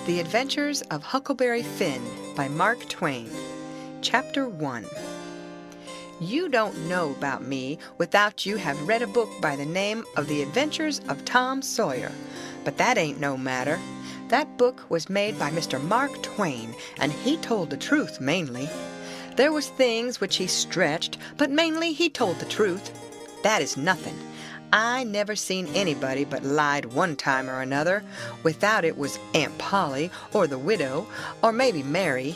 The Adventures of Huckleberry Finn by Mark Twain. Chapter 1. You don't know about me without you have read a book by the name of The Adventures of Tom Sawyer, but that ain't no matter. That book was made by Mr. Mark Twain, and he told the truth mainly. There was things which he stretched, but mainly he told the truth. That is nothing. I never seen anybody but lied one time or another, without it was Aunt Polly, or the widow, or maybe Mary.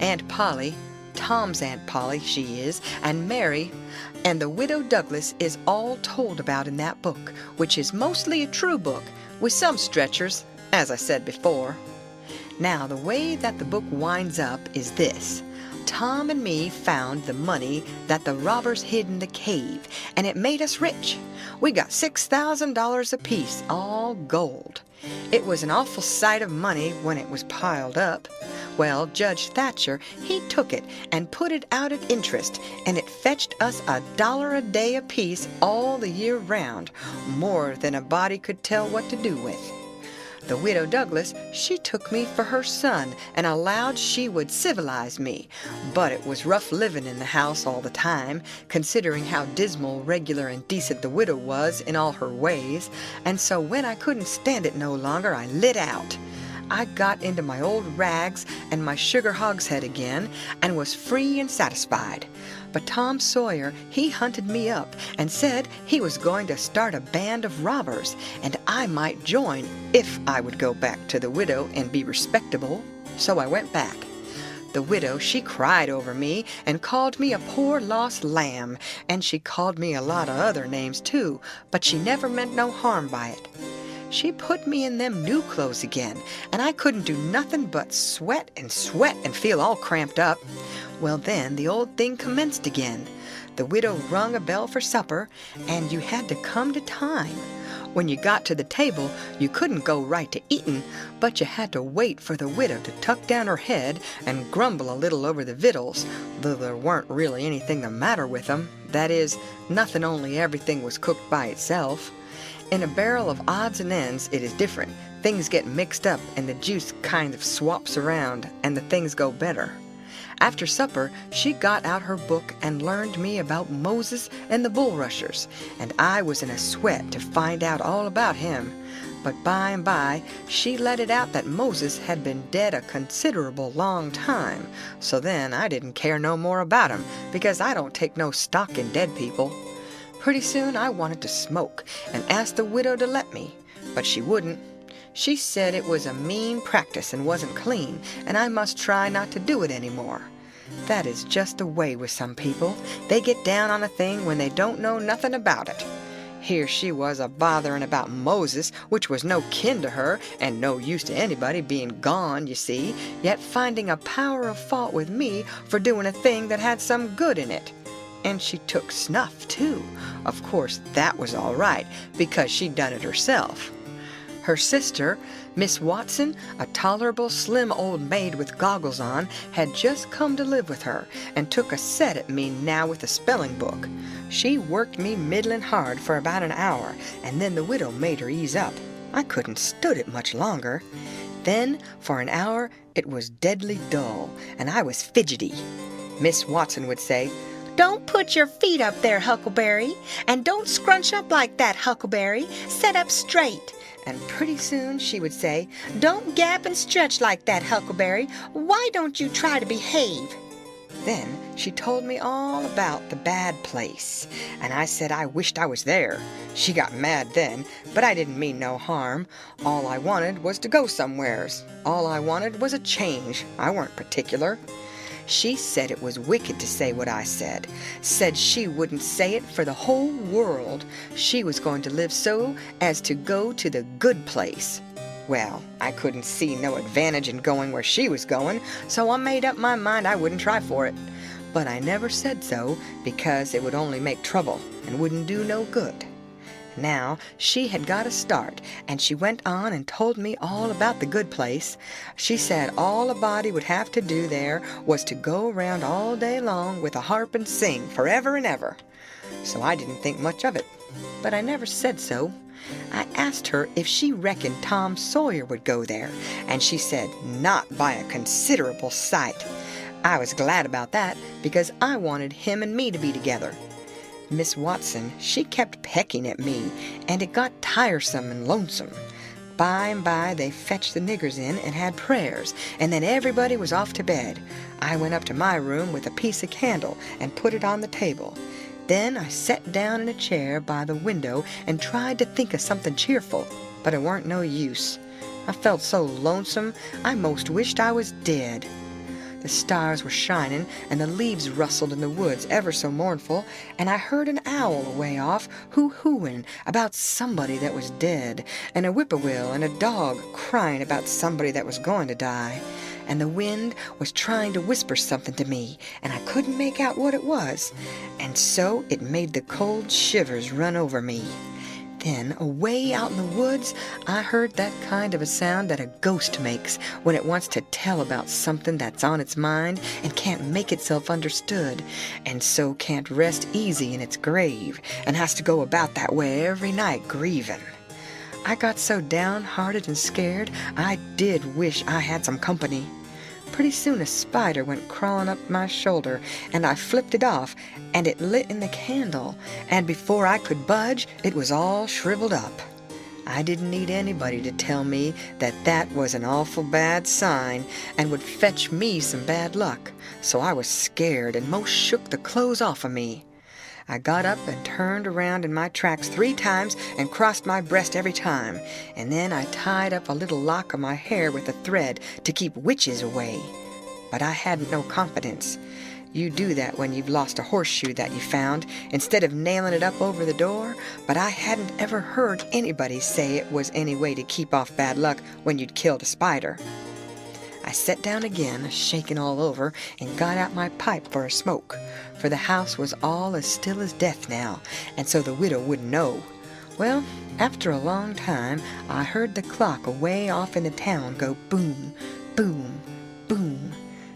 Aunt Polly, Tom's Aunt Polly she is, and Mary, and the widow Douglas is all told about in that book, which is mostly a true book, with some stretchers, as I said before. Now, the way that the book winds up is this. Tom and me found the money that the robbers hid in the cave, and it made us rich. We got $6,000 apiece, all gold. It was an awful sight of money when it was piled up. Well, Judge Thatcher, he took it and put it out at interest, and it fetched us $1 a day apiece all the year round, more than a body could tell what to do with. The widow Douglas, she took me for her son and allowed she would civilize me, but it was rough living in the house all the time, considering how dismal, regular, and decent the widow was in all her ways, and so when I couldn't stand it no longer, I lit out. I got into my old rags and my sugar hogshead again, and was free and satisfied. But Tom Sawyer, he hunted me up and said he was going to start a band of robbers, and I might join if I would go back to the widow and be respectable. So I went back. The widow, she cried over me and called me a poor lost lamb, and she called me a lot of other names too, but she never meant no harm by it. She put me in them new clothes again, and I couldn't do nothing but sweat and feel all cramped up. Well, then the old thing commenced again. The widow rung a bell for supper, and you had to come to time. When you got to the table, you couldn't go right to eatin', but you had to wait for the widow to tuck down her head and grumble a little over the victuals, though there weren't really anything the matter with 'em. That is, nothing, only everything was cooked by itself. In a barrel of odds and ends, it is different. Things get mixed up, and the juice kind of swaps around, and the things go better. After supper, she got out her book and learned me about Moses and the bulrushers, and I was in a sweat to find out all about him. But by and by, she let it out that Moses had been dead a considerable long time, so then I didn't care no more about him, because I don't take no stock in dead people. Pretty soon I wanted to smoke, and asked the widow to let me, but she wouldn't. She said it was a mean practice and wasn't clean, and I must try not to do it any more. That is just the way with some people. They get down on a thing when they don't know nothing about it. Here she was a-bothering about Moses, which was no kin to her, and no use to anybody, being gone, you see, yet finding a power of fault with me for doing a thing that had some good in it. And she took snuff, too. Of course, that was all right, because she'd done it herself. Her sister, Miss Watson, a tolerable slim old maid with goggles on, had just come to live with her, and took a set at me now with a spelling book. She worked me middlin' hard for about an hour, and then the widow made her ease up. I couldn't stood it much longer. Then, for an hour, it was deadly dull, and I was fidgety. Miss Watson would say, "Don't put your feet up there, Huckleberry, and don't scrunch up like that, Huckleberry. Set up straight." And pretty soon she would say, "Don't gap and stretch like that, Huckleberry. Why don't you try to behave?" Then she told me all about the bad place, and I said I wished I was there. She got mad then, but I didn't mean no harm. All I wanted was to go somewheres. All I wanted was a change. I weren't particular. She said it was wicked to say what I said. Said she wouldn't say it for the whole world. She was going to live so as to go to the good place. Well, I couldn't see no advantage in going where she was going, so I made up my mind I wouldn't try for it. But I never said so, because it would only make trouble and wouldn't do no good. Now, she had got a start, and she went on and told me all about the good place. She said all a body would have to do there was to go around all day long with a harp and sing forever and ever. So I didn't think much of it, but I never said so. I asked her if she reckoned Tom Sawyer would go there, and she said not by a considerable sight. I was glad about that, because I wanted him and me to be together. Miss Watson, she kept pecking at me, and it got tiresome and lonesome. By and by they fetched the niggers in and had prayers, and then everybody was off to bed. I went up to my room with a piece of candle and put it on the table. Then I sat down in a chair by the window and tried to think of something cheerful, but it weren't no use. I felt so lonesome I most wished I was dead. The stars were shining, and the leaves rustled in the woods ever so mournful, and I heard an owl away off hoo-hooing about somebody that was dead, and a whippoorwill and a dog crying about somebody that was going to die. And the wind was trying to whisper something to me, and I couldn't make out what it was, and so it made the cold shivers run over me. Then, away out in the woods, I heard that kind of a sound that a ghost makes when it wants to tell about something that's on its mind and can't make itself understood, and so can't rest easy in its grave, and has to go about that way every night grieving. I got so downhearted and scared, I did wish I had some company. Pretty soon a spider went crawling up my shoulder, and I flipped it off, and it lit in the candle, and before I could budge, it was all shriveled up. I didn't need anybody to tell me that that was an awful bad sign and would fetch me some bad luck, so I was scared and most shook the clothes off of me. I got up and turned around in my tracks 3 times and crossed my breast every time, and then I tied up a little lock of my hair with a thread to keep witches away. But I hadn't no confidence. You do that when you've lost a horseshoe that you found, instead of nailing it up over the door, but I hadn't ever heard anybody say it was any way to keep off bad luck when you'd killed a spider. I sat down again, shaking all over, and got out my pipe for a smoke, for the house was all as still as death now, and so the widow wouldn't know. Well, after a long time, I heard the clock away off in the town go boom, boom, boom,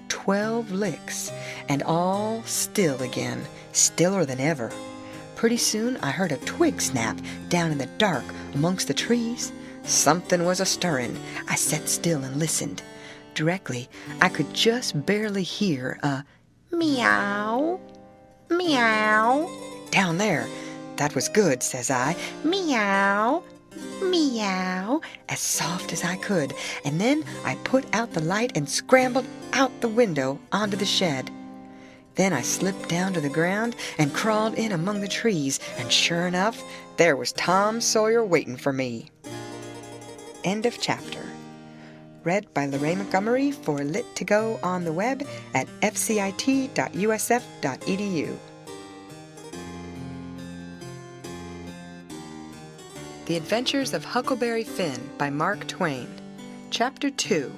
12 licks, and all still again, stiller than ever. Pretty soon I heard a twig snap down in the dark amongst the trees. Something was a-stirring. I sat still and listened. Directly, I could just barely hear a meow, meow. Down there. That was good, says I. Meow, meow, as soft as I could, and then I put out the light and scrambled out the window onto the shed. Then I slipped down to the ground and crawled in among the trees, and sure enough, there was Tom Sawyer waiting for me. End of chapter. Read by Lorraine Montgomery for Lit to Go on the web at fcit.usf.edu. The Adventures of Huckleberry Finn by Mark Twain. Chapter 2.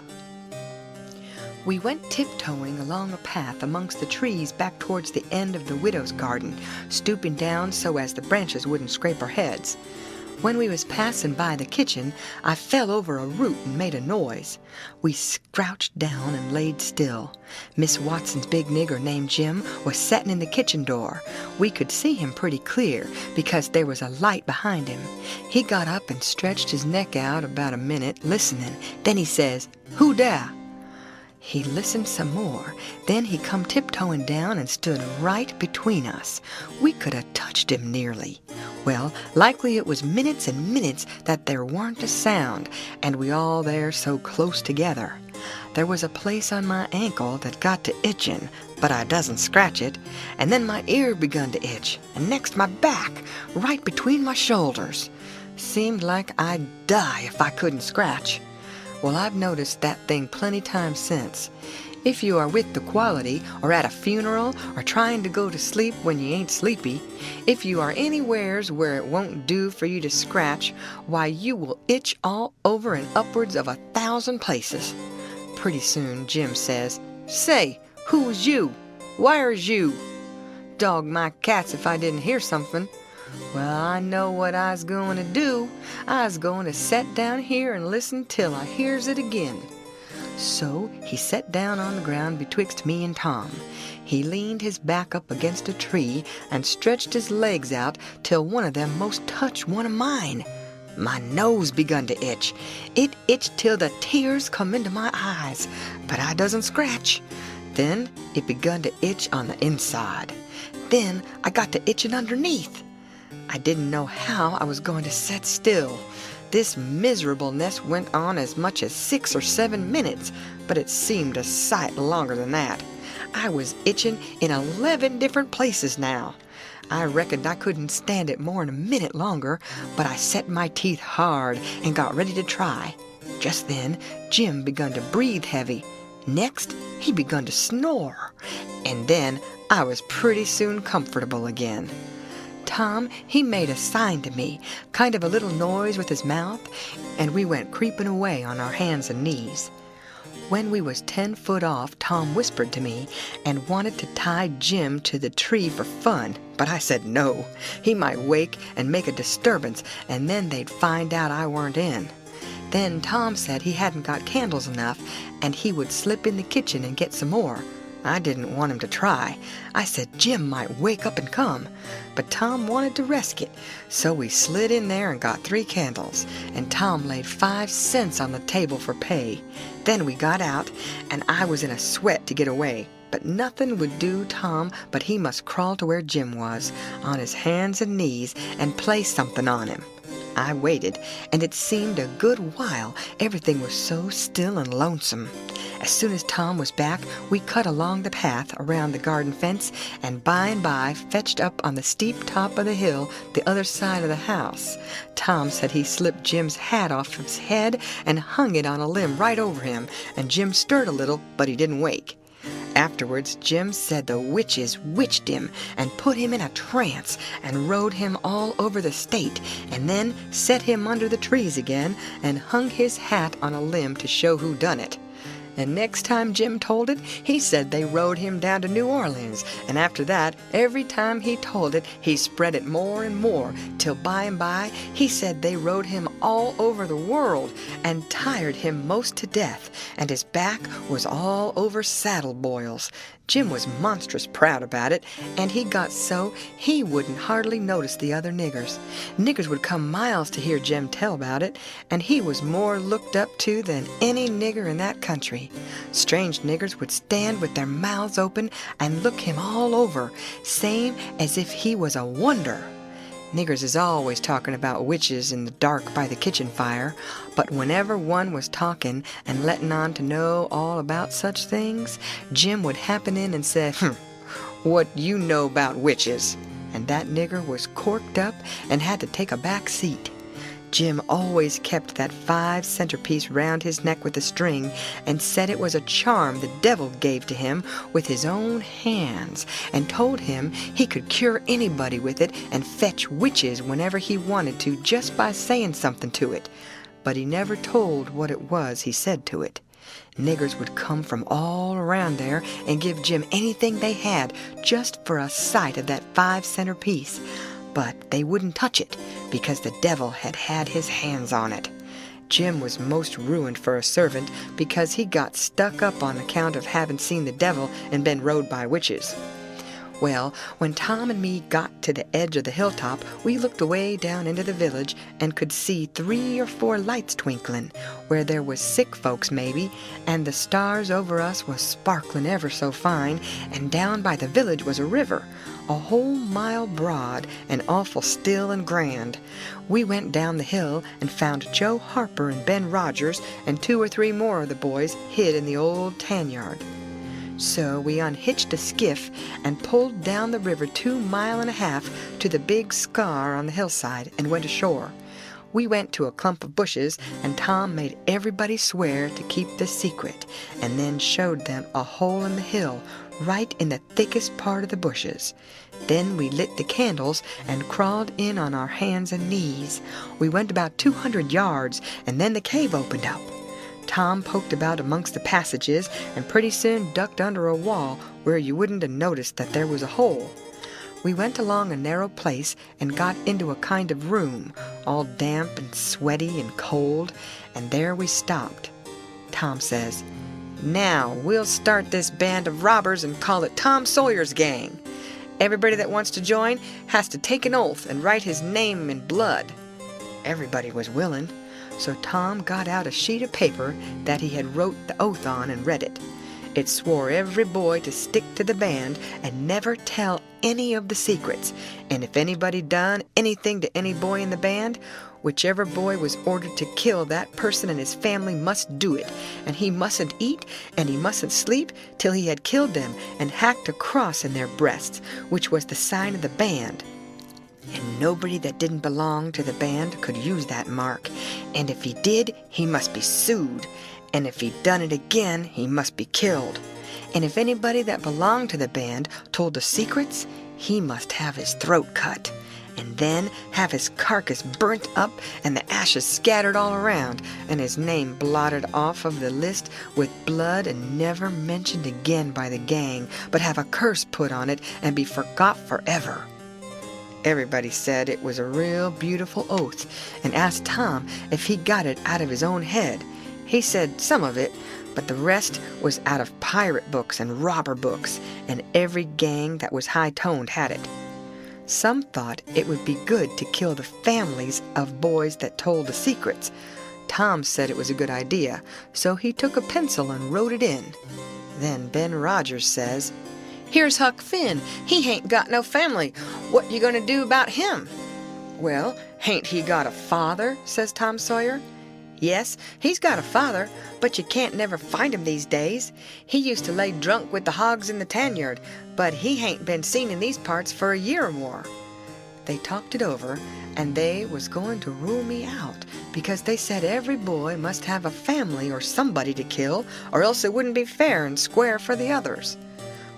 We went tiptoeing along a path amongst the trees back towards the end of the widow's garden, stooping down so as the branches wouldn't scrape our heads. When we was passing by the kitchen, I fell over a root and made a noise. We crouched down and laid still. Miss Watson's big nigger named Jim was setting in the kitchen door. We could see him pretty clear because there was a light behind him. He got up and stretched his neck out about a minute, listening. Then he says, "Who dah?" He listened some more. Then he come tiptoeing down and stood right between us. We could have touched him nearly. Well, likely it was minutes and minutes that there weren't a sound, and we all there so close together. There was a place on my ankle that got to itching, but I doesn't scratch it, and then my ear begun to itch, and next my back, right between my shoulders. Seemed like I'd die if I couldn't scratch. Well, I've noticed that thing plenty times since. If you are with the quality, or at a funeral, or trying to go to sleep when you ain't sleepy, if you are anywheres where it won't do for you to scratch, why you will itch all over and upwards of 1,000 places. Pretty soon Jim says, "Say, who's you? Where's you?" Dog my cats if I didn't hear something. Well, I know what I's going to do. I's going to set down here and listen till I hears it again. So he set down on the ground betwixt me and Tom. He leaned his back up against a tree and stretched his legs out till one of them most touched one of mine. My nose begun to itch. It itched till the tears come into my eyes, but I doesn't scratch. Then it begun to itch on the inside. Then I got to itching underneath. I didn't know how I was going to set still. This miserableness went on as much as 6 or 7 minutes, but it seemed a sight longer than that. I was itching in 11 different places now. I reckoned I couldn't stand it more than a minute longer, but I set my teeth hard and got ready to try. Just then, Jim begun to breathe heavy. Next, he begun to snore. And then I was pretty soon comfortable again. Tom, he made a sign to me, kind of a little noise with his mouth, and we went creeping away on our hands and knees. When we was 10 foot off, Tom whispered to me and wanted to tie Jim to the tree for fun, but I said no. He might wake and make a disturbance, and then they'd find out I weren't in. Then Tom said he hadn't got candles enough, and he would slip in the kitchen and get some more. I didn't want him to try. I said Jim might wake up and come, but Tom wanted to risk it, so we slid in there and got 3 candles, and Tom laid 5 cents on the table for pay. Then we got out, and I was in a sweat to get away, but nothing would do Tom but he must crawl to where Jim was, on his hands and knees, and play something on him. I waited, and it seemed a good while. Everything was so still and lonesome. As soon as Tom was back, we cut along the path around the garden fence, and by fetched up on the steep top of the hill the other side of the house. Tom said he slipped Jim's hat off his head and hung it on a limb right over him, and Jim stirred a little, but he didn't wake. Afterwards, Jim said the witches witched him and put him in a trance and rode him all over the state, and then set him under the trees again and hung his hat on a limb to show who done it. And next time Jim told it, he said they rode him down to New Orleans, and after that, every time he told it, he spread it more and more, till by and by, he said they rode him all over the world, and tired him most to death, and his back was all over saddle boils. Jim was monstrous proud about it, and he got so he wouldn't hardly notice the other niggers. Niggers would come miles to hear Jim tell about it, and he was more looked up to than any nigger in that country. Strange niggers would stand with their mouths open and look him all over, same as if he was a wonder. Niggers is always talking about witches in the dark by the kitchen fire, but whenever one was talking and letting on to know all about such things, Jim would happen in and say, "What you know about witches?" And that nigger was corked up and had to take a back seat. Jim always kept that 5-center piece round his neck with a string, and said it was a charm the devil gave to him with his own hands, and told him he could cure anybody with it and fetch witches whenever he wanted to just by saying something to it. But he never told what it was he said to it. Niggers would come from all around there and give Jim anything they had just for a sight of that 5-center piece. But they wouldn't touch it, because the devil had had his hands on it. Jim was most ruined for a servant, because he got stuck up on account of having seen the devil and been rode by witches. Well, when Tom and me got to the edge of the hilltop, we looked away down into the village and could see 3 or 4 lights twinkling, where there was sick folks maybe, and the stars over us was sparkling ever so fine, and down by the village was a river, a whole mile broad and awful still and grand. We went down the hill and found Joe Harper and Ben Rogers and 2 or 3 more of the boys hid in the old tan yard. So we unhitched a skiff and pulled down the river 2.5 miles to the big scar on the hillside and went ashore. We went to a clump of bushes, and Tom made everybody swear to keep the secret, and then showed them a hole in the hill right in the thickest part of the bushes. Then we lit the candles and crawled in on our hands and knees. We went about 200 yards, and then the cave opened up. Tom poked about amongst the passages and pretty soon ducked under a wall where you wouldn't have noticed that there was a hole. We went along a narrow place and got into a kind of room, all damp and sweaty and cold, and there we stopped. Tom says, "Now we'll start this band of robbers and call it Tom Sawyer's gang. Everybody that wants to join has to take an oath and write his name in blood." Everybody was willing, so Tom got out a sheet of paper that he had wrote the oath on and read it. It swore every boy to stick to the band and never tell any of the secrets, and if anybody done anything to any boy in the band, whichever boy was ordered to kill that person and his family must do it, and he mustn't eat and he mustn't sleep till he had killed them and hacked a cross in their breasts, which was the sign of the band. And nobody that didn't belong to the band could use that mark, and if he did, he must be sued, and if he done it again, he must be killed. And if anybody that belonged to the band told the secrets, he must have his throat cut, and then have his carcass burnt up and the ashes scattered all around, and his name blotted off of the list with blood and never mentioned again by the gang, but have a curse put on it and be forgot forever. Everybody said it was a real beautiful oath, and asked Tom if he got it out of his own head. He said some of it, but the rest was out of pirate books and robber books, and every gang that was high-toned had it. Some thought it would be good to kill the families of boys that told the secrets. Tom said it was a good idea, so he took a pencil and wrote it in. Then Ben Rogers says, "Here's Huck Finn. He hain't got no family. What you gonna do about him?" "Well, hain't he got a father?" says Tom Sawyer. "Yes, he's got a father, but you can't never find him these days. He used to lay drunk with the hogs in the tanyard, but he hain't been seen in these parts for a year or more." They talked it over, and they was going to rule me out, because they said every boy must have a family or somebody to kill, or else it wouldn't be fair and square for the others.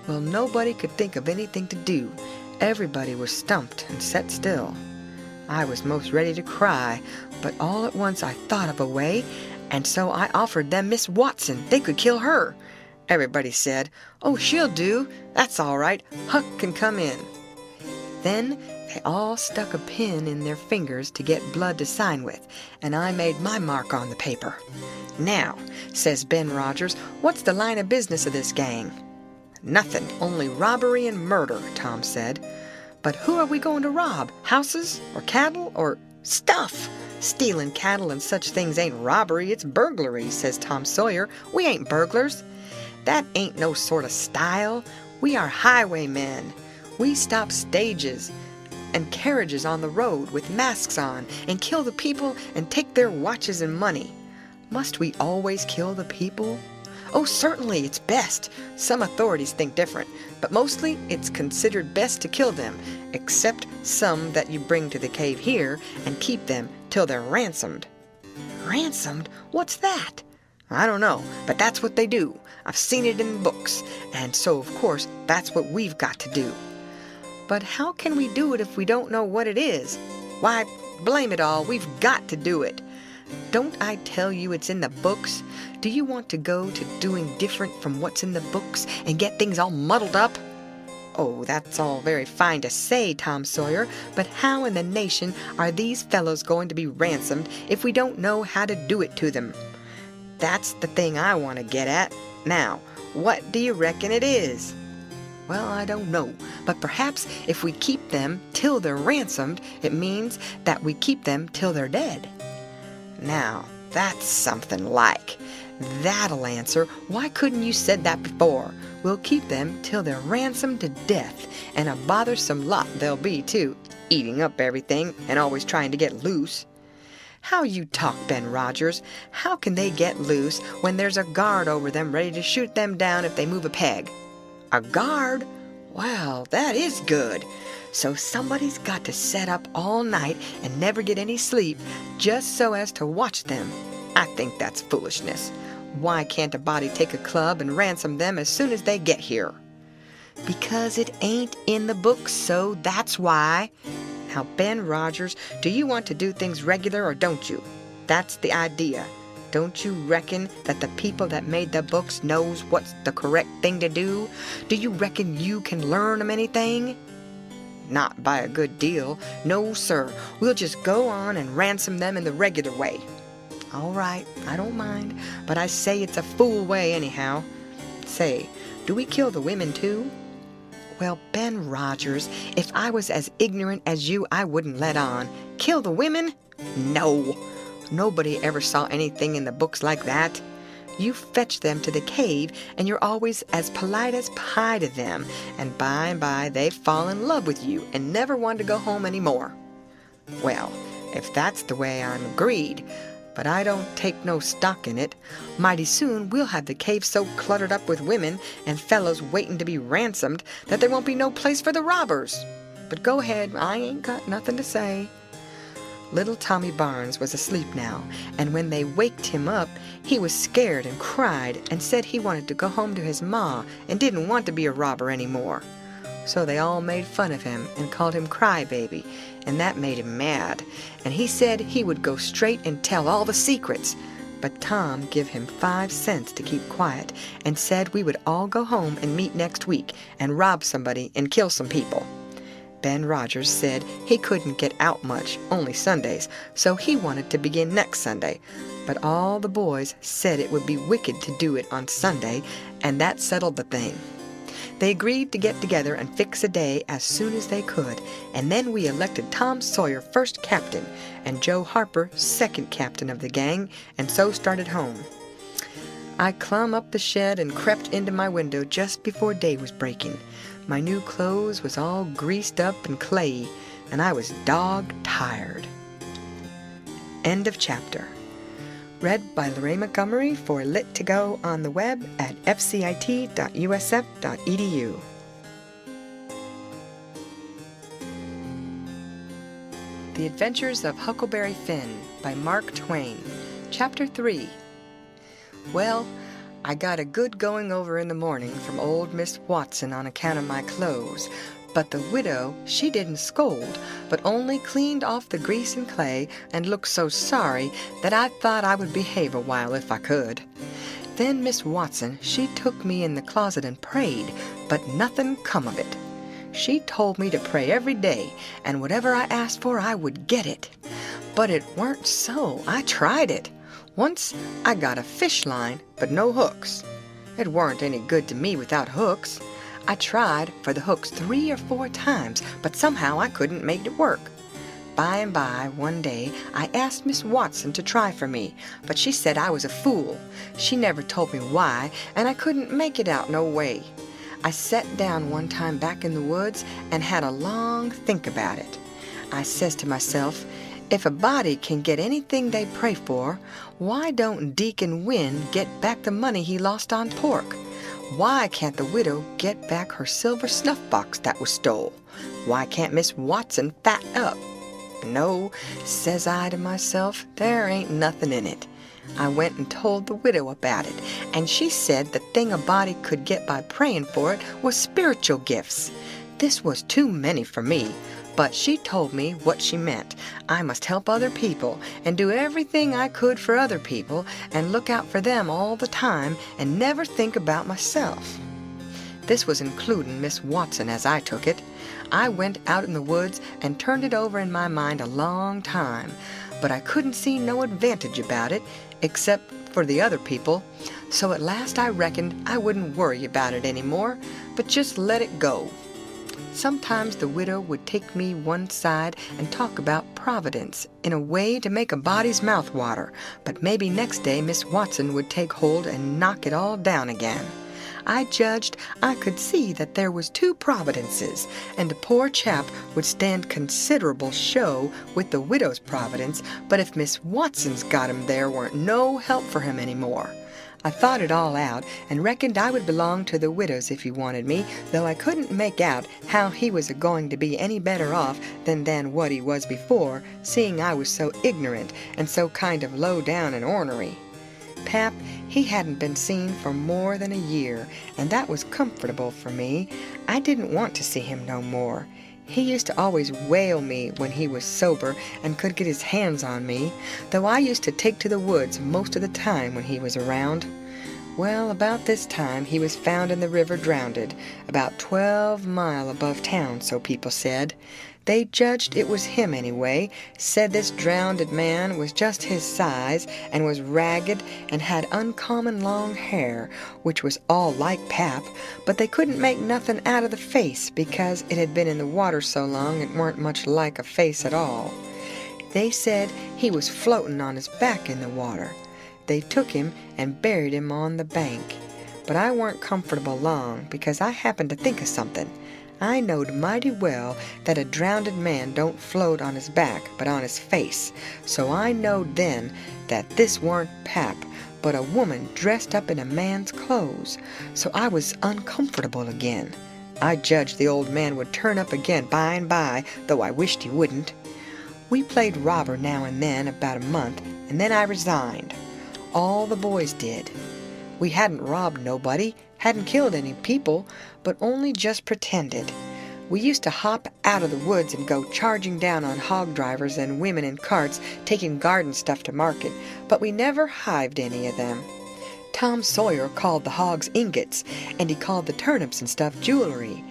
Well, nobody could think of anything to do. Everybody was stumped and set still. I was most ready to cry, but all at once I thought of a way, and so I offered them Miss Watson. They could kill her. Everybody said, "Oh, she'll do. That's all right. Huck can come in." Then they all stuck a pin in their fingers to get blood to sign with, and I made my mark on the paper. "Now," says Ben Rogers, "what's the line of business of this gang?" "Nothing, only robbery and murder," Tom said. "But who are we going to rob? Houses or cattle or stuff? Stealing cattle and such things ain't robbery, it's burglary," says Tom Sawyer. "We ain't burglars. That ain't no sort of style. We are highwaymen. We stop stages and carriages on the road with masks on and kill the people and take their watches and money. Must we always kill the people? Oh, certainly, it's best. Some authorities think different, but mostly it's considered best to kill them, except some that you bring to the cave here and keep them till they're ransomed." "Ransomed? What's that?" "I don't know, but that's what they do. I've seen it in books, and so, of course, that's what we've got to do." "But how can we do it if we don't know what it is?" "Why, blame it all, we've got to do it. Don't I tell you it's in the books? Do you want to go to doing different from what's in the books and get things all muddled up?" "Oh, that's all very fine to say, Tom Sawyer, but how in the nation are these fellows going to be ransomed if we don't know how to do it to them? That's the thing I want to get at. Now, what do you reckon it is?" "Well, I don't know, but perhaps if we keep them till they're ransomed, it means that we keep them till they're dead." "Now, that's something like. That'll answer. Why couldn't you said that before? We'll keep them till they're ransomed to death, and a bothersome lot they'll be, too, eating up everything and always trying to get loose." "How you talk, Ben Rogers. How can they get loose when there's a guard over them ready to shoot them down if they move a peg?" "A guard? Well, that is good. So somebody's got to set up all night and never get any sleep just so as to watch them. I think that's foolishness. Why can't a body take a club and ransom them as soon as they get here?" "Because it ain't in the books, so that's why." "Now, Ben Rogers, do you want to do things regular or don't you? That's the idea. Don't you reckon that the people that made the books knows what's the correct thing to do? Do you reckon you can learn 'em anything?" "Not by a good deal. No, sir. We'll just go on and ransom them in the regular way." "All right, I don't mind, but I say it's a fool way anyhow. Say, do we kill the women too?" "Well, Ben Rogers, if I was as ignorant as you, I wouldn't let on. Kill the women? No, nobody ever saw anything in the books like that. You fetch them to the cave, and you're always as polite as pie to them, and by they fall in love with you and never want to go home any more. Well, if that's the way, I'm agreed, but I don't take no stock in it. Mighty soon we'll have the cave so cluttered up with women and fellows waiting to be ransomed that there won't be no place for the robbers. But go ahead, I ain't got nothing to say. Little Tommy Barnes was asleep now, and when they waked him up, he was scared and cried and said he wanted to go home to his ma and didn't want to be a robber anymore. So they all made fun of him and called him Crybaby, and that made him mad, and he said he would go straight and tell all the secrets. But Tom give him 5 cents to keep quiet and said we would all go home and meet next week and rob somebody and kill some people. Ben Rogers said he couldn't get out much, only Sundays, so he wanted to begin next Sunday. But all the boys said it would be wicked to do it on Sunday, and that settled the thing. They agreed to get together and fix a day as soon as they could, and then we elected Tom Sawyer first captain and Joe Harper second captain of the gang, and so started home. I clumb up the shed and crept into my window just before day was breaking. My new clothes was all greased up and clayey, and I was dog-tired. End of chapter. Read by Lorraine Montgomery for Lit to Go on the web at fcit.usf.edu. The Adventures of Huckleberry Finn by Mark Twain. Chapter 3. Well, I got a good going over in the morning from old Miss Watson on account of my clothes, but the widow, she didn't scold, but only cleaned off the grease and clay and looked so sorry that I thought I would behave a while if I could. Then Miss Watson, she took me in the closet and prayed, but nothing come of it. She told me to pray every day, and whatever I asked for I would get it. But it weren't so. I tried it. Once I got a fish line, but no hooks. It weren't any good to me without hooks. I tried for the hooks 3 or 4 times, but somehow I couldn't make it work. By and by, one day, I asked Miss Watson to try for me, but she said I was a fool. She never told me why, and I couldn't make it out no way. I sat down one time back in the woods and had a long think about it. I says to myself, if a body can get anything they pray for, why don't Deacon Wynn get back the money he lost on pork? Why can't the widow get back her silver snuff box that was stole? Why can't Miss Watson fatten up? No, says I to myself, there ain't nothing in it. I went and told the widow about it, and she said the thing a body could get by praying for it was spiritual gifts. This was too many for me. But she told me what she meant. I must help other people and do everything I could for other people and look out for them all the time and never think about myself. This was including Miss Watson as I took it. I went out in the woods and turned it over in my mind a long time, but I couldn't see no advantage about it except for the other people. So at last I reckoned I wouldn't worry about it anymore, but just let it go. Sometimes the widow would take me one side and talk about Providence in a way to make a body's mouth water, but maybe next day Miss Watson would take hold and knock it all down again. I judged I could see that there was 2 providences, and the poor chap would stand considerable show with the widow's providence, but if Miss Watson's got him there weren't no help for him anymore. I thought it all out and reckoned I would belong to the widow's if he wanted me, though I couldn't make out how he was a-going to be any better off than what he was before, seeing I was so ignorant and so kind of low down and ornery. Pap, he hadn't been seen for more than a year, and that was comfortable for me. I didn't want to see him no more. He used to always whale me when he was sober and could get his hands on me, though I used to take to the woods most of the time when he was around. Well, about this time he was found in the river drownded, about 12 mile above town, so people said. They judged it was him anyway, said this drownded man was just his size and was ragged and had uncommon long hair, which was all like Pap, but they couldn't make nothing out of the face because it had been in the water so long it weren't much like a face at all. They said he was floating on his back in the water. They took him and buried him on the bank. But I weren't comfortable long, because I happened to think of something. I knowed mighty well that a drownded man don't float on his back, but on his face. So I knowed then that this weren't pap, but a woman dressed up in a man's clothes. So I was uncomfortable again. I judged the old man would turn up again by and by, though I wished he wouldn't. We played robber now and then about a month, and then I resigned. All the boys did. We hadn't robbed nobody, hadn't killed any people, but only just pretended. We used to hop out of the woods and go charging down on hog drivers and women in carts taking garden stuff to market, but we never hived any of them. Tom Sawyer called the hogs ingots, and he called the turnips and stuff jewelry.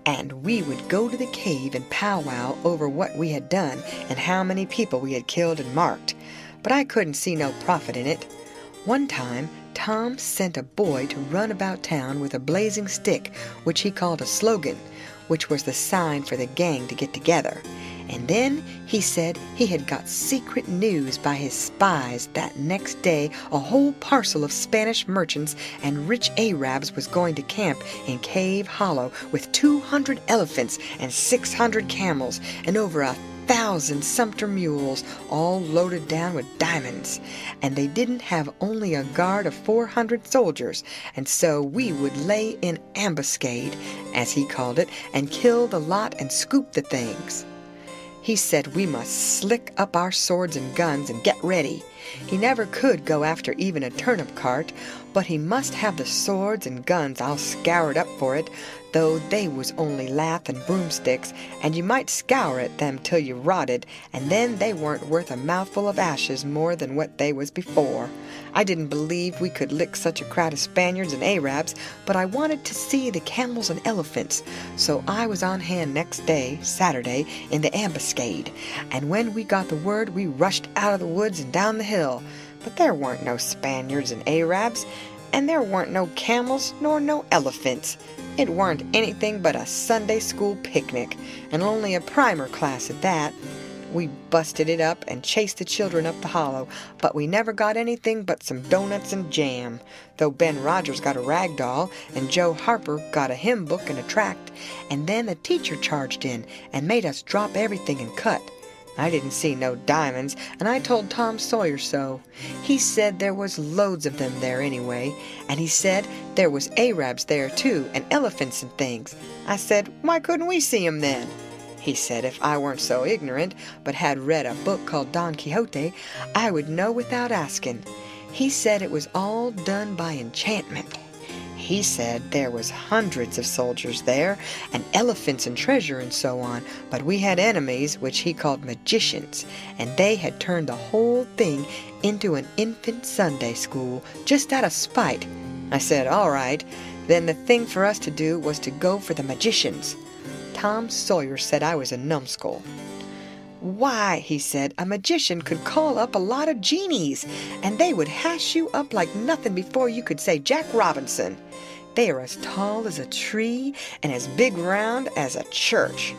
And we would go to the cave and powwow over what we had done and how many people we had killed and marked. But I couldn't see no profit in it. One time, Tom sent a boy to run about town with a blazing stick, which he called a slogan, which was the sign for the gang to get together. And then he said he had got secret news by his spies that next day a whole parcel of Spanish merchants and rich Arabs was going to camp in Cave Hollow with 200 elephants and 600 camels and over 1,000 sumpter mules, all loaded down with diamonds. And they didn't have only a guard of 400 soldiers, and so we would lay in ambuscade, as he called it, and kill the lot and scoop the things. He said we must slick up our swords and guns and get ready. He never could go after even a turnip cart, but he must have the swords and guns all scoured up for it, though they was only lath and broomsticks, and you might scour at them till you rotted, and then they weren't worth a mouthful of ashes more than what they was before. I didn't believe we could lick such a crowd of Spaniards and Arabs, but I wanted to see the camels and elephants, so I was on hand next day, Saturday, in the ambuscade, and when we got the word we rushed out of the woods and down the hill. But there weren't no Spaniards and Arabs, and there weren't no camels nor no elephants. It weren't anything but a Sunday school picnic, and only a primer class at that. We busted it up and chased the children up the hollow, but we never got anything but some doughnuts and jam, though Ben Rogers got a rag doll, and Joe Harper got a hymn book and a tract, and then the teacher charged in and made us drop everything and cut. I didn't see no diamonds, and I told Tom Sawyer so. He said there was loads of them there anyway, and he said there was Arabs there too, and elephants and things. I said, why couldn't we see 'em then? He said if I weren't so ignorant, but had read a book called Don Quixote, I would know without asking. He said it was all done by enchantment. He said there was hundreds of soldiers there, and elephants and treasure and so on, but we had enemies which he called magicians, and they had turned the whole thing into an infant Sunday school, just out of spite. I said, all right, then the thing for us to do was to go for the magicians. Tom Sawyer said I was a numbskull. Why, he said, a magician could call up a lot of genies, and they would hash you up like nothing before you could say Jack Robinson. They are as tall as a tree and as big round as a church.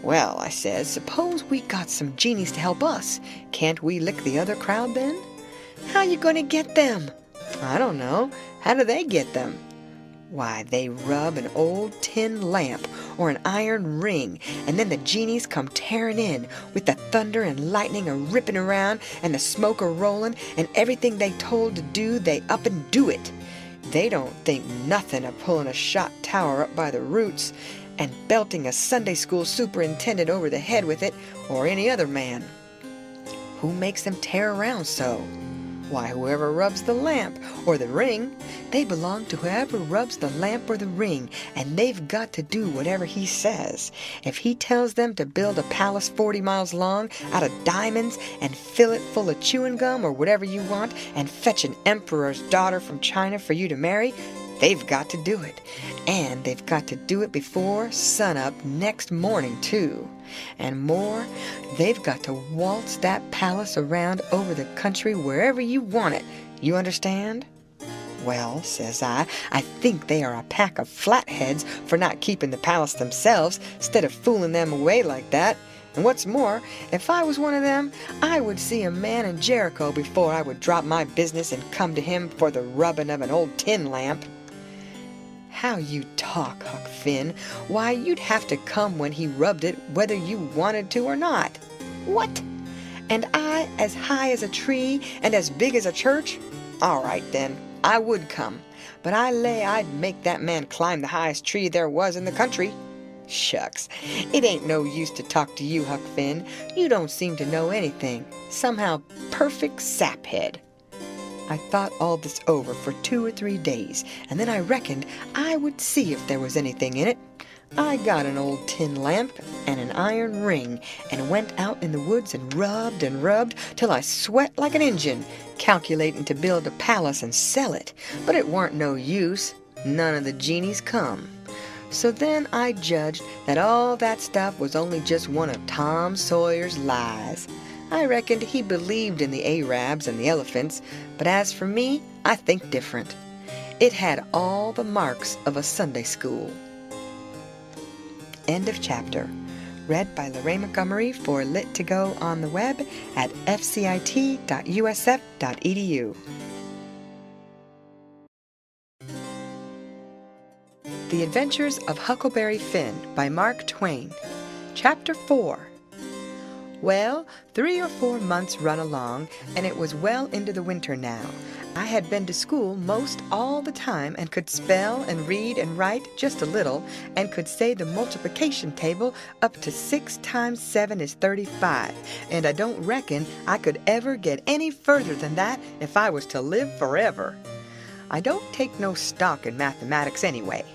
Well, I says, suppose we got some genies to help us. Can't we lick the other crowd then? How you going to get them? I don't know. How do they get them? Why, they rub an old tin lamp or an iron ring, and then the genies come tearing in, with the thunder and lightning a-ripping around, and the smoke a-rolling, and everything they told to do, they up and do it. They don't think nothing of pulling a shot tower up by the roots, and belting a Sunday school superintendent over the head with it, or any other man. Who makes them tear around so? Why, whoever rubs the lamp or the ring. They belong to whoever rubs the lamp or the ring, and they've got to do whatever he says. If he tells them to build a palace 40 miles long out of diamonds and fill it full of chewing gum or whatever you want, and fetch an emperor's daughter from China for you to marry, they've got to do it. And they've got to do it before sunup next morning, too. And more, they've got to waltz that palace around over the country wherever you want it. You understand? Well, says I think they are a pack of flatheads for not keeping the palace themselves, 'stead of fooling them away like that. And what's more, if I was one of them, I would see a man in Jericho before I would drop my business and come to him for the rubbing of an old tin lamp." "How you talk, Huck Finn. Why, you'd have to come when he rubbed it, whether you wanted to or not." "What? And I as high as a tree and as big as a church? All right, then, I would come. But I lay I'd make that man climb the highest tree there was in the country." "Shucks, it ain't no use to talk to you, Huck Finn. You don't seem to know anything. Somehow perfect saphead." I thought all this over for 2 or 3 days, and then I reckoned I would see if there was anything in it. I got an old tin lamp and an iron ring and went out in the woods and rubbed till I sweat like an Injun, calculating to build a palace and sell it. But it warn't no use. None of the genies come. So then I judged that all that stuff was only just one of Tom Sawyer's lies. I reckoned he believed in the Arabs and the elephants, but as for me, I think different. It had all the marks of a Sunday school. End of chapter. Read by Lorraine Montgomery for Lit to Go on the web at fcit.usf.edu. The Adventures of Huckleberry Finn by Mark Twain. Chapter 4. Well, 3 or 4 months run along, and it was well into the winter now. I had been to school most all the time and could spell and read and write just a little, and could say the multiplication table up to 6 times 7 is 35, and I don't reckon I could ever get any further than that if I was to live forever. I don't take no stock in mathematics anyway.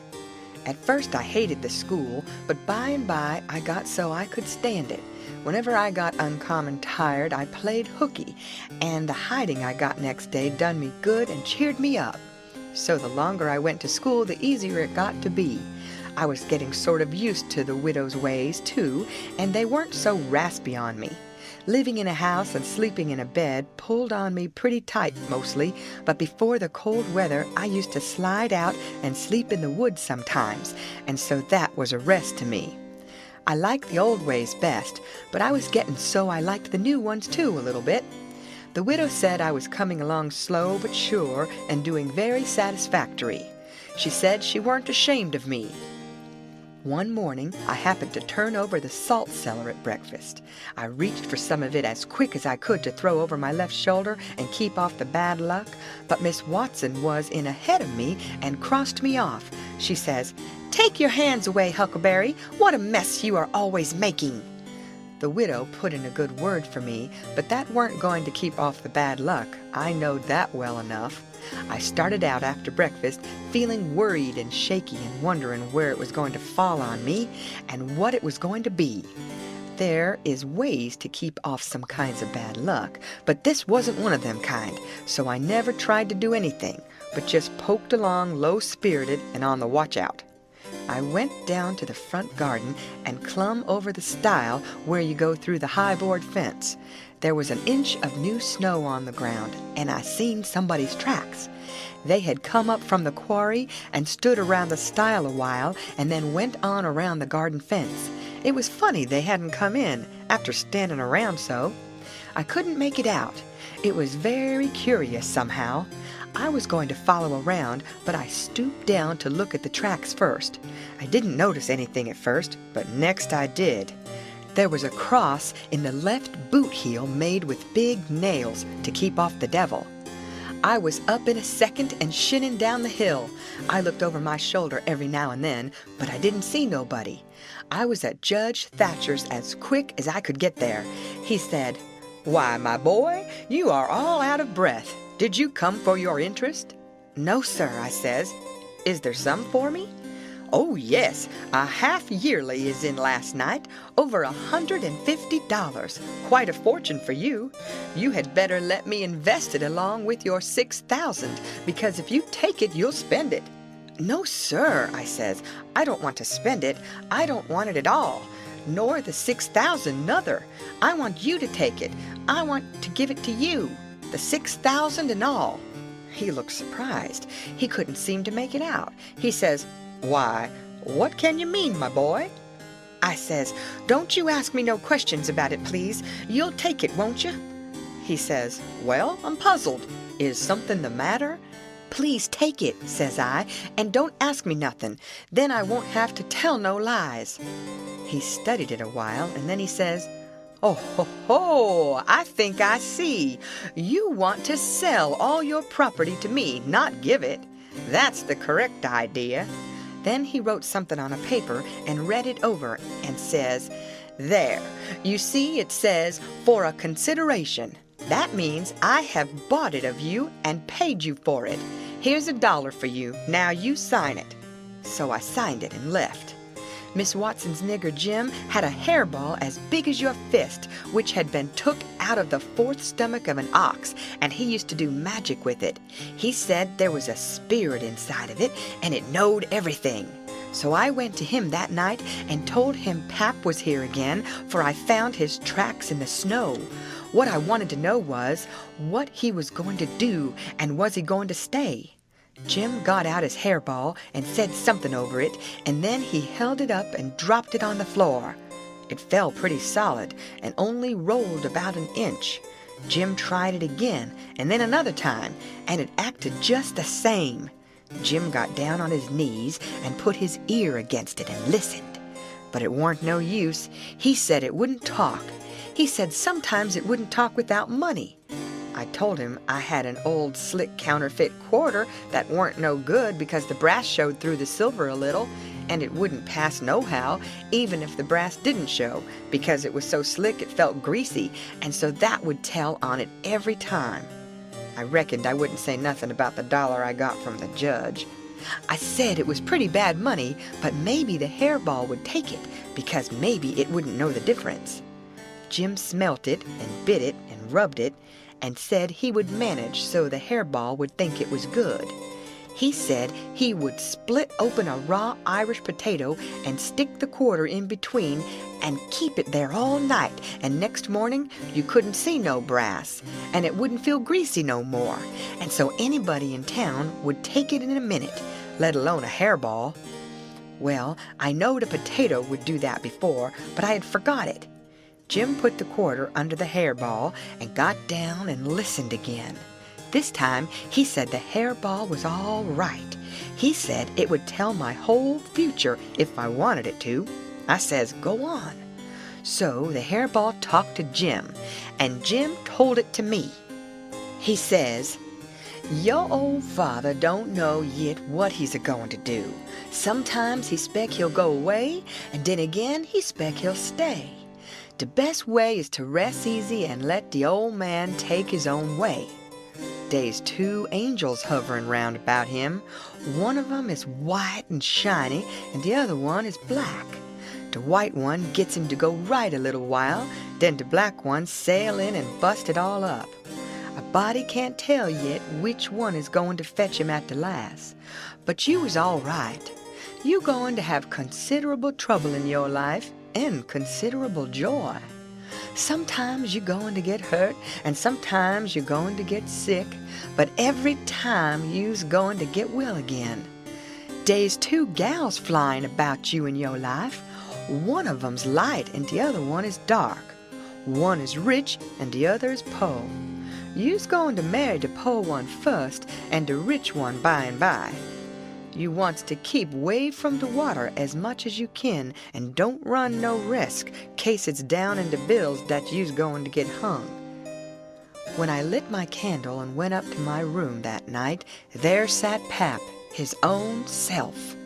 At first I hated the school, but by and by I got so I could stand it. Whenever I got uncommon tired, I played hooky, and the hiding I got next day done me good and cheered me up. So the longer I went to school, the easier it got to be. I was getting sort of used to the widow's ways, too, and they weren't so raspy on me. Living in a house and sleeping in a bed pulled on me pretty tight mostly, but before the cold weather I used to slide out and sleep in the woods sometimes, and so that was a rest to me. I liked the old ways best, but I was getting so I liked the new ones too a little bit. The widow said I was coming along slow but sure and doing very satisfactory. She said she weren't ashamed of me. One morning I happened to turn over the salt cellar at breakfast. I reached for some of it as quick as I could to throw over my left shoulder and keep off the bad luck, but Miss Watson was in ahead of me and crossed me off. She says, "Take your hands away, Huckleberry. What a mess you are always making." The widow put in a good word for me, but that weren't going to keep off the bad luck. I knowed that well enough. I started out after breakfast feeling worried and shaky and wondering where it was going to fall on me and what it was going to be. There is ways to keep off some kinds of bad luck, but this wasn't one of them kind, so I never tried to do anything, but just poked along low-spirited and on the watch-out. I went down to the front garden and clumb over the stile where you go through the high board fence. There was an inch of new snow on the ground, and I seen somebody's tracks. They had come up from the quarry and stood around the stile a while and then went on around the garden fence. It was funny they hadn't come in after standing around so. I couldn't make it out. It was very curious somehow. I was going to follow around, but I stooped down to look at the tracks first. I didn't notice anything at first, but next I did. There was a cross in the left boot heel made with big nails to keep off the devil. I was up in a second and shinning down the hill. I looked over my shoulder every now and then, but I didn't see nobody. I was at Judge Thatcher's as quick as I could get there. He said, "Why, my boy, you are all out of breath. Did you come for your interest?" "No, sir," I says. "Is there some for me?" "Oh, yes, a half-yearly is in last night, over $150, quite a fortune for you. You had better let me invest it along with your $6,000, because if you take it, you'll spend it." "No, sir," I says, "I don't want to spend it. I don't want it at all, nor the $6,000 nother. I want you to take it. I want to give it to you, the $6,000 and all." He looked surprised. He couldn't seem to make it out. He says, "Why, what can you mean, my boy?" I says, "Don't you ask me no questions about it, please. You'll take it, won't you?" He says, "Well, I'm puzzled. Is something the matter?" "Please take it," says I, "and don't ask me nothing. Then I won't have to tell no lies." He studied it a while, and then he says, "Oh, ho, ho, I think I see. You want to sell all your property to me, not give it. That's the correct idea." Then he wrote something on a paper and read it over and says, "There, you see it says, 'for a consideration.' That means I have bought it of you and paid you for it. Here's $1 for you. Now you sign it." So I signed it and left. Miss Watson's nigger Jim had a hairball as big as your fist, which had been took out of the fourth stomach of an ox, and he used to do magic with it. He said there was a spirit inside of it, and it knowed everything. So I went to him that night and told him Pap was here again, for I found his tracks in the snow. What I wanted to know was what he was going to do, and was he going to stay? Jim got out his hairball and said something over it, and then he held it up and dropped it on the floor. It fell pretty solid and only rolled about an inch. Jim tried it again and then another time, and it acted just the same. Jim got down on his knees and put his ear against it and listened. But it warn't no use. He said it wouldn't talk. He said sometimes it wouldn't talk without money. I told him I had an old slick counterfeit quarter that warn't no good because the brass showed through the silver a little, and it wouldn't pass nohow, even if the brass didn't show, because it was so slick it felt greasy, and so that would tell on it every time. I reckoned I wouldn't say nothing about the $1 I got from the judge. I said it was pretty bad money, but maybe the hairball would take it, because maybe it wouldn't know the difference. Jim smelt it and bit it and rubbed it, and said he would manage so the hairball would think it was good. He said he would split open a raw Irish potato and stick the quarter in between and keep it there all night, and next morning you couldn't see no brass, and it wouldn't feel greasy no more, and so anybody in town would take it in a minute, let alone a hairball. Well, I knowed a potato would do that before, but I had forgot it. Jim put the quarter under the hairball and got down and listened again. This time he said the hairball was all right. He said it would tell my whole future if I wanted it to. I says, "Go on." So the hairball talked to Jim, and Jim told it to me. He says, "Your old father don't know yet what he's a-going to do. Sometimes he spec he'll go away, and then again he spec he'll stay. The best way is to rest easy and let the old man take his own way. Dey's 2 angels hovering round about him. One of 'em is white and shiny, and the other one is black. The white one gets him to go right a little while, then the black one sail in and bust it all up. A body can't tell yet which one is going to fetch him at the last. But you is all right. You going to have considerable trouble in your life, and considerable joy. Sometimes you're going to get hurt, and sometimes you're going to get sick, but every time you's going to get well again. Dey's 2 gals flying about you in your life. One of 'em's light and the other one is dark. One is rich and the other is poor. You's going to marry the poor one first and the rich one by and by. You wants to keep way from the water as much as you can, and don't run no risk, case it's down in the bills that you's going to get hung." When I lit my candle and went up to my room that night, there sat Pap, his own self.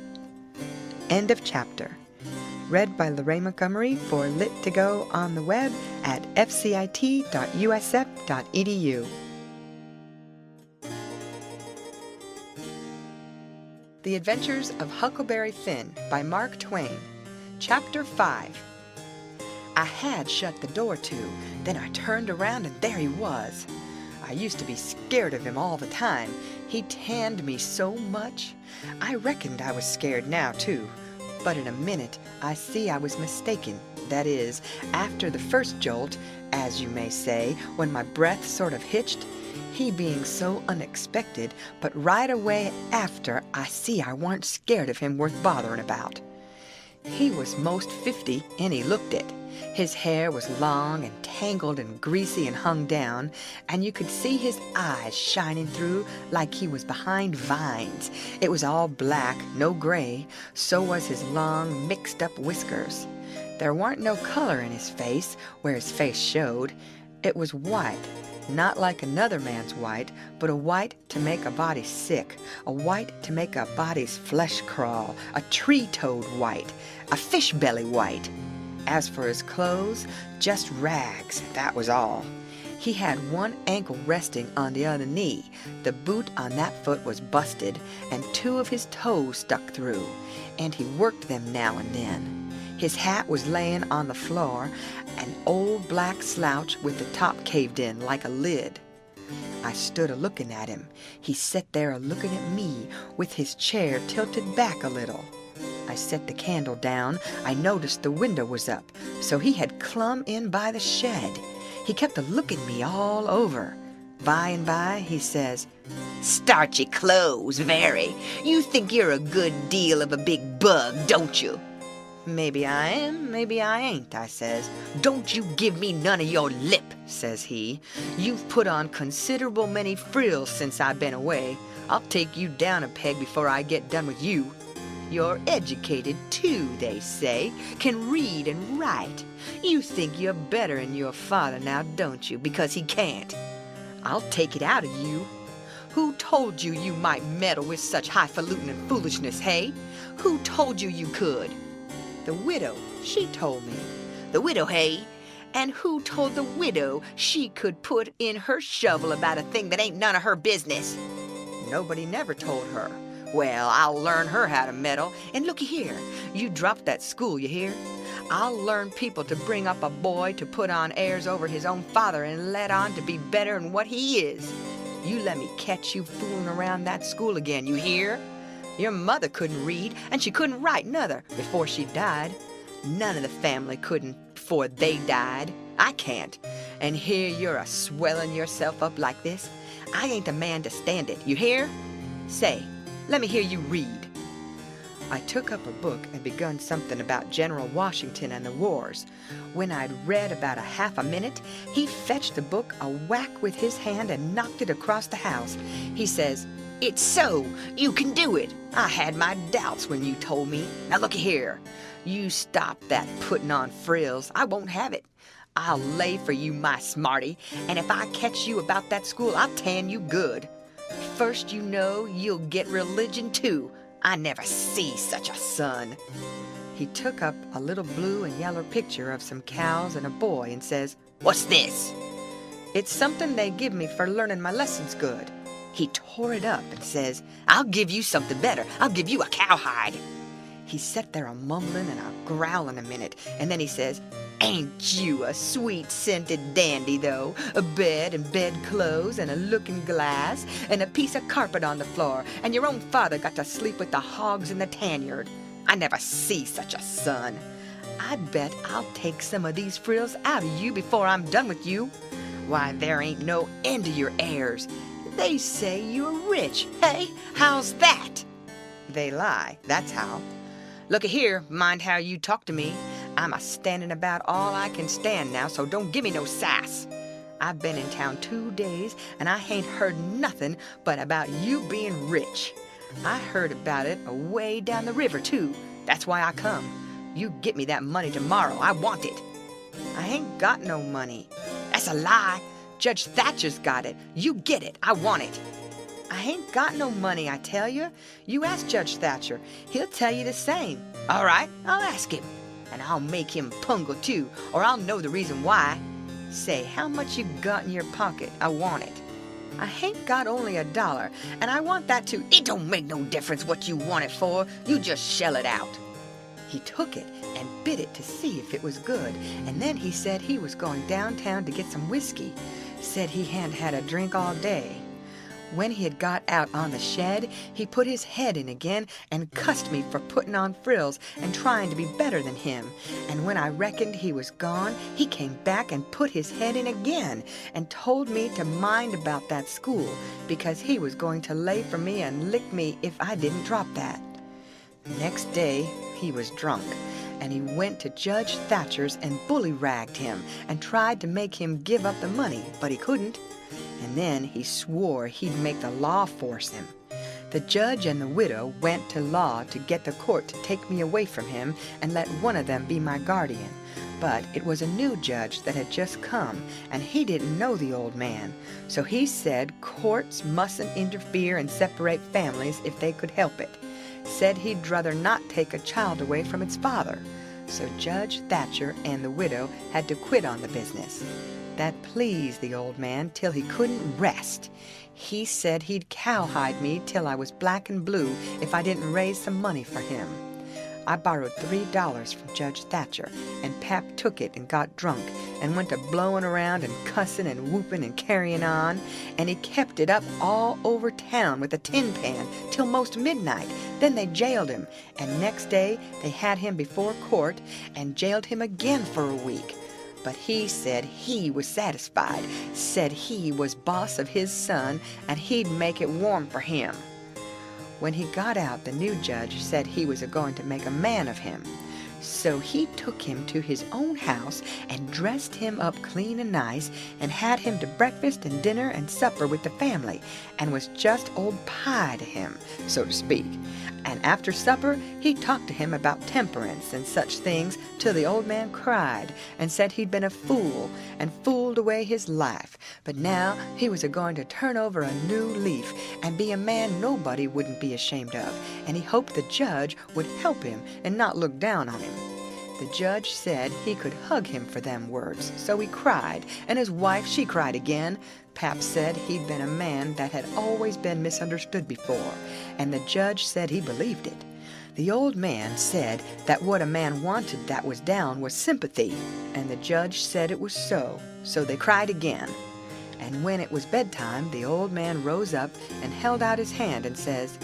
End of chapter. Read by Lorraine Montgomery for Lit to Go on the web at fcit.usf.edu. The Adventures of Huckleberry Finn by Mark Twain. Chapter 5. I had shut the door to, then I turned around and there he was. I used to be scared of him all the time. He tanned me so much. I reckoned I was scared now, too. But in a minute, I see I was mistaken. That is, after the first jolt, as you may say, when my breath sort of hitched, he being so unexpected, but right away after I see I warn't scared of him worth bothering about. He was most 50, and he looked it. His hair was long and tangled and greasy and hung down, and you could see his eyes shining through like he was behind vines. It was all black, no gray, so was his long, mixed-up whiskers. There weren't no color in his face where his face showed. It was white, not like another man's white, but a white to make a body sick, a white to make a body's flesh crawl, a tree-toad white, a fish-belly white. As for his clothes, just rags, that was all. He had one ankle resting on the other knee. The boot on that foot was busted, and 2 of his toes stuck through, and he worked them now and then. His hat was laying on the floor, an old black slouch with the top caved in like a lid. I stood a-looking at him. He sat there a-looking at me with his chair tilted back a little. I set the candle down. I noticed the window was up, so he had clumb in by the shed. He kept a-looking me all over. By and by, he says, "Starchy clothes, very. You think you're a good deal of a big bug, don't you?" "Maybe I am, maybe I ain't," I says. "Don't you give me none of your lip," says he. "You've put on considerable many frills since I've been away. I'll take you down a peg before I get done with you. You're educated, too, they say, can read and write. You think you're better than your father now, don't you, because he can't? I'll take it out of you. Who told you you might meddle with such highfalutin and foolishness, hey? Who told you you could?" "The widow, she told me." "The widow, hey? And who told the widow she could put in her shovel about a thing that ain't none of her business?" "Nobody never told her." "Well, I'll learn her how to meddle. And looky here, you dropped that school, you hear? I'll learn people to bring up a boy to put on airs over his own father and let on to be better than what he is. You let me catch you fooling around that school again, you hear? Your mother couldn't read, and she couldn't write nother before she died. None of the family couldn't before they died. I can't. And here you're a-swelling yourself up like this. I ain't the man to stand it, you hear? Say, let me hear you read." I took up a book and begun something about General Washington and the wars. When I'd read about a half a minute, he fetched the book a whack with his hand and knocked it across the house. He says, "It's so. You can do it. I had my doubts when you told me. Now looky here. You stop that putting on frills. I won't have it. I'll lay for you, my smarty, and if I catch you about that school, I'll tan you good. First you know, you'll get religion too. I never see such a son." He took up a little blue and yellow picture of some cows and a boy and says, "What's this?" "It's something they give me for learning my lessons good." He tore it up and says, "I'll give you something better. I'll give you a cowhide." He sat there a-mumbling and a-growling a minute, and then he says, "Ain't you a sweet-scented dandy, though? A bed and bedclothes and a looking-glass and a piece of carpet on the floor, and your own father got to sleep with the hogs in the tanyard. I never see such a son. I bet I'll take some of these frills out of you before I'm done with you. Why, there ain't no end to your airs. They say you're rich. Hey, how's that?" "They lie, that's how." "Looky here, mind how you talk to me. I'm a-standing about all I can stand now, so don't give me no sass. I've been in town 2 days, and I hain't heard nothing but about you being rich. I heard about it away down the river, too. That's why I come. You get me that money tomorrow. I want it." "I ain't got no money." "That's a lie. Judge Thatcher's got it. You get it. I want it." "I ain't got no money, I tell you. You ask Judge Thatcher. He'll tell you the same." "All right, I'll ask him. And I'll make him pungle, too, or I'll know the reason why. Say, how much you got in your pocket? I want it." "I ain't got only $1, and I want that, too." "It don't make no difference what you want it for. You just shell it out." He took it and bit it to see if it was good, and then he said he was going downtown to get some whiskey. Said he hadn't had a drink all day. When he had got out on the shed, he put his head in again and cussed me for putting on frills and trying to be better than him. And when I reckoned he was gone, he came back and put his head in again and told me to mind about that school because he was going to lay for me and lick me if I didn't drop that. Next day, he was drunk, and he went to Judge Thatcher's and bully-ragged him and tried to make him give up the money, but he couldn't. And then he swore he'd make the law force him. The judge and the widow went to law to get the court to take me away from him and let one of them be my guardian. But it was a new judge that had just come, and he didn't know the old man. So he said courts mustn't interfere and separate families if they could help it. Said he'd rather not take a child away from its father. So Judge Thatcher and the widow had to quit on the business. That pleased the old man till he couldn't rest. He said he'd cowhide me till I was black and blue if I didn't raise some money for him. I borrowed $3 from Judge Thatcher, and Pap took it and got drunk, and went to blowing around and cussing and whooping and carrying on, and he kept it up all over town with a tin pan till most midnight. Then they jailed him, and next day they had him before court and jailed him again for a week. But he said he was satisfied, said he was boss of his son, and he'd make it warm for him. When he got out, the new judge said he was going to make a man of him. So he took him to his own house and dressed him up clean and nice and had him to breakfast and dinner and supper with the family, and was just old pie to him, so to speak. And after supper he talked to him about temperance and such things till the old man cried and said he'd been a fool and fooled away his life, but now he was a-going to turn over a new leaf and be a man nobody wouldn't be ashamed of, and he hoped the judge would help him and not look down on him. The judge said he could hug him for them words, so he cried, and his wife, she cried again. Pap said he'd been a man that had always been misunderstood before, and the judge said he believed it. The old man said that what a man wanted that was down was sympathy, and the judge said it was so they cried again. And when it was bedtime, the old man rose up and held out his hand and says,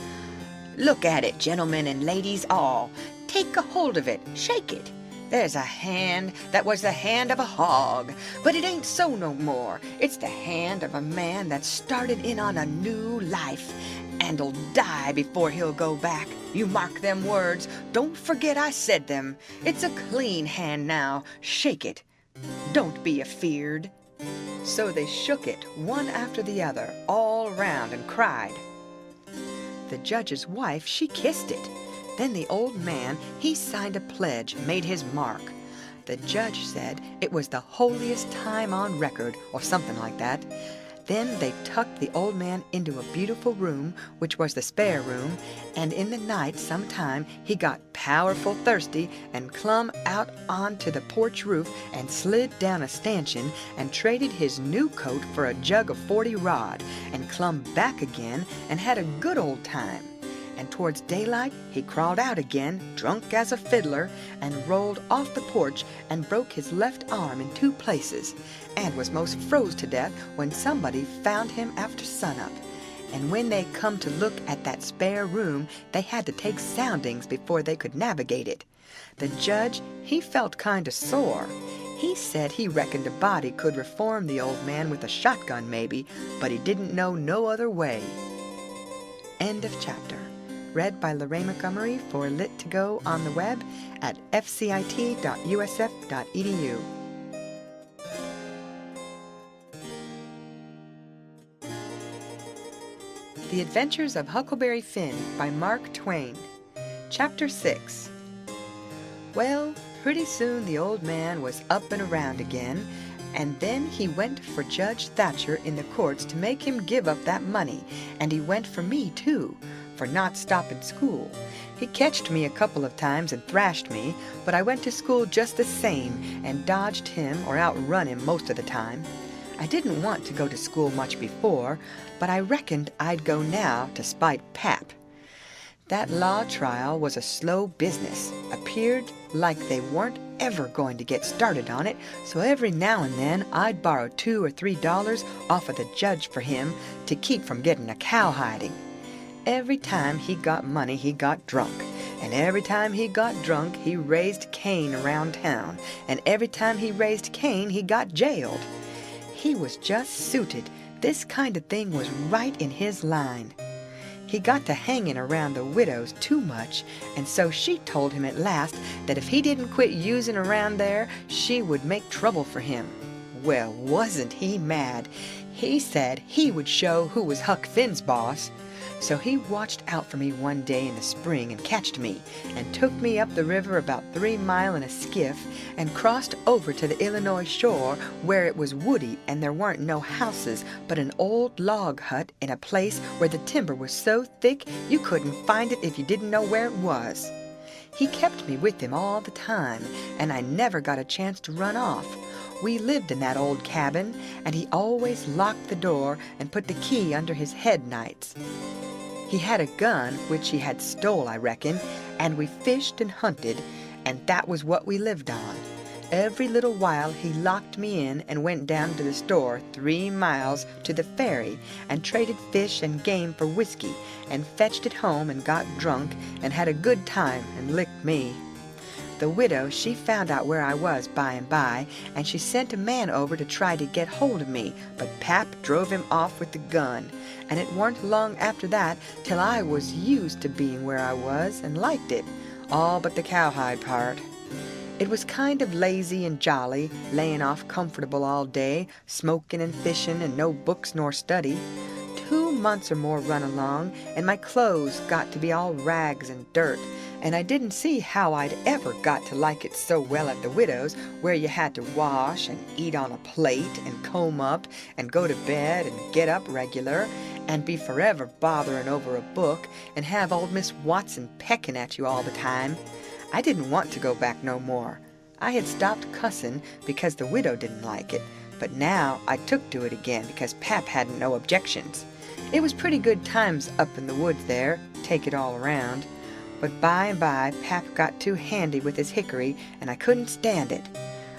"Look at it, gentlemen and ladies all. Take a hold of it, shake it. There's a hand that was the hand of a hog, but it ain't so no more. It's the hand of a man that started in on a new life, and'll die before he'll go back. You mark them words. Don't forget I said them. It's a clean hand now. Shake it. Don't be afeard." So they shook it, one after the other, all round, and cried. The judge's wife, she kissed it. Then the old man, he signed a pledge, made his mark. The judge said it was the holiest time on record, or something like that. Then they tucked the old man into a beautiful room, which was the spare room, and in the night sometime he got powerful thirsty and clumb out onto the porch roof and slid down a stanchion and traded his new coat for a jug of 40 rod and clumb back again and had a good old time. And towards daylight he crawled out again, drunk as a fiddler, and rolled off the porch and broke his left arm in 2 places, and was most froze to death when somebody found him after sunup. And when they come to look at that spare room, they had to take soundings before they could navigate it. The judge, he felt kind of sore. He said he reckoned a body could reform the old man with a shotgun maybe, but he didn't know no other way. End of chapter. Read by Lorraine Montgomery for Lit to Go on the web at fcit.usf.edu. The Adventures of Huckleberry Finn by Mark Twain. Chapter 6. Well, pretty soon the old man was up and around again, and then he went for Judge Thatcher in the courts to make him give up that money, and he went for me too, for not stopping school. He catched me a couple of times and thrashed me, but I went to school just the same and dodged him or outrun him most of the time. I didn't want to go to school much before, but I reckoned I'd go now to spite Pap. That law trial was a slow business. Appeared like they weren't ever going to get started on it, so every now and then I'd borrow $2 or $3 off of the judge for him to keep from getting a cowhiding. Every time he got money, he got drunk. And every time he got drunk, he raised Cain around town. And every time he raised Cain, he got jailed. He was just suited. This kind of thing was right in his line. He got to hanging around the widows too much, and so she told him at last that if he didn't quit using around there, she would make trouble for him. Well, wasn't he mad? He said he would show who was Huck Finn's boss. So he watched out for me one day in the spring and catched me, and took me up the river about 3 miles in a skiff, and crossed over to the Illinois shore where it was woody and there weren't no houses but an old log hut in a place where the timber was so thick you couldn't find it if you didn't know where it was. He kept me with him all the time, and I never got a chance to run off. We lived in that old cabin, and he always locked the door and put the key under his head nights. He had a gun, which he had stole, I reckon, and we fished and hunted, and that was what we lived on. Every little while he locked me in and went down to the store 3 miles to the ferry and traded fish and game for whiskey and fetched it home and got drunk and had a good time and licked me. The widow, she found out where I was by and by, and she sent a man over to try to get hold of me, but Pap drove him off with the gun, and it weren't long after that till I was used to being where I was and liked it, all but the cowhide part. It was kind of lazy and jolly, laying off comfortable all day, smoking and fishing, and no books nor study. 2 months or more run along, and my clothes got to be all rags and dirt, and I didn't see how I'd ever got to like it so well at the widow's, where you had to wash and eat on a plate and comb up and go to bed and get up regular and be forever bothering over a book and have old Miss Watson pecking at you all the time. I didn't want to go back no more. I had stopped cussing because the widow didn't like it, but now I took to it again because Pap hadn't no objections. It was pretty good times up in the woods there, take it all around. But by and by, Pap got too handy with his hickory, and I couldn't stand it.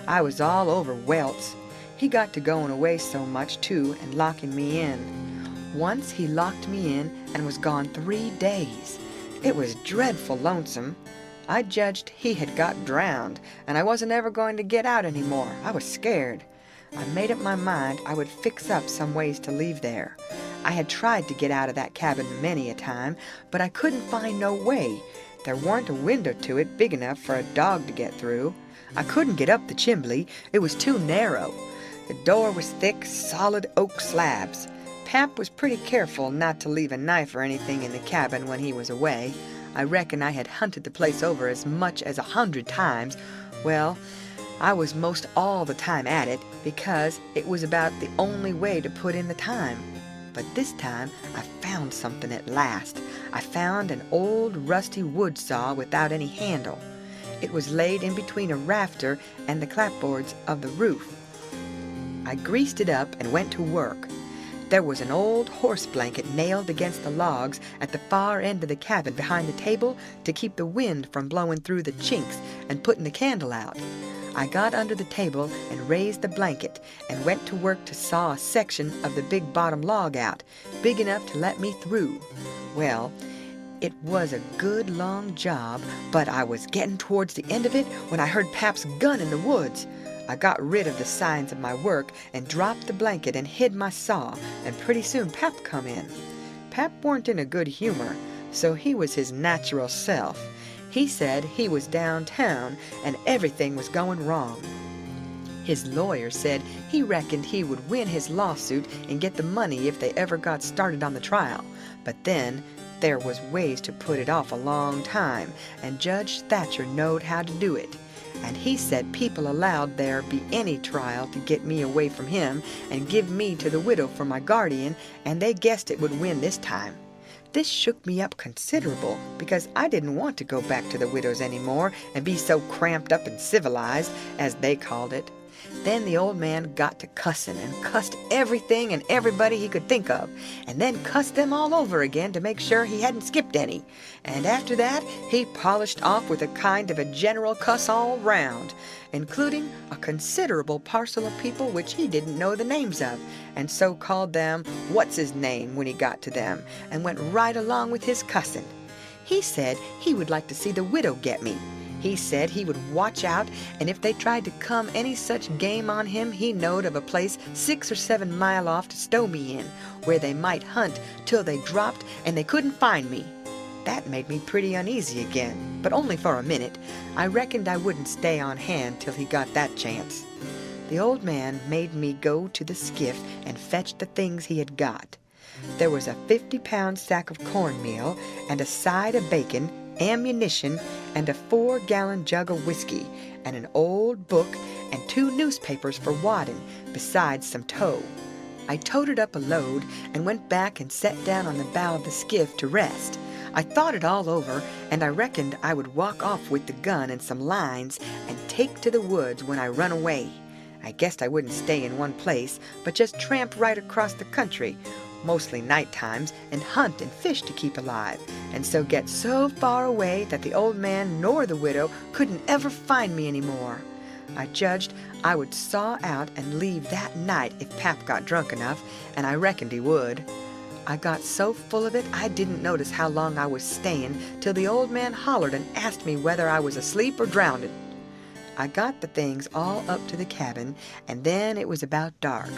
I was all over welts. He got to going away so much, too, and locking me in. Once he locked me in and was gone 3 days. It was dreadful lonesome. I judged he had got drowned, and I wasn't ever going to get out any more. I was scared. I made up my mind I would fix up some ways to leave there. I had tried to get out of that cabin many a time, but I couldn't find no way. There weren't a window to it big enough for a dog to get through. I couldn't get up the chimbley. It was too narrow. The door was thick, solid oak slabs. Pap was pretty careful not to leave a knife or anything in the cabin when he was away. I reckon I had hunted the place over as much as 100 times. Well, I was most all the time at it because it was about the only way to put in the time. But this time I found something at last. I found an old rusty wood saw without any handle. It was laid in between a rafter and the clapboards of the roof. I greased it up and went to work. There was an old horse blanket nailed against the logs at the far end of the cabin behind the table to keep the wind from blowing through the chinks and putting the candle out. I got under the table and raised the blanket and went to work to saw a section of the big bottom log out, big enough to let me through. Well, it was a good long job, but I was getting towards the end of it when I heard Pap's gun in the woods. I got rid of the signs of my work and dropped the blanket and hid my saw, and pretty soon Pap come in. Pap weren't in a good humor, so he was his natural self. He said he was downtown and everything was going wrong. His lawyer said he reckoned he would win his lawsuit and get the money if they ever got started on the trial. But then there was ways to put it off a long time, and Judge Thatcher knowed how to do it. And he said people allowed there be any trial to get me away from him and give me to the widow for my guardian, and they guessed it would win this time. This shook me up considerable, because I didn't want to go back to the widow's anymore and be so cramped up and civilized, as they called it. Then the old man got to cussing and cussed everything and everybody he could think of, and then cussed them all over again to make sure he hadn't skipped any. And after that, he polished off with a kind of a general cuss all round, including a considerable parcel of people which he didn't know the names of, and so called them what's-his-name when he got to them, and went right along with his cussing. He said he would like to see the widow get me. He said he would watch out, and if they tried to come any such game on him, he knowed of a place 6 or 7 mile off to stow me in, where they might hunt till they dropped and they couldn't find me. That made me pretty uneasy again, but only for a minute. I reckoned I wouldn't stay on hand till he got that chance. The old man made me go to the skiff and fetch the things he had got. There was a 50-pound sack of cornmeal and a side of bacon, ammunition, and a 4-gallon jug of whiskey, and an old book and 2 newspapers for wadding, besides some tow. I toted up a load and went back and sat down on the bow of the skiff to rest. I thought it all over, and I reckoned I would walk off with the gun and some lines and take to the woods when I run away. I guessed I wouldn't stay in one place, but just tramp right across the country, mostly night times, and hunt and fish to keep alive, and so get so far away that the old man nor the widow couldn't ever find me any more. I judged I would saw out and leave that night if Pap got drunk enough, and I reckoned he would. I got so full of it I didn't notice how long I was staying till the old man hollered and asked me whether I was asleep or drowned. I got the things all up to the cabin, and then it was about dark.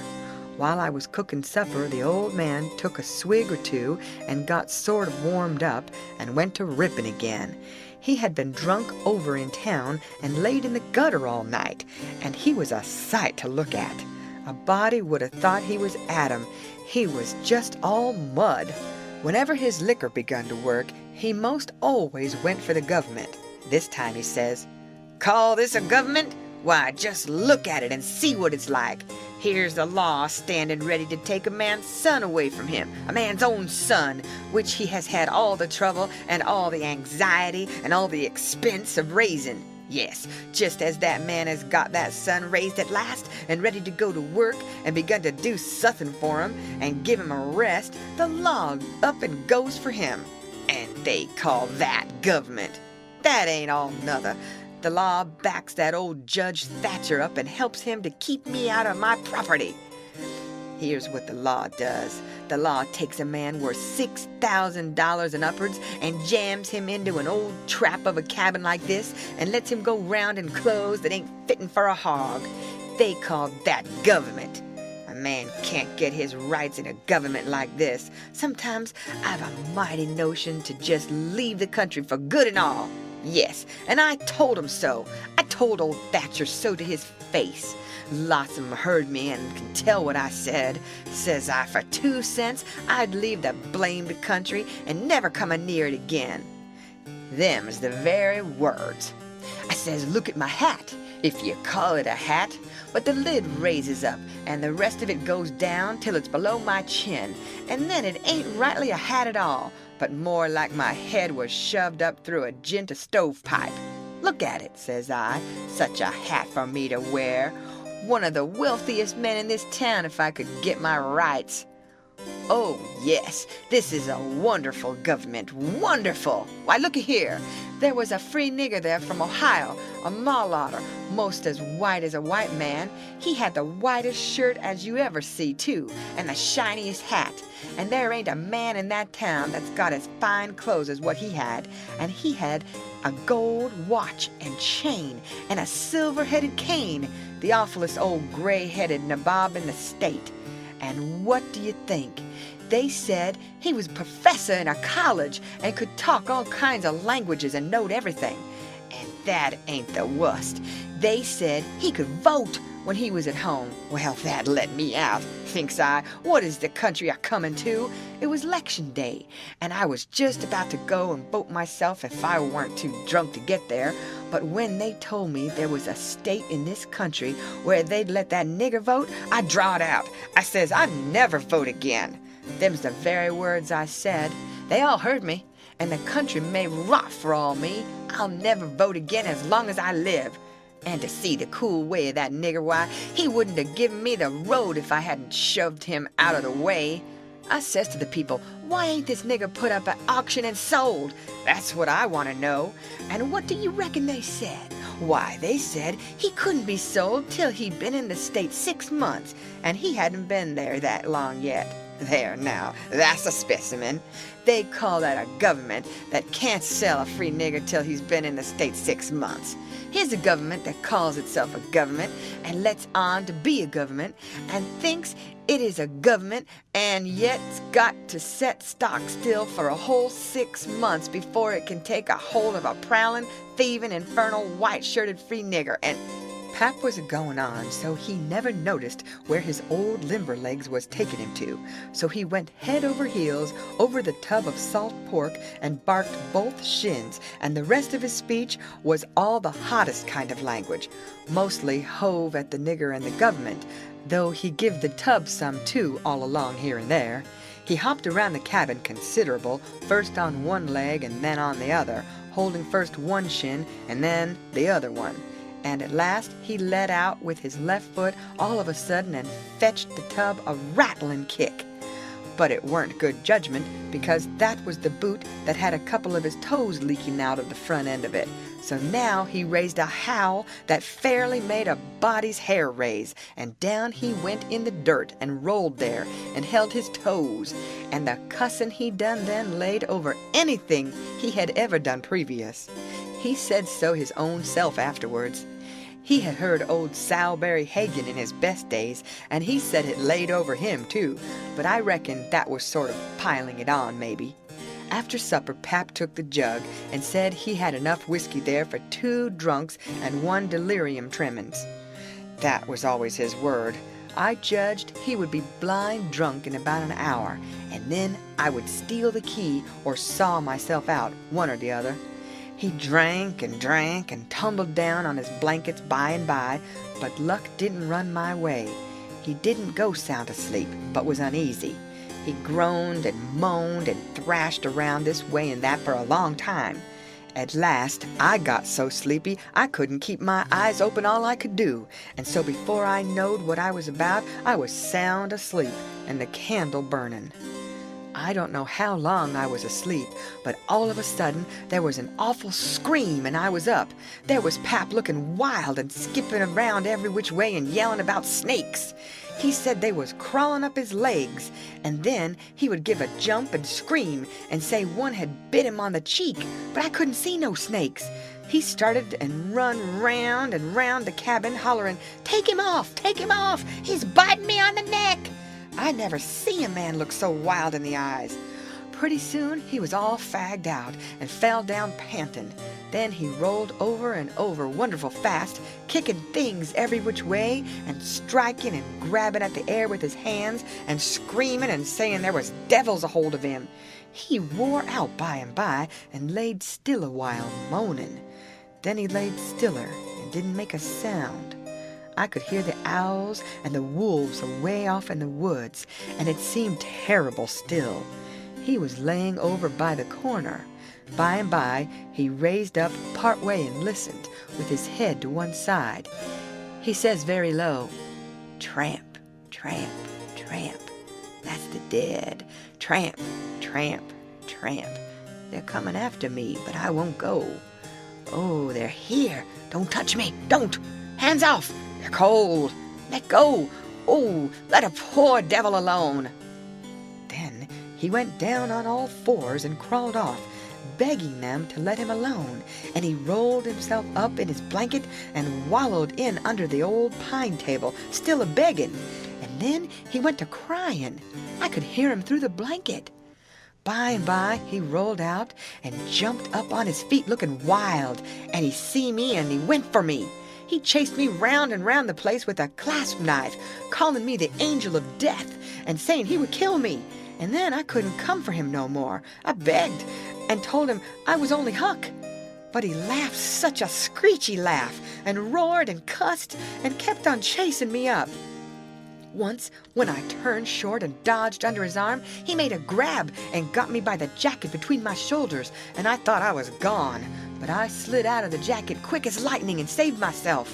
While I was cooking supper, the old man took a swig or 2 and got sort of warmed up and went to ripping again. He had been drunk over in town and laid in the gutter all night, and he was a sight to look at. A body would have thought he was Adam. He was just all mud. Whenever his liquor begun to work, he most always went for the government. This time he says, "Call this a government? Why, just look at it and see what it's like. Here's the law standing ready to take a man's son away from him, a man's own son, which he has had all the trouble and all the anxiety and all the expense of raising. Yes, just as that man has got that son raised at last and ready to go to work and begun to do something for him and give him a rest, the law up and goes for him. And they call that government. That ain't all nother. The law backs that old Judge Thatcher up and helps him to keep me out of my property. Here's what the law does. The law takes a man worth $6,000 and upwards and jams him into an old trap of a cabin like this and lets him go round in clothes that ain't fitting for a hog. They call that government. A man can't get his rights in a government like this. Sometimes I've a mighty notion to just leave the country for good and all. Yes, and I told him so. I told old Thatcher so to his face. Lots of 'em heard me and can tell what I said. Says I, for 2 cents, I'd leave the blamed country and never come a near it again. Them's the very words. I says, look at my hat, if you call it a hat. But the lid raises up, and the rest of it goes down till it's below my chin, and then it ain't rightly a hat at all, but more like my head was shoved up through a jint of stovepipe. Look at it, says I, such a hat for me to wear. One of the wealthiest men in this town if I could get my rights. Oh, yes, this is a wonderful government, wonderful. Why, looky here. There was a free nigger there from Ohio, a mulatto, most as white as a white man. He had the whitest shirt as you ever see, too, and the shiniest hat. And there ain't a man in that town that's got as fine clothes as what he had. And he had a gold watch and chain and a silver-headed cane, the awfulest old gray-headed nabob in the state. And what do you think? They said he was a professor in a college and could talk all kinds of languages and knowed everything. And that ain't the worst. They said he could vote when he was at home. Well, that let me out. Thinks I, what is the country a comin' to? It was 'lection day, and I was just about to go and vote myself if I weren't too drunk to get there. But when they told me there was a state in this country where they'd let that nigger vote, I drawed out. I says, I'd never vote again. Them's the very words I said. They all heard me, and the country may rot for all me. I'll never vote again as long as I live. And to see the cool way of that nigger, why, he wouldn't have given me the road if I hadn't shoved him out of the way. I says to the people, why ain't this nigger put up at auction and sold? That's what I want to know. And what do you reckon they said? Why, they said he couldn't be sold till he'd been in the state 6 months, and he hadn't been there that long yet. There now, that's a specimen. They call that a government that can't sell a free nigger till he's been in the state 6 months. Here's a government that calls itself a government and lets on to be a government and thinks it is a government and yet's got to set stock still for a whole 6 months before it can take a hold of a prowling, thieving, infernal, white-shirted free nigger. And Pap was a-going on, so he never noticed where his old limber legs was taking him to. So he went head over heels over the tub of salt pork and barked both shins, and the rest of his speech was all the hottest kind of language, mostly hove at the nigger and the government, though he give the tub some too all along here and there. He hopped around the cabin considerable, first on one leg and then on the other, holding first one shin and then the other one. And at last he let out with his left foot all of a sudden and fetched the tub a rattling kick. But it weren't good judgment, because that was the boot that had a couple of his toes leaking out of the front end of it. So now he raised a howl that fairly made a body's hair raise, and down he went in the dirt and rolled there and held his toes, and the cussin' he done then laid over anything he had ever done previous. He said so his own self afterwards. He had heard old Sowberry Hagan in his best days, and he said it laid over him too, but I reckon that was sort of piling it on, maybe. After supper, Pap took the jug and said he had enough whiskey there for 2 drunks and 1 delirium tremens. That was always his word. I judged he would be blind drunk in about an hour, and then I would steal the key or saw myself out, one or the other. He drank and tumbled down on his blankets by and by, but luck didn't run my way. He didn't go sound asleep, but was uneasy. He groaned and moaned and thrashed around this way and that for a long time. At last, I got so sleepy I couldn't keep my eyes open all I could do, and so before I knowed what I was about, I was sound asleep and the candle burning. I don't know how long I was asleep, but all of a sudden there was an awful scream and I was up. There was Pap looking wild and skipping around every which way and yelling about snakes. He said they was crawling up his legs, and then he would give a jump and scream and say one had bit him on the cheek, but I couldn't see no snakes. He started and run round and round the cabin hollering, take him off, he's biting me on the neck." I never see a man look so wild in the eyes. Pretty soon he was all fagged out and fell down panting. Then he rolled over and over wonderful fast, kicking things every which way and striking and grabbing at the air with his hands and screaming and saying there was devils a hold of him. He wore out by and by and laid still a while, moaning. Then he laid stiller and didn't make a sound. I could hear the owls and the wolves away off in the woods, and it seemed terrible still. He was laying over by the corner. By and by, he raised up part way and listened, with his head to one side. He says very low, "Tramp, tramp, tramp. That's the dead. Tramp, tramp, tramp. They're coming after me, but I won't go. Oh, they're here. Don't touch me. Don't. Hands off. They're cold. Let go. Oh, let a poor devil alone." Then he went down on all fours and crawled off, begging them to let him alone, and he rolled himself up in his blanket and wallowed in under the old pine table, still a-begging, and then he went to crying. I could hear him through the blanket. By and by he rolled out and jumped up on his feet looking wild, and he see me and he went for me. He chased me round and round the place with a clasp knife, calling me the angel of death and saying he would kill me. And then I couldn't come for him no more. I begged and told him I was only Huck. But he laughed such a screechy laugh and roared and cussed and kept on chasing me up. Once, when I turned short and dodged under his arm, he made a grab and got me by the jacket between my shoulders, and I thought I was gone. But I slid out of the jacket quick as lightning and saved myself.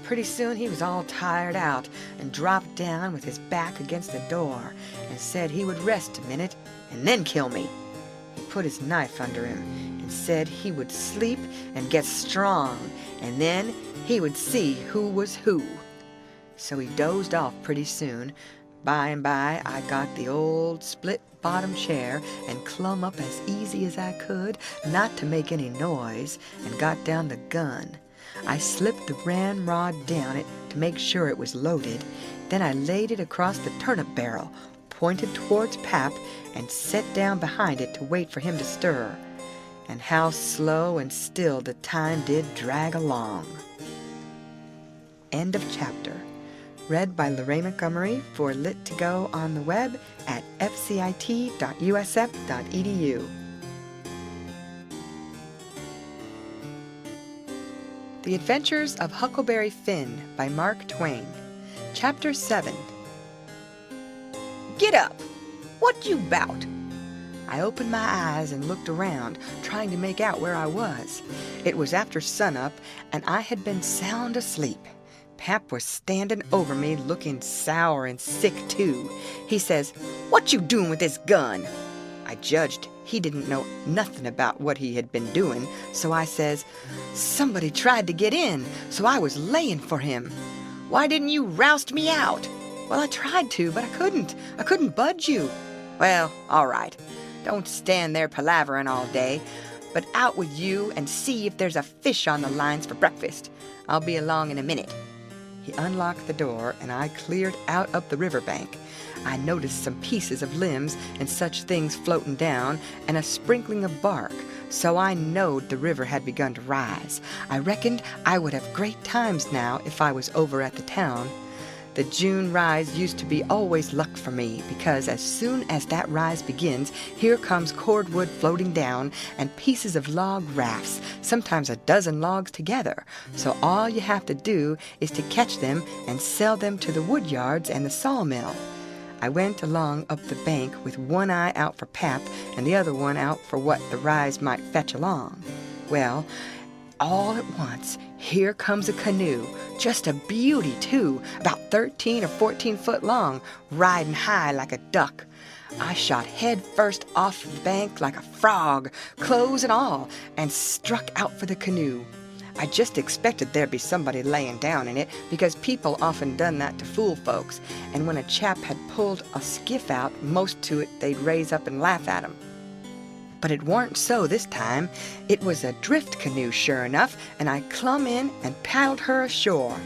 Pretty soon he was all tired out and dropped down with his back against the door and said he would rest a minute and then kill me. He put his knife under him and said he would sleep and get strong, and then he would see who was who. So he dozed off pretty soon, By and by, I got the old split-bottom chair and clumb up as easy as I could, not to make any noise, and got down the gun. I slipped the ramrod down it to make sure it was loaded. Then I laid it across the turnip barrel, pointed towards Pap, and sat down behind it to wait for him to stir. And how slow and still the time did drag along. End of chapter. Read by Lorraine Montgomery for Lit to Go on the web at fcit.usf.edu. The Adventures of Huckleberry Finn by Mark Twain. Chapter 7. Get up! What you 'bout? I opened my eyes and looked around, trying to make out where I was. It was after sunup, and I had been sound asleep. Pap was standing over me, looking sour and sick, too. He says, "What you doing with this gun?" I judged he didn't know nothing about what he had been doing, so I says, "Somebody tried to get in, so I was laying for him." "Why didn't you roust me out?" "Well, I tried to, but I couldn't. I couldn't budge you." "Well, all right. Don't stand there palavering all day, but out with you and see if there's a fish on the lines for breakfast. I'll be along in a minute." He unlocked the door, and I cleared out up the riverbank. I noticed some pieces of limbs and such things floating down, and a sprinkling of bark, so I knowed the river had begun to rise. I reckoned I would have great times now if I was over at the town. The June rise used to be always luck for me, because as soon as that rise begins, here comes cordwood floating down and pieces of log rafts, sometimes a dozen logs together. So all you have to do is to catch them and sell them to the wood yards and the sawmill. I went along up the bank with one eye out for Pap and the other one out for what the rise might fetch along. Well, all at once, here comes a canoe, just a beauty too, about 13 or 14 foot long, riding high like a duck. I shot head first off the bank like a frog, clothes and all, and struck out for the canoe. I just expected there'd be somebody laying down in it, because people often done that to fool folks, and when a chap had pulled a skiff out, most to it they'd raise up and laugh at him. But it warn't so this time. It was a drift canoe, sure enough, and I clumb in and paddled her ashore.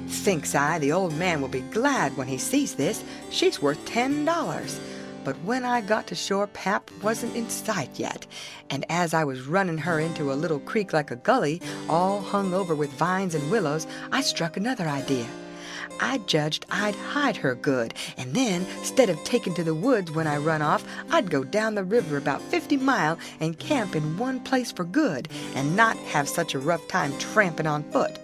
Thinks I, the old man will be glad when he sees this. She's worth $10. But when I got to shore, Pap wasn't in sight yet, and as I was running her into a little creek like a gully, all hung over with vines and willows, I struck another idea. I judged I'd hide her good, and then, instead of taking to the woods when I run off, I'd go down the river about 50 mile and camp in one place for good, and not have such a rough time tramping on foot.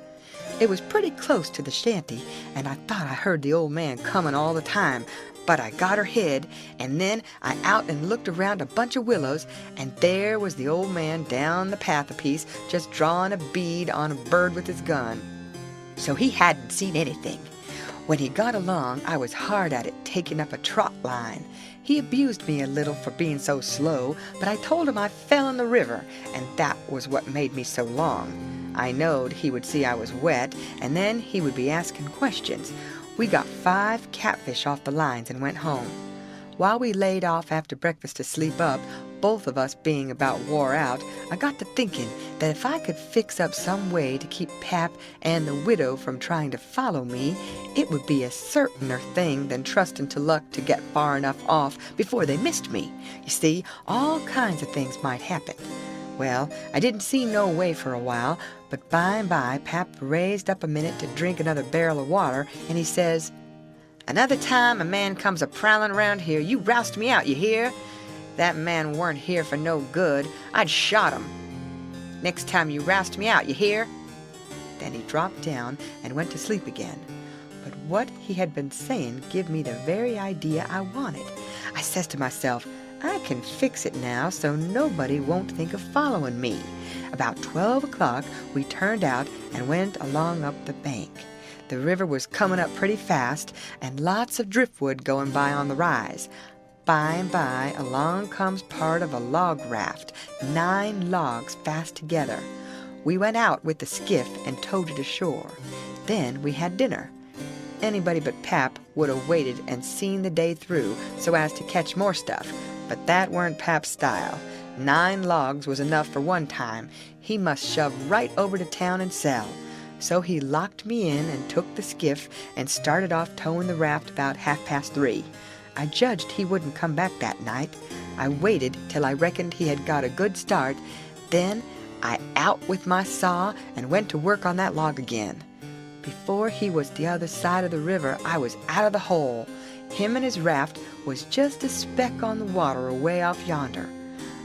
It was pretty close to the shanty, and I thought I heard the old man coming all the time, but I got her hid, and then I out and looked around a bunch of willows, and there was the old man down the path a piece, just drawing a bead on a bird with his gun. So he hadn't seen anything. When he got along, I was hard at it, taking up a trot line. He abused me a little for being so slow, but I told him I fell in the river, and that was what made me so long. I knowed he would see I was wet, and then he would be asking questions. We got 5 catfish off the lines and went home. While we laid off after breakfast to sleep up, both of us being about wore out, I got to thinking that if I could fix up some way to keep Pap and the widow from trying to follow me, it would be a certainer thing than trusting to luck to get far enough off before they missed me. You see, all kinds of things might happen. Well, I didn't see no way for a while, but by and by Pap raised up a minute to drink another barrel of water, and he says, "Another time a man comes a-prowling around here, you roust me out, you hear? That man weren't here for no good. I'd shot him. Next time you roust me out, you hear?" Then he dropped down and went to sleep again. But what he had been saying give me the very idea I wanted. I says to myself, I can fix it now so nobody won't think of following me. About 12 o'clock we turned out and went along up the bank. The river was coming up pretty fast, and lots of driftwood going by on the rise. By and by, along comes part of a log raft, 9 logs fast together. We went out with the skiff and towed it ashore. Then we had dinner. Anybody but Pap would have waited and seen the day through so as to catch more stuff, but that weren't Pap's style. 9 logs was enough for one time. He must shove right over to town and sell. So he locked me in and took the skiff and started off towing the raft about 3:30. I judged he wouldn't come back that night. I waited till I reckoned he had got a good start. Then I out with my saw and went to work on that log again. Before he was the other side of the river, I was out of the hole. Him and his raft was just a speck on the water away off yonder.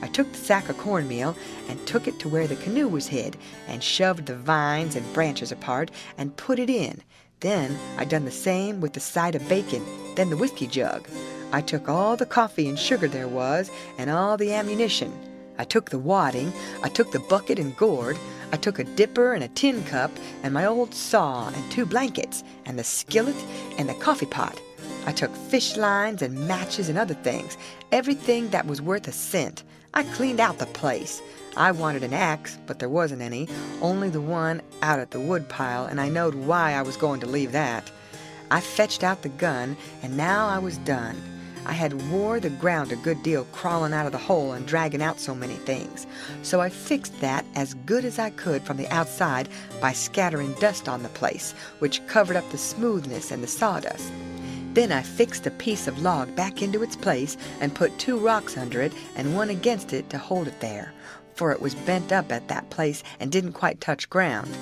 I took the sack of cornmeal and took it to where the canoe was hid and shoved the vines and branches apart and put it in. Then I done the same with the side of bacon, then the whiskey jug. I took all the coffee and sugar there was and all the ammunition. I took the wadding, I took the bucket and gourd, I took a dipper and a tin cup and my old saw and 2 blankets and the skillet and the coffee pot. I took fish lines and matches and other things, everything that was worth a cent. I cleaned out the place. I wanted an axe, but there wasn't any, only the one out at the wood pile, and I knowed why I was going to leave that. I fetched out the gun, and now I was done. I had wore the ground a good deal crawling out of the hole and dragging out so many things, so I fixed that as good as I could from the outside by scattering dust on the place, which covered up the smoothness and the sawdust. Then I fixed a piece of log back into its place and put 2 rocks under it and one against it to hold it there, for it was bent up at that place and didn't quite touch ground.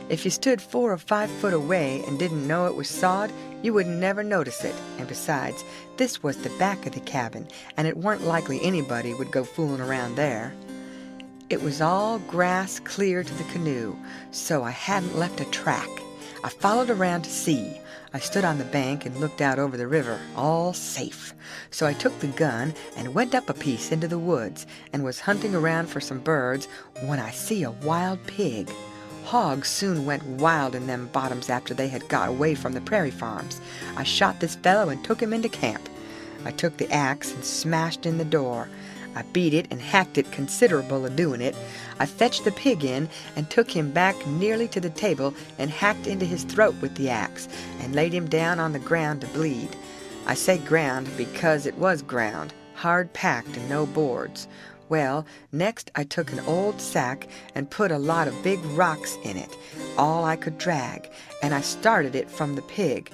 If you stood 4 or 5 foot away and didn't know it was sawed, you would never notice it, and besides, this was the back of the cabin, and it weren't likely anybody would go fooling around there. It was all grass clear to the canoe, so I hadn't left a track. I followed around to see. I stood on the bank and looked out over the river, all safe. So I took the gun and went up a piece into the woods and was hunting around for some birds when I see a wild pig. Hogs soon went wild in them bottoms after they had got away from the prairie farms. I shot this fellow and took him into camp. I took the axe and smashed in the door. I beat it and hacked it considerable a doing it. I fetched the pig in and took him back nearly to the table and hacked into his throat with the axe and laid him down on the ground to bleed. I say ground because it was ground, hard packed and no boards. Well, next I took an old sack and put a lot of big rocks in it, all I could drag, and I started it from the pig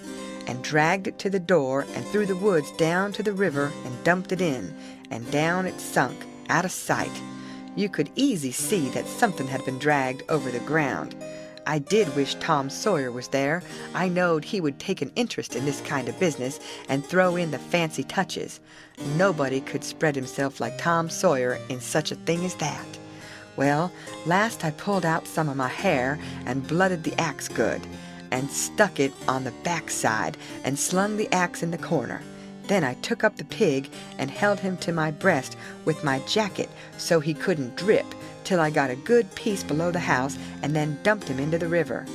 and dragged it to the door and through the woods down to the river and dumped it in, and down it sunk, out of sight. You could easy see that something had been dragged over the ground. I did wish Tom Sawyer was there. I knowed he would take an interest in this kind of business and throw in the fancy touches. Nobody could spread himself like Tom Sawyer in such a thing as that. Well, last I pulled out some of my hair and blooded the axe good, and stuck it on the back side and slung the axe in the corner. Then I took up the pig and held him to my breast with my jacket so he couldn't drip, till I got a good piece below the house and then dumped him into the river.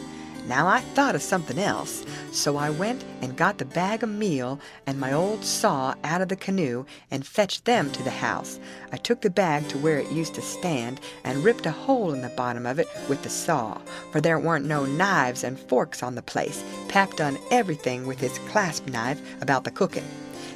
Now I thought of something else, so I went and got the bag of meal and my old saw out of the canoe and fetched them to the house. I took the bag to where it used to stand and ripped a hole in the bottom of it with the saw, for there weren't no knives and forks on the place. Pap done everything with his clasp knife about the cooking.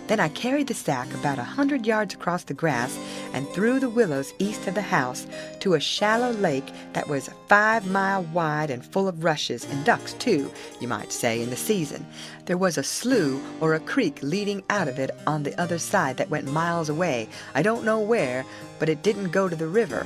Then I carried the sack about 100 yards across the grass and through the willows east of the house to a shallow lake that was 5 miles wide and full of rushes and ducks, too, you might say, in the season. There was a slough or a creek leading out of it on the other side that went miles away. I don't know where, but it didn't go to the river.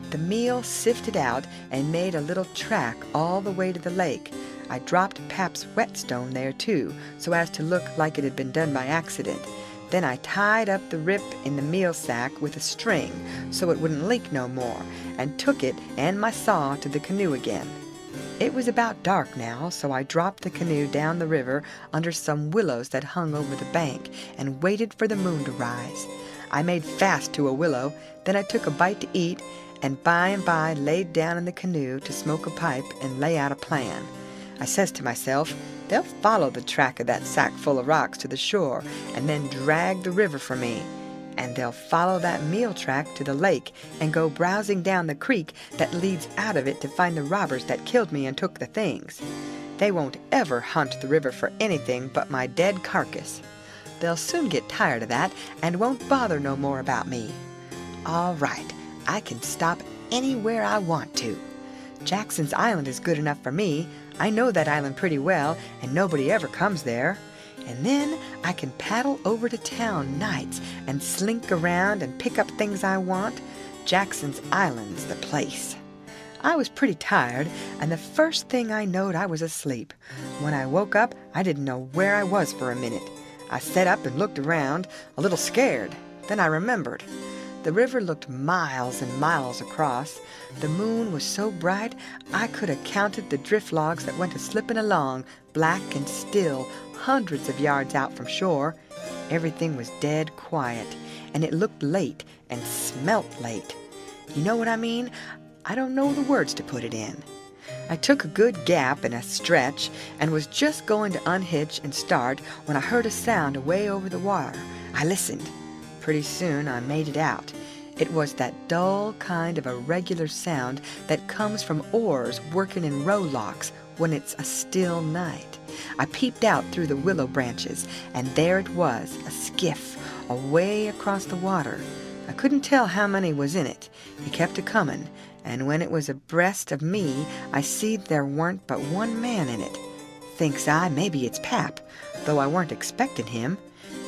The meal sifted out and made a little track all the way to the lake. I dropped Pap's whetstone there, too, so as to look like it had been done by accident. Then I tied up the rip in the meal sack with a string so it wouldn't leak no more, and took it and my saw to the canoe again. It was about dark now, so I dropped the canoe down the river under some willows that hung over the bank and waited for the moon to rise. I made fast to a willow, then I took a bite to eat, and by laid down in the canoe to smoke a pipe and lay out a plan. I says to myself, they'll follow the track of that sack full of rocks to the shore and then drag the river for me. And they'll follow that meal track to the lake and go browsing down the creek that leads out of it to find the robbers that killed me and took the things. They won't ever hunt the river for anything but my dead carcass. They'll soon get tired of that and won't bother no more about me. All right, I can stop anywhere I want to. Jackson's Island is good enough for me. I know that island pretty well, and nobody ever comes there. And then I can paddle over to town nights and slink around and pick up things I want. Jackson's Island's the place. I was pretty tired, and the first thing I knowed I was asleep. When I woke up, I didn't know where I was for a minute. I sat up and looked around, a little scared. Then I remembered. The river looked miles and miles across. The moon was so bright I could have counted the drift logs that went a-slipping along, black and still, hundreds of yards out from shore. Everything was dead quiet, and it looked late and smelt late. You know what I mean? I don't know the words to put it in. I took a good gap and a stretch and was just going to unhitch and start when I heard a sound away over the water. I listened. Pretty soon I made it out. It was that dull kind of a regular sound that comes from oars working in rowlocks when it's a still night. I peeped out through the willow branches, and there it was, a skiff, away across the water. I couldn't tell how many was in it. It kept a-comin', and when it was abreast of me, I seed there weren't but one man in it. Thinks I, maybe it's Pap, though I weren't expectin' him.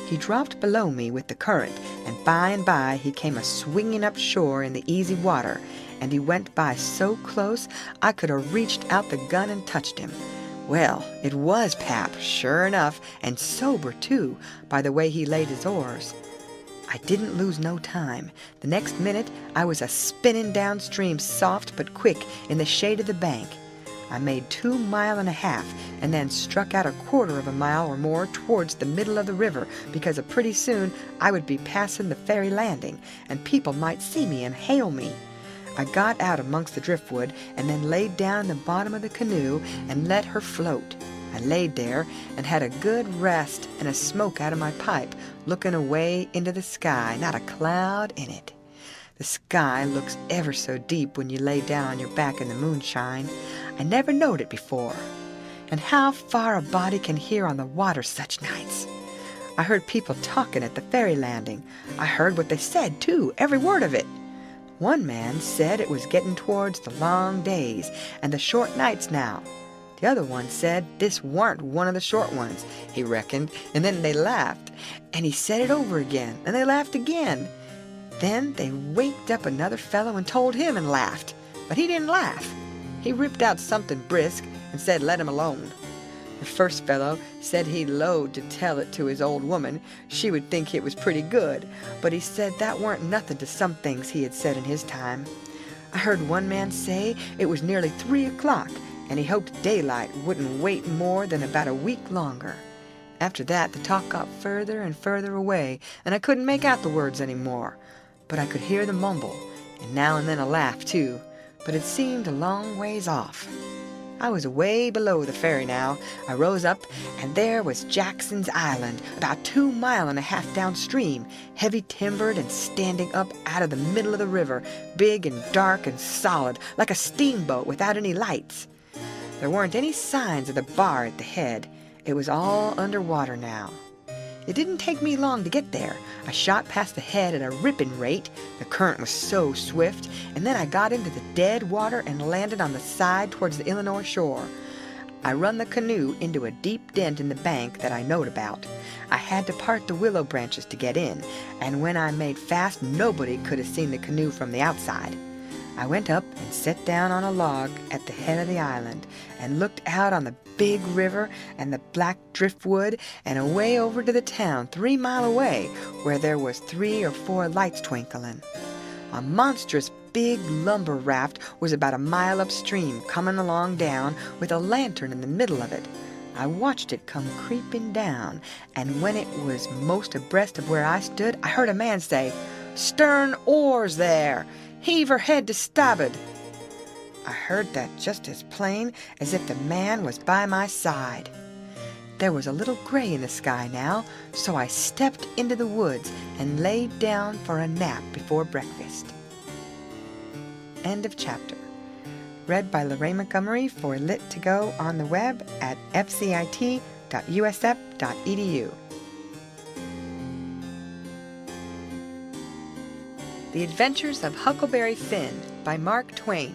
He dropped below me with the current, and by he came a-swinging up shore in the easy water, and he went by so close I could have reached out the gun and touched him. Well, it was Pap, sure enough, and sober, too, by the way he laid his oars. I didn't lose no time. The next minute I was a-spinning downstream soft but quick in the shade of the bank. I made 2 miles and a half, and then struck out 1/4 of a mile or more towards the middle of the river, because pretty soon I would be passing the ferry landing, and people might see me and hail me. I got out amongst the driftwood, and then laid down in the bottom of the canoe and let her float. I laid there and had a good rest and a smoke out of my pipe, looking away into the sky, not a cloud in it. The sky looks ever so deep when you lay down on your back in the moonshine. I never knowed it before. And how far a body can hear on the water such nights. I heard people talking at the ferry landing. I heard what they said, too, every word of it. One man said it was getting towards the long days and the short nights now. The other one said this weren't one of the short ones, he reckoned, and then they laughed. And he said it over again, and they laughed again. Then they waked up another fellow and told him and laughed. But he didn't laugh. He ripped out something brisk and said let him alone. The first fellow said he'd load to tell it to his old woman. She would think it was pretty good, but he said that weren't nothing to some things he had said in his time. I heard one man say it was nearly 3 o'clock, and he hoped daylight wouldn't wait more than about a week longer. After that, the talk got further and further away, and I couldn't make out the words any more. But I could hear the mumble, and now and then a laugh, too, but it seemed a long ways off. I was away below the ferry now. I rose up, and there was Jackson's Island, about 2 miles and a half downstream, heavy timbered and standing up out of the middle of the river, big and dark and solid, like a steamboat without any lights. There weren't any signs of the bar at the head. It was all under water now. It didn't take me long to get there. I shot past the head at a ripping rate. The current was so swift, and then I got into the dead water and landed on the side towards the Illinois shore. I run the canoe into a deep dent in the bank that I knowed about. I had to part the willow branches to get in, and when I made fast, nobody could have seen the canoe from the outside. I went up and sat down on a log at the head of the island and looked out on the big river and the black driftwood and away over to the town 3 miles away where there was 3 or 4 lights twinkling. A monstrous big lumber raft was about a mile upstream coming along down with a lantern in the middle of it. I watched it come creeping down, and when it was most abreast of where I stood, I heard a man say, "Stern oars there! Heave her head to starboard!" I heard that just as plain as if the man was by my side. There was a little gray in the sky now, so I stepped into the woods and laid down for a nap before breakfast. End of chapter. read by Lorraine Montgomery for Lit to Go on the web at fcit.usf.edu. The Adventures of Huckleberry Finn by Mark Twain.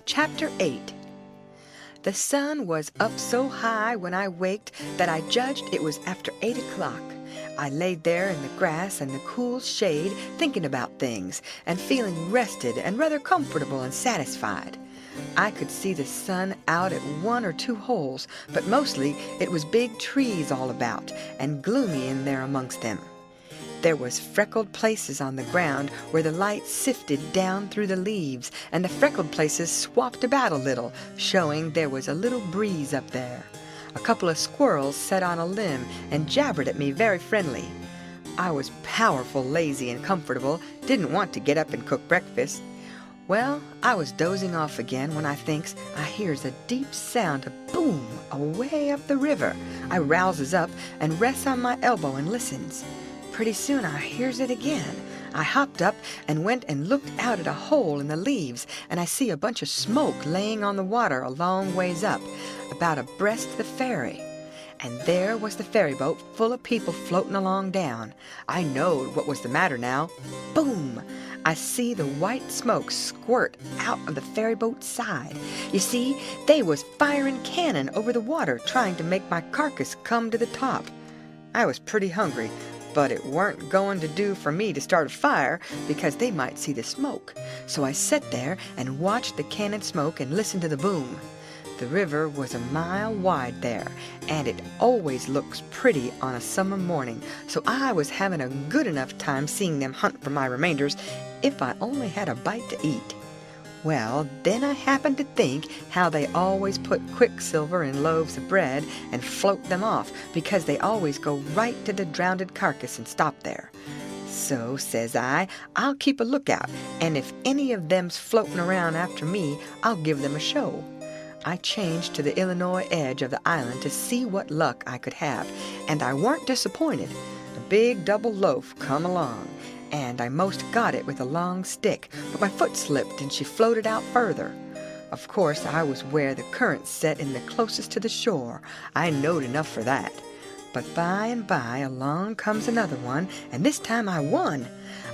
Chapter 8. The sun was up so high when I waked that I judged it was after 8 o'clock. I laid there in the grass and the cool shade thinking about things and feeling rested and rather comfortable and satisfied. I could see the sun out at 1 or 2 holes, but mostly it was big trees all about and gloomy in there amongst them. There was freckled places on the ground where the light sifted down through the leaves, and the freckled places swapped about a little, showing there was a little breeze up there. A couple of squirrels sat on a limb and jabbered at me very friendly. I was powerful lazy and comfortable, didn't want to get up and cook breakfast. Well, I was dozing off again when I thinks I hears a deep sound of boom away up the river. I rouses up and rests on my elbow and listens. Pretty soon I hears it again. I hopped up and went and looked out at a hole in the leaves, and I see a bunch of smoke laying on the water a long ways up, about abreast the ferry. And there was the ferry boat full of people floating along down. I knowed what was the matter now. Boom! I see the white smoke squirt out of the ferry boat's side. You see, they was firing cannon over the water, trying to make my carcass come to the top. I was pretty hungry, but it weren't going to do for me to start a fire because they might see the smoke. So I sat there and watched the cannon smoke and listened to the boom. The river was a mile wide there, and it always looks pretty on a summer morning, so I was having a good enough time seeing them hunt for my remainders if I only had a bite to eat. Well, then I happened to think how they always put quicksilver in loaves of bread and float them off, because they always go right to the drowned carcass and stop there. So, says I, I'll keep a lookout, and if any of them's floating around after me, I'll give them a show. I changed to the Illinois edge of the island to see what luck I could have, and I weren't disappointed. A big double loaf come along, and I most got it with a long stick, but my foot slipped and she floated out further. Of course, I was where the current set in the closest to the shore. I knowed enough for that. But by and by along comes another one, and this time I won.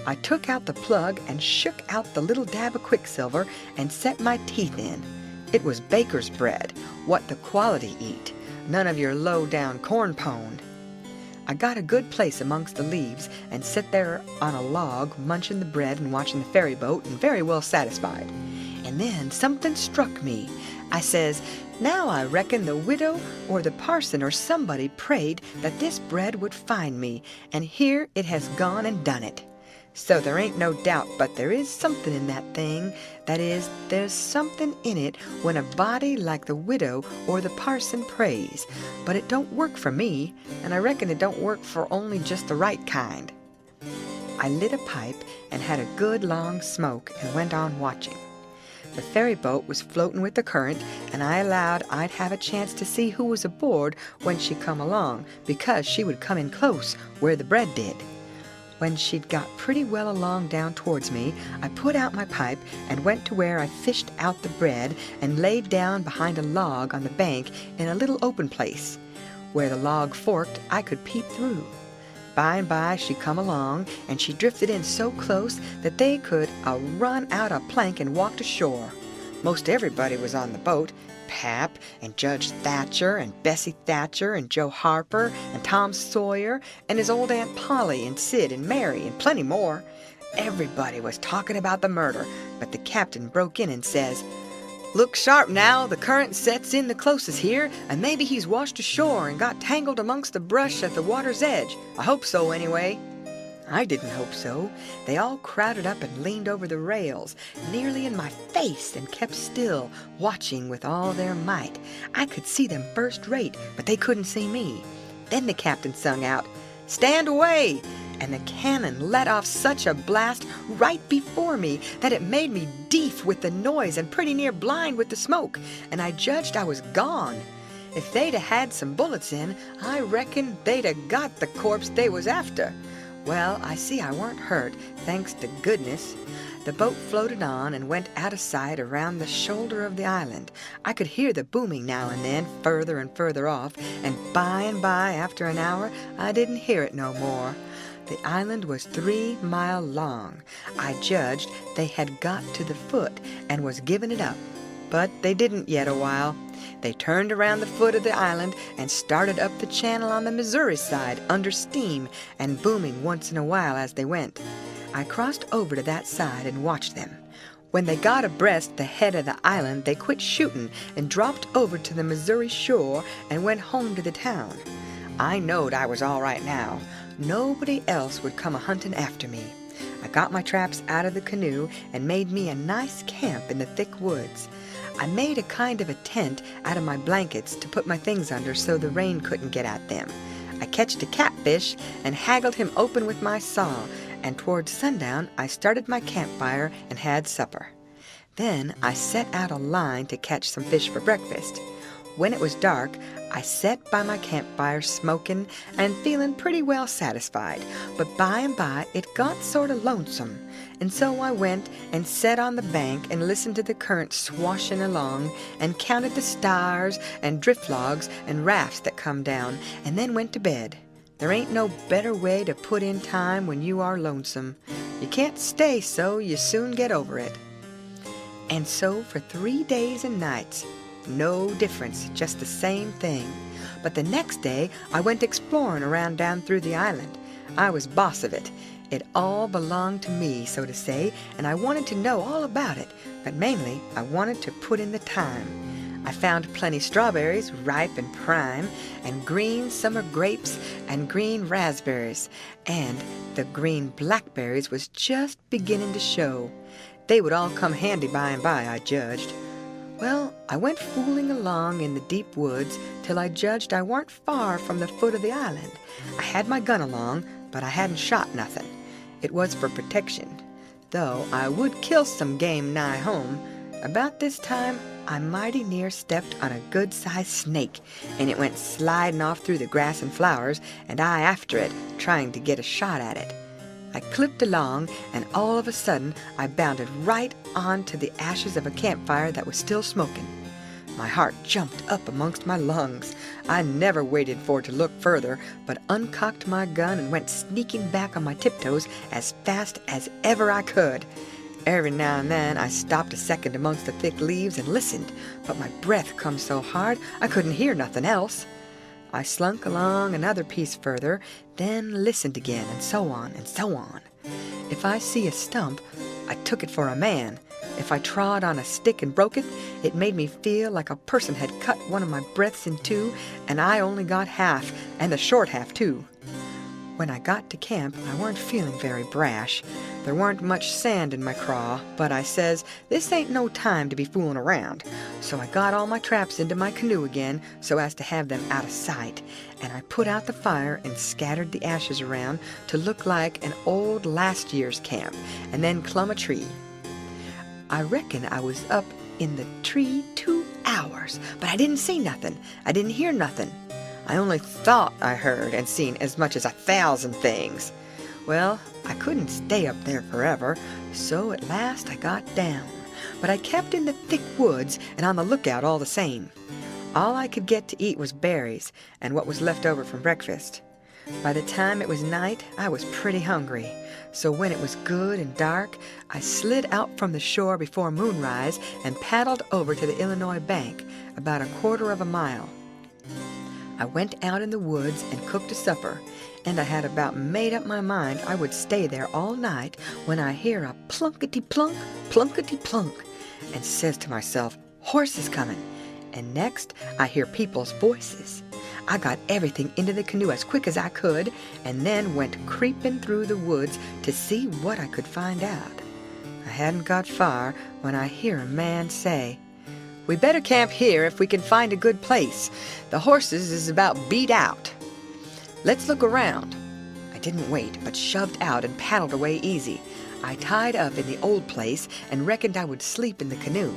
I took out the plug and shook out the little dab of quicksilver and set my teeth in. It was baker's bread, what the quality eat, none of your low-down corn pone. I got a good place amongst the leaves and sat there on a log munching the bread and watching the ferry boat and very well satisfied. And then something struck me. I says, now I reckon the widow or the parson or somebody prayed that this bread would find me, and here it has gone and done it. So there ain't no doubt but there is something in that thing. That is, there's something in it when a body like the widow or the parson prays. But it don't work for me, and I reckon it don't work for only just the right kind. I lit a pipe and had a good long smoke and went on watching. The ferry boat was floating with the current, and I allowed I'd have a chance to see who was aboard when she come along, because she would come in close where the bread did. When she'd got pretty well along down towards me, I put out my pipe and went to where I fished out the bread and laid down behind a log on the bank in a little open place. Where the log forked, I could peep through. By and by she come along, and she drifted in so close that they could run out a plank and walked ashore. Most everybody was on the boat. Pap and Judge Thatcher and Bessie Thatcher and Joe Harper and Tom Sawyer and his old Aunt Polly and Sid and Mary and plenty more. Everybody was talking about the murder, but the captain broke in and says, "Look sharp now, the current sets in the closest here, and maybe he's washed ashore and got tangled amongst the brush at the water's edge. I hope so, anyway." I didn't hope so. They all crowded up and leaned over the rails, nearly in my face, and kept still, watching with all their might. I could see them first rate, but they couldn't see me. Then the captain sung out, "Stand away!" and the cannon let off such a blast right before me that it made me deaf with the noise and pretty near blind with the smoke, and I judged I was gone. If they'd had some bullets in, I reckon they'd got the corpse they was after. Well, I see I weren't hurt, thanks to goodness. The boat floated on and went out of sight around the shoulder of the island. I could hear the booming now and then, further and further off, and by, after an hour, I didn't hear it no more. The island was 3 miles long. I judged they had got to the foot and was giving it up. But they didn't yet a while. They turned around the foot of the island and started up the channel on the Missouri side under steam and booming once in a while as they went. I crossed over to that side and watched them. When they got abreast the head of the island, they quit shooting and dropped over to the Missouri shore and went home to the town. I knowed I was all right now. Nobody else would come a-hunting after me. I got my traps out of the canoe and made me a nice camp in the thick woods. I made a kind of a tent out of my blankets to put my things under so the rain couldn't get at them. I catched a catfish and haggled him open with my saw, and towards sundown I started my campfire and had supper. Then I set out a line to catch some fish for breakfast. When it was dark, I sat by my campfire smoking and feeling pretty well satisfied, but by and by it got sort of lonesome, and so I went and sat on the bank and listened to the current swashing along and counted the stars and drift logs and rafts that come down, and then went to bed. There ain't no better way to put in time when you are lonesome. You can't stay so, you soon get over it. And so for 3 days and nights, no difference, just the same thing. But the next day I went exploring around down through the island. I was boss of it. It all belonged to me, so to say, and I wanted to know all about it, but mainly I wanted to put in the time. I found plenty strawberries, ripe and prime, and green summer grapes and green raspberries, and the green blackberries was just beginning to show. They would all come handy by and by, I judged. Well, I went fooling along in the deep woods till I judged I weren't far from the foot of the island. I had my gun along, but I hadn't shot nothing. It was for protection, though I would kill some game nigh home. About this time, I mighty near stepped on a good-sized snake, and it went sliding off through the grass and flowers, and I after it, trying to get a shot at it. I clipped along, and all of a sudden I bounded right on to the ashes of a campfire that was still smoking. My heart jumped up amongst my lungs. I never waited for to look further, but uncocked my gun and went sneaking back on my tiptoes as fast as ever I could. Every now and then I stopped a second amongst the thick leaves and listened, but my breath come so hard I couldn't hear nothing else. I slunk along another piece further, then listened again, and so on and so on. If I see a stump, I took it for a man. If I trod on a stick and broke it, it made me feel like a person had cut one of my breaths in two, and I only got half, and the short half too. When I got to camp, I weren't feeling very brash. There weren't much sand in my craw, but I says, this ain't no time to be fooling around. So I got all my traps into my canoe again so as to have them out of sight, and I put out the fire and scattered the ashes around to look like an old last year's camp, and then clumb a tree. I reckon I was up in the tree 2 hours, but I didn't see nothing. I didn't hear nothing. I only thought I heard and seen as much as 1,000 things. Well, I couldn't stay up there forever, so at last I got down. But I kept in the thick woods and on the lookout all the same. All I could get to eat was berries and what was left over from breakfast. By the time it was night, I was pretty hungry, so when it was good and dark, I slid out from the shore before moonrise and paddled over to the Illinois bank, about 1/4 of a mile. I went out in the woods and cooked a supper, and I had about made up my mind I would stay there all night when I hear a plunkety-plunk, plunkety-plunk, and says to myself, horses coming, and next I hear people's voices. I got everything into the canoe as quick as I could, and then went creeping through the woods to see what I could find out. I hadn't got far when I hear a man say, "We better camp here if we can find a good place. The horses is about beat out. Let's look around." I didn't wait, but shoved out and paddled away easy. I tied up in the old place and reckoned I would sleep in the canoe.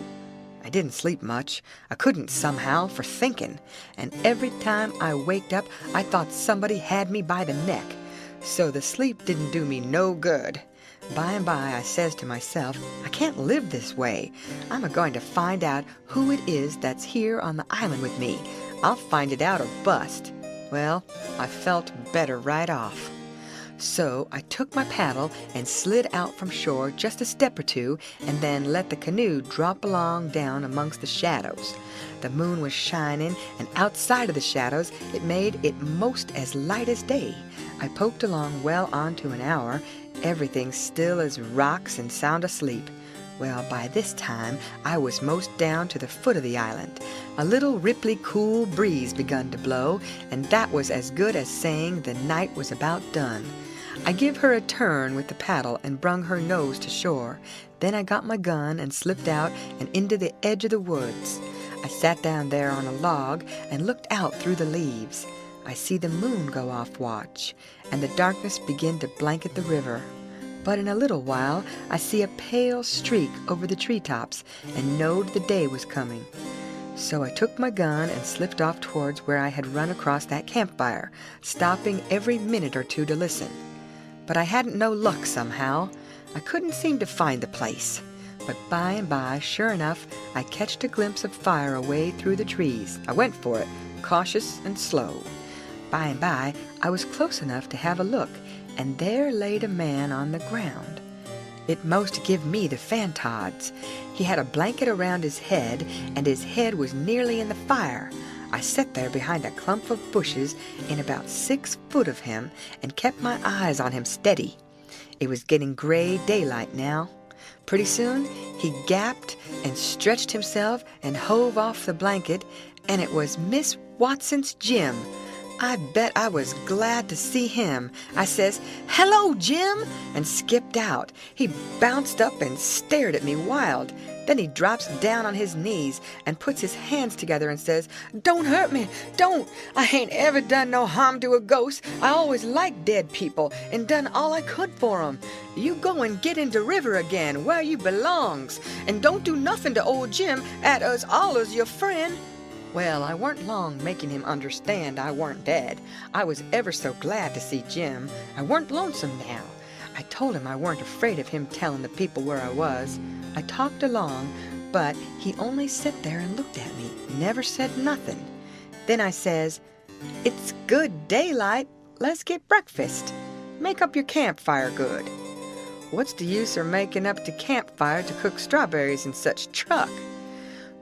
I didn't sleep much. I couldn't somehow for thinking, and every time I waked up I thought somebody had me by the neck. So the sleep didn't do me no good. By and by I says to myself, I can't live this way. I'm a-going to find out who it is that's here on the island with me. I'll find it out or bust. Well, I felt better right off. So I took my paddle and slid out from shore just a step or two, and then let the canoe drop along down amongst the shadows. The moon was shining, and outside of the shadows it made it most as light as day. I poked along well on to an hour, everything still as rocks and sound asleep. Well, by this time I was most down to the foot of the island. A little ripply cool breeze begun to blow, and that was as good as saying the night was about done. I give her a turn with the paddle and brung her nose to shore. Then I got my gun and slipped out and into the edge of the woods. I sat down there on a log and looked out through the leaves. I see the moon go off watch, and the darkness begin to blanket the river. But in a little while I see a pale streak over the treetops, and knowed the day was coming. So I took my gun and slipped off towards where I had run across that campfire, stopping every minute or two to listen. But I hadn't no luck somehow. I couldn't seem to find the place. But by and by, sure enough, I catched a glimpse of fire away through the trees. I went for it, cautious and slow. By and by, I was close enough to have a look, and there laid a man on the ground. It most give me the fantods. He had a blanket around his head, and his head was nearly in the fire. I sat there behind a clump of bushes in about 6 foot of him and kept my eyes on him steady. It was getting gray daylight now. Pretty soon he gapped and stretched himself and hove off the blanket, and it was Miss Watson's Jim. I bet I was glad to see him. I says, "Hello, Jim," and skipped out. He bounced up and stared at me wild. Then he drops down on his knees and puts his hands together and says, "Don't hurt me, don't. I ain't ever done no harm to a ghost. I always liked dead people and done all I could for 'em. You go and get into river again where you belongs, and don't do nothing to old Jim at us allers your friend." Well, I weren't long making him understand I weren't dead. I was ever so glad to see Jim. I weren't lonesome now. I told him I weren't afraid of him telling the people where I was. I talked along, but he only sat there and looked at me, never said nothing. Then I says, "It's good daylight. Let's get breakfast. Make up your campfire good." What's the use of making up the campfire to cook strawberries in such truck?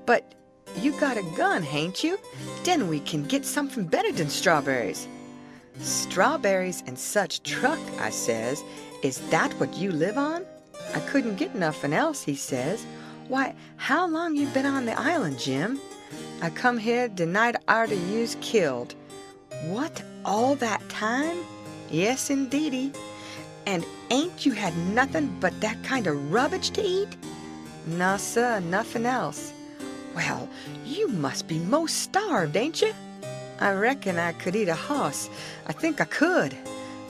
"But you got a gun, hain't you? Then we can get something better than strawberries." "Strawberries and such truck," I says. "Is that what you live on?" "I couldn't get nothing else," he says. "Why, how long you been on the island, Jim?" "I come here the night arter you's killed." "What, all that time?" "Yes, indeedy." "And ain't you had nothing but that kind of rubbish to eat?" "No, sir, nothing else." "Well, you must be most starved, ain't you?" "I reckon I could eat a hoss. I think I could."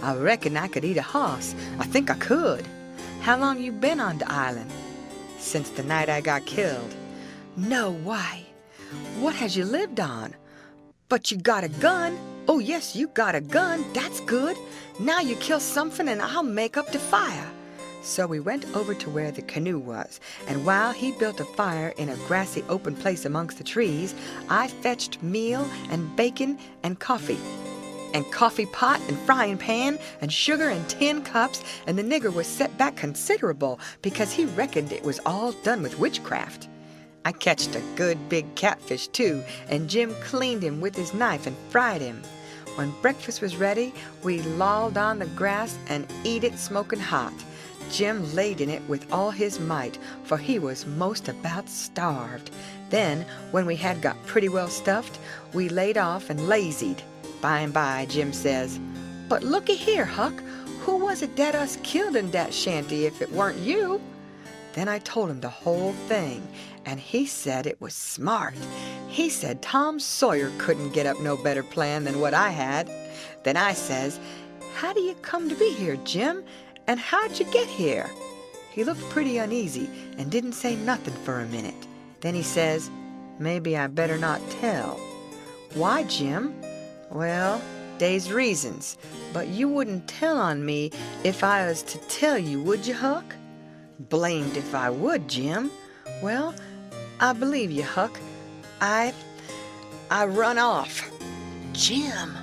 "I reckon I could eat a hoss. I think I could." "How long you been on the island?" "Since the night I got killed." "No, why? What has you lived on?" "But you got a gun." "Oh, yes, you got a gun. That's good. Now you kill something and I'll make up the fire." So we went over to where the canoe was, and while he built a fire in a grassy open place amongst the trees, I fetched meal and bacon and coffee pot and frying pan and sugar and tin cups, and the nigger was set back considerable because he reckoned it was all done with witchcraft. I catched a good big catfish too, and Jim cleaned him with his knife and fried him. When breakfast was ready, we lolled on the grass and eat it smoking hot. Jim laid in it with all his might, for he was most about starved. Then, when we had got pretty well stuffed, we laid off and lazied. By and by, Jim says, "But looky here, Huck, who was it that us killed in that shanty if it weren't you?" Then I told him the whole thing, and he said it was smart. He said Tom Sawyer couldn't get up no better plan than what I had. Then I says, "How do you come to be here, Jim? And how'd you get here?" He looked pretty uneasy and didn't say nothing for a minute. Then he says, "Maybe I better not tell." "Why, Jim?" "Well, Dey's reasons, but you wouldn't tell on me if I was to tell you, would you, Huck? Blamed if I would, Jim. Well, I believe you, Huck. I run off. Jim,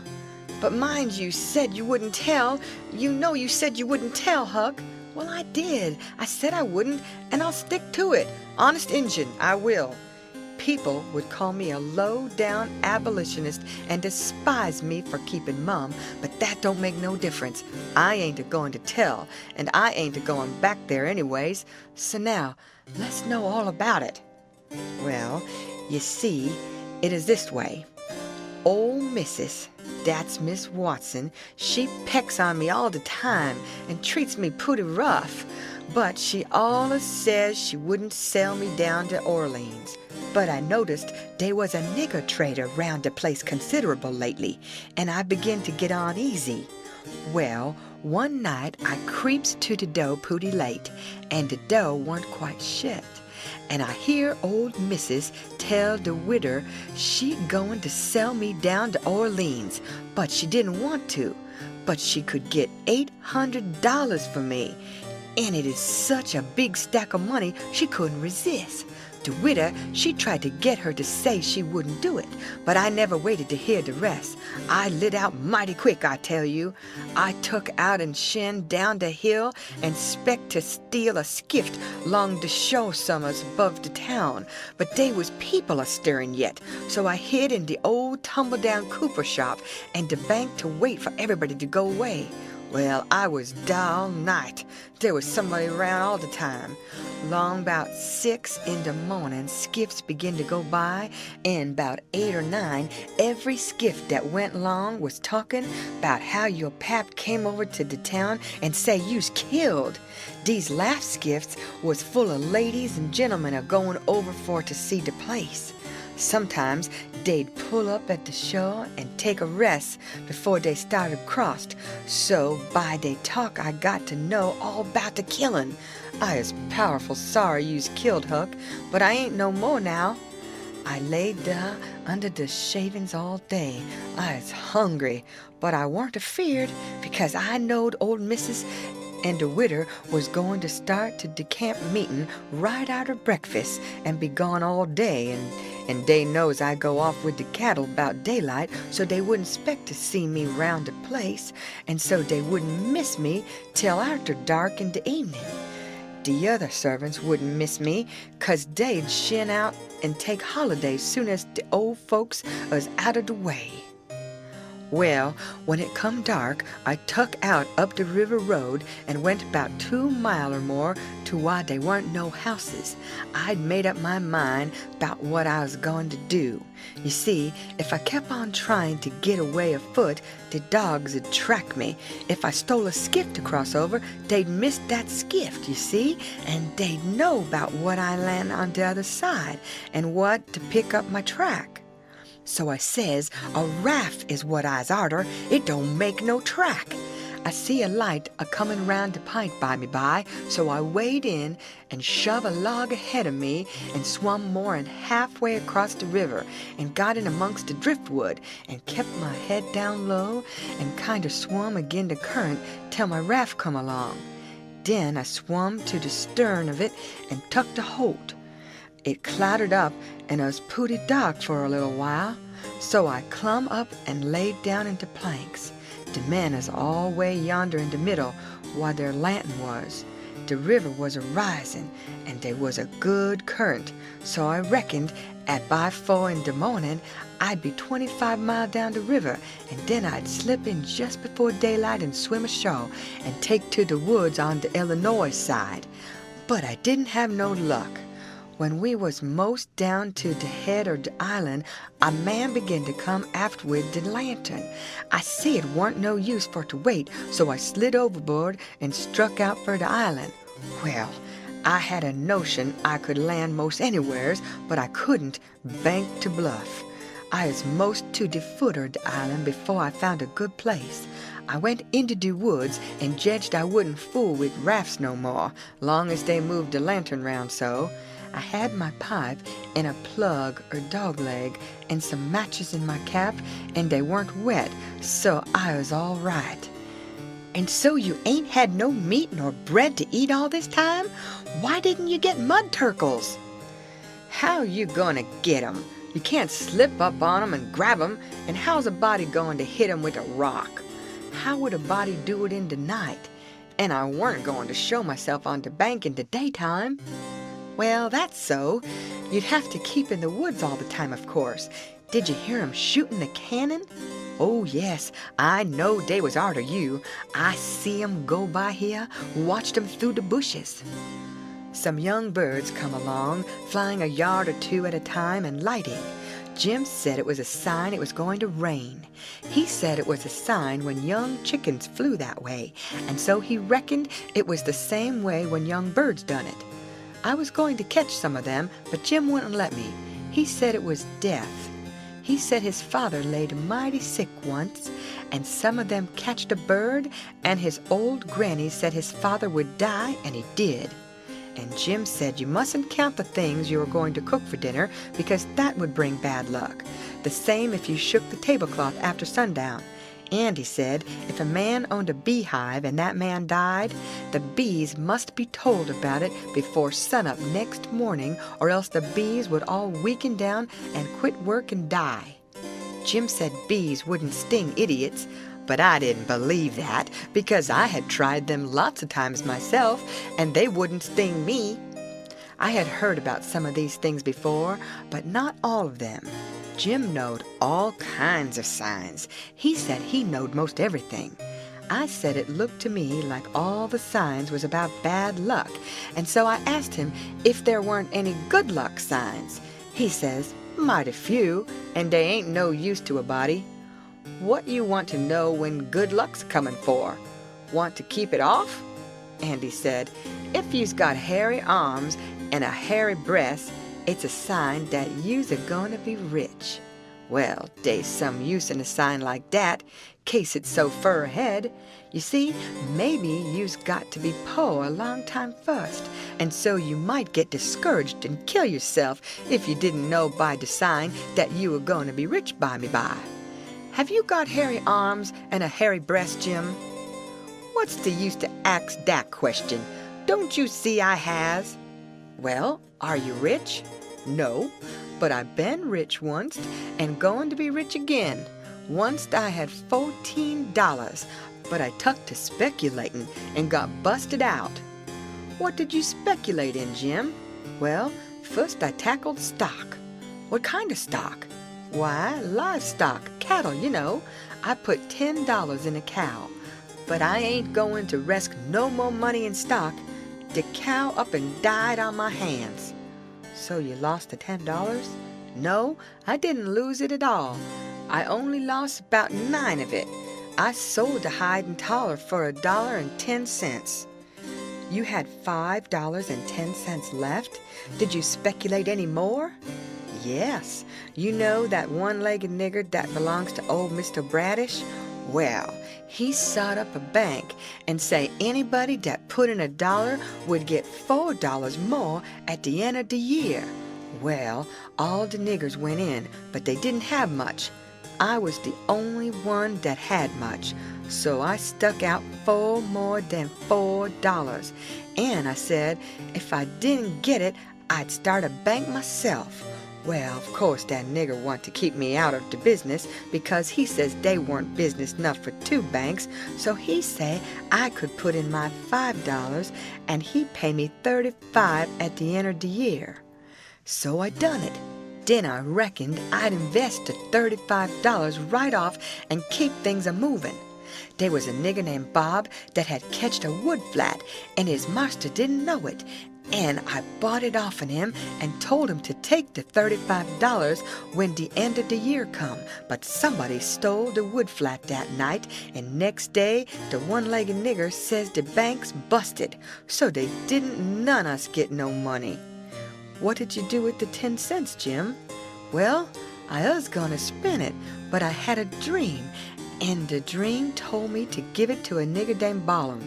but mind you said you wouldn't tell. You know you said you wouldn't tell, Huck. Well, I did. I said I wouldn't, and I'll stick to it. Honest Injun, I will. People would call me a low-down abolitionist and despise me for keeping mum, but that don't make no difference. I ain't a-going to tell, and I ain't a-going back there anyways. So now, let's know all about it. Well, you see, it is this way. Old Missus, that's Miss Watson, she pecks on me all the time and treats me pooty rough, but she allus says she wouldn't sell me down to Orleans. But I noticed they was a nigger trader round the place considerable lately, and I begin to get uneasy. Well, one night I creeps to the door pooty late, and the door warn't quite shut, and I hear old Missus tell the widder she going to sell me down to Orleans, but she didn't want to, but she could get $800 for me, and it is such a big stack of money she couldn't resist. The widder, she tried to get her to say she wouldn't do it, but I never waited to hear the rest. I lit out mighty quick, I tell you. I took out and shinned down the hill and spec to steal a skift long the show summers above the town, but they was people a-stirring yet, so I hid in the old tumble-down cooper shop and the bank to wait for everybody to go away. Well, I was dar all night. There was somebody around all the time. Long 'bout 6 in the morning, skiffs begin to go by, and 'bout 8 or 9, every skiff that went along was talking 'bout how your pap came over to the town and say you's killed. These last skiffs was full of ladies and gentlemen a-going over for to see the place. Sometimes they'd pull up at the shore and take a rest before they started crossed, so by they talk I got to know all about the killing. I is powerful sorry you's killed, Huck, but I ain't no more now. I laid there under the shavings all day. I is hungry, but I warn't afeared, because I knowed old Missus and the widder was going to start to the camp meeting right arter breakfast and be gone all day, and they knows I go off with the cattle 'bout daylight, so they wouldn't expect to see me round the place, and so they wouldn't miss me till after dark in the evening. The other servants wouldn't miss me, 'cause they'd shin out and take holidays soon as the old folks was out of the way. Well, when it come dark, I tuck out up the river road and went about 2 mile or more to where they weren't no houses. I'd made up my mind about what I was going to do. You see, if I kept on trying to get away afoot, the dogs would track me. If I stole a skiff to cross over, they'd miss that skiff, you see, and they'd know about what I land on the other side and what to pick up my track. So I says, a raft is what I's arter. It don't make no track. I see a light a-comin' round the pint by me by, so I wade in and shove a log ahead of me and swum more'n halfway across the river and got in amongst the driftwood and kept my head down low and kinder swum agin the current till my raft come along. Then I swum to the stern of it and tuck the holt. It clattered up, and I was pooty dark for a little while, so I clumb up and laid down into planks. The men is all way yonder in the middle, where their lantern was. The river was a-rising, and there was a good current, so I reckoned at by 4 in the morning I'd be 25 mile down the river, and then I'd slip in just before daylight and swim ashore and take to the woods on the Illinois side. But I didn't have no luck. When we was most down to the head of the island, a man began to come aft with the lantern. I see it warn't no use for to wait, so I slid overboard and struck out for the island. Well, I had a notion I could land most anywheres, but I couldn't bank to bluff. I was most to the foot of the island before I found a good place. I went into the woods and judged I wouldn't fool with rafts no more, long as they moved the lantern round so. I had my pipe and a plug or dog leg and some matches in my cap, and they weren't wet, so I was all right. And so you ain't had no meat nor bread to eat all this time? Why didn't you get mud turkles? How you gonna get 'em? You can't slip up on 'em and grab 'em, and how's a body going to hit 'em with a rock? How would a body do it in the night? And I weren't going to show myself on the bank in the daytime. Well, that's so. You'd have to keep in the woods all the time, of course. Did you hear 'em shooting the cannon? Oh, yes, I know they was arter you. I see 'em go by here, watched 'em through the bushes. Some young birds come along, flying a yard or two at a time and lighting. Jim said it was a sign it was going to rain. He said it was a sign when young chickens flew that way, and so he reckoned it was the same way when young birds done it. I was going to catch some of them, but Jim wouldn't let me. He said it was death. He said his father laid mighty sick once, and some of them catched a bird, and his old granny said his father would die, and he did. And Jim said you mustn't count the things you were going to cook for dinner, because that would bring bad luck. The same if you shook the tablecloth after sundown. And he said if a man owned a beehive and that man died, the bees must be told about it before sunup next morning, or else the bees would all weaken down and quit work and die. Jim said bees wouldn't sting idiots, but I didn't believe that, because I had tried them lots of times myself, and they wouldn't sting me. I had heard about some of these things before, but not all of them. Jim knowed all kinds of signs. He said he knowed most everything. I said it looked to me like all the signs was about bad luck, and so I asked him if there weren't any good luck signs. He says, mighty few, and they ain't no use to a body. What you want to know when good luck's comin' for? Want to keep it off? And he said, if you's got hairy arms and a hairy breast, it's a sign that you's a-gonna be rich. Well, dey's some use in a sign like dat, case it's so fur ahead. You see, maybe you's got to be poor a long time first, and so you might get discouraged and kill yourself if you didn't know by the sign that you were gonna be rich by me by. Have you got hairy arms and a hairy breast, Jim? What's the use to ask that question? Don't you see I has? Well, are you rich? No, but I been rich once and going to be rich again. Once I had $14, but I tuck to speculating and got busted out. What did you speculate in, Jim? Well, first I tackled stock. What kind of stock? Why, livestock, cattle, you know. I put $10 in a cow, but I ain't going to risk no more money in stock. The cow up and died on my hands. So you lost the $10? No, I didn't lose it at all. I only lost about 9 of it. I sold the hide and taller for $1.10. You had $5.10 left? Did you speculate any more? Yes. You know that one-legged nigger that belongs to old Mr. Bradish? Well, he sot up a bank and say anybody that put in $1 would get $4 more at the end of the year. Well, all the niggers went in, but they didn't have much. I was the only one that had much, so I stuck out for more than $4. And I said if I didn't get it, I'd start a bank myself. Well, of course, that nigger want to keep me out of the business because he says they weren't business enough for 2 banks, so he say I could put in my $5 and he pay me $35 at the end of the year. So I done it. Then I reckoned I'd invest the $35 right off and keep things a-moving. There was a nigger named Bob that had catched a wood flat, and his master didn't know it, and I bought it off'n him and told him to take the $35 when the end of the year come, but somebody stole the wood flat that night, and next day the one-legged nigger says the bank's busted, so they didn't none us get no money. What did you do with the 10 cents, Jim? Well, I was gonna spend it, but I had a dream, and the dream told me to give it to a nigger named Ballum.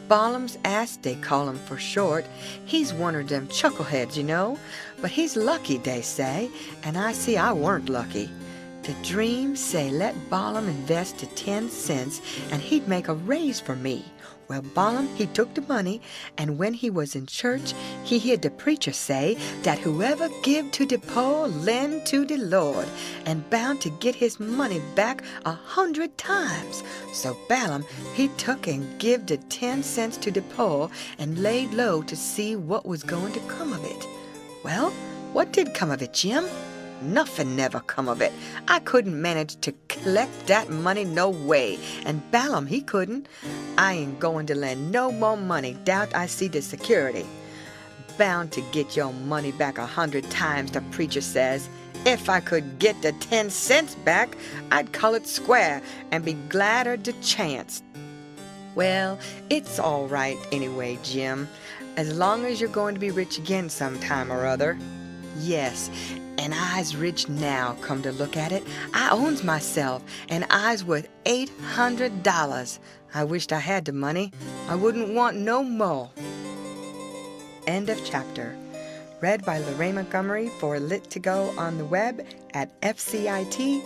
Balaam's ass, they call him for short. He's one of them chuckleheads, you know. But he's lucky, they say, and I see I weren't lucky. The dream say let Balaam invest to 10 cents, and he'd make a raise for me. Well, Balaam, he took the money, and when he was in church, he heard the preacher say that whoever give to the poor, lend to the Lord, and bound to get his money back 100 times. So Balaam, he took and give the 10 cents to the poor, and laid low to see what was going to come of it. Well, what did come of it, Jim? Nothing never come of it. I couldn't manage to collect that money no way, and Balaam he couldn't. I ain't going to lend no more money, doubt I see the security. Bound to get your money back 100 times, the preacher says. If I could get the 10 cents back, I'd call it square and be gladder the chance. Well, it's all right anyway, Jim, as long as you're going to be rich again sometime or other. Yes, and I's rich now, come to look at it. I owns myself, and I's worth $800. I wished I had the money. I wouldn't want no more. End of chapter. Read by Lorraine Montgomery for Lit to Go on the web at fcit.usf.edu.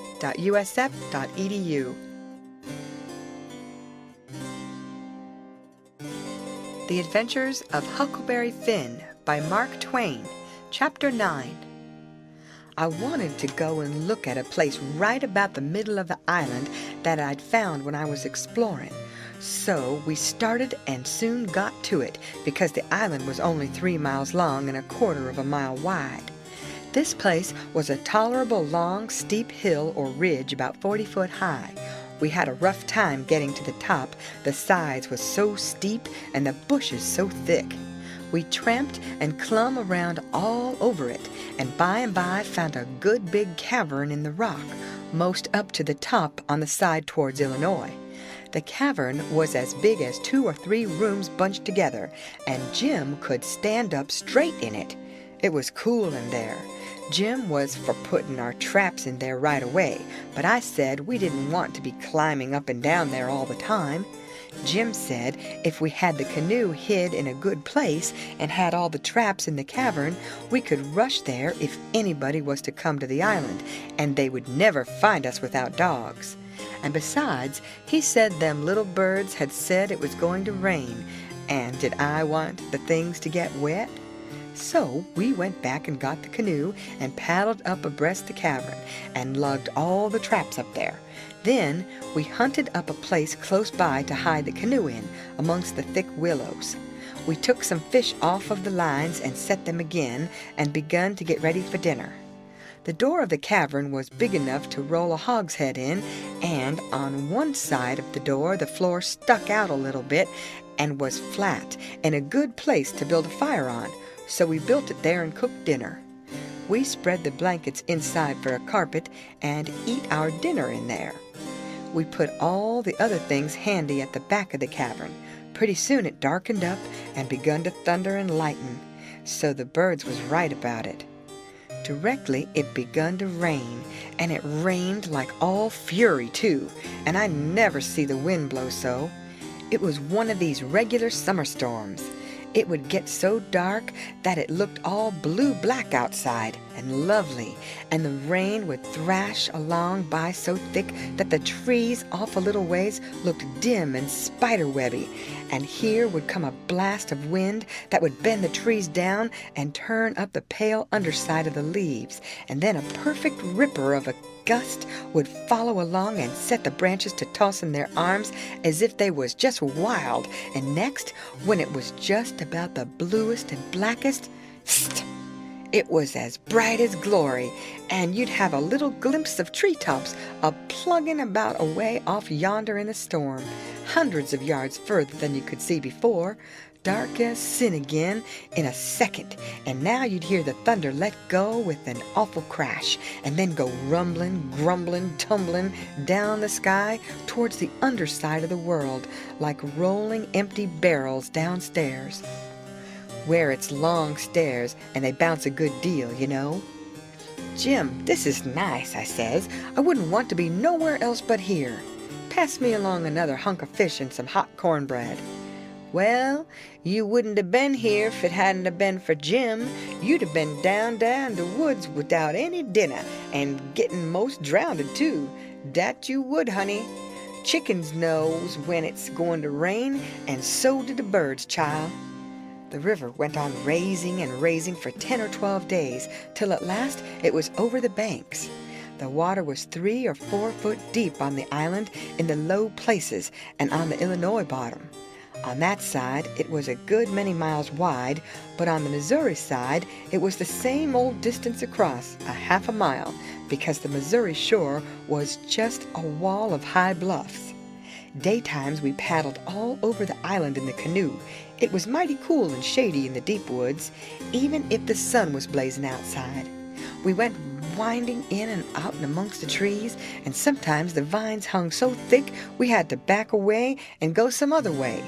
The Adventures of Huckleberry Finn by Mark Twain. Chapter 9. I wanted to go and look at a place right about the middle of the island that I'd found when I was exploring. So we started and soon got to it, because the island was only 3 miles long and 1/4 of a mile wide. This place was a tolerable long, steep hill or ridge about 40 foot high. We had a rough time getting to the top. The sides was so steep and the bushes so thick. We tramped and clumb around all over it, and by found a good big cavern in the rock, most up to the top on the side towards Illinois. The cavern was as big as 2 or 3 rooms bunched together, and Jim could stand up straight in it. It was cool in there. Jim was for putting our traps in there right away, but I said we didn't want to be climbing up and down there all the time. Jim said if we had the canoe hid in a good place and had all the traps in the cavern, we could rush there if anybody was to come to the island, and they would never find us without dogs. And besides, he said them little birds had said it was going to rain, and did I want the things to get wet? So we went back and got the canoe and paddled up abreast the cavern and lugged all the traps up there. Then we hunted up a place close by to hide the canoe in, amongst the thick willows. We took some fish off of the lines and set them again, and begun to get ready for dinner. The door of the cavern was big enough to roll a hogshead in, and on one side of the door the floor stuck out a little bit and was flat, and a good place to build a fire on, so we built it there and cooked dinner. We spread the blankets inside for a carpet and eat our dinner in there. We put all the other things handy at the back of the cavern. Pretty soon it darkened up and begun to thunder and lighten, so the birds was right about it. Directly it begun to rain, and it rained like all fury too, and I never see the wind blow so. It was one of these regular summer storms. It would get so dark that it looked all blue-black outside and lovely, and the rain would thrash along by so thick that the trees off a little ways looked dim and spiderwebby, and here would come a blast of wind that would bend the trees down and turn up the pale underside of the leaves, and then a perfect ripper of a gust would follow along and set the branches to tossing their arms as if they was just wild, and next, when it was just about the bluest and blackest, it was as bright as glory, and you'd have a little glimpse of treetops a-plugging about away off yonder in the storm, hundreds of yards further than you could see before, dark as sin again in a second, and now you'd hear the thunder let go with an awful crash, and then go rumbling, grumbling, tumbling down the sky towards the underside of the world, like rolling empty barrels downstairs, where it's long stairs, and they bounce a good deal, you know. "Jim, this is nice," I says. "I wouldn't want to be nowhere else but here. Pass me along another hunk of fish and some hot cornbread." Well, you wouldn't have been here if it hadn't have been for Jim. You'd have been down the woods without any dinner and getting most drowned too. Dat you would, honey. Chickens knows when it's going to rain, and so do the birds, child. The river went on raising and raising for 10 or 12 days, till at last it was over the banks. The water was 3 or 4 foot deep on the island in the low places and on the Illinois bottom. On that side it was a good many miles wide, but on the Missouri side it was the same old distance across, a half a mile, because the Missouri shore was just a wall of high bluffs. Daytimes we paddled all over the island in the canoe. It was mighty cool and shady in the deep woods, even if the sun was blazing outside. We went winding in and out and amongst the trees, and sometimes the vines hung so thick we had to back away and go some other way.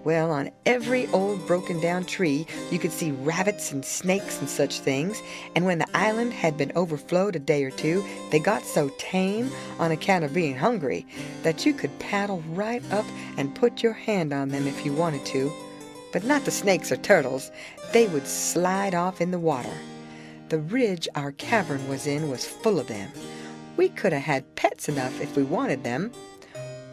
Well, on every old broken-down tree you could see rabbits and snakes and such things, and when the island had been overflowed a day or two, they got so tame, on account of being hungry, that you could paddle right up and put your hand on them if you wanted to. But not the snakes or turtles. They would slide off in the water. The ridge our cavern was in was full of them. We could have had pets enough if we wanted them.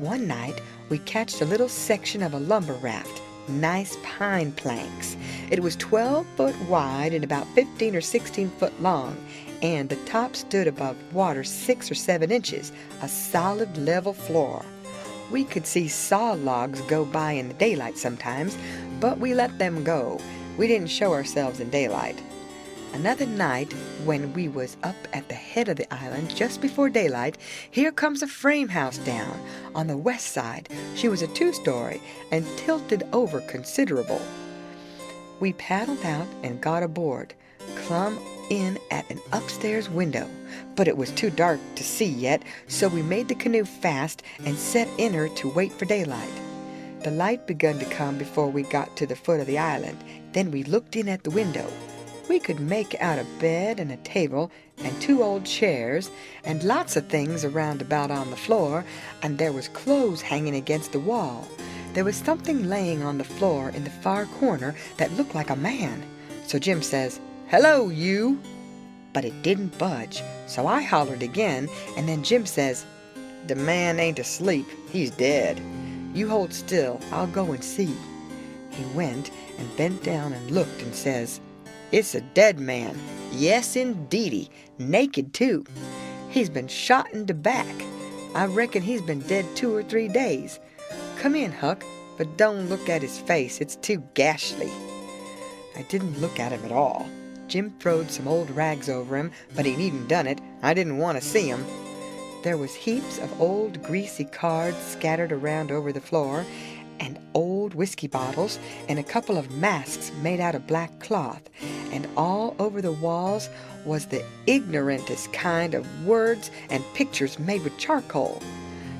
One night we catched a little section of a lumber raft, nice pine planks. It was 12 foot wide and about 15 or 16 foot long, and the top stood above water 6 or 7 inches, a solid level floor. We could see saw logs go by in the daylight sometimes, but we let them go. We didn't show ourselves in daylight. Another night, when we was up at the head of the island just before daylight, here comes a frame house down on the west side. She was a 2-story and tilted over considerable. We paddled out and got aboard, clumb in at an upstairs window, but it was too dark to see yet, so we made the canoe fast and set in her to wait for daylight. The light begun to come before we got to the foot of the island. Then we looked in at the window. We could make out a bed and a table and 2 old chairs and lots of things around about on the floor, and there was clothes hanging against the wall. There was something laying on the floor in the far corner that looked like a man. So Jim says, "Hello, you!" But it didn't budge, so I hollered again, and then Jim says, "The man ain't asleep, he's dead. You hold still, I'll go and see." He went and bent down and looked and says, "It's a dead man. Yes, indeedy. Naked, too. He's been shot in the back. I reckon he's been dead 2 or 3 days. Come in, Huck, but don't look at his face. It's too ghastly." I didn't look at him at all. Jim throwed some old rags over him, but he needn't done it. I didn't want to see him. There was heaps of old greasy cards scattered around over the floor, and old whiskey bottles, and a couple of masks made out of black cloth, and all over the walls was the ignorantest kind of words and pictures made with charcoal.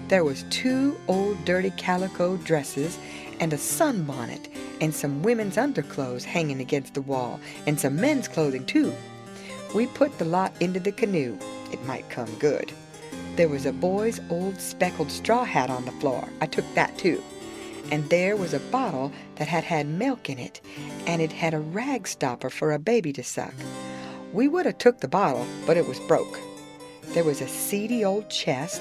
There was 2 old dirty calico dresses, and a sunbonnet, and some women's underclothes hanging against the wall, and some men's clothing too. We put the lot into the canoe. It might come good. There was a boy's old speckled straw hat on the floor. I took that too. And there was a bottle that had had milk in it, and it had a rag stopper for a baby to suck. We would have took the bottle, but it was broke. There was a seedy old chest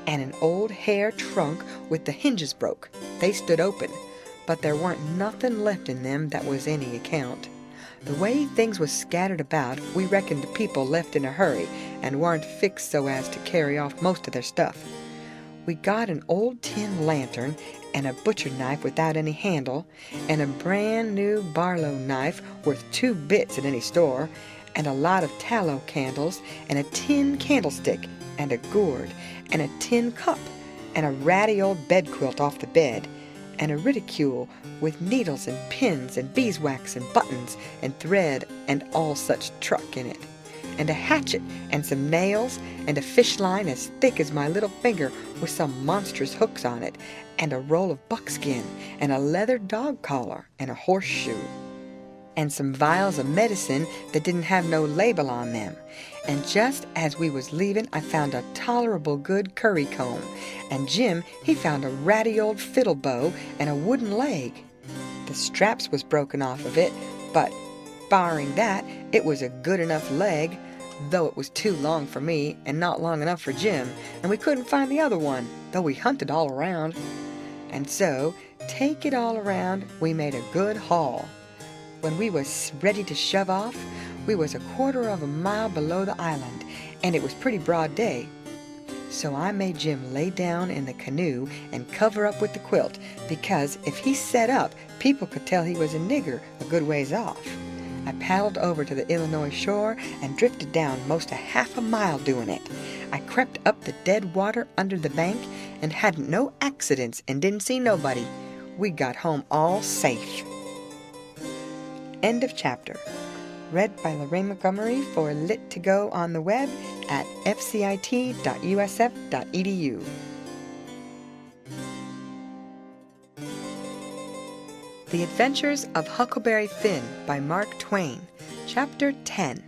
and an old hair trunk with the hinges broke. They stood open, but there weren't nothing left in them that was any account. The way things was scattered about, we reckoned the people left in a hurry and weren't fixed so as to carry off most of their stuff. We got an old tin lantern and a butcher knife without any handle, and a brand new Barlow knife worth 2 bits at any store, and a lot of tallow candles, and a tin candlestick, and a gourd, and a tin cup, and a ratty old bedquilt off the bed, and a reticule with needles and pins and beeswax and buttons and thread and all such truck in it, and a hatchet and some nails and a fish line as thick as my little finger with some monstrous hooks on it, and a roll of buckskin and a leather dog collar and a horseshoe, and some vials of medicine that didn't have no label on them. And just as we was leaving, I found a tolerable good curry comb, and Jim, he found a ratty old fiddle bow and a wooden leg. The straps was broken off of it, but barring that, it was a good enough leg, though it was too long for me and not long enough for Jim, and we couldn't find the other one, though we hunted all around. And so, take it all around, we made a good haul. When we was ready to shove off, we was 1/4 of a mile below the island, and it was pretty broad day. So I made Jim lay down in the canoe and cover up with the quilt, because if he set up, people could tell he was a nigger a good ways off. I paddled over to the Illinois shore and drifted down most a 1/2 mile doing it. I crept up the dead water under the bank and hadn't no accidents and didn't see nobody. We got home all safe. End of chapter. Read by Lorraine Montgomery for Lit to Go on the web at fcit.usf.edu. The Adventures of Huckleberry Finn by Mark Twain, Chapter 10.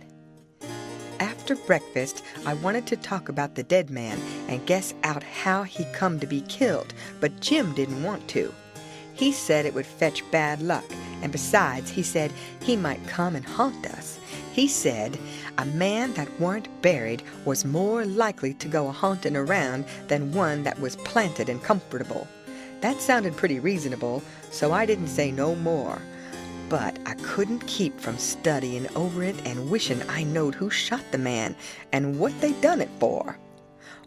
After breakfast, I wanted to talk about the dead man and guess out how he come to be killed, but Jim didn't want to. He said it would fetch bad luck, and besides, he said he might come and haunt us. He said a man that weren't buried was more likely to go a-haunting around than one that was planted and comfortable. That sounded pretty reasonable, so I didn't say no more. But I couldn't keep from studying over it and wishing I knowed who shot the man and what they done it for.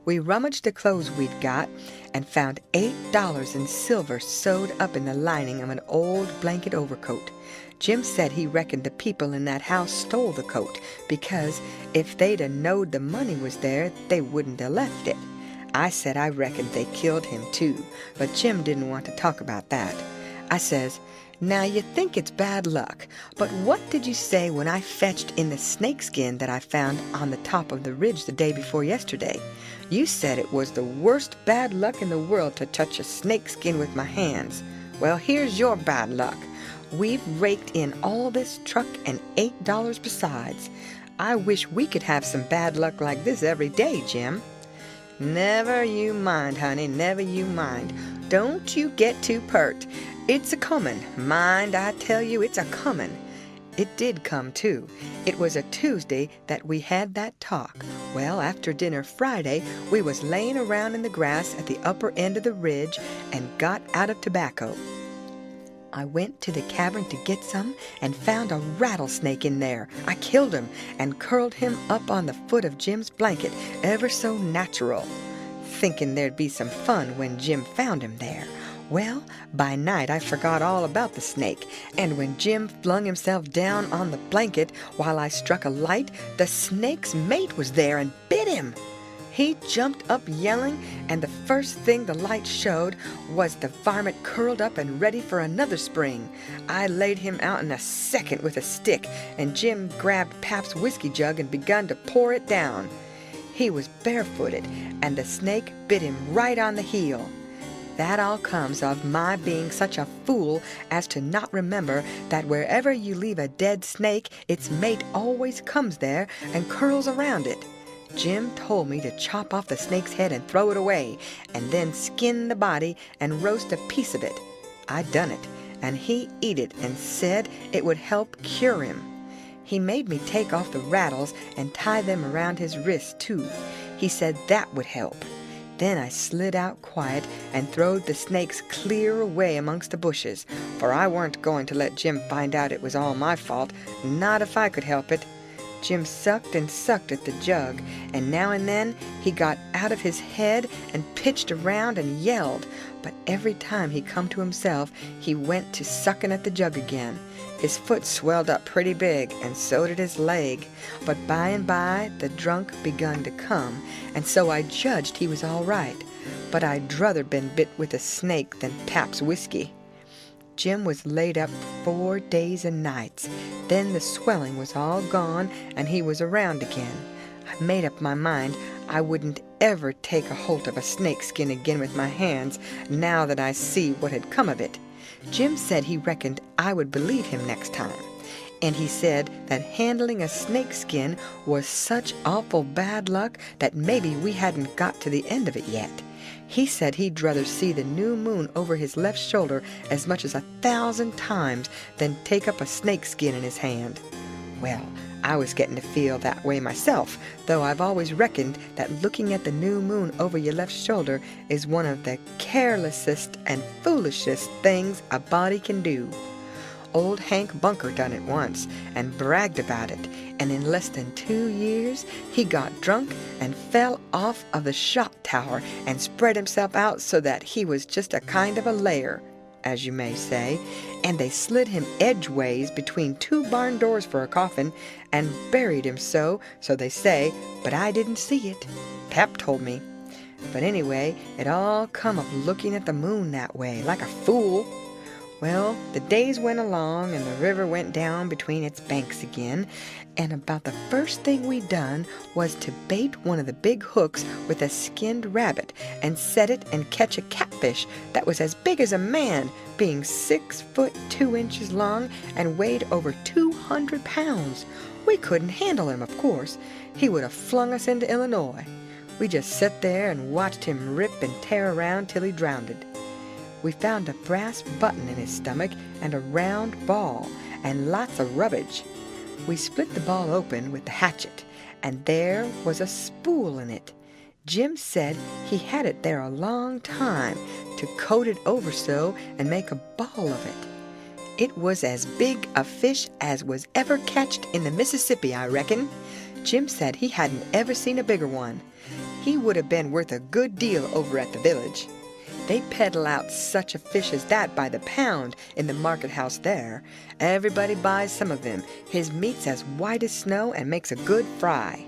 We rummaged the clothes we'd got and found $8 in silver sewed up in the lining of an old blanket overcoat. Jim said he reckoned the people in that house stole the coat, because if they'd 'a' knowed the money was there, they wouldn't 'a' left it. I said I reckoned they killed him too, but Jim didn't want to talk about that. I says, "Now you think it's bad luck, but what did you say when I fetched in the snakeskin that I found on the top of the ridge the day before yesterday? You said it was the worst bad luck in the world to touch a snakeskin with my hands. Well, here's your bad luck. We've raked in all this truck and $8 besides. I wish we could have some bad luck like this every day, Jim." "Never you mind, honey, never you mind. Don't you get too pert. It's a-comin'. Mind, I tell you, it's a-comin'." It did come, too. It was a Tuesday that we had that talk. Well, after dinner Friday, we was laying around in the grass at the upper end of the ridge and got out of tobacco. I went to the cavern to get some and found a rattlesnake in there. I killed him and curled him up on the foot of Jim's blanket, ever so natural, thinking there'd be some fun when Jim found him there. Well, by night I forgot all about the snake, and when Jim flung himself down on the blanket while I struck a light, the snake's mate was there and bit him. He jumped up yelling, and the first thing the light showed was the varmint curled up and ready for another spring. I laid him out in a second with a stick, and Jim grabbed Pap's whiskey jug and begun to pour it down. He was barefooted, and the snake bit him right on the heel. That all comes of my being such a fool as to not remember that wherever you leave a dead snake, its mate always comes there and curls around it. Jim told me to chop off the snake's head and throw it away, and then skin the body and roast a piece of it. I done it, and he eat it and said it would help cure him. He made me take off the rattles and tie them around his wrists, too. He said that would help. Then I slid out quiet and throwed the snakes clear away amongst the bushes, for I weren't going to let Jim find out it was all my fault, not if I could help it. Jim sucked and sucked at the jug, and now and then he got out of his head and pitched around and yelled, but every time he come to himself, he went to sucking at the jug again. His foot swelled up pretty big, and so did his leg, but by and by the drunk begun to come, and so I judged he was all right, but I'd druther been bit with a snake than Pap's whiskey. Jim was laid up 4 days and nights. Then the swelling was all gone, and he was around again. I made up my mind I wouldn't ever take a holt of a snakeskin again with my hands, now that I see what had come of it. Jim said he reckoned I would believe him next time, and he said that handling a snakeskin was such awful bad luck that maybe we hadn't got to the end of it yet. He said he'd rather see the new moon over his left shoulder as much as 1,000 times than take up a snakeskin in his hand. Well, I was getting to feel that way myself, though I've always reckoned that looking at the new moon over your left shoulder is one of the carelessest and foolishest things a body can do. Old Hank Bunker done it once and bragged about it, and in less than 2 years he got drunk and fell off of the shot tower and spread himself out so that he was just a kind of a layer, as you may say, and they slid him edgeways between 2 barn doors for a coffin and buried him so they say, but I didn't see it. Pep told me. But anyway, it all come of looking at the moon that way, like a fool. Well, the days went along and the river went down between its banks again, and about the first thing we done was to bait one of the big hooks with a skinned rabbit and set it and catch a catfish that was as big as a man, being 6 foot 2 inches long and weighed over 200 pounds. We couldn't handle him, of course. He would have flung us into Illinois. We just sat there and watched him rip and tear around till he drowned. We found a brass button in his stomach and a round ball and lots of rubbish. We split the ball open with the hatchet, and there was a spool in it. Jim said he had it there a long time to coat it over so and make a ball of it. It was as big a fish as was ever catched in the Mississippi, I reckon. Jim said he hadn't ever seen a bigger one. He would have been worth a good deal over at the village. They peddle out such a fish as that by the pound in the market house there. Everybody buys some of him. His meat's as white as snow and makes a good fry.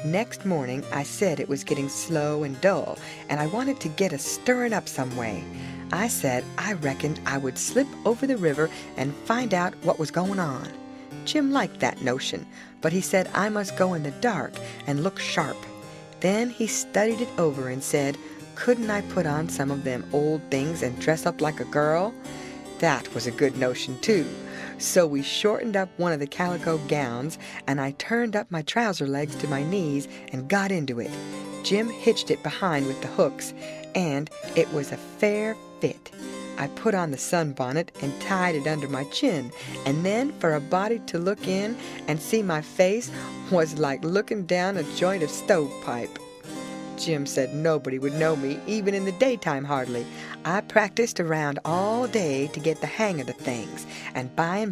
Next morning I said it was getting slow and dull, and I wanted to get a stirring up some way. I said I reckoned I would slip over the river and find out what was going on. Jim liked that notion, but he said I must go in the dark and look sharp. Then he studied it over and said, couldn't I put on some of them old things and dress up like a girl? That was a good notion, too. So we shortened up one of the calico gowns, and I turned up my trouser legs to my knees and got into it. Jim hitched it behind with the hooks, and it was a fair fit. I put on the sunbonnet and tied it under my chin, and then for a body to look in and see my face was like looking down a joint of stovepipe. Jim said nobody would know me, even in the daytime hardly. I practiced around all day to get the hang of the things, and by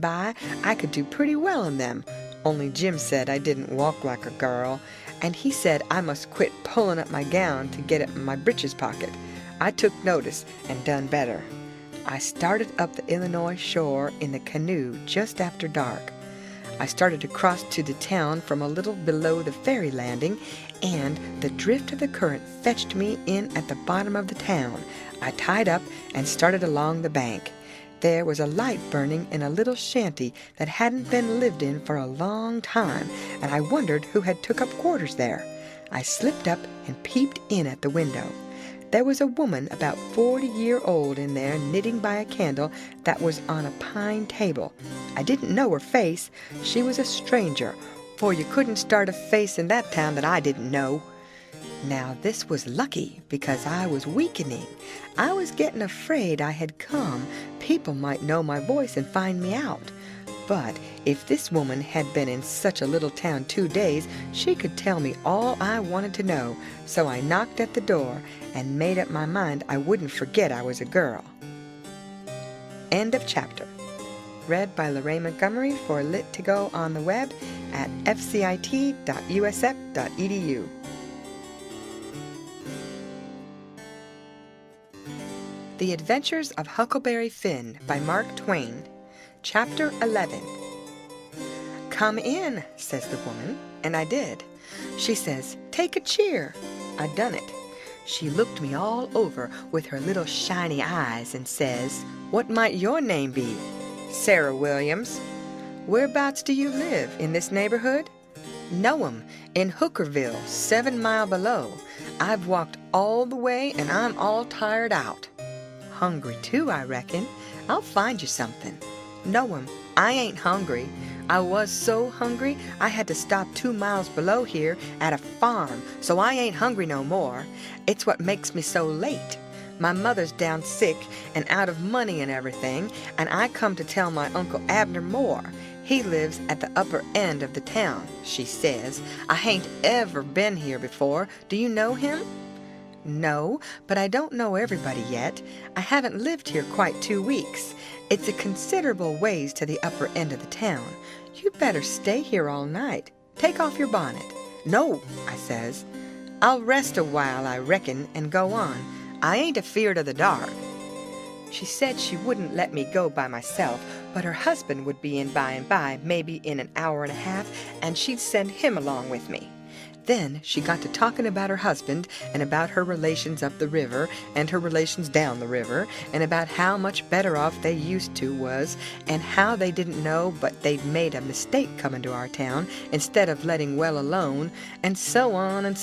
I could do pretty well in them. Only Jim said I didn't walk like a girl, and he said I must quit pulling up my gown to get it in my breeches pocket. I took notice and done better. I started up the Illinois shore in the canoe just after dark. I started across to the town from a little below the ferry landing, and the drift of the current fetched me in at the bottom of the town. I tied up and started along the bank. There was a light burning in a little shanty that hadn't been lived in for a long time, and I wondered who had took up quarters there. I slipped up and peeped in at the window. There was a woman about 40-year-old in there knitting by a candle that was on a pine table. I didn't know her face. She was a stranger, for you couldn't start a face in that town that I didn't know. Now this was lucky, because I was weakening. I was getting afraid I had come. People might know my voice and find me out. But if this woman had been in such a little town 2 days, she could tell me all I wanted to know. So I knocked at the door and made up my mind I wouldn't forget I was a girl. End of chapter. Read by Lorraine Montgomery for Lit2Go on the web at fcit.usf.edu. The Adventures of Huckleberry Finn by Mark Twain. Chapter 11. "Come in," says the woman, and I did. She says, "Take a cheer." I done it. She looked me all over with her little shiny eyes and says, "What might your name be?" "Sarah Williams." "Whereabouts do you live, in this neighborhood?" "No'm, in Hookerville, 7 miles below. I've walked all the way and I'm all tired out." "Hungry too, I reckon. I'll find you something." "No'm, I ain't hungry. I was so hungry I had to stop 2 miles below here at a farm, so I ain't hungry no more. It's what makes me so late. My mother's down sick and out of money and everything, and I come to tell my Uncle Abner more. He lives at the upper end of the town, she says. I hain't ever been here before. Do you know him? No, but I don't know everybody yet. I haven't lived here quite 2 weeks. It's a considerable ways to the upper end of the town. You'd better stay here all night. Take off your bonnet. No, I says. I'll rest a while, I reckon, and go on. I ain't afeard of the dark. She said she wouldn't let me go by myself, but her husband would be in by and by, maybe in an hour and a half, and she'd send him along with me. Then she got to talking about her husband and about her relations up the river and her relations down the river and about how much better off they used to was and how they didn't know but they'd made a mistake coming to our town instead of letting well alone, and so on,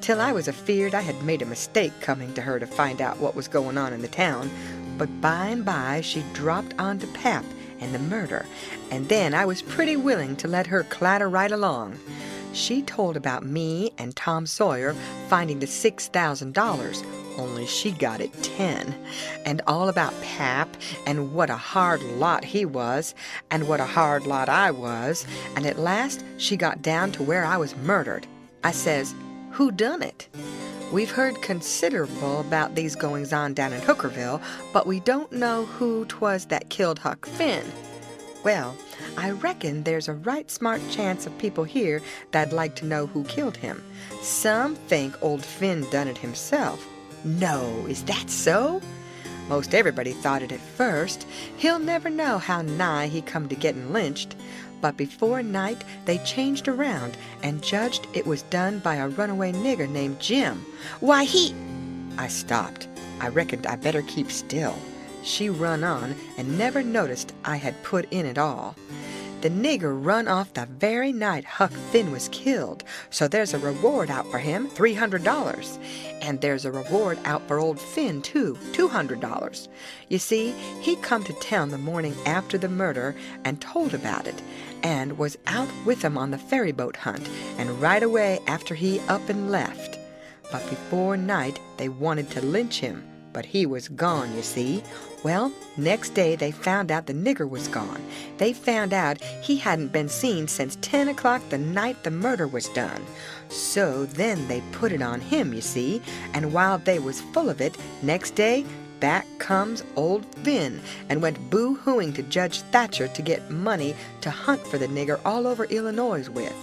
till I was afeard I had made a mistake coming to her to find out what was going on in the town. But by and by she dropped on to Pap and the murder, and then I was pretty willing to let her clatter right along. She told about me and Tom Sawyer finding the $6,000, only she got it 10, and all about Pap, and what a hard lot he was, and what a hard lot I was, and at last she got down to where I was murdered. I says, "Who done it?" We've heard considerable about these goings-on down in Hookerville, but we don't know who 'twas that killed Huck Finn. Well, I reckon there's a right smart chance of people here that'd like to know who killed him. Some think old Finn done it himself. No, is that so? Most everybody thought it at first. He'll never know how nigh he come to getting lynched. But before night they changed around and judged it was done by a runaway nigger named Jim. Why, I stopped. I reckoned I better keep still. She run on and never noticed I had put in at all. The nigger run off the very night Huck Finn was killed, so there's a reward out for him, $300. And there's a reward out for old Finn, too, $200. You see, he come to town the morning after the murder and told about it, and was out with him on the ferry boat hunt, and right away after he up and left. But before night they wanted to lynch him, but he was gone, you see. Well, next day they found out the nigger was gone. They found out he hadn't been seen since 10 o'clock the night the murder was done. So then they put it on him, you see, and while they was full of it, next day back comes old Finn and went boo-hooing to Judge Thatcher to get money to hunt for the nigger all over Illinois with.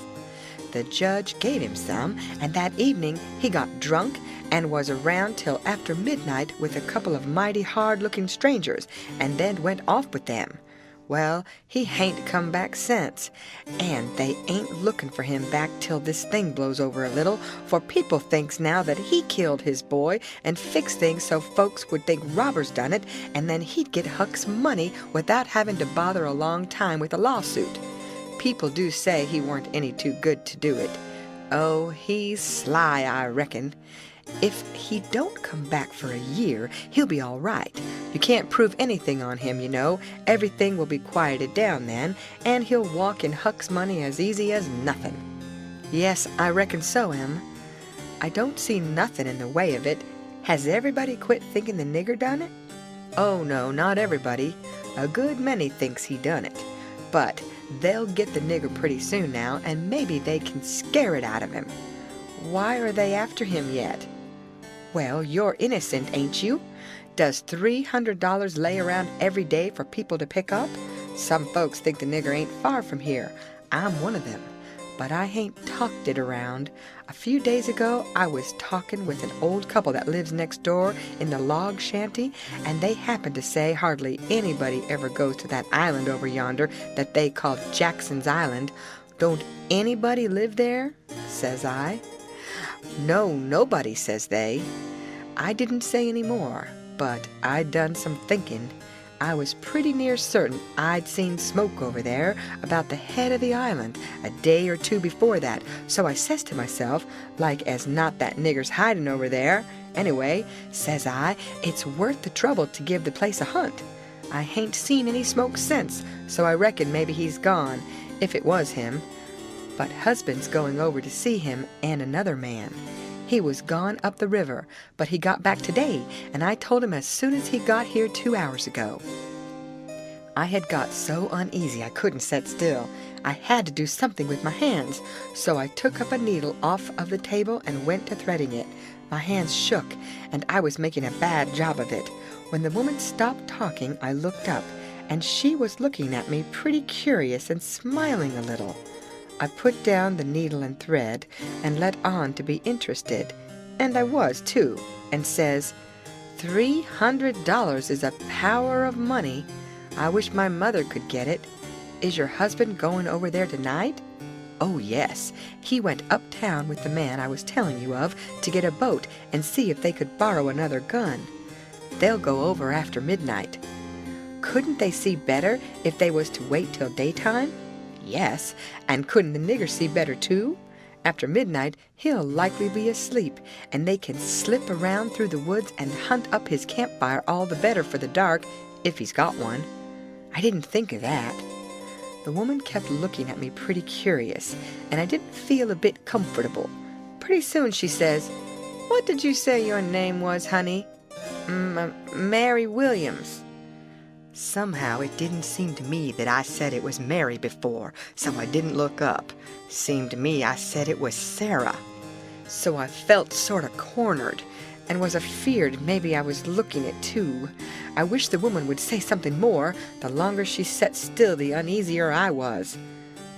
The judge gave him some, and that evening he got drunk and was around till after midnight with a couple of mighty hard-looking strangers, and then went off with them. Well, he hain't come back since, and they ain't looking for him back till this thing blows over a little, for people thinks now that he killed his boy and fixed things so folks would think robbers done it, and then he'd get Huck's money without having to bother a long time with a lawsuit. People do say he weren't any too good to do it. Oh, he's sly, I reckon. If he don't come back for a year, he'll be all right. You can't prove anything on him, you know. Everything will be quieted down then, and he'll walk in Huck's money as easy as nothing. Yes, I reckon so, Em. I don't see nothing in the way of it. Has everybody quit thinking the nigger done it? Oh, no, not everybody. A good many thinks he done it. But they'll get the nigger pretty soon now, and maybe they can scare it out of him. Why are they after him yet? Well, you're innocent, ain't you? Does $300 lay around every day for people to pick up? Some folks think the nigger ain't far from here. I'm one of them. But I hain't talked it around. A few days ago, I was talking with an old couple that lives next door in the log shanty, and they happened to say hardly anybody ever goes to that island over yonder that they call Jackson's Island. Don't anybody live there? Says I. No, nobody, says they. I didn't say any more, but I'd done some thinking. I was pretty near certain I'd seen smoke over there about the head of the island a day or two before that, so I says to myself, like as not that nigger's hiding over there. Anyway, says I, it's worth the trouble to give the place a hunt. I hain't seen any smoke since, so I reckon maybe he's gone, if it was him. But husband's going over to see him and another man. He was gone up the river, but he got back today, and I told him as soon as he got here 2 hours ago. I had got so uneasy I couldn't sit still. I had to do something with my hands, so I took up a needle off of the table and went to threading it. My hands shook, and I was making a bad job of it. When the woman stopped talking, I looked up, and she was looking at me pretty curious and smiling a little. I put down the needle and thread and let on to be interested, and I was too, and says, $300 is a power of money. I wish my mother could get it. Is your husband going over there tonight? Oh, yes. He went uptown with the man I was telling you of to get a boat and see if they could borrow another gun. They'll go over after midnight. Couldn't they see better if they was to wait till daytime? Yes, and couldn't the nigger see better too? After midnight, he'll likely be asleep, and they can slip around through the woods and hunt up his campfire all the better for the dark, if he's got one. I didn't think of that. The woman kept looking at me pretty curious, and I didn't feel a bit comfortable. Pretty soon she says, "What did you say your name was, honey?" Mary Williams." Somehow it didn't seem to me that I said it was Mary before, so I didn't look up. Seemed to me I said it was Sarah. So I felt sort of cornered, and was afeared maybe I was looking it too. I wished the woman would say something more. The longer she sat still, the uneasier I was.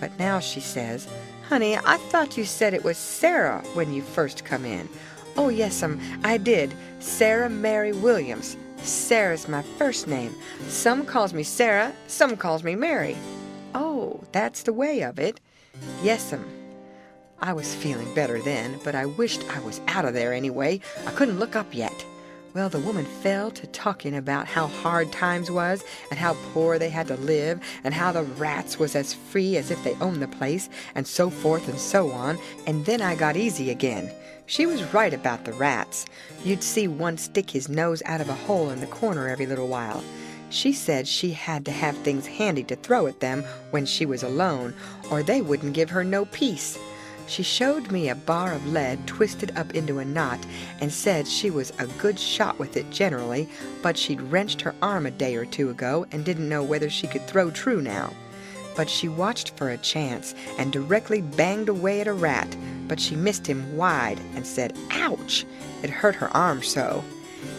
But now she says, "Honey, I thought you said it was Sarah when you first come in." "Oh, yes, I did. Sarah Mary Williams. Sarah's my first name. Some calls me Sarah, some calls me Mary." "Oh, that's the way of it." "Yes'm." I was feeling better then, but I wished I was out of there anyway. I couldn't look up yet. Well, the woman fell to talking about how hard times was, and how poor they had to live, and how the rats was as free as if they owned the place, and so forth and so on, and then I got easy again. She was right about the rats. You'd see one stick his nose out of a hole in the corner every little while. She said she had to have things handy to throw at them when she was alone, or they wouldn't give her no peace. She showed me a bar of lead twisted up into a knot, and said she was a good shot with it generally, but she'd wrenched her arm a day or two ago and didn't know whether she could throw true now. But she watched for a chance and directly banged away at a rat, but she missed him wide and said, "Ouch!" It hurt her arm so.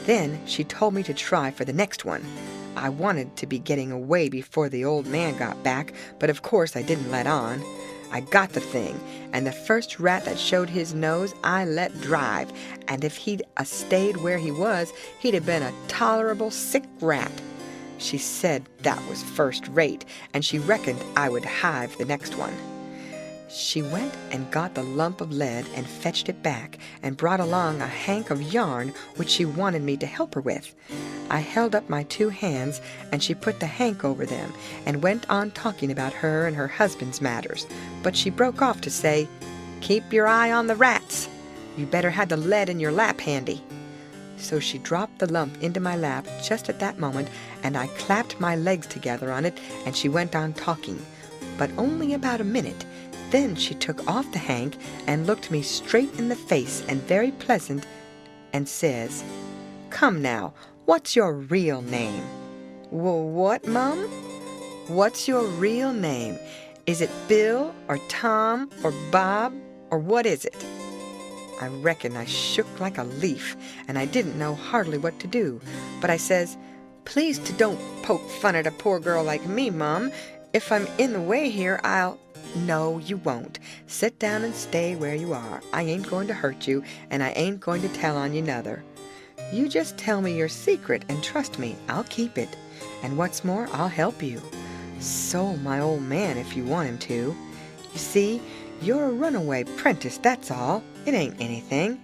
Then she told me to try for the next one. I wanted to be getting away before the old man got back, but of course I didn't let on. I got the thing, and the first rat that showed his nose I let drive, and if he'd stayed where he was, he'd have been a tolerable sick rat. She said that was first rate, and she reckoned I would hive the next one. She went and got the lump of lead and fetched it back, and brought along a hank of yarn which she wanted me to help her with. I held up my 2 hands, and she put the hank over them, and went on talking about her and her husband's matters. But she broke off to say, "Keep your eye on the rats. You better have the lead in your lap handy." So she dropped the lump into my lap just at that moment, and I clapped my legs together on it, and she went on talking. But only about a minute. Then she took off the hank and looked me straight in the face and very pleasant, and says, "Come now, what's your real name?" "What, Mum?" "What's your real name? Is it Bill or Tom or Bob, or what is it?" I reckon I shook like a leaf, and I didn't know hardly what to do. But I says, "Please to don't poke fun at a poor girl like me, Mum. If I'm in the way here, I'll—" "No, you won't. Sit down and stay where you are. I ain't going to hurt you, and I ain't going to tell on you nother. You just tell me your secret, and trust me, I'll keep it. And what's more, I'll help you. So my old man if you want him to. You see, you're a runaway 'prentice, that's all. It ain't anything.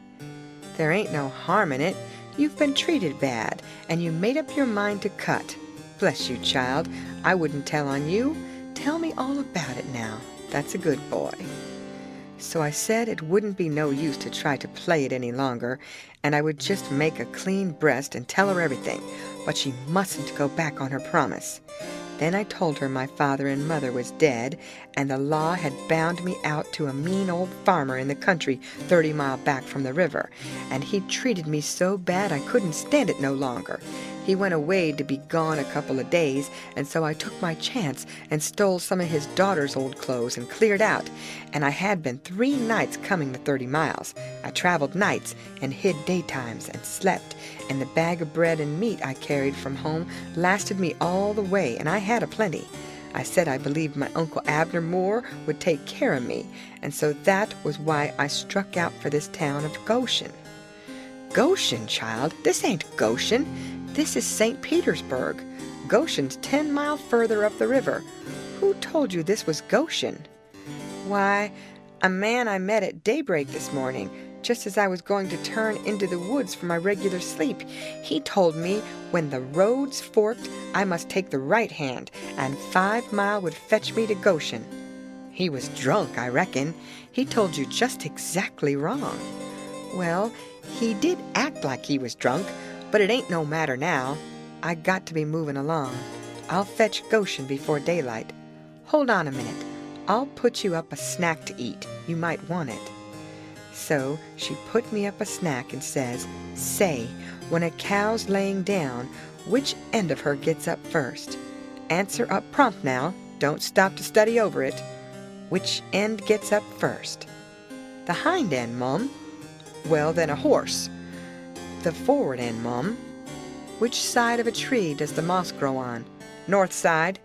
There ain't no harm in it. You've been treated bad, and you made up your mind to cut. Bless you, child. I wouldn't tell on you. Tell me all about it now. That's a good boy." So I said it wouldn't be no use to try to play it any longer, and I would just make a clean breast and tell her everything. but she mustn't go back on her promise. Then I told her my father and mother was dead, and the law had bound me out to a mean old farmer in the country 30 miles back from the river, and he'd treated me so bad I couldn't stand it no longer. He went away to be gone a couple of days, and so I took my chance and stole some of his daughter's old clothes and cleared out, and I had been 3 nights coming the 30 miles. I traveled nights and hid daytimes and slept, and the bag of bread and meat I carried from home lasted me all the way, and I had a plenty. I said I believed my Uncle Abner Moore would take care of me, and so that was why I struck out for this town of Goshen. Goshen, child? This ain't Goshen. This is St. Petersburg. Goshen's 10 miles further up the river. Who told you this was Goshen? Why, a man I met at daybreak this morning, just as I was going to turn into the woods for my regular sleep. He told me when the roads forked, I must take the right hand, and 5 miles would fetch me to Goshen. He was drunk, I reckon. He told you just exactly wrong. Well, he did act like he was drunk, but it ain't no matter now. I got to be moving along. I'll fetch Goshen before daylight. Hold on a minute. I'll put you up a snack to eat. You might want it. So she put me up a snack and says, "Say, when a cow's laying down, which end of her gets up first? Answer up prompt now. Don't stop to study over it. Which end gets up first?" "The hind end, Mum." "Well, then a horse." "The forward end, Mum." "Which side of a tree does the moss grow on?" "North side."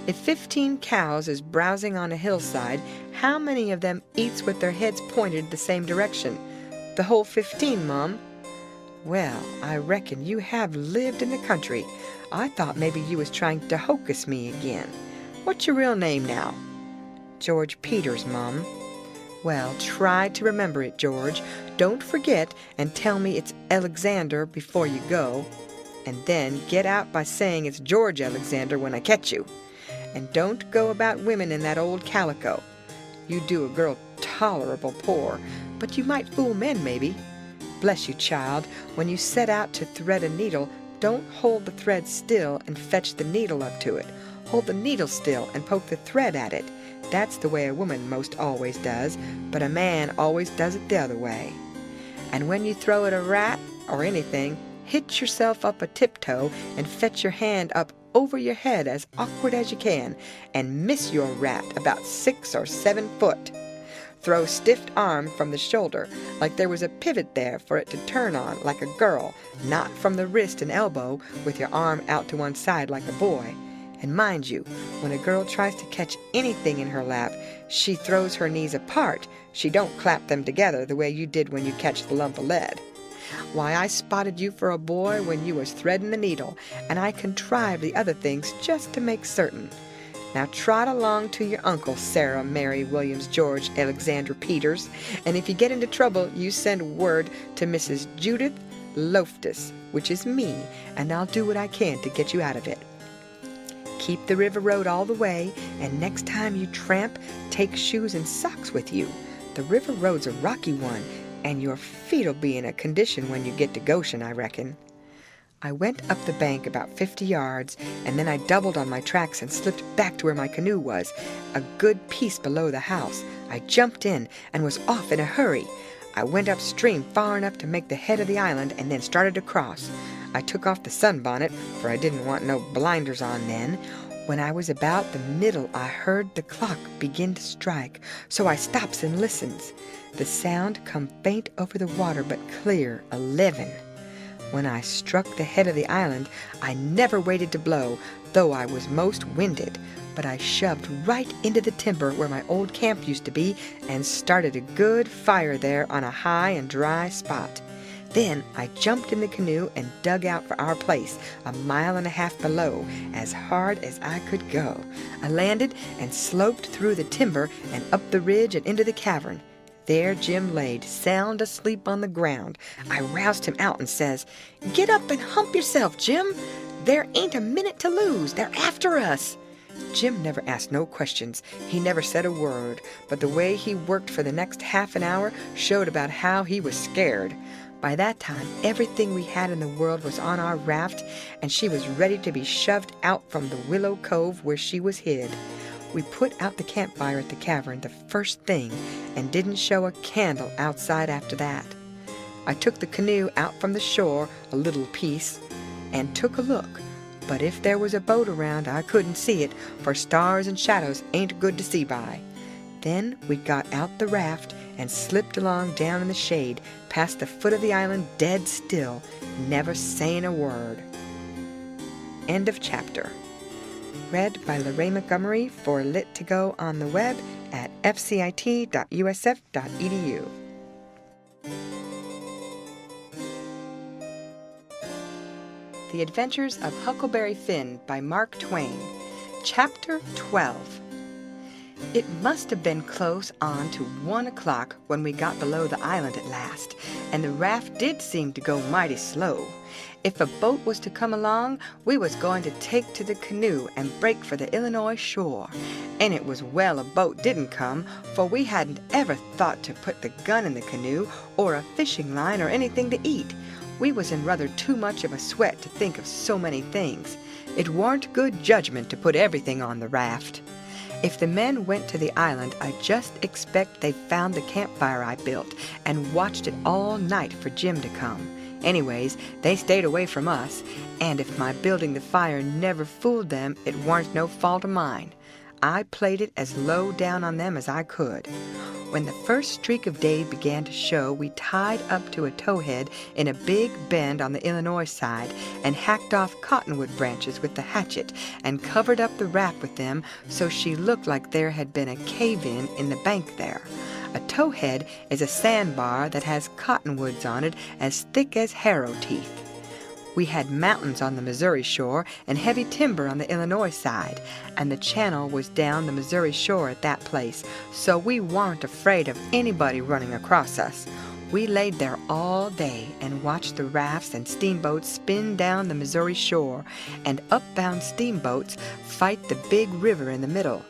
"If 15 cows is browsing on a hillside, how many of them eats with their heads pointed the same direction?" "The whole 15, Mum." "Well, I reckon you have lived in the country. I thought maybe you was trying to hocus me again. What's your real name now?" "George Peters, Mum." "Well, try to remember it, George. Don't forget, and tell me it's Alexander before you go. And then get out by saying it's George Alexander when I catch you. And don't go about women in that old calico. You do a girl tolerable poor, but you might fool men, maybe. Bless you, child, when you set out to thread a needle, don't hold the thread still and fetch the needle up to it. Hold the needle still and poke the thread at it. That's the way a woman most always does, but a man always does it the other way. And when you throw at a rat or anything, hitch yourself up a tiptoe and fetch your hand up over your head as awkward as you can, and miss your rat about 6 or 7 foot. Throw stiff arm from the shoulder, like there was a pivot there for it to turn on, like a girl, not from the wrist and elbow, with your arm out to one side like a boy. And mind you, when a girl tries to catch anything in her lap, she throws her knees apart. She don't clap them together the way you did when you catch the lump of lead. Why, I spotted you for a boy when you was threading the needle, and I contrived the other things just to make certain. Now trot along to your uncle, Sarah Mary Williams George Alexander Peters, and if you get into trouble, you send word to Mrs. Judith Loftus, which is me, and I'll do what I can to get you out of it. Keep the river road all the way, and next time you tramp, take shoes and socks with you. The river road's a rocky one, and your feet'll be in a condition when you get to Goshen, I reckon. I went up the bank about 50 yards, and then I doubled on my tracks and slipped back to where my canoe was, a good piece below the house. I jumped in and was off in a hurry. I went upstream far enough to make the head of the island and then started across. I took off the sunbonnet, for I didn't want no blinders on then. When I was about the middle, I heard the clock begin to strike, so I stops and listens. The sound come faint over the water, but clear, 11. When I struck the head of the island, I never waited to blow, though I was most winded, but I shoved right into the timber where my old camp used to be and started a good fire there on a high and dry spot. Then I jumped in the canoe and dug out for our place, 1.5 miles below, as hard as I could go. I landed and sloped through the timber and up the ridge and into the cavern. There Jim laid, sound asleep on the ground. I roused him out and says, "Get up and hump yourself, Jim. There ain't a minute to lose. They're after us." Jim never asked no questions. He never said a word, but the way he worked for the next half an hour showed about how he was scared. By that time, everything we had in the world was on our raft, and she was ready to be shoved out from the willow cove where she was hid. We put out the campfire at the cavern the first thing and didn't show a candle outside after that. I took the canoe out from the shore a little piece and took a look, but if there was a boat around I couldn't see it, for stars and shadows ain't good to see by. Then we got out the raft and slipped along down in the shade past the foot of the island dead still, never saying a word. End of chapter. Read by Lorraine Montgomery for Lit to Go on the web at fcit.usf.edu. The Adventures of Huckleberry Finn by Mark Twain. Chapter 12. It must have been close on to 1 o'clock when we got below the island at last, and the raft did seem to go mighty slow. If a boat was to come along, we was going to take to the canoe and break for the Illinois shore. And it was well a boat didn't come, for we hadn't ever thought to put the gun in the canoe, or a fishing line, or anything to eat. We was in rather too much of a sweat to think of so many things. It warn't good judgment to put everything on the raft. If the men went to the island, I just expect they found the campfire I built and watched it all night for Jim to come. Anyways, they stayed away from us, and if my building the fire never fooled them, it warn't no fault of mine. I played it as low down on them as I could. When the first streak of day began to show, we tied up to a towhead in a big bend on the Illinois side and hacked off cottonwood branches with the hatchet and covered up the raft with them so she looked like there had been a cave-in the bank there. A towhead is a sandbar that has cottonwoods on it as thick as harrow teeth. We had mountains on the Missouri shore and heavy timber on the Illinois side, and the channel was down the Missouri shore at that place, so we weren't afraid of anybody running across us. We laid there all day and watched the rafts and steamboats spin down the Missouri shore, and upbound steamboats fight the big river in the middle.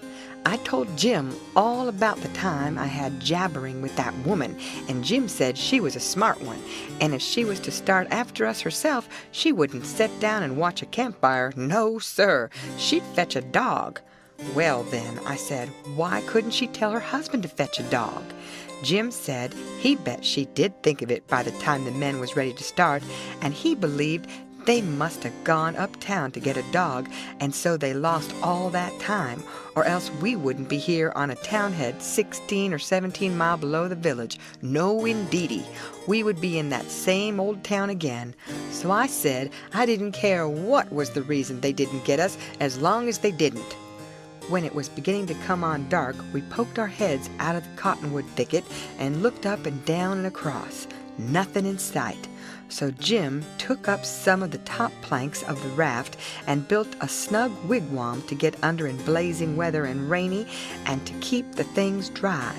I told Jim all about the time I had jabbering with that woman, and Jim said she was a smart one, and if she was to start after us herself, she wouldn't sit down and watch a campfire. No, sir, she'd fetch a dog. Well, then, I said, why couldn't she tell her husband to fetch a dog? Jim said he bet she did think of it by the time the men was ready to start, and he believed they must have gone uptown to get a dog, and so they lost all that time, or else we wouldn't be here on a townhead 16 or 17 miles below the village. No, indeedy. We would be in that same old town again. So I said I didn't care what was the reason they didn't get us, as long as they didn't. When it was beginning to come on dark, we poked our heads out of the cottonwood thicket and looked up and down and across. Nothing in sight. So Jim took up some of the top planks of the raft and built a snug wigwam to get under in blazing weather and rainy, and to keep the things dry.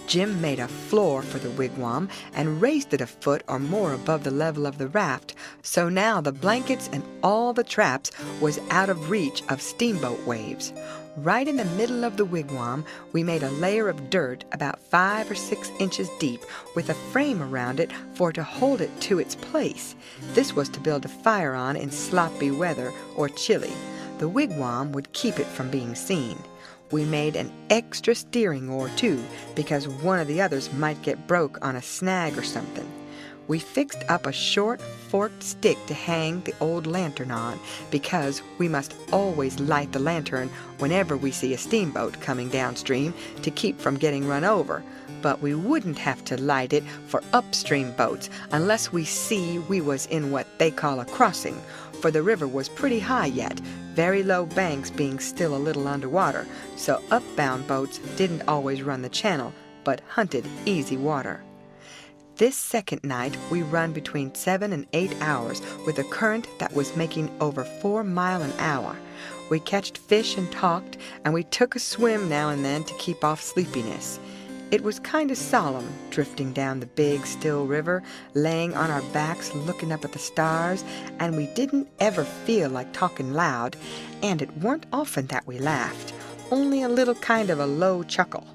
Jim made a floor for the wigwam and raised it a foot or more above the level of the raft, so now the blankets and all the traps was out of reach of steamboat waves. Right in the middle of the wigwam, we made a layer of dirt about 5 or 6 inches deep, with a frame around it for to hold it to its place. This was to build a fire on in sloppy weather or chilly. The wigwam would keep it from being seen. We made an extra steering oar, too, because one of the others might get broke on a snag or something. We fixed up a short, forked stick to hang the old lantern on, because we must always light the lantern whenever we see a steamboat coming downstream to keep from getting run over. But we wouldn't have to light it for upstream boats unless we see we was in what they call a crossing, for the river was pretty high yet, very low banks being still a little underwater, so upbound boats didn't always run the channel, but hunted easy water. This second night we run between 7 and 8 hours with a current that was making over 4 miles an hour. We catched fish and talked, and we took a swim now and then to keep off sleepiness. It was kind of solemn, drifting down the big, still river, laying on our backs looking up at the stars, and we didn't ever feel like talking loud, and it weren't often that we laughed, only a little kind of a low chuckle.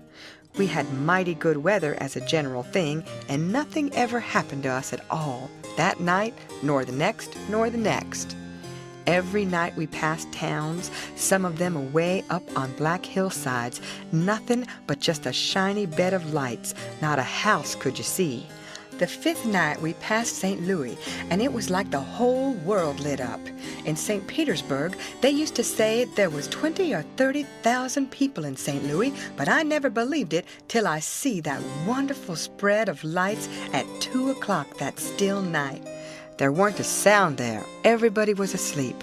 We had mighty good weather as a general thing, and nothing ever happened to us at all, that night, nor the next, nor the next. Every night we passed towns, some of them away up on black hillsides, nothing but just a shiny bed of lights, not a house could you see. The fifth night we passed St. Louis, and it was like the whole world lit up. In St. Petersburg, they used to say there was 20 or 30,000 people in St. Louis, but I never believed it till I see that wonderful spread of lights at 2 o'clock that still night. There weren't a sound there. Everybody was asleep.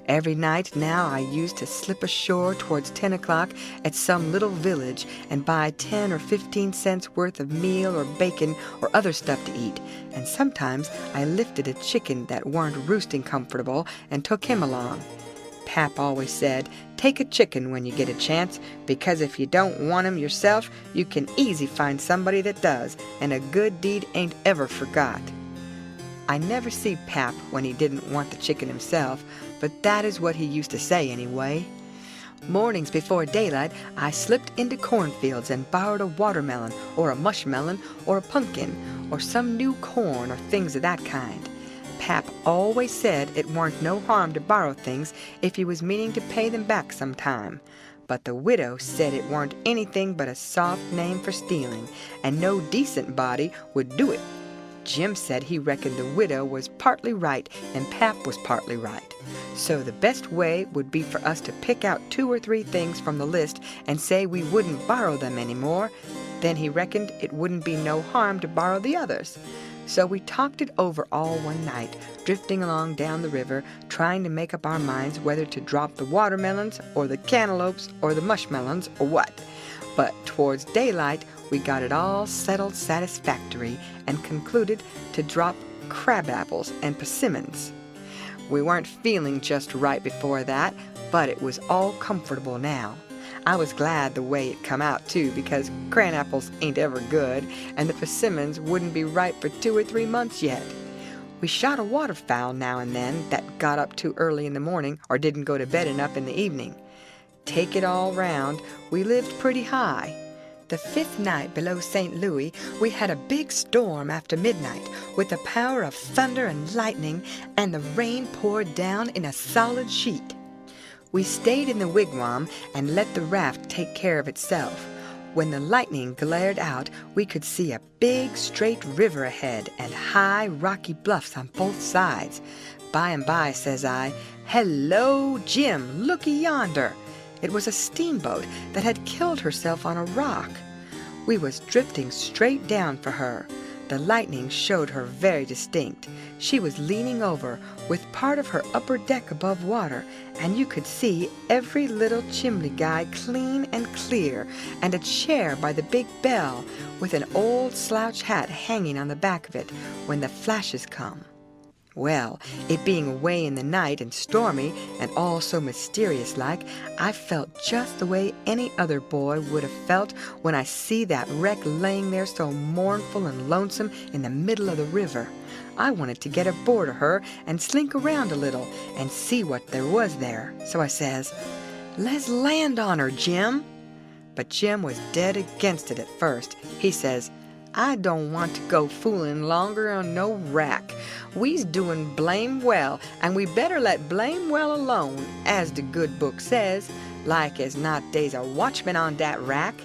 Every night now I used to slip ashore towards 10 o'clock at some little village and buy 10 or 15 cents worth of meal or bacon or other stuff to eat, and sometimes I lifted a chicken that weren't roosting comfortable and took him along. Pap always said, take a chicken when you get a chance, because if you don't want 'em yourself, you can easy find somebody that does, and a good deed ain't ever forgot. I never see Pap when he didn't want the chicken himself, but that is what he used to say anyway. Mornings before daylight, I slipped into cornfields and borrowed a watermelon, or a mushmelon, or a pumpkin, or some new corn, or things of that kind. Pap always said it warn't no harm to borrow things if you was meaning to pay them back sometime. But the widow said it warn't anything but a soft name for stealing, and no decent body would do it. Jim said he reckoned the widow was partly right and Pap was partly right. So the best way would be for us to pick out 2 or 3 things from the list and say we wouldn't borrow them any more. Then he reckoned it wouldn't be no harm to borrow the others. So we talked it over all one night, drifting along down the river, trying to make up our minds whether to drop the watermelons or the cantaloupes or the mushmelons or what. But towards daylight, we got it all settled satisfactory and concluded to drop crab apples and persimmons. We weren't feeling just right before that, but it was all comfortable now. I was glad the way it come out, too, because cran apples ain't ever good, and the persimmons wouldn't be ripe for 2 or 3 months yet. We shot a waterfowl now and then that got up too early in the morning or didn't go to bed enough in the evening. Take it all round, we lived pretty high. The 5th night below St. Louis, we had a big storm after midnight, with the power of thunder and lightning, and the rain poured down in a solid sheet. We stayed in the wigwam and let the raft take care of itself. When the lightning glared out, we could see a big, straight river ahead and high, rocky bluffs on both sides. By and by, says I, "Hello, Jim, looky yonder." It was a steamboat that had killed herself on a rock. We was drifting straight down for her. The lightning showed her very distinct. She was leaning over, with part of her upper deck above water, and you could see every little chimney guy clean and clear, and a chair by the big bell, with an old slouch hat hanging on the back of it when the flashes come. Well, it being away in the night and stormy and all so mysterious-like, I felt just the way any other boy would have felt when I see that wreck laying there so mournful and lonesome in the middle of the river. I wanted to get aboard of her and slink around a little and see what there was there. So I says, "Let's land on her, Jim." But Jim was dead against it at first. He says, "I don't want to go fooling longer on no wrack. We's doing blame well, and we better let blame well alone, as the good book says. Like as not dey's a watchman on dat rack."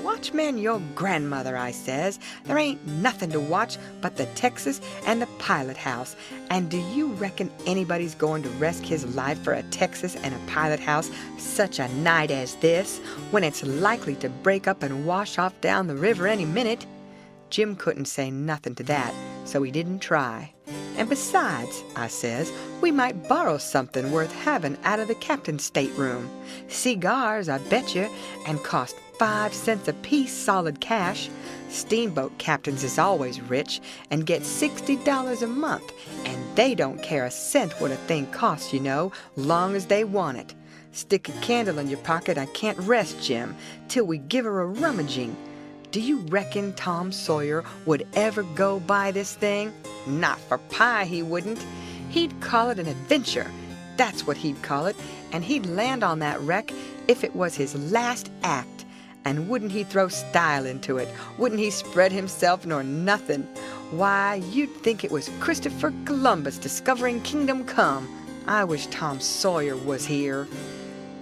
"Watchman your grandmother," I says. "There ain't nothing to watch but the Texas and the pilot house. And do you reckon anybody's going to risk his life for a Texas and a pilot house such a night as this, when it's likely to break up and wash off down the river any minute?" Jim couldn't say nothing to that, so he didn't try. "And besides," I says, "we might borrow something worth having out of the captain's stateroom. Cigars, I bet you, and cost 5 cents apiece solid cash. Steamboat captains is always rich and get $60 a month, and they don't care a cent what a thing costs, you know, long as they want it. Stick a candle in your pocket, I can't rest, Jim, till we give her a rummaging. Do you reckon Tom Sawyer would ever go buy this thing? Not for pie he wouldn't. He'd call it an adventure. That's what he'd call it, and he'd land on that wreck if it was his last act. And wouldn't he throw style into it? Wouldn't he spread himself nor nothing? Why, you'd think it was Christopher Columbus discovering kingdom come. I wish Tom Sawyer was here.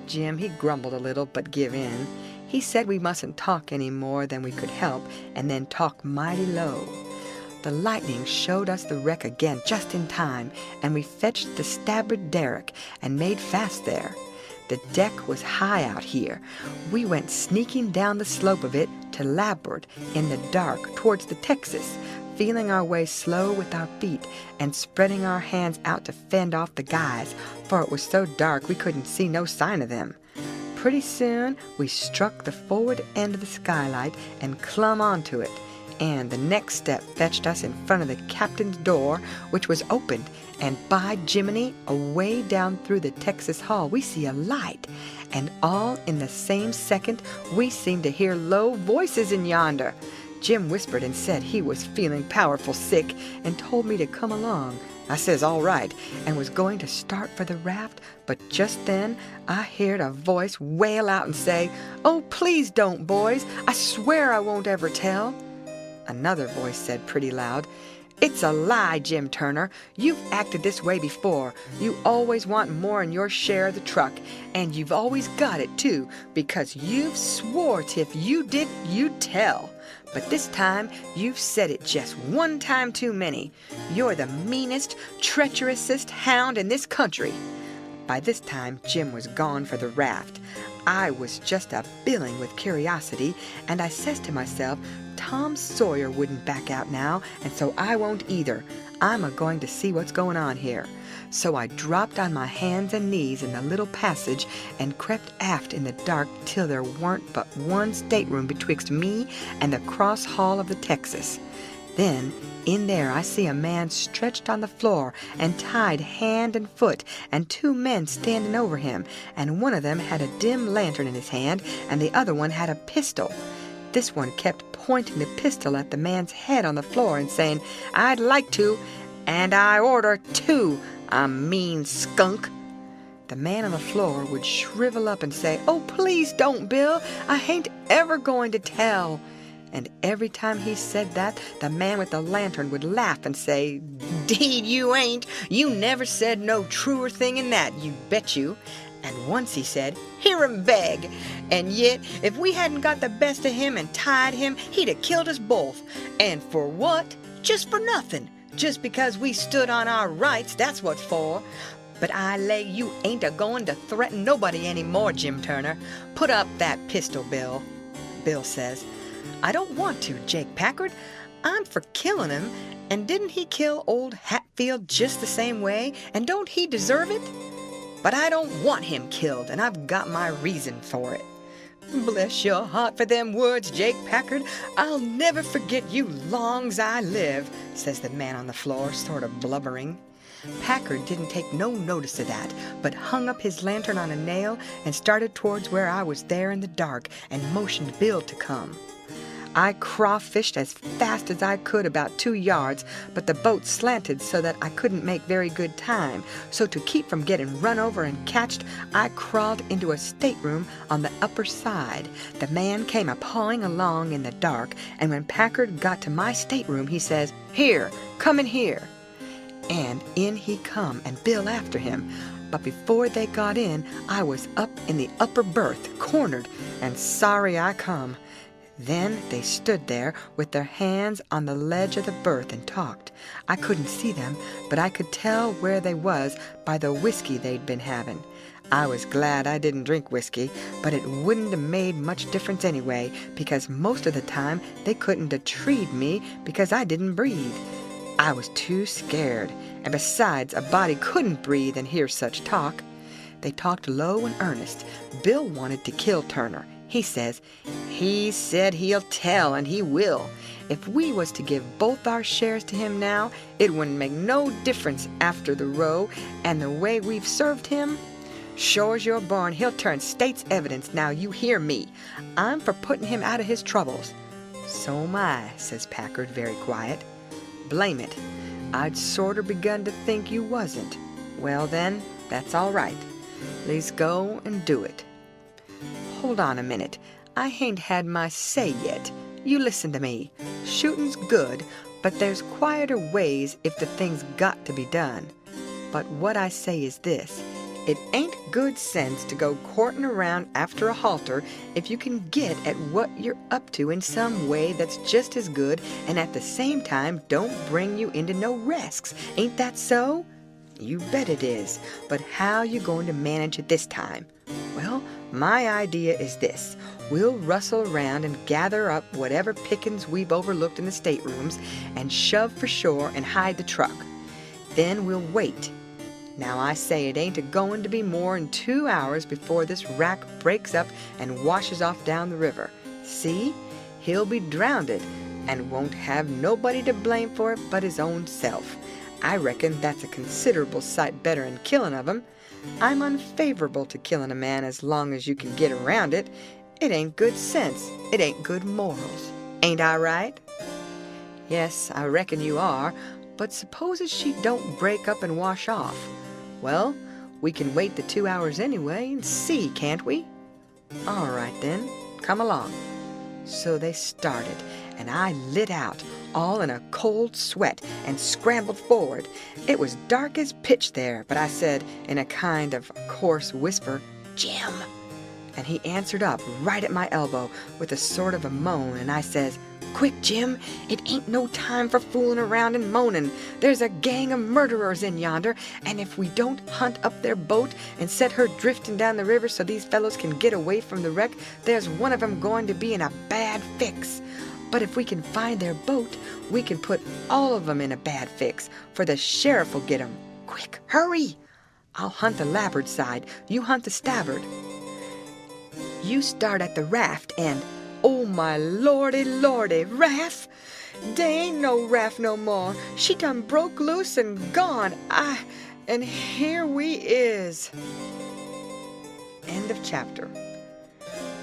Jim, he grumbled a little, but give in. He said we mustn't talk any more than we could help, and then talk mighty low. The lightning showed us the wreck again just in time, and we fetched the starboard derrick and made fast there. The deck was high out here. We went sneaking down the slope of it to larboard in the dark towards the Texas, feeling our way slow with our feet and spreading our hands out to fend off the guys, for it was so dark we couldn't see no sign of them. Pretty soon we struck the forward end of the skylight and clumb onto it, and the next step fetched us in front of the captain's door, which was opened, and by Jiminy, away down through the Texas hall we see a light, and all in the same second we seemed to hear low voices in yonder. Jim whispered and said he was feeling powerful sick, and told me to come along. I says all right, and was going to start for the raft, but just then I heard a voice wail out and say, "Oh, please don't, boys. I swear I won't ever tell." Another voice said pretty loud, "It's a lie, Jim Turner. You've acted this way before. You always want more in your share of the truck, and you've always got it, too, because you've swore if you did, you'd tell. But this time, you've said it just one time too many. You're the meanest, treacherousest hound in this country." By this time, Jim was gone for the raft. I was just a-billing with curiosity, and I says to myself, Tom Sawyer wouldn't back out now, and so I won't either. I'm a-going to see what's going on here. So I dropped on my hands and knees in the little passage and crept aft in the dark till there weren't but one stateroom betwixt me and the cross hall of the Texas. Then, in there I see a man stretched on the floor and tied hand and foot, and two men standing over him, and one of them had a dim lantern in his hand, and the other one had a pistol. This one kept pointing the pistol at the man's head on the floor and saying, "I'd like to, and I order to, a mean skunk." The man on the floor would shrivel up and say, "Oh, please don't, Bill. I ain't ever going to tell." And every time he said that, the man with the lantern would laugh and say, "'Deed you ain't. You never said no truer thing in that, you bet you." And once he said, "Hear him beg. And yet, if we hadn't got the best of him and tied him, he'd have killed us both. And for what? Just for nothing. Just because we stood on our rights, that's what for. But I lay you ain't a-going to threaten nobody any more, Jim Turner. Put up that pistol, Bill." Bill says, "I don't want to, Jake Packard. I'm for killing him, and didn't he kill old Hatfield just the same way, and don't he deserve it? But I don't want him killed, and I've got my reason for it." "Bless your heart for them words, Jake Packard. I'll never forget you long's I live," says the man on the floor, sort of blubbering. Packard didn't take no notice of that, but hung up his lantern on a nail and started towards where I was there in the dark and motioned Bill to come. I crawfished as fast as I could about 2 yards, but the boat slanted so that I couldn't make very good time. So to keep from getting run over and catched, I crawled into a stateroom on the upper side. The man came a-pawing along in the dark, and when Packard got to my stateroom, he says, "Here, come in here." And in he come, and Bill after him. But before they got in, I was up in the upper berth, cornered, and sorry I come. Then they stood there with their hands on the ledge of the berth and talked. I couldn't see them, but I could tell where they was by the whiskey they'd been having. I was glad I didn't drink whiskey, but it wouldn't have made much difference anyway, because most of the time they couldn't have treed me because I didn't breathe. I was too scared, and besides, a body couldn't breathe and hear such talk. They talked low and earnest. Bill wanted to kill Turner. He said he'll tell, and he will. If we was to give both our shares to him now, it wouldn't make no difference after the row, and the way we've served him. Sure as you're born, he'll turn state's evidence, now you hear me. I'm for putting him out of his troubles." "So am I," says Packard, very quiet. "Blame it. I'd sorter begun to think you wasn't. Well then, that's all right. Let's go and do it. Hold on a minute. I hain't had my say yet. You listen to me. Shooting's good, but there's quieter ways if the thing's got to be done. But what I say is this. It ain't good sense to go courting around after a halter if you can get at what you're up to in some way that's just as good and at the same time don't bring you into no risks. Ain't that so? You bet it is. But how you going to manage it this time? Well, my idea is this. We'll rustle around and gather up whatever pickings we've overlooked in the staterooms and shove for shore and hide the truck. Then we'll wait. Now I say it ain't a-going to be more'n 2 hours before this wrack breaks up and washes off down the river. See? He'll be drownded and won't have nobody to blame for it but his own self. I reckon that's a considerable sight better'n killing of him. I'm unfavorable to killing a man as long as you can get around it. It ain't good sense. It ain't good morals. Ain't I right? Yes, I reckon you are. But supposing she don't break up and wash off? Well, we can wait the 2 hours anyway and see, can't we? All right then, come along. So they started, and I lit out, all in a cold sweat, and scrambled forward. It was dark as pitch there, but I said, in a kind of coarse whisper, "Jim!" And he answered up right at my elbow with a sort of a moan, and I says, "Quick, Jim, it ain't no time for fooling around and moaning. There's a gang of murderers in yonder, and if we don't hunt up their boat and set her drifting down the river so these fellows can get away from the wreck, there's one of 'em going to be in a bad fix. But if we can find their boat, we can put all of 'em in a bad fix, for the sheriff will get 'em. Quick, hurry! I'll hunt the larboard side, you hunt the starboard. You start at the raft and... Oh, my lordy, lordy, raft? Dey ain't no raft no more. She done broke loose and gone. And here we is." End of chapter.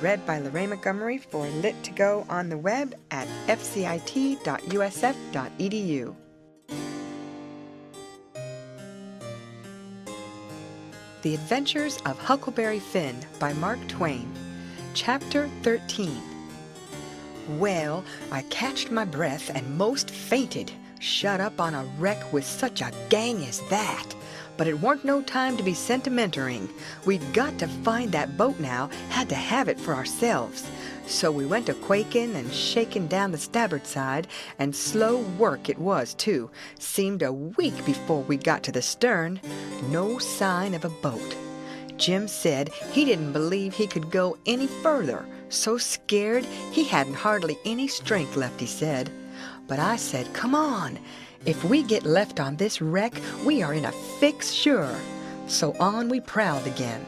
Read by Lorraine Montgomery for Lit to Go on the web at fcit.usf.edu. The Adventures of Huckleberry Finn by Mark Twain. Chapter 13. Well, I catched my breath and most fainted, shut up on a wreck with such a gang as that. But it warn't no time to be sentimentering. We'd got to find that boat now, had to have it for ourselves. So we went a quaking and shaking down the starboard side, and slow work it was, too. Seemed a week before we got to the stern. No sign of a boat. Jim said he didn't believe he could go any further. So scared, he hadn't hardly any strength left, he said. But I said, "Come on. If we get left on this wreck, we are in a fix sure." So on we prowled again.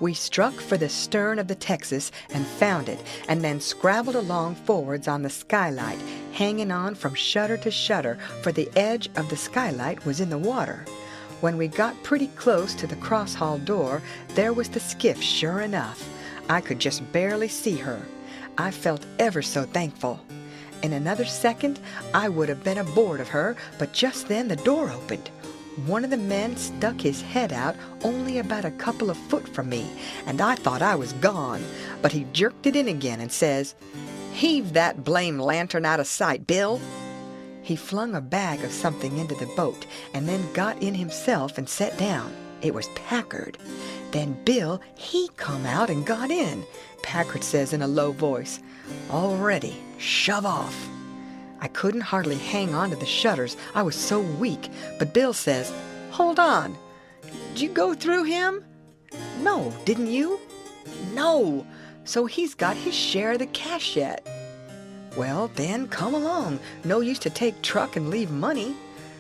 We struck for the stern of the Texas and found it, and then scrabbled along forwards on the skylight, hanging on from shutter to shutter, for the edge of the skylight was in the water. When we got pretty close to the cross-hall door, there was the skiff sure enough. I could just barely see her. I felt ever so thankful. In another second, I would have been aboard of her, but just then the door opened. One of the men stuck his head out only about a couple of foot from me, and I thought I was gone. But he jerked it in again and says, "Heave that blame lantern out of sight, Bill." He flung a bag of something into the boat, and then got in himself and sat down. It was Packard. Then Bill, he come out and got in. Packard says in a low voice, "All ready, shove off." I couldn't hardly hang on to the shutters, I was so weak, but Bill says, "Hold on, did you go through him?" "No, didn't you?" "No, so he's got his share of the cash yet." "Well, then, come along, no use to take truck and leave money."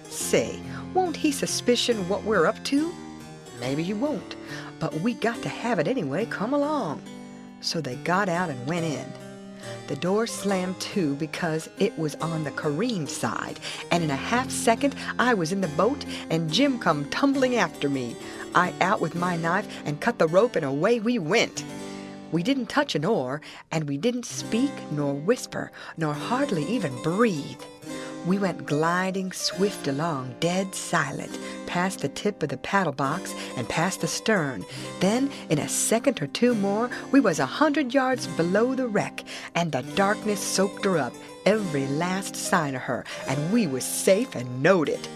"Say, won't he suspicion what we're up to?" "Maybe he won't, but we got to have it anyway, come along." So they got out and went in. The door slammed to because it was on the careen side, and in a half-second I was in the boat and Jim come tumbling after me. I out with my knife and cut the rope, and away we went. We didn't touch an oar, and we didn't speak nor whisper, nor hardly even breathe. We went gliding swift along, dead silent, past the tip of the paddle box and past the stern. Then, in a second or two more, we was 100 yards below the wreck, and the darkness soaked her up, every last sign of her, and we was safe and knowed it.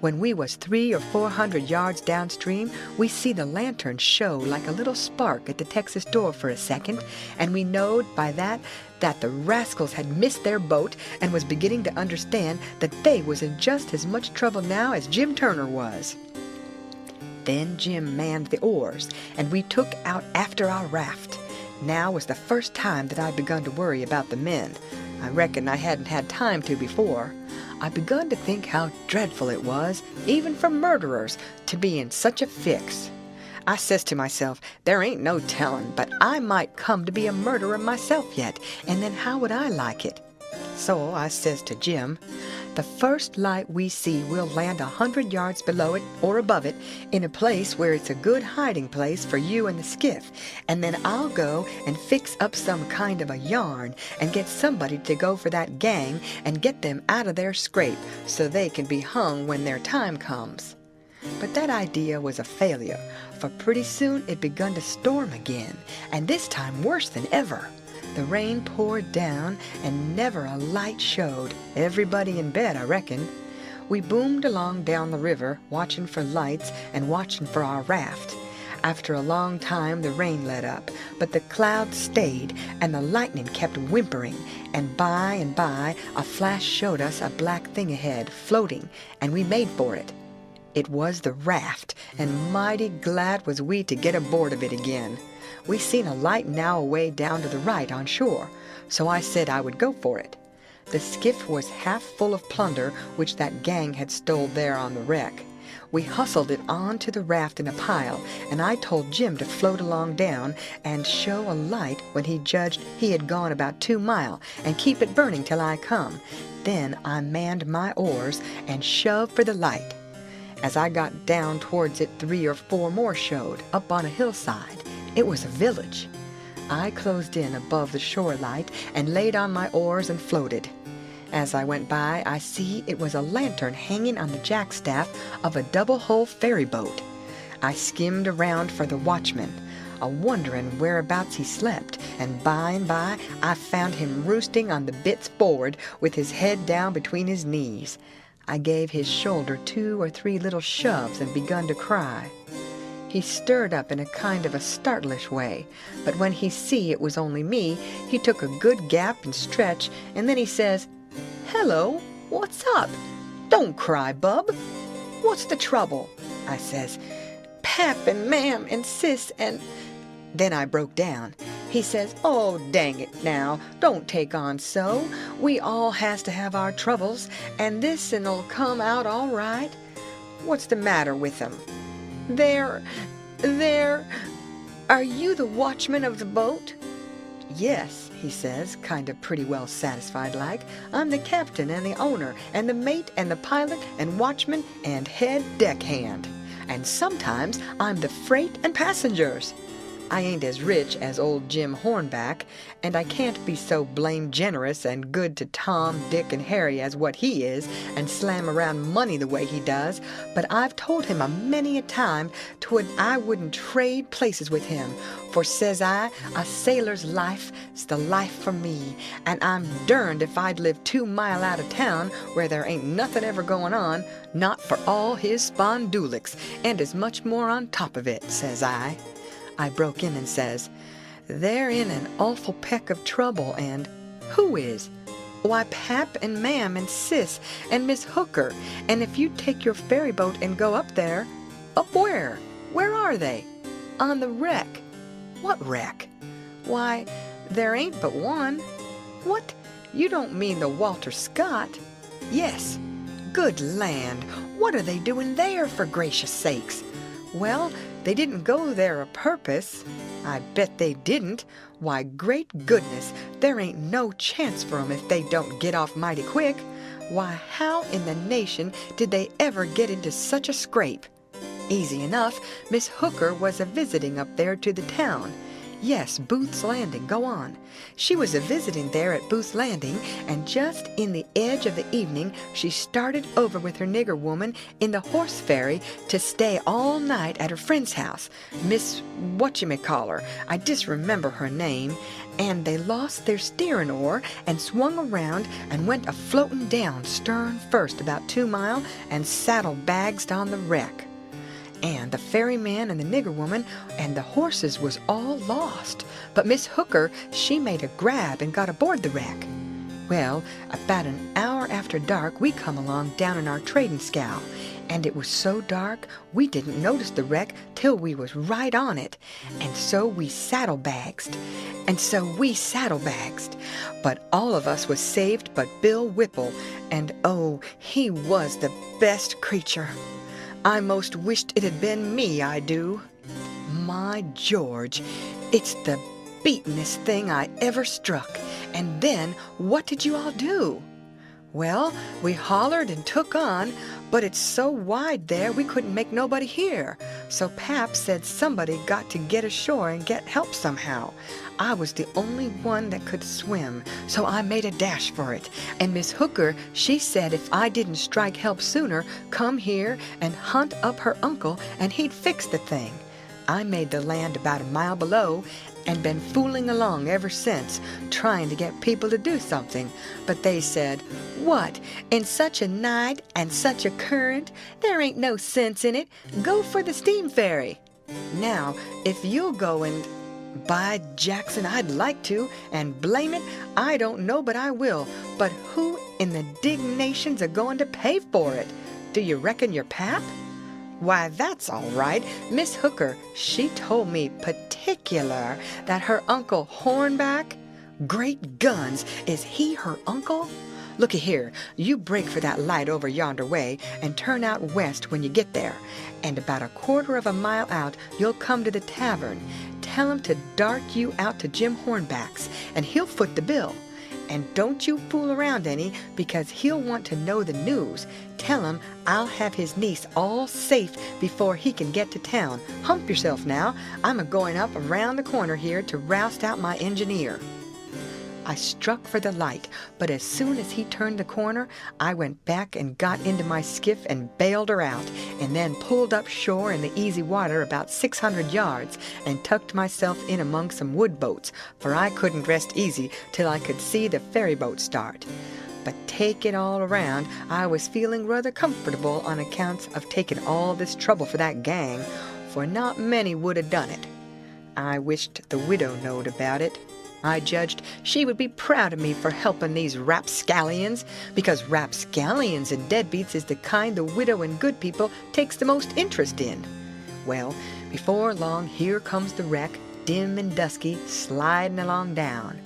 When we was 300 or 400 yards downstream, we see the lantern show like a little spark at the Texas door for a second, and we knowed by that the rascals had missed their boat and was beginning to understand that they was in just as much trouble now as Jim Turner was. Then Jim manned the oars, and we took out after our raft. Now was the first time that I'd begun to worry about the men. I reckon I hadn't had time to before. I begun to think how dreadful it was, even for murderers, to be in such a fix. I says to myself, there ain't no telling, but I might come to be a murderer myself yet, and then how would I like it? So I says to Jim, the first light we see we'll land 100 yards below it or above it in a place where it's a good hiding place for you and the skiff, and then I'll go and fix up some kind of a yarn and get somebody to go for that gang and get them out of their scrape so they can be hung when their time comes. But that idea was a failure, for pretty soon it begun to storm again, and this time worse than ever. The rain poured down, and never a light showed. Everybody in bed, I reckon. We boomed along down the river, watching for lights and watching for our raft. After a long time the rain let up, but the clouds stayed, and the lightning kept whimpering, and by a flash showed us a black thing ahead, floating, and we made for it. It was the raft, and mighty glad was we to get aboard of it again. We seen a light now away down to the right on shore, so I said I would go for it. The skiff was half full of plunder which that gang had stole there on the wreck. We hustled it on to the raft in a pile, and I told Jim to float along down and show a light when he judged he had gone about 2 miles, and keep it burning till I come. Then I manned my oars and shoved for the light. As I got down towards it, 3 or 4 more showed, up on a hillside. It was a village. I closed in above the shore light and laid on my oars and floated. As I went by, I see it was a lantern hanging on the jackstaff of a double-hull ferry boat. I skimmed around for the watchman, a-wondering whereabouts he slept, and by I found him roosting on the bitts forward with his head down between his knees. I gave his shoulder 2 or 3 little shoves and begun to cry. He stirred up in a kind of a startlish way, but when he see it was only me, he took a good gap and stretch, and then he says, "Hello, what's up? Don't cry, bub. What's the trouble?" I says, "Pap and Mam and Sis and—" Then I broke down. He says, "Oh, dang it now, don't take on so. We all has to have our troubles, and this'll come out all right. What's the matter with them? There, are you the watchman of the boat?" "Yes," he says, kind of pretty well satisfied like. "I'm the captain and the owner and the mate and the pilot and watchman and head deckhand. And sometimes I'm the freight and passengers. I ain't as rich as old Jim Hornback, and I can't be so blamed generous and good to Tom, Dick, and Harry as what he is, and slam around money the way he does, but I've told him a many a time I wouldn't trade places with him, for says I, a sailor's life's the life for me, and I'm derned if I'd live 2 mile out of town where there ain't nothing ever going on, not for all his spondulics, and as much more on top of it," says I. I broke in and says, "They're in an awful peck of trouble, and—" "Who is?" "Why, Pap and Mam and Sis and Miss Hooker, and if you take your ferry boat and go up there—" "Up where? Where are they?" "On the wreck." "What wreck?" "Why, there ain't but one." "What? You don't mean the Walter Scott?" "Yes." "Good land, what are they doing there, for gracious sakes?" "Well, they didn't go there a purpose." "I bet they didn't. Why, great goodness, there ain't no chance for 'em if they don't get off mighty quick. Why, how in the nation did they ever get into such a scrape?" "Easy enough. Miss Hooker was a-visiting up there to the town." Yes, Booth's Landing. Go on. She was a-visiting there at Booth's Landing, and just in the edge of the evening she started over with her nigger woman in the horse ferry to stay all night at her friend's house, Miss Whatchamacaller. I disremember her name. And they lost their steering oar and swung around and went a-floating down stern first about 2 mile and saddle-bagsed on the wreck. And the ferryman and the nigger woman and the horses was all lost. But Miss Hooker, she made a grab and got aboard the wreck. Well, about an hour after dark we come along down in our trading scow, and it was so dark we didn't notice the wreck till we was right on it, and so we saddlebagsed. But all of us was saved but Bill Whipple, and oh, he was the best creature. I most wished it had been me, I do. My George, it's the beatin'est thing I ever struck. And then, what did you all do? Well, we hollered and took on, but it's so wide there we couldn't make nobody hear. So Pap said somebody got to get ashore and get help somehow. I was the only one that could swim, so I made a dash for it. And Miss Hooker, she said if I didn't strike help sooner, come here and hunt up her uncle and he'd fix the thing. I made the land about a mile below and been fooling along ever since, trying to get people to do something. But they said, "What, in such a night and such a current? There ain't no sense in it. Go for the steam ferry." Now, if you'll go and... By Jackson, I'd like to, and blame it, I don't know but I will. But who in the dignation's a-going to pay for it? Do you reckon your Pap? Why, that's all right. Miss Hooker, she told me particular that her uncle Hornback... Great guns, is he her uncle? Looky here, you break for that light over yonder way and turn out west when you get there. And about a quarter of a mile out, you'll come to the tavern. Tell him to dart you out to Jim Hornback's, and he'll foot the bill. And don't you fool around any, because he'll want to know the news. Tell him I'll have his niece all safe before he can get to town. Hump yourself now. I'm a-going up around the corner here to roust out my engineer. I struck for the light, but as soon as he turned the corner, I went back and got into my skiff and bailed her out, and then pulled up shore in the easy water about 600 yards and tucked myself in among some wood boats, for I couldn't rest easy till I could see the ferry boat start. But take it all around, I was feeling rather comfortable on account of taking all this trouble for that gang, for not many would have done it. I wished the widow knowed about it. I judged she would be proud of me for helping these rapscallions, because rapscallions and deadbeats is the kind the widow and good people takes the most interest in. Well, before long, here comes the wreck, dim and dusky, sliding along down.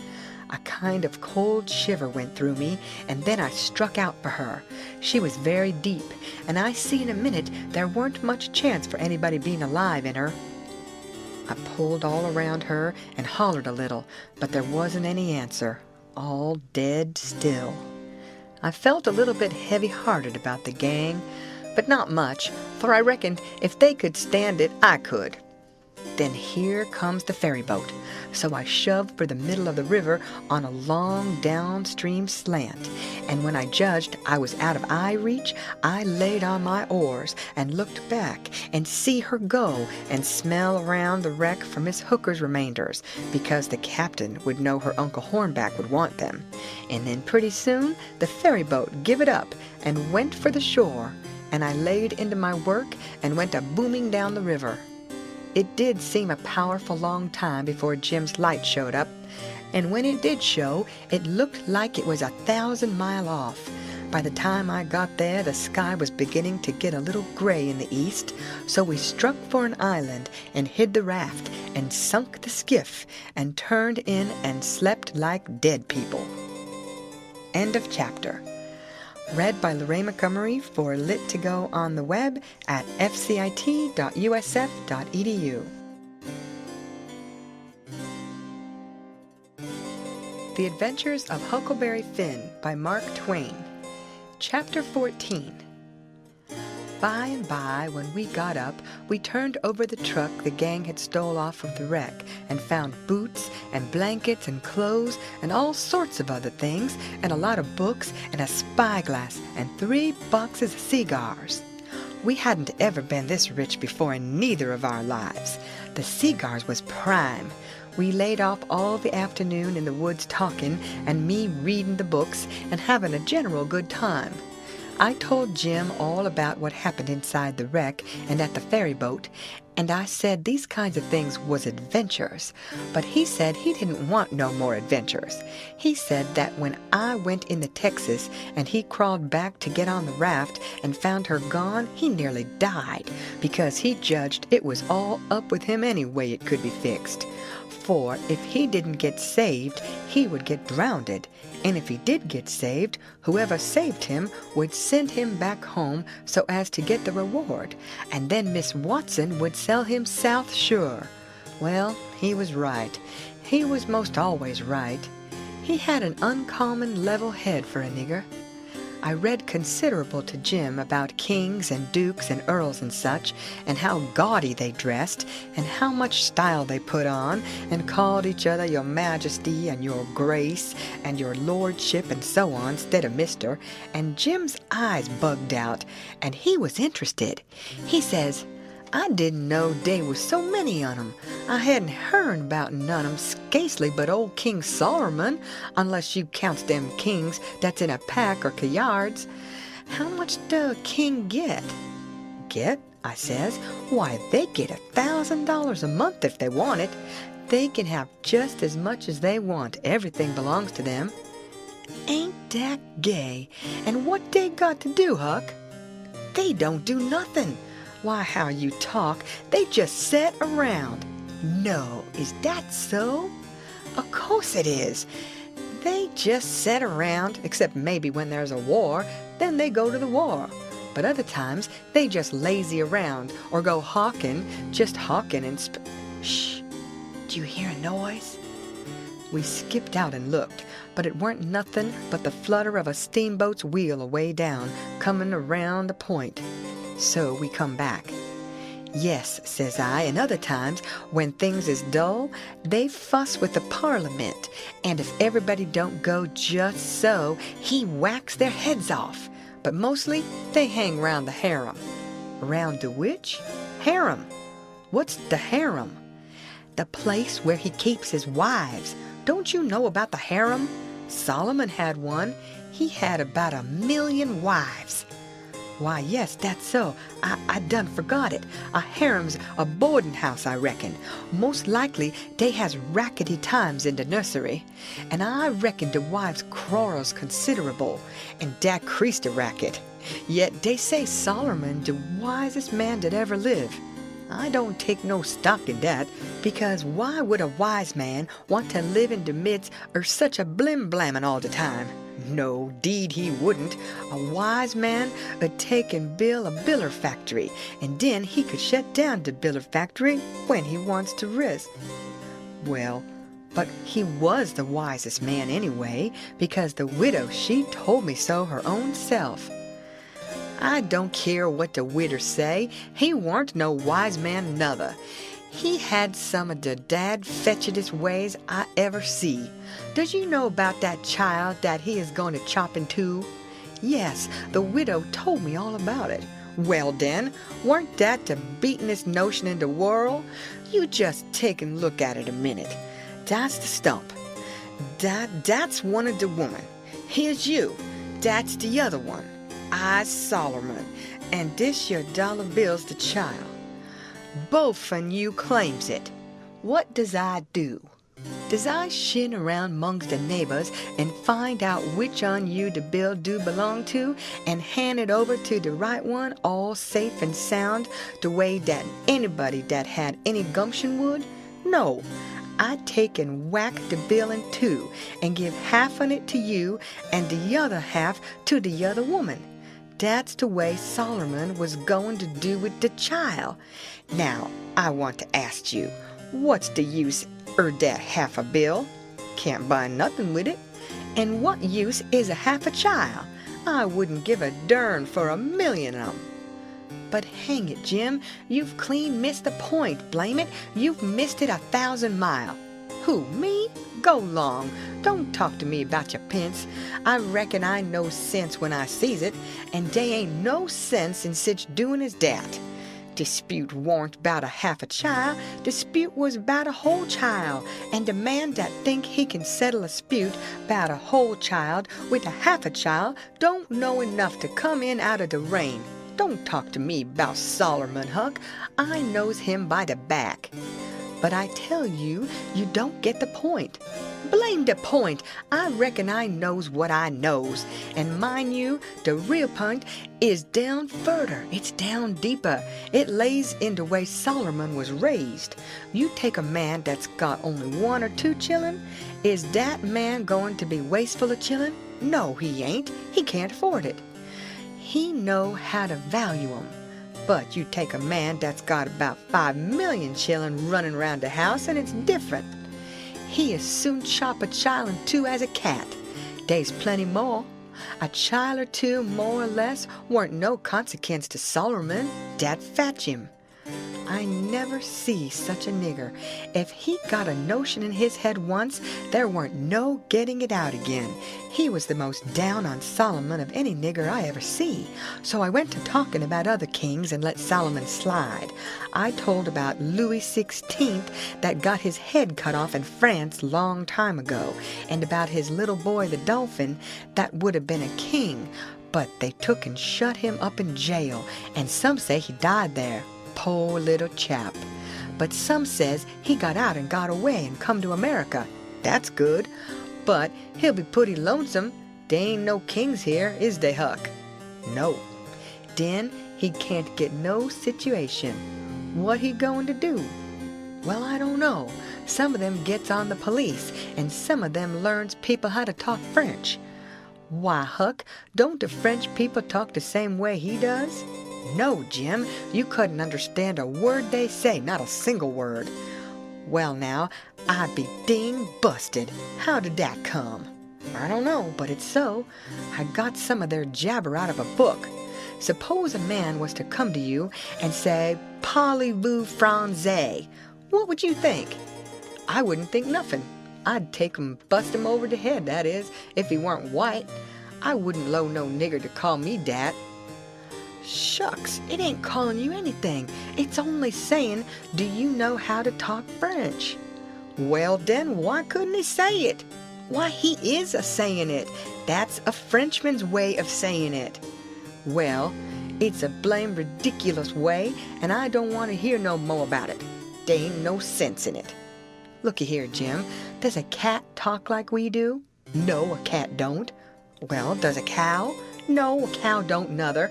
A kind of cold shiver went through me, and then I struck out for her. She was very deep, and I see in a minute there weren't much chance for anybody being alive in her. I pulled all around her and hollered a little, but there wasn't any answer. All dead still. I felt a little bit heavy-hearted about the gang, but not much, for I reckoned if they could stand it, I could. Then here comes the ferry boat, so I shoved for the middle of the river on a long downstream slant, and when I judged I was out of eye reach, I laid on my oars and looked back and see her go and smell around the wreck for Miss Hooker's remainders, because the captain would know her Uncle Hornback would want them. And then pretty soon the ferry boat give it up and went for the shore, and I laid into my work and went a-booming down the river. It did seem a powerful long time before Jim's light showed up, and when it did show, it looked like it was 1,000 miles off. By the time I got there, the sky was beginning to get a little gray in the east, so we struck for an island and hid the raft and sunk the skiff and turned in and slept like dead people. End of chapter. Read by Lorraine Montgomery for Lit to Go on the web at fcit.usf.edu. The Adventures of Huckleberry Finn by Mark Twain. Chapter 14. By and by, when we got up, we turned over the truck the gang had stole off of the wreck and found boots and blankets and clothes and all sorts of other things and a lot of books and a spyglass and 3 boxes of cigars. We hadn't ever been this rich before in neither of our lives. The cigars was prime. We laid off all the afternoon in the woods talking and me reading the books and having a general good time. I told Jim all about what happened inside the wreck and at the ferry boat, and I said these kinds of things was adventures, but he said he didn't want no more adventures. He said that when I went in the Texas and he crawled back to get on the raft and found her gone, he nearly died because he judged it was all up with him any way it could be fixed. For if he didn't get saved, he would get drowned, and if he did get saved, whoever saved him would send him back home so as to get the reward, and then Miss Watson would sell him south sure. Well, he was right. He was most always right. He had an uncommon level head for a nigger. I read considerable to Jim about kings and dukes and earls and such, and how gaudy they dressed, and how much style they put on, and called each other your majesty and your grace and your lordship and so on, instead of mister, and Jim's eyes bugged out, and he was interested. He says, I didn't know dey was so many on 'em. I hadn't heard about none of 'em scasely but old King Solomon, unless you counts them kings that's in a pack or kyards. How much do a king get? Get? I says. Why, they get $1,000 a month if they want it. They can have just as much as they want. Everything belongs to them. Ain't that gay? And what they got to do, Huck? They don't do nothing. Why, how you talk, they just sit around. No, is that so? Of course it is. They just sit around, except maybe when there's a war, then they go to the war. But other times, they just lazy around, or go hawking, just hawking and Shh! Do you hear a noise? We skipped out and looked, but it weren't nothing but the flutter of a steamboat's wheel away down, coming around the point. So we come back. Yes, says I, and other times, when things is dull, they fuss with the Parliament, and if everybody don't go just so, he whacks their heads off. But mostly, they hang round the harem. Round the which? Harem. What's the harem? The place where he keeps his wives. Don't you know about the harem? Solomon had one. He had about 1,000,000 wives. Why, yes, that's so. I done forgot it. A harem's a boarding house, I reckon. Most likely, they has rackety times in the nursery. And I reckon the wives quarrels considerable, and that creased the racket. Yet they say Solomon the wisest man that ever lived. I don't take no stock in that, because why would a wise man want to live in the midst of such a blim-blammin' all the time? No, 'deed he wouldn't. A wise man 'ud take and build a biller factory, and then he could shut down the biller factory when he wants to rest. Well, but he was the wisest man anyway, because the widow, she told me so her own self. I don't care what the widder say, he warn't no wise man nother. He had some of the dad-fetchedest ways I ever see. Does you know about that child that he is going to chop in two? Yes, the widow told me all about it. Well then, weren't that the beatin'est notion in the world? You just take and look at it a minute. That's the stump. That's one of the woman. Here's you. That's the other one. I's Solomon, and this your dollar bill's the child. Both on you claims it. What does I do? Does I shin around amongst the neighbors and find out which on you the bill do belong to and hand it over to the right one all safe and sound the way that anybody that had any gumption would? No. I take and whack the bill in two and give half on it to you and the other half to the other woman. That's the way Solomon was going to do with the child. Now, I want to ask you, what's the use that half a bill? Can't buy nothing with it. And what use is a half a child? I wouldn't give a dern for 1,000,000 of 'em. But hang it, Jim, you've clean missed the point, blame it. You've missed it 1,000 mile. Who, me? Go long. Don't talk to me about your pence. I reckon I know sense when I sees it, and dey ain't no sense in sich doing as dat. Dispute warn't 'bout a half a child, dispute was 'bout a whole child, and the man dat think he can settle a spute 'bout a whole child with a half a child don't know enough to come in out of the rain. Don't talk to me 'bout Solomon, Huck. I knows him by the back. But I tell you, you don't get the point. Blame the point. I reckon I knows what I knows. And mind you, the real point is down further. It's down deeper. It lays in the way Solomon was raised. You take a man that's got only 1 or 2 children, is that man going to be wasteful of children? No, he ain't. He can't afford it. He know how to value 'em. But you take a man that's got about 5 million children running around the house, and it's different. He as soon chop a child in 2 as a cat. Dey's plenty more. A child or 2, more or less, warn't no consequence to Solomon. Dat fetch him. I never see such a nigger. If he got a notion in his head once, there weren't no getting it out again. He was the most down on Solomon of any nigger I ever see. So I went to talking about other kings and let Solomon slide. I told about Louis XVI that got his head cut off in France long time ago, and about his little boy the Dolphin that would have been a king, but they took and shut him up in jail, and some say he died there. Poor little chap. But some says he got out and got away and come to America. That's good. But he'll be pretty lonesome. They ain't no kings here, is they, Huck? No. Den he can't get no situation. What he going to do? Well, I don't know. Some of them gets on the police, and some of them learns people how to talk French. Why, Huck, don't the French people talk the same way he does? No, Jim, you couldn't understand a word they say, not a single word. Well now, I'd be ding busted. How did that come? I don't know, but it's so. I got some of their jabber out of a book. Suppose a man was to come to you and say, "Parlez-vous français?" What would you think? I wouldn't think nothing. I'd take him, bust him over the head, that is, if he weren't white. I wouldn't low no nigger to call me dat. Shucks, it ain't calling you anything. It's only saying, do you know how to talk French? Well then, why couldn't he say it? Why, he is a-saying it. That's a Frenchman's way of saying it. Well, it's a blame ridiculous way, and I don't want to hear no more about it. There ain't no sense in it. Looky here, Jim, does a cat talk like we do? No, a cat don't. Well, does a cow? No, a cow don't nuther.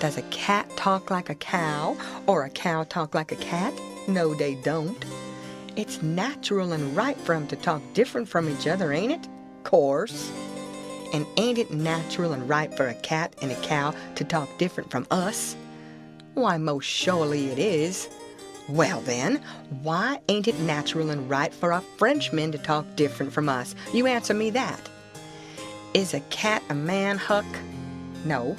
Does a cat talk like a cow, or a cow talk like a cat? No, they don't. It's natural and right for 'em to talk different from each other, ain't it? Course. And ain't it natural and right for a cat and a cow to talk different from us? Why, most surely it is. Well then, why ain't it natural and right for a Frenchman to talk different from us? You answer me that. Is a cat a man, Huck? No.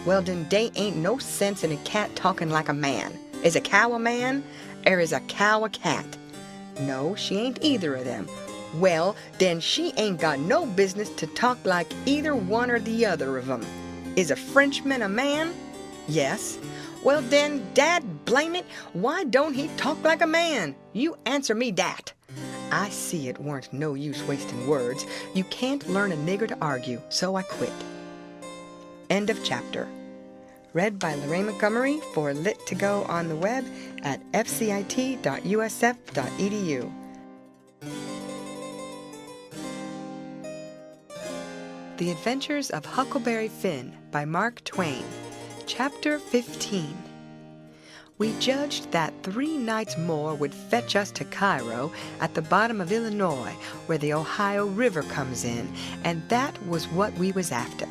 Well then, they ain't no sense in a cat talking like a man. Is a cow a man? Or is a cow a cat? No, she ain't either of them. Well, then she ain't got no business to talk like either one or the other of 'em. Is a Frenchman a man? Yes. Well then, dad blame it, why don't he talk like a man? You answer me that. I see it weren't no use wasting words. You can't learn a nigger to argue, so I quit. End of chapter. Read by Lorraine Montgomery for Lit to Go on the web at fcit.usf.edu. The Adventures of Huckleberry Finn by Mark Twain. Chapter 15. We judged that 3 nights more would fetch us to Cairo at the bottom of Illinois, where the Ohio River comes in, and that was what we was after.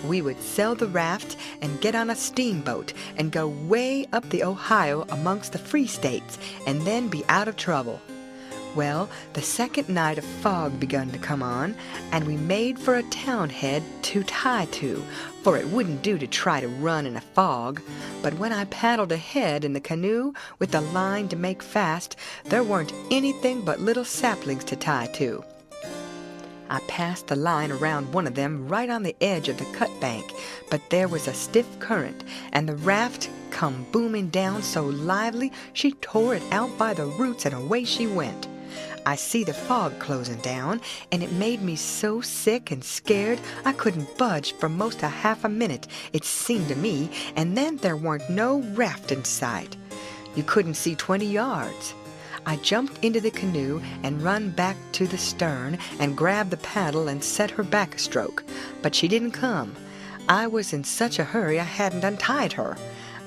We would sell the raft and get on a steamboat and go way up the Ohio amongst the free states, and then be out of trouble. Well, the second night a fog begun to come on, and we made for a town head to tie to, for it wouldn't do to try to run in a fog. But when I paddled ahead in the canoe with the line to make fast, there weren't anything but little saplings to tie to. I passed the line around one of them right on the edge of the cut bank, but there was a stiff current, and the raft come booming down so lively she tore it out by the roots, and away she went. I see the fog closing down, and it made me so sick and scared I couldn't budge for most a half a minute, it seemed to me, and then there weren't no raft in sight. You couldn't see 20 yards. I jumped into the canoe and run back to the stern and grabbed the paddle and set her back a stroke, but she didn't come. I was in such a hurry I hadn't untied her.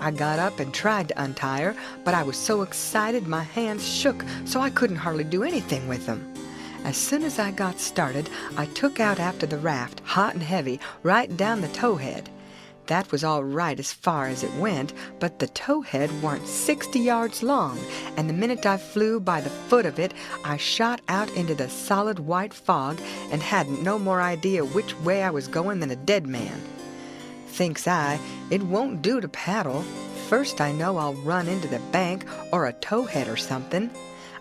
I got up and tried to untie her, but I was so excited my hands shook so I couldn't hardly do anything with them. As soon as I got started, I took out after the raft, hot and heavy, right down the towhead. That was all right as far as it went, but the towhead weren't 60 yards long, and the minute I flew by the foot of it, I shot out into the solid white fog and hadn't no more idea which way I was going than a dead man. Thinks I, it won't do to paddle. First I know I'll run into the bank or a towhead or something.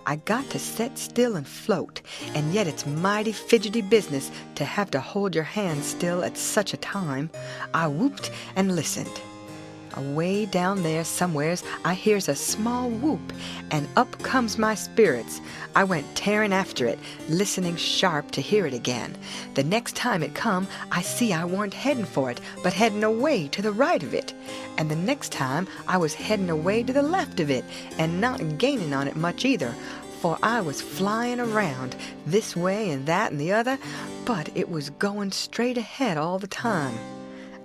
I got to sit still and float, and yet it's mighty fidgety business to have to hold your hands still at such a time. I whooped and listened. Away down there somewheres I hears a small whoop, and up comes my spirits. I went tearing after it, listening sharp to hear it again. The next time it come, I see I weren't heading for it, but heading away to the right of it. And the next time I was heading away to the left of it, and not gaining on it much either, for I was flying around, this way and that and the other, but it was going straight ahead all the time.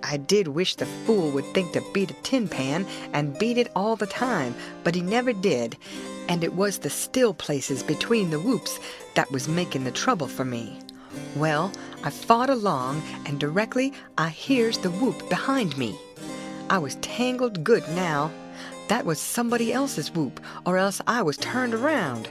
I did wish the fool would think to beat a tin pan and beat it all the time, but he never did, and it was the still places between the whoops that was making the trouble for me. Well, I fought along, and directly I hears the whoop behind me. I was tangled good now. That was somebody else's whoop, or else I was turned around.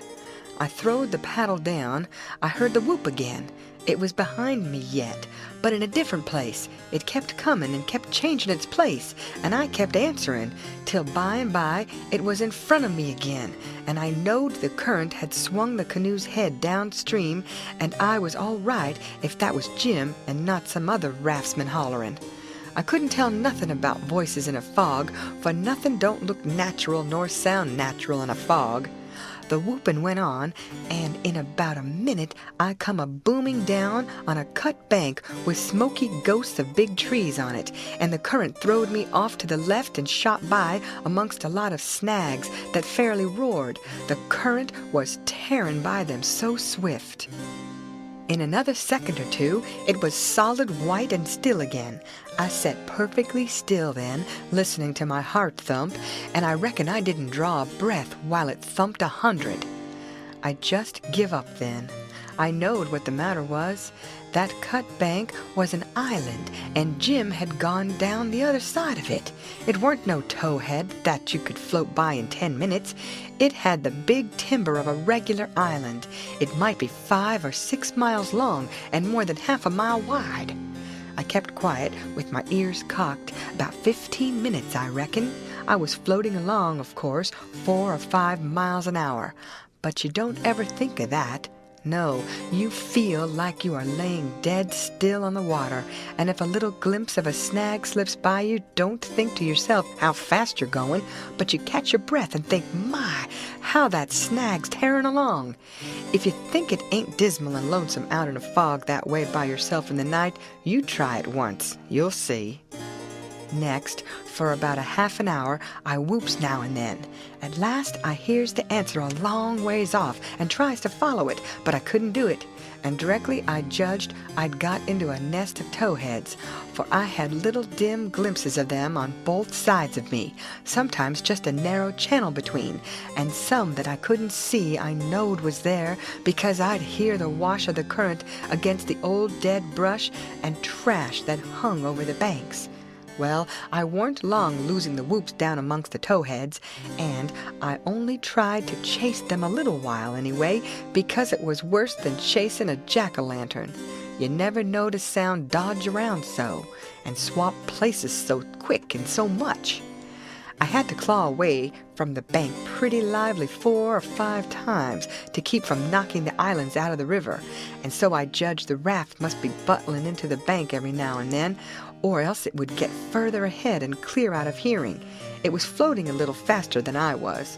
I throwed the paddle down. I heard the whoop again. It was behind me yet, but in a different place. It kept coming and kept changing its place, and I kept answering, till by and by it was in front of me again, and I knowed the current had swung the canoe's head downstream, and I was all right if that was Jim and not some other raftsman hollering. I couldn't tell nothing about voices in a fog, for nothing don't look natural nor sound natural in a fog. The whooping went on, and in about a minute I come a-booming down on a cut bank with smoky ghosts of big trees on it, and the current throwed me off to the left and shot by amongst a lot of snags that fairly roared. The current was tearing by them so swift. In another second or two, it was solid white and still again. I sat perfectly still then, listening to my heart thump, and I reckon I didn't draw a breath while it thumped 100. I just give up then. I knowed what the matter was. That cut bank was an island, and Jim had gone down the other side of it. It weren't no towhead that you could float by in 10 minutes. It had the big timber of a regular island. It might be 5 or 6 miles long and more than half a mile wide. I kept quiet with my ears cocked about 15 minutes, I reckon. I was floating along, of course, 4 or 5 miles an hour. But you don't ever think of that. No, you feel like you are laying dead still on the water, and if a little glimpse of a snag slips by you, don't think to yourself how fast you're going, but you catch your breath and think, my, how that snag's tearing along. If you think it ain't dismal and lonesome out in a fog that way by yourself in the night, you try it once. You'll see. Next, for about a half an hour, I whoops now and then. At last, I hears the answer a long ways off and tries to follow it, but I couldn't do it. And directly I judged I'd got into a nest of towheads, for I had little dim glimpses of them on both sides of me, sometimes just a narrow channel between, and some that I couldn't see I knowed was there because I'd hear the wash of the current against the old dead brush and trash that hung over the banks. Well, I weren't long losing the whoops down amongst the towheads, and I only tried to chase them a little while anyway, because it was worse than chasing a jack-o'-lantern. You never noticed sound dodge around so, and swap places so quick and so much. I had to claw away from the bank pretty lively 4 or 5 times to keep from knocking the islands out of the river, and so I judged the raft must be buttling into the bank every now and then, or else it would get further ahead and clear out of hearing. It was floating a little faster than I was.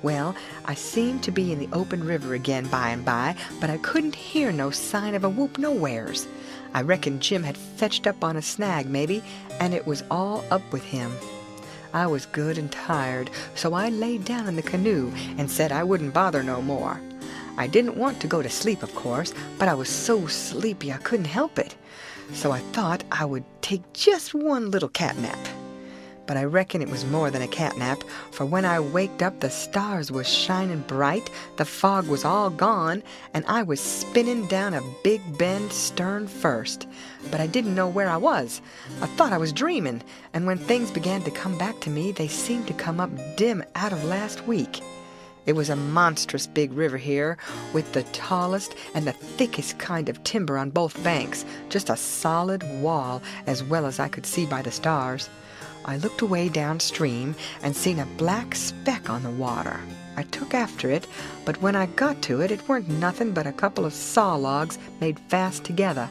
Well, I seemed to be in the open river again by and by, but I couldn't hear no sign of a whoop nowheres. I reckon Jim had fetched up on a snag, maybe, and it was all up with him. I was good and tired, so I laid down in the canoe and said I wouldn't bother no more. I didn't want to go to sleep, of course, but I was so sleepy I couldn't help it. So I thought I would take just one little cat nap. But I reckon it was more than a cat nap, for when I waked up the stars was shining bright, the fog was all gone, and I was spinning down a big bend stern first. But I didn't know where I was. I thought I was dreaming, and when things began to come back to me, they seemed to come up dim out of last week. It was a monstrous big river here, with the tallest and the thickest kind of timber on both banks, just a solid wall as well as I could see by the stars. I looked away downstream and seen a black speck on the water. I took after it, but when I got to it, it weren't nothing but a couple of saw logs made fast together.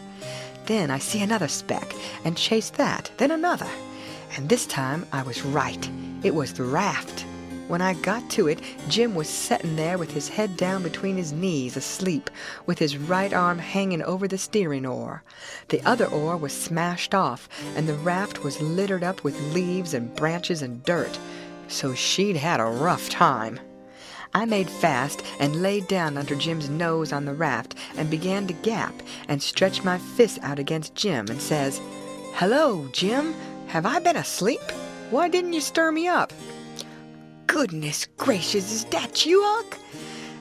Then I see another speck and chased that, then another. And this time I was right. It was the raft. When I got to it, Jim was setting there with his head down between his knees, asleep, with his right arm hanging over the steering oar. The other oar was smashed off, and the raft was littered up with leaves and branches and dirt, so she'd had a rough time. I made fast and laid down under Jim's nose on the raft and began to gap and stretch my fists out against Jim and says, "Hello, Jim, have I been asleep? Why didn't you stir me up?" "Goodness gracious, is that you, Huck?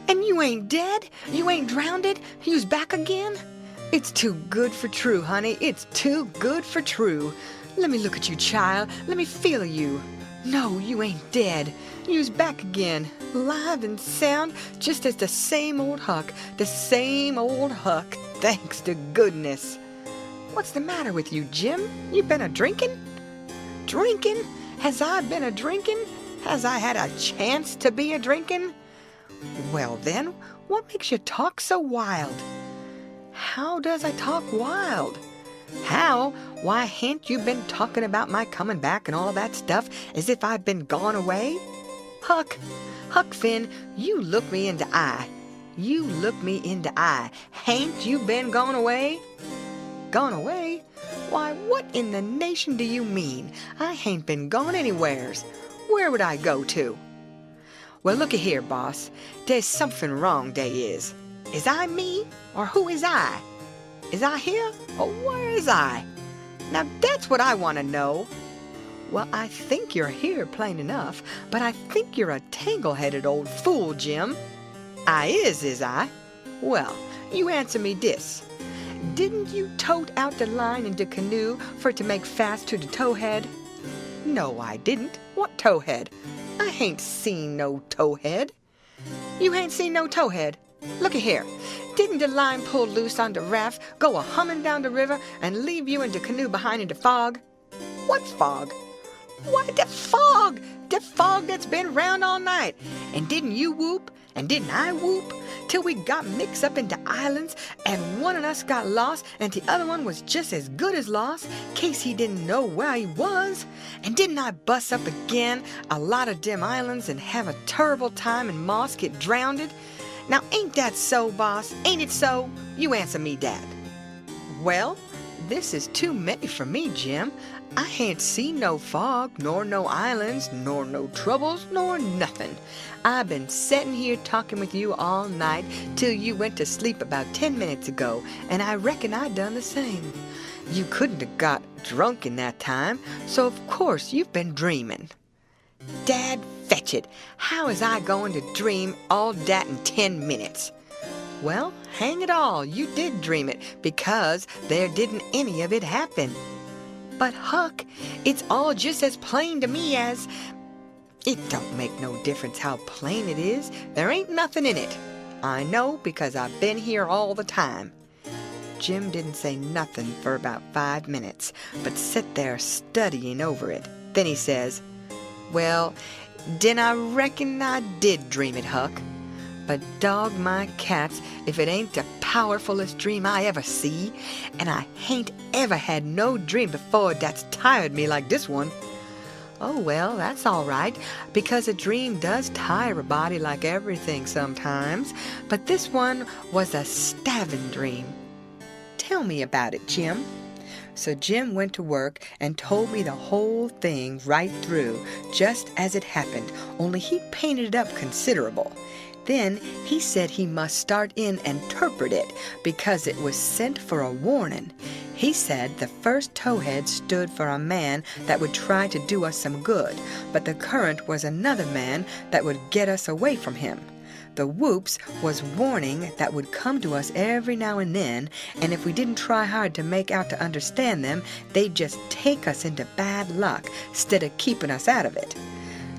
And you ain't dead? You ain't drownded? You's back again? It's too good for true, honey. It's too good for true. Let me look at you, child. Let me feel you. No, you ain't dead. You's back again, live and sound, just as the same old Huck, the same old Huck, thanks to goodness. What's the matter with you, Jim? You been a-drinking? Drinking? Has I been a-drinking? Has I had a chance to be a-drinking? Well then, what makes you talk so wild? How does I talk wild? How? Why, hain't you been talking about my coming back and all that stuff as if I'd been gone away? Huck Finn, you look me in the eye. You look me in the eye. Hain't you been gone away? Gone away? Why, what in the nation do you mean? I hain't been gone anywheres. Where would I go to? Well, looky here, boss. There's something wrong, they is. Is I me, or who is I? Is I here, or where is I? Now that's what I want to know. Well, I think you're here plain enough, but I think you're a tangle-headed old fool, Jim. I is I? Well, you answer me this. Didn't you tote out the line in the canoe for to make fast to the towhead? No, I didn't. What towhead? I hain't seen no towhead. You hain't seen no towhead? Looky here. Didn't the line pull loose on the raft, go a-humming down the river, and leave you in the canoe behind in the fog? What fog? Why, the fog! The fog that's been round all night. And didn't you whoop? And didn't I whoop? Till we got mixed up into islands, and one of us got lost, and the other one was just as good as lost, case he didn't know where he was. And didn't I bust up again a lot of dim islands and have a terrible time and Moss get drowned? Now ain't that so, boss? Ain't it so? You answer me that. Well, this is too many for me, Jim. I hain't seen no fog, nor no islands, nor no troubles, nor nothing. I've been setting here talking with you all night till you went to sleep about 10 minutes ago, and I reckon I done the same. You couldn't have got drunk in that time, so of course you've been dreaming. Dad fetch it, how is I going to dream all that in 10 minutes? Well, hang it all, you did dream it, because there didn't any of it happen. "But, Huck, it's all just as plain to me as—" "It don't make no difference how plain it is. There ain't nothing in it. I know because I've been here all the time." Jim didn't say nothing for about 5 minutes, but sit there studying over it. Then he says, "Well, then I reckon I did dream it, Huck. But dog my cats if it ain't the powerfulest dream I ever see, and I hain't ever had no dream before that's tired me like this one." "Oh, well, that's all right, because a dream does tire a body like everything sometimes, but this one was a stabbing dream." "Tell me about it, Jim." So Jim went to work and told me the whole thing right through, just as it happened, only he painted it up considerable. Then he said he must start in and interpret it, because it was sent for a warning. He said the first towhead stood for a man that would try to do us some good, but the current was another man that would get us away from him. The whoops was warning that would come to us every now and then, and if we didn't try hard to make out to understand them, they'd just take us into bad luck, 'stead of keeping us out of it.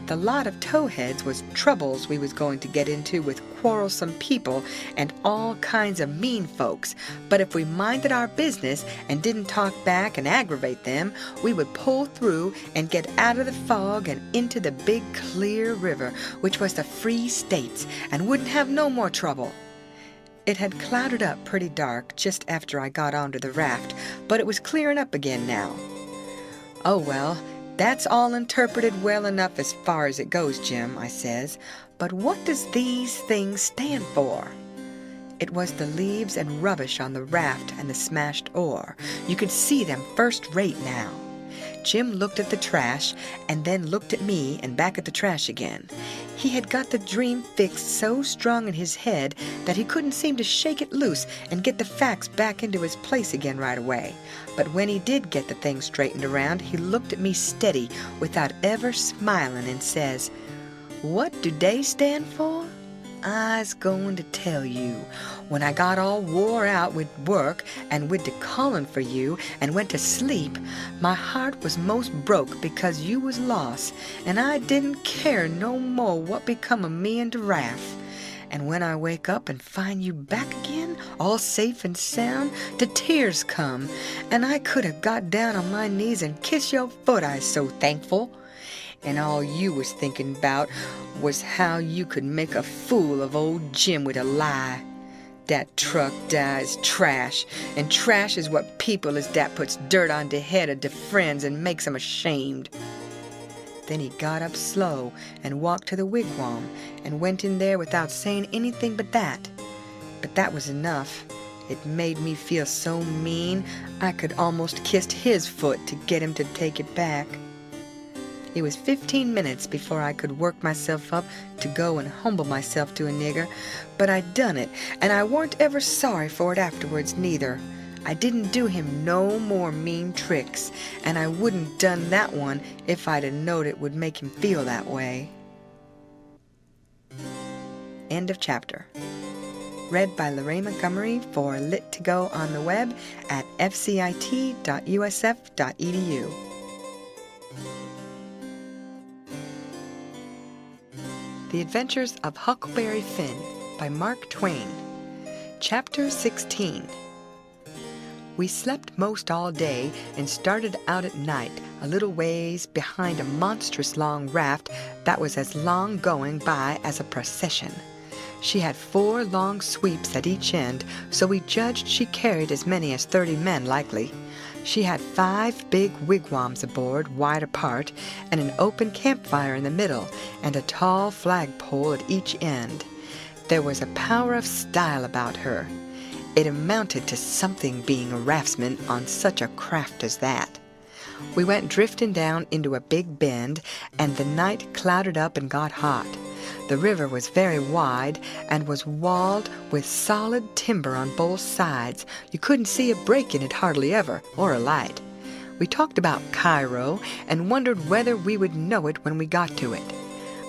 The lot of towheads was troubles we was going to get into with quarrelsome people and all kinds of mean folks, but if we minded our business and didn't talk back and aggravate them, we would pull through and get out of the fog and into the big clear river, which was the Free States, and wouldn't have no more trouble. It had clouded up pretty dark just after I got onto the raft, but it was clearing up again now. "Oh, well, that's all interpreted well enough as far as it goes, Jim," I says, "but what does these things stand for?" It was the leaves and rubbish on the raft and the smashed oar. You could see them first rate now. Jim looked at the trash and then looked at me and back at the trash again. He had got the dream fixed so strong in his head that he couldn't seem to shake it loose and get the facts back into his place again right away. But when he did get the thing straightened around, he looked at me steady without ever smiling and says, "What do they stand for? I's going to tell you. When I got all wore out with work and with the calling for you and went to sleep, my heart was most broke because you was lost, and I didn't care no more what become of me and the raft. And when I wake up and find you back again, all safe and sound, the tears come, and I could have got down on my knees and kissed your foot, I's so thankful. And all you was thinking about was how you could make a fool of old Jim with a lie. Dat truck dies trash, and trash is what people is dat puts dirt on de head of de friends and makes 'em ashamed." Then he got up slow and walked to the wigwam and went in there without saying anything but that. But that was enough. It made me feel so mean I could almost kissed his foot to get him to take it back. It was 15 minutes before I could work myself up to go and humble myself to a nigger, but I done it, and I warn't ever sorry for it afterwards neither. I didn't do him no more mean tricks, and I wouldn't done that one if I'd a knowed it would make him feel that way. End of chapter. Read by Lorraine Montgomery for Lit to Go on the web at fcit.usf.edu. The Adventures of Huckleberry Finn by Mark Twain. Chapter 16. We slept most all day and started out at night a little ways behind a monstrous long raft that was as long going by as a procession. She had 4 long sweeps at each end, so we judged she carried as many as 30 men likely. She had 5 big wigwams aboard, wide apart, and an open campfire in the middle, and a tall flagpole at each end. There was a power of style about her. It amounted to something being a raftsman on such a craft as that. We went drifting down into a big bend, and the night clouded up and got hot. The river was very wide and was walled with solid timber on both sides. You couldn't see a break in it hardly ever, or a light. We talked about Cairo and wondered whether we would know it when we got to it.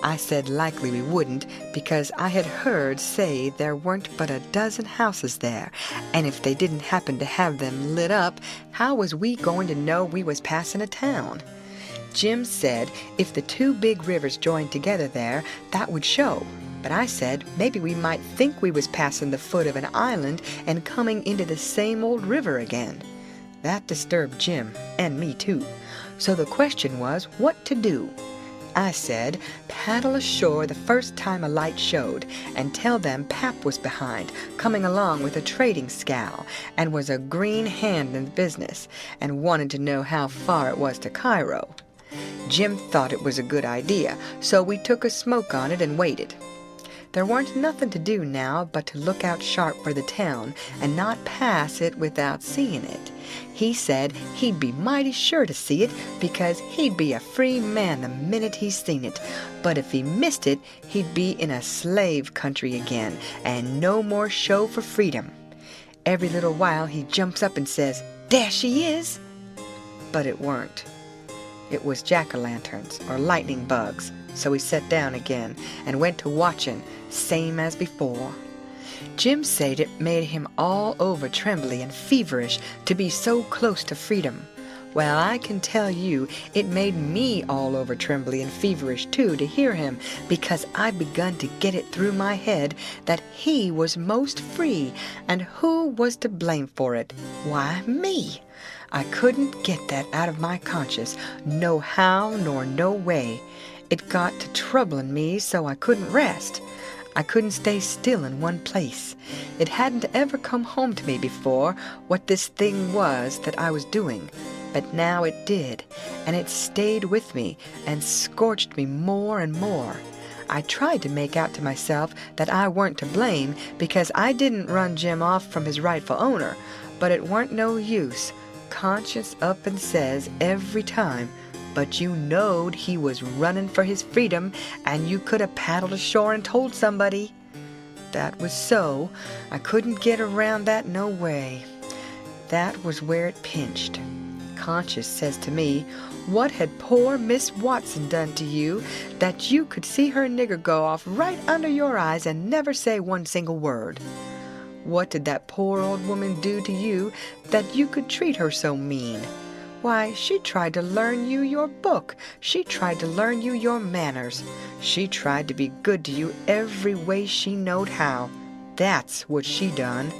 I said likely we wouldn't, because I had heard say there weren't but a dozen houses there, and if they didn't happen to have them lit up, how was we going to know we was passing a town? Jim said if the two big rivers joined together there, that would show. But I said maybe we might think we was passing the foot of an island and coming into the same old river again. That disturbed Jim, and me too. So the question was what to do. I said, paddle ashore the first time a light showed, and tell them Pap was behind, coming along with a trading scow, and was a green hand in the business, and wanted to know how far it was to Cairo. Jim thought it was a good idea, so we took a smoke on it and waited. There weren't nothing to do now but to look out sharp for the town and not pass it without seeing it. He said he'd be mighty sure to see it because he'd be a free man the minute he seen it, but if he missed it, he'd be in a slave country again and no more show for freedom. Every little while he jumps up and says, "There she is!" But it weren't. It was jack-o'-lanterns or lightning bugs, so he sat down again and went to watching, same as before. Jim said it made him all over trembly and feverish to be so close to freedom. Well, I can tell you it made me all over trembly and feverish too to hear him, because I begun to get it through my head that he was most free, and who was to blame for it? Why, me. I couldn't get that out of my conscience, no how nor no way. It got to troubling me so I couldn't rest. I couldn't stay still in one place. It hadn't ever come home to me before what this thing was that I was doing, but now it did, and it stayed with me and scorched me more and more. I tried to make out to myself that I weren't to blame because I didn't run Jim off from his rightful owner, but it weren't no use. Conscience up and says every time, "But you knowed he was running for his freedom, and you could have paddled ashore and told somebody." That was so. I couldn't get around that no way. That was where it pinched. Conscience says to me, "What had poor Miss Watson done to you that you could see her nigger go off right under your eyes and never say one single word? What did that poor old woman do to you that you could treat her so mean? Why, she tried to learn you your book. She tried to learn you your manners. She tried to be good to you every way she knowed how. That's what she done."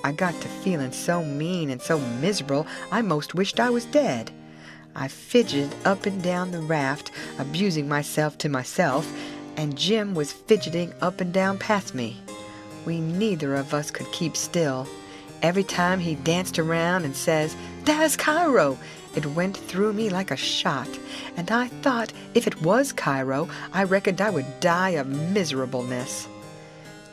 I got to feeling so mean and so miserable I most wished I was dead. I fidgeted up and down the raft, abusing myself to myself, and Jim was fidgeting up and down past me. We neither of us could keep still. Every time he danced around and says, "There's Cairo," it went through me like a shot, and I thought if it was Cairo, I reckoned I would die of miserableness.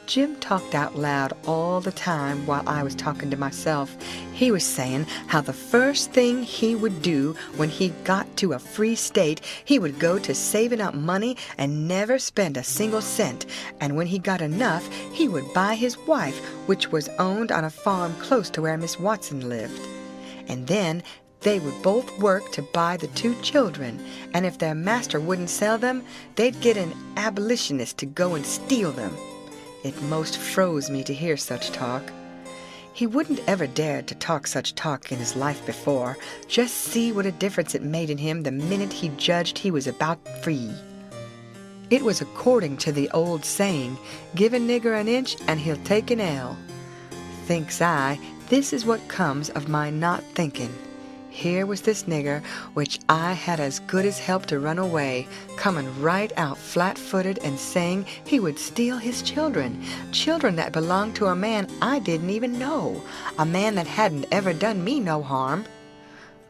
Jim talked out loud all the time while I was talking to myself. He was saying how the first thing he would do when he got to a free state, he would go to saving up money and never spend a single cent, and when he got enough, he would buy his wife, which was owned on a farm close to where Miss Watson lived. And then they would both work to buy the two children, and if their master wouldn't sell them, they'd get an abolitionist to go and steal them. It most froze me to hear such talk. He wouldn't ever dared to talk such talk in his life before. Just see what a difference it made in him the minute he judged he was about free. It was according to the old saying, "Give a nigger an inch and he'll take an ell." Thinks I, this is what comes of my not thinking. Here was this nigger, which I had as good as helped to run away, coming right out flat-footed and saying he would steal his children that belonged to a man I didn't even know, a man that hadn't ever done me no harm.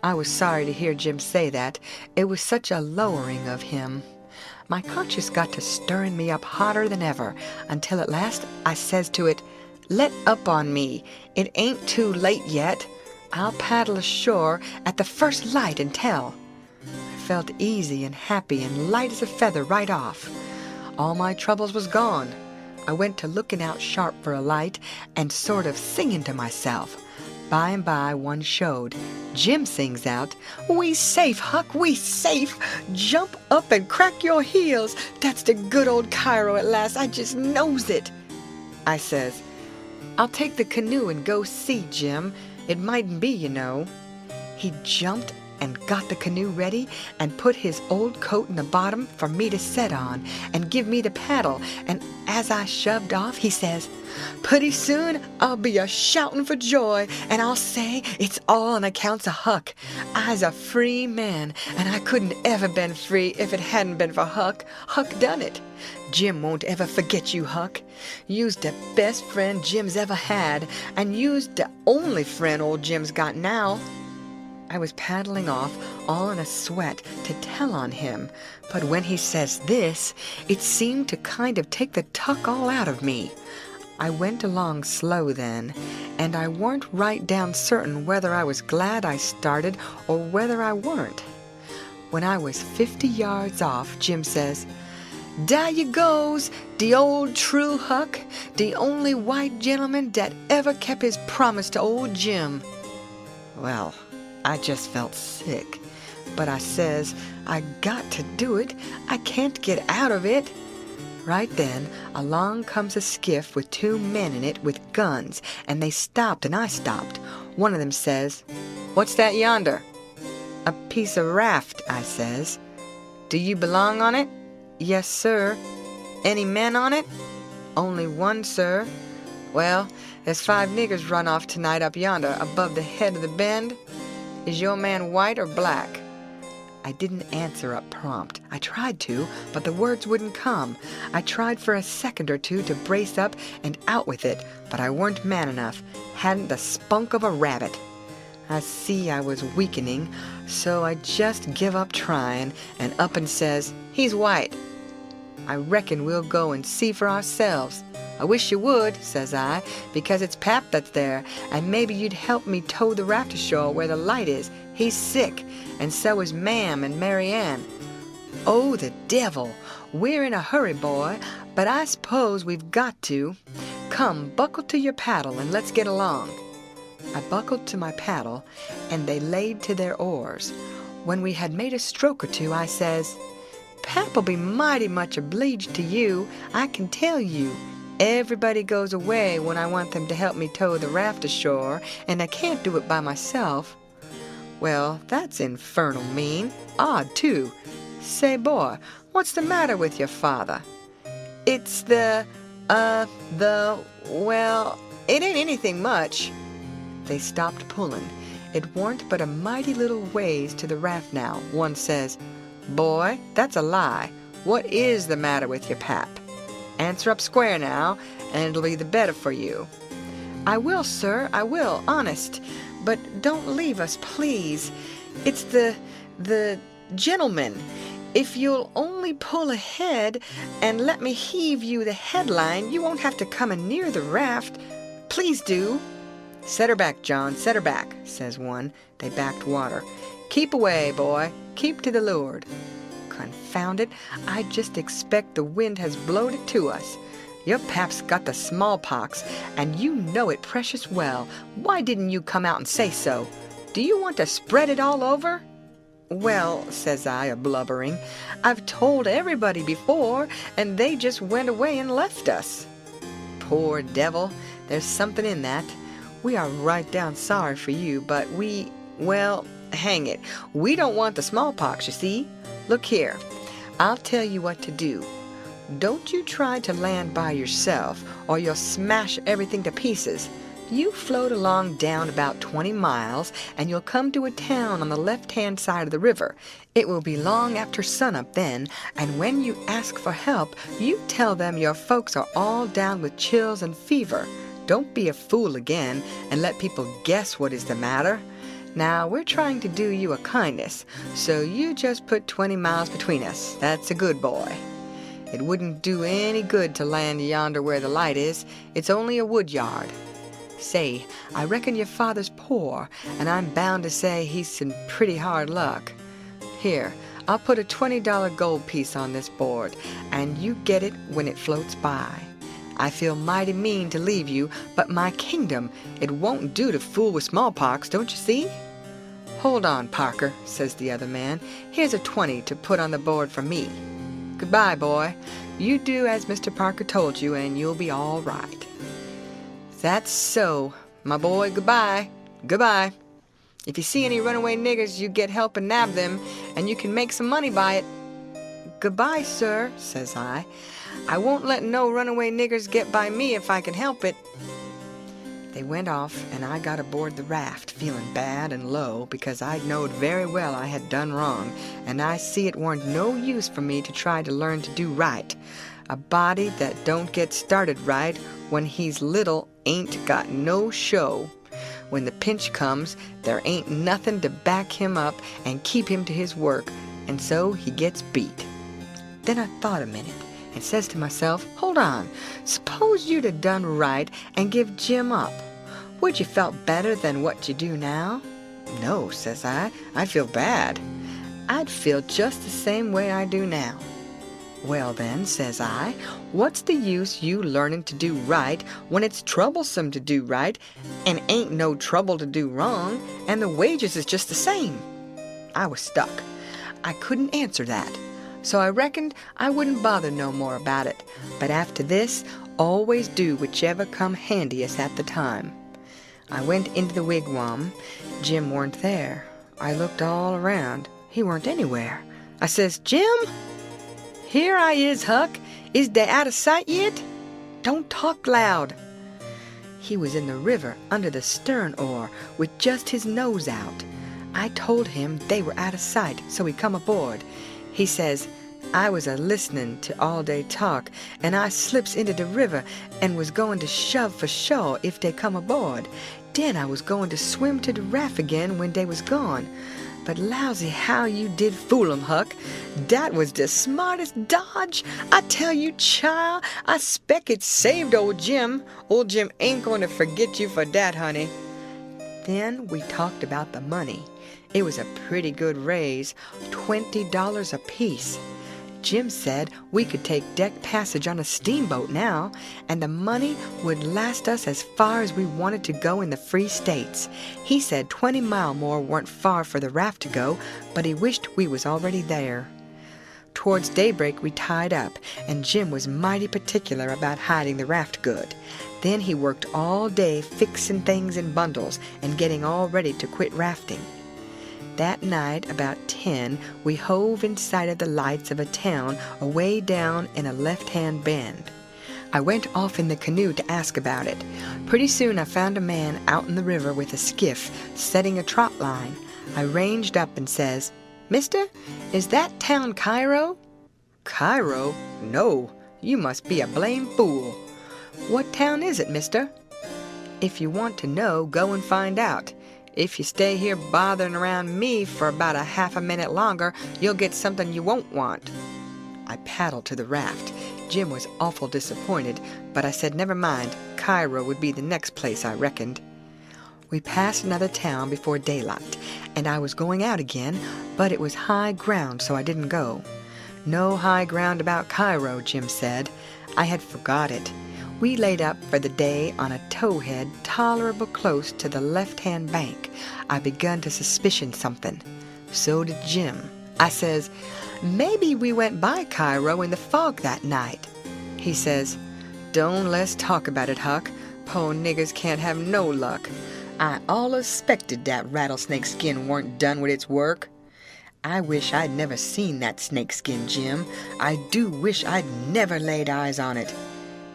I was sorry to hear Jim say that. It was such a lowering of him. My conscience got to stirring me up hotter than ever, until at last I says to it, "Let up on me. It ain't too late yet. I'll paddle ashore at the first light and tell." I felt easy and happy and light as a feather right off. All my troubles was gone. I went to looking out sharp for a light and sort of singing to myself. By and by one showed. Jim sings out, "We safe, Huck, we safe! Jump up and crack your heels! That's the good old Cairo at last, I just knows it!" I says, "I'll take the canoe and go see, Jim. It mightn't be, you know." He jumped and got the canoe ready and put his old coat in the bottom for me to set on and give me the paddle, and as I shoved off, he says, "Pretty soon I'll be a-shouting for joy, and I'll say it's all on accounts of Huck. I's a free man, and I couldn't ever been free if it hadn't been for Huck. Huck done it. Jim won't ever forget you, Huck. You's the best friend Jim's ever had, and you's the only friend old Jim's got now." I was paddling off, all in a sweat, to tell on him, but when he says this, it seemed to kind of take the tuck all out of me. I went along slow then, and I weren't right down certain whether I was glad I started or whether I weren't. When I was 50 yards off, Jim says, "Dar you goes, the old true Huck, the only white gentleman that ever kept his promise to old Jim." Well, I just felt sick, but I says, "I got to do it. I can't get out of it." Right then, along comes a skiff with 2 men in it with guns, and they stopped and I stopped. One of them says, "What's that yonder?" "A piece of raft," I says. "Do you belong on it?" "Yes, sir." "Any men on it?" "Only one, sir." "Well, there's 5 niggers run off tonight up yonder above the head of the bend. Is your man white or black?" I didn't answer up prompt. I tried to, but the words wouldn't come. I tried for a second or two to brace up and out with it, but I weren't man enough. Hadn't the spunk of a rabbit. I see I was weakening, so I just give up trying and up and says, "He's white." "I reckon we'll go and see for ourselves." "I wish you would," says I, "because it's Pap that's there, and maybe you'd help me tow the raft ashore where the light is. He's sick, and so is Ma'am and Mary Ann." "Oh, the devil! We're in a hurry, boy, but I suppose we've got to. Come, buckle to your paddle and let's get along." I buckled to my paddle, and they laid to their oars. When we had made a stroke or two, I says, "Pap'll be mighty much obleeged to you, I can tell you. Everybody goes away when I want them to help me tow the raft ashore, and I can't do it by myself." "Well, that's infernal mean. Odd, too. Say, boy, what's the matter with your father?" "It's well, it ain't anything much." They stopped pulling. It weren't but a mighty little ways to the raft now. One says, "Boy, that's a lie. What is the matter with your pap? Answer up square now, and it'll be the better for you." "I will, sir, I will, honest. But don't leave us, please. It's the gentleman. If you'll only pull ahead and let me heave you the headline, you won't have to come near the raft. Please do." "Set her back, John, set her back," says one. They backed water. "Keep away, boy. Keep to the leeward." Confound it, I just expect the wind has blowed it to us. Your pap's got the smallpox, and you know it precious well. Why didn't you come out and say so? Do you want to spread it all over?" "Well," says I, a-blubbering, "I've told everybody before, and they just went away and left us." Poor devil, there's something in that. We are right down sorry for you, but well, hang it, we don't want the smallpox, you see. Look here, I'll tell you what to do. Don't you try to land by yourself, or you'll smash everything to pieces. You float along down about 20 miles, and you'll come to a town on the left-hand side of the river. It will be long after sunup then, and when you ask for help, you tell them your folks are all down with chills and fever. Don't be a fool again, and let people guess what is the matter. Now, we're trying to do you a kindness, so you just put 20 miles between us. That's a good boy. It wouldn't do any good to land yonder where the light is. It's only a wood yard. Say, I reckon your father's poor, and I'm bound to say he's in pretty hard luck. Here, I'll put a $20 gold piece on this board, and you get it when it floats by. I feel mighty mean to leave you, but my kingdom, it won't do to fool with smallpox, don't you see?" "Hold on, Parker," says the other man. "Here's a 20 to put on the board for me. Goodbye, boy. You do as Mr. Parker told you, and you'll be all right." "That's so. My boy, goodbye. Goodbye. If you see any runaway niggers, you get help and nab them, and you can make some money by it." "Goodbye, sir," says I. "I won't let no runaway niggers get by me if I can help it." They went off, and I got aboard the raft, feeling bad and low, because I knowed very well I had done wrong, and I see it warn't no use for me to try to learn to do right. A body that don't get started right when he's little ain't got no show. When the pinch comes, there ain't nothing to back him up and keep him to his work, and so he gets beat. Then I thought a minute, and says to myself, hold on, suppose you'd have done right and give Jim up. Would you felt better than what you do now? No, says I, I'd feel bad. I'd feel just the same way I do now. Well then, says I, what's the use you learning to do right when it's troublesome to do right and ain't no trouble to do wrong, and the wages is just the same? I was stuck. I couldn't answer that. So I reckoned I wouldn't bother no more about it, but after this, always do whichever come handiest at the time. I went into the wigwam. Jim weren't there. I looked all around. He weren't anywhere. I says, Jim? Here I is, Huck. Is they out of sight yet? Don't talk loud. He was in the river under the stern oar with just his nose out. I told him they were out of sight, so he come aboard. He says, I was a-listening to all-day talk, and I slips into the river and was going to shove for shore if they come aboard. Then I was going to swim to the raft again when they was gone. But lousy how you did fool 'em, Huck. Dat was the smartest dodge. I tell you, child, I spec it saved old Jim. Old Jim ain't going to forget you for dat, honey. Then we talked about the money. It was a pretty good raise, $20 apiece. Jim said we could take deck passage on a steamboat now, and the money would last us as far as we wanted to go in the Free States. He said 20 mile more weren't far for the raft to go, but he wished we was already there. Towards daybreak we tied up, and Jim was mighty particular about hiding the raft good. Then he worked all day fixing things in bundles and getting all ready to quit rafting. That night, about 10, we hove in sight of the lights of a town away down in a left-hand bend. I went off in the canoe to ask about it. Pretty soon I found a man out in the river with a skiff, setting a trot line. I ranged up and says, Mister, is that town Cairo? Cairo? No, you must be a blame fool. What town is it, mister? If you want to know, go and find out. If you stay here bothering around me for about a half a minute longer, you'll get something you won't want. I paddled to the raft. Jim was awful disappointed, but I said never mind, Cairo would be the next place I reckoned. We passed another town before daylight, and I was going out again, but it was high ground, so I didn't go. No high ground about Cairo, Jim said. I had forgot it. We laid up for the day on a towhead tolerable close to the left-hand bank. I begun to suspicion something. So did Jim. I says, maybe we went by Cairo in the fog that night. He says, don't let's talk about it, Huck. Po' niggers can't have no luck. I allus suspected that rattlesnake skin weren't done with its work. I wish I'd never seen that snake skin, Jim. I do wish I'd never laid eyes on it.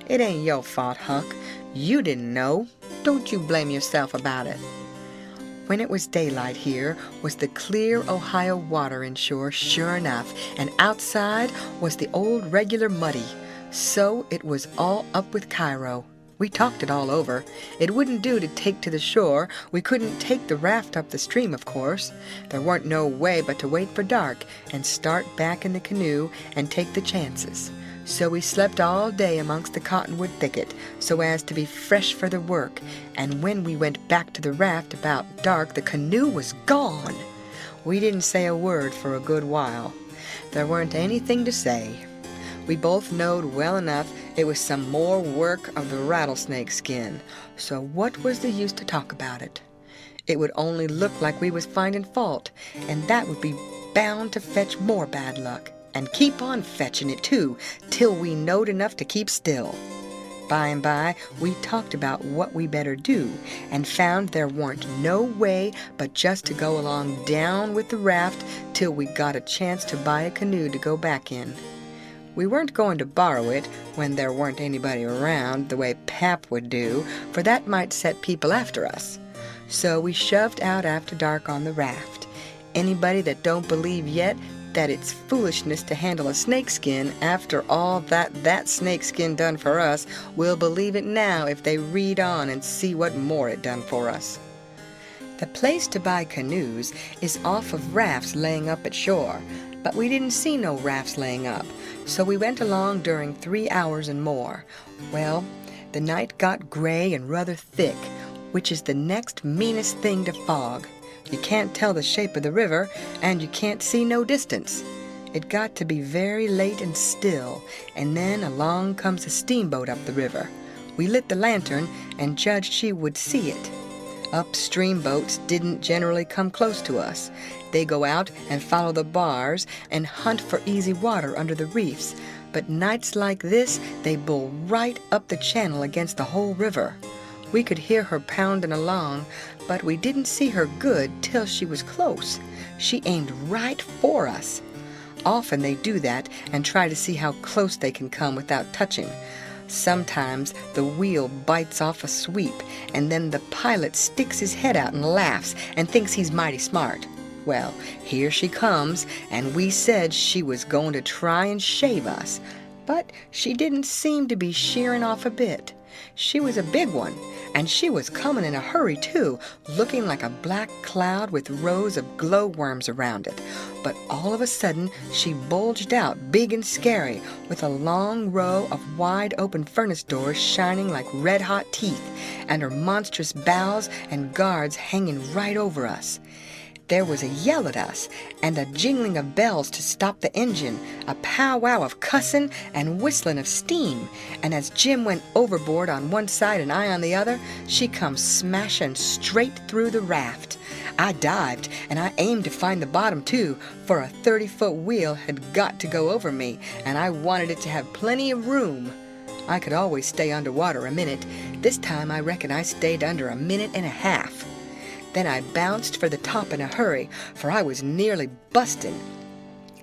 It ain't your fault, Huck. You didn't know. Don't you blame yourself about it. When it was daylight here was the clear Ohio water inshore, sure enough, and outside was the old regular muddy. So it was all up with Cairo. We talked it all over. It wouldn't do to take to the shore. We couldn't take the raft up the stream, of course. There weren't no way but to wait for dark and start back in the canoe and take the chances. So we slept all day amongst the cottonwood thicket, so as to be fresh for the work, and when we went back to the raft about dark, the canoe was gone. We didn't say a word for a good while. There weren't anything to say. We both knowed well enough It was some more work of the rattlesnake skin, so what was the use to talk about it? It would only look like we was finding fault, and that would be bound to fetch more bad luck, and keep on fetching it too, till we knowed enough to keep still. By and by, we talked about what we better do, and found there warn't no way but just to go along down with the raft till we got a chance to buy a canoe to go back in. We weren't going to borrow it when there weren't anybody around, the way Pap would do, for that might set people after us. So we shoved out after dark on the raft. Anybody that don't believe yet that it's foolishness to handle a snakeskin after all that snakeskin done for us will believe it now if they read on and see what more it done for us. The place to buy canoes is off of rafts laying up at shore, but we didn't see no rafts laying up, so we went along during 3 hours and more. Well, the night got gray and rather thick, which is the next meanest thing to fog. You can't tell the shape of the river, and you can't see no distance. It got to be very late and still, and then along comes a steamboat up the river. We lit the lantern and judged she would see it. Upstream boats didn't generally come close to us. They go out and follow the bars and hunt for easy water under the reefs, but nights like this they bull right up the channel against the whole river. We could hear her pounding along, but we didn't see her good till she was close. She aimed right for us. Often they do that and try to see how close they can come without touching. Sometimes the wheel bites off a sweep, and then the pilot sticks his head out and laughs and thinks he's mighty smart. Well, here she comes, and we said she was going to try and shave us, but she didn't seem to be shearing off a bit. She was a big one, and she was coming in a hurry too, looking like a black cloud with rows of glowworms around it. But all of a sudden she bulged out big and scary, with a long row of wide open furnace doors shining like red-hot teeth, and her monstrous bows and guards hanging right over us. There was a yell at us, and a jingling of bells to stop the engine, a powwow of cussing and whistling of steam, and as Jim went overboard on one side and I on the other, she come smashing straight through the raft. I dived, and I aimed to find the bottom too, for a 30-foot wheel had got to go over me, and I wanted it to have plenty of room. I could always stay underwater a minute. This time I reckon I stayed under a minute and a half. Then I bounced for the top in a hurry, for I was nearly busting.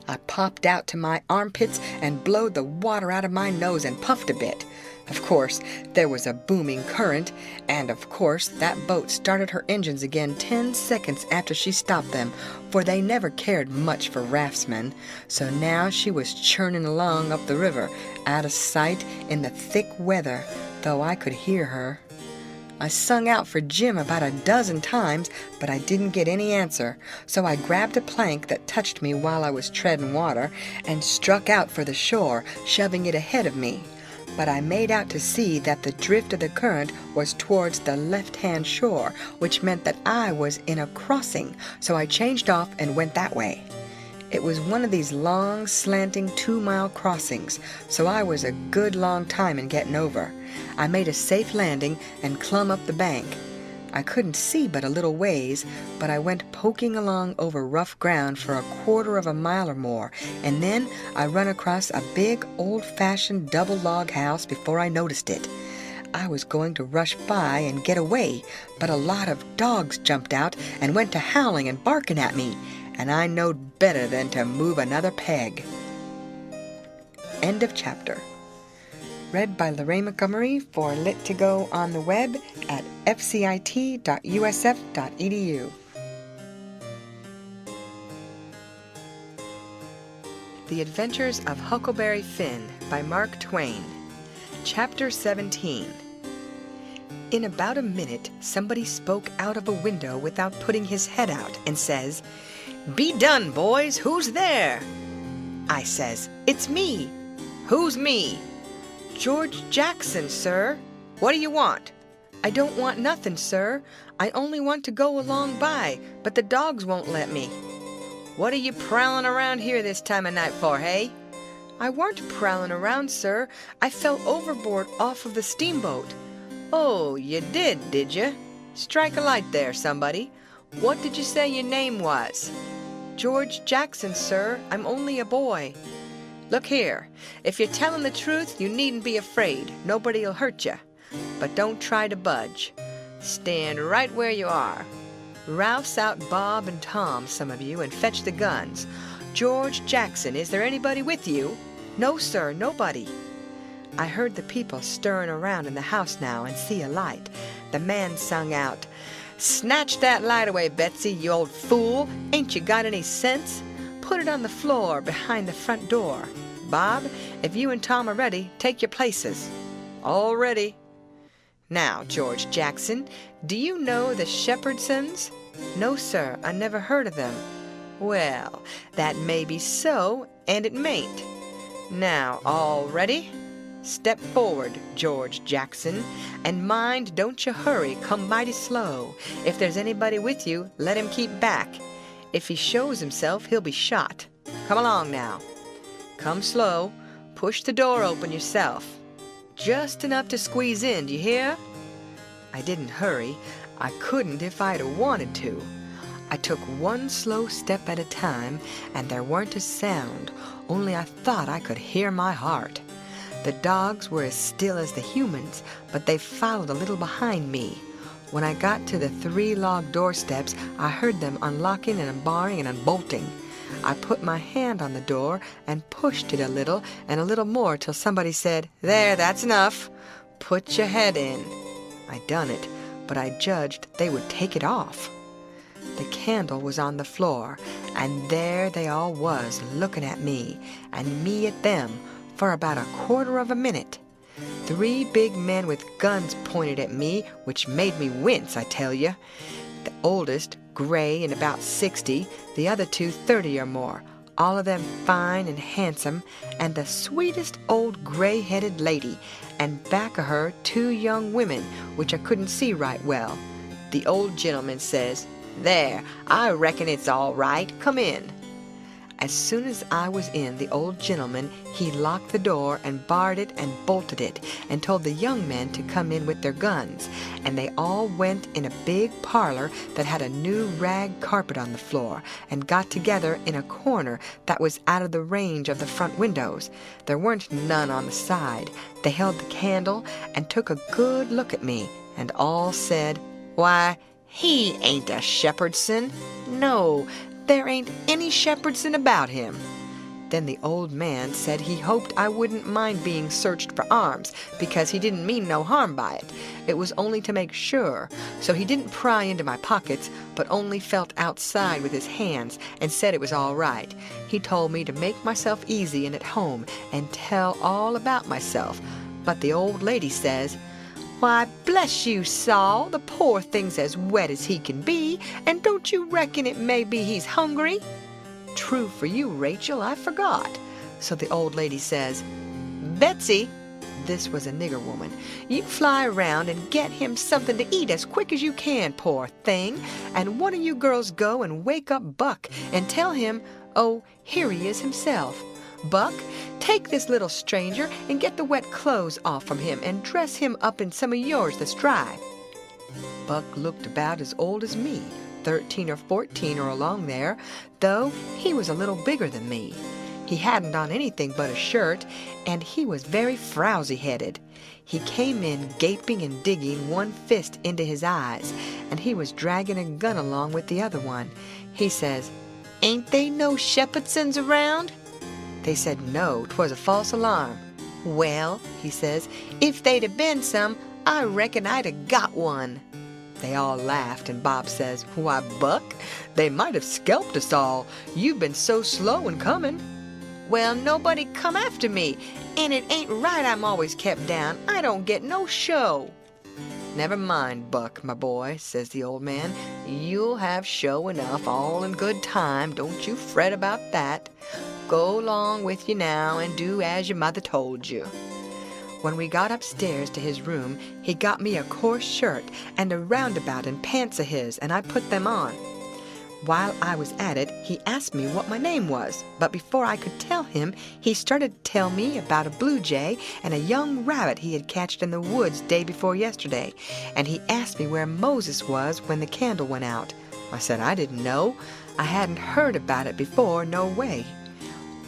I popped out to my armpits and blowed the water out of my nose and puffed a bit. Of course, there was a booming current, and of course that boat started her engines again 10 seconds after she stopped them, for they never cared much for raftsmen. So now she was churning along up the river, out of sight in the thick weather, though I could hear her. I sung out for Jim about a dozen times, but I didn't get any answer, so I grabbed a plank that touched me while I was treading water and struck out for the shore, shoving it ahead of me. But I made out to see that the drift of the current was towards the left-hand shore, which meant that I was in a crossing, so I changed off and went that way. It was one of these long, slanting 2-mile crossings, so I was a good long time in getting over. I made a safe landing and clumb up the bank. I couldn't see but a little ways, but I went poking along over rough ground for 1/4 mile or more, and then I run across a big, old-fashioned double log house before I noticed it. I was going to rush by and get away, but a lot of dogs jumped out and went to howling and barking at me, and I knowed better than to move another peg. End of chapter. Read by Lorraine Montgomery for Lit to Go on the web at fcit.usf.edu. The Adventures of Huckleberry Finn by Mark Twain. Chapter 17. In about a minute, somebody spoke out of a window without putting his head out and says, "Be done, boys, who's there?" I says, "It's me." "Who's me?" "George Jackson, sir." "What do you want?" "I don't want nothing, sir. I only want to go along by, but the dogs won't let me." "What are you prowling around here this time of night for, hey?" I weren't prowling around, sir. I fell overboard off of the steamboat. Oh, you did you? Strike a light there, somebody. What did you say your name was? George Jackson, sir. I'm only a boy. Look here, if you're telling the truth, you needn't be afraid. Nobody'll hurt you. But don't try to budge. Stand right where you are. Rouse out Bob and Tom, some of you, and fetch the guns. George Jackson, is there anybody with you? No, sir, nobody. I heard the people stirring around in the house now and see a light. The man sung out, "Snatch that light away, Betsy, you old fool. Ain't you got any sense? Put it on the floor behind the front door. Bob, if you and Tom are ready, take your places." "All ready." "Now, George Jackson, do you know the Shepherdsons?" "No, sir, I never heard of them." "Well, that may be so, and it mayn't. Now, all ready? Step forward, George Jackson, and mind, don't you hurry, come mighty slow. If there's anybody with you, let him keep back. If he shows himself, he'll be shot. Come along now. Come slow. Push the door open yourself. Just enough to squeeze in, do you hear?" I didn't hurry. I couldn't if I'd have wanted to. I took one slow step at a time, and there weren't a sound, only I thought I could hear my heart. The dogs were as still as the humans, but they followed a little behind me. When I got to the 3 log doorsteps, I heard them unlocking and unbarring and unbolting. I put my hand on the door and pushed it a little and a little more till somebody said, "There, that's enough. Put your head in." I done it, but I judged they would take it off. The candle was on the floor, and there they all was looking at me, and me at them, for about a quarter of a minute. 3 big men with guns pointed at me, which made me wince, I tell you. The oldest, gray and about 60, the other 2 30 or more, all of them fine and handsome, and the sweetest old gray-headed lady, and back of her 2 young women, which I couldn't see right well. The old gentleman says, "There, I reckon it's all right. Come in." As soon as I was in, the old gentleman, he locked the door and barred it and bolted it, and told the young men to come in with their guns, and they all went in a big parlor that had a new rag carpet on the floor, and got together in a corner that was out of the range of the front windows. There weren't none on the side. They held the candle and took a good look at me, and all said, "Why, he ain't a Shepherdson. No, there ain't any Shepherdson about him." Then the old man said he hoped I wouldn't mind being searched for arms, because he didn't mean no harm by it. It was only to make sure. So he didn't pry into my pockets, but only felt outside with his hands and said it was all right. He told me to make myself easy and at home and tell all about myself. But the old lady says, "Why, bless you, Saul, the poor thing's as wet as he can be, and don't you reckon it may be he's hungry?" "True for you, Rachel, I forgot." So the old lady says, "Betsy," this was a nigger woman, "you fly around and get him something to eat as quick as you can, poor thing, and one of you girls go and wake up Buck and tell him, oh, here he is himself. Buck, take this little stranger and get the wet clothes off from him and dress him up in some of yours that's dry." Buck looked about as old as me, 13 or 14 or along there, though he was a little bigger than me. He hadn't on anything but a shirt, and he was very frowsy-headed. He came in gaping and digging one fist into his eyes, and he was dragging a gun along with the other one. He says, "Ain't they no Shepherdsons around?" They said no, 'twas a false alarm. "Well," he says, "if they'd have been some, I reckon I'd have got one." They all laughed, and Bob says, "Why, Buck, they might have scalped us all. You've been so slow in coming." "Well, nobody come after me, and it ain't right I'm always kept down. I don't get no show." "Never mind, Buck, my boy," says the old man. "You'll have show enough, all in good time. Don't you fret about that. Go along with you now and do as your mother told you." When we got upstairs to his room, he got me a coarse shirt and a roundabout and pants of his, and I put them on. While I was at it, he asked me what my name was, but before I could tell him, he started to tell me about a blue jay and a young rabbit he had catched in the woods day before yesterday, and he asked me where Moses was when the candle went out. I said I didn't know. I hadn't heard about it before, no way.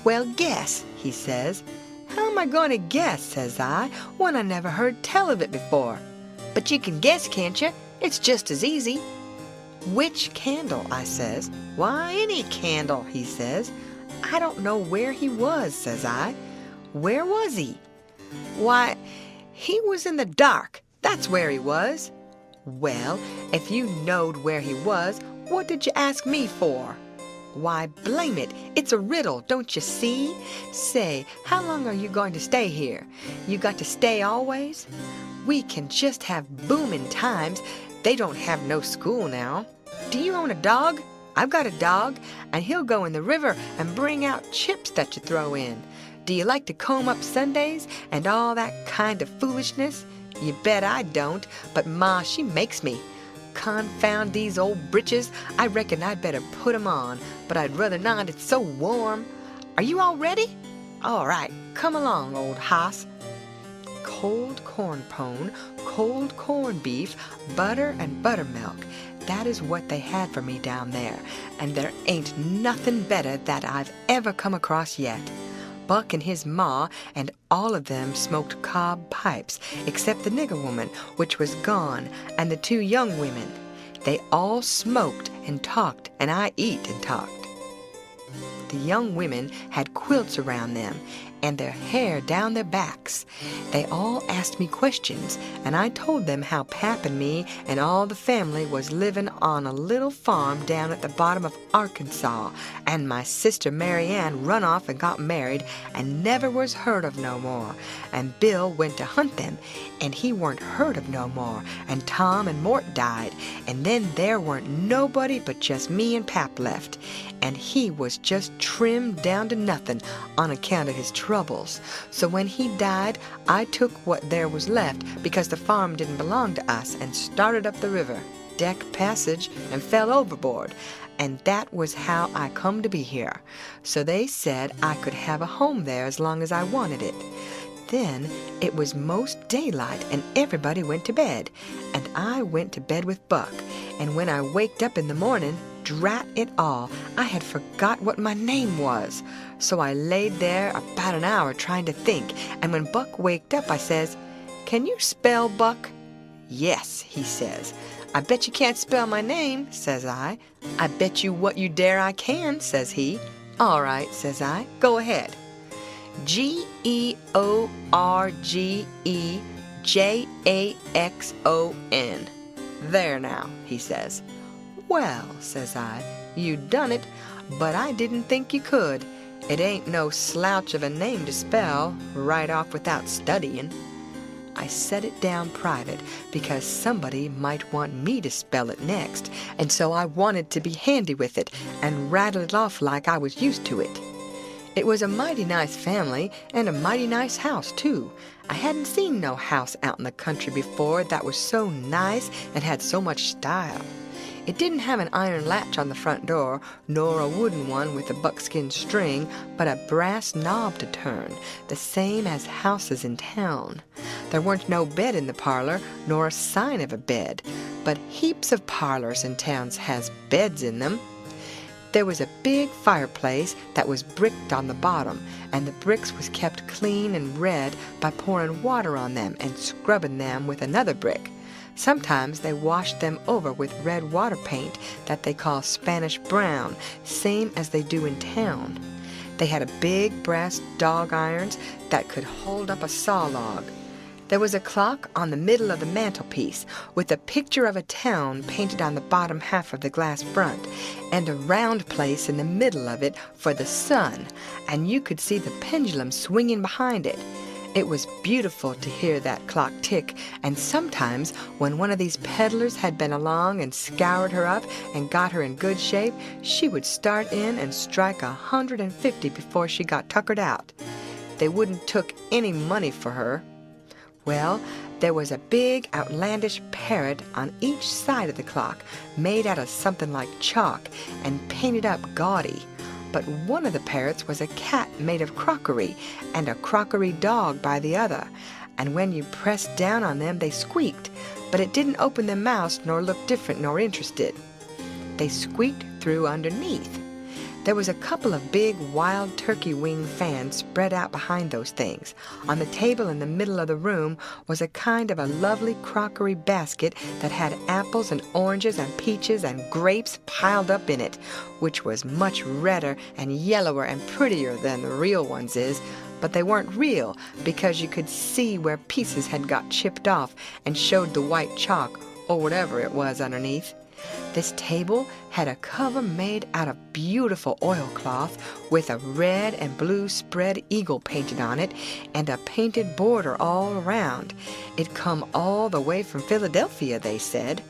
Well, guess, he says. How am I going to guess, says I, when I never heard tell of it before? But you can guess, can't you? It's just as easy. Which candle, I says. Why, any candle, he says. I don't know where he was, says I. Where was he? Why, he was in the dark. That's where he was. Well, if you knowed where he was, what did you ask me for? Why, blame it, it's a riddle, don't you see? Say, how long are you going to stay here? You got to stay always? We can just have booming times. They don't have no school now. Do you own a dog? I've got a dog, and he'll go in the river and bring out chips that you throw in. Do you like to comb up Sundays and all that kind of foolishness? You bet I don't, but Ma, she makes me. Confound these old britches. I reckon I'd better put 'em on, but I'd rather not, it's so warm. Are you all ready? All right, come along, old hoss. Cold corn pone, cold corned beef, butter and buttermilk. That is what they had for me down there, and there ain't nothing better that I've ever come across yet. Buck and his ma and all of them smoked cob pipes, except the nigger woman, which was gone, and the two young women. They all smoked and talked, and I eat and talked. The young women had quilts around them, and their hair down their backs. They all asked me questions, and I told them how Pap and me and all the family was living on a little farm down at the bottom of Arkansas, and my sister Mary Ann run off and got married and never was heard of no more, and Bill went to hunt them, and he weren't heard of no more, and Tom and Mort died, and then there weren't nobody but just me and Pap left, and he was just trimmed down to nothing on account of his troubles. So when he died, I took what there was left, because the farm didn't belong to us, and started up the river, deck passage, and fell overboard. And that was how I come to be here. So they said I could have a home there as long as I wanted it. Then it was most daylight, and everybody went to bed, and I went to bed with Buck. And when I waked up in the morning, drat it all, I had forgot what my name was. So I laid there about an hour trying to think, and when Buck waked up, I says, "Can you spell, Buck?" "Yes," he says. "I bet you can't spell my name," says I. "I bet you what you dare I can," says he. "All right," says I, "go ahead." Georgejackson. There now, he says. "Well," says I, "you done it, but I didn't think you could. It ain't no slouch of a name to spell, right off without studying." I set it down private because somebody might want me to spell it next, and so I wanted to be handy with it and rattle it off like I was used to it. It was a mighty nice family and a mighty nice house, too. I hadn't seen no house out in the country before that was so nice and had so much style. It didn't have an iron latch on the front door, nor a wooden one with a buckskin string, but a brass knob to turn, the same as houses in town. There weren't no bed in the parlor, nor a sign of a bed, but heaps of parlors in towns has beds in them. There was a big fireplace that was bricked on the bottom, and the bricks was kept clean and red by pouring water on them and scrubbing them with another brick. Sometimes they washed them over with red water paint that they call Spanish brown, same as they do in town. They had a big brass dog irons that could hold up a saw log. There was a clock on the middle of the mantelpiece with a picture of a town painted on the bottom half of the glass front, and a round place in the middle of it for the sun, and you could see the pendulum swinging behind it. It was beautiful to hear that clock tick, and sometimes when one of these peddlers had been along and scoured her up and got her in good shape, she would start in and strike 150 before she got tuckered out. They wouldn't took any money for her. Well, there was a big, outlandish parrot on each side of the clock, made out of something like chalk and painted up gaudy. But one of the parrots was a cat made of crockery, and a crockery dog by the other, and when you pressed down on them they squeaked, but it didn't open their mouths nor look different nor interested. They squeaked through underneath. There was a couple of big wild turkey wing fans spread out behind those things. On the table in the middle of the room was a kind of a lovely crockery basket that had apples and oranges and peaches and grapes piled up in it, which was much redder and yellower and prettier than the real ones is, but they weren't real because you could see where pieces had got chipped off and showed the white chalk or whatever it was underneath. This table had a cover made out of beautiful oilcloth with a red and blue spread eagle painted on it and a painted border all around. It come all the way from Philadelphia, they said.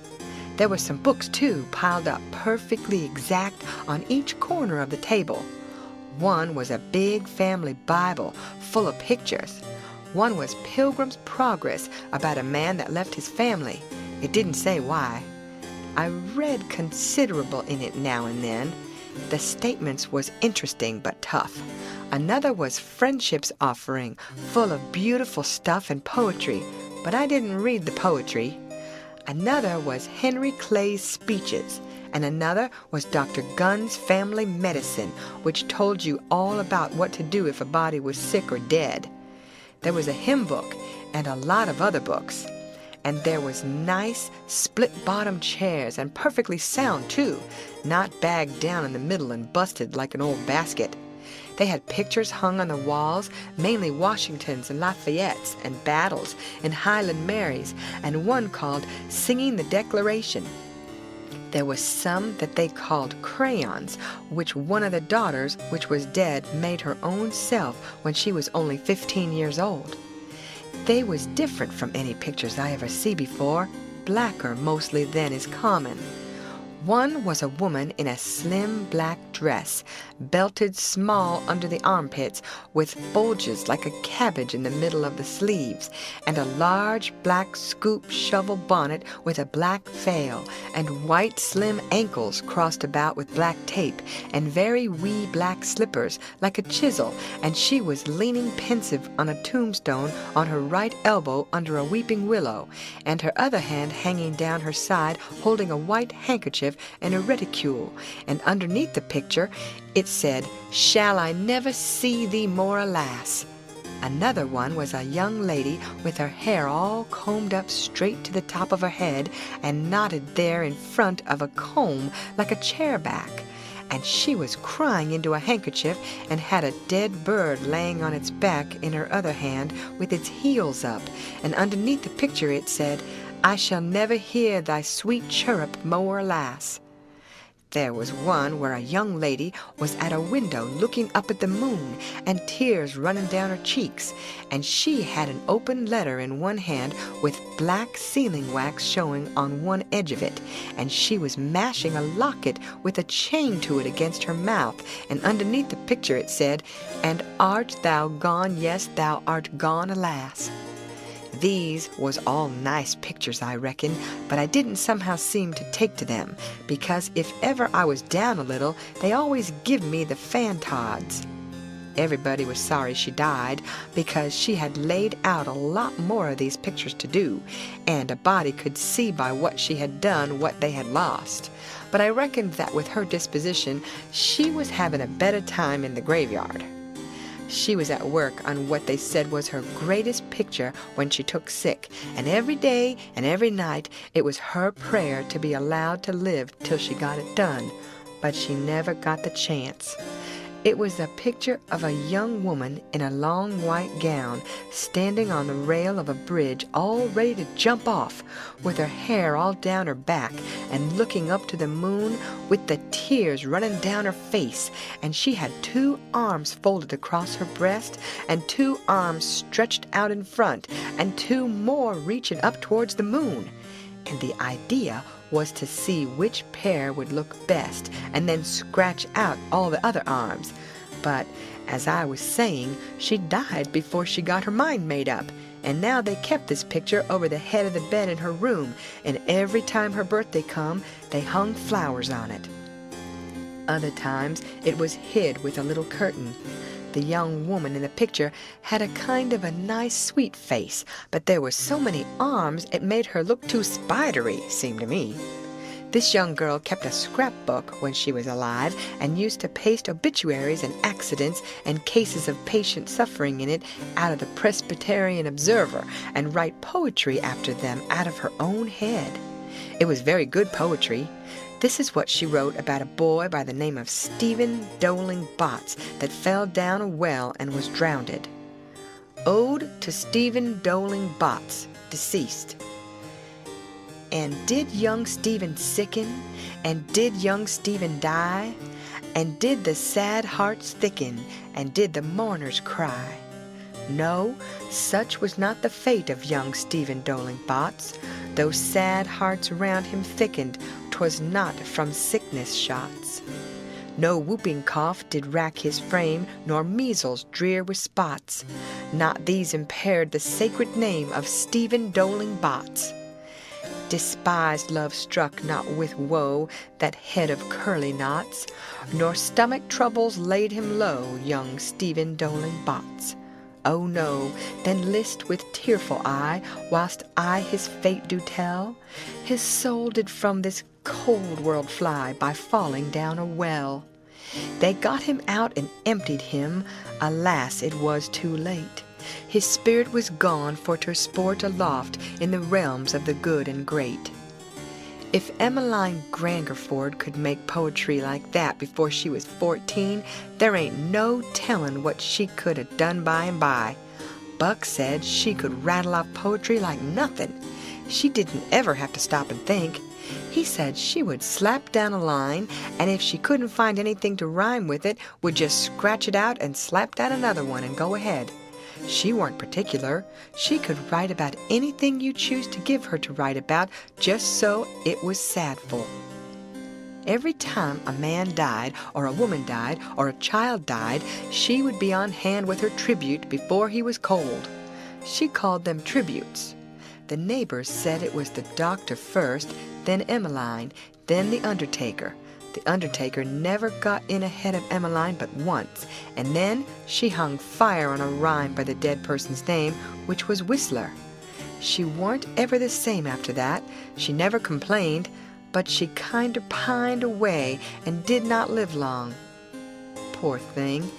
There were some books, too, piled up perfectly exact on each corner of the table. One was a big family Bible full of pictures. One was Pilgrim's Progress about a man that left his family. It didn't say why. I read considerable in it now and then. The statements was interesting but tough. Another was Friendship's Offering, full of beautiful stuff and poetry, but I didn't read the poetry. Another was Henry Clay's Speeches, and another was Dr. Gunn's Family Medicine, which told you all about what to do if a body was sick or dead. There was a hymn book and a lot of other books. And there was nice split-bottom chairs, and perfectly sound, too, not bagged down in the middle and busted like an old basket. They had pictures hung on the walls, mainly Washingtons and Lafayettes and battles and Highland Marys, and one called Singing the Declaration. There was some that they called crayons, which one of the daughters, which was dead, made her own self when she was only 15 years old. They was different from any pictures I ever see before, blacker mostly than is common. One was a woman in a slim black dress, belted small under the armpits, with bulges like a cabbage in the middle of the sleeves, and a large black scoop shovel bonnet with a black veil, and white slim ankles crossed about with black tape, and very wee black slippers like a chisel, and she was leaning pensive on a tombstone on her right elbow under a weeping willow, and her other hand hanging down her side holding a white handkerchief and a reticule, and underneath the picture it said, "Shall I never see thee more, alas." Another one was a young lady with her hair all combed up straight to the top of her head and knotted there in front of a comb like a chair back, and she was crying into a handkerchief and had a dead bird laying on its back in her other hand with its heels up, and underneath the picture it said, "I shall never hear thy sweet chirrup more, alas." There was one where a young lady was at a window looking up at the moon and tears running down her cheeks, and she had an open letter in one hand with black sealing wax showing on one edge of it, and she was mashing a locket with a chain to it against her mouth, and underneath the picture it said, "And art thou gone, yes, thou art gone, alas." These was all nice pictures, I reckon, but I didn't somehow seem to take to them, because if ever I was down a little, they always give me the fantods. Everybody was sorry she died, because she had laid out a lot more of these pictures to do, and a body could see by what she had done what they had lost. But I reckoned that with her disposition, she was having a better time in the graveyard. She was at work on what they said was her greatest picture when she took sick, and every day and every night it was her prayer to be allowed to live till she got it done, but she never got the chance. It was a picture of a young woman in a long white gown standing on the rail of a bridge all ready to jump off, with her hair all down her back and looking up to the moon with the tears running down her face, and she had 2 arms folded across her breast and 2 arms stretched out in front and 2 more reaching up towards the moon. And the idea was to see which pair would look best and then scratch out all the other arms. But, as I was saying, she died before she got her mind made up, and now they kept this picture over the head of the bed in her room, and every time her birthday come, they hung flowers on it. Other times it was hid with a little curtain. The young woman in the picture had a kind of a nice sweet face, but there were so many arms it made her look too spidery, seemed to me. This young girl kept a scrapbook when she was alive and used to paste obituaries and accidents and cases of patient suffering in it out of the Presbyterian Observer and write poetry after them out of her own head. It was very good poetry. This is what she wrote about a boy by the name of Stephen Dowling Botts that fell down a well and was drowned. Ode to Stephen Dowling Botts, deceased. And did young Stephen sicken? And did young Stephen die? And did the sad hearts thicken? And did the mourners cry? No, such was not the fate of young Stephen Dowling Botts. Though sad hearts round him thickened, 'twas not from sickness shots. No whooping cough did rack his frame, nor measles drear with spots. Not these impaired the sacred name of Stephen Dowling Botts. Despised love struck not with woe that head of curly knots, nor stomach troubles laid him low, young Stephen Dowling Botts. Oh no, then list with tearful eye, whilst I his fate do tell, his soul did from this cold world fly by falling down a well. They got him out and emptied him, alas, it was too late. His spirit was gone for to sport aloft in the realms of the good and great. If Emmeline Grangerford could make poetry like that before she was 14, there ain't no tellin' what she could have done by and by. Buck said she could rattle off poetry like nothing. She didn't ever have to stop and think. He said she would slap down a line, and if she couldn't find anything to rhyme with it, would just scratch it out and slap down another one and go ahead. She weren't particular. She could write about anything you choose to give her to write about, just so it was sadful. Every time a man died, or a woman died, or a child died, she would be on hand with her tribute before he was cold. She called them tributes. The neighbors said it was the doctor first, then Emmeline, then the undertaker. The undertaker never got in ahead of Emmeline but once, and then she hung fire on a rhyme by the dead person's name, which was Whistler. She warn't ever the same after that. She never complained, but she kinder pined away and did not live long. Poor thing.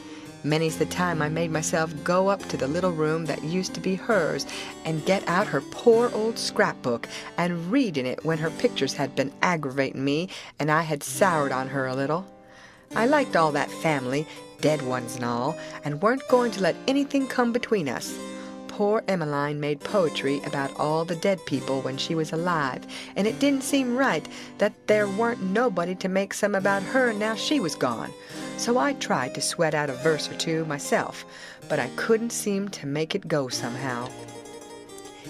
Many's the time I made myself go up to the little room that used to be hers and get out her poor old scrapbook and read in it when her pictures had been aggravating me and I had soured on her a little. I liked all that family, dead ones and all, and weren't going to let anything come between us. Poor Emmeline made poetry about all the dead people when she was alive, and it didn't seem right that there weren't nobody to make some about her now she was gone. So I tried to sweat out a verse or two myself, but I couldn't seem to make it go somehow.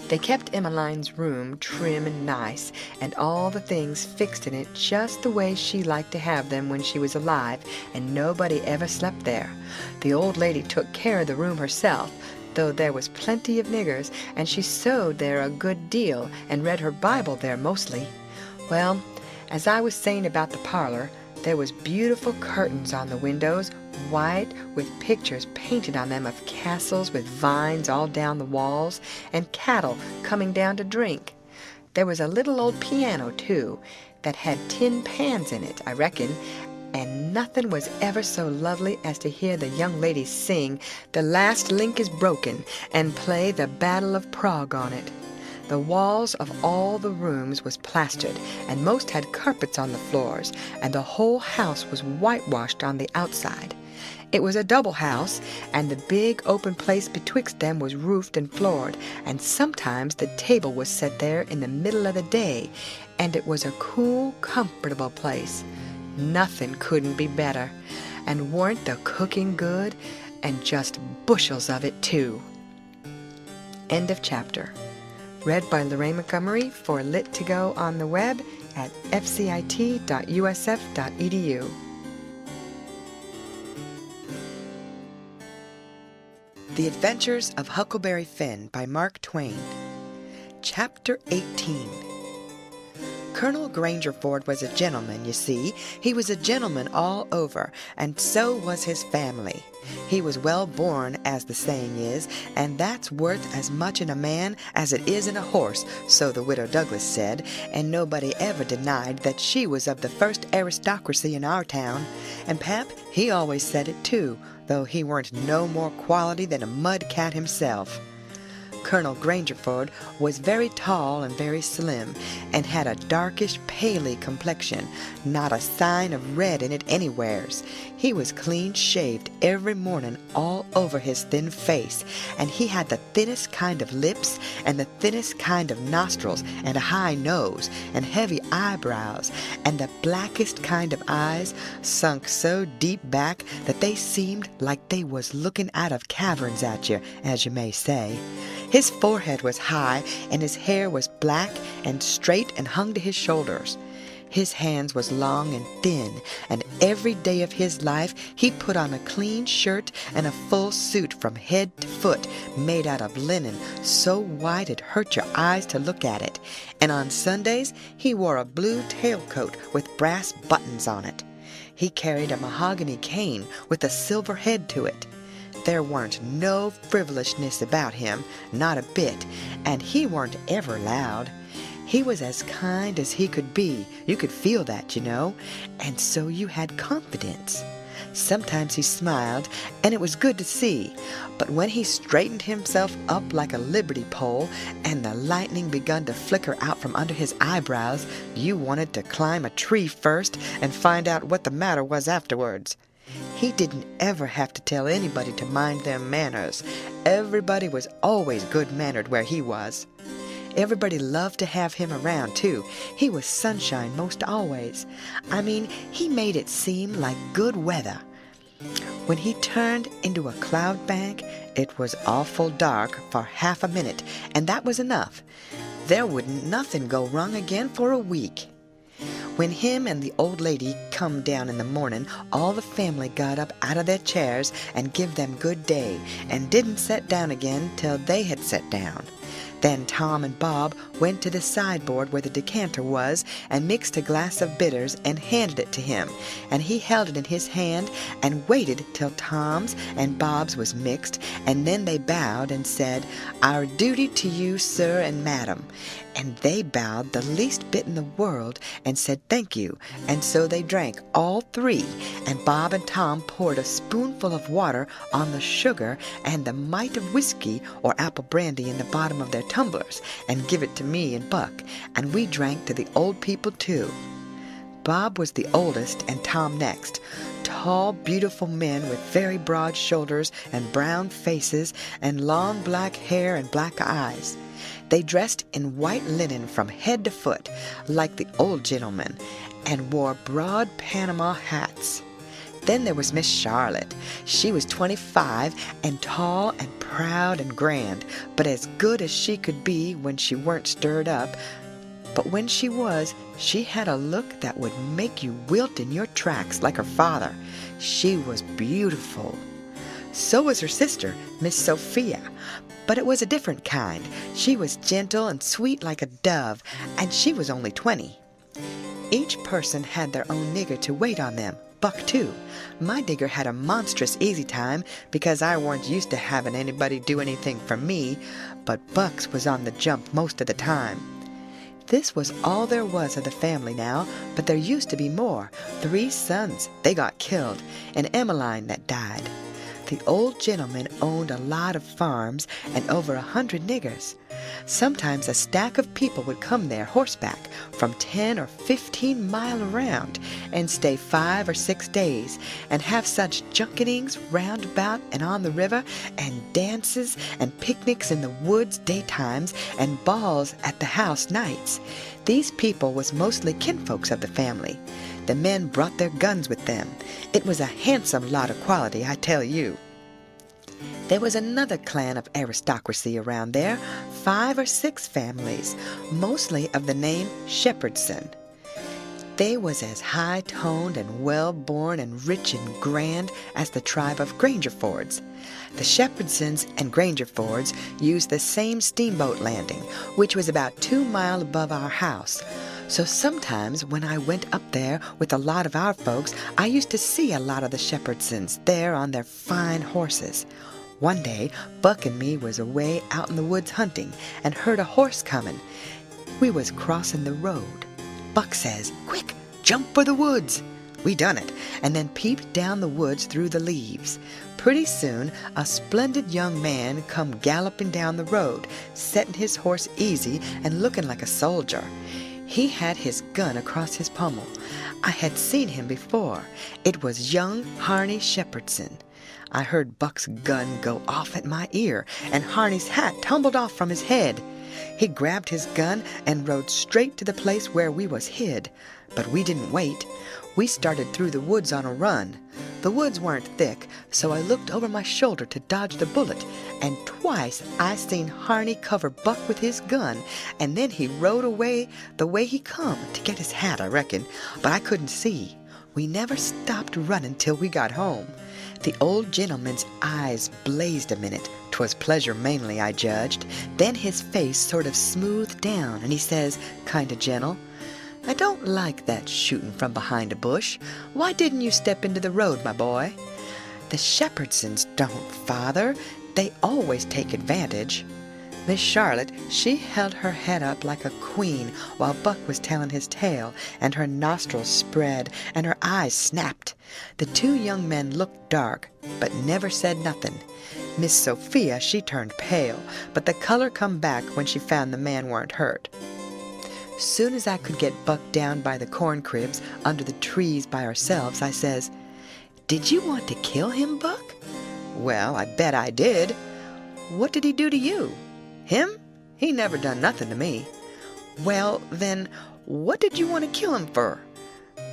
They kept Emmeline's room trim and nice, and all the things fixed in it just the way she liked to have them when she was alive, and nobody ever slept there. The old lady took care of the room herself, though there was plenty of niggers, and she sewed there a good deal and read her Bible there mostly. Well, as I was saying about the parlor, there was beautiful curtains on the windows, white, with pictures painted on them of castles with vines all down the walls, and cattle coming down to drink. There was a little old piano, too, that had tin pans in it, I reckon, and nothing was ever so lovely as to hear the young ladies sing "The Last Link is Broken" and play "The Battle of Prague" on it. The walls of all the rooms was plastered, and most had carpets on the floors, and the whole house was whitewashed on the outside. It was a double house, and the big open place betwixt them was roofed and floored, and sometimes the table was set there in the middle of the day, and it was a cool, comfortable place. Nothing couldn't be better, and weren't the cooking good, and just bushels of it, too. End of chapter. Read by Lorraine Montgomery for Lit2Go on the web at fcit.usf.edu. The Adventures of Huckleberry Finn by Mark Twain. Chapter 18. Colonel Grangerford was a gentleman, you see. He was a gentleman all over, and so was his family. He was well born, as the saying is, and that's worth as much in a man as it is in a horse, so the widow Douglas said, and nobody ever denied that she was of the first aristocracy in our town. And Pap, he always said it too, though he weren't no more quality than a mud cat himself. Colonel Grangerford was very tall and very slim, and had a darkish, paly complexion, not a sign of red in it anywheres. He was clean-shaved every morning all over his thin face, and he had the thinnest kind of lips, and the thinnest kind of nostrils, and a high nose, and heavy eyebrows, and the blackest kind of eyes, sunk so deep back that they seemed like they was looking out of caverns at you, as you may say. His forehead was high, and his hair was black and straight and hung to his shoulders. His hands was long and thin, and every day of his life he put on a clean shirt and a full suit from head to foot, made out of linen, so white it hurt your eyes to look at it. And on Sundays he wore a blue tailcoat with brass buttons on it. He carried a mahogany cane with a silver head to it. There weren't no frivolousness about him, not a bit, and he weren't ever loud. He was as kind as he could be. You could feel that, you know, and so you had confidence. Sometimes he smiled, and it was good to see, but when he straightened himself up like a liberty pole, and the lightning begun to flicker out from under his eyebrows, you wanted to climb a tree first and find out what the matter was afterwards. He didn't ever have to tell anybody to mind their manners. Everybody was always good-mannered where he was. Everybody loved to have him around, too. He was sunshine most always. I mean, he made it seem like good weather. When he turned into a cloud bank, it was awful dark for half a minute, and that was enough. There wouldn't nothing go wrong again for a week. When him and the old lady come down in the morning, all the family got up out of their chairs and give them good day, and didn't set down again till they had set down. Then Tom and Bob went to the sideboard where the decanter was, and mixed a glass of bitters and handed it to him, and he held it in his hand and waited till Tom's and Bob's was mixed, and then they bowed and said, "Our duty to you, sir and madam." And they bowed the least bit in the world and said thank you, and so they drank all three, and Bob and Tom poured a spoonful of water on the sugar and the mite of whiskey or apple brandy in the bottom of their tumblers, and give it to me and Buck, and we drank to the old people too. Bob was the oldest and Tom next. Tall, beautiful men with very broad shoulders and brown faces and long black hair and black eyes. They dressed in white linen from head to foot, like the old gentlemen, and wore broad Panama hats. Then there was Miss Charlotte. She was 25, and tall and proud and grand, but as good as she could be when she weren't stirred up. But when she was, she had a look that would make you wilt in your tracks like her father. She was beautiful. So was her sister, Miss Sophia, but it was a different kind. She was gentle and sweet like a dove, and she was only 20. Each person had their own nigger to wait on them, Buck too. My nigger had a monstrous easy time, because I weren't used to having anybody do anything for me, but Buck's was on the jump most of the time. This was all there was of the family now, but there used to be more. 3 sons, they got killed, and Emmeline that died. The old gentleman owned a lot of farms and over 100 niggers. Sometimes a stack of people would come there horseback from 10 or 15 mile around and stay 5 or 6 days and have such junketings round about and on the river, and dances and picnics in the woods daytimes and balls at the house nights. These people was mostly kinfolks of the family. The men brought their guns with them. It was a handsome lot of quality, I tell you. There was another clan of aristocracy around there, 5 or 6 families, mostly of the name Shepherdson. They was as high-toned and well-born and rich and grand as the tribe of Grangerfords. The Shepherdsons and Grangerfords used the same steamboat landing, which was about 2 miles above our house. So sometimes when I went up there with a lot of our folks, I used to see a lot of the Shepherdsons there on their fine horses. One day, Buck and me was away out in the woods hunting and heard a horse coming. We was crossing the road. Buck says, "Quick, jump for the woods." We done it, and then peeped down the woods through the leaves. Pretty soon, a splendid young man come galloping down the road, setting his horse easy and looking like a soldier. He had his gun across his pommel. I had seen him before. It was young Harney Shepherdson. I heard Buck's gun go off at my ear, and Harney's hat tumbled off from his head. He grabbed his gun and rode straight to the place where we was hid. But we didn't wait. We started through the woods on a run. The woods weren't thick, so I looked over my shoulder to dodge the bullet, and twice I seen Harney cover Buck with his gun, and then he rode away the way he come, to get his hat, I reckon, but I couldn't see. We never stopped running till we got home. The old gentleman's eyes blazed a minute. 'Twas pleasure mainly, I judged. Then his face sort of smoothed down, and he says, kind of gentle, "I don't like that shooting from behind a bush. Why didn't you step into the road, my boy?" "The Shepherdsons don't, Father. They always take advantage." Miss Charlotte, she held her head up like a queen while Buck was telling his tale, and her nostrils spread, and her eyes snapped. The 2 young men looked dark, but never said nothing. Miss Sophia, she turned pale, but the color come back when she found the man weren't hurt. Soon as I could get Buck down by the corn cribs under the trees by ourselves, I says, "Did you want to kill him, Buck?" "Well, I bet I did." "What did he do to you?" "Him? He never done nothing to me." "Well, then, what did you want to kill him for?"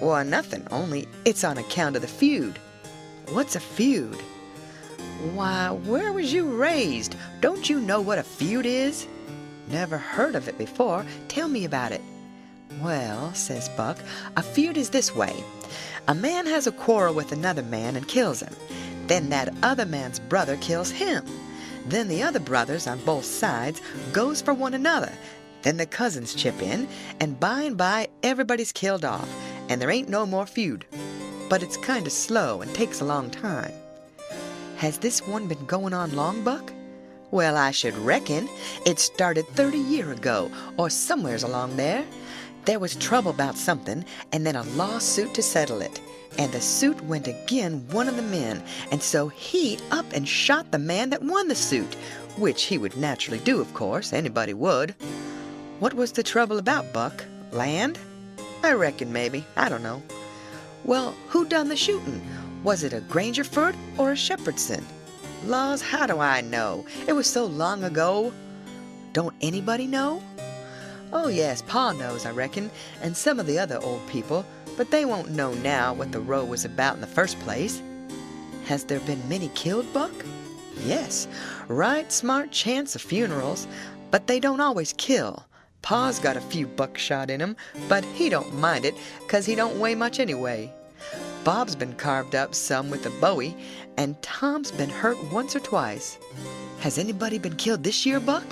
"Why, nothing, only it's on account of the feud." "What's a feud?" "Why, where was you raised? Don't you know what a feud is?" "Never heard of it before. Tell me about it." "Well," says Buck, "a feud is this way. A man has a quarrel with another man and kills him. Then that other man's brother kills him. Then the other brothers on both sides goes for one another. Then the cousins chip in, and by everybody's killed off, and there ain't no more feud. But it's kind of slow and takes a long time." "Has this one been going on long, Buck?" "Well, I should reckon. It started 30 years ago, or somewheres along there. There was trouble about something, and then a lawsuit to settle it. And the suit went agin one of the men, and so he up and shot the man that won the suit, which he would naturally do, of course. Anybody would." "What was the trouble about, Buck? Land?" "I reckon maybe. I don't know." "Well, who done the shooting? Was it a Grangerford or a Shepherdson?" "Laws, how do I know? It was so long ago." "Don't anybody know?" "Oh, yes, Pa knows, I reckon, and some of the other old people, but they won't know now what the row was about in the first place." "Has there been many killed, Buck?" "Yes, right smart chance of funerals, but they don't always kill. Pa's got a few buckshot in him, but he don't mind it, 'cause he don't weigh much anyway. Bob's been carved up some with a bowie, and Tom's been hurt once or twice." "Has anybody been killed this year, Buck?"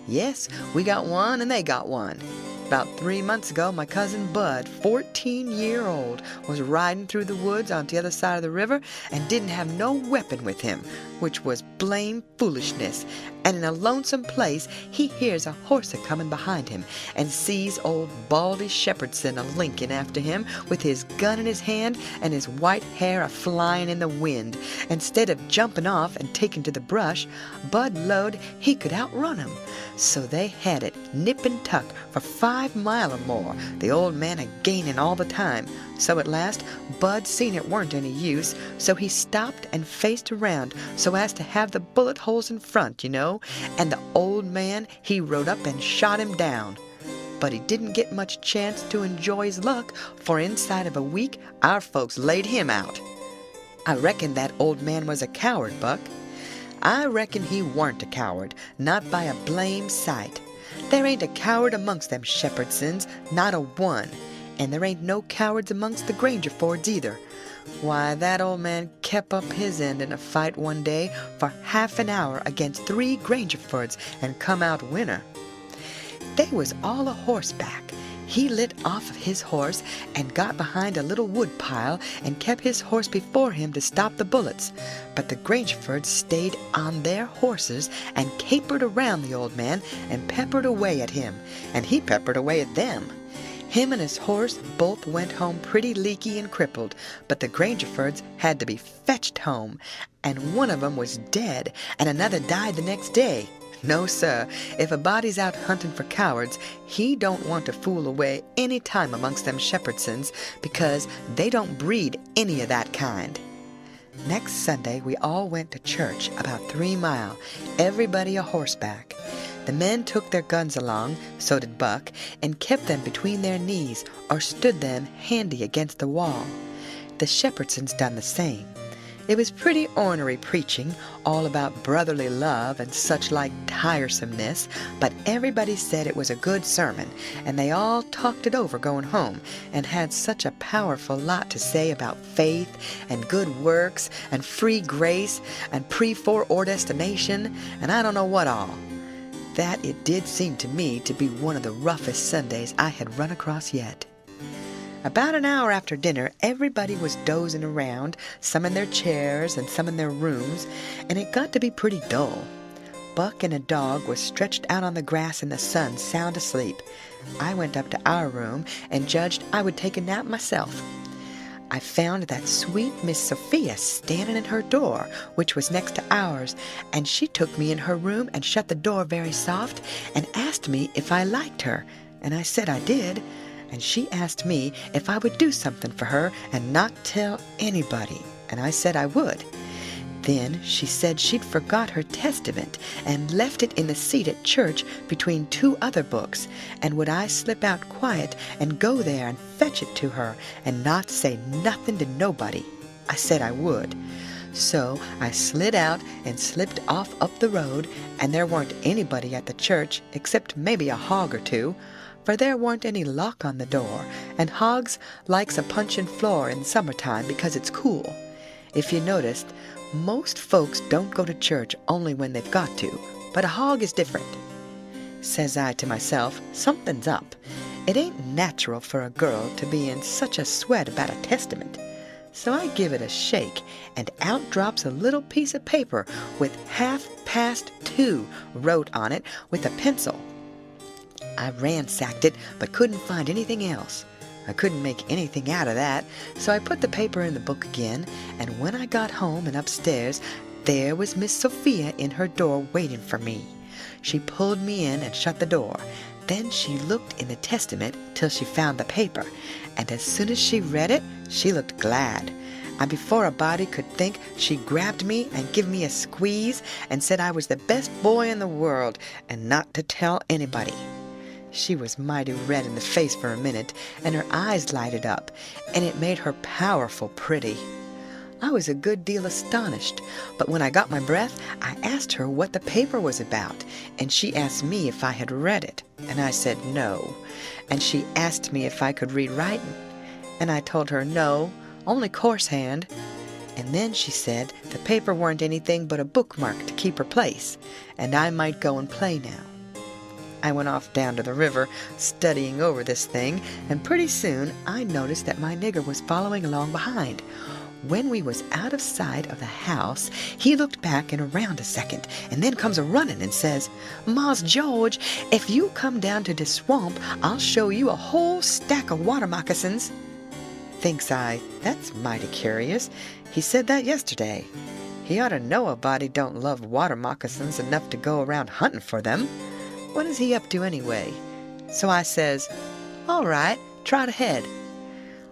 "Yes, we got one and they got one. About 3 months ago, my cousin Bud, 14-year-old, was riding through the woods on the other side of the river and didn't have no weapon with him, which was blame foolishness. And in a lonesome place, he hears a horse a-comin' behind him and sees old Baldy Shepherdson a-linking after him with his gun in his hand and his white hair a-flying in the wind. Instead of jumping off and taking to the brush, Bud knowed he could outrun him. So they had it nip and tuck for 5 miles or more, the old man a-gaining all the time. So at last, Bud seen it weren't any use, so he stopped and faced around so as to have the bullet holes in front, you know, and the old man, he rode up and shot him down. But he didn't get much chance to enjoy his luck, for inside of a week, our folks laid him out." "I reckon that old man was a coward, Buck." "I reckon he weren't a coward, not by a blame sight. There ain't a coward amongst them Shepherdsons, not a one. and there ain't no cowards amongst the Grangerfords either. Why, that old man kept up his end in a fight one day for half an hour against 3 Grangerfords and come out winner. They was all a horseback. He lit off of his horse and got behind a little wood pile and kept his horse before him to stop the bullets. But the Grangerfords stayed on their horses and capered around the old man and peppered away at him, and he peppered away at them. Him and his horse both went home pretty leaky and crippled, but the Grangerfords had to be fetched home, and one of 'em was dead, and another died the next day. No, sir, if a body's out hunting for cowards, he don't want to fool away any time amongst them Shepherdsons, because they don't breed any of that kind. Next Sunday we all went to church about 3 mile, everybody a horseback. The men took their guns along, so did Buck, and kept them between their knees or stood them handy against the wall. The Shepherdsons done the same. It was pretty ornery preaching, all about brotherly love and such like tiresomeness, but everybody said it was a good sermon, and they all talked it over going home, and had such a powerful lot to say about faith and good works and free grace and pre-foreordestination and I don't know what all, that it did seem to me to be one of the roughest Sundays I had run across yet. About an hour after dinner, everybody was dozing around, some in their chairs and some in their rooms, and it got to be pretty dull. Buck and a dog was stretched out on the grass in the sun, sound asleep. I went up to our room and judged I would take a nap myself. I found that sweet Miss Sophia standing in her door, which was next to ours, and she took me in her room and shut the door very soft and asked me if I liked her, and I said I did. And she asked me if I would do something for her and not tell anybody, and I said I would. Then she said she'd forgot her Testament and left it in the seat at church between 2 other books, and would I slip out quiet and go there and fetch it to her and not say nothing to nobody. I said I would. So I slid out and slipped off up the road, and there weren't anybody at the church except maybe a hog or 2, for there weren't any lock on the door, and hogs likes a punchin' floor in summertime because it's cool. If you noticed, most folks don't go to church only when they've got to, but a hog is different. Says I to myself, something's up. It ain't natural for a girl to be in such a sweat about a testament. So I give it a shake, and out drops a little piece of paper with 2:30 wrote on it with a pencil. I ransacked it, but couldn't find anything else. I couldn't make anything out of that, so I put the paper in the book again, and when I got home and upstairs, there was Miss Sophia in her door waiting for me. She pulled me in and shut the door. Then she looked in the Testament till she found the paper, and as soon as she read it, she looked glad. And before a body could think, she grabbed me and give me a squeeze and said I was the best boy in the world and not to tell anybody. She was mighty red in the face for a minute, and her eyes lighted up, and it made her powerful pretty. I was a good deal astonished, but when I got my breath, I asked her what the paper was about, and she asked me if I had read it, and I said no, and she asked me if I could read writing, and I told her no, only coarse hand, and then she said the paper weren't anything but a bookmark to keep her place, and I might go and play now. I went off down to the river, studying over this thing, and pretty soon I noticed that my nigger was following along behind. When we was out of sight of the house, he looked back and around a second, and then comes a-running and says, "Mars George, if you come down to de swamp, I'll show you a whole stack of water moccasins." Thinks I, that's mighty curious. He said that yesterday. He ought to know a body don't love water moccasins enough to go around hunting for them. What is he up to anyway? So I says, "All right, trot ahead."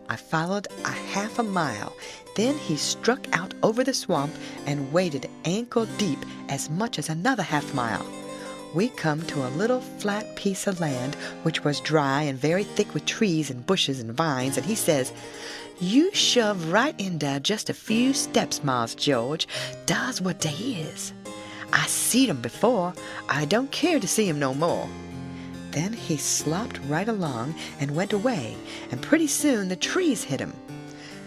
I followed a half a mile. Then he struck out over the swamp and waded ankle deep as much as another half mile. We come to a little flat piece of land which was dry and very thick with trees and bushes and vines, and he says, "You shove right in dar just a few steps, Mars George. Dar's what dey is. I seed 'em before. I don't care to see 'em no more." Then he slopped right along and went away, and pretty soon the trees hit him.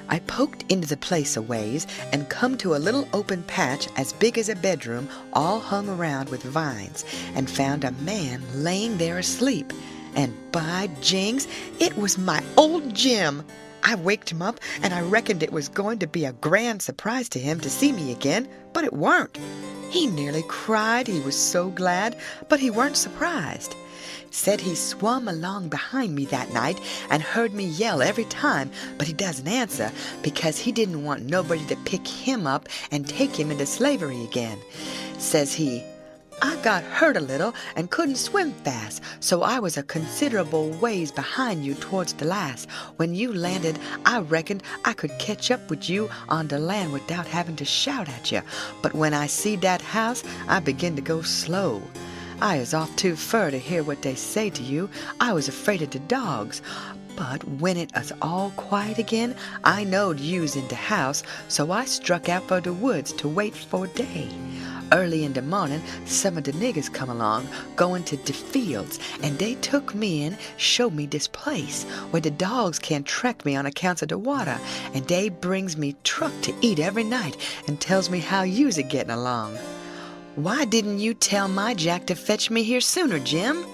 I poked into the place a ways and come to a little open patch as big as a bedroom, all hung around with vines, and found a man laying there asleep. And by jings, it was my old Jim! I waked him up, and I reckoned it was going to be a grand surprise to him to see me again, but it weren't. He nearly cried, he was so glad, but he weren't surprised. Said he swum along behind me that night and heard me yell every time, but he doesn't answer because he didn't want nobody to pick him up and take him into slavery again. Says he, I got hurt a little and couldn't swim fast, so I was a considerable ways behind you towards the last. When you landed, I reckoned I could catch up with you on the land without having to shout at you. But when I see that house, I begin to go slow. I is off too fur to hear what they say to you. I was afraid of the dogs. But when it was all quiet again, I knowed you's in the house, so I struck out for the woods to wait for day. Early in the morning, some of the niggers come along, going to the fields, and they took me in, showed me this place, where the dogs can't track me on account of the water, and they brings me truck to eat every night, and tells me how you's a getting along. Why didn't you tell my Jack to fetch me here sooner, Jim?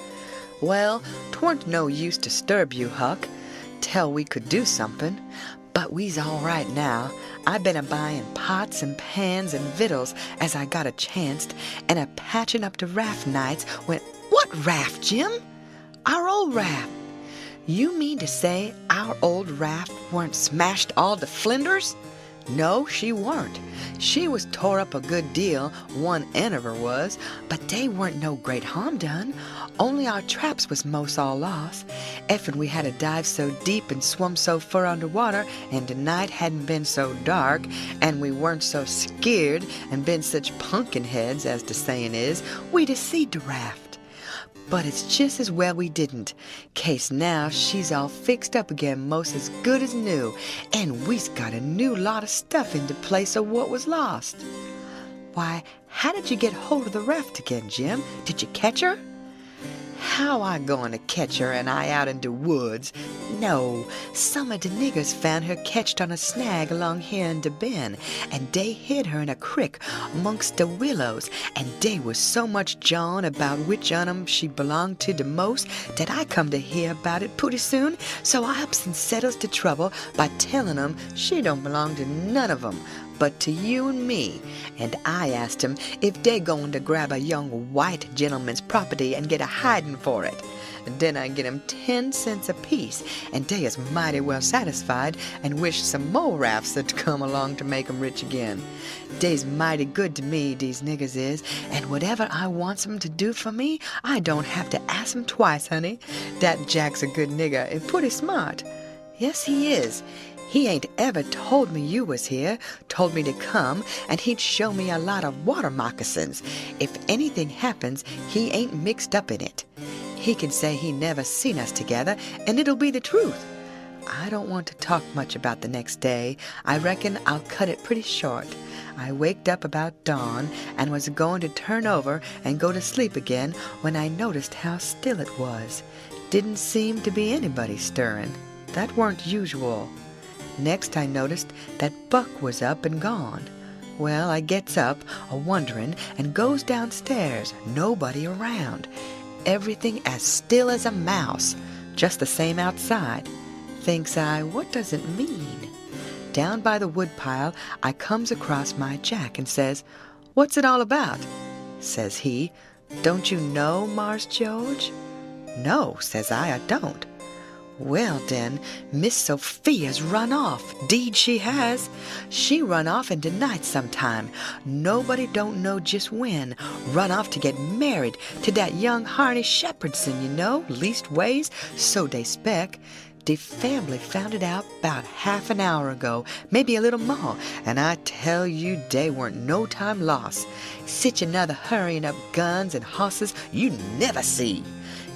Well, 'twarn't no use to disturb you, Huck, till we could do something. But we's all right now. I been a-buying pots and pans and victuals as I got a chancet, and a-patching up the raft nights when— What raft, Jim? Our old raft. You mean to say our old raft weren't smashed all to flinders? No, she weren't. She was tore up a good deal, one end of her was, but they weren't no great harm done. Only our traps was most all lost. Effen we had to dive so deep and swum so far underwater, and the night hadn't been so dark, and we weren't so scared and been such pumpkin heads, as the saying is, we'd have seed the raft. But it's just as well we didn't, case now she's all fixed up again most as good as new, and we's got a new lot of stuff in the place of what was lost. Why, how did you get hold of the raft again, Jim? Did you catch her? How I going to catch her and I out in the woods? No, some of the niggers found her catched on a snag along here in the bend, and they hid her in a crick amongst the willows, and they was so much jawing about which on 'em she belonged to the most that I come to hear about it pretty soon, so I ups and settles the trouble by telling 'em she don't belong to none of 'em, but to you and me, and I asked 'em if they going to grab a young white gentleman's property and get a hiding for it. And then I get 'em 10 cents apiece, and they is mighty well satisfied and wish some more rafts had come along to make 'em rich again. They's mighty good to me, these niggers is, and whatever I wants 'em to do for me, I don't have to ask 'em twice, honey. That Jack's a good nigger and pretty smart. Yes, he is. He ain't ever told me you was here, told me to come, and he'd show me a lot of water moccasins. If anything happens, he ain't mixed up in it. He can say he never seen us together, and it'll be the truth. I don't want to talk much about the next day. I reckon I'll cut it pretty short. I waked up about dawn and was going to turn over and go to sleep again when I noticed how still it was. Didn't seem to be anybody stirring. That weren't usual. Next I noticed that Buck was up and gone. Well, I gets up, a-wondering, and goes downstairs, nobody around. Everything as still as a mouse, just the same outside. Thinks I, what does it mean? Down by the woodpile, I comes across my Jack and says, What's it all about? Says he, Don't you know, Mars George? No, says I don't. Well, then, Miss Sophia's run off. 'Deed she has. She run off in the night sometime. Nobody don't know just when. Run off to get married to that young Harney Shepherdson, you know, leastways, so they spec. The family found it out about half an hour ago, maybe a little more, and I tell you they weren't no time lost. Sich another hurrying up guns and hosses you never see.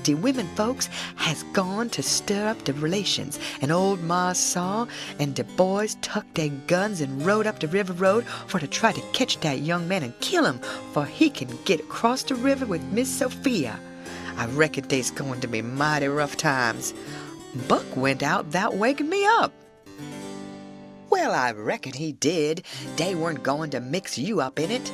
The women folks has gone to stir up the relations, and old Ma saw, and the boys tucked their guns and rode up the river road for to try to catch that young man and kill him, for he can get across the river with Miss Sophia. I reckon they's going to be mighty rough times. Buck went out without waking me up." "Well, I reckon he did. They weren't going to mix you up in it.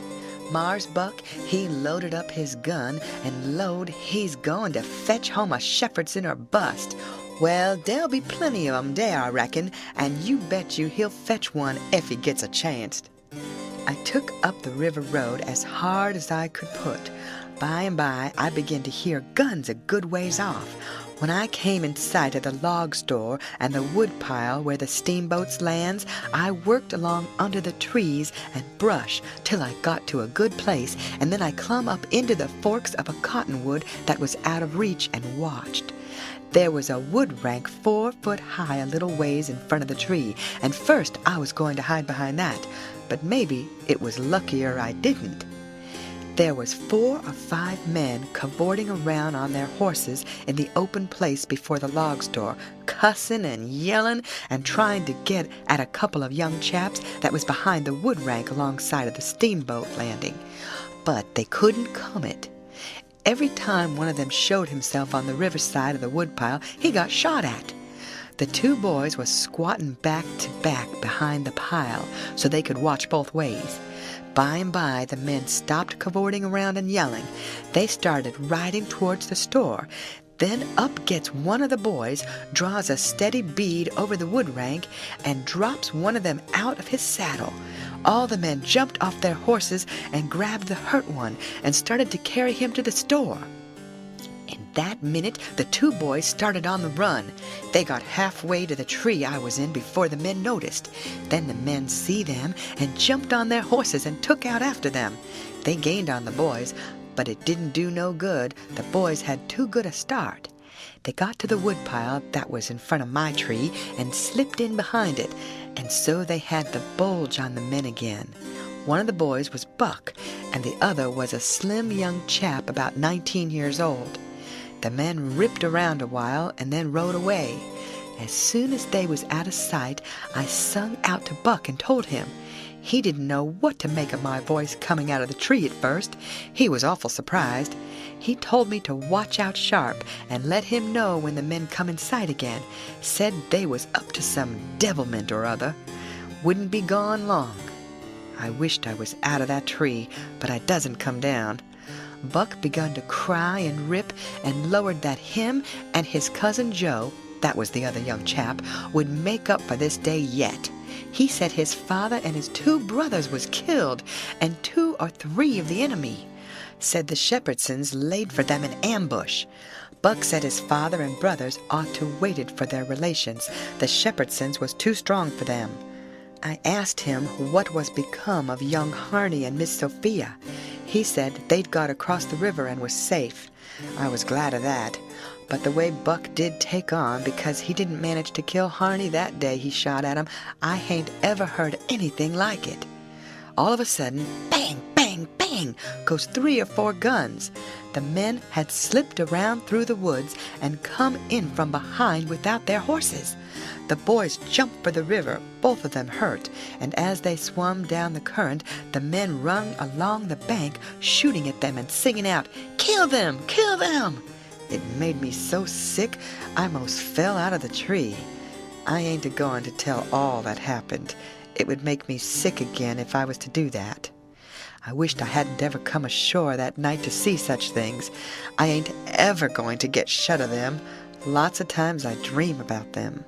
Mars Buck, he loaded up his gun, and load, he's going to fetch home a Shepherdson or bust. Well, there'll be plenty of 'em there, I reckon, and you bet you he'll fetch one if he gets a chance." I took up the river road as hard as I could put. By and by, I began to hear guns a good ways off. When I came in sight of the log store and the wood pile where the steamboats lands, I worked along under the trees and brush till I got to a good place, and then I clumb up into the forks of a cottonwood that was out of reach and watched. There was a wood rank 4 foot high a little ways in front of the tree, and first I was going to hide behind that, but maybe it was luckier I didn't. There was 4 or 5 men cavorting around on their horses in the open place before the log store, cussing and yelling and trying to get at a couple of young chaps that was behind the wood rank alongside of the steamboat landing. But they couldn't come it. Every time one of them showed himself on the riverside of the woodpile, he got shot at. The 2 boys was squatting back to back behind the pile so they could watch both ways. By and by, the men stopped cavorting around and yelling. They started riding towards the store. Then up gets one of the boys, draws a steady bead over the wood rank, and drops one of them out of his saddle. All the men jumped off their horses and grabbed the hurt one and started to carry him to the store. In that minute, the 2 boys started on the run. They got halfway to the tree I was in before the men noticed. Then the men see them and jumped on their horses and took out after them. They gained on the boys, but it didn't do no good. The boys had too good a start. They got to the woodpile that was in front of my tree and slipped in behind it, and so they had the bulge on the men again. One of the boys was Buck, and the other was a slim young chap about 19 years old. The men ripped around a while and then rode away. As soon as they was out of sight, I sung out to Buck and told him. He didn't know what to make of my voice coming out of the tree at first. He was awful surprised. He told me to watch out sharp and let him know when the men come in sight again. Said they was up to some devilment or other. Wouldn't be gone long. I wished I was out of that tree, but I doesn't come down. Buck begun to cry and rip and lowered that him and his cousin Joe, that was the other young chap, would make up for this day yet. He said his father and his 2 brothers was killed and 2 or 3 of the enemy. Said the Shepherdsons laid for them in ambush. Buck said his father and brothers ought to waited for their relations. The Shepherdsons was too strong for them. I asked him what was become of young Harney and Miss Sophia. He said they'd got across the river and was safe. I was glad of that. But the way Buck did take on, because he didn't manage to kill Harney that day he shot at him, I hain't ever heard anything like it. All of a sudden, bang, bang, bang, goes 3 or 4 guns. The men had slipped around through the woods and come in from behind without their horses. The boys jumped for the river, both of them hurt, and as they swum down the current, the men run along the bank, shooting at them and singing out, "Kill them! Kill them!" It made me so sick, I most fell out of the tree. I ain't a-going to tell all that happened. It would make me sick again if I was to do that. I wished I hadn't ever come ashore that night to see such things. I ain't ever going to get shut of them. Lots of times I dream about them.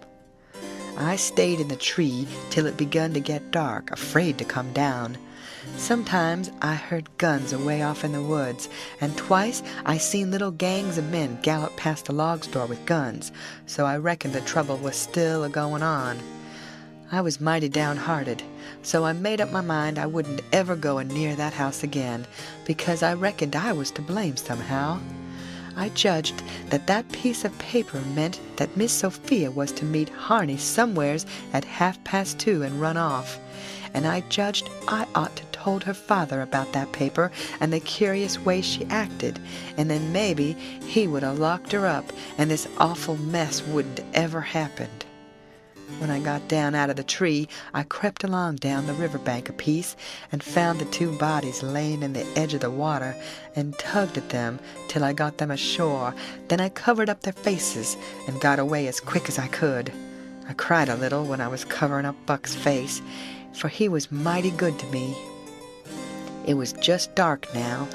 I stayed in the tree till it begun to get dark, afraid to come down. Sometimes I heard guns away off in the woods, and twice I seen little gangs of men gallop past the log store with guns, so I reckoned the trouble was still a-going on. I was mighty downhearted, so I made up my mind I wouldn't ever go near that house again, because I reckoned I was to blame somehow. I judged that that piece of paper meant that Miss Sophia was to meet Harney somewheres at 2:30 and run off, and I judged I ought to told her father about that paper and the curious way she acted, and then maybe he would have locked her up and this awful mess wouldn't ever happened. When I got down out of the tree, I crept along down the riverbank a piece and found the two bodies laying in the edge of the water and tugged at them till I got them ashore. Then I covered up their faces and got away as quick as I could. I cried a little when I was covering up Buck's face, for he was mighty good to me. It was just dark now.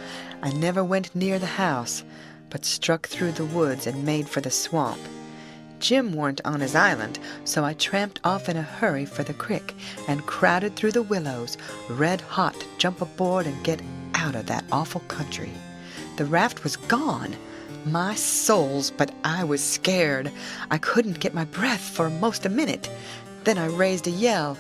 I never went near the house, but struck through the woods and made for the swamp. Jim weren't on his island, so I tramped off in a hurry for the creek and crowded through the willows, red hot to jump aboard and get out of that awful country. The raft was gone. My souls, but I was scared. I couldn't get my breath for most a minute. Then I raised a yell.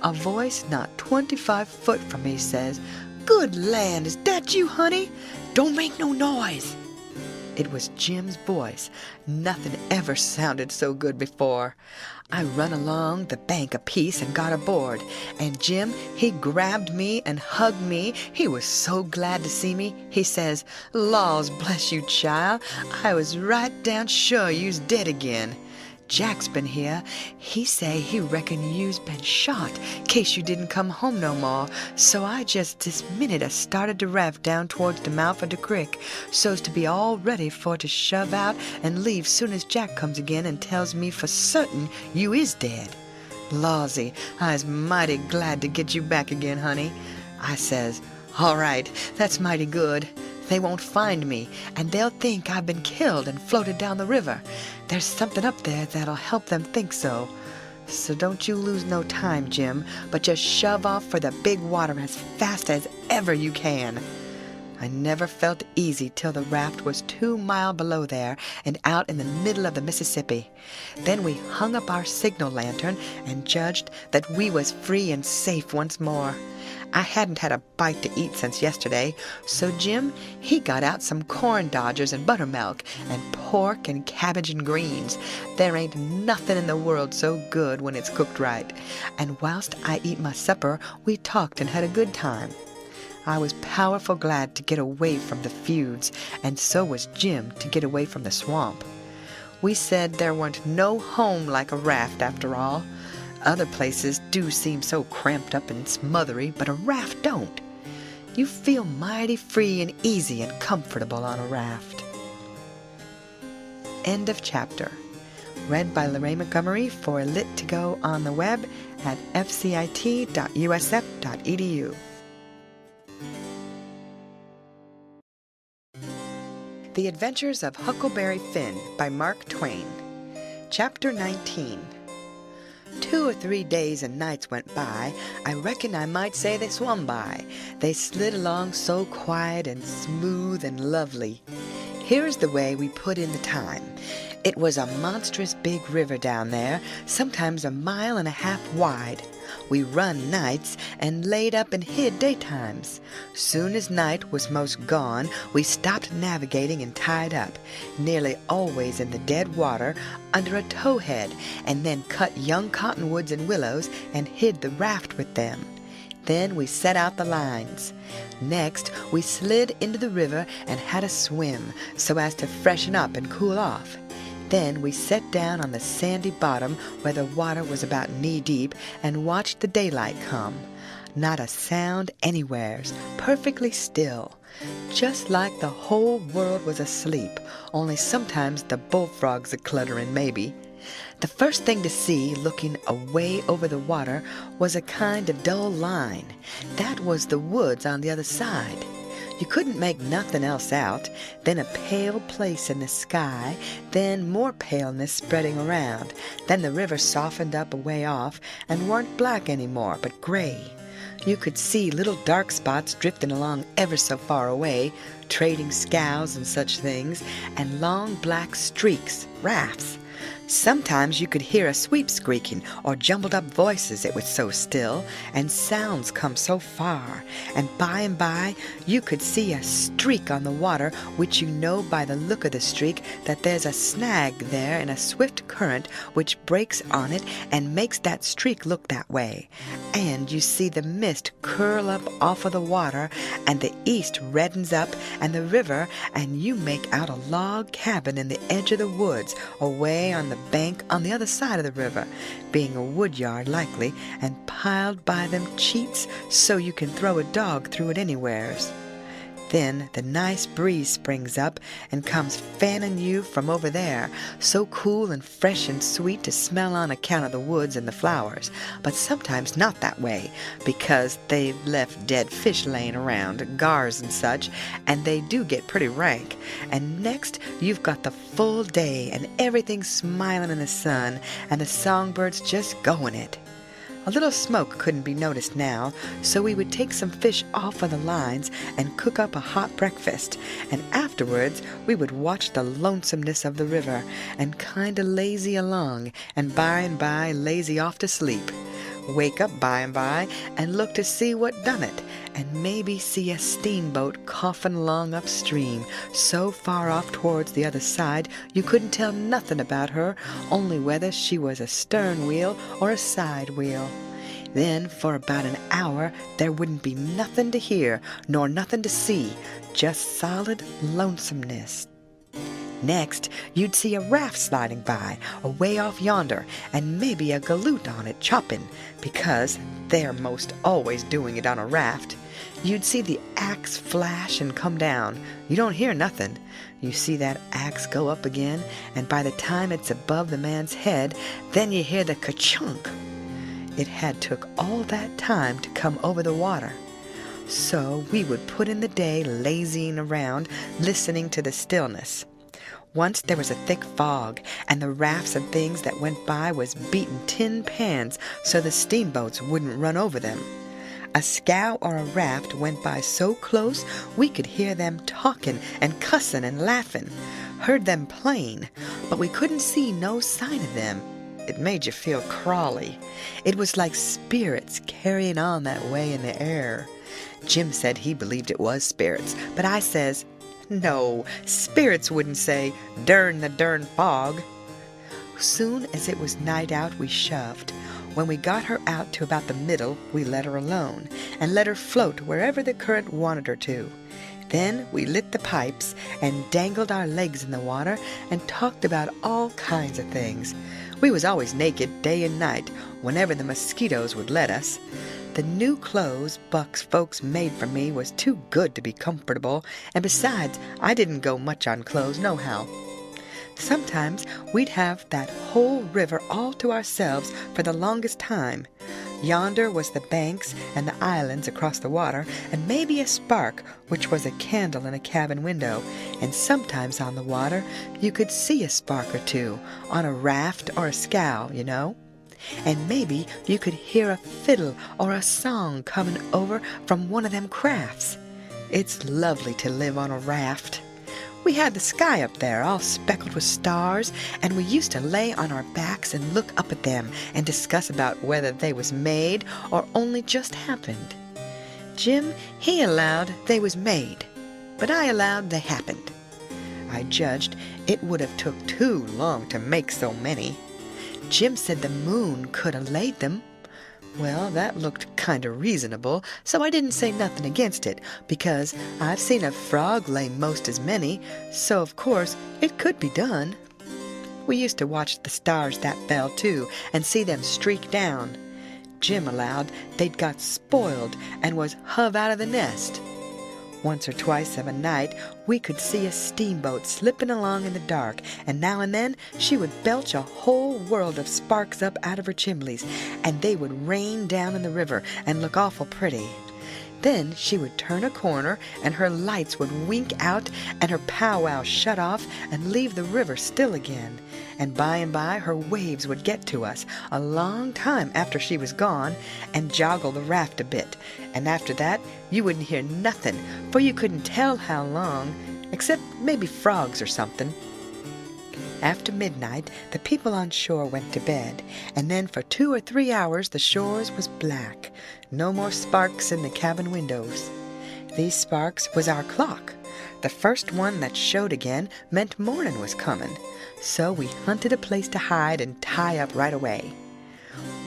A voice not 25 foot from me says, "Good land, is that you, honey? Don't make no noise." It was Jim's voice. Nothing ever sounded so good before. I run along the bank a piece and got aboard, and Jim, he grabbed me and hugged me. He was so glad to see me. He says, "Laws bless you, child. I was right down sure you's dead again. Jack's been here. He say he reckon you's been shot, case you didn't come home no more. So I just this minute I started the raft down towards the mouth of the creek, so's to be all ready for to shove out and leave soon as Jack comes again and tells me for certain you is dead. Lawsy, I's mighty glad to get you back again, honey." I says, "All right, that's mighty good. They won't find me, and they'll think I've been killed and floated down the river. There's something up there that'll help them think so. So don't you lose no time, Jim, but just shove off for the big water as fast as ever you can." I never felt easy till the raft was 2 miles below there and out in the middle of the Mississippi. Then we hung up our signal lantern and judged that we was free and safe once more. I hadn't had a bite to eat since yesterday, so Jim, he got out some corn dodgers and buttermilk and pork and cabbage and greens. There ain't nothing in the world so good when it's cooked right. And whilst I eat my supper, we talked and had a good time. I was powerful glad to get away from the feuds, and so was Jim to get away from the swamp. We said there weren't no home like a raft after all. Other places do seem so cramped up and smothery, but a raft don't. You feel mighty free and easy and comfortable on a raft. End of chapter. Read by Lorraine Montgomery for Lit to Go on the web at fcit.usf.edu. The Adventures of Huckleberry Finn by Mark Twain. Chapter 19. 2 or 3 days and nights went by. I reckon I might say they swum by. They slid along so quiet and smooth and lovely. Here's the way we put in the time. It was a monstrous big river down there, sometimes 1.5 miles wide. We run nights and laid up and hid daytimes. Soon as night was most gone, we stopped navigating and tied up, nearly always in the dead water, under a towhead, and then cut young cottonwoods and willows and hid the raft with them. Then we set out the lines. Next, we slid into the river and had a swim, so as to freshen up and cool off. Then we sat down on the sandy bottom where the water was about knee-deep and watched the daylight come. Not a sound anywheres, perfectly still, just like the whole world was asleep, only sometimes the bullfrogs a-cluttering maybe. The first thing to see, looking away over the water, was a kind of dull line. That was the woods on the other side. You couldn't make nothing else out. Then a pale place in the sky, then more paleness spreading around. Then the river softened up a way off and weren't black any more, but gray. You could see little dark spots drifting along ever so far away, trading scows and such things, and long black streaks, rafts. Sometimes you could hear a sweep squeaking or jumbled up voices, it was so still, and sounds come so far, and by you could see a streak on the water, which you know by the look of the streak that there's a snag there in a swift current which breaks on it and makes that streak look that way. And you see the mist curl up off of the water, and the east reddens up, and the river, and you make out a log cabin in the edge of the woods, away away on the bank on the other side of the river, being a wood yard likely, and piled by them cheats so you can throw a dog through it anywheres. Then the nice breeze springs up and comes fanning you from over there, so cool and fresh and sweet to smell on account of the woods and the flowers, but sometimes not that way, because they've left dead fish laying around, gars and such, and they do get pretty rank. And next you've got the full day and everything smiling in the sun, and the songbirds just going it. A little smoke couldn't be noticed now, so we would take some fish off of the lines and cook up a hot breakfast, and afterwards we would watch the lonesomeness of the river and kinda lazy along, and by lazy off to sleep. Wake up by and by and look to see what done it, and maybe see a steamboat coughing along upstream, so far off towards the other side you couldn't tell nothing about her, only whether she was a stern wheel or a side wheel. Then for about an hour there wouldn't be nothing to hear, nor nothing to see, just solid lonesomeness. Next, you'd see a raft sliding by, away off yonder, and maybe a galoot on it chopping, because they're most always doing it on a raft. You'd see the axe flash and come down. You don't hear nothing. You see that axe go up again, and by the time it's above the man's head, then you hear the ka-chunk. It had took all that time to come over the water. So we would put in the day lazying around, listening to the stillness. Once there was a thick fog, and the rafts and things that went by was beating tin pans so the steamboats wouldn't run over them. A scow or a raft went by so close we could hear them talking and cussing and laughing. Heard them plain, but we couldn't see no sign of them. It made you feel crawly. It was like spirits carrying on that way in the air. Jim said he believed it was spirits, but I says, no, spirits wouldn't say, "Durn the durn fog." Soon as it was night out, we shoved. When we got her out to about the middle, we let her alone, and let her float wherever the current wanted her to. Then we lit the pipes, and dangled our legs in the water, and talked about all kinds of things. We was always naked, day and night, whenever the mosquitoes would let us. The new clothes Buck's folks made for me was too good to be comfortable, and besides, I didn't go much on clothes nohow. Sometimes we'd have that whole river all to ourselves for the longest time. Yonder was the banks and the islands across the water, and maybe a spark, which was a candle in a cabin window, and sometimes on the water you could see a spark or two, on a raft or a scow, you know. And maybe you could hear a fiddle or a song coming over from one of them crafts. It's lovely to live on a raft. We had the sky up there all speckled with stars, and we used to lay on our backs and look up at them and discuss about whether they was made or only just happened. Jim, he allowed they was made, but I allowed they happened. I judged it would have took too long to make so many. Jim said the moon could have laid them. Well, that looked kind of reasonable, so I didn't say nothing against it, because I've seen a frog lay most as many, so of course it could be done. We used to watch the stars that fell, too, and see them streak down. Jim allowed they'd got spoiled and was hove out of the nest. Once or twice of a night we could see a steamboat slipping along in the dark, and now and then she would belch a whole world of sparks up out of her chimneys, and they would rain down in the river and look awful pretty. Then she would turn a corner, and her lights would wink out, and her powwow shut off, and leave the river still again. And by her waves would get to us, a long time after she was gone, and joggle the raft a bit. And after that, you wouldn't hear nothing, for you couldn't tell how long, except maybe frogs or something. After midnight, the people on shore went to bed, and then for 2 or 3 hours the shores was black. No more sparks in the cabin windows. These sparks was our clock. The first one that showed again meant morning was coming, so we hunted a place to hide and tie up right away.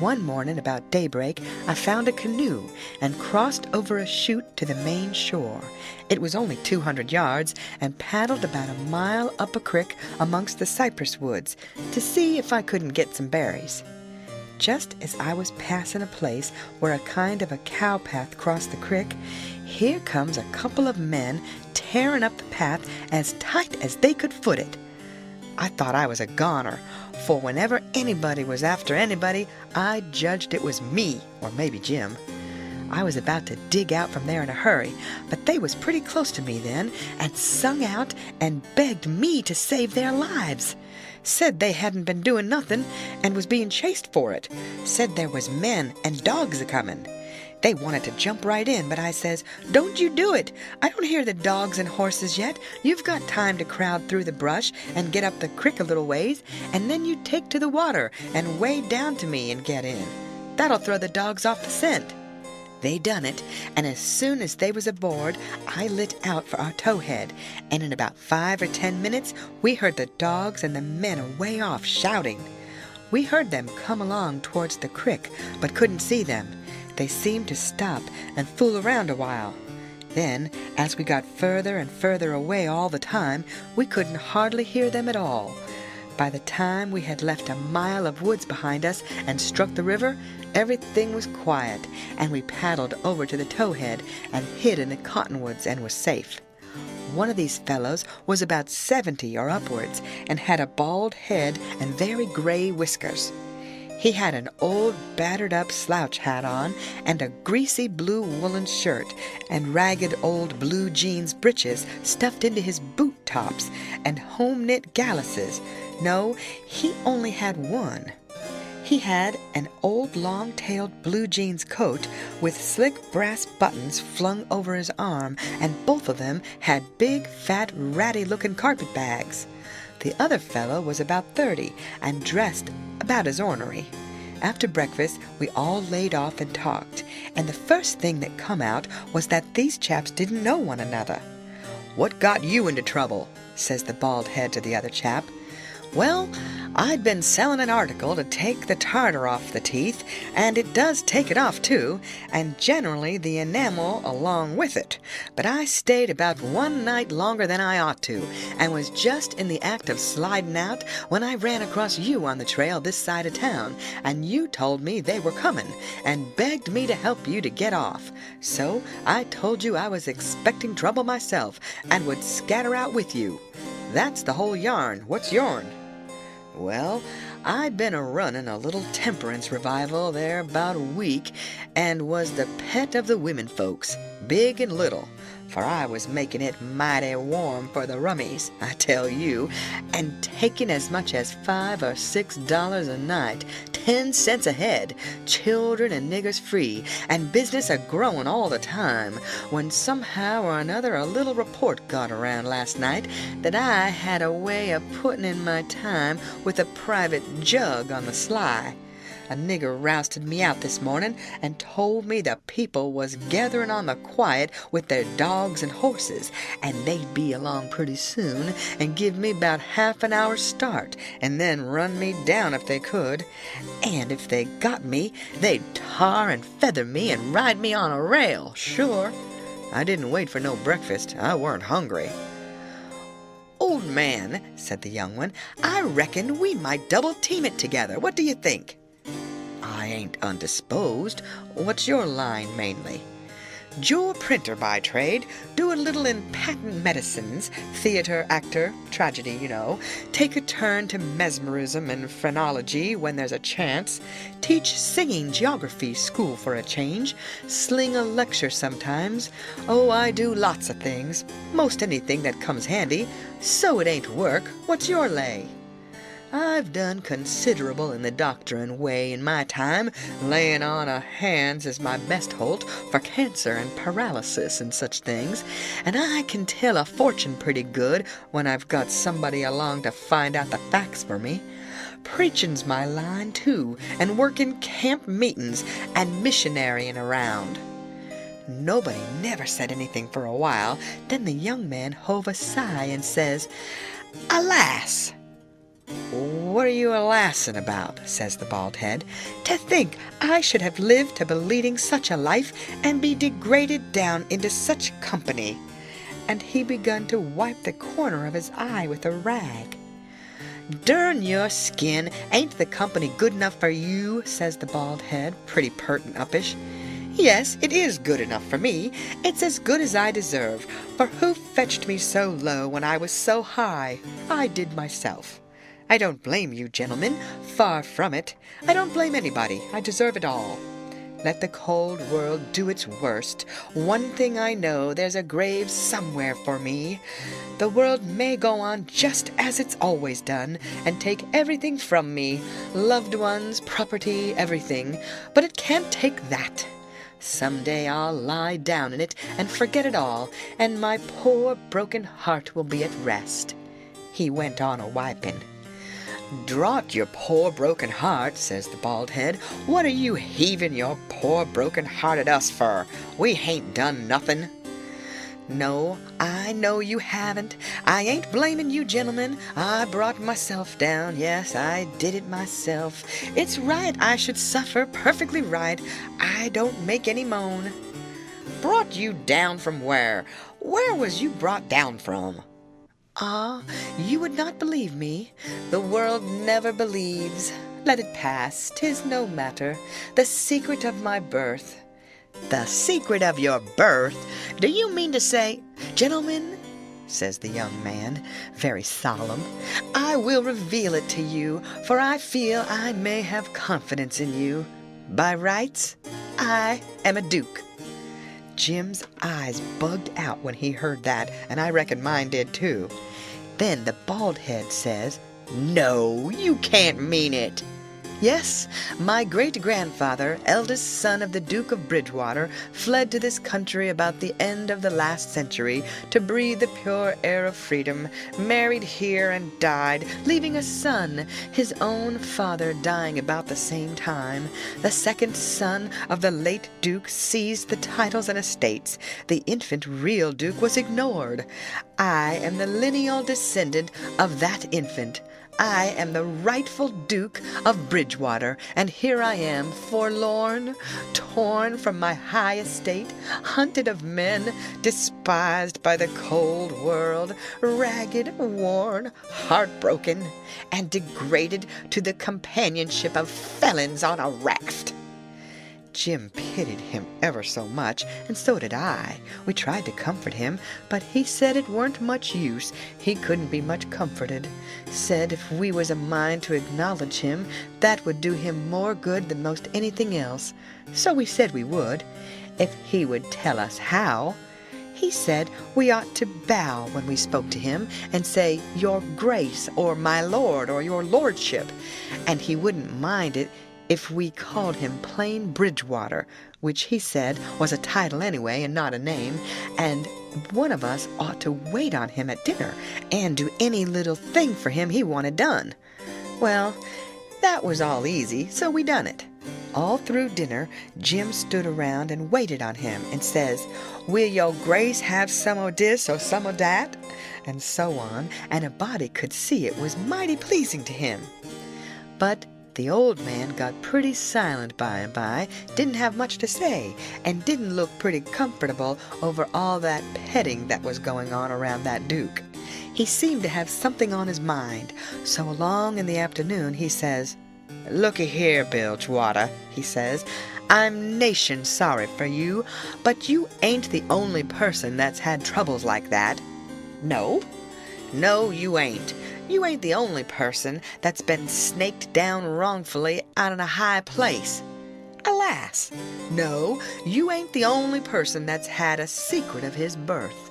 One morning about daybreak, I found a canoe and crossed over a chute to the main shore. It was only 200 yards and paddled about a mile up a creek amongst the cypress woods to see if I couldn't get some berries. Just as I was passing a place where a kind of a cow path crossed the creek, here comes a couple of men tearing up the path as tight as they could foot it. I thought I was a goner, for whenever anybody was after anybody, I judged it was me, or maybe Jim. I was about to dig out from there in a hurry, but they was pretty close to me then, and sung out and begged me to save their lives. Said they hadn't been doing nothing, and was being chased for it. Said there was men and dogs a-comin'. They wanted to jump right in, but I says, "Don't you do it. I don't hear the dogs and horses yet. You've got time to crowd through the brush and get up the crick a little ways, and then you take to the water and wade down to me and get in. That'll throw the dogs off the scent." They done it, and as soon as they was aboard, I lit out for our towhead, and in about 5 or 10 minutes, we heard the dogs and the men away off shouting. We heard them come along towards the crick, but couldn't see them. They seemed to stop and fool around a while. Then, as we got further and further away all the time, we couldn't hardly hear them at all. By the time we had left a mile of woods behind us and struck the river, everything was quiet, and we paddled over to the towhead and hid in the cottonwoods and was safe. One of these fellows was about 70 or upwards, and had a bald head and very gray whiskers. He had an old battered-up slouch hat on, and a greasy blue woolen shirt, and ragged old blue jeans breeches stuffed into his boot tops, and home-knit galluses. No, he only had one. He had an old long-tailed blue jeans coat with slick brass buttons flung over his arm, and both of them had big, fat, ratty-looking carpet bags. The other fellow was about 30 and dressed about as ornery. After breakfast, we all laid off and talked, and the first thing that come out was that these chaps didn't know one another. "What got you into trouble?" says the bald head to the other chap. "Well, I'd been selling an article to take the tartar off the teeth, and it does take it off too, and generally the enamel along with it. But I stayed about one night longer than I ought to, and was just in the act of sliding out when I ran across you on the trail this side of town, and you told me they were coming, and begged me to help you to get off. So I told you I was expecting trouble myself, and would scatter out with you. That's the whole yarn. What's yourn?" "Well, I'd been a-running a little temperance revival there about a week, and was the pet of the women folks, big and little, for I was making it mighty warm for the rummies, I tell you, and taking as much as $5 or $6 a night, 10 cents a head, children and niggers free, and business a-growing all the time, when somehow or another a little report got around last night that I had a way of putting in my time with a private jug on the sly. A nigger rousted me out this morning and told me the people was gathering on the quiet with their dogs and horses, and they'd be along pretty soon and give me about half an hour's start, and then run me down if they could. And if they got me, they'd tar and feather me and ride me on a rail, sure. I didn't wait for no breakfast. I weren't hungry." "Old man," said the young one, "I reckon we might double-team it together. What do you think?" "I ain't undisposed. What's your line, mainly?" "Joe a printer by trade. Do a little in patent medicines, theater, actor, tragedy, you know. Take a turn to mesmerism and phrenology when there's a chance. Teach singing geography school for a change. Sling a lecture sometimes. Oh, I do lots of things. Most anything that comes handy. So it ain't work. What's your lay?" "I've done considerable in the doctorin' way in my time, laying on of hands as my best holt for cancer and paralysis and such things, and I can tell a fortune pretty good when I've got somebody along to find out the facts for me. Preachin's my line, too, and working camp meetin's and missionarying around." Nobody never said anything for a while. Then the young man hove a sigh and says, "Alas!" "What are you a-lassing about?" says the bald head. "To think I should have lived to be leading such a life, and be degraded down into such company." And he begun to wipe the corner of his eye with a rag. "Durn your skin, ain't the company good enough for you?" says the bald head, pretty pert and uppish. "Yes, it is good enough for me. It's as good as I deserve, for who fetched me so low when I was so high? I did myself. I don't blame you, gentlemen, far from it. I don't blame anybody. I deserve it all. Let the cold world do its worst. One thing I know, there's a grave somewhere for me. The world may go on just as it's always done, and take everything from me, loved ones, property, everything, but it can't take that. Some day I'll lie down in it and forget it all, and my poor broken heart will be at rest." He went on a-wiping. "Drat your poor broken heart," says the bald head. "What are you heaving your poor broken heart at us for? We hain't done nothing." "No, I know you haven't. I ain't blaming you, gentlemen. I brought myself down. Yes, I did it myself. It's right I should suffer, perfectly right. I don't make any moan." "Brought you down from where? Where was you brought down from?" "Ah, you would not believe me. The world never believes. Let it pass. 'Tis no matter. The secret of my birth." "The secret of your birth? Do you mean to say—" "Gentlemen," says the young man, very solemn, "I will reveal it to you, for I feel I may have confidence in you. By rights, I am a duke." Jim's eyes bugged out when he heard that, and I reckon mine did too. Then the bald head says, "No, you can't mean it." "Yes, my great-grandfather, eldest son of the Duke of Bridgewater, fled to this country about the end of the last century to breathe the pure air of freedom, married here and died, leaving a son, his own father dying about the same time. The second son of the late Duke seized the titles and estates. The infant real Duke was ignored. I am the lineal descendant of that infant. I am the rightful Duke of Bridgewater, and here I am, forlorn, torn from my high estate, hunted of men, despised by the cold world, ragged, worn, heartbroken, and degraded to the companionship of felons on a raft." Jim pitied him ever so much, and so did I. We tried to comfort him, but he said it weren't much use. He couldn't be much comforted. Said if we was a mind to acknowledge him, that would do him more good than most anything else. So we said we would, if he would tell us how. He said we ought to bow when we spoke to him, and say, "Your Grace," or "My Lord," or "Your Lordship," and he wouldn't mind it if we called him plain Bridgewater, which he said was a title anyway and not a name, and one of us ought to wait on him at dinner and do any little thing for him he wanted done. Well, that was all easy, so we done it. All through dinner, Jim stood around and waited on him and says, "Will your Grace have some o' dis or some o' dat?" and so on, and a body could see it was mighty pleasing to him. But the old man got pretty silent by and by, didn't have much to say, and didn't look pretty comfortable over all that petting that was going on around that Duke. He seemed to have something on his mind, so along in the afternoon he says, "Looky here, Bilgewater," he says, "I'm nation sorry for you, but you ain't the only person that's had troubles like that." "No? No, you ain't. You ain't the only person that's been snaked down wrongfully out in a high place." "Alas! No, you ain't the only person that's had a secret of his birth."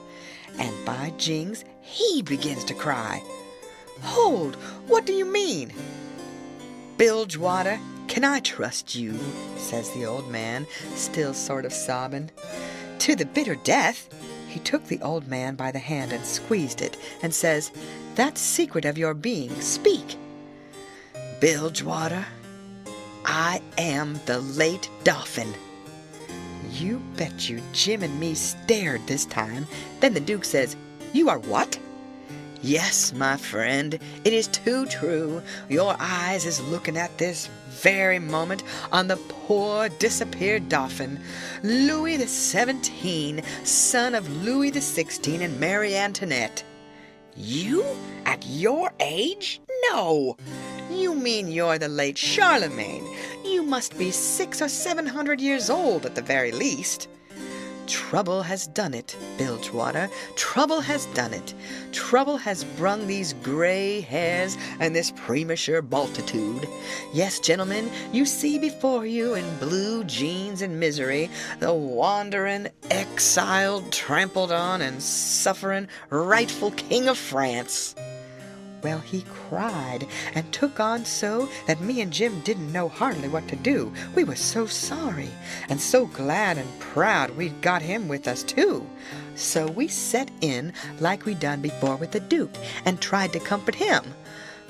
And by jings, he begins to cry. "Hold! What do you mean?" "Bilgewater, can I trust you?" says the old man, still sort of sobbing. "To the bitter death." He took the old man by the hand and squeezed it, and says, "That secret of your being, speak." "Bilgewater, I am the late Dauphin." You bet you Jim and me stared this time. Then the Duke says, "You are what?" Yes, my friend, it is too true. Your eyes is looking at this very moment on the poor disappeared dauphin, Louis XVII, son of Louis XVI and Mary Antoinette. You? At your age? No! You mean you're the late Charlemagne. You must be 600 or 700 years old at the very least. Trouble has done it, Bilgewater. Trouble has done it. Trouble has brung these gray hairs and this premature multitude. Yes, gentlemen, you see before you in blue jeans and misery the wandering, exiled, trampled on, and suffering rightful King of France. Well, he cried and took on so that me and Jim didn't know hardly what to do. We were so sorry and so glad and proud we'd got him with us too. So we set in like we done before with the Duke and tried to comfort him.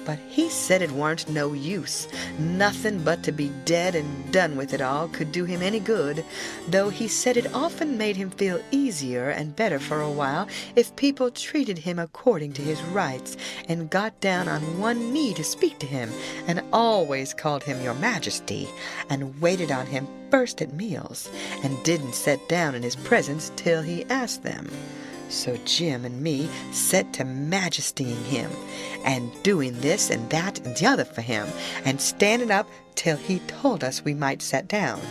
But he said it warn't no use. Nothing but to be dead and done with it all could do him any good, though he said it often made him feel easier and better for a while if people treated him according to his rights and got down on one knee to speak to him and always called him your Majesty and waited on him first at meals and didn't set down in his presence till he asked them. So Jim and me set to majestying him, and doing this and that and the other for him, and standing up till he told us we might set down.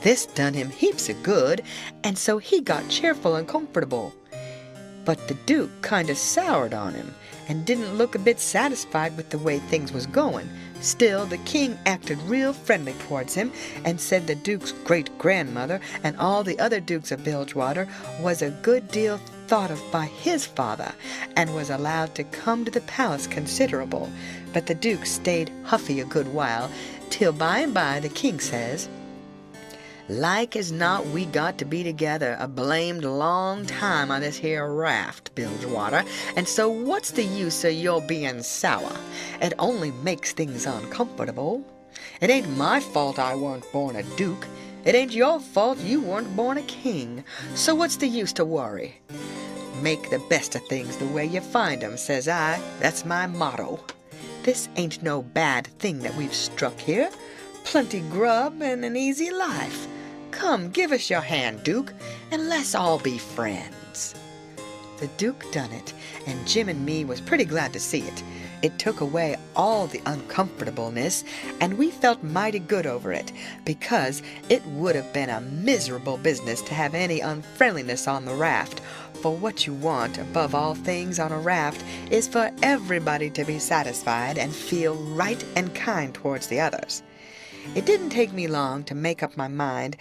This done him heaps of good, and so he got cheerful and comfortable. But the Duke kind of soured on him, and didn't look a bit satisfied with the way things was going. Still, the king acted real friendly towards him, and said the Duke's great-grandmother and all the other Dukes of Bilgewater was a good deal thought of by his father, and was allowed to come to the palace considerable. But the Duke stayed huffy a good while, till by and by the king says, "Like as not we got to be together a blamed long time on this here raft, Bilgewater, and so what's the use of your being sour? It only makes things uncomfortable. It ain't my fault I weren't born a duke. It ain't your fault you weren't born a king. So what's the use to worry? Make the best of things the way you find 'em, says I. That's my motto. This ain't no bad thing that we've struck here. Plenty grub and an easy life. Come, give us your hand, Duke, and let's all be friends." The Duke done it, and Jim and me was pretty glad to see it. It took away all the uncomfortableness, and we felt mighty good over it, because it would have been a miserable business to have any unfriendliness on the raft, for what you want above all things on a raft is for everybody to be satisfied and feel right and kind towards the others. It didn't take me long to make up my mind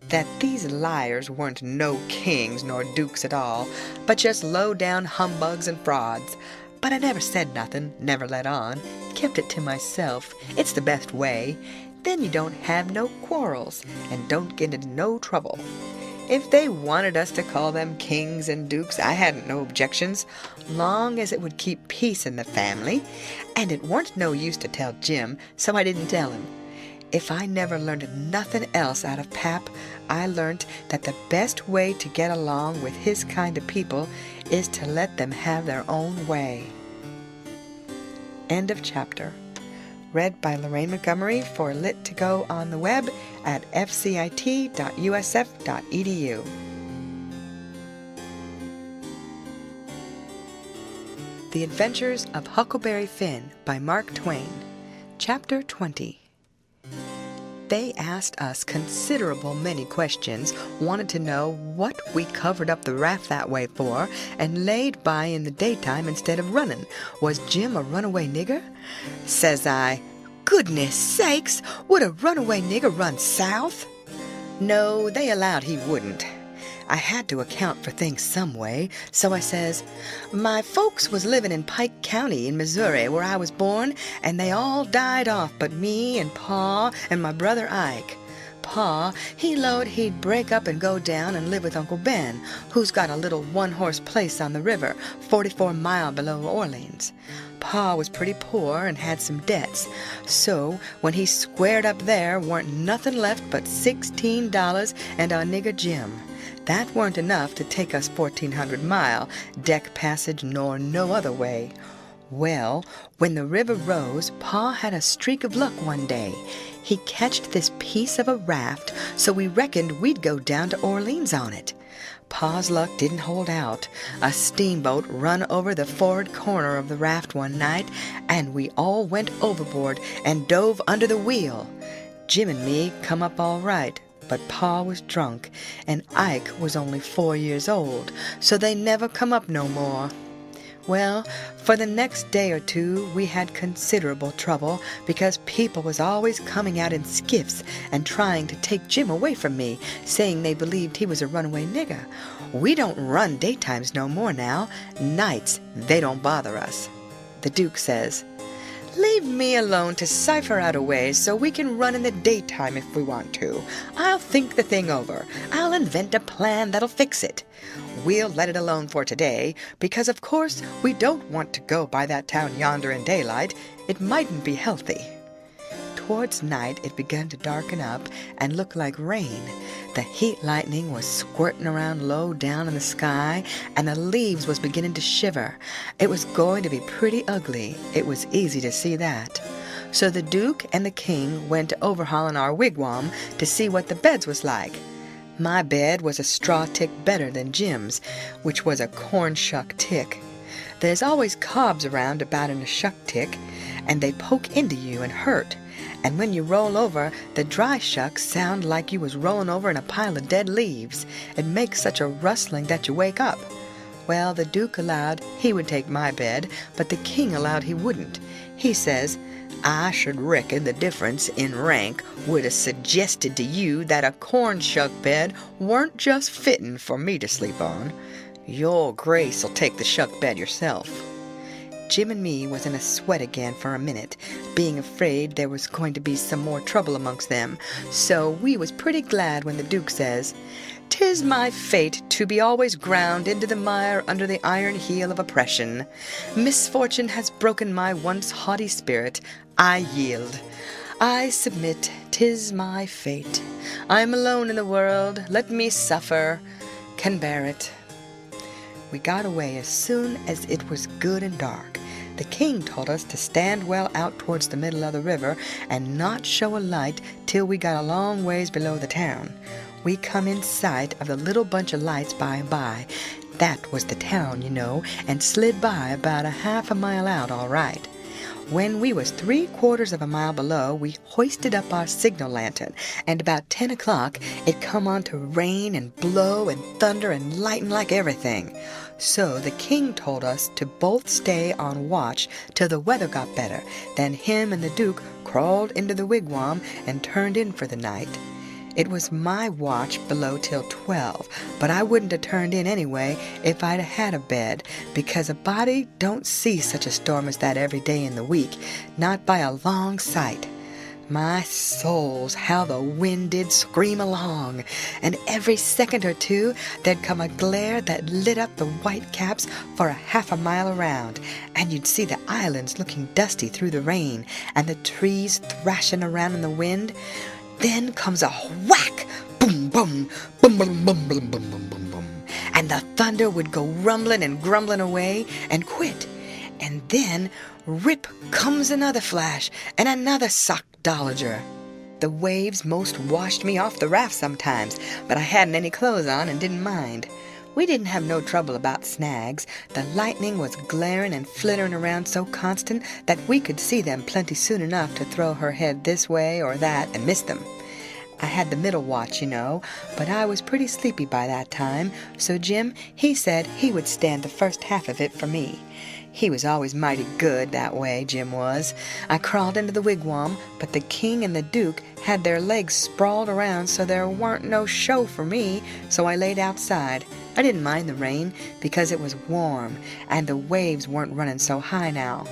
that these liars weren't no kings nor dukes at all, but just low-down humbugs and frauds. But I never said nothing, never let on, kept it to myself. It's the best way. Then you don't have no quarrels, and don't get into no trouble. If they wanted us to call them kings and dukes, I hadn't no objections, long as it would keep peace in the family, and it weren't no use to tell Jim, so I didn't tell him. If I never learned nothing else out of Pap, I learnt that the best way to get along with his kind of people is to let them have their own way. End of chapter. Read by Lorraine Montgomery for Lit to Go on the web at fcit.usf.edu. The Adventures of Huckleberry Finn by Mark Twain. Chapter 20. They asked us considerable many questions, wanted to know what we covered up the raft that way for, and laid by in the daytime instead of running. Was Jim a runaway nigger? Says I, "Goodness sakes, would a runaway nigger run south?" No, they allowed he wouldn't. I had to account for things some way, so I says, "My folks was living in Pike County in Missouri, where I was born, and they all died off but me and Pa and my brother Ike. Pa, he 'lowed he'd break up and go down and live with Uncle Ben, who's got a little one-horse place on the river, 44 mile below Orleans. Pa was pretty poor and had some debts, so when he squared up there, warn't nothing left but $16 and our nigger Jim. That weren't enough to take us 1,400 mile, deck passage nor no other way. Well, when the river rose, Pa had a streak of luck one day. He catched this piece of a raft, so we reckoned we'd go down to Orleans on it. Pa's luck didn't hold out. A steamboat run over the forward corner of the raft one night, and we all went overboard and dove under the wheel. Jim and me come up all right, but Pa was drunk, and Ike was only 4 years old, so they never come up no more. Well, for the next day or two we had considerable trouble because people was always coming out in skiffs and trying to take Jim away from me, saying they believed he was a runaway nigger. We don't run daytimes no more now. Nights, they don't bother us. The Duke says, "Leave me alone to cipher out a way so we can run in the daytime if we want to. I'll think the thing over. I'll invent a plan that'll fix it. We'll let it alone for today, because of course we don't want to go by that town yonder in daylight. It mightn't be healthy." Towards night it began to darken up and look like rain. The heat lightning was squirting around low down in the sky, and the leaves was beginning to shiver. It was going to be pretty ugly. It was easy to see that. So the Duke and the King went to overhauling our wigwam to see what the beds was like. My bed was a straw tick better than Jim's, which was a corn shuck tick. There's always cobs around about in a shuck tick, and they poke into you and hurt. And when you roll over, the dry shucks sound like you was rolling over in a pile of dead leaves. It makes such a rustling that you wake up. Well, the Duke allowed he would take my bed, but the King allowed he wouldn't. He says, "I should reckon the difference in rank would have suggested to you that a corn shuck bed weren't just fitting for me to sleep on. Your Grace'll take the shuck bed yourself." Jim and me was in a sweat again for a minute, being afraid there was going to be some more trouble amongst them, so we was pretty glad when the Duke says, "'Tis my fate to be always ground into the mire under the iron heel of oppression. Misfortune has broken my once haughty spirit. I yield. I submit. 'Tis my fate. I'm alone in the world. Let me suffer. Can bear it." We got away as soon as it was good and dark. The King told us to stand well out towards the middle of the river and not show a light till we got a long ways below the town. We come in sight of the little bunch of lights by and by. That was the town, you know, and slid by about a half a mile out all right. When we was 3/4 of a mile below, we hoisted up our signal lantern, and about 10 o'clock it come on to rain and blow and thunder and lighten like everything. So the King told us to both stay on watch till the weather got better. Then him and the Duke crawled into the wigwam and turned in for the night. It was my watch below till 12, but I wouldn't have turned in anyway if I'd had a bed, because a body don't see such a storm as that every day in the week, not by a long sight. My souls, how the wind did scream along, and every second or two there'd come a glare that lit up the white caps for a half a mile around, and you'd see the islands looking dusty through the rain, and the trees thrashing around in the wind. Then comes a whack, boom, boom, boom, boom, boom, boom, boom, boom, boom, boom, and the thunder would go rumbling and grumbling away and quit. And then, rip comes another flash and another sockdologer. The waves most washed me off the raft sometimes, but I hadn't any clothes on and didn't mind. We didn't have no trouble about snags. The lightning was glaring and flittering around so constant that we could see them plenty soon enough to throw her head this way or that and miss them. I had the middle watch, you know, but I was pretty sleepy by that time, so Jim, he said he would stand the first half of it for me. He was always mighty good that way, Jim was. I crawled into the wigwam, but the King and the Duke had their legs sprawled around so there weren't no show for me, so I laid outside. I didn't mind the rain because it was warm, and the waves weren't running so high now.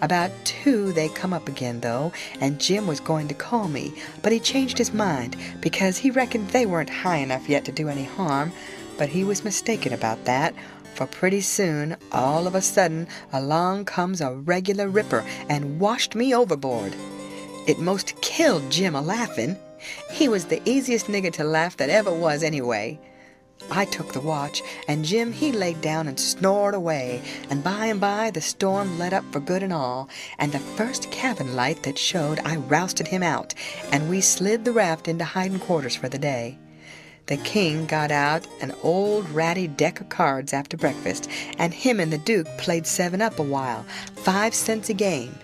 About 2 they come up again, though, and Jim was going to call me, but he changed his mind because he reckoned they weren't high enough yet to do any harm, but he was mistaken about that, for pretty soon, all of a sudden, along comes a regular ripper and washed me overboard. It most killed Jim a-laughing. He was the easiest nigger to laugh that ever was anyway. I took the watch, and Jim he laid down and snored away, and by the storm let up for good and all, and the first cabin light that showed I rousted him out, and we slid the raft into hiding quarters for the day. The king got out an old ratty deck of cards after breakfast, and him and the Duke played 7-up a while, 5 cents a game.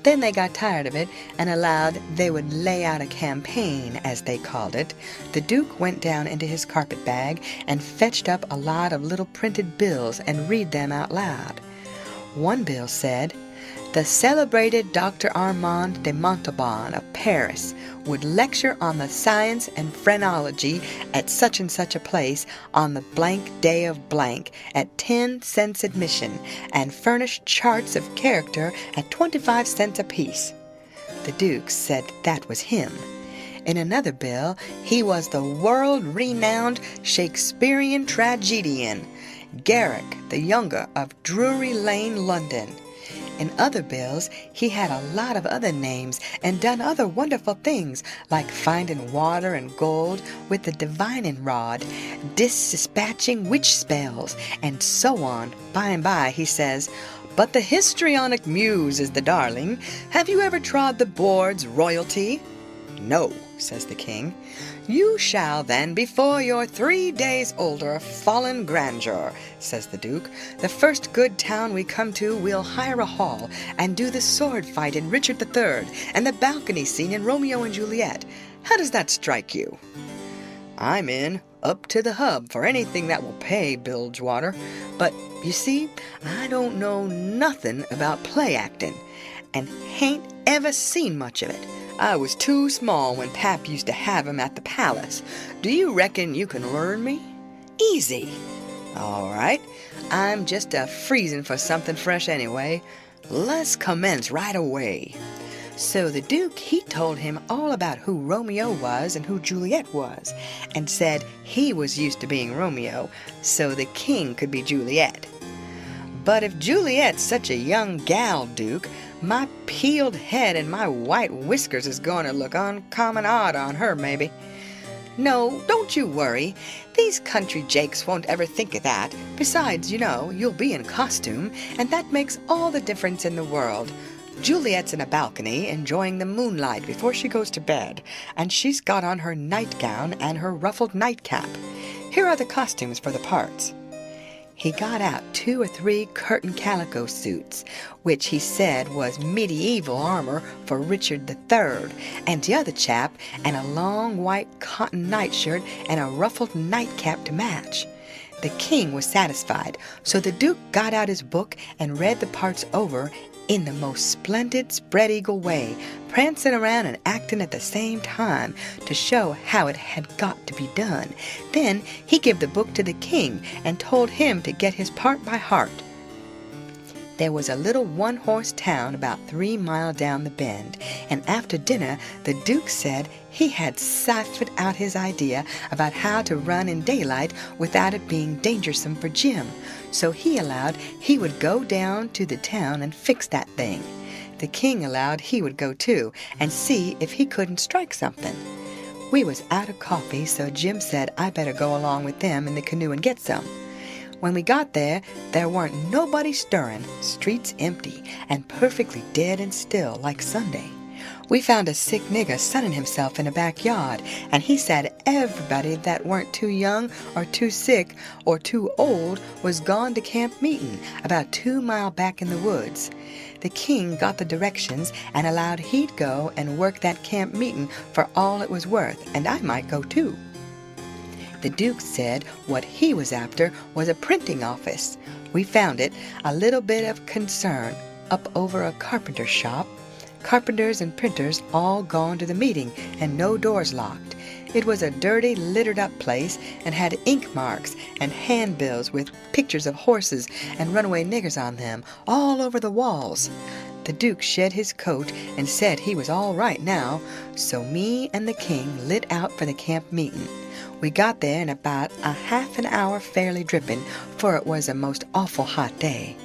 Then they got tired of it and allowed they would lay out a campaign, as they called it. The Duke went down into his carpet bag and fetched up a lot of little printed bills and read them out loud. One bill said, "The celebrated Dr. Armand de Montauban of Paris would lecture on the science and phrenology at such and such a place on the blank day of blank at 10 cents admission, and furnish charts of character at 25 cents apiece." The Duke said that was him. In another bill, he was the world-renowned Shakespearean tragedian, Garrick the Younger of Drury Lane, London. In other bills, he had a lot of other names and done other wonderful things, like finding water and gold with the divining rod, dispatching witch spells, and so on. By and by, he says, "But the histrionic muse is the darling. Have you ever trod the boards, royalty?" "No," says the king. "You shall then, before you're 3 days older, fallen grandeur," says the Duke. "The first good town we come to, we'll hire a hall, and do the sword fight in Richard III, and the balcony scene in Romeo and Juliet. How does that strike you?" "I'm in, up to the hub, for anything that will pay, Bilgewater. But, you see, I don't know nothing about play acting, and hain't ever seen much of it. I was too small when Pap used to have 'em at the palace. Do you reckon you can learn me?" "Easy." "All right. I'm just a-freezing for something fresh anyway. Let's commence right away." So the Duke, he told him all about who Romeo was and who Juliet was, and said he was used to being Romeo, so the king could be Juliet. "But if Juliet's such a young gal, Duke, my peeled head and my white whiskers is going to look uncommon odd on her, maybe." "No, don't you worry. These country jakes won't ever think of that. Besides, you know, you'll be in costume, and that makes all the difference in the world. Juliet's in a balcony, enjoying the moonlight before she goes to bed, and she's got on her nightgown and her ruffled nightcap. Here are the costumes for the parts." He got out 2 or 3 curtain calico suits, which he said was medieval armor for Richard III, and the other chap, and a long white cotton nightshirt and a ruffled nightcap to match. The king was satisfied, so the Duke got out his book and read the parts over in the most splendid spread-eagle way, prancing around and acting at the same time to show how it had got to be done. Then he gave the book to the king and told him to get his part by heart. There was a little one-horse town about 3 miles down the bend, and after dinner the Duke said he had ciphered out his idea about how to run in daylight without it being dangersome for Jim, so he allowed he would go down to the town and fix that thing. The king allowed he would go too, and see if he couldn't strike something. We was out of coffee, so Jim said I better go along with them in the canoe and get some. When we got there weren't nobody stirring, streets empty, and perfectly dead and still, like Sunday. We found a sick nigger sunning himself in a backyard, and he said everybody that weren't too young or too sick or too old was gone to camp meeting about 2 miles back in the woods. The king got the directions and allowed he'd go and work that camp meeting for all it was worth, and I might go too. The Duke said what he was after was a printing office. We found it a little bit of concern up over a carpenter's shop. Carpenters and printers all gone to the meeting and no doors locked. It was a dirty, littered-up place and had ink marks and handbills with pictures of horses and runaway niggers on them all over the walls. The Duke shed his coat and said he was all right now, so me and the king lit out for the camp meeting. We got there in about a half an hour fairly dripping, for it was a most awful hot day.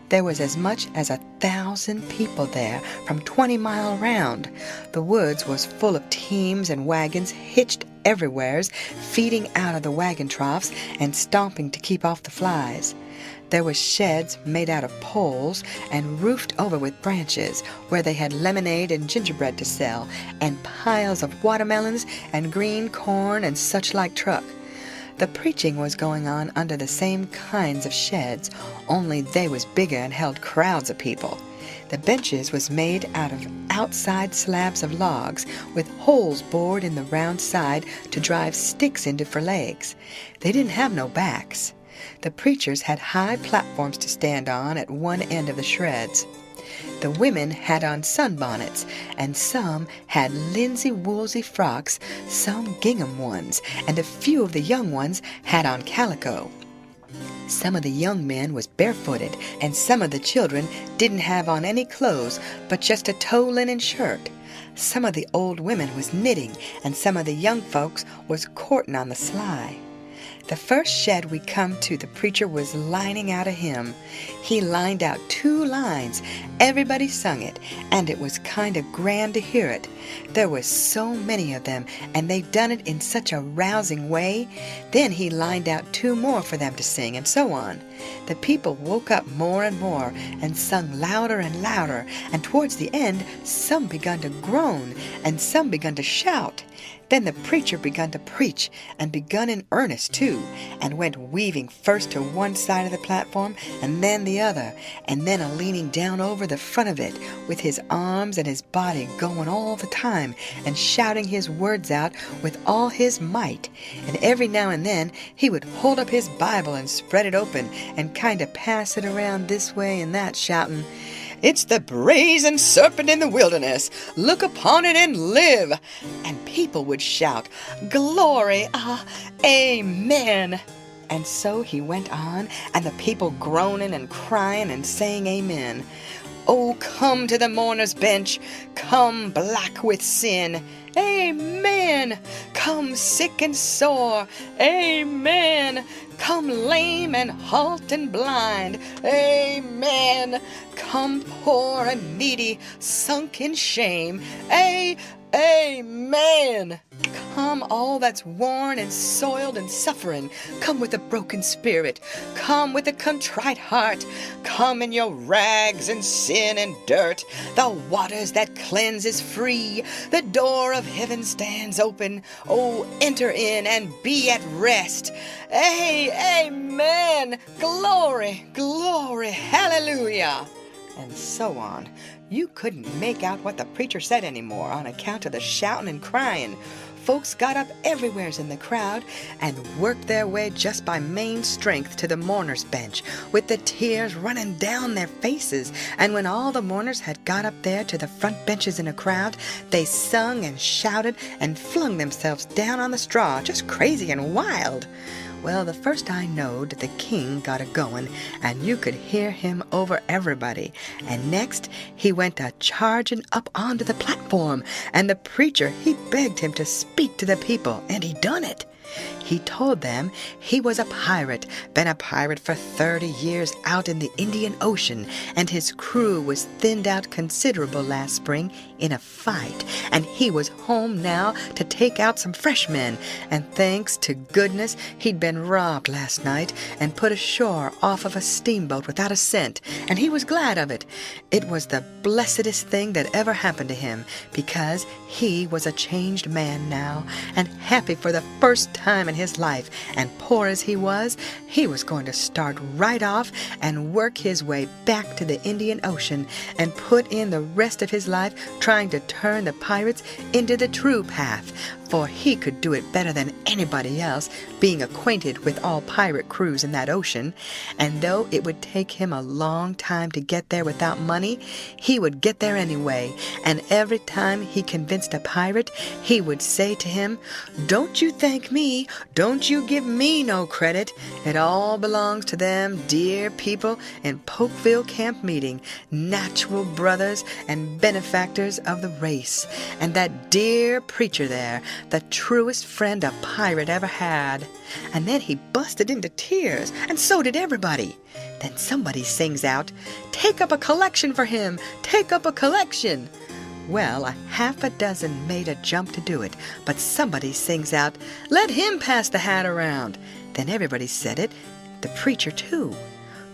There was as much as 1,000 people there from 20 miles round. The woods was full of teams and wagons hitched everywheres, feeding out of the wagon troughs and stomping to keep off the flies. There were sheds made out of poles and roofed over with branches, where they had lemonade and gingerbread to sell, and piles of watermelons and green corn and such like truck. The preaching was going on under the same kinds of sheds, only they was bigger and held crowds of people. The benches was made out of outside slabs of logs, with holes bored in the round side to drive sticks into for legs. They didn't have no backs. The preachers had high platforms to stand on at one end of the shreds. The women had on sunbonnets, and some had linsey-woolsey frocks, some gingham ones, and a few of the young ones had on calico. Some of the young men was barefooted, and some of the children didn't have on any clothes but just a tow linen shirt. Some of the old women was knitting, and some of the young folks was courting on the sly. The first shed we come to, the preacher was lining out a hymn. He lined out 2 lines. Everybody sung it, and it was kind of grand to hear it. There was so many of them, and they done it in such a rousing way. Then he lined out 2 more for them to sing, and so on. The people woke up more and more, and sung louder and louder, and towards the end, some begun to groan, and some begun to shout. Then the preacher begun to preach, and begun in earnest too, and went weaving first to one side of the platform, and then the other, and then a leaning down over the front of it, with his arms and his body going all the time, and shouting his words out with all his might. And every now and then he would hold up his Bible and spread it open, and kind of pass it around this way and that, shouting, "It's the brazen serpent in the wilderness. Look upon it and live." And people would shout, "Glory, amen." And so he went on, and the people groaning and crying and saying amen. "Oh, come to the mourner's bench, come black with sin. Amen. Come sick and sore. Amen. Come lame and halt and blind. Amen. Come poor and needy, sunk in shame. Amen. Come all that's worn and soiled and suffering. Come with a broken spirit. Come with a contrite heart. Come in your rags and sin and dirt. The waters that cleanse is free. The door of heaven stands open. Oh, enter in and be at rest. Amen. Glory, glory, hallelujah." And so on. You couldn't make out what the preacher said anymore on account of the shouting and crying. Folks got up everywheres in the crowd and worked their way just by main strength to the mourner's bench, with the tears running down their faces. And when all the mourners had got up there to the front benches in a crowd, they sung and shouted and flung themselves down on the straw, just crazy and wild. Well, the first I knowed, the king got a-going, and you could hear him over everybody. And next, he went a-charging up onto the platform, and the preacher, he begged him to speak to the people, and he done it. He told them he was a pirate, been a pirate for 30 years out in the Indian Ocean, and his crew was thinned out considerable last spring in a fight, and he was home now to take out some fresh men, and thanks to goodness he'd been robbed last night and put ashore off of a steamboat without a cent, and he was glad of it. It was the blessedest thing that ever happened to him, because he was a changed man now, and happy for the first time in his life, and poor as he was going to start right off and work his way back to the Indian Ocean and put in the rest of his life trying to turn the pirates into the true path, for he could do it better than anybody else, being acquainted with all pirate crews in that ocean. And though it would take him a long time to get there without money, he would get there anyway, and every time he convinced a pirate, he would say to him, "Don't you thank me, don't you give me no credit. It all belongs to them dear people in Pokeville Camp Meeting, natural brothers and benefactors of the race, and that dear preacher there, the truest friend a pirate ever had." And then he busted into tears, and so did everybody. Then somebody sings out, "Take up a collection for him! Take up a collection!" Well, a half a dozen made a jump to do it, but somebody sings out, "Let him pass the hat around." Then everybody said it, the preacher too.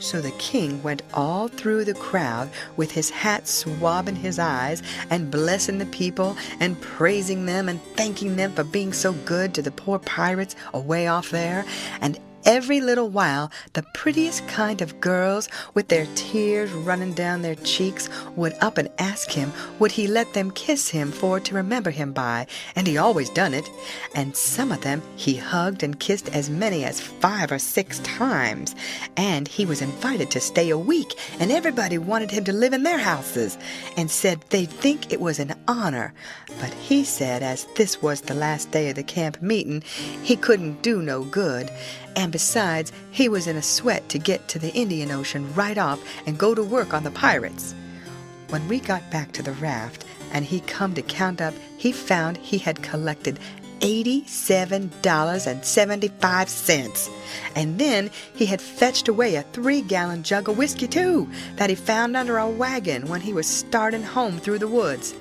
So the king went all through the crowd with his hat swabbing his eyes and blessing the people and praising them and thanking them for being so good to the poor pirates away off there. And every little while the prettiest kind of girls with their tears running down their cheeks would up and ask him would he let them kiss him for to remember him by, and he always done it. And some of them he hugged and kissed as many as 5 or 6 times, and he was invited to stay a week, and everybody wanted him to live in their houses and said they'd think it was an honor. But he said as this was the last day of the camp meeting, he couldn't do no good. And besides, he was in a sweat to get to the Indian Ocean right off and go to work on the pirates. When we got back to the raft and he come to count up, he found he had collected $87.75. And then he had fetched away a 3-gallon jug of whiskey too, that he found under a wagon when he was starting home through the woods.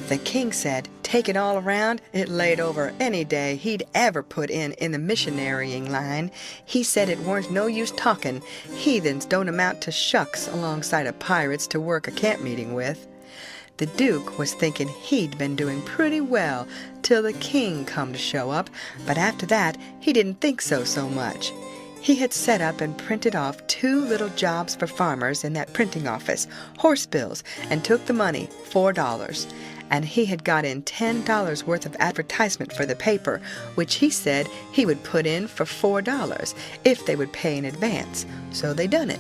The king said, take it all around, it laid over any day he'd ever put in the missionarying line. He said it weren't no use talking. Heathens don't amount to shucks alongside of pirates to work a camp meeting with. The Duke was thinking he'd been doing pretty well till the king come to show up, but after that he didn't think so much. He had set up and printed off 2 little jobs for farmers in that printing office, horse bills, and took the money, $4. And he had got in $10 worth of advertisement for the paper, which he said he would put in for $4 if they would pay in advance. So they done it.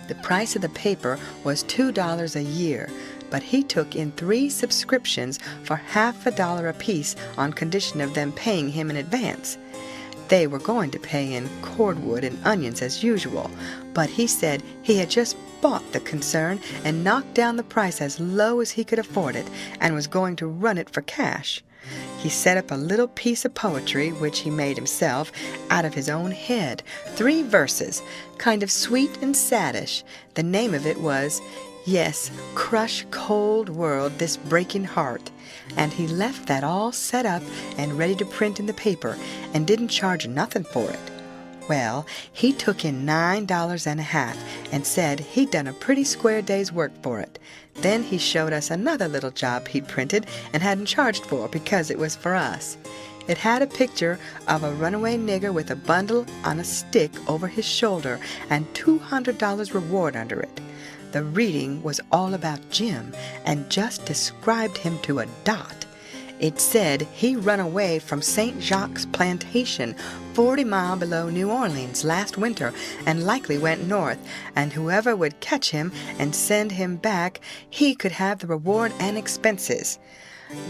The price of the paper was $2 a year, but he took in 3 subscriptions for half $1 apiece on condition of them paying him in advance. They were going to pay in cordwood and onions as usual, but he said he had just bought the concern and knocked down the price as low as he could afford it, and was going to run it for cash. He set up a little piece of poetry, which he made himself, out of his own head, 3 verses, kind of sweet and saddish. The name of it was, "Yes, crush cold world this breaking heart," and he left that all set up and ready to print in the paper, and didn't charge nothing for it. Well, he took in $9.50 and said he'd done a pretty square day's work for it. Then he showed us another little job he'd printed and hadn't charged for because it was for us. It had a picture of a runaway nigger with a bundle on a stick over his shoulder and $200 reward under it. The reading was all about Jim and just described him to a dot. It said he run away from St. Jacques Plantation, 40 miles below New Orleans last winter, and likely went north, and whoever would catch him and send him back, he could have the reward and expenses.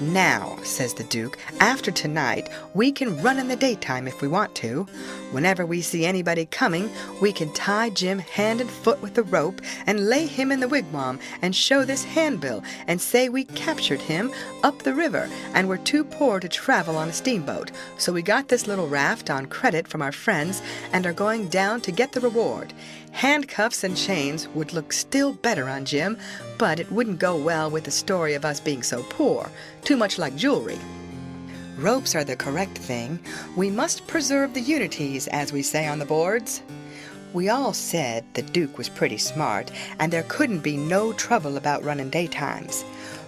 "Now," says the Duke, "after tonight, we can run in the daytime if we want to. Whenever we see anybody coming, we can tie Jim hand and foot with a rope and lay him in the wigwam and show this handbill and say we captured him up the river and were too poor to travel on a steamboat, so we got this little raft on credit from our friends and are going down to get the reward. Handcuffs and chains would look still better on Jim, but it wouldn't go well with the story of us being so poor, too much like jewelry. Ropes are the correct thing. We must preserve the unities, as we say on the boards." We all said the Duke was pretty smart, and there couldn't be no trouble about running daytimes.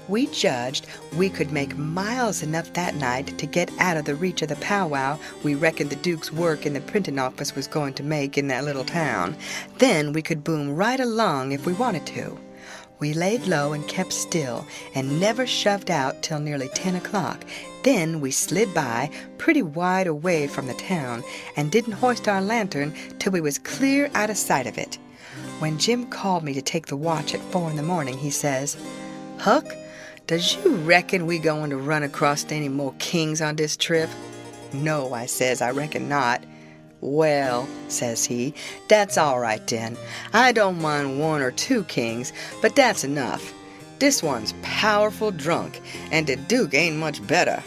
We judged we could make miles enough that night to get out of the reach of the powwow we reckoned the Duke's work in the printing office was going to make in that little town. Then we could boom right along if we wanted to. We laid low and kept still, and never shoved out till nearly 10 o'clock. Then we slid by, pretty wide away from the town, and didn't hoist our lantern till we was clear out of sight of it. When Jim called me to take the watch at 4 in the morning, he says, "Huck, does you reckon we going to run across any more kings on this trip?" "No," I says, "I reckon not." "Well," says he, "that's all right then. I don't mind 1 or 2 kings, but that's enough. This one's powerful drunk, and the Duke ain't much better."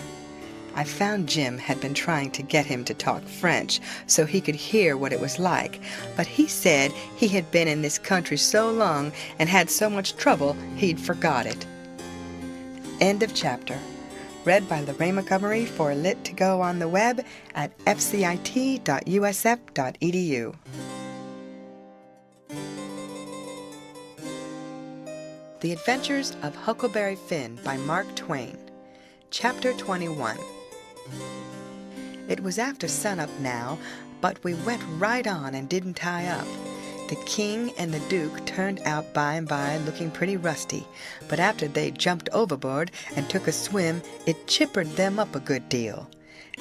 I found Jim had been trying to get him to talk French so he could hear what it was like, but he said he had been in this country so long and had so much trouble he'd forgot it. End of chapter. Read by Lorraine Montgomery for Lit to Go on the web at fcit.usf.edu. The Adventures of Huckleberry Finn by Mark Twain. Chapter 21. It was after sunup now, but we went right on and didn't tie up. The king and the duke turned out by and by looking pretty rusty, but after they jumped overboard and took a swim, it chippered them up a good deal.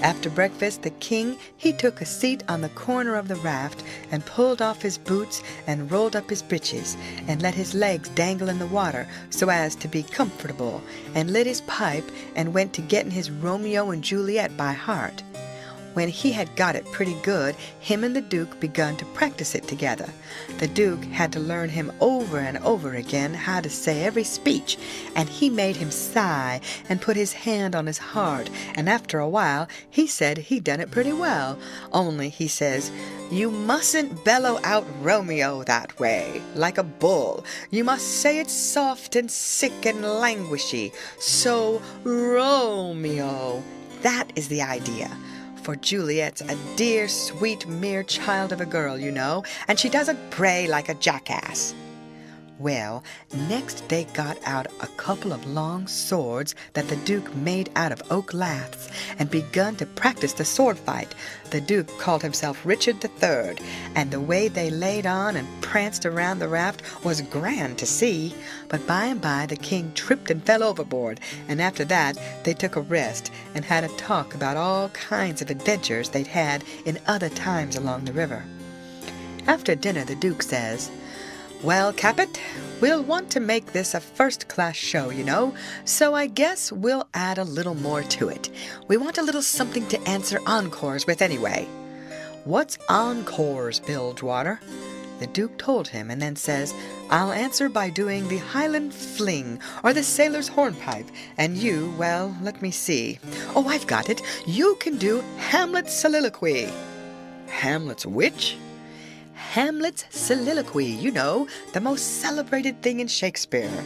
After breakfast, the king, he took a seat on the corner of the raft and pulled off his boots and rolled up his breeches and let his legs dangle in the water so as to be comfortable, and lit his pipe and went to getting his Romeo and Juliet by heart. When he had got it pretty good, him and the Duke begun to practice it together. The Duke had to learn him over and over again how to say every speech, and he made him sigh and put his hand on his heart, and after a while he said he'd done it pretty well, only, he says, "You mustn't bellow out Romeo that way, like a bull. You must say it soft and sick and languishy. So, Romeo." That is the idea. For Juliet's a dear, sweet, mere child of a girl, you know, and she doesn't bray like a jackass. Well, next they got out a couple of long swords that the Duke made out of oak laths and begun to practice the sword fight. The Duke called himself Richard III, and the way they laid on and pranced around the raft was grand to see. But by and by the king tripped and fell overboard, and after that they took a rest and had a talk about all kinds of adventures they'd had in other times along the river. After dinner the Duke says, "Well, Capet, we'll want to make this a first-class show, you know, so I guess we'll add a little more to it. We want a little something to answer encores with anyway." "What's encores, Bilgewater?" The Duke told him, and then says, "I'll answer by doing the Highland Fling, or the Sailor's Hornpipe, and you, well, let me see. Oh, I've got it. You can do Hamlet's Soliloquy." "Hamlet's which?" "Hamlet's Soliloquy, you know, the most celebrated thing in Shakespeare.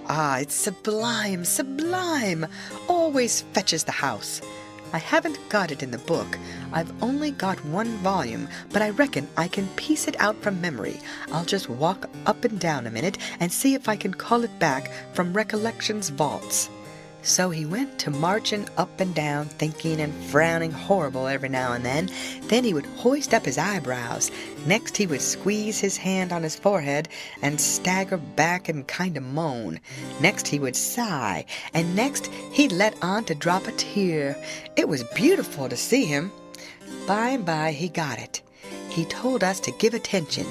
Ah, it's sublime, sublime, always fetches the house. I haven't got it in the book. I've only got one volume, but I reckon I can piece it out from memory. I'll just walk up and down a minute and see if I can call it back from Recollection's vaults." So he went to marching up and down, thinking and frowning horrible every now and then. Then he would hoist up his eyebrows. Next he would squeeze his hand on his forehead and stagger back and kind of moan. Next he would sigh, and next he'd let on to drop a tear. It was beautiful to see him. By and by he got it. He told us to give attention.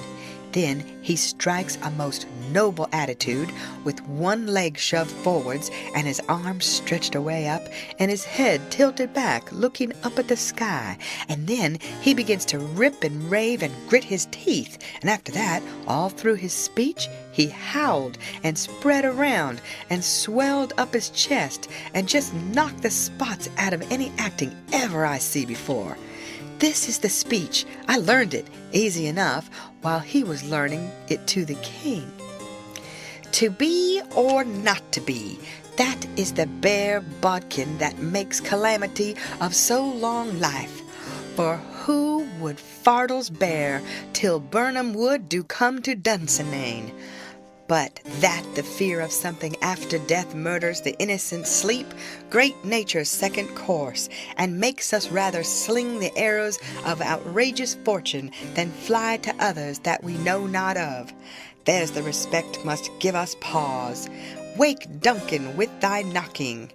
Then he strikes a most noble attitude, with one leg shoved forwards and his arms stretched away up and his head tilted back, looking up at the sky. And then he begins to rip and rave and grit his teeth. And after that, all through his speech, he howled and spread around and swelled up his chest and just knocked the spots out of any acting ever I see before. This is the speech. I learned it, easy enough, while he was learning it to the king. "To be or not to be, that is the bare bodkin that makes calamity of so long life. For who would fardels bear till Burnham wood do come to Dunsinane? But that the fear of something after death murders the innocent sleep, great nature's second course, and makes us rather sling the arrows of outrageous fortune than fly to others that we know not of. There's the respect must give us pause. Wake, Duncan, with thy knocking.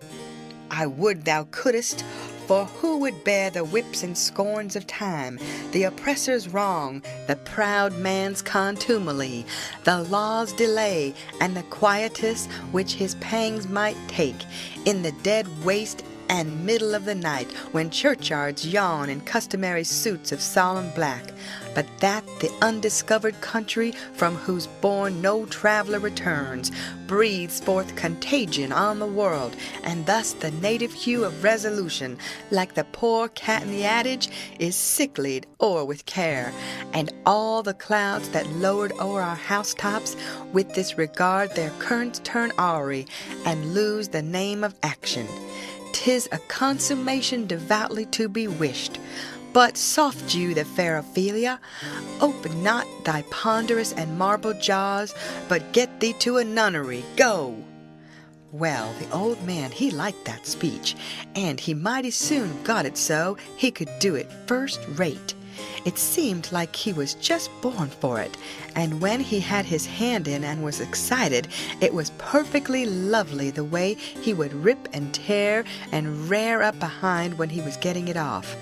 I would thou couldest, for who would bear the whips and scorns of time, the oppressor's wrong, the proud man's contumely, the law's delay, and the quietus which his pangs might take, in the dead waste and middle of the night, when churchyards yawn in customary suits of solemn black, but that the undiscovered country from whose bourne no traveller returns breathes forth contagion on the world, and thus the native hue of resolution, like the poor cat in the adage, is sicklied o'er with care, and all the clouds that lowered o'er our housetops with this regard their currents turn awry, and lose the name of action. 'Tis a consummation devoutly to be wished. But soft you, the fair Ophelia, open not thy ponderous and marble jaws, but get thee to a nunnery, go. Well, the old man, he liked that speech, and he mighty soon got it so he could do it first rate. It seemed like he was just born for it, and when he had his hand in and was excited, it was perfectly lovely the way he would rip and tear and rear up behind when he was getting it off.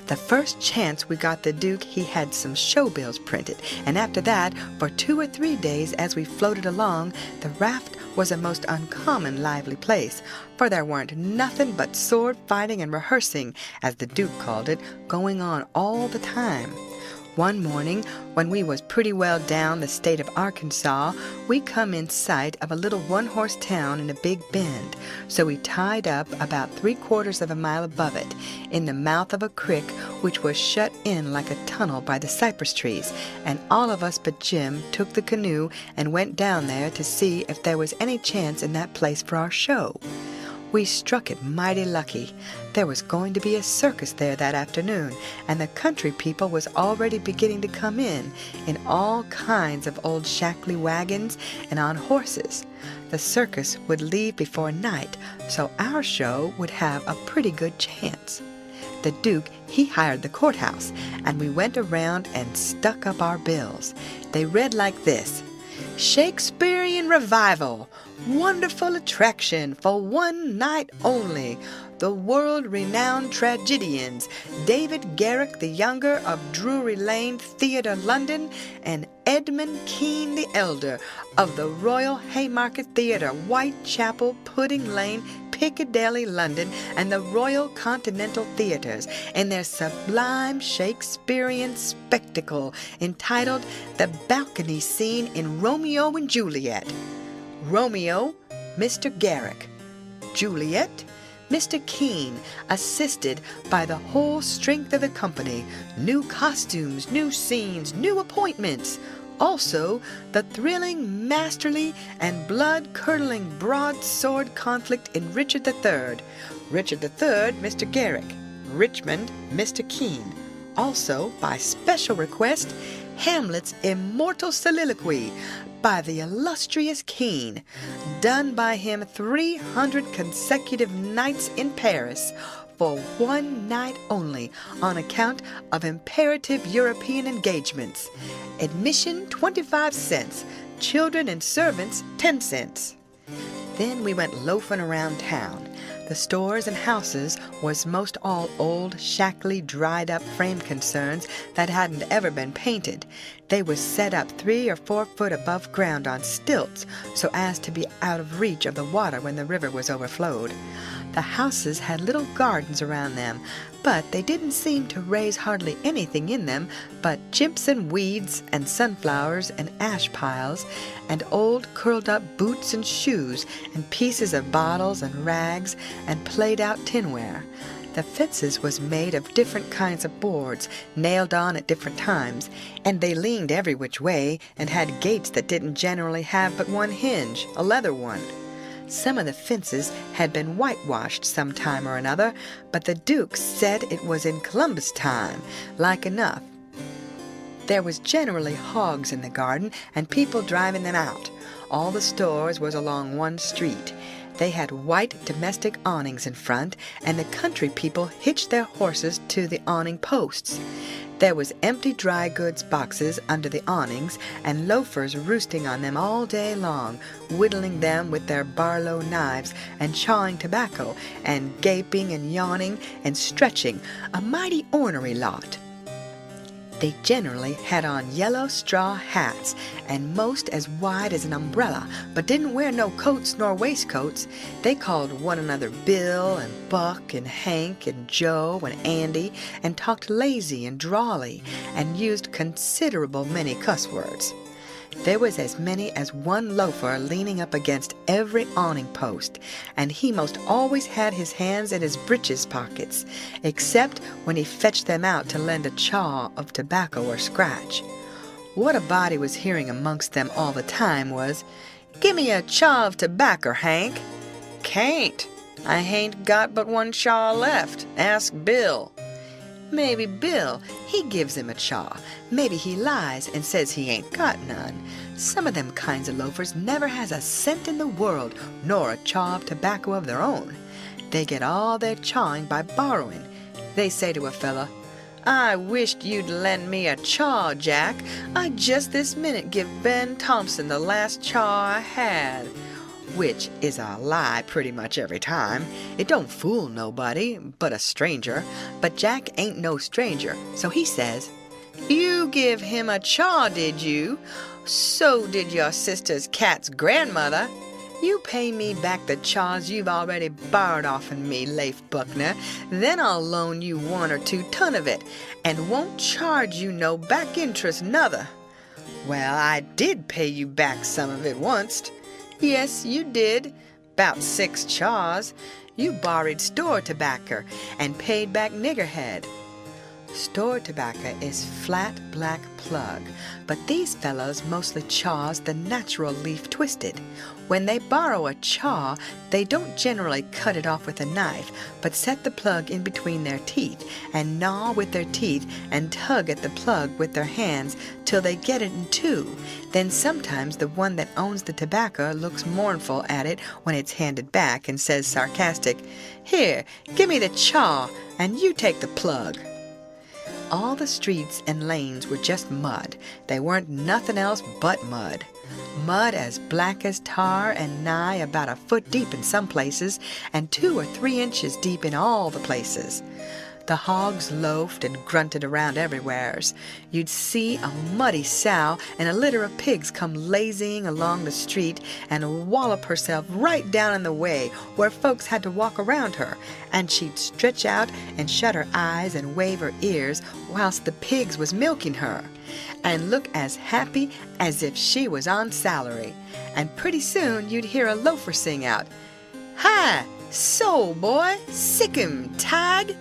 The first chance we got the Duke, he had some show bills printed, and after that, for 2 or 3 days as we floated along, the raft was a most uncommon lively place, for there weren't nothing but sword fighting and rehearsing, as the Duke called it, going on all the time. One morning, when we was pretty well down the state of Arkansas, we come in sight of a little one-horse town in a big bend, so we tied up about 3/4 of a mile above it, in the mouth of a creek which was shut in like a tunnel by the cypress trees, and all of us but Jim took the canoe and went down there to see if there was any chance in that place for our show. We struck it mighty lucky. There was going to be a circus there that afternoon, and the country people was already beginning to come in all kinds of old shackly wagons and on horses. The circus would leave before night, so our show would have a pretty good chance. The Duke, he hired the courthouse, and we went around and stuck up our bills. They read like this: Shakespearean Revival, wonderful attraction for one night only. The world-renowned tragedians, David Garrick the Younger of Drury Lane Theatre, London, and Edmund Kean the Elder of the Royal Haymarket Theatre, Whitechapel, Pudding Lane, Piccadilly, London, and the Royal Continental Theatres, in their sublime Shakespearean spectacle entitled The Balcony Scene in Romeo and Juliet. Romeo, Mr. Garrick. Juliet, Mr. Kean, assisted by the whole strength of the company. New costumes, new scenes, new appointments. Also, the thrilling, masterly, and blood-curdling broadsword conflict in Richard III. Richard III, Mr. Garrick. Richmond, Mr. Kean. Also, by special request, Hamlet's immortal soliloquy by the illustrious Kean, done by him 300 consecutive nights in Paris, for one night only, on account of imperative European engagements. Admission 25 cents, children and servants 10 cents. Then we went loafing around town. The stores and houses was most all old, shackly, dried-up frame concerns that hadn't ever been painted. They was set up 3 or 4 foot above ground on stilts, so as to be out of reach of the water when the river was overflowed. The houses had little gardens around them, but they didn't seem to raise hardly anything in them but chimps and weeds and sunflowers and ash piles and old curled-up boots and shoes and pieces of bottles and rags and played-out tinware. The fences was made of different kinds of boards, nailed on at different times, and they leaned every which way and had gates that didn't generally have but one hinge, a leather one. Some of the fences had been whitewashed some time or another, but the Duke said it was in Columbus time, like enough. There was generally hogs in the garden and people driving them out. All the stores was along one street. They had white domestic awnings in front, and the country people hitched their horses to the awning posts. There was empty dry goods boxes under the awnings, and loafers roosting on them all day long, whittling them with their Barlow knives, and chawing tobacco, and gaping and yawning and stretching, a mighty ornery lot. They generally had on yellow straw hats, and most as wide as an umbrella, but didn't wear no coats nor waistcoats. They called one another Bill and Buck and Hank and Joe and Andy, and talked lazy and drawly, and used considerable many cuss words. There was as many as one loafer leaning up against every awning post, and he most always had his hands in his breeches pockets, except when he fetched them out to lend a chaw of tobacco or scratch. What a body was hearing amongst them all the time was, "Gimme a chaw of tobacco, Hank." "Can't. I hain't got but one chaw left. Ask Bill." Maybe Bill, he gives him a chaw. Maybe he lies and says he ain't got none. Some of them kinds of loafers never has a cent in the world, nor a chaw of tobacco of their own. They get all their chawing by borrowing. They say to a fella, "I wished you'd lend me a chaw, Jack. I just this minute give Ben Thompson the last chaw I had." Which is a lie pretty much every time. It don't fool nobody but a stranger. But Jack ain't no stranger, so he says, "You give him a chaw, did you? So did your sister's cat's grandmother. You pay me back the chaws you've already borrowed offen me, Leif Buckner. Then I'll loan you 1 or 2 ton of it, and won't charge you no back interest nother." "Well, I did pay you back some of it onct." "Yes, you did. 'Bout 6 chaws. You borrowed store tobacco and paid back niggerhead." Store tobacco is flat black plug, but these fellows mostly chaws the natural leaf twisted. When they borrow a chaw, they don't generally cut it off with a knife, but set the plug in between their teeth, and gnaw with their teeth and tug at the plug with their hands till they get it in two. Then sometimes the one that owns the tobacco looks mournful at it when it's handed back and says sarcastic, "Here, give me the chaw, and you take the plug." All the streets and lanes were just mud. They weren't nothing else but mud. Mud as black as tar and nigh about a foot deep in some places and 2 or 3 inches deep in all the places. The hogs loafed and grunted around everywheres. You'd see a muddy sow and a litter of pigs come lazying along the street and wallop herself right down in the way where folks had to walk around her, and she'd stretch out and shut her eyes and wave her ears whilst the pigs was milking her, and look as happy as if she was on salary. And pretty soon you'd hear a loafer sing out, "Hi, so boy, sick 'em, tag!"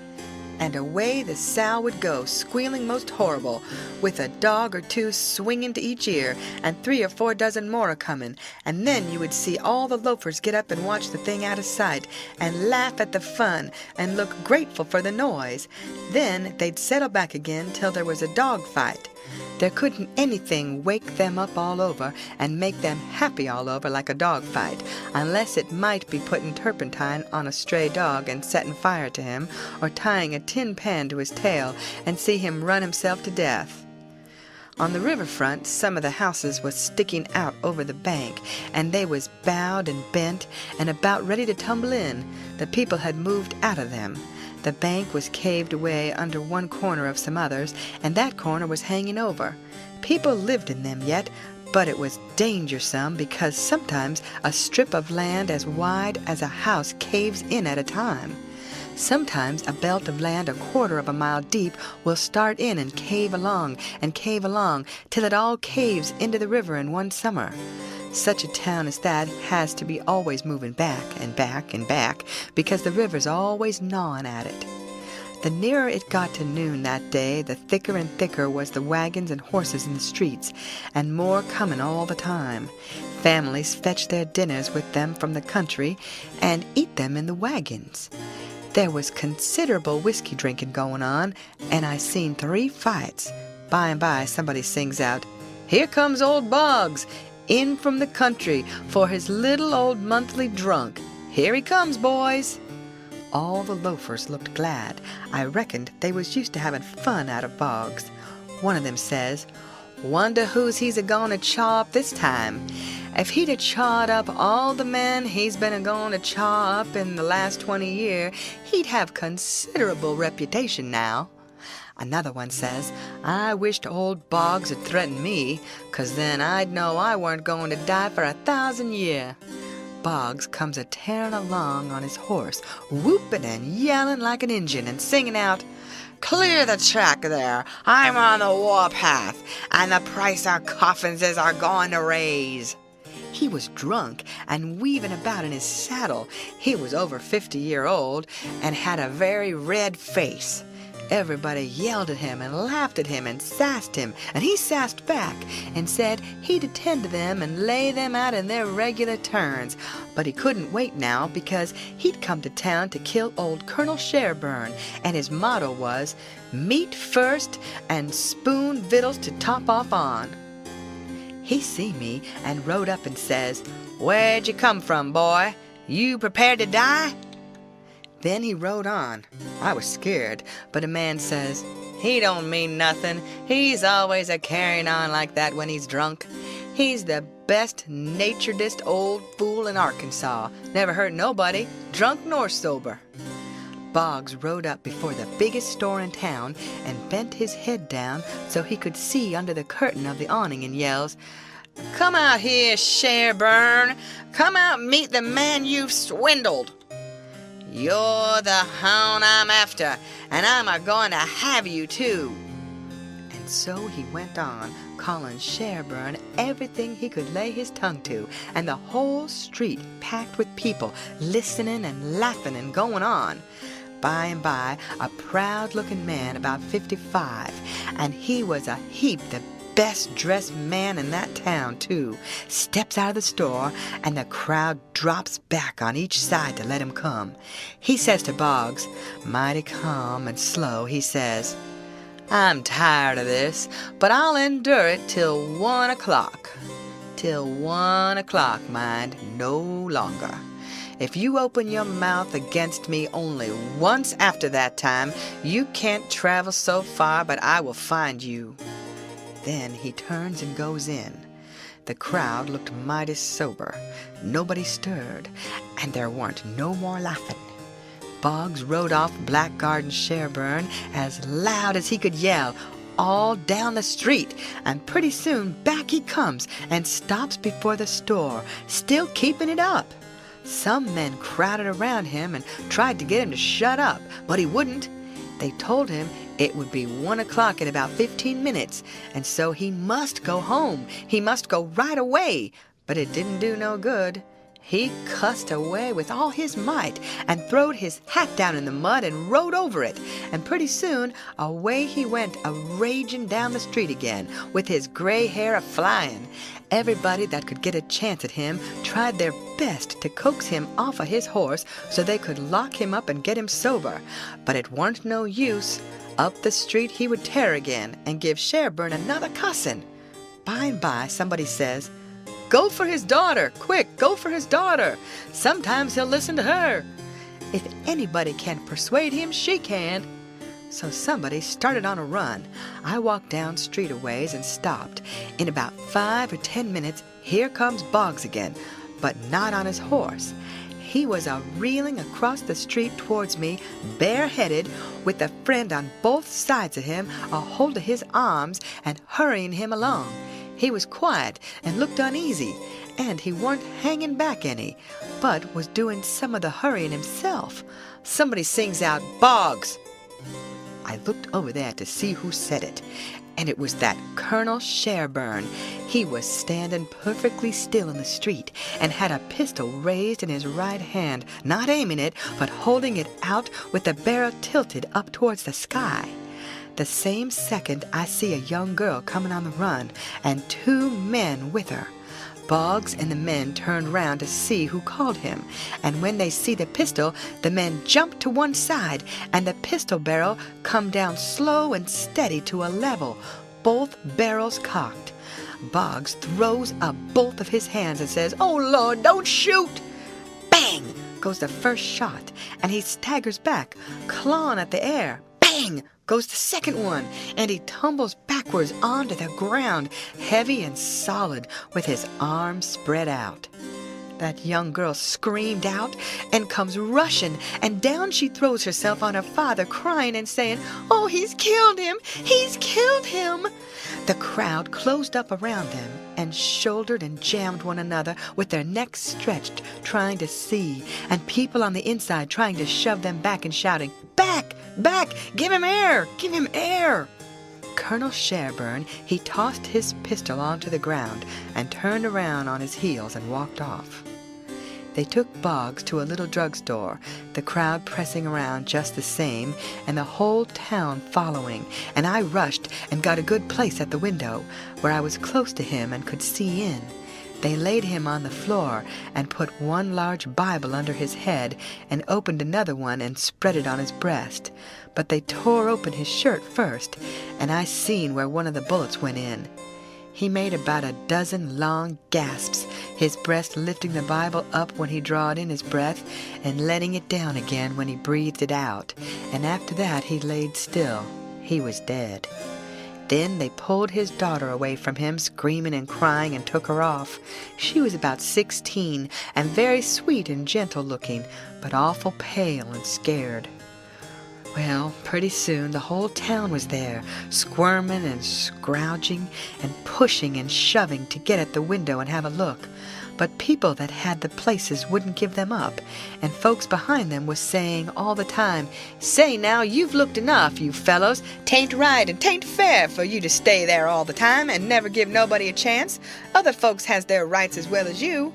And away the sow would go, squealing most horrible, with a dog or 2 swinging to each ear, and 3 or 4 dozen more a-coming, and then you would see all the loafers get up and watch the thing out of sight, and laugh at the fun, and look grateful for the noise. Then they'd settle back again till there was a dog fight. There couldn't anything wake them up all over and make them happy all over like a dog fight, unless it might be putting turpentine on a stray dog and setting fire to him, or tying a tin pan to his tail and see him run himself to death. On the riverfront, some of the houses was sticking out over the bank, and they was bowed and bent and about ready to tumble in. The people had moved out of them. The bank was caved away under one corner of some others, and that corner was hanging over. People lived in them yet, but it was dangersome because sometimes a strip of land as wide as a house caves in at a time. Sometimes a belt of land 1/4 of a mile deep will start in and cave along till it all caves into the river in one summer. Such a town as that has to be always moving back and back and back because the river's always gnawing at it. The nearer it got to noon that day, the thicker and thicker was the wagons and horses in the streets, and more coming all the time. Families fetched their dinners with them from the country and eat them in the wagons. There was considerable whiskey drinking going on, and I seen 3 fights. By and by somebody sings out, "Here comes old Boggs, in from the country for his little old monthly drunk. Here he comes, boys." All the loafers looked glad. I reckoned they was used to having fun out of Boggs. One of them says, "Wonder who's he's a-goin' to chaw up this time. If he'd a chawed up all the men he's been a-goin' to chaw up in the last 20 year, he'd have considerable reputation now." Another one says, "I wished old Boggs had threatened me, 'cause then I'd know I weren't going to die for 1,000 year." Boggs comes a-tearing along on his horse, whooping and yelling like an Injun and singing out, "Clear the track there, I'm on the warpath, and the price our coffins are going to raise." He was drunk and weaving about in his saddle. He was over 50-year-old and had a very red face. Everybody yelled at him and laughed at him and sassed him, and he sassed back and said he'd attend to them and lay them out in their regular turns. But he couldn't wait now, because he'd come to town to kill old Colonel Sherburne, and his motto was, "Meat first and spoon victuals to top off on." He see me and rode up and says, "Where'd you come from, boy? You prepared to die?" Then he rode on. I was scared, but a man says, "He don't mean nothing. He's always a-carrying on like that when he's drunk. He's the best naturedest old fool in Arkansas. Never hurt nobody, drunk nor sober." Boggs rode up before the biggest store in town and bent his head down so he could see under the curtain of the awning, and yells, "Come out here, Sherburne. Come out and meet the man you've swindled. You're the hound I'm after, and I'm a-going to have you too." And so he went on, calling Sherburne everything he could lay his tongue to, and the whole street packed with people, listening and laughing and going on. By and by, a proud-looking man about 55, and he was a heap the best-dressed man in that town, too, steps out of the store, and the crowd drops back on each side to let him come. He says to Boggs, mighty calm and slow, he says, "I'm tired of this, but I'll endure it till 1 o'clock. Till 1 o'clock, mind, no longer. If you open your mouth against me only once after that time, you can't travel so far but I will find you." Then he turns and goes in. The crowd looked mighty sober. Nobody stirred, and there weren't no more laughing. Boggs rode off Blackguard and Sherburne as loud as he could yell, all down the street, and pretty soon back he comes and stops before the store, still keeping it up. Some men crowded around him and tried to get him to shut up, but he wouldn't. They told him it would be 1 o'clock in about 15 minutes, and so he must go home. He must go right away. But it didn't do no good. He cussed away with all his might and throwed his hat down in the mud and rode over it, and pretty soon away he went a-raging down the street again, with his gray hair a-flying. Everybody that could get a chance at him tried their best to coax him off of his horse so they could lock him up and get him sober, but it warn't no use. Up the street he would tear again and give Sherburne another cussing. By and by somebody says, "Go for his daughter! Quick, go for his daughter! Sometimes he'll listen to her. If anybody can persuade him, she can." So somebody started on a run. I walked down street a ways and stopped. In about 5 or 10 minutes, here comes Boggs again, but not on his horse. He was a-reeling across the street towards me, bareheaded, with a friend on both sides of him, a-hold of his arms and hurrying him along. He was quiet and looked uneasy, and he weren't hanging back any, but was doing some of the hurrying himself. Somebody sings out, "Boggs!" I looked over there to see who said it, and it was that Colonel Sherburne. He was standing perfectly still in the street and had a pistol raised in his right hand, not aiming it, but holding it out with the barrel tilted up towards the sky. The same second I see a young girl coming on the run, and 2 men with her. Boggs and the men turned round to see who called him, and when they see the pistol, the men jumped to one side, and the pistol barrel come down slow and steady to a level, both barrels cocked. Boggs throws up both of his hands and says, "Oh, Lord, don't shoot!" Bang goes the first shot, and he staggers back, clawing at the air. Bang goes the second one, and he tumbles backwards onto the ground, heavy and solid, with his arms spread out. That young girl screamed out and comes rushing, and down she throws herself on her father, crying and saying, "Oh, he's killed him! He's killed him!" The crowd closed up around them and shouldered and jammed one another with their necks stretched, trying to see, and people on the inside trying to shove them back and shouting, "Back! Back! Give him air! Give him air!" Colonel Sherburne, he tossed his pistol onto the ground and turned around on his heels and walked off. They took Boggs to a little drugstore, the crowd pressing around just the same, and the whole town following, and I rushed and got a good place at the window, where I was close to him and could see in. They laid him on the floor and put one large Bible under his head and opened another one and spread it on his breast. But they tore open his shirt first, and I seen where one of the bullets went in. He made about a dozen long gasps, his breast lifting the Bible up when he drawed in his breath and letting it down again when he breathed it out. And after that he laid still. He was dead. Then they pulled his daughter away from him, screaming and crying, and took her off. She was about 16 and very sweet and gentle looking, but awful pale and scared. Well, pretty soon the whole town was there, squirming and scrounging and pushing and shoving to get at the window and have a look. But people that had the places wouldn't give them up, and folks behind them was saying all the time, "Say now, you've looked enough, you fellows. 'Tain't right and 'tain't fair for you to stay there all the time and never give nobody a chance. Other folks has their rights as well as you."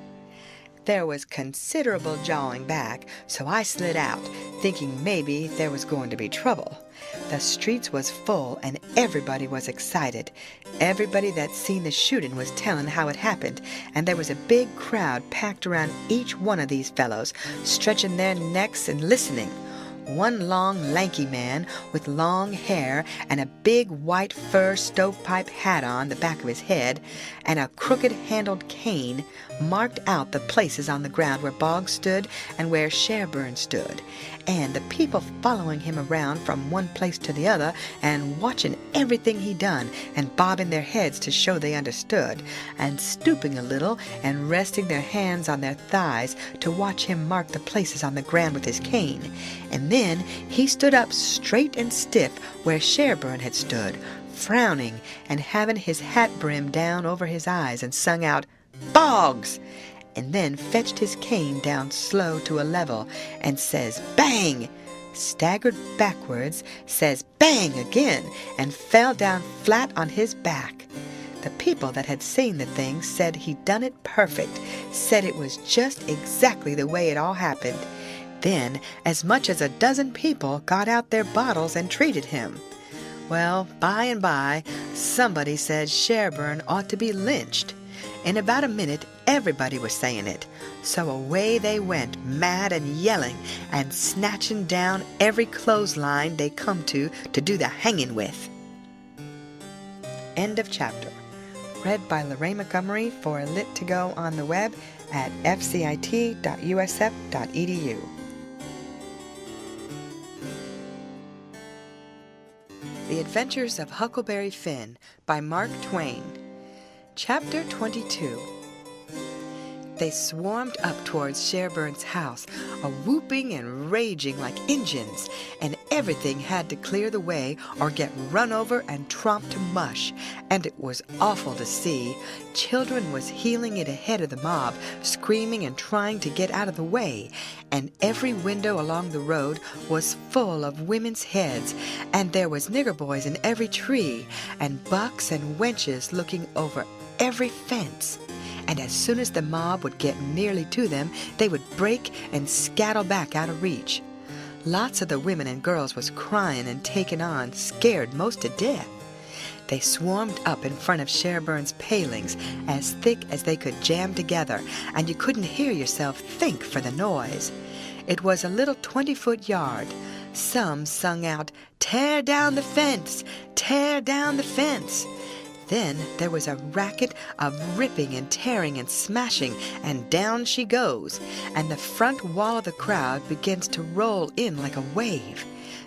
There was considerable jawing back, so I slid out, thinking maybe there was going to be trouble. The streets was full, and everybody was excited. Everybody that seen the shooting was telling how it happened, and there was a big crowd packed around each one of these fellows, stretching their necks and listening. One long, lanky man with long hair and a big white fur stovepipe hat on the back of his head and a crooked-handled cane marked out the places on the ground where Boggs stood and where Sherburne stood, and the people following him around from one place to the other and watching everything he done and bobbing their heads to show they understood, and stooping a little and resting their hands on their thighs to watch him mark the places on the ground with his cane. And then he stood up straight and stiff where Sherburne had stood, frowning and having his hat brim down over his eyes, and sung out, "Boggs!" and then fetched his cane down slow to a level and says, "Bang!" staggered backwards, says "Bang!" again, and fell down flat on his back. The people that had seen the thing said he'd done it perfect, said it was just exactly the way it all happened. Then as much as a dozen people got out their bottles and treated him. Well, by and by, somebody said Sherburne ought to be lynched. In about a minute, everybody was saying it. So away they went, mad and yelling, and snatching down every clothesline they come to do the hanging with. End of chapter. Read by Lorraine Montgomery for Lit to Go on the web at fcit.usf.edu. The Adventures of Huckleberry Finn by Mark Twain. Chapter 22. They swarmed up towards Sherburne's house, a-whooping and raging like Injuns, and everything had to clear the way or get run over and tromped to mush, and it was awful to see. Children was heeling it ahead of the mob, screaming and trying to get out of the way, and every window along the road was full of women's heads, and there was nigger boys in every tree, and bucks and wenches looking over every fence. And as soon as the mob would get nearly to them, they would break and scattle back out of reach. Lots of the women and girls was crying and taking on, scared most to death. They swarmed up in front of Sherburne's palings, as thick as they could jam together, and you couldn't hear yourself think for the noise. It was a little 20-foot yard. Some sung out, "Tear down the fence! Tear down the fence!" Then there was a racket of ripping and tearing and smashing, and down she goes, and the front wall of the crowd begins to roll in like a wave.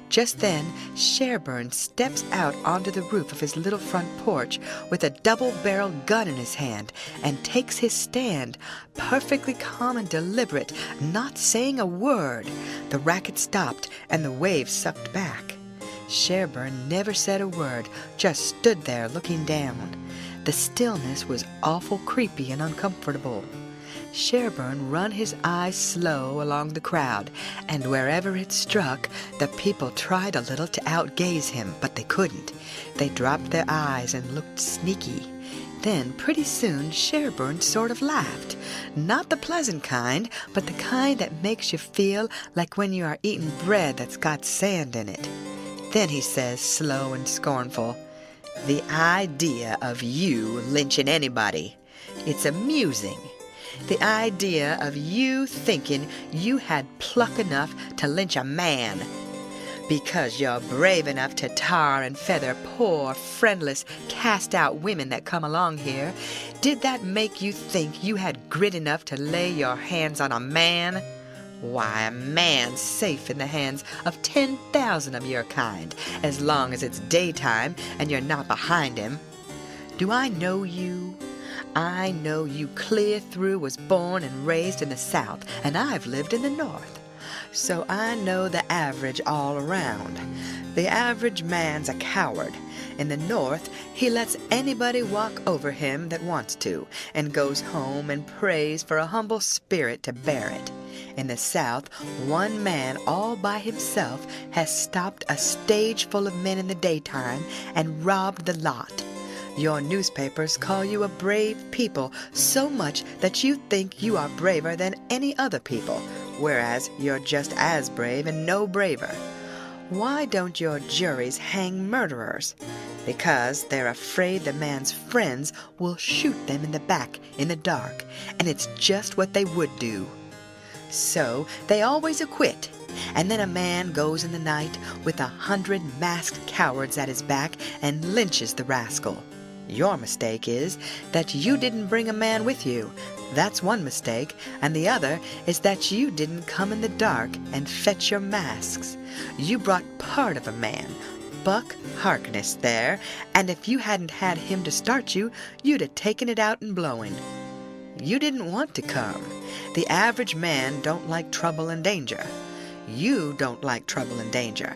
Just then, Sherburne steps out onto the roof of his little front porch with a double-barreled gun in his hand and takes his stand, perfectly calm and deliberate, not saying a word. The racket stopped and the waves sucked back. Sherburne never said a word, just stood there looking down. The stillness was awful creepy and uncomfortable. Sherburne run his eyes slow along the crowd, and wherever it struck, the people tried a little to outgaze him, but they couldn't. They dropped their eyes and looked sneaky. Then, pretty soon, Sherburne sort of laughed. Not the pleasant kind, but the kind that makes you feel like when you are eating bread that's got sand in it. Then he says, slow and scornful, "The idea of you lynching anybody. It's amusing. The idea of you thinking you had pluck enough to lynch a man. Because you're brave enough to tar and feather poor, friendless, cast-out women that come along here. Did that make you think you had grit enough to lay your hands on a man? Why, a man's safe in the hands of 10,000 of your kind, as long as it's daytime and you're not behind him. Do I know you? I know you clear through was born and raised in the South, and I've lived in the North. So I know the average all around. The average man's a coward. In the North, he lets anybody walk over him that wants to, and goes home and prays for a humble spirit to bear it. In the South, one man all by himself has stopped a stage full of men in the daytime and robbed the lot. Your newspapers call you a brave people so much that you think you are braver than any other people, whereas you're just as brave and no braver. Why don't your juries hang murderers? Because they're afraid the man's friends will shoot them in the back in the dark, and it's just what they would do. So they always acquit, and then a man goes in the night with 100 masked cowards at his back and lynches the rascal. Your mistake is that you didn't bring a man with you. That's one mistake, and the other is that you didn't come in the dark and fetch your masks. You brought part of a man, Buck Harkness, there, and if you hadn't had him to start you, you'd have taken it out in blowing. You didn't want to come. The average man don't like trouble and danger. You don't like trouble and danger.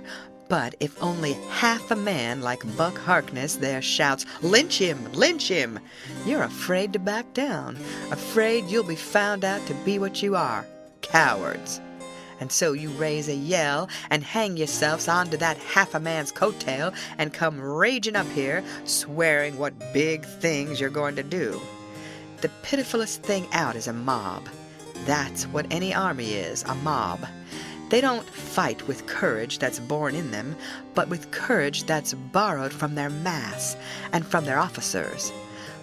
But if only half a man like Buck Harkness there shouts, "Lynch him! Lynch him!" you're afraid to back down, afraid you'll be found out to be what you are, cowards. And so you raise a yell and hang yourselves onto that half a man's coattail and come raging up here, swearing what big things you're going to do. The pitifulest thing out is a mob. That's what any army is, a mob. They don't fight with courage that's born in them, but with courage that's borrowed from their mass and from their officers.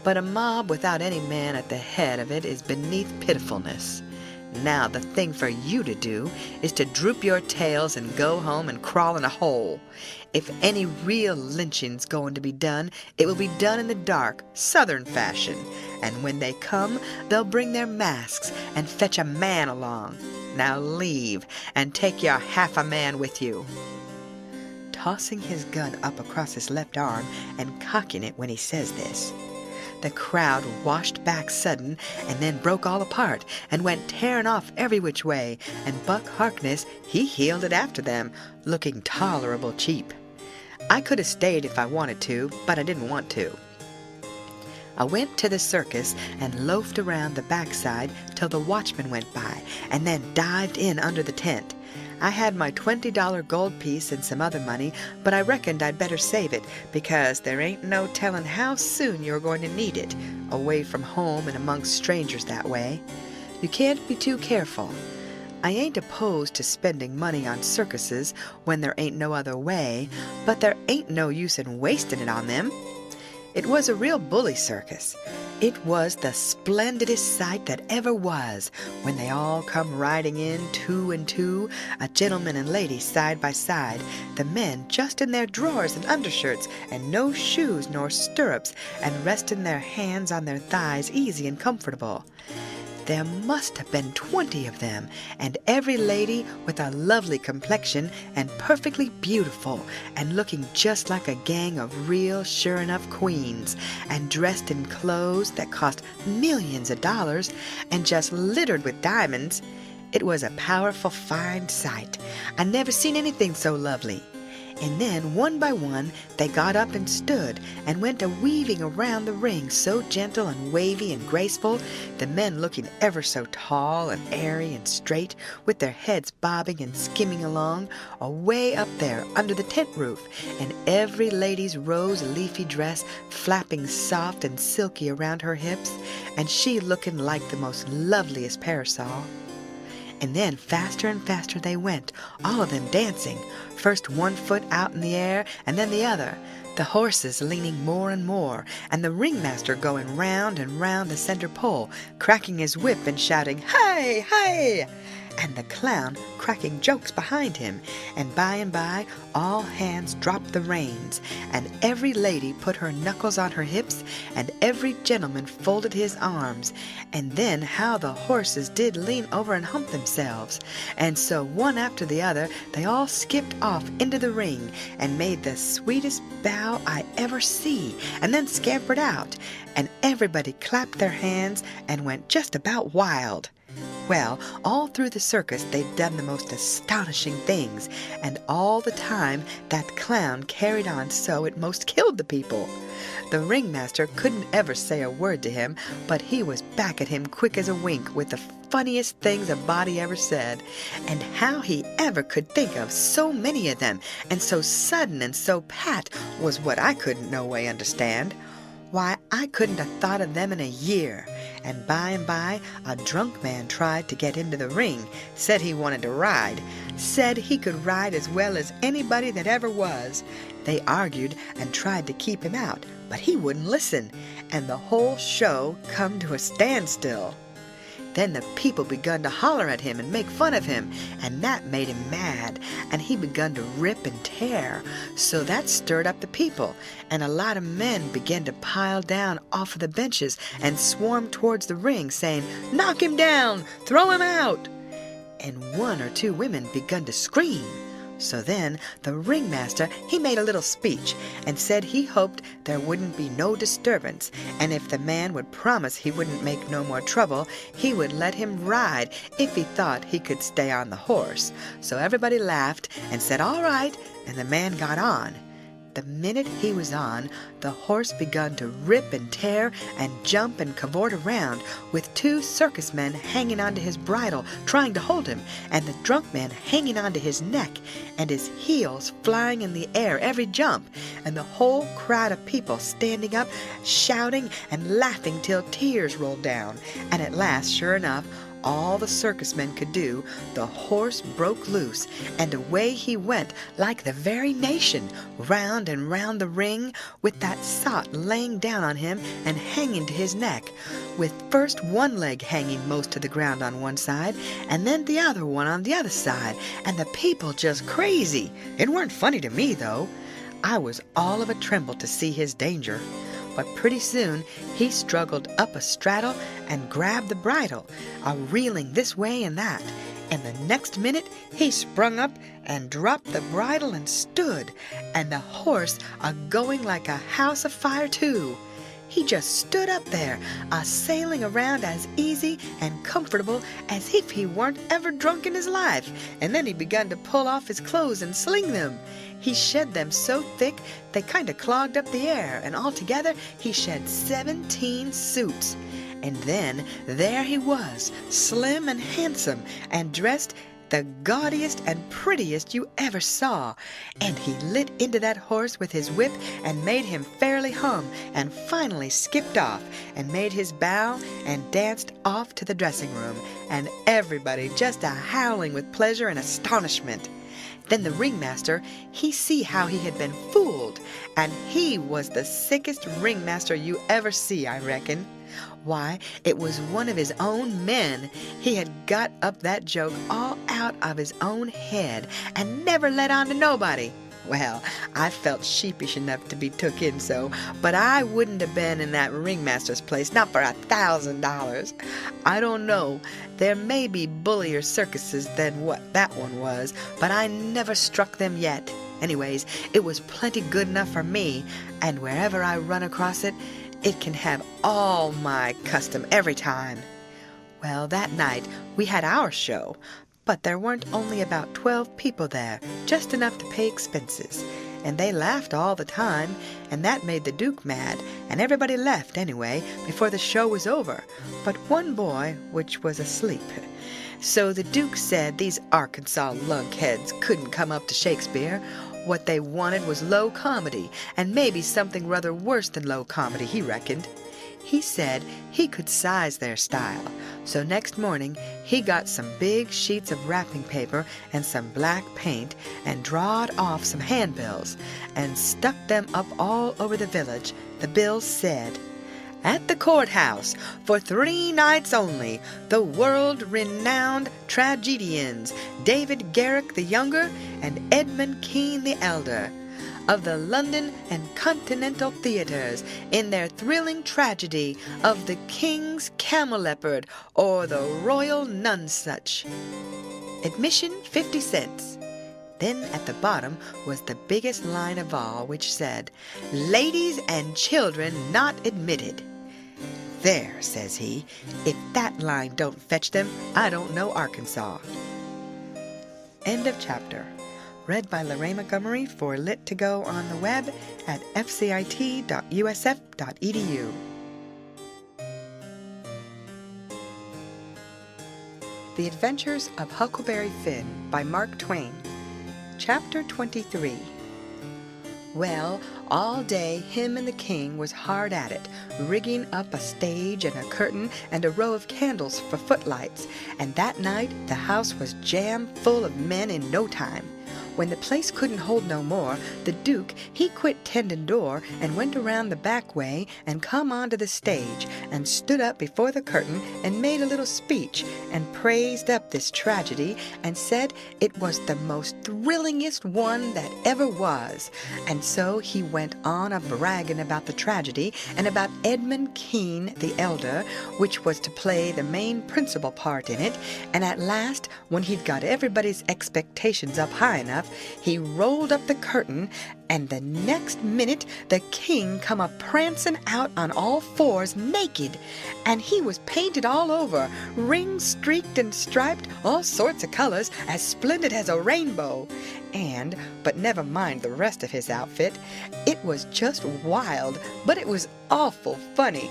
But a mob without any man at the head of it is beneath pitifulness. Now the thing for you to do is to droop your tails and go home and crawl in a hole. If any real lynching's going to be done, it will be done in the dark, Southern fashion. And when they come, they'll bring their masks and fetch a man along. Now leave, and take your half a man with you. Tossing his gun up across his left arm and cocking it when he says this. The crowd washed back sudden and then broke all apart and went tearing off every which way, and Buck Harkness, he heeled it after them, looking tolerable cheap. I could have stayed if I wanted to, but I didn't want to. I went to the circus and loafed around the backside till the watchman went by, and then dived in under the tent. I had my $20 gold piece and some other money, but I reckoned I'd better save it, because there ain't no telling how soon you're going to need it, away from home and amongst strangers that way. You can't be too careful. I ain't opposed to spending money on circuses when there ain't no other way, but there ain't no use in wasting it on them. It was a real bully circus. It was the splendidest sight that ever was, when they all come riding in 2 and 2, a gentleman and lady side by side, the men just in their drawers and undershirts, and no shoes nor stirrups, and resting their hands on their thighs easy and comfortable. There must have been 20 of them, and every lady with a lovely complexion and perfectly beautiful, and looking just like a gang of real sure-enough queens, and dressed in clothes that cost millions of dollars, and just littered with diamonds. It was a powerful fine sight. I never seen anything so lovely. And then, one by one, they got up and stood, and went a-weaving around the ring, so gentle and wavy and graceful, the men looking ever so tall and airy and straight, with their heads bobbing and skimming along, away up there under the tent roof, and every lady's rose-leafy dress flapping soft and silky around her hips, and she looking like the most loveliest parasol. And then faster and faster they went, all of them dancing, first one foot out in the air and then the other, the horses leaning more and more, and the ringmaster going round and round the center pole, cracking his whip and shouting, "Hey, hey!" and the clown cracking jokes behind him, and by all hands dropped the reins, and every lady put her knuckles on her hips, and every gentleman folded his arms, and then how the horses did lean over and hump themselves, and so one after the other they all skipped off into the ring, and made the sweetest bow I ever see, and then scampered out, and everybody clapped their hands and went just about wild. Well, all through the circus they'd done the most astonishing things, and all the time that clown carried on so it most killed the people. The ringmaster couldn't ever say a word to him, but he was back at him quick as a wink with the funniest things a body ever said, and how he ever could think of so many of them, and so sudden and so pat, was what I couldn't no way understand. Why, I couldn't have thought of them in a year, and by a drunk man tried to get into the ring, said he wanted to ride, said he could ride as well as anybody that ever was. They argued and tried to keep him out, but he wouldn't listen, and the whole show come to a standstill. Then the people begun to holler at him and make fun of him, and that made him mad, and he begun to rip and tear. So that stirred up the people, and a lot of men began to pile down off of the benches and swarm towards the ring, saying, "Knock him down! Throw him out!" And one or two women begun to scream. So then the ringmaster, he made a little speech, and said he hoped there wouldn't be no disturbance, and if the man would promise he wouldn't make no more trouble, he would let him ride if he thought he could stay on the horse. So everybody laughed and said all right, and the man got on. The minute he was on, the horse begun to rip and tear and jump and cavort around, with two circus men hanging onto his bridle trying to hold him, and the drunk man hanging onto his neck, and his heels flying in the air every jump, and the whole crowd of people standing up, shouting and laughing till tears rolled down, and at last, sure enough, all the circus men could do, the horse broke loose, and away he went like the very nation, round and round the ring, with that sot laying down on him and hanging to his neck, with first one leg hanging most to the ground on one side, and then the other one on the other side, and the people just crazy. It weren't funny to me, though. I was all of a tremble to see his danger. But pretty soon he struggled up a straddle and grabbed the bridle, a-reeling this way and that, and the next minute he sprung up and dropped the bridle and stood, and the horse a-going like a house afire too. He just stood up there, a-sailing around as easy and comfortable as if he weren't ever drunk in his life, and then he begun to pull off his clothes and sling them. He shed them so thick they kind of clogged up the air, and altogether he shed 17 suits. And then there he was, slim and handsome, and dressed the gaudiest and prettiest you ever saw, and he lit into that horse with his whip and made him fairly hum, and finally skipped off and made his bow and danced off to the dressing room, and everybody just a-howling with pleasure and astonishment. Then the ringmaster, he see how he had been fooled, and he was the sickest ringmaster you ever see, I reckon. Why, it was one of his own men. He had got up that joke all out of his own head, and never let on to nobody. Well, I felt sheepish enough to be took in so, but I wouldn't have been in that ringmaster's place, not for $1,000. I don't know, there may be bullier circuses than what that one was, but I never struck them yet. Anyways, it was plenty good enough for me, and wherever I run across it, it can have all my custom every time. Well, that night we had our show, but there weren't only about 12 people there, just enough to pay expenses. And they laughed all the time, and that made the Duke mad, and everybody left anyway before the show was over, but one boy, which was asleep. So the Duke said these Arkansas lunkheads couldn't come up to Shakespeare. What they wanted was low comedy, and maybe something rather worse than low comedy, he reckoned. He said he could size their style, so next morning he got some big sheets of wrapping paper and some black paint and drawed off some handbills and stuck them up all over the village. The bills said, "At the courthouse, for 3 nights only, the world-renowned tragedians, David Garrick the Younger and Edmund Kean the Elder, of the London and Continental theaters, in their thrilling tragedy of the King's Camelopard or the Royal Nonsuch. Admission 50 cents. Then at the bottom was the biggest line of all, which said, "Ladies and children not admitted." "There," says he, "if that line don't fetch them, I don't know Arkansas." End of chapter. Read by Lorraine Montgomery for Lit to Go on the web at fcit.usf.edu. The Adventures of Huckleberry Finn by Mark Twain. Chapter 23. Well, all day him and the king was hard at it, rigging up a stage and a curtain and a row of candles for footlights, and that night the house was jam full of men in no time. When the place couldn't hold no more, the Duke, he quit tending door and went around the back way and come onto the stage and stood up before the curtain and made a little speech and praised up this tragedy and said it was the most thrillingest one that ever was. And so he went on a-bragging about the tragedy and about Edmund Kean the Elder, which was to play the main principal part in it, and at last, when he'd got everybody's expectations up high enough, he rolled up the curtain, and the next minute the king come a-prancing out on all fours naked, and he was painted all over, ring-streaked and striped, all sorts of colors, as splendid as a rainbow. But never mind the rest of his outfit, it was just wild, but it was awful funny.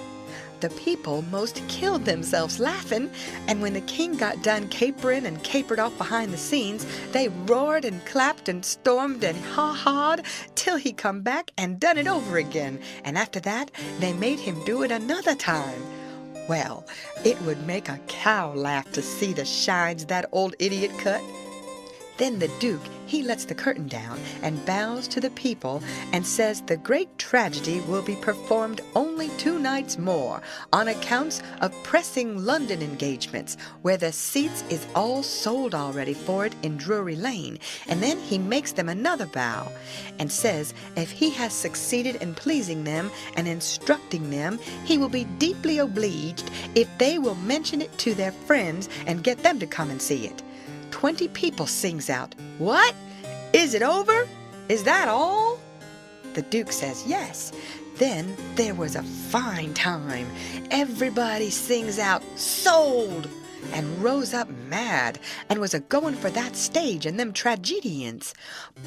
The people most killed themselves laughing, and when the king got done capering and capered off behind the scenes, they roared and clapped and stormed and ha-ha'd till he come back and done it over again, and after that they made him do it another time. Well, it would make a cow laugh to see the shines that old idiot cut. Then the Duke, he lets the curtain down and bows to the people and says the great tragedy will be performed only 2 nights more on accounts of pressing London engagements, where the seats is all sold already for it in Drury Lane. And then he makes them another bow and says if he has succeeded in pleasing them and instructing them, he will be deeply obliged if they will mention it to their friends and get them to come and see it. 20 people sings out, "What? Is it over? Is that all?" The Duke says yes. Then there was a fine time. Everybody sings out, "Sold!" and rose up mad and was a-going for that stage and them tragedians.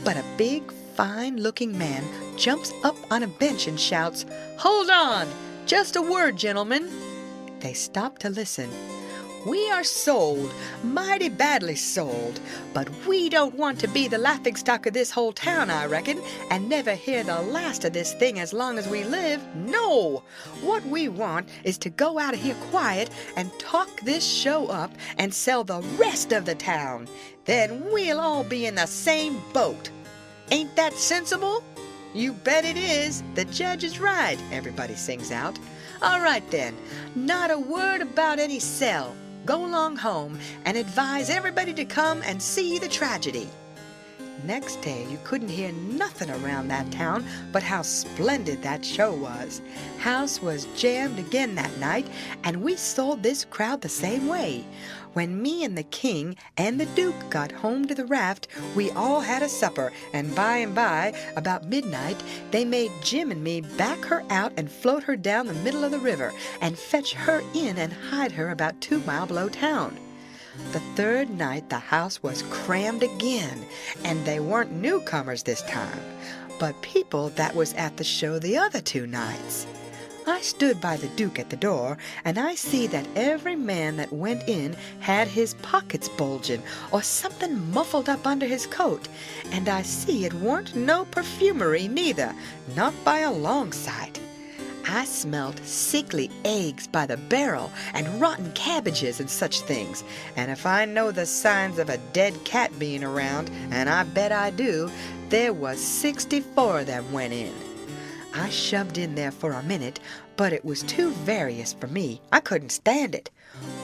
But a big, fine-looking man jumps up on a bench and shouts, "Hold on! Just a word, gentlemen." They stop to listen. "We are sold, mighty badly sold, but we don't want to be the laughingstock of this whole town, I reckon, and never hear the last of this thing as long as we live. No! What we want is to go out of here quiet and talk this show up and sell the rest of the town. Then we'll all be in the same boat. Ain't that sensible?" "You bet it is. The judge is right," everybody sings out. "All right then, not a word about any sell. Go along home and advise everybody to come and see the tragedy." Next day you couldn't hear nothing around that town but how splendid that show was. House was jammed again that night, and we sold this crowd the same way. When me and the king and the duke got home to the raft, we all had a supper, and by, about midnight, they made Jim and me back her out and float her down the middle of the river, and fetch her in and hide her about 2 miles below town. The third night the house was crammed again, and they weren't newcomers this time, but people that was at the show the other 2 nights. I stood by the Duke at the door, and I see that every man that went in had his pockets bulging or something muffled up under his coat, and I see it weren't no perfumery neither, not by a long sight. I smelled sickly eggs by the barrel and rotten cabbages and such things, and if I know the signs of a dead cat being around, and I bet I do, there was 64 of them went in. I shoved in there for a minute, but it was too various for me. I couldn't stand it.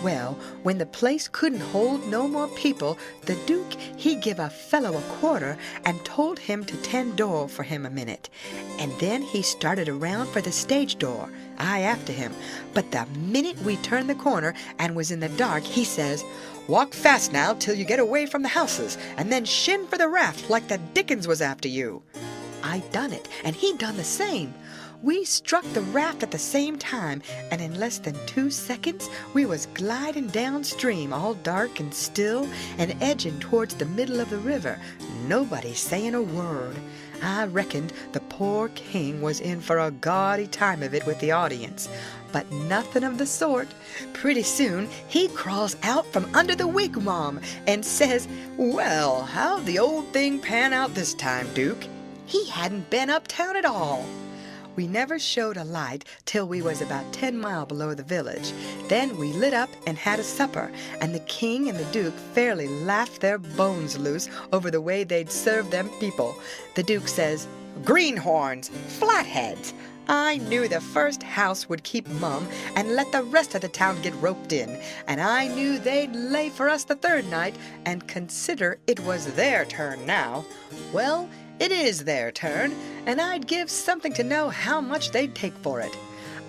Well, when the place couldn't hold no more people, the Duke, he give a fellow a quarter and told him to tend door for him a minute. And then he started around for the stage door, I after him. But the minute we turned the corner and was in the dark, he says, "Walk fast now till you get away from the houses, and then shin for the raft like the Dickens was after you." I done it, and he done the same. We struck the raft at the same time, and in less than 2 seconds we was gliding downstream, all dark and still, and edging towards the middle of the river, nobody saying a word. I reckoned the poor king was in for a gaudy time of it with the audience, but nothing of the sort. Pretty soon he crawls out from under the wigwam and says, "Well, how'd the old thing pan out this time, Duke?" He hadn't been uptown at all. We never showed a light till we was about 10 miles below the village. Then we lit up and had a supper, and the king and the duke fairly laughed their bones loose over the way they'd served them people. The duke says, "Greenhorns, flatheads. I knew the first house would keep mum and let the rest of the town get roped in, and I knew they'd lay for us the third night and consider it was their turn now. Well, it is their turn, and I'd give something to know how much they'd take for it.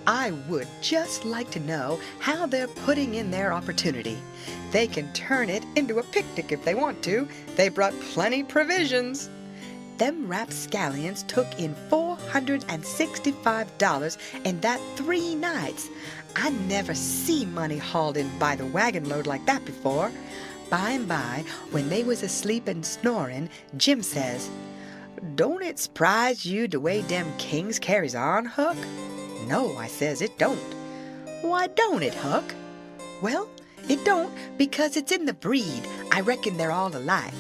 I would just like to know how they're putting in their opportunity. They can turn it into a picnic if they want to. They brought plenty provisions." Them rapscallions took in $465 in that 3 nights. I never see money hauled in by the wagon load like that before. By and by, when they was asleep and snoring, Jim says, "Don't it s'prise you the way dem kings carries on, Huck?" "No," I says, "it don't." "Why don't it, Huck?" "Well, it don't because it's in the breed. I reckon they're all alike."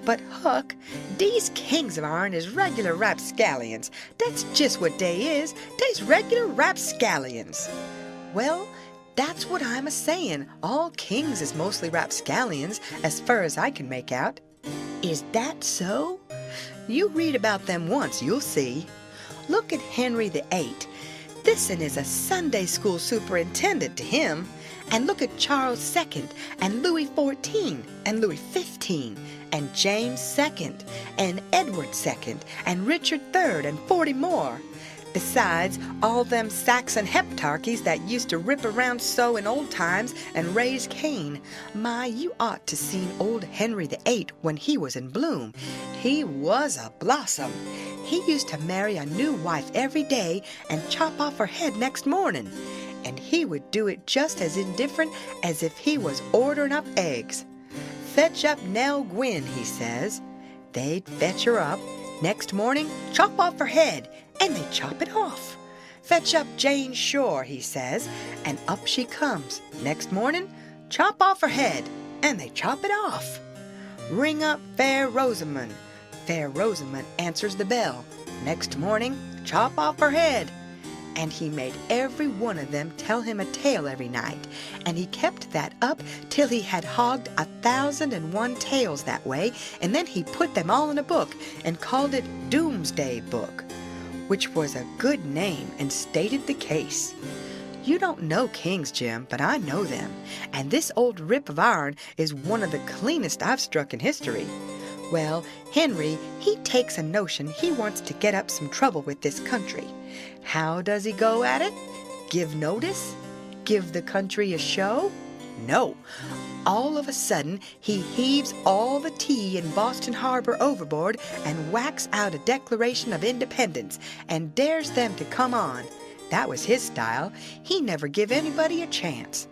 "But, Huck, these kings of ourn is regular rapscallions. That's just what they is. They's regular rapscallions." "Well, that's what I'm a-sayin'. All kings is mostly rapscallions, as fur as I can make out." "Is that so?" "You read about them once, you'll see. Look at Henry VIII. This'n is a Sunday school superintendent to him. And look at Charles II, and Louis XIV, and Louis XV, and James II, and Edward II, and Richard III, and 40 more. Besides, all them Saxon heptarchies that used to rip around so in old times and raise Cain. My, you ought to seen old Henry VIII when he was in bloom. He was a blossom. He used to marry a new wife every day and chop off her head next morning. And he would do it just as indifferent as if he was ordering up eggs. 'Fetch up Nell Gwynn,' he says. They'd fetch her up. Next morning, chop off her head, and they chop it off. 'Fetch up Jane Shore,' he says, and up she comes. Next morning, chop off her head, and they chop it off. 'Ring up Fair Rosamond.' Fair Rosamond answers the bell. Next morning, chop off her head. And he made every one of them tell him a tale every night, and he kept that up till he had hogged 1,001 tales that way, and then he put them all in a book and called it Doomsday Book, which was a good name and stated the case. You don't know kings, Jim, but I know them, and this old rip of ourn is one of the cleanest I've struck in history. Well, Henry, he takes a notion he wants to get up some trouble with this country. How does he go at it? Give notice? Give the country a show? No. All of a sudden, he heaves all the tea in Boston Harbor overboard and whacks out a Declaration of Independence and dares them to come on. That was his style. He never give anybody a chance.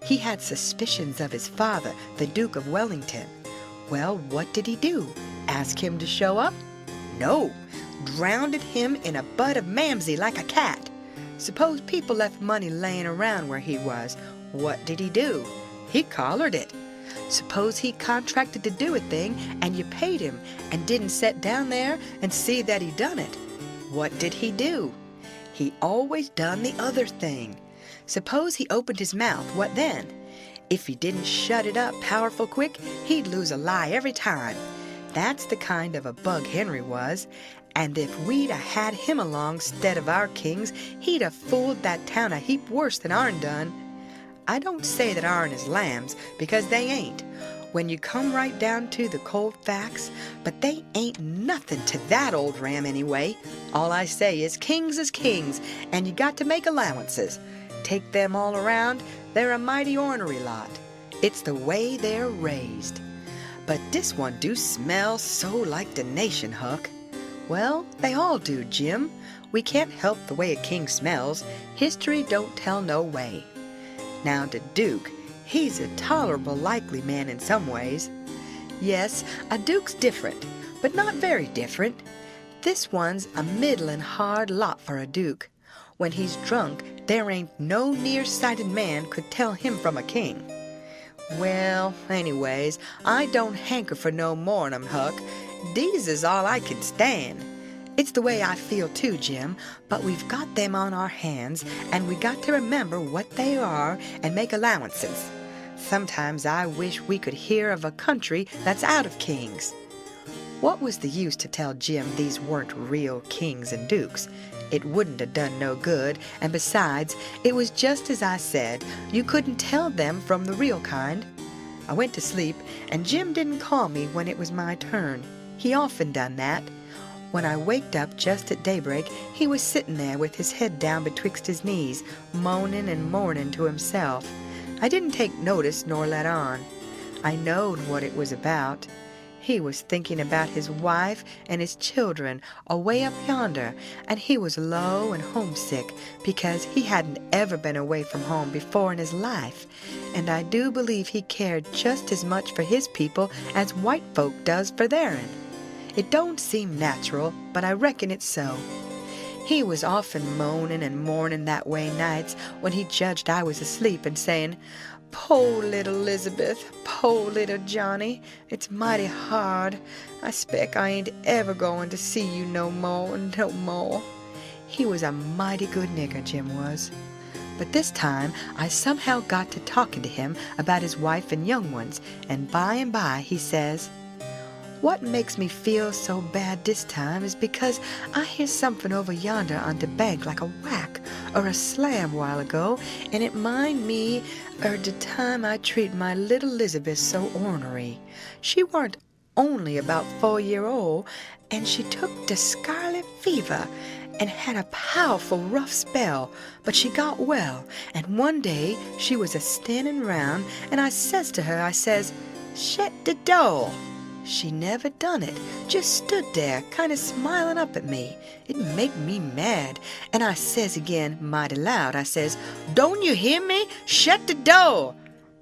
He had suspicions of his father, the Duke of Wellington. Well, what did he do? Ask him to show up? No. Drowned him in a butt of Mamsie like a cat. Suppose people left money laying around where he was. What did he do? He collared it. Suppose he contracted to do a thing and you paid him and didn't sit down there and see that he done it. What did he do? He always done the other thing. Suppose he opened his mouth, what then? If he didn't shut it up powerful quick, he'd lose a lie every time. That's the kind of a bug Henry was, and if we'd a had him along 'stead of our kings, he'd a fooled that town a heap worse than ourn done. I don't say that ourn is lambs, because they ain't, when you come right down to the cold facts, but they ain't nothing to that old ram anyway. All I say is kings, and you got to make allowances. Take them all around, they're a mighty ornery lot. It's the way they're raised. But this one do smell so like the nation, Huck. Well, they all do, Jim. We can't help the way a king smells. History don't tell no way. Now the Duke, he's a tolerable likely man in some ways. Yes, a duke's different, but not very different. This one's a middlin' hard lot for a duke. When he's drunk, there ain't no near-sighted man could tell him from a king. Well, anyways, I don't hanker for no more'n 'em, Huck. These is all I can stand. It's the way I feel too, Jim, but we've got them on our hands, and we got to remember what they are and make allowances. Sometimes I wish we could hear of a country that's out of kings. What was the use to tell Jim these weren't real kings and dukes? It wouldn't have done no good, and besides, it was just as I said, you couldn't tell them from the real kind. I went to sleep, and Jim didn't call me when it was my turn. He often done that. When I waked up just at daybreak, he was sitting there with his head down betwixt his knees, moaning and mourning to himself. I didn't take notice nor let on. I knowed what it was about. He was thinking about his wife and his children away up yonder, and he was low and homesick because he hadn't ever been away from home before in his life, and I do believe he cared just as much for his people as white folk does for their'n. It don't seem natural, but I reckon it's so. He was often moaning and mourning that way nights when he judged I was asleep and saying, "Po' little Elizabeth, po' little Johnny, it's mighty hard. I spec I ain't ever going to see you no more." He was a mighty good nigger, Jim was. But this time I somehow got to talking to him about his wife and young ones, and by he says, "What makes me feel so bad this time is because I hear something over yonder on the bank like a whack or a slam while ago, and it mind me the time I treat my little Elizabeth so ornery. She warn't only about 4-year-old, and she took the scarlet fever and had a powerful rough spell, but she got well, and one day she was a-standing round, and I says to her, I says, 'Shet the door.' She never done it, just stood there, kind of smiling up at me. It made me mad, and I says again, mighty loud, I says, 'Don't you hear me? Shut the door!'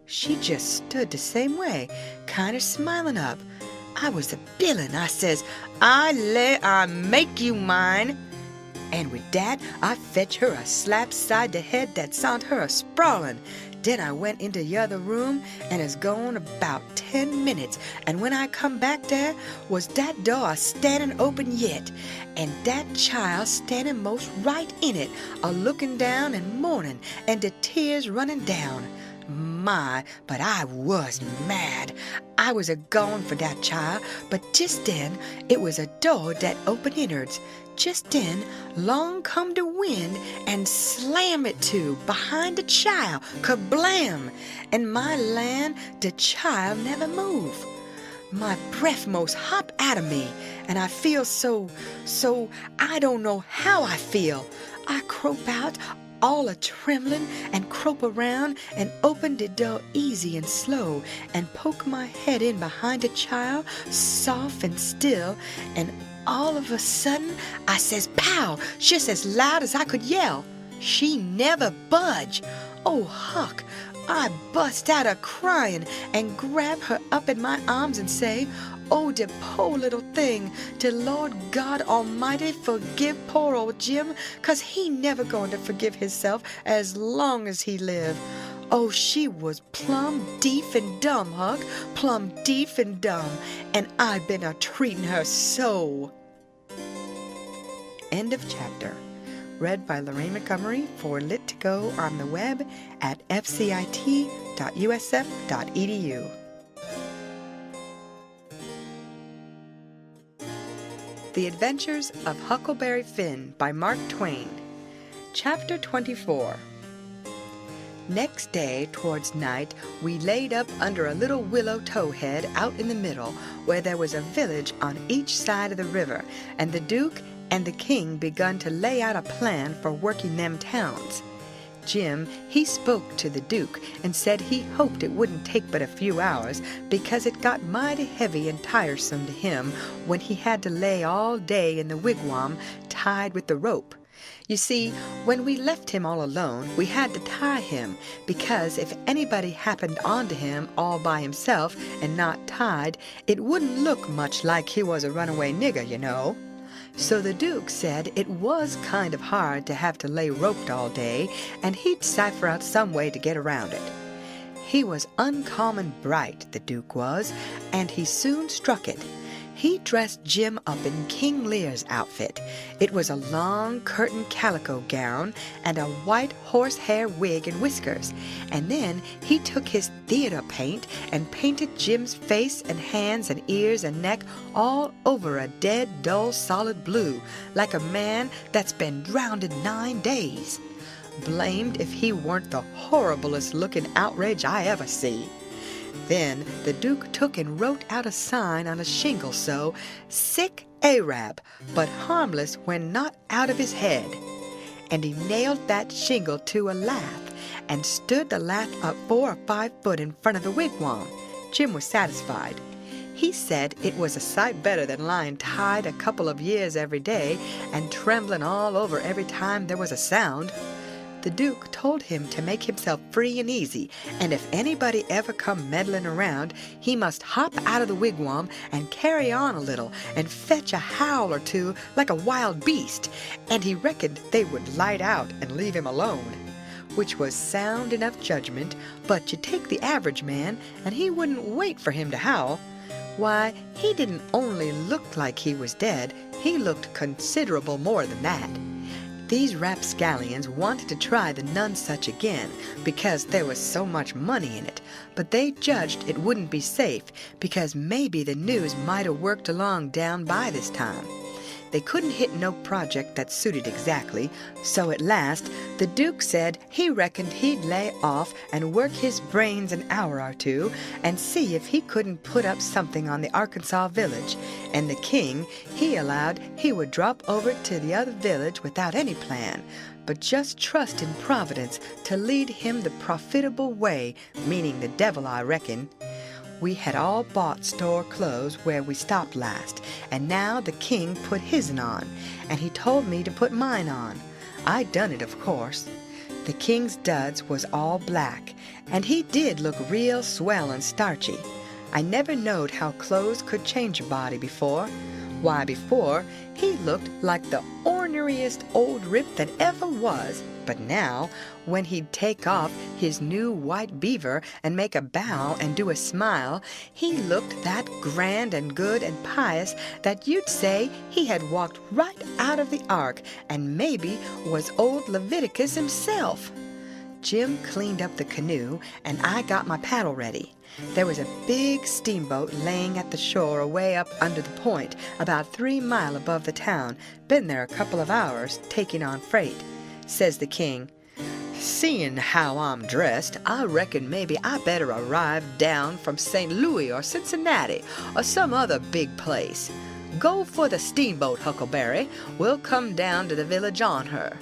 She just stood the same way, kind of smiling up. I was a billin'. I says, 'I lay I make you mine.' And with that, I fetch her a slap side the head that sent her a sprawling. Then I went into the other room and is gone about 10 minutes, and when I come back there, was that door a-standing open yet, and that child standing most right in it, a-looking down and mourning, and the tears running down. My, but I was mad. I was a-gone for that child, but just then it was a door that opened inwards. Just then, long come the wind and slam it to behind the child, kablam! And my land, the child never moved. my breath most hop out of me, and I feel so, I don't know how I feel. I crope out, all a-trembling, and crope around, and open the door easy and slow, and poke my head in behind the child, soft and still, and all of a sudden, I says, "Pow!" just as loud as I could yell. She never budge. Oh, Huck, I bust out a-crying and grab her up in my arms and say, "Oh, de poor little thing, de Lord God Almighty forgive poor old Jim, 'cause he never going to forgive himself as long as he live." Oh, she was plumb deef and dumb, Huck, plumb deef and dumb, and I been a-treating her so. End of chapter. Read by Lorraine Montgomery for Lit2Go on the web at fcit.usf.edu. The Adventures of Huckleberry Finn by Mark Twain. Chapter 24. Next day, towards night, we laid up under a little willow towhead out in the middle, where there was a village on each side of the river, and the Duke and the King begun to lay out a plan for working them towns. Jim, he spoke to the Duke and said he hoped it wouldn't take but a few hours, because it got mighty heavy and tiresome to him when he had to lay all day in the wigwam tied with the rope. You see, when we left him all alone, we had to tie him, because if anybody happened onto him all by himself and not tied, it wouldn't look much like he was a runaway nigger, you know. So the Duke said it was kind of hard to have to lay roped all day, and he'd cipher out some way to get around it. He was uncommon bright, the Duke was, and he soon struck it. He dressed Jim up in King Lear's outfit. It was a long curtain calico gown and a white horsehair wig and whiskers, and then he took his theater paint and painted Jim's face and hands and ears and neck all over a dead, dull, solid blue, like a man that's been drowned in 9 days. Blamed if he weren't the horriblest looking outrage I ever see. Then the Duke took and wrote out a sign on a shingle so, "Sick Arab, but harmless when not out of his head." And he nailed that shingle to a lath, and stood the lath up 4 or 5 foot in front of the wigwam. Jim was satisfied. He said it was a sight better than lying tied a couple of years every day, and trembling all over every time there was a sound. The Duke told him to make himself free and easy, and if anybody ever come meddling around, he must hop out of the wigwam and carry on a little and fetch a howl or two like a wild beast, and he reckoned they would light out and leave him alone. Which was sound enough judgment, but you take the average man, and he wouldn't wait for him to howl. Why, he didn't only look like he was dead, he looked considerable more than that. These rapscallions wanted to try the Nonesuch again, because there was so much money in it, but they judged it wouldn't be safe, because maybe the news might have worked along down by this time. They couldn't hit no project that suited exactly, so at last the Duke said he reckoned he'd lay off and work his brains an hour or two and see if he couldn't put up something on the Arkansas village, and the King, he allowed he would drop over to the other village without any plan, but just trust in Providence to lead him the profitable way, meaning the devil, I reckon. We had all bought store clothes where we stopped last, and now the King put his'n on, and he told me to put mine on. I done it, of course. The King's duds was all black, and he did look real swell and starchy. I never knowed how clothes could change a body before. Why, before, he looked like the orneriest old rip that ever was, but now, when he'd take off his new white beaver and make a bow and do a smile, he looked that grand and good and pious that you'd say he had walked right out of the ark and maybe was old Leviticus himself. Jim cleaned up the canoe, and I got my paddle ready. There was a big steamboat laying at the shore away up under the point, about 3 miles above the town. Been there a couple of hours, taking on freight. Says the King, Seeing how I'm dressed, I reckon maybe I better arrive down from St. Louis or Cincinnati or some other big place. Go for the steamboat, Huckleberry. We'll come down to the village on her."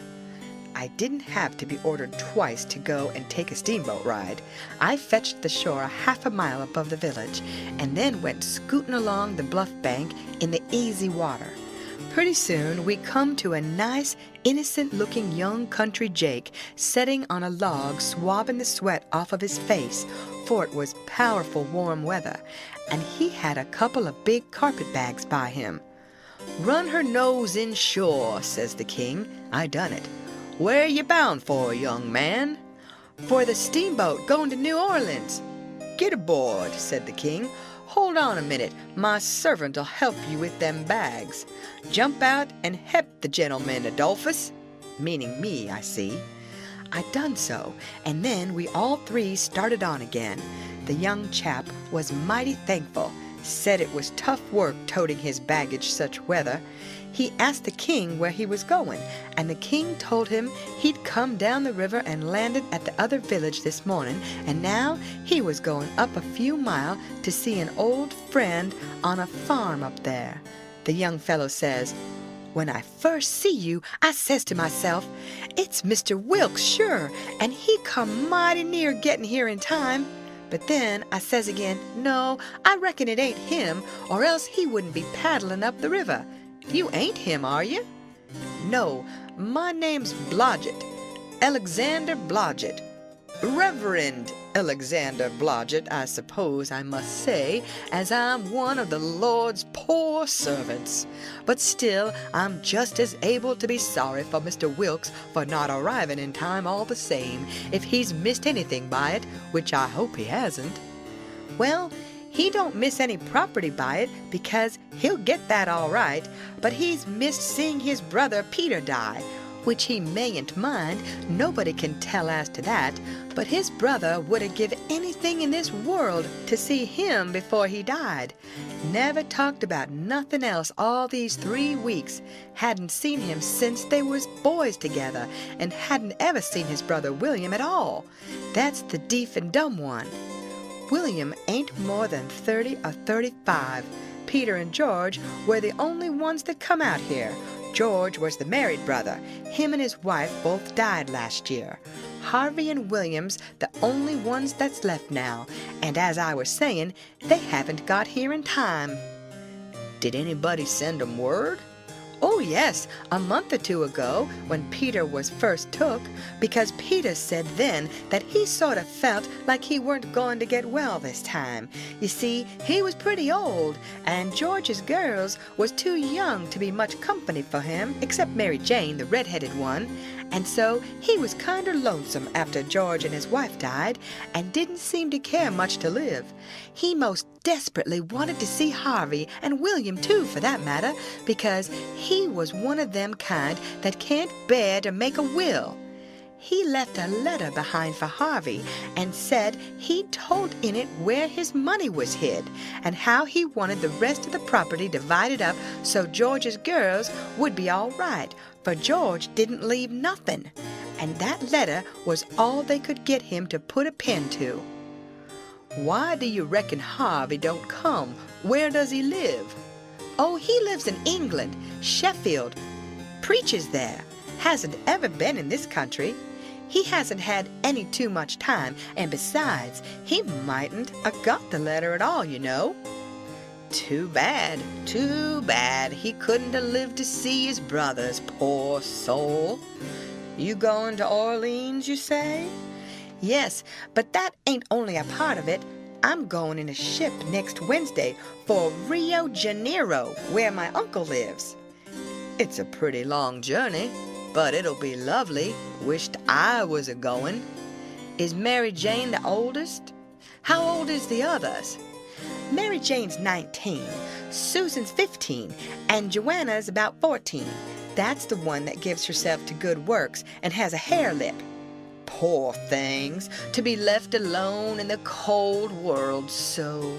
I didn't have to be ordered twice to go and take a steamboat ride. I fetched the shore 1/2 mile above the village, and then went scooting along the bluff bank in the easy water. Pretty soon we come to a nice, innocent-looking young country Jake sitting on a log swabbing the sweat off of his face, for it was powerful warm weather, and he had a couple of big carpet-bags by him. "Run her nose inshore," says the king. I done it. "Where you bound for, young man?" "For the steamboat going to New Orleans." "Get aboard," said the king. "Hold on a minute, my servant'll help you with them bags. Jump out and help the gentleman, Adolphus," meaning me, I see. I done so, and then we all three started on again. The young chap was mighty thankful, said it was tough work toting his baggage such weather. He asked the king where he was going, and the king told him he'd come down the river and landed at the other village this morning, and now he was going up a few miles to see an old friend on a farm up there. The young fellow says, "When I first see you, I says to myself, 'It's Mr. Wilkes, sure, and he come mighty near getting here in time.' But then I says again, 'No, I reckon it ain't him, or else he wouldn't be paddling up the river.' You ain't him, are you?" "No, my name's Blodgett, Alexander Blodgett. Reverend Alexander Blodgett, I suppose I must say, as I'm one of the Lord's poor servants. But still, I'm just as able to be sorry for Mr. Wilkes for not arriving in time all the same, if he's missed anything by it, which I hope he hasn't." "Well, he don't miss any property by it, because he'll get that all right, but he's missed seeing his brother Peter die, which he mayn't mind, nobody can tell as to that, but his brother would have give anything in this world to see him before he died. Never talked about nothing else all these 3 weeks, hadn't seen him since they was boys together, and hadn't ever seen his brother William at all. That's the deaf and dumb one. William ain't more than 30 or 35. Peter and George were the only ones that come out here. George was the married brother. Him and his wife both died last year. Harvey and William's the only ones that's left now, and as I was saying, they haven't got here in time." "Did anybody send 'em word?" "Oh, yes, a month or 2 ago, when Peter was first took, because Peter said then that he sort of felt like he weren't going to get well this time. You see, he was pretty old, and George's girls was too young to be much company for him, except Mary Jane, the red-headed one, and so he was kinder lonesome after George and his wife died, and didn't seem to care much to live. He most desperately wanted to see Harvey, and William too, for that matter, because he was one of them kind that can't bear to make a will. He left a letter behind for Harvey, and said he told in it where his money was hid, and how he wanted the rest of the property divided up so George's girls would be all right, for George didn't leave nothing, and that letter was all they could get him to put a pen to." "Why do you reckon Harvey don't come? Where does he live?" "Oh, he lives in England, Sheffield. Preaches there. Hasn't ever been in this country. He hasn't had any too much time, and besides, he mightn't have got the letter at all, you know." "Too bad, too bad. He couldn't have lived to see his brothers, poor soul. You going to Orleans, you say?" "Yes, but that ain't only a part of it. I'm going in a ship next Wednesday for Rio Janeiro, where my uncle lives." "It's a pretty long journey, but it'll be lovely. Wished I was a-going." "Is Mary Jane the oldest?" "How old is the others?" "Mary Jane's 19, Susan's 15, and Joanna's about 14. That's the one that gives herself to good works and has a hare lip." "Poor things, to be left alone in the cold world so."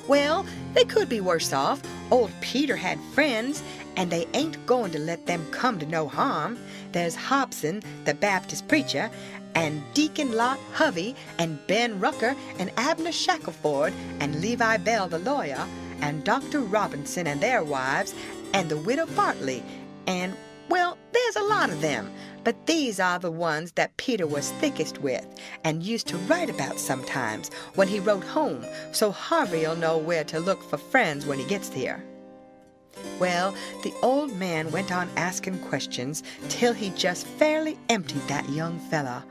"Well, they could be worse off. Old Peter had friends, and they ain't going to let them come to no harm. There's Hobson, the Baptist preacher, and Deacon Lot Hovey, and Ben Rucker, and Abner Shackelford, and Levi Bell the lawyer, and Dr. Robinson and their wives, and the widow Bartley, and, well, there's a lot of them, but these are the ones that Peter was thickest with, and used to write about sometimes when he wrote home, so Harvey'll know where to look for friends when he gets here. Well, the old man went on asking questions till he just fairly emptied that young fella.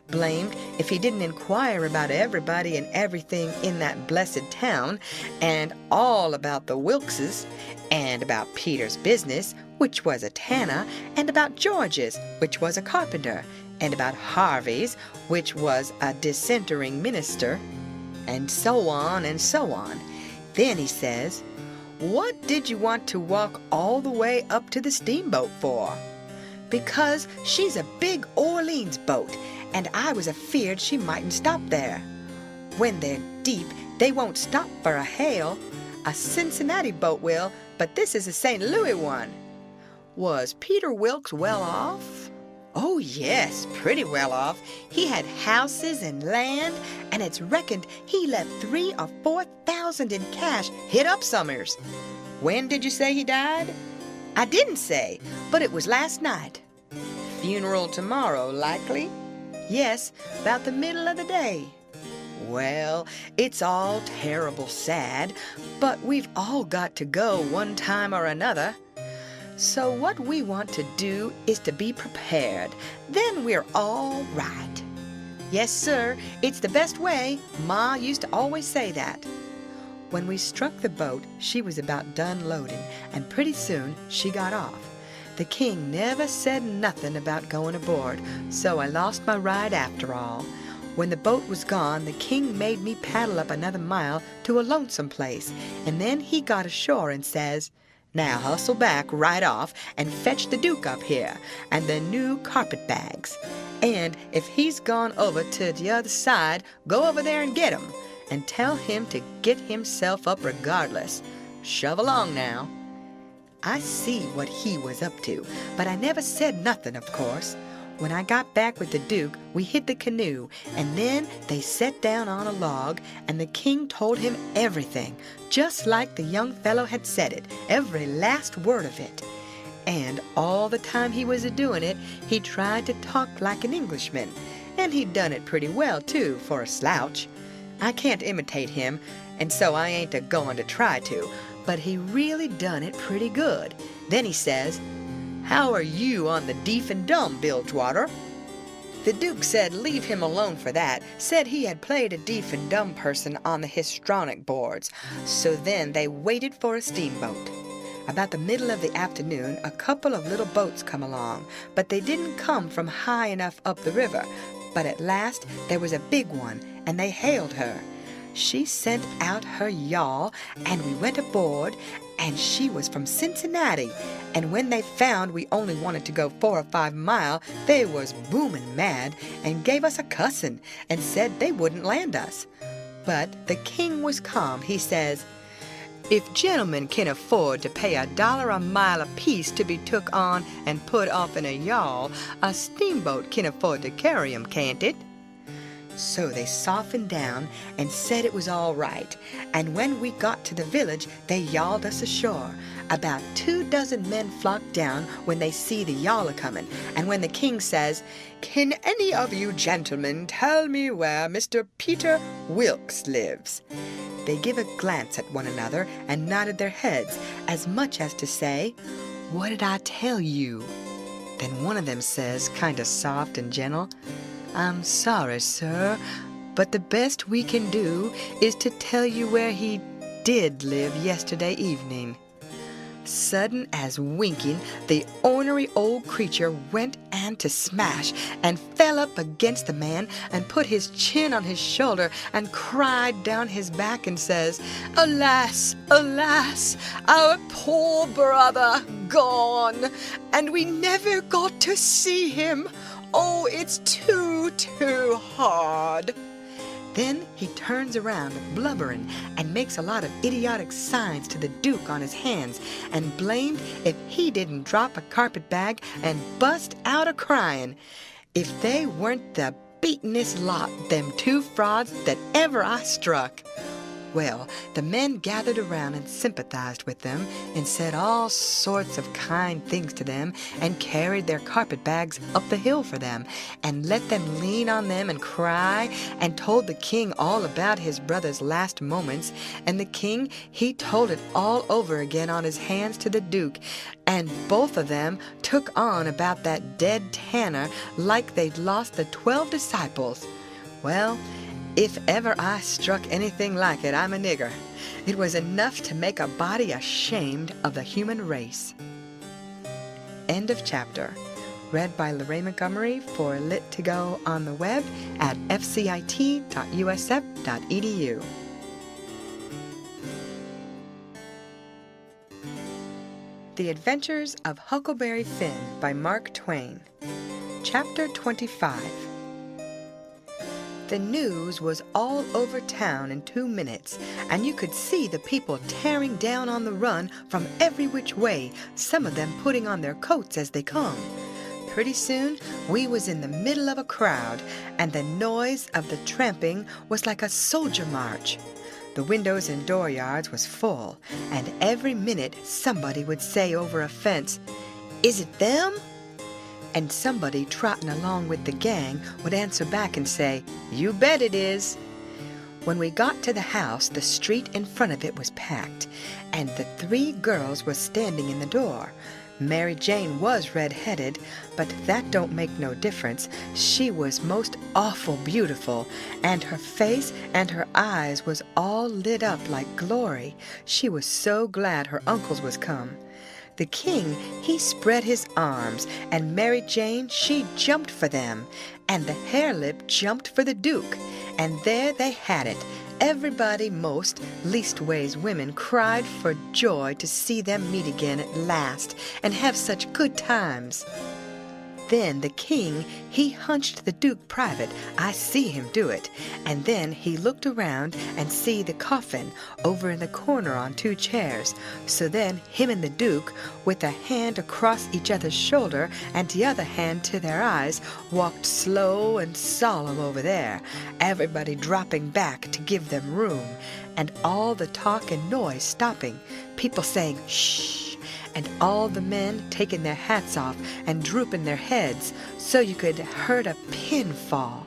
Blamed if he didn't inquire about everybody and everything in that blessed town, and all about the Wilkses, and about Peter's business, which was a tanner, and about George's, which was a carpenter, and about Harvey's, which was a dissentering minister, and so on and so on. Then he says, "What did you want to walk all the way up to the steamboat for?" "Because she's a big Orleans boat, and I was afeard she mightn't stop there." "When they're deep, they won't stop for a hail. A Cincinnati boat will, but this is a St. Louis one." "Was Peter Wilkes well off?" "Oh, yes, pretty well off. He had houses and land, and it's reckoned he left 3,000 or 4,000 in cash hid up summers." "When did you say he died?" "I didn't say, but it was last night." "Funeral tomorrow, likely?" "Yes, about the middle of the day." "Well, it's all terrible sad, but we've all got to go one time or another. So what we want to do is to be prepared. Then we're all right." "Yes, sir, it's the best way. Ma used to always say that." When we struck the boat, she was about done loading, and pretty soon she got off. The king never said nothing about going aboard, so I lost my ride after all. When the boat was gone, the king made me paddle up another mile to a lonesome place, and then he got ashore and says, "Now hustle back right off and fetch the Duke up here, and the new carpet-bags. And if he's gone over to the other side, go over there and get him, and tell him to get himself up regardless. Shove along now." I see what he was up to, but I never said nothing, of course. When I got back with the Duke, we hid the canoe, and then they sat down on a log, and the king told him everything, just like the young fellow had said it, every last word of it. And all the time he was a-doing it, he tried to talk like an Englishman, and he'd done it pretty well, too, for a slouch. I can't imitate him, and so I ain't a-going to try to, but he really done it pretty good. Then he says, "How are you on the deaf and dumb, Bilgewater?" The Duke said leave him alone for that, said he had played a deaf and dumb person on the histrionic boards. So then they waited for a steamboat. About the middle of the afternoon, a couple of little boats come along, but they didn't come from high enough up the river. But at last there was a big one, and they hailed her. She sent out her yawl, and we went aboard, and she was from Cincinnati, and when they found we only wanted to go 4 or 5 mile, they was booming mad, and gave us a cussing, and said they wouldn't land us. But the king was calm. He says, "If gentlemen can afford to pay $1 a mile apiece to be took on and put off in a yawl, a steamboat can afford to carry 'em, can't it?" So they softened down and said it was all right, and when we got to the village, they yawled us ashore. About 24 men flocked down when they see the yawl a-comin', and when the king says, "Can any of you gentlemen tell me where Mr. Peter Wilkes lives?" They give a glance at one another and nodded their heads, as much as to say, "What did I tell you?" Then one of them says, kind of soft and gentle, "I'm sorry, sir, but the best we can do is to tell you where he did live yesterday evening." Sudden as winking, the ornery old creature went an to smash, and fell up against the man, and put his chin on his shoulder, and cried down his back, and says, "Alas, alas, our poor brother gone, and we never got to see him. Oh, it's too hard." Then he turns around, blubbering, and makes a lot of idiotic signs to the Duke on his hands, and blamed if he didn't drop a carpet-bag and bust out a-crying. If they weren't the beatin'est lot, them two frauds that ever I struck." Well, the men gathered around and sympathized with them, and said all sorts of kind things to them, and carried their carpet bags up the hill for them, and let them lean on them and cry, and told the king all about his brother's last moments, and the king, he told it all over again on his hands to the duke, and both of them took on about that dead tanner like they'd lost the 12 disciples. Well, if ever I struck anything like it, I'm a nigger. It was enough to make a body ashamed of the human race. End of chapter. Read by Lorraine Montgomery for Lit2Go on the web at fcit.usf.edu. The Adventures of Huckleberry Finn by Mark Twain. Chapter 25. The news was all over town in 2 minutes, and you could see the people tearing down on the run from every which way, some of them putting on their coats as they come. Pretty soon we was in the middle of a crowd, and the noise of the tramping was like a soldier march. The windows and dooryards was full, and every minute somebody would say over a fence, "Is it them?" And somebody trotting along with the gang would answer back and say, "You bet it is." When we got to the house, the street in front of it was packed, and the 3 girls was standing in the door. Mary Jane was red-headed, but that don't make no difference. She was most awful beautiful, and her face and her eyes was all lit up like glory. She was so glad her uncles was come. The king, he spread his arms, and Mary Jane, she jumped for them, and the harelip jumped for the duke, and there they had it. Everybody most, leastways women, cried for joy to see them meet again at last, and have such good times. Then the king, he hunched the duke private. I see him do it. And then he looked around and see the coffin over in the corner on 2 chairs. So then him and the duke, with a hand across each other's shoulder and the other hand to their eyes, walked slow and solemn over there, everybody dropping back to give them room, and all the talk and noise stopping, people saying, "Shh," and all the men taking their hats off and drooping their heads so you could heard a pin fall.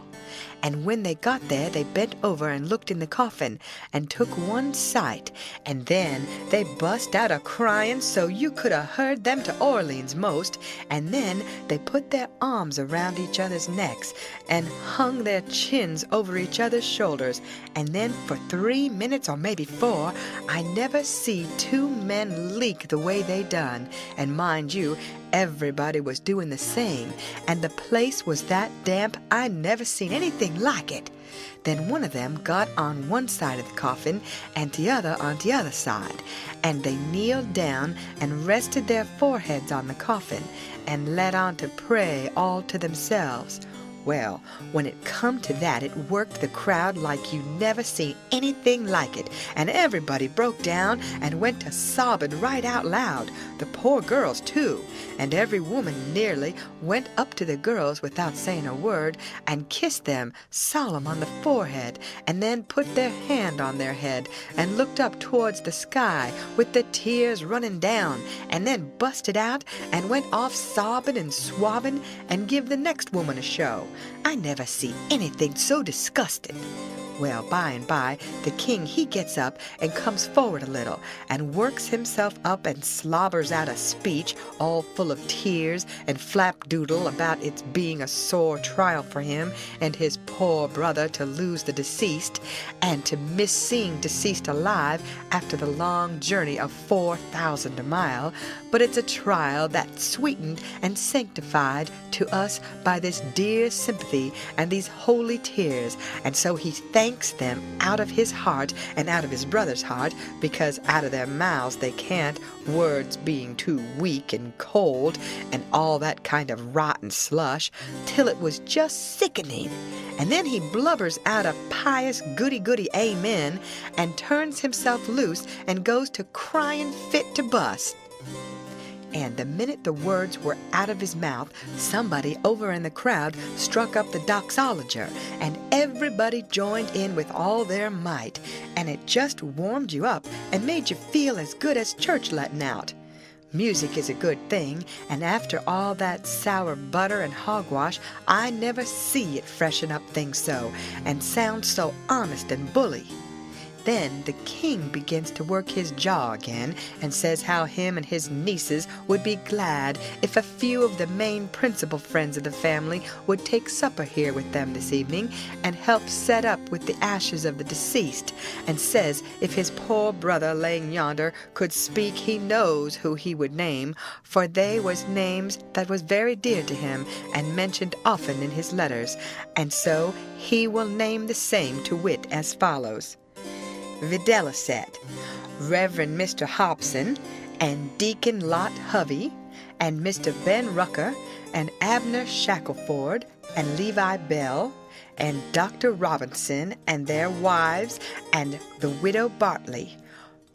And when they got there, they bent over and looked in the coffin and took one sight, and then they bust out a-crying so you could a heard them to Orleans most, and then they put their arms around each other's necks and hung their chins over each other's shoulders, and then for 3 minutes or maybe 4, I never see 2 men leak the way they done, and mind you, everybody was doing the same, and the place was that damp I never seen anything like it. Then one of them got on one side of the coffin and the other on the other side, and they kneeled down and rested their foreheads on the coffin and let on to pray all to themselves. Well, when it come to that, it worked the crowd like you never seen anything like it, and everybody broke down and went to sobbing right out loud, the poor girls too, and every woman nearly went up to the girls without saying a word and kissed them solemn on the forehead, and then put their hand on their head and looked up towards the sky with the tears running down, and then busted out and went off sobbing and swabbing and give the next woman a show. I never see anything so disgusting. Well, by and by, the king, he gets up and comes forward a little and works himself up and slobbers out a speech all full of tears and flapdoodle about its being a sore trial for him and his poor brother to lose the deceased and to miss seeing deceased alive after the long journey of 4,000 a mile, but it's a trial that's sweetened and sanctified to us by this dear sympathy and these holy tears, and so he thanks them out of his heart and out of his brother's heart, because out of their mouths they can't, words being too weak and cold and all that kind of rotten slush, till it was just sickening. And then he blubbers out a pious goody-goody amen and turns himself loose and goes to crying fit to bust. And the minute the words were out of his mouth, somebody over in the crowd struck up the doxologer, and everybody joined in with all their might, and it just warmed you up and made you feel as good as church letting out. Music is a good thing, and after all that sour butter and hogwash, I never see it freshen up things so, and sound so honest and bully. Then the king begins to work his jaw again, and says how him and his nieces would be glad if a few of the main principal friends of the family would take supper here with them this evening, and help set up with the ashes of the deceased, and says if his poor brother laying yonder could speak, he knows who he would name, for they was names that was very dear to him, and mentioned often in his letters, and so he will name the same, to wit, as follows: Videlicet, Reverend Mr. Hobson, and Deacon Lot Hovey, and Mr. Ben Rucker, and Abner Shackelford, and Levi Bell, and Dr. Robinson, and their wives, and the widow Bartley.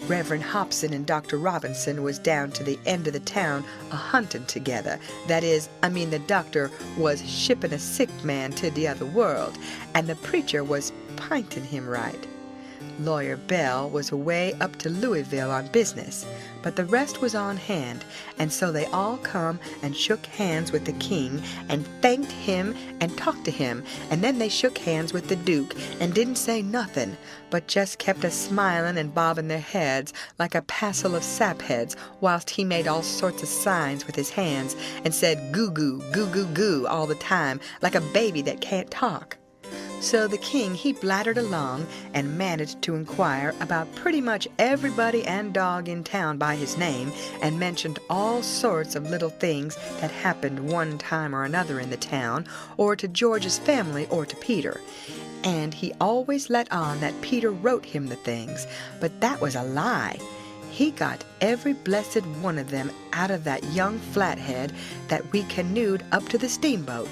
Reverend Hobson and Dr. Robinson was down to the end of the town a-hunting together. That is, the doctor was shipping a sick man to the other world, and the preacher was pinting him right. Lawyer Bell was away up to Louisville on business, but the rest was on hand, and so they all come and shook hands with the king, and thanked him and talked to him, and then they shook hands with the duke, and didn't say nothing, but just kept a-smiling and bobbing their heads like a passel of sapheads, whilst he made all sorts of signs with his hands, and said goo-goo, goo-goo-goo all the time, like a baby that can't talk. So the king, he blattered along and managed to inquire about pretty much everybody and dog in town by his name, and mentioned all sorts of little things that happened one time or another in the town, or to George's family, or to Peter. And he always let on that Peter wrote him the things, but that was a lie. He got every blessed one of them out of that young flathead that we canoed up to the steamboat.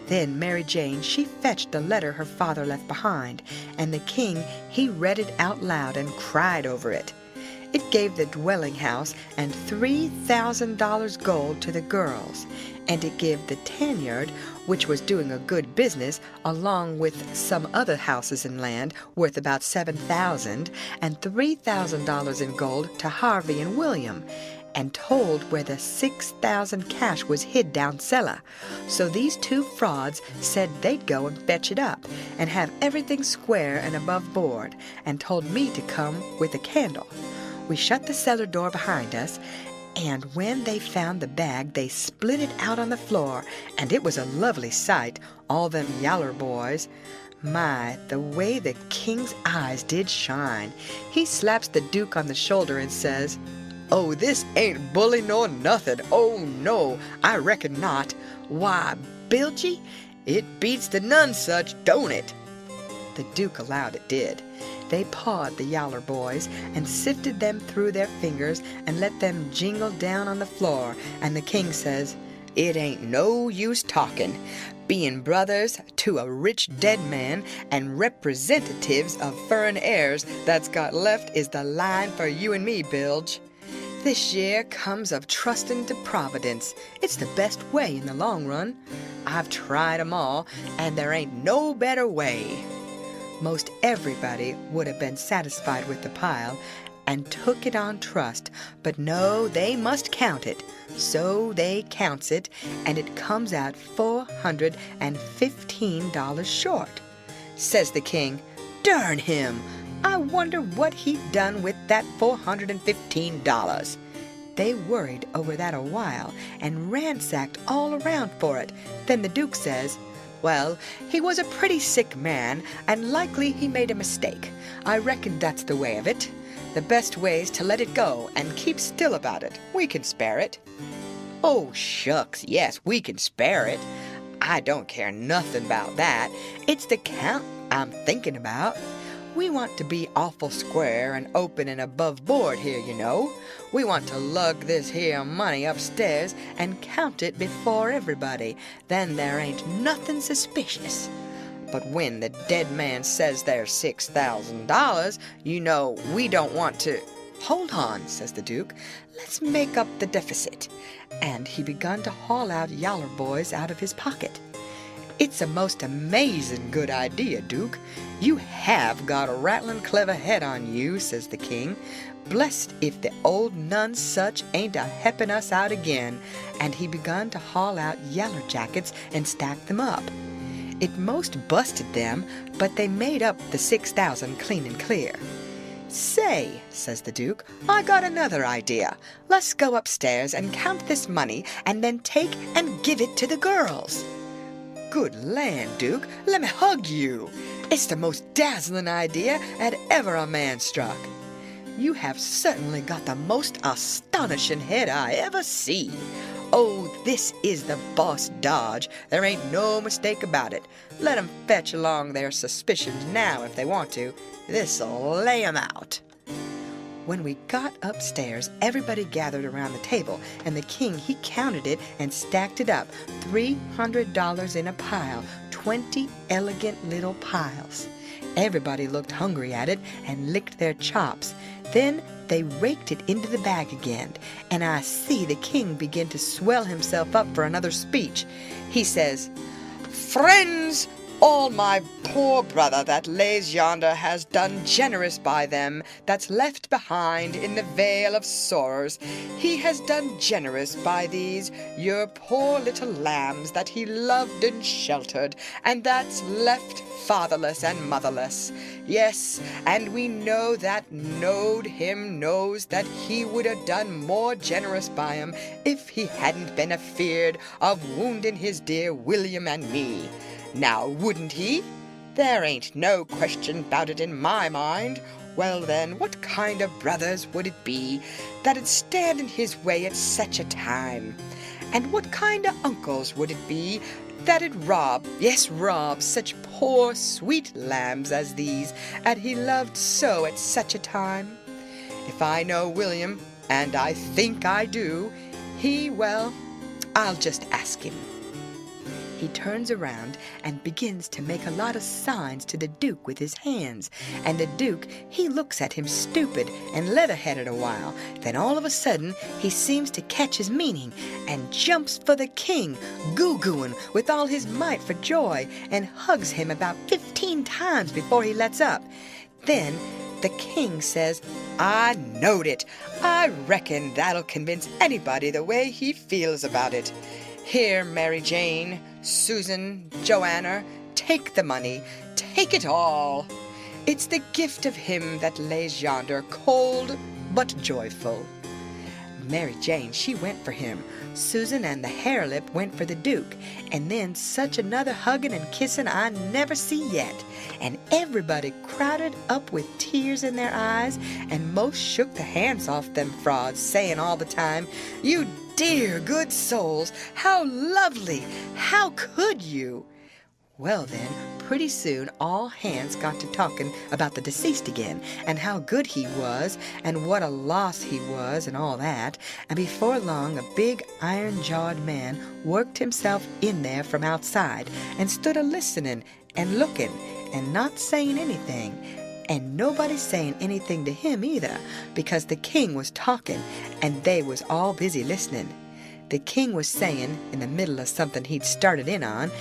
Then Mary Jane, she fetched the letter her father left behind, and the king, he read it out loud and cried over it. It gave the dwelling house and $3,000 gold to the girls, and it gave the tanyard, which was doing a good business, along with some other houses and land worth about $7,000, and $3,000 in gold to Harvey and William, and told where the $6,000 cash was hid down cellar. So these two frauds said they'd go and fetch it up, and have everything square and above board, and told me to come with a candle. We shut the cellar door behind us, and when they found the bag, they split it out on the floor, and it was a lovely sight, all them yaller boys. My, the way the king's eyes did shine. He slaps the duke on the shoulder and says, "Oh, this ain't bully nor nothing. Oh, no, I reckon not. Why, Bilgy, it beats the Nonesuch, don't it?" The duke allowed it did. They pawed the yaller boys, and sifted them through their fingers, and let them jingle down on the floor, and the king says, "It ain't no use talking. Being brothers to a rich dead man, and representatives of furrin heirs that's got left, is the line for you and me, Bilge. This year comes of trusting to Providence. It's the best way in the long run. I've tried 'em all, and there ain't no better way." Most everybody would have been satisfied with the pile, and took it on trust, but no, they must count it. So they counts it, and it comes out $415 short. Says the king, "Darn him! I wonder what he done with that $415. They worried over that a while, and ransacked all around for it. Then the duke says, "Well, he was a pretty sick man, and likely he made a mistake. I reckon that's the way of it. The best way's to let it go, and keep still about it. We can spare it." "Oh, shucks, yes, we can spare it. I don't care nothing about that. It's the count I'm thinking about. We want to be awful square and open and above board here, you know. We want to lug this here money upstairs and count it before everybody. Then there ain't nothing suspicious. But when the dead man says there's $6,000, you know, we don't want to—" "Hold on," says the Duke. "Let's make up the deficit." And he begun to haul out yaller boys out of his pocket. "It's a most amazing good idea, Duke. You have got a rattling clever head on you," says the king. "Blessed if the old none such ain't a-hepping us out again." And he begun to haul out yaller jackets and stack them up. It most busted them, but they made up the 6,000 clean and clear. "Say," says the Duke, "I got another idea. Let's go upstairs and count this money and then take and give it to the girls." "Good land, Duke, let me hug you. It's the most dazzling idea that ever a man struck. You have certainly got the most astonishing head I ever see. Oh, this is the boss dodge. There ain't no mistake about it. Let 'em fetch along their suspicions now if they want to. This'll lay 'em out." When we got upstairs, everybody gathered around the table, and the king, he counted it and stacked it up, $300 in a pile, 20 elegant little piles. Everybody looked hungry at it and licked their chops. Then they raked it into the bag again, and I see the king begin to swell himself up for another speech. He says, "Friends, all my poor brother that lays yonder has done generous by them that's left behind in the vale of sorrows. He has done generous by these, your poor little lambs that he loved and sheltered, and that's left fatherless and motherless. Yes, and we know that knowed him knows that he would have done more generous by 'em if he hadn't been afeard of wounding his dear William and me. Now, wouldn't he? There ain't no question about it in my mind. Well then, what kind of brothers would it be that'd stand in his way at such a time? And what kind of uncles would it be that'd rob, yes, rob such poor sweet lambs as these, that he loved so at such a time? If I know William, and I think I do, well, I'll just ask him." He turns around and begins to make a lot of signs to the Duke with his hands, and the Duke, he looks at him stupid and leather-headed a while. Then all of a sudden he seems to catch his meaning and jumps for the king, goo-gooing with all his might for joy, and hugs him about 15 times before he lets up. Then the king says, "I knowed it. I reckon that'll convince anybody the way he feels about it. Here, Mary Jane, Susan, Joanna, take the money, take it all. It's the gift of him that lays yonder, cold but joyful." Mary Jane, she went for him. Susan and the Harelip went for the Duke, and then such another hugging and kissing I never see yet. And everybody crowded up with tears in their eyes, and most shook the hands off them frauds, saying all the time, "You dear good souls, how lovely! How could you?" Well then, pretty soon all hands got to talking about the deceased again, and how good he was, and what a loss he was, and all that. And before long a big iron-jawed man worked himself in there from outside, and stood a-listening and looking, and not saying anything. And nobody saying anything to him either, because the king was talking, and they was all busy listening. The king was saying, in the middle of something he'd started in on,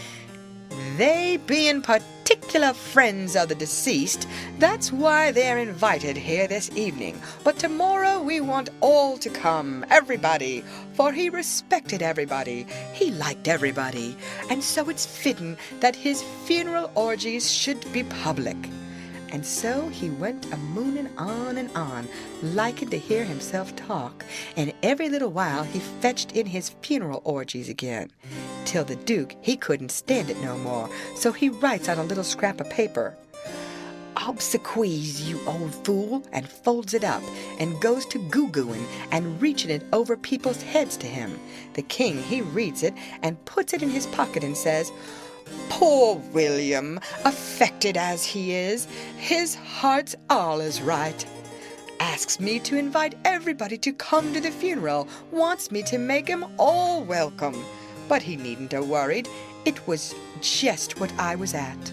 "They being particular friends of the deceased, that's why they're invited here this evening. But tomorrow we want all to come, everybody, for he respected everybody, he liked everybody, and so it's fitting that his funeral orgies should be public." And so he went a-mooning on and on, liking to hear himself talk, and every little while he fetched in his funeral orgies again, till the Duke, he couldn't stand it no more, so he writes on a little scrap of paper, "Obsequies, you old fool," and folds it up, and goes to goo-gooing and reaching it over people's heads to him. The king, he reads it and puts it in his pocket and says, "Poor William, affected as he is, his heart's all is right. Asks me to invite everybody to come to the funeral, wants me to make 'em all welcome. But he needn't have worried, it was just what I was at."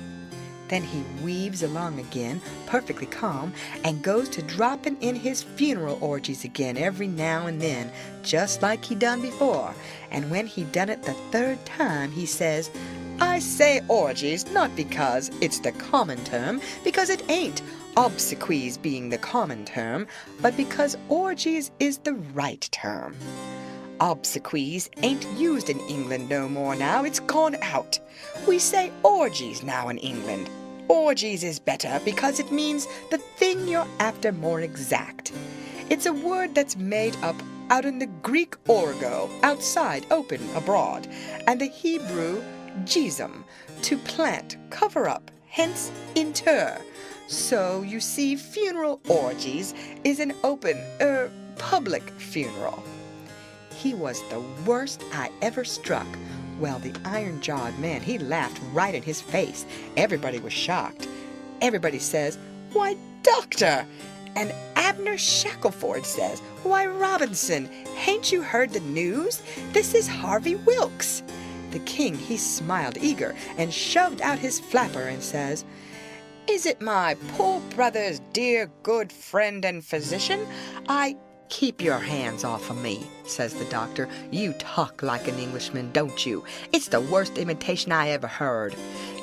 Then he weaves along again, perfectly calm, and goes to dropping in his funeral orgies again every now and then, just like he done before. And when he done it the third time, he says, I say orgies not because it's the common term, because it ain't, obsequies being the common term, but because orgies is the right term. Obsequies ain't used in England no more now, it's gone out. We say orgies now in England. Orgies is better because it means the thing you're after more exact. It's a word that's made up out in the Greek orgo, outside, open, abroad, and the Hebrew jism, to plant, cover up, hence inter. So, you see, funeral orgies is an open, public funeral. He was the worst I ever struck. Well, the iron-jawed man, he laughed right in his face. Everybody was shocked. Everybody says, Why, Doctor! And Abner Shackelford says, Why, Robinson, hain't you heard the news? This is Harvey Wilkes. The king, he smiled eager and shoved out his flapper and says, Is it my poor brother's dear good friend and physician? Keep your hands off of me, says the doctor. You talk like an Englishman, don't you? It's the worst imitation I ever heard.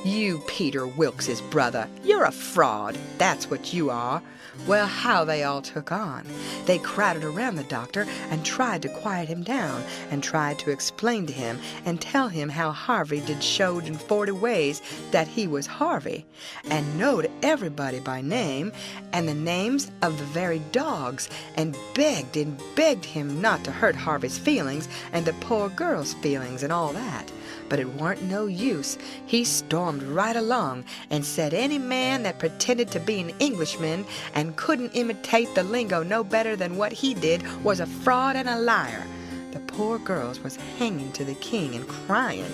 You, Peter Wilkes's brother, you're a fraud. That's what you are. Well, how they all took on. They crowded around the doctor and tried to quiet him down and tried to explain to him and tell him how Harvey did showed in 40 ways that he was Harvey and knowed everybody by name and the names of the very dogs and begged him not to hurt Harvey's feelings and the poor girl's feelings and all that. But it weren't no use. He stormed right along and said any man that pretended to be an Englishman and couldn't imitate the lingo no better than what he did was a fraud and a liar. The poor girls was hanging to the king and crying,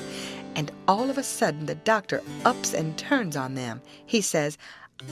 and all of a sudden the doctor ups and turns on them. He says,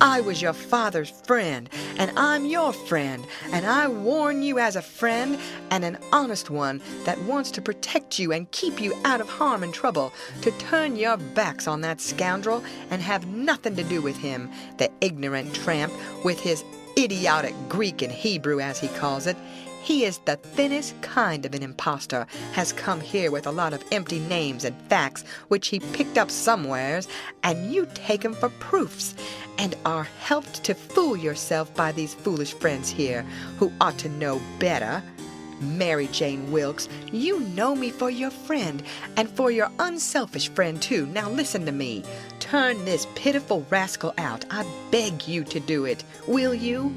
I was your father's friend, and I'm your friend, and I warn you as a friend and an honest one that wants to protect you and keep you out of harm and trouble, to turn your backs on that scoundrel and have nothing to do with him, the ignorant tramp, with his idiotic Greek and Hebrew, as he calls it. He is the thinnest kind of an impostor, has come here with a lot of empty names and facts which he picked up somewheres, and you take 'em for proofs, and are helped to fool yourself by these foolish friends here, who ought to know better. Mary Jane Wilkes, you know me for your friend, and for your unselfish friend, too. Now listen to me. Turn this pitiful rascal out. I beg you to do it. Will you?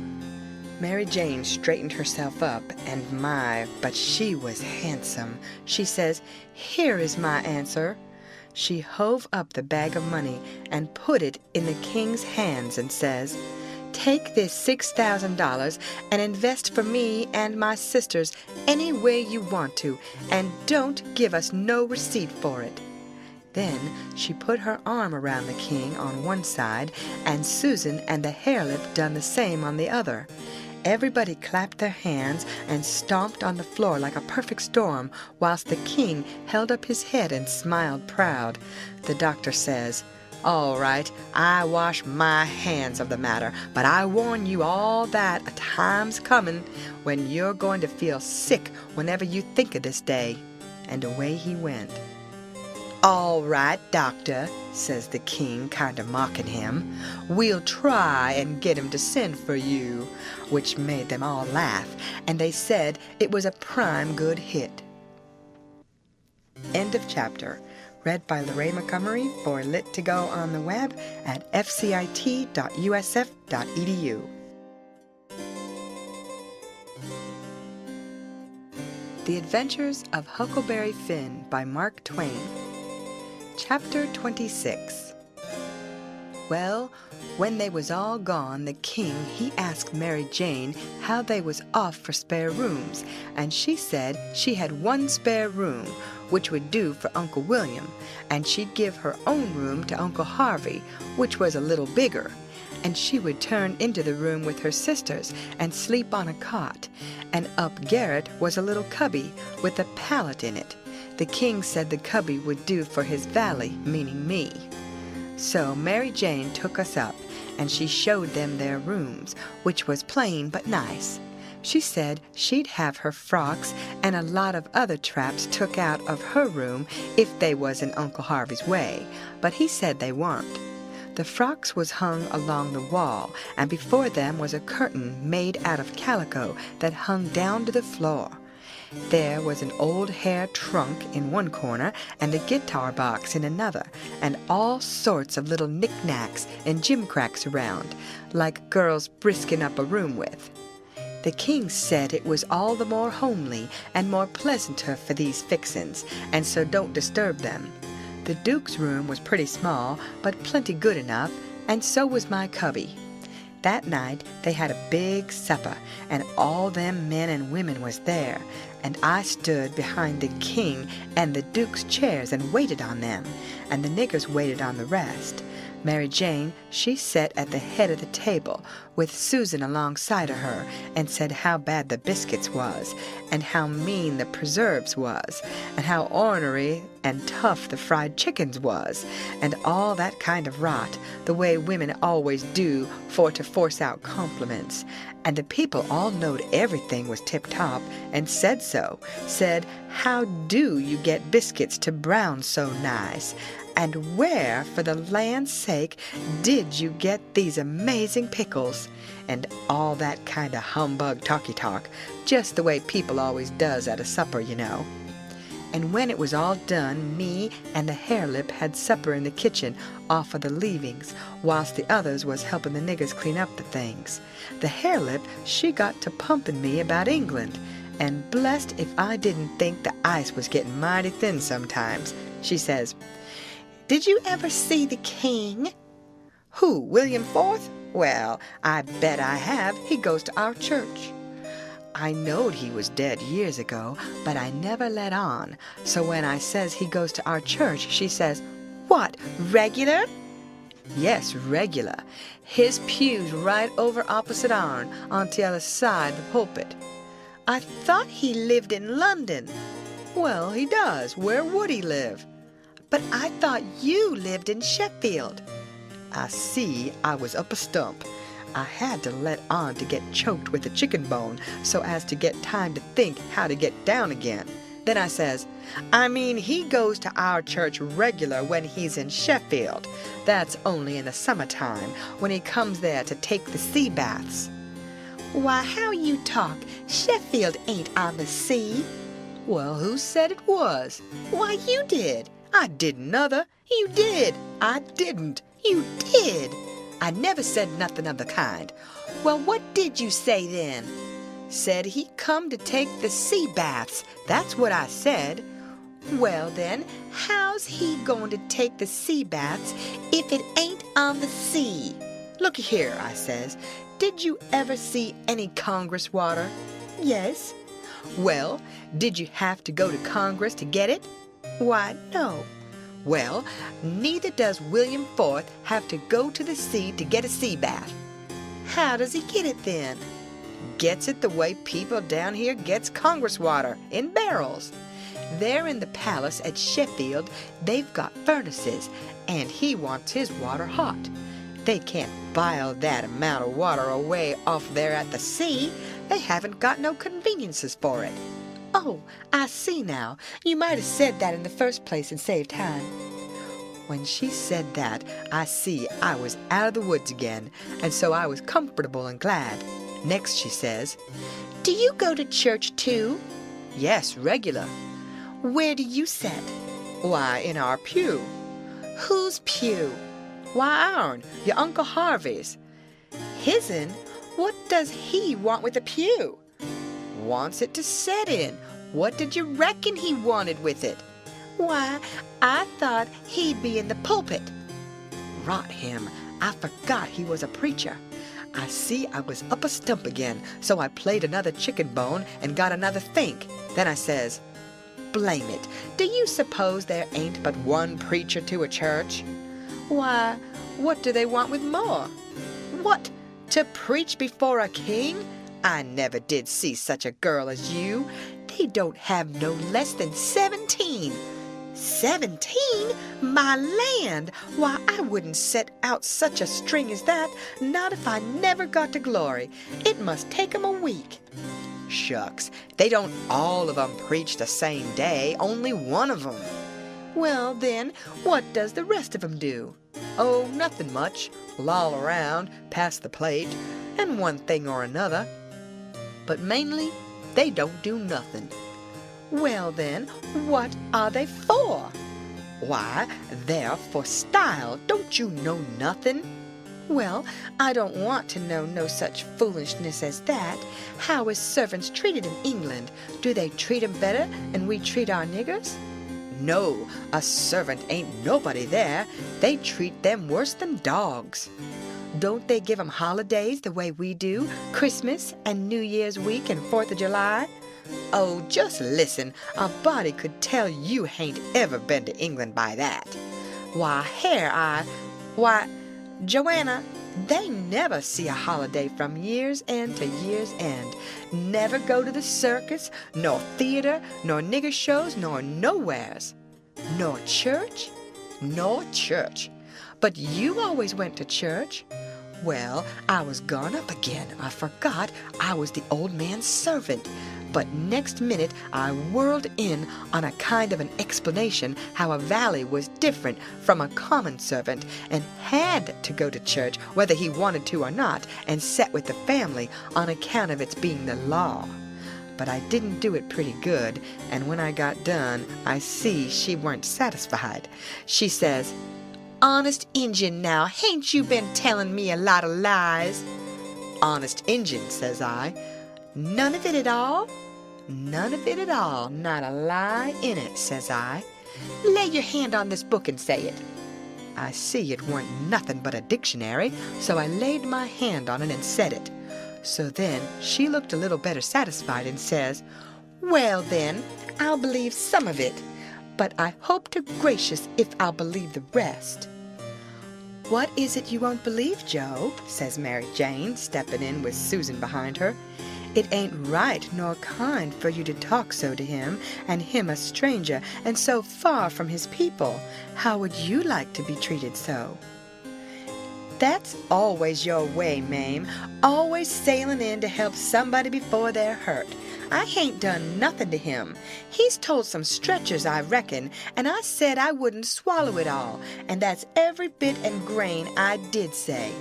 Mary Jane straightened herself up, and my, but she was handsome. She says, Here is my answer. She hove up the bag of money and put it in the king's hands and says, Take this $6,000 and invest for me and my sisters any way you want to, and don't give us no receipt for it. Then she put her arm around the king on one side, and Susan and the harelip done the same on the other. Everybody clapped their hands and stomped on the floor like a perfect storm, whilst the king held up his head and smiled proud. The doctor says, All right, I wash my hands of the matter, but I warn you all that a time's coming when you're going to feel sick whenever you think of this day. And away he went. All right, doctor, says the king, kind of mocking him. We'll try and get him to send for you, which made them all laugh, and they said it was a prime good hit. End of chapter. Read by Lorraine Montgomery for Lit to Go on the web at fcit.usf.edu. The Adventures of Huckleberry Finn by Mark Twain. Chapter 26. Well, when they was all gone, the king, he asked Mary Jane how they was off for spare rooms, and she said she had one spare room, which would do for Uncle William, and she'd give her own room to Uncle Harvey, which was a little bigger, and she would turn into the room with her sisters and sleep on a cot, and up garret was a little cubby with a pallet in it. The king said the cubby would do for his valet, meaning me. So Mary Jane took us up, and she showed them their rooms, which was plain but nice. She said she'd have her frocks and a lot of other traps took out of her room if they was in Uncle Harvey's way, but he said they weren't. The frocks was hung along the wall, and before them was a curtain made out of calico that hung down to the floor. There was an old hair trunk in one corner and a guitar box in another, and all sorts of little knickknacks and gimcracks around, like girls brisking up a room with. The king said it was all the more homely and more pleasanter for these fixins, and so don't disturb them. The duke's room was pretty small, but plenty good enough, and so was my cubby. That night they had a big supper, and all them men and women was there, and I stood behind the king and the duke's chairs and waited on them, and the niggers waited on the rest. Mary Jane, she sat at the head of the table, with Susan alongside of her, and said how bad the biscuits was, and how mean the preserves was, and how ornery and tough the fried chickens was, and all that kind of rot, the way women always do for to force out compliments. And the people all knowed everything was tip-top, and said so, said, how do you get biscuits to brown so nice? And where, for the land's sake, did you get these amazing pickles? And all that kind of humbug talky-talk, just the way people always does at a supper, you know. And when it was all done, me and the harelip had supper in the kitchen off of the leavings, whilst the others was helping the niggers clean up the things. The harelip, she got to pumping me about England, and blessed if I didn't think the ice was getting mighty thin sometimes. She says, "Did you ever see the king?" "Who, William IV? Well, I bet I have. He goes to our church." I knowed he was dead years ago, but I never let on. So when I says he goes to our church, she says, "What, regular?" "Yes, regular. His pew's right over opposite ourn, on the other side of the pulpit." "I thought he lived in London." "Well, he does. Where would he live?" "But I thought you lived in Sheffield." I see I was up a stump. I had to let on to get choked with a chicken bone so as to get time to think how to get down again. Then I says, "I mean, he goes to our church regular when he's in Sheffield. That's only in the summertime, when he comes there to take the sea baths." "Why, how you talk? Sheffield ain't on the sea." "Well, who said it was?" "Why, you did." "I didn't nother." "You did." "I didn't." "You did." "I never said nothing of the kind." "Well, what did you say then?" "Said he come to take the sea baths. That's what I said." "Well, then, how's he going to take the sea baths if it ain't on the sea?" "Looky here," I says, "did you ever see any Congress water?" "Yes." "Well, did you have to go to Congress to get it?" "Why, no." "Well, neither does William IV have to go to the sea to get a sea bath." "How does he get it then?" "Gets it the way people down here gets Congress water, in barrels. There in the palace at Sheffield, they've got furnaces, and he wants his water hot. They can't bile that amount of water away off there at the sea. They haven't got no conveniences for it." "Oh, I see now. You might have said that in the first place and saved time." When she said that, I see I was out of the woods again, and so I was comfortable and glad. Next she says, "Do you go to church too?" "Yes, regular." "Where do you sit?" "Why, in our pew." "Whose pew?" "Why, ourn, your Uncle Harvey's." "His'n? What does he want with a pew?" "Wants it to set in. What did you reckon he wanted with it?" "Why, I thought he'd be in the pulpit." "Rot him. I forgot he was a preacher." I see I was up a stump again, so I played another chicken bone and got another think. Then I says, "Blame it, do you suppose there ain't but one preacher to a church?" "Why, what do they want with more?" "What, to preach before a king? I never did see such a girl as you. They don't have no less than 17. 17? My land! Why, I wouldn't set out such a string as that, not if I never got to glory. It must take 'em a week. Shucks, they don't all of 'em preach the same day, only one of 'em. Well, then, what does the rest of 'em do? Oh, nothing much. Loll around, pass the plate, and one thing or another. But mainly, they don't do nothing. Well, then, what are they for? Why, they're for style. Don't you know nothing? Well, I don't want to know no such foolishness as that. How is servants treated in England? Do they treat 'em better than we treat our niggers? No, a servant ain't nobody there. They treat them worse than dogs. Don't they give 'em holidays the way we do, Christmas and New Year's week and 4th of July? Oh, just listen, a body could tell you hain't ever been to England by that. Why, Joanna, they never see a holiday from year's end to year's end. Never go to the circus, nor theater, nor nigger shows, nor nowheres. Nor church? Nor church. But you always went to church. Well, I was gone up again. I forgot I was the old man's servant. But next minute I whirled in on a kind of an explanation how a valley was different from a common servant and had to go to church whether he wanted to or not and set with the family on account of its being the law. But I didn't do it pretty good, and when I got done I see she weren't satisfied. She says, "Honest Injun now, hain't you been telling me a lot of lies?" "Honest Injun," says I. "None of it at all?" "None of it at all, not a lie in it," says I. "Lay your hand on this book and say it." I see it weren't nothing but a dictionary, so I laid my hand on it and said it. So then she looked a little better satisfied and says, "Well then, I'll believe some of it, but I hope to gracious if I'll believe the rest." "What is it you won't believe, Joe?" says Mary Jane, stepping in with Susan behind her. "It ain't right nor kind for you to talk so to him, and him a stranger, and so far from his people. How would you like to be treated so?" "That's always your way, Mame, always sailing in to help somebody before they're hurt. I hain't done nothing to him. He's told some stretchers, I reckon, and I said I wouldn't swallow it all, and that's every bit and grain I did say.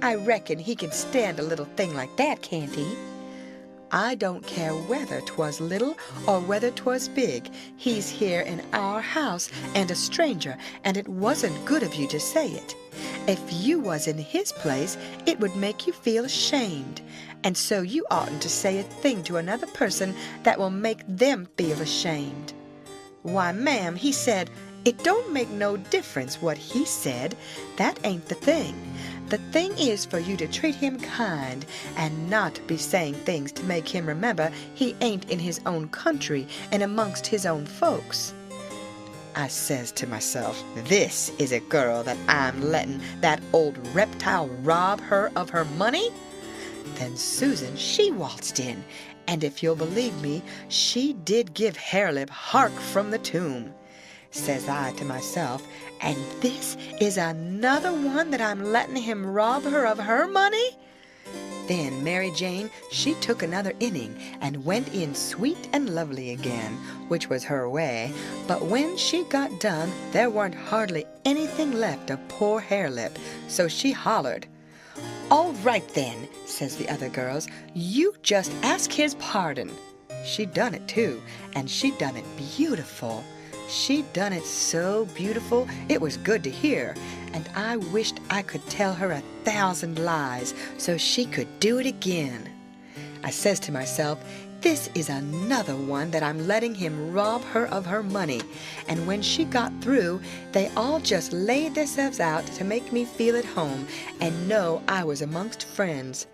I reckon he can stand a little thing like that, can't he?" "I don't care whether 'twas little or whether 'twas big. He's here in our house and a stranger, and it wasn't good of you to say it. If you was in his place, it would make you feel ashamed, and so you oughtn't to say a thing to another person that will make them feel ashamed." "Why, ma'am, he said—" "It don't make no difference what he said. That ain't the thing. The thing is for you to treat him kind and not be saying things to make him remember he ain't in his own country and amongst his own folks." I says to myself, this is a girl that I'm letting that old reptile rob her of her money? Then Susan, she waltzed in, and if you'll believe me, she did give Harelip hark from the tomb. Says I to myself, and this is another one that I'm letting him rob her of her money? Then Mary Jane, she took another inning and went in sweet and lovely again, which was her way, but when she got done, there weren't hardly anything left of poor Harelip, so she hollered. "All right then," says the other girls, "you just ask his pardon." She done it too, and she done it beautiful. She done it so beautiful it was good to hear, and I wished I could tell her 1,000 lies so she could do it again. I says to myself, this is another one that I'm letting him rob her of her money, and when she got through, they all just laid themselves out to make me feel at home and know I was amongst friends.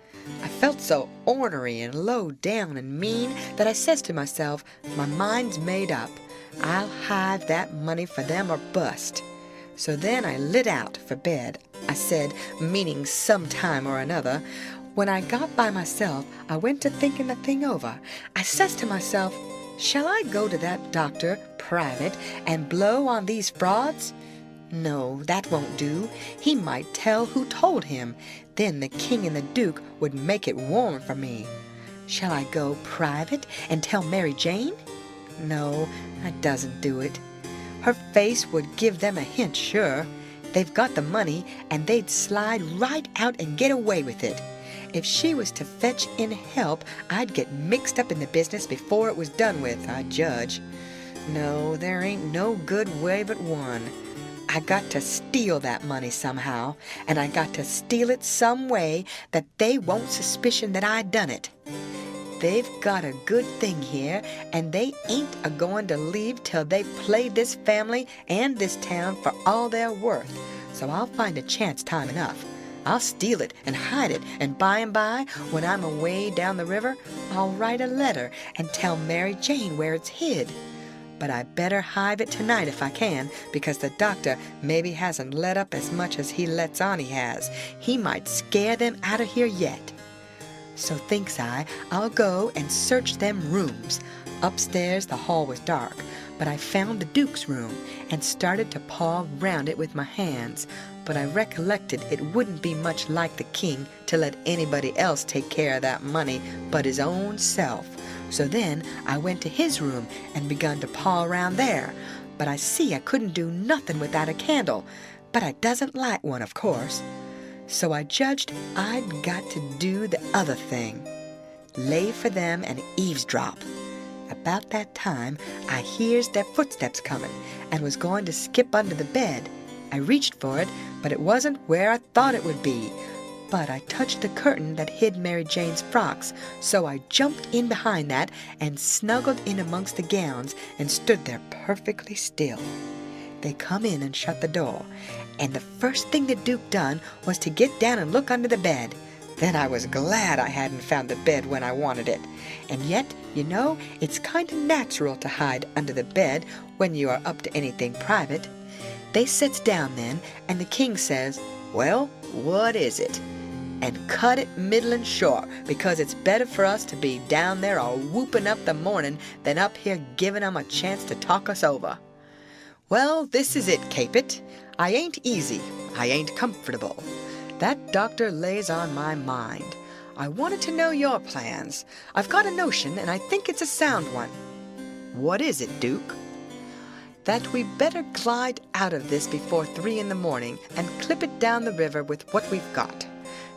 I felt so ornery and low down and mean that I says to myself, my mind's made up. I'll hive that money for them or bust. So then I lit out for bed. I said, meaning some time or another. When I got by myself, I went to thinking the thing over. I says to myself, Shall I go to that doctor, private, and blow on these frauds? No, that won't do. He might tell who told him. Then the king and the duke would make it warm for me. Shall I go private and tell Mary Jane? No, that doesn't do it. Her face would give them a hint, sure. They've got the money, and they'd slide right out and get away with it. If she was to fetch in help, I'd get mixed up in the business before it was done with, I judge. No, there ain't no good way but one. I got to steal that money somehow, and I got to steal it some way that they won't suspicion that I done it. They've got a good thing here, and they ain't a-going to leave till they've played this family and this town for all they're worth, so I'll find a chance time enough. I'll steal it and hide it, and by, when I'm away down the river, I'll write a letter and tell Mary Jane where it's hid. But I better hide it tonight if I can, because the doctor maybe hasn't let up as much as he lets on he has. He might scare them out of here yet. So thinks I'll go and search them rooms. Upstairs the hall was dark, but I found the Duke's room and started to paw round it with my hands. But I recollected it wouldn't be much like the king to let anybody else take care of that money but his own self. So then I went to his room and begun to paw around there. But I see I couldn't do nothing without a candle, but I doesn't light one, of course. So I judged I'd got to do the other thing, lay for them and eavesdrop. About that time I hears their footsteps coming and was going to skip under the bed. I reached for it, but it wasn't where I thought it would be. But I touched the curtain that hid Mary Jane's frocks, so I jumped in behind that and snuggled in amongst the gowns and stood there perfectly still. They come in and shut the door, and the first thing the Duke done was to get down and look under the bed. Then I was glad I hadn't found the bed when I wanted it. And yet, you know, it's kind of natural to hide under the bed when you are up to anything private. They sits down then, and the king says, "Well, what is it?" And cut it middlin' short, because it's better for us to be down there a whooping up the morning than up here giving 'em a chance to talk us over. Well, this is it, Capet. I ain't easy. I ain't comfortable. That doctor lays on my mind. I wanted to know your plans. I've got a notion, and I think it's a sound one. What is it, Duke? That we better glide out of this before 3 in the morning and clip it down the river with what we've got.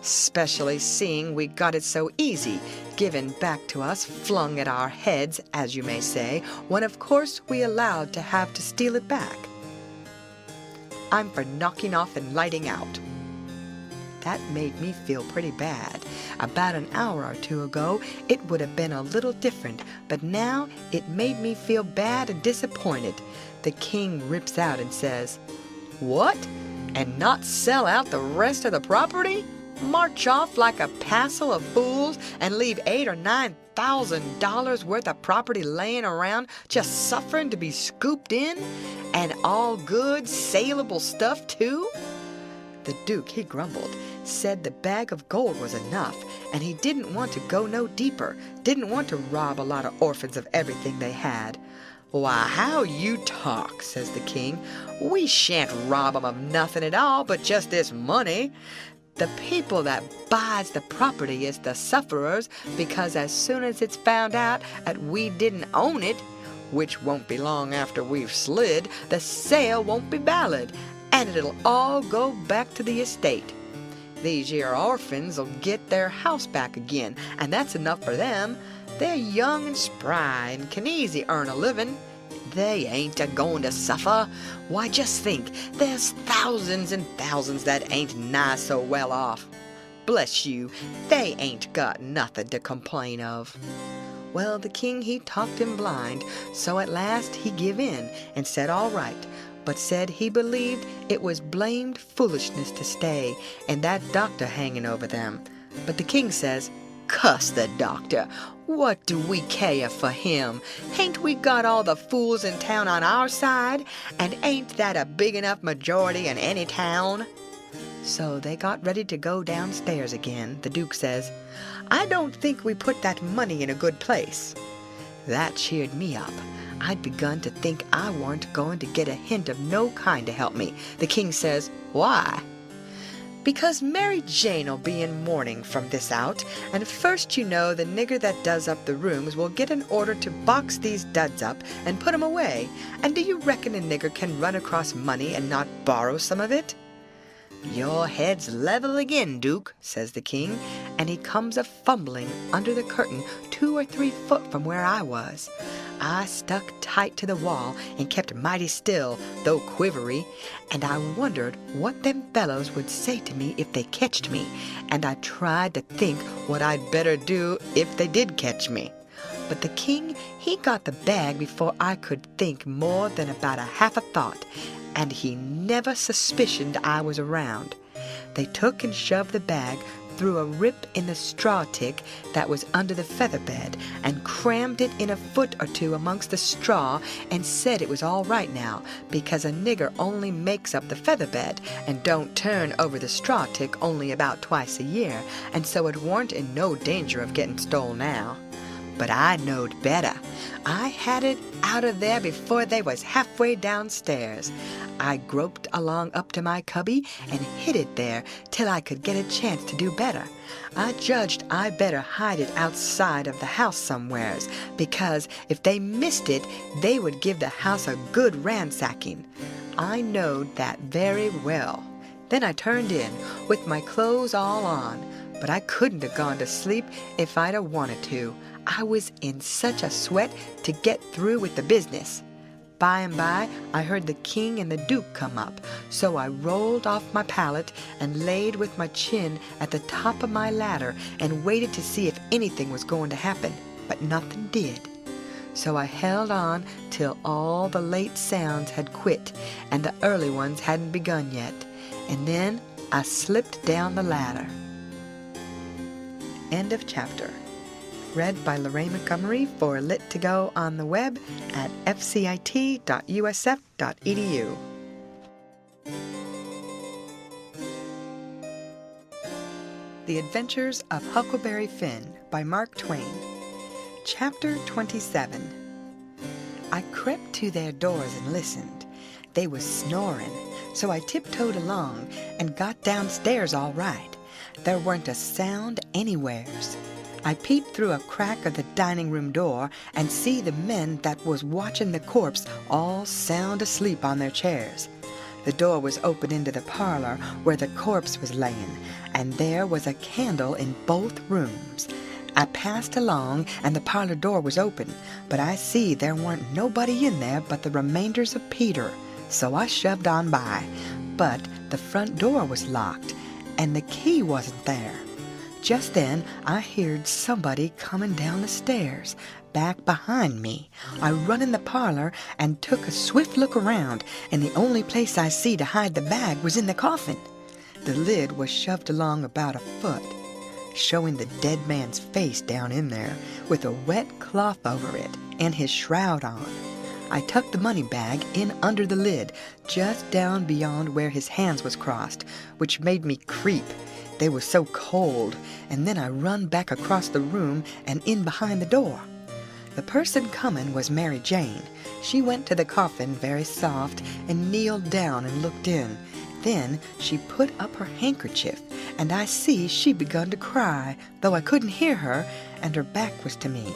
Specially seeing we got it so easy, given back to us, flung at our heads, as you may say, when of course we allowed to have to steal it back. I'm for knocking off and lighting out. That made me feel pretty bad. About an hour or two ago, it would have been a little different, but now it made me feel bad and disappointed. The king rips out and says, "What? And not sell out the rest of the property? March off like a passel of fools and leave $8,000 or $9,000 worth of property laying around just suffering to be scooped in? And all good, saleable stuff, too?" The Duke, he grumbled, said the bag of gold was enough, and he didn't want to go no deeper, didn't want to rob a lot of orphans of everything they had. "Why, how you talk," says the king. "We shan't rob 'em of nothing at all but just this money. The people that buys the property is the sufferers, because as soon as it's found out that we didn't own it, which won't be long after we've slid, the sale won't be valid, and it'll all go back to the estate. These here orphans 'll get their house back again, and that's enough for them. They're young and spry and can easy earn a living. They ain't a-going to suffer. Why, just think, there's thousands and thousands that ain't nigh so well off. Bless you, they ain't got nothing to complain of." Well, the king, he talked him blind, so at last he give in and said all right, but said he believed it was blamed foolishness to stay, and that doctor hanging over them. But the king says, "Cuss the doctor. What do we care for him? Hain't we got all the fools in town on our side? And ain't that a big enough majority in any town?" So they got ready to go downstairs again. The Duke says, "I don't think we put that money in a good place." That cheered me up. I'd begun to think I weren't going to get a hint of no kind to help me. The king says, "Why?" "Because Mary Jane'll be in mourning from this out, and first you know the nigger that does up the rooms will get an order to box these duds up and put 'em away, and do you reckon a nigger can run across money and not borrow some of it?" "Your head's level again, Duke," says the king, and he comes a-fumbling under the curtain 2 or 3 foot from where I was. I stuck tight to the wall and kept mighty still, though quivery, and I wondered what them fellows would say to me if they catched me, and I tried to think what I'd better do if they did catch me. But the king, he got the bag before I could think more than about a half a thought, and he never suspicioned I was around. They took and shoved the bag through a rip in the straw tick that was under the feather bed, and crammed it in a foot or two amongst the straw, and said it was all right now, because a nigger only makes up the feather bed, and don't turn over the straw tick only about twice a year, and so it warn't in no danger of getting stole now. But I knowed better. I had it out of there before they was halfway downstairs. I groped along up to my cubby and hid it there till I could get a chance to do better. I judged I better hide it outside of the house somewheres, because if they missed it, they would give the house a good ransacking. I knowed that very well. Then I turned in, with my clothes all on, but I couldn't have gone to sleep if I'd have wanted to. I was in such a sweat to get through with the business. By and by, I heard the king and the duke come up, so I rolled off my pallet and laid with my chin at the top of my ladder and waited to see if anything was going to happen, but nothing did. So I held on till all the late sounds had quit and the early ones hadn't begun yet, and then I slipped down the ladder. End of chapter. Read by Lorraine Montgomery for Lit to Go on the web at fcit.usf.edu. The Adventures of Huckleberry Finn by Mark Twain. Chapter 27. I crept to their doors and listened. They was snoring, so I tiptoed along and got downstairs all right. There weren't a sound anywheres. I peeped through a crack of the dining room door and see the men that was watching the corpse all sound asleep on their chairs. The door was open into the parlor where the corpse was laying, and there was a candle in both rooms. I passed along, and the parlor door was open, but I see there weren't nobody in there but the remainders of Peter, so I shoved on by. But the front door was locked, and the key wasn't there. Just then I heard somebody coming down the stairs, back behind me. I run in the parlor and took a swift look around, and the only place I see to hide the bag was in the coffin. The lid was shoved along about a foot, showing the dead man's face down in there, with a wet cloth over it, and his shroud on. I tucked the money bag in under the lid, just down beyond where his hands was crossed, which made me creep. They were so cold, and then I run back across the room and in behind the door. The person coming was Mary Jane. She went to the coffin very soft and kneeled down and looked in. Then she put up her handkerchief, and I see she begun to cry, though I couldn't hear her, and her back was to me.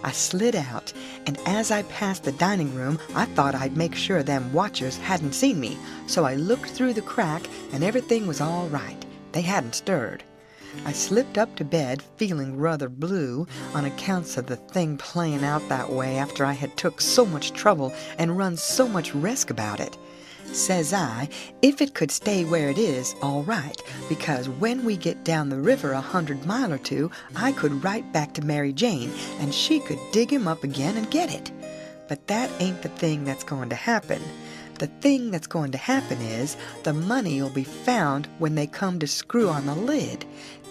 I slid out, and as I passed the dining room, I thought I'd make sure them watchers hadn't seen me, so I looked through the crack, and everything was all right. They hadn't stirred. I slipped up to bed feeling rather blue on accounts of the thing playing out that way after I had took so much trouble and run so much risk about it. Says I, if it could stay where it is, all right, because when we get down the river 100 miles or two, I could write back to Mary Jane, and she could dig him up again and get it. But that ain't the thing that's going to happen. The thing that's going to happen is the money'll be found when they come to screw on the lid.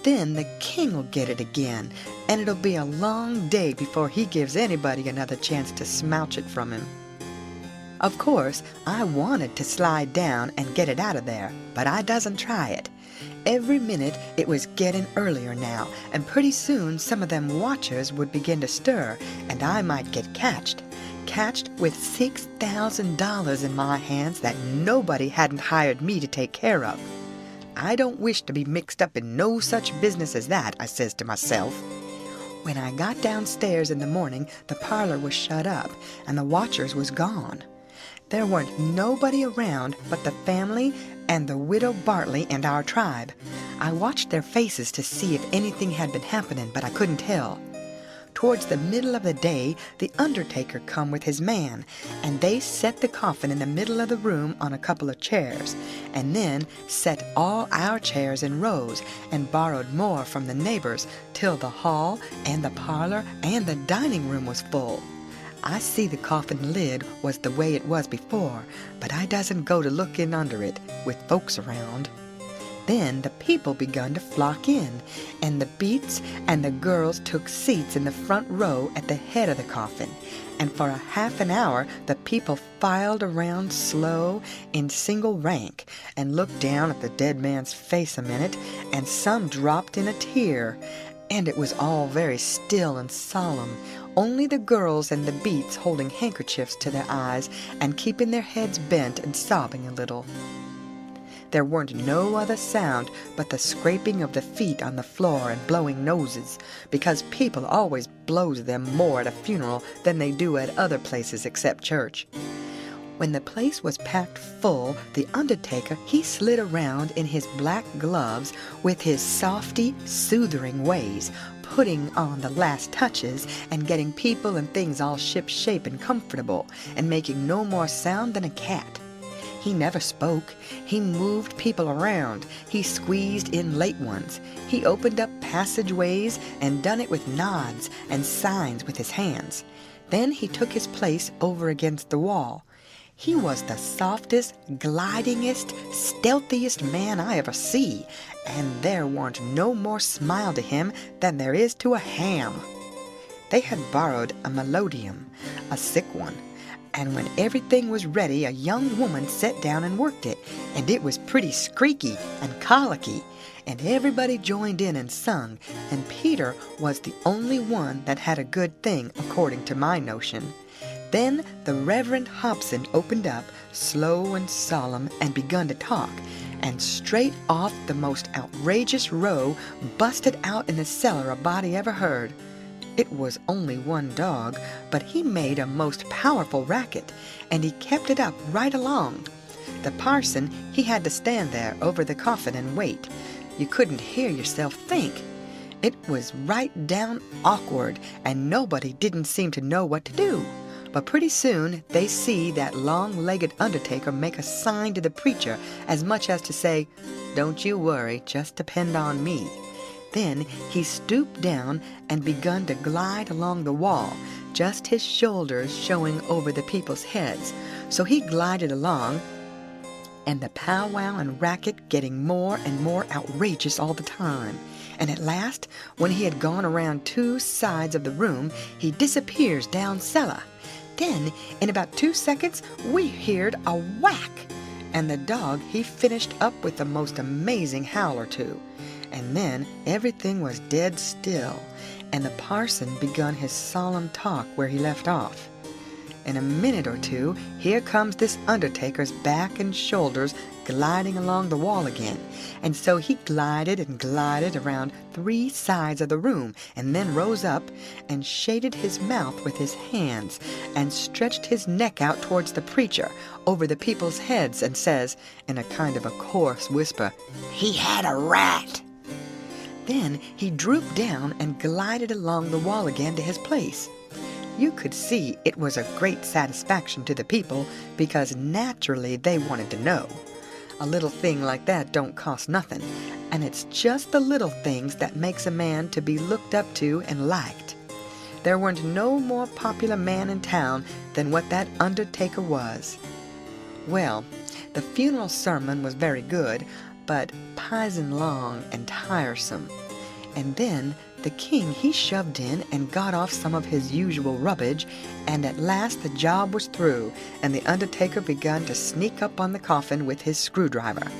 Then the king'll get it again, and it'll be a long day before he gives anybody another chance to smouch it from him. Of course, I wanted to slide down and get it out of there, but I doesn't try it. Every minute it was getting earlier now, and pretty soon some of them watchers would begin to stir, and I might get catched with $6,000 in my hands that nobody hadn't hired me to take care of. I don't wish to be mixed up in no such business as that, I says to myself. When I got downstairs in the morning, the parlor was shut up, and the watchers was gone. There weren't nobody around but the family and the widow Bartley and our tribe. I watched their faces to see if anything had been happening, but I couldn't tell. Towards the middle of the day, the undertaker come with his man, and they set the coffin in the middle of the room on a couple of chairs, and then set all our chairs in rows, and borrowed more from the neighbors, till the hall and the parlor and the dining room was full. I see the coffin lid was the way it was before, but I doesn't go to look in under it, with folks around. Then the people begun to flock in, and the beats and the girls took seats in the front row at the head of the coffin, and for a half an hour the people filed around slow in single rank, and looked down at the dead man's face a minute, and some dropped in a tear, and it was all very still and solemn, only the girls and the beats holding handkerchiefs to their eyes and keeping their heads bent and sobbing a little. There weren't no other sound but the scraping of the feet on the floor and blowing noses, because people always blows them more at a funeral than they do at other places except church. When the place was packed full, the undertaker, he slid around in his black gloves with his softy, soothing ways, putting on the last touches and getting people and things all ship-shape and comfortable, and making no more sound than a cat. He never spoke. He moved people around. He squeezed in late ones. He opened up passageways and done it with nods and signs with his hands. Then he took his place over against the wall. He was the softest, glidingest, stealthiest man I ever see, and there warn't no more smile to him than there is to a ham. They had borrowed a melodeon, a sick one, and when everything was ready, a young woman sat down and worked it, and it was pretty squeaky and colicky, and everybody joined in and sung, and Peter was the only one that had a good thing, according to my notion. Then the Reverend Hobson opened up, slow and solemn, and begun to talk, and straight off the most outrageous row busted out in the cellar a body ever heard. It was only one dog, but he made a most powerful racket, and he kept it up right along. The parson, he had to stand there over the coffin and wait. You couldn't hear yourself think. It was right down awkward, and nobody didn't seem to know what to do. But pretty soon they see that long-legged undertaker make a sign to the preacher, as much as to say, "Don't you worry, just depend on me." Then he stooped down and begun to glide along the wall, just his shoulders showing over the people's heads. So he glided along, and the powwow and racket getting more and more outrageous all the time. And at last, when he had gone around 2 sides of the room, he disappears down cellar. Then, in about 2 seconds, we heard a whack, and the dog, he finished up with the most amazing howl or two. And then everything was dead still, and the parson begun his solemn talk where he left off. In a minute or two, here comes this undertaker's back and shoulders gliding along the wall again, and so he glided and glided around 3 sides of the room, and then rose up and shaded his mouth with his hands, and stretched his neck out towards the preacher, over the people's heads, and says, in a kind of a coarse whisper, "He had a rat." Then he drooped down and glided along the wall again to his place. You could see it was a great satisfaction to the people, because naturally they wanted to know. A little thing like that don't cost nothing, and it's just the little things that makes a man to be looked up to and liked. There weren't no more popular man in town than what that undertaker was. Well, the funeral sermon was very good, but p'ison long and tiresome. And then The king, he shoved in and got off some of his usual rubbish, and at last the job was through, and the undertaker begun to sneak up on the coffin with his screwdriver.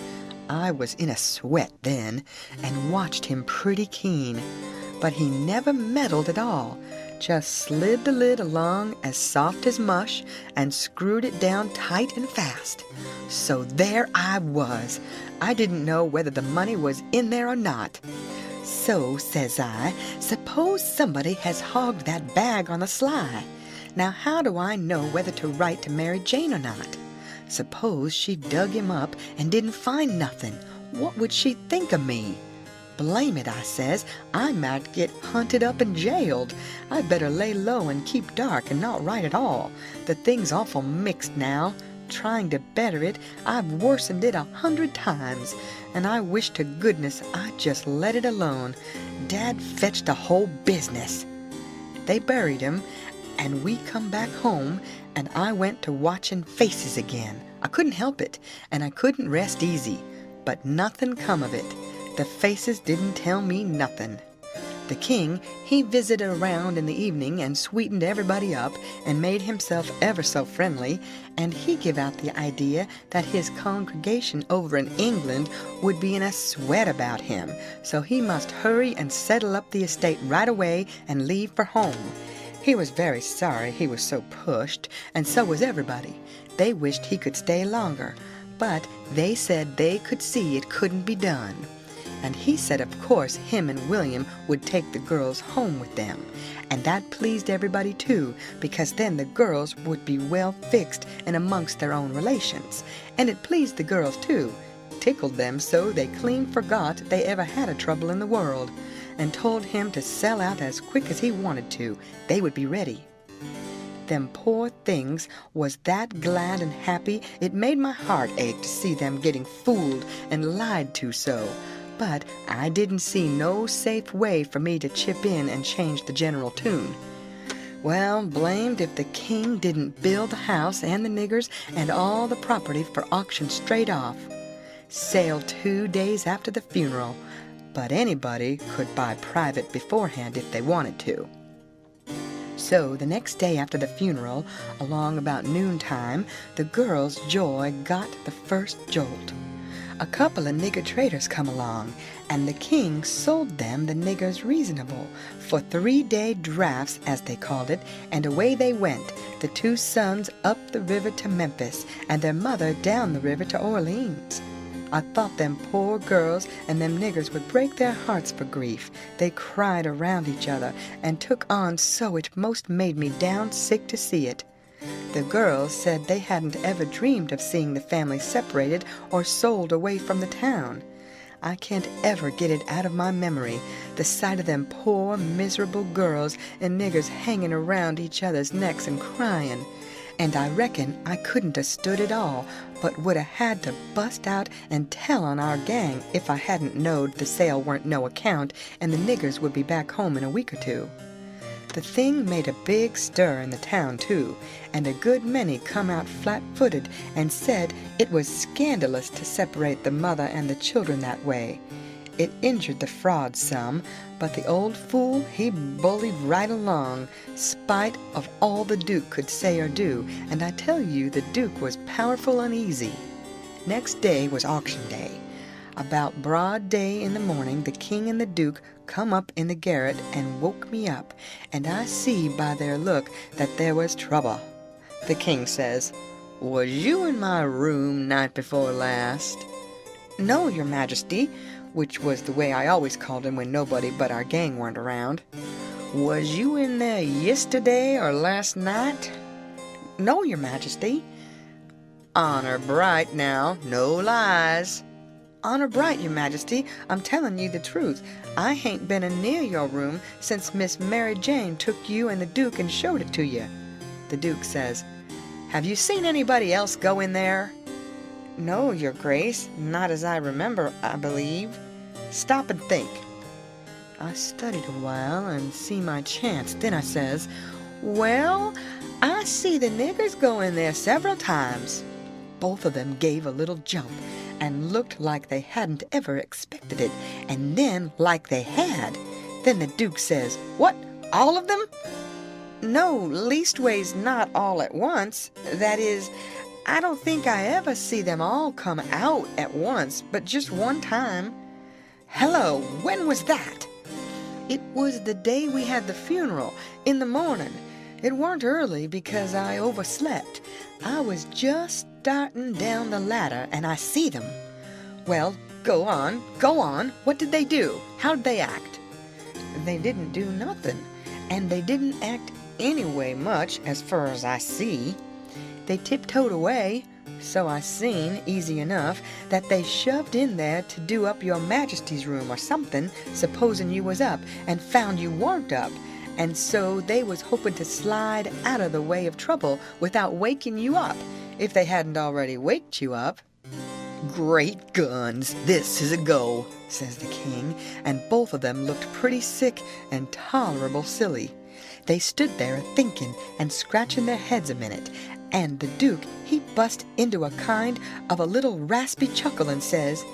I was in a sweat then, and watched him pretty keen, but he never meddled at all, just slid the lid along as soft as mush and screwed it down tight and fast. So there I was. I didn't know whether the money was in there or not. So, says I, suppose somebody has hogged that bag on the sly. Now how do I know whether to write to Mary Jane or not? Suppose she dug him up and didn't find nothing. What would she think of me? Blame it, I says, I might get hunted up and jailed. I'd better lay low and keep dark and not write at all. The thing's awful mixed now. Trying to better it, I've worsened it 100 times, and I wish to goodness I'd just let it alone. Dad fetched the whole business. They buried him, and we come back home, and I went to watching faces again. I couldn't help it, and I couldn't rest easy, but nothing come of it. The faces didn't tell me nothing. The king, he visited around in the evening and sweetened everybody up and made himself ever so friendly, and he give out the idea that his congregation over in England would be in a sweat about him, so he must hurry and settle up the estate right away and leave for home. He was very sorry he was so pushed, and so was everybody. They wished he could stay longer, but they said they could see it couldn't be done. And he said of course him and William would take the girls home with them, and that pleased everybody too, because then the girls would be well fixed and amongst their own relations, and it pleased the girls too, tickled them so they clean forgot they ever had a trouble in the world, and told him to sell out as quick as he wanted to. They would be ready. Them poor things was that glad and happy it made my heart ache to see them getting fooled and lied to so. But I didn't see no safe way for me to chip in and change the general tune. Well, blamed if the king didn't build the house and the niggers and all the property for auction straight off. Sale 2 days after the funeral, but anybody could buy private beforehand if they wanted to. So the next day after the funeral, along about noontime, the girls' joy got the first jolt. A couple of nigger traders come along, and the king sold them the niggers reasonable, for 3-day drafts, as they called it, and away they went, the 2 sons up the river to Memphis, and their mother down the river to Orleans. I thought them poor girls and them niggers would break their hearts for grief. They cried around each other, and took on so it most made me down sick to see it. The girls said they hadn't ever dreamed of seeing the family separated or sold away from the town. I can't ever get it out of my memory, the sight of them poor, miserable girls and niggers hanging around each other's necks and crying. And I reckon I couldn't have stood it all, but would have had to bust out and tell on our gang if I hadn't knowed the sale weren't no account and the niggers would be back home in a week or 2. The thing made a big stir in the town, too, and a good many come out flat-footed and said it was scandalous to separate the mother and the children that way. It injured the fraud some, but the old fool, he bullied right along, spite of all the Duke could say or do, and I tell you the Duke was powerful uneasy. Next day was auction day. About broad day in the morning, the king and the Duke come up in the garret and woke me up, and I see by their look that there was trouble. The king says, "Was you in my room night before last?" "No, your majesty," which was the way I always called him when nobody but our gang weren't around. "Was you in there yesterday or last night?" "No, your majesty." "Honor bright now, no lies." "Honor bright, your majesty, I'm telling you the truth. I hain't been in near your room since Miss Mary Jane took you and the Duke and showed it to you." The Duke says, "Have you seen anybody else go in there?" "No, your grace, not as I remember, I believe." "Stop and think." I studied a while and see my chance. Then I says, "Well, I see the niggers go in there several times." Both of them gave a little jump and looked like they hadn't ever expected it, and then like they had. Then the Duke says, "What, all of them?" "No, leastways not all at once. That is, I don't think I ever see them all come out at once, but just one time." "Hello, when was that?" "It was the day we had the funeral, in the morning. It weren't early because I overslept. I was just starting down the ladder and I see them." "Well, go on. What did they do? How'd they act?" "They didn't do nothing, and they didn't act anyway much, as fur as I see. They tiptoed away, so I seen, easy enough, that they shoved in there to do up your Majesty's room or something, supposing you was up, and found you warn't up, and so they was hoping to slide out of the way of trouble without waking you up, if they hadn't already waked you up." "Great guns, this is a go," says the king, and both of them looked pretty sick and tolerable silly. They stood there a-thinking and scratching their heads a minute, and the Duke, he bust into a kind of a little raspy chuckle and says,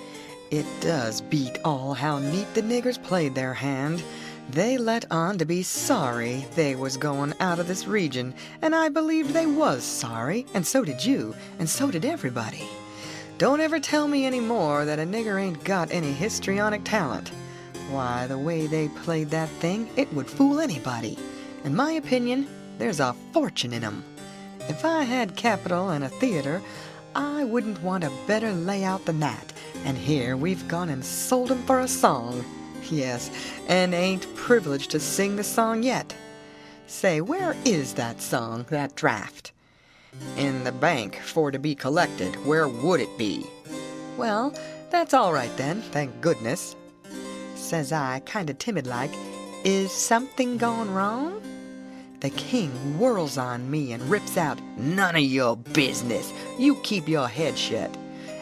"It does beat all how neat the niggers played their hand. They let on to be sorry they was going out of this region, and I believed they was sorry, and so did you, and so did everybody. Don't ever tell me any more that a nigger ain't got any histrionic talent. Why, the way they played that thing, it would fool anybody. In my opinion, there's a fortune in 'em. If I had capital and a theater, I wouldn't want a better layout than that, and here we've gone and sold 'em for a song. Yes, and ain't privileged to sing the song yet. Say, where is that song, that draft?" "In the bank, for to be collected. Where would it be?" "Well, that's all right then, thank goodness." Says I, kinda timid-like, "Is something gone wrong?" The king whirls on me and rips out, "None of your business. You keep your head shut,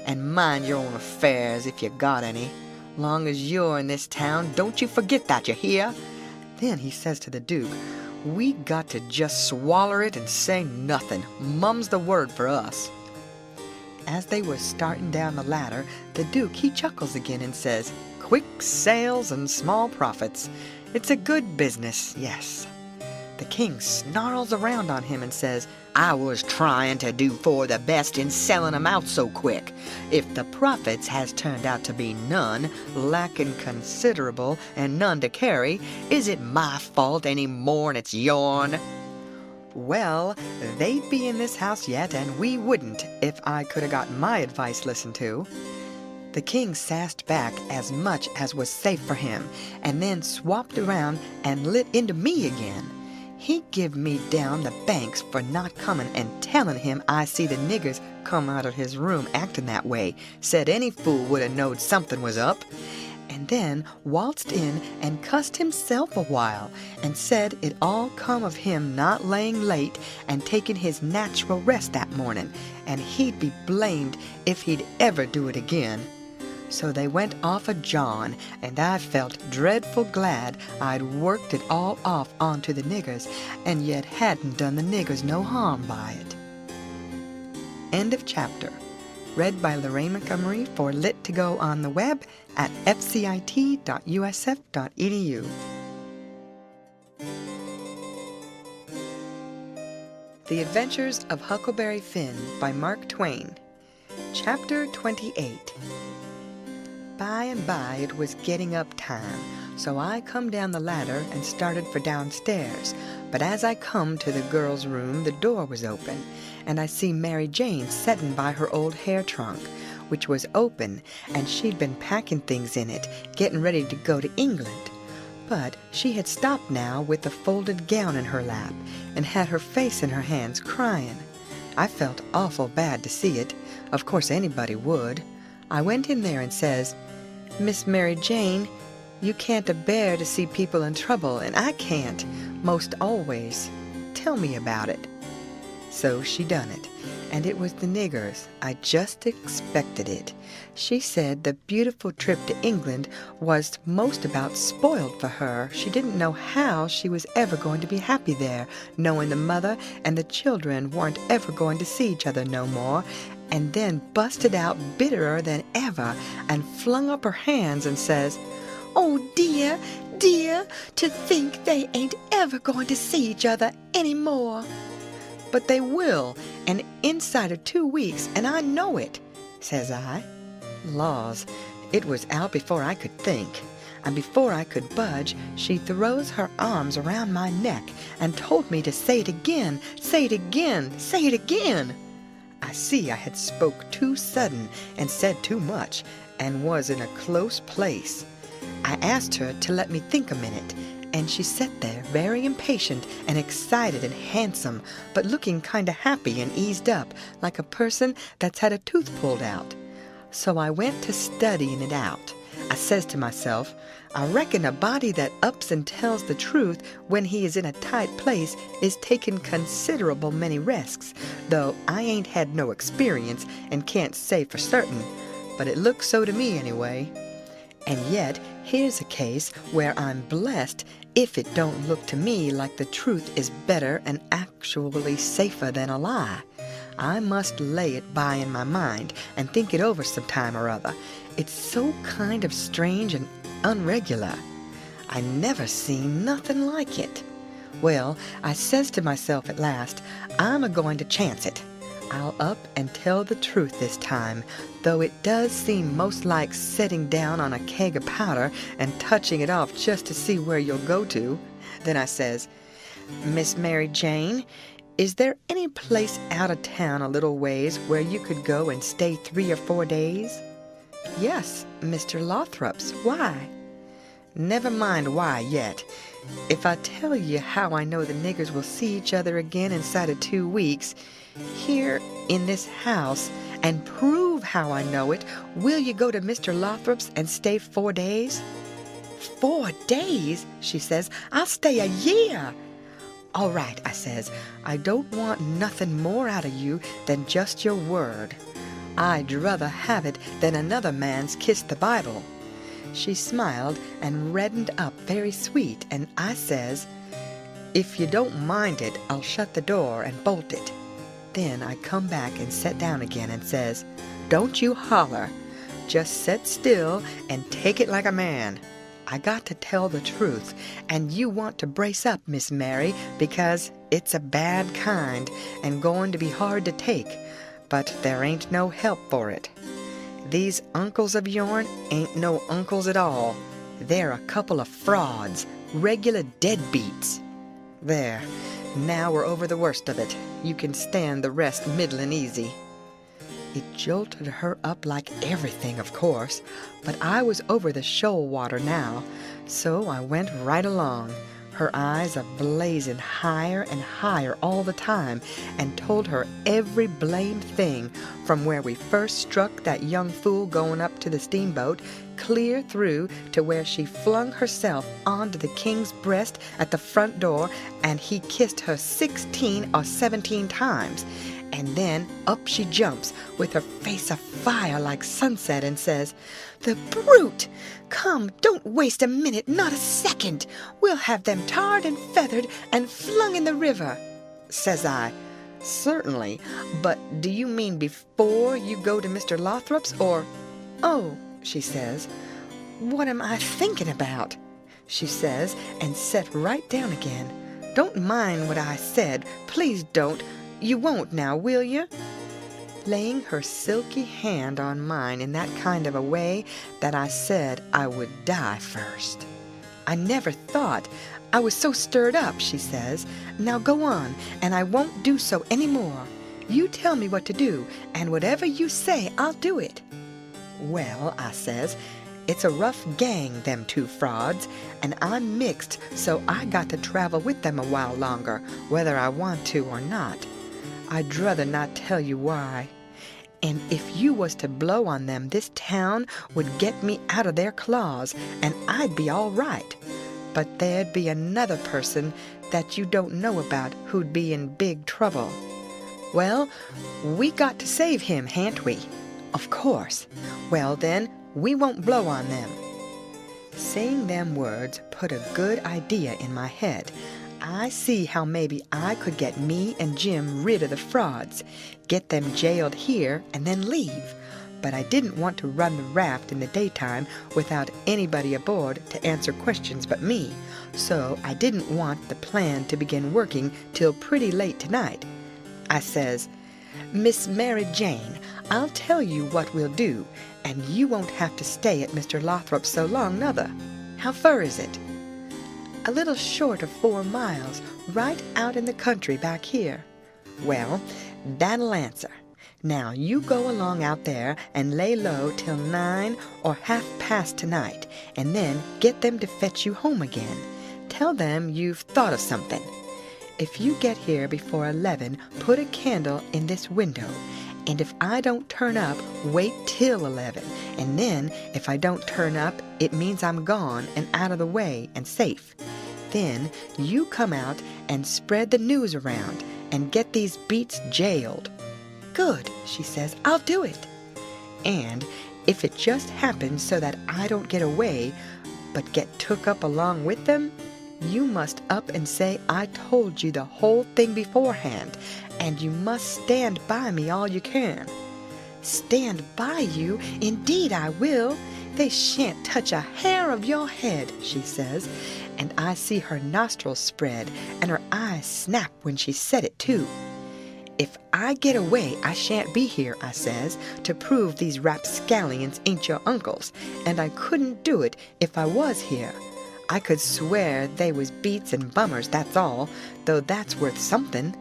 and mind your own affairs if you got any. Long as you're in this town, don't you forget that, you hear?" Then he says to the Duke, "We got to just swaller it and say nothing. Mum's the word for us." As they was starting down the ladder, the Duke, he chuckles again and says, "Quick sales and small profits. It's a good business, yes." The king snarls around on him and says, "I was trying to do for the best in selling 'em out so quick. If the profits has turned out to be none, lacking considerable, and none to carry, is it my fault any more'n it's yourn?" Well, they'd be in this house yet, and we wouldn't, if I could have got my advice listened to. The king sassed back as much as was safe for him, and then swapped around and lit into me again. He give me down the banks for not coming and telling him I see the niggers come out of his room acting that way. Said any fool would have knowed something was up. And then waltzed in and cussed himself a while, and said it all come of him not laying late and taking his natural rest that morning, and he'd be blamed if he'd ever do it again. So they went off a jawin', and I felt dreadful glad I'd worked it all off onto the niggers, and yet hadn't done the niggers no harm by it. End of chapter. Read by Lorraine Montgomery for Lit to Go on the web at fcit.usf.edu. The Adventures of Huckleberry Finn by Mark Twain. Chapter 28. By and by it was getting up time, so I come down the ladder and started for downstairs. But as I come to the girl's room, the door was open, and I see Mary Jane settin' by her old hair trunk, which was open, and she'd been packing things in it, getting ready to go to England. But she had stopped now with the folded gown in her lap, and had her face in her hands crying. I felt awful bad to see it. Of course anybody would. I went in there and says, "Miss Mary Jane, you can't a-bear to see people in trouble, and I can't, most always. Tell me about it." So she done it, and it was the niggers. I just expected it. She said the beautiful trip to England was most about spoiled for her. She didn't know how she was ever going to be happy there, knowing the mother and the children weren't ever going to see each other no more, and then busted out bitterer than ever and flung up her hands and says, "Oh dear, dear, to think they ain't ever going to see each other anymore." "But they will, and inside of 2 weeks, and I know it," says I. Laws, it was out before I could think, and before I could budge, she throws her arms around my neck and told me to say it again, say it again, say it again. I see I had spoke too sudden and said too much, and was in a close place. I asked her to let me think a minute, and she sat there very impatient and excited and handsome, but looking kinda happy and eased up, like a person that's had a tooth pulled out. So I went to studying it out. I says to myself, I reckon a body that ups and tells the truth when he is in a tight place is taking considerable many risks, though I ain't had no experience and can't say for certain, but it looks so to me anyway. And yet, here's a case where I'm blessed if it don't look to me like the truth is better and actually safer than a lie. I must lay it by in my mind and think it over some time or other. It's so kind of strange and unregular. I never seen nothing like it. Well, I says to myself at last, I'm a-going to chance it. I'll up and tell the truth this time, though it does seem most like setting down on a keg of powder and touching it off just to see where you'll go to. Then I says, "Miss Mary Jane, is there any place out of town a little ways where you could go and stay 3 or 4 days?" "Yes, Mr. Lothrop's. Why?" "Never mind why yet. If I tell you how I know the niggers will see each other again inside of 2 weeks, here in this house, and prove how I know it, will you go to Mr. Lothrop's and stay 4 days?" "4 days?" she says. "I'll stay a year." "All right," I says. "I don't want nothing more out of you than just your word. I'd rather have it than another man's kiss the Bible." She smiled and reddened up very sweet, and I says, "If you don't mind it, I'll shut the door and bolt it." Then I come back and set down again and says, "Don't you holler. Just set still and take it like a man. I got to tell the truth, and you want to brace up, Miss Mary, because it's a bad kind and going to be hard to take, but there ain't no help for it. These uncles of yourn ain't no uncles at all. They're a couple of frauds, regular deadbeats. There, now we're over the worst of it. You can stand the rest middlin' easy." It jolted her up like everything, of course, but I was over the shoal water now, so I went right along, her eyes a-blazing higher and higher all the time, and told her every blamed thing, from where we first struck that young fool going up to the steamboat, clear through to where she flung herself onto the king's breast at the front door, and he kissed her 16 or 17 times. And then up she jumps, with her face afire like sunset, and says, "The brute! Come, don't waste a minute, not a second. We'll have them tarred and feathered and flung in the river." Says I, "Certainly, but do you mean before you go to Mr. Lothrop's, or—" "Oh," she says, "what am I thinking about?" she says, and set right down again. "Don't mind what I said, please don't. You won't now, will you?" Laying her silky hand on mine in that kind of a way that I said I would die first. "I never thought. I was so stirred up," she says. "Now go on, and I won't do so any more. You tell me what to do, and whatever you say, I'll do it." "Well," I says, "it's a rough gang, them 2 frauds, and I'm mixed, so I got to travel with them a while longer, whether I want to or not. I'd druther not tell you why. And if you was to blow on them, this town would get me out of their claws, and I'd be all right. But there'd be another person that you don't know about who'd be in big trouble." "Well, we got to save him, han't we?" "Of course." "Well, then, we won't blow on them." Saying them words put a good idea in my head. I see how maybe I could get me and Jim rid of the frauds, get them jailed here, and then leave. but I didn't want to run the raft in the daytime without anybody aboard to answer questions but me, so I didn't want the plan to begin working till pretty late tonight. I says, "Miss Mary Jane, I'll tell you what we'll do, and you won't have to stay at Mr. Lothrop's so long, nother. How fur is it?" "A little short of 4 miles, right out in the country back here." "Well, that'll answer. Now you go along out there and lay low till 9 or 1/2 tonight, and then get them to fetch you home again. Tell them you've thought of something. If you get here before 11, put a candle in this window, and if I don't turn up, wait till 11, and then if I don't turn up, it means I'm gone and out of the way and safe. Then you come out and spread the news around and get these beats jailed." "Good," she says, "I'll do it." "And if it just happens so that I don't get away, but get took up along with them, you must up and say I told you the whole thing beforehand, and you must stand by me all you can." "Stand by you? Indeed I will. They shan't touch a hair of your head," she says, and I see her nostrils spread and her eyes snap when she said it too. "If I get away, I shan't be here," I says, "to prove these rapscallions ain't your uncles, and I couldn't do it if I was here. I could swear they was beats and bummers, that's all, though that's worth something.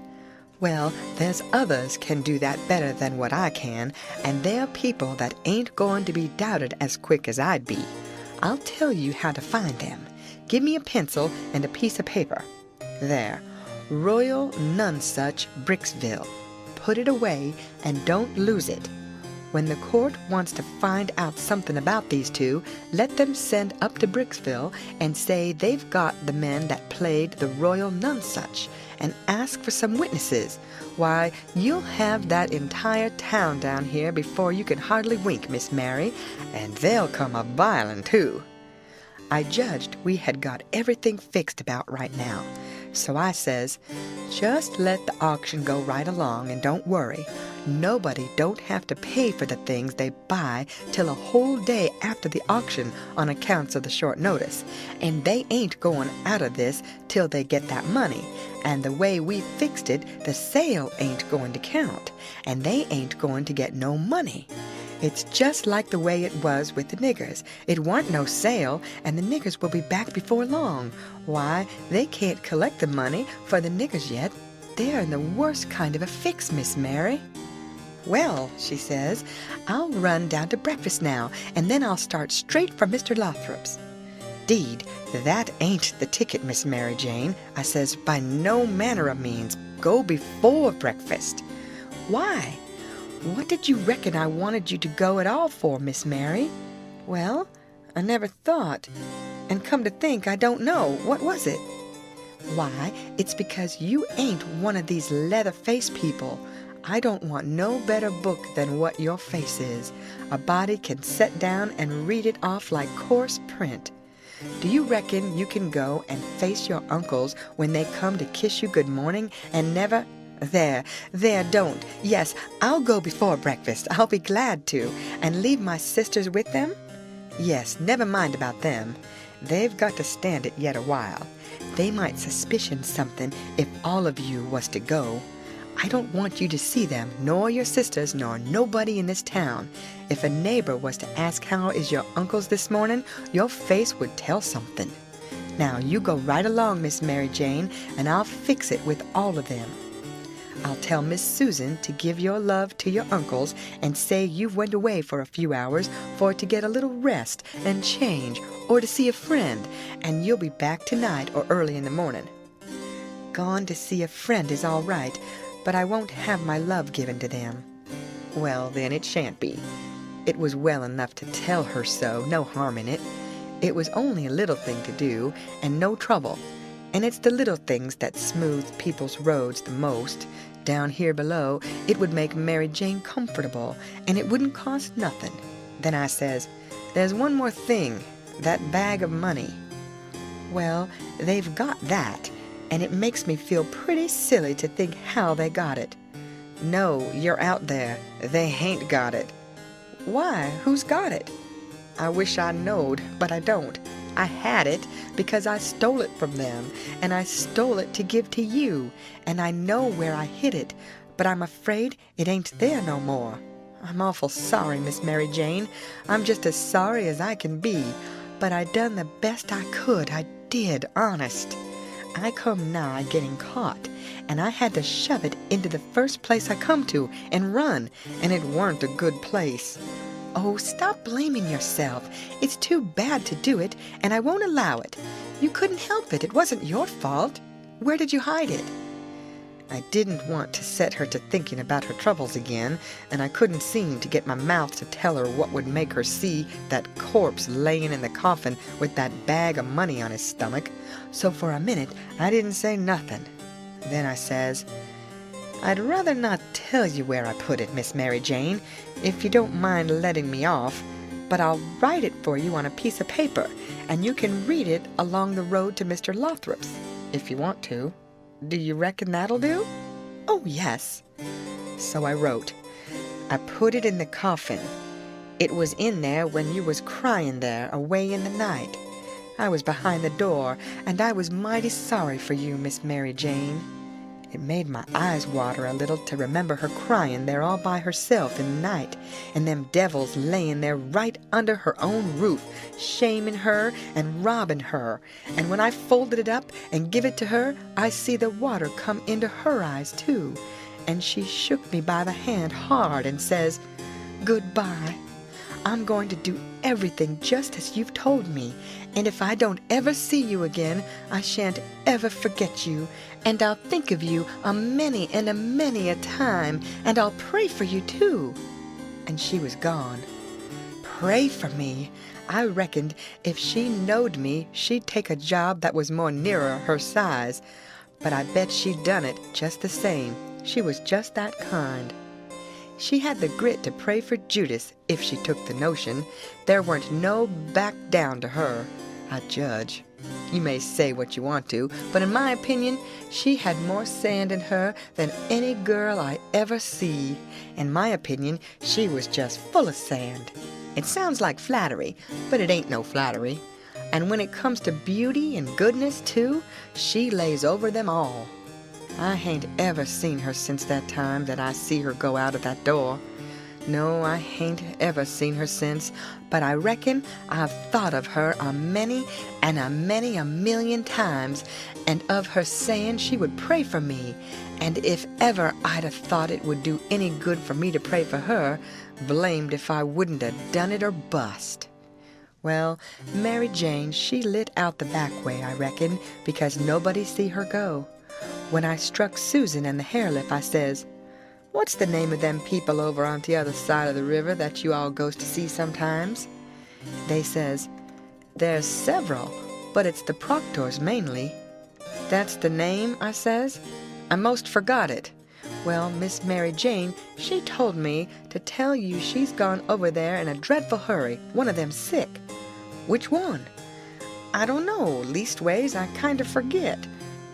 Well, there's others can do that better than what I can, and they're people that ain't going to be doubted as quick as I'd be. I'll tell you how to find them. Give me a pencil and a piece of paper. There, Royal Nonesuch, Bricksville. Put it away and don't lose it. When the court wants to find out something about these two, let them send up to Bricksville and say they've got the men that played the Royal Nonesuch, and ask for some witnesses. Why, you'll have that entire town down here before you can hardly wink, Miss Mary, and they'll come a-bilin' too." I judged we had got everything fixed about right now, so I says, "Just let the auction go right along and don't worry. Nobody don't have to pay for the things they buy till a whole day after the auction on accounts of the short notice, and they ain't going out of this till they get that money, and the way we fixed it, the sale ain't going to count, and they ain't going to get no money. It's just like the way it was with the niggers. It warn't no sale, and the niggers will be back before long. Why, they can't collect the money for the niggers yet. They're in the worst kind of a fix, Miss Mary." "Well," she says, "I'll run down to breakfast now, and then I'll start straight for Mr. Lothrop's." "'Deed, that ain't the ticket, Miss Mary Jane," I says, "by no manner of means. Go before breakfast." "Why? What did you reckon I wanted you to go at all for, Miss Mary?" "Well, I never thought, and come to think, I don't know. What was it?" "Why, it's because you ain't one of these leather-faced people. I don't want no better book than what your face is. A body can set down and read it off like coarse print. Do you reckon you can go and face your uncles when they come to kiss you good morning and never— There, don't. Yes, I'll go before breakfast. I'll be glad to. And leave my sisters with them? Yes, never mind about them. They've got to stand it yet a while. They might suspicion something if all of you was to go. I don't want you to see them, nor your sisters, nor nobody in this town. If a neighbor was to ask how is your uncles this morning, your face would tell something. Now, you go right along, Miss Mary Jane, and I'll fix it with all of them. I'll tell Miss Susan to give your love to your uncles and say you went away for a few hours for to get a little rest and change or to see a friend, and you'll be back tonight or early in the morning." "Gone to see a friend is all right, but I won't have my love given to them." "Well, then it shan't be." It was well enough to tell her so, no harm in it. It was only a little thing to do, and no trouble. And it's the little things that smooth people's roads the most. Down here below, it would make Mary Jane comfortable, and it wouldn't cost nothing. Then I says, "There's one more thing, that bag of money." "Well, they've got that, and it makes me feel pretty silly to think how they got it." "No, you're out there. They hain't got it." Why, who's got it? I wish I knowed, but I don't. I had it because I stole it from them, and I stole it to give to you, and I know where I hid it, but I'm afraid it ain't there no more. I'm awful sorry, Miss Mary Jane. I'm just as sorry as I can be, but I done the best I could. I did, honest. I come nigh getting caught, and I had to shove it into the first place I come to and run, and it weren't a good place. Oh, stop blaming yourself. It's too bad to do it, and I won't allow it. You couldn't help it. It wasn't your fault. Where did you hide it? I didn't want to set her to thinking about her troubles again, and I couldn't seem to get my mouth to tell her what would make her see that corpse laying in the coffin with that bag of money on his stomach. So for a minute I didn't say nothing. Then I says, I'd rather not tell you where I put it, Miss Mary Jane, if you don't mind letting me off, but I'll write it for you on a piece of paper, and you can read it along the road to Mr. Lothrop's, if you want to. Do you reckon that'll do? Oh, yes. So I wrote. I put it in the coffin. It was in there when you was crying there away in the night. I was behind the door, and I was mighty sorry for you, Miss Mary Jane. It made my eyes water a little to remember her crying there all by herself in the night, and them devils laying there right under her own roof, shaming her and robbing her. And when I folded it up and give it to her, I see the water come into her eyes too. And she shook me by the hand hard and says, Goodbye. I'm going to do everything just as you've told me, and if I don't ever see you again, I shan't ever forget you, and I'll think of you a many and a many a time, and I'll pray for you too. And she was gone. Pray for me. I reckoned if she knowed me, she'd take a job that was more nearer her size, but I bet she done it just the same. She was just that kind. She had the grit to pray for Judas if she took the notion. There weren't no back down to her, I judge. You may say what you want to, but in my opinion, she had more sand in her than any girl I ever see. In my opinion, she was just full of sand. It sounds like flattery, but it ain't no flattery. And when it comes to beauty and goodness, too, she lays over them all. I hain't ever seen her since that time that I see her go out of that door. No, I hain't ever seen her since, but I reckon I've thought of her a many and a many a million times, and of her saying she would pray for me, and if ever I'd have thought it would do any good for me to pray for her, blamed if I wouldn't have done it or bust. Well, Mary Jane, she lit out the back way, I reckon, because nobody see her go. When I struck Susan and the harelip, I says, What's the name of them people over on the other side of the river that you all goes to see sometimes? They says, There's several, but it's the Proctors mainly. That's the name, I says. I most forgot it. Well, Miss Mary Jane, she told me to tell you she's gone over there in a dreadful hurry, one of them sick. Which one? I don't know, leastways I kind of forget.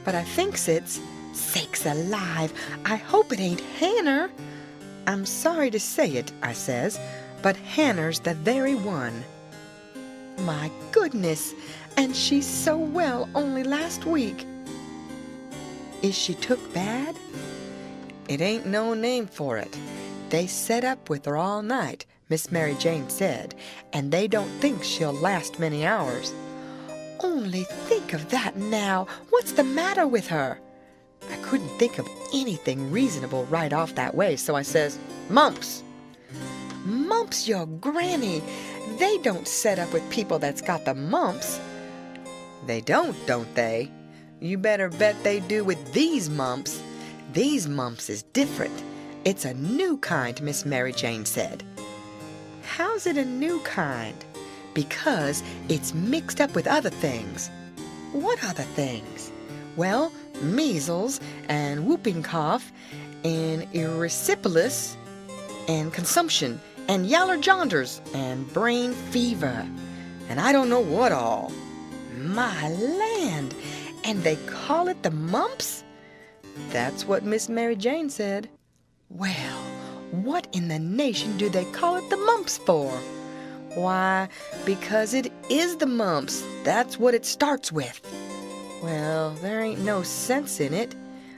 But I thinks it's, sakes alive, I hope it ain't Hanner. I'm sorry to say it, I says, but Hanner's the very one. My goodness, and she's so well only last week. Is she took bad? It ain't no name for it. They set up with her all night, Miss Mary Jane said, and they don't think she'll last many hours. Only think of that now. What's the matter with her? I couldn't think of anything reasonable right off that way, so I says, Mumps. Mumps, your granny. They don't set up with people that's got the mumps. They don't they? You better bet they do with these mumps. These mumps is different. It's a new kind, Miss Mary Jane said. How's it a new kind? Because it's mixed up with other things. What other things? Well, measles and whooping cough and erysipelas and consumption and yaller janders and brain fever and I don't know what all. My land! And they call it the mumps? That's what Miss Mary Jane said. Well, What in the nation do they call it the mumps for? Why, because it is the mumps. That's what it starts with. Well, there ain't no sense in it.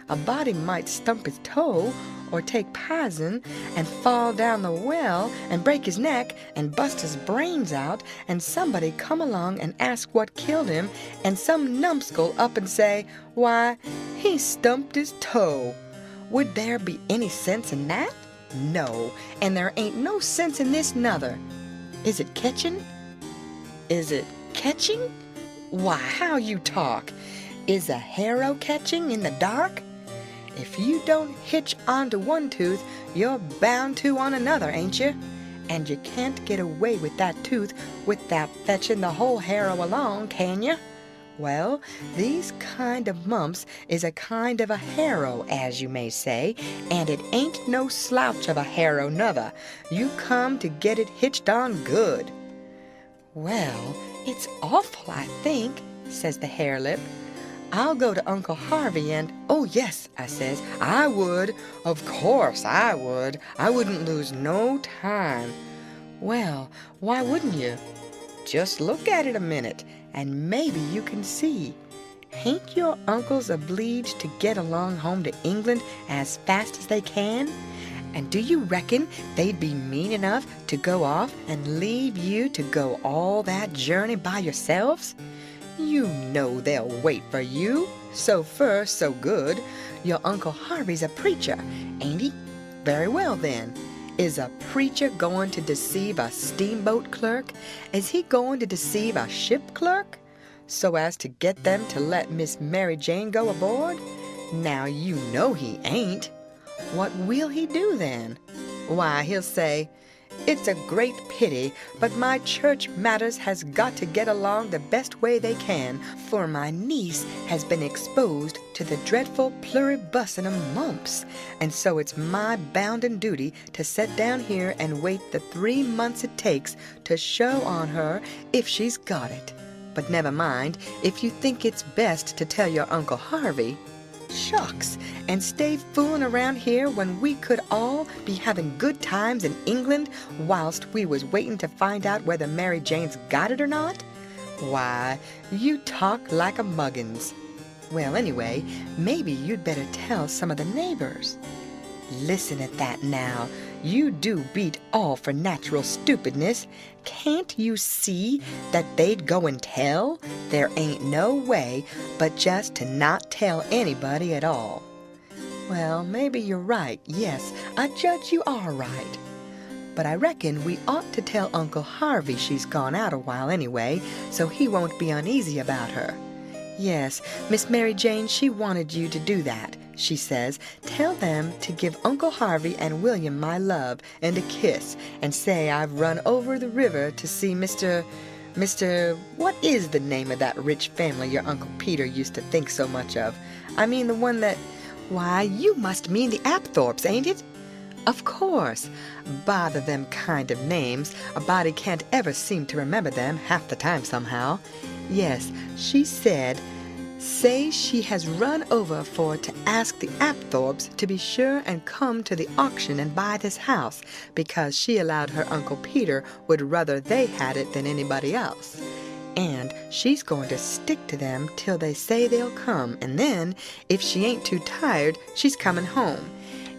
A body might stump his toe or take poison and fall down the well and break his neck and bust his brains out, and somebody come along and ask what killed him, and some numbskull up and say, why, he stumped his toe. Would there be any sense in that? No, and there ain't no sense in this nuther. Is it catching? Is it catching? Why, how you talk. Is a harrow catching in the dark? If you don't hitch onto one tooth, you're bound to on another, ain't you? And you can't get away with that tooth without fetching the whole harrow along, can you? Well, these kind of mumps is a kind of a harrow, as you may say, and it ain't no slouch of a harrow nuther. You come to get it hitched on good. Well, it's awful, I think, says the harelip. I'll go to Uncle Harvey and, oh yes, I says, I would. Of course I would. I wouldn't lose no time. Well, why wouldn't you? Just look at it a minute, and maybe you can see. Ain't your uncles obliged to get along home to England as fast as they can? And do you reckon they'd be mean enough to go off and leave you to go all that journey by yourselves? You know they'll wait for you. So fur, so good. Your Uncle Harvey's a preacher, ain't he? Very well, then. Is a preacher going to deceive a steamboat clerk? Is he going to deceive a ship clerk? So as to get them to let Miss Mary Jane go aboard? Now you know he ain't. What will he do, then? Why, he'll say, it's a great pity, but my church matters has got to get along the best way they can, for my niece has been exposed to the dreadful pluribussinum mumps, and so it's my bounden duty to set down here and wait the 3 months it takes to show on her if she's got it. But never mind, if you think it's best to tell your Uncle Harvey. Shucks, and stay fooling around here when we could all be having good times in England whilst we was waiting to find out whether Mary Jane's got it or not? Why, you talk like a muggins. Well, anyway, maybe you'd better tell some of the neighbors. Listen at that now. You do beat all for natural stupidness. Can't you see that they'd go and tell? There ain't no way but just to not tell anybody at all. Well, maybe you're right. Yes, I judge you are right. But I reckon we ought to tell Uncle Harvey she's gone out a while anyway, so he won't be uneasy about her. Yes, Miss Mary Jane, she wanted you to do that. She says, tell them to give Uncle Harvey and William my love and a kiss, and say I've run over the river to see Mr. What is the name of that rich family your Uncle Peter used to think so much of? I mean the one that, why, you must mean the Apthorpes, ain't it? Of course. Bother them kind of names. A body can't ever seem to remember them half the time somehow. Yes, she said, say she has run over for to ask the Apthorpes to be sure and come to the auction and buy this house, because she allowed her Uncle Peter would rather they had it than anybody else. And she's going to stick to them till they say they'll come, and then, if she ain't too tired, she's coming home.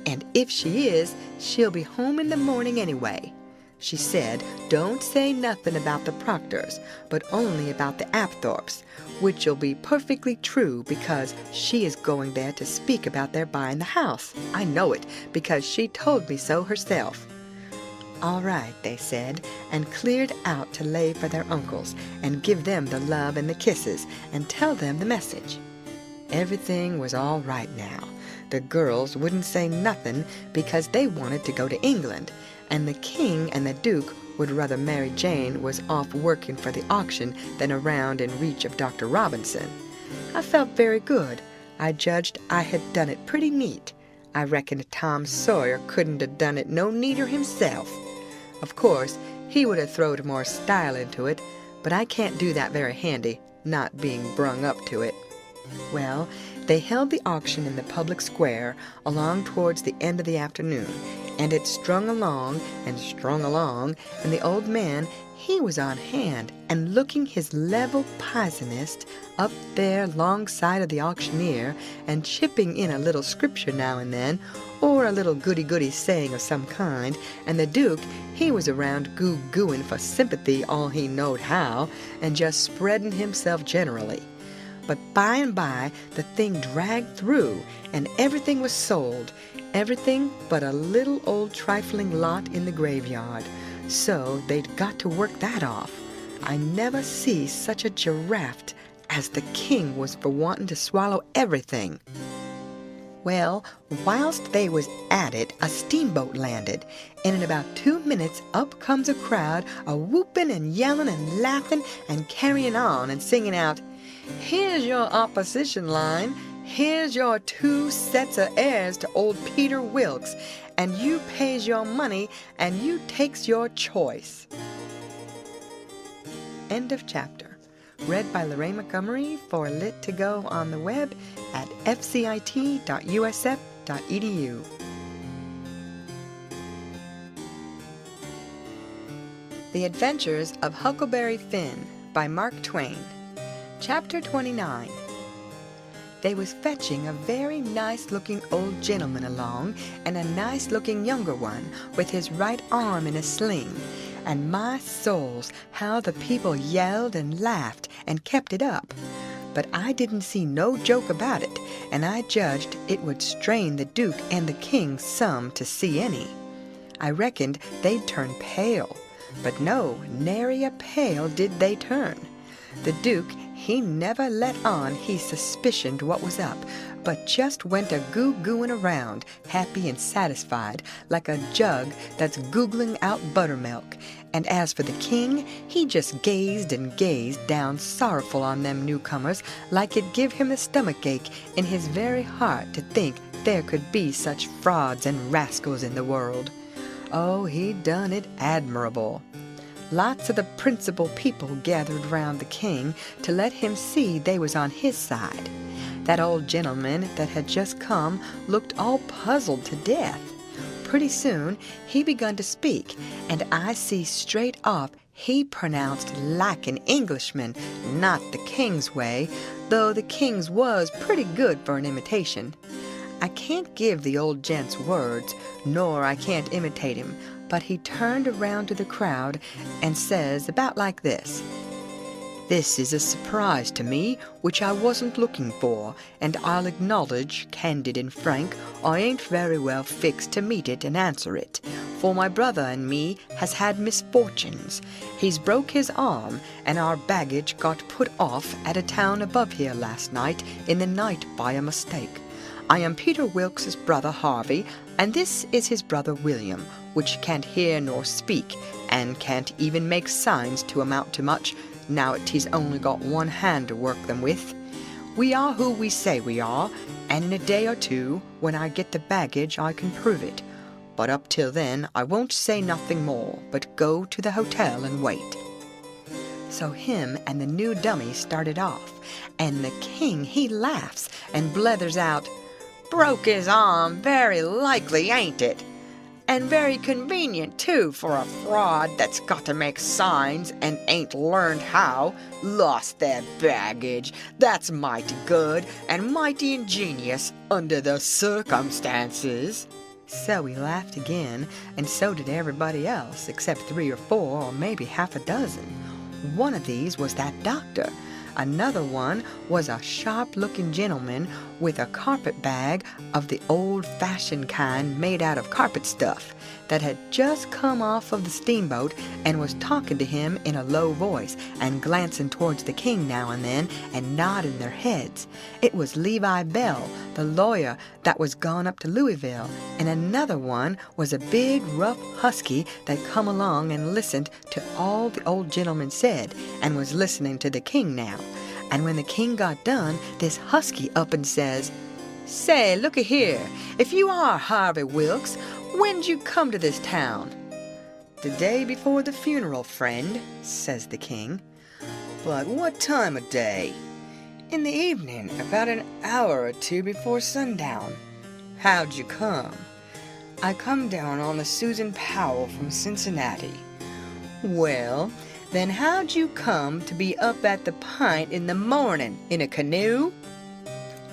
And if she is, she'll be home in the morning anyway. She said, don't say nothing about the Proctors, but only about the Apthorpes, which'll be perfectly true, because she is going there to speak about their buying the house. I know it, because she told me so herself. All right, they said, and cleared out to lay for their uncles, and give them the love and the kisses, and tell them the message. Everything was all right now. The girls wouldn't say nothing, because they wanted to go to England, and the king and the duke would rather Mary Jane was off working for the auction than around in reach of Dr. Robinson. I felt very good. I judged I had done it pretty neat. I reckoned Tom Sawyer couldn't have done it no neater himself. Of course, he would have throwed more style into it, but I can't do that very handy, not being brung up to it. Well, they held the auction in the public square along towards the end of the afternoon, and it strung along, and the old man, he was on hand, and looking his level pisonest up there alongside of the auctioneer, and chipping in a little scripture now and then, or a little goody-goody saying of some kind, and the Duke, he was around goo-gooing for sympathy all he knowed how, and just spreading himself generally. But by and by the thing dragged through, and everything was sold, everything but a little old trifling lot in the graveyard. So they'd got to work that off. I never see such a giraffe as the king was for wanting to swallow everything. Well, whilst they was at it, a steamboat landed, and in about 2 minutes up comes a crowd, a-whooping and yelling and laughing and carrying on and singing out, "Here's your opposition line. Here's your 2 sets of heirs to old Peter Wilkes, and you pays your money and you takes your choice." End of chapter. Read by Lorraine Montgomery for Lit to Go on the web at fcit.usf.edu. The Adventures of Huckleberry Finn by Mark Twain. Chapter 29. They was fetching a very nice-looking old gentleman along, and a nice-looking younger one, with his right arm in a sling. And my souls, how the people yelled and laughed and kept it up. But I didn't see no joke about it, and I judged it would strain the Duke and the King some to see any. I reckoned they'd turn pale, but no, nary a pale did they turn. The Duke, he never let on he suspicioned what was up, but just went a-goo-gooing around, happy and satisfied, like a jug that's googling out buttermilk. And as for the King, he just gazed and gazed down sorrowful on them newcomers, like it give him a stomachache in his very heart to think there could be such frauds and rascals in the world. Oh, he done it admirable. Lots of the principal people gathered round the King to let him see they was on his side. That old gentleman that had just come looked all puzzled to death. Pretty soon he begun to speak, and I see straight off he pronounced like an Englishman, not the King's way, though the King's was pretty good for an imitation. I can't give the old gent's words, nor I can't imitate him, but he turned around to the crowd and says about like this, "This is a surprise to me, which I wasn't looking for, and I'll acknowledge, candid and frank, I ain't very well fixed to meet it and answer it, for my brother and me has had misfortunes. He's broke his arm, and our baggage got put off at a town above here last night in the night by a mistake. I am Peter Wilkes's brother Harvey, and this is his brother William, which can't hear nor speak, and can't even make signs to amount to much, now that he's only got one hand to work them with. We are who we say we are, and in a day or two, when I get the baggage, I can prove it. But up till then, I won't say nothing more, but go to the hotel and wait." So him and the new dummy started off, and the King, he laughs and blethers out, "Broke his arm, very likely, ain't it? And very convenient, too, for a fraud that's got to make signs and ain't learned how. Lost their baggage. That's mighty good and mighty ingenious under the circumstances." So we laughed again, and so did everybody else, except 3 or 4, or maybe half a dozen. One of these was that doctor. Another one was a sharp-looking gentleman with a carpet bag of the old-fashioned kind made out of carpet stuff that had just come off of the steamboat and was talking to him in a low voice and glancing towards the King now and then and nodding their heads. It was Levi Bell, the lawyer that was gone up to Louisville, and another one was a big, rough husky that come along and listened to all the old gentleman said and was listening to the King now. And when the King got done, this husky up and says, "Say, looky here, if you are Harvey Wilkes, when'd you come to this town?" "The day before the funeral, friend," says the King. "But what time of day?" "In the evening, about an hour or 2 before sundown." "How'd you come?" I come down on the Susan Powell from Cincinnati. Well, then how'd you come to be up at the Pint in the morning, in a canoe?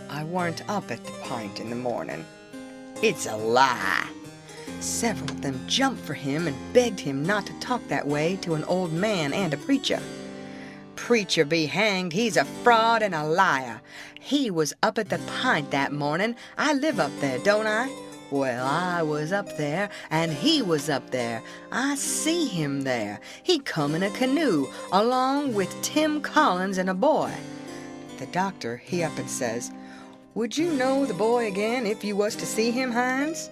I weren't up at the Pint in the morning. It's a lie. Several of them jumped for him and begged him not to talk that way to an old man and a preacher. Preacher be hanged, he's a fraud and a liar. He was up at the Pint that morning. I live up there, don't I? Well, I was up there, and he was up there. I see him there. He come in a canoe, along with Tim Collins and a boy. The doctor, he up and says, "Would you know the boy again if you was to see him, Hines?"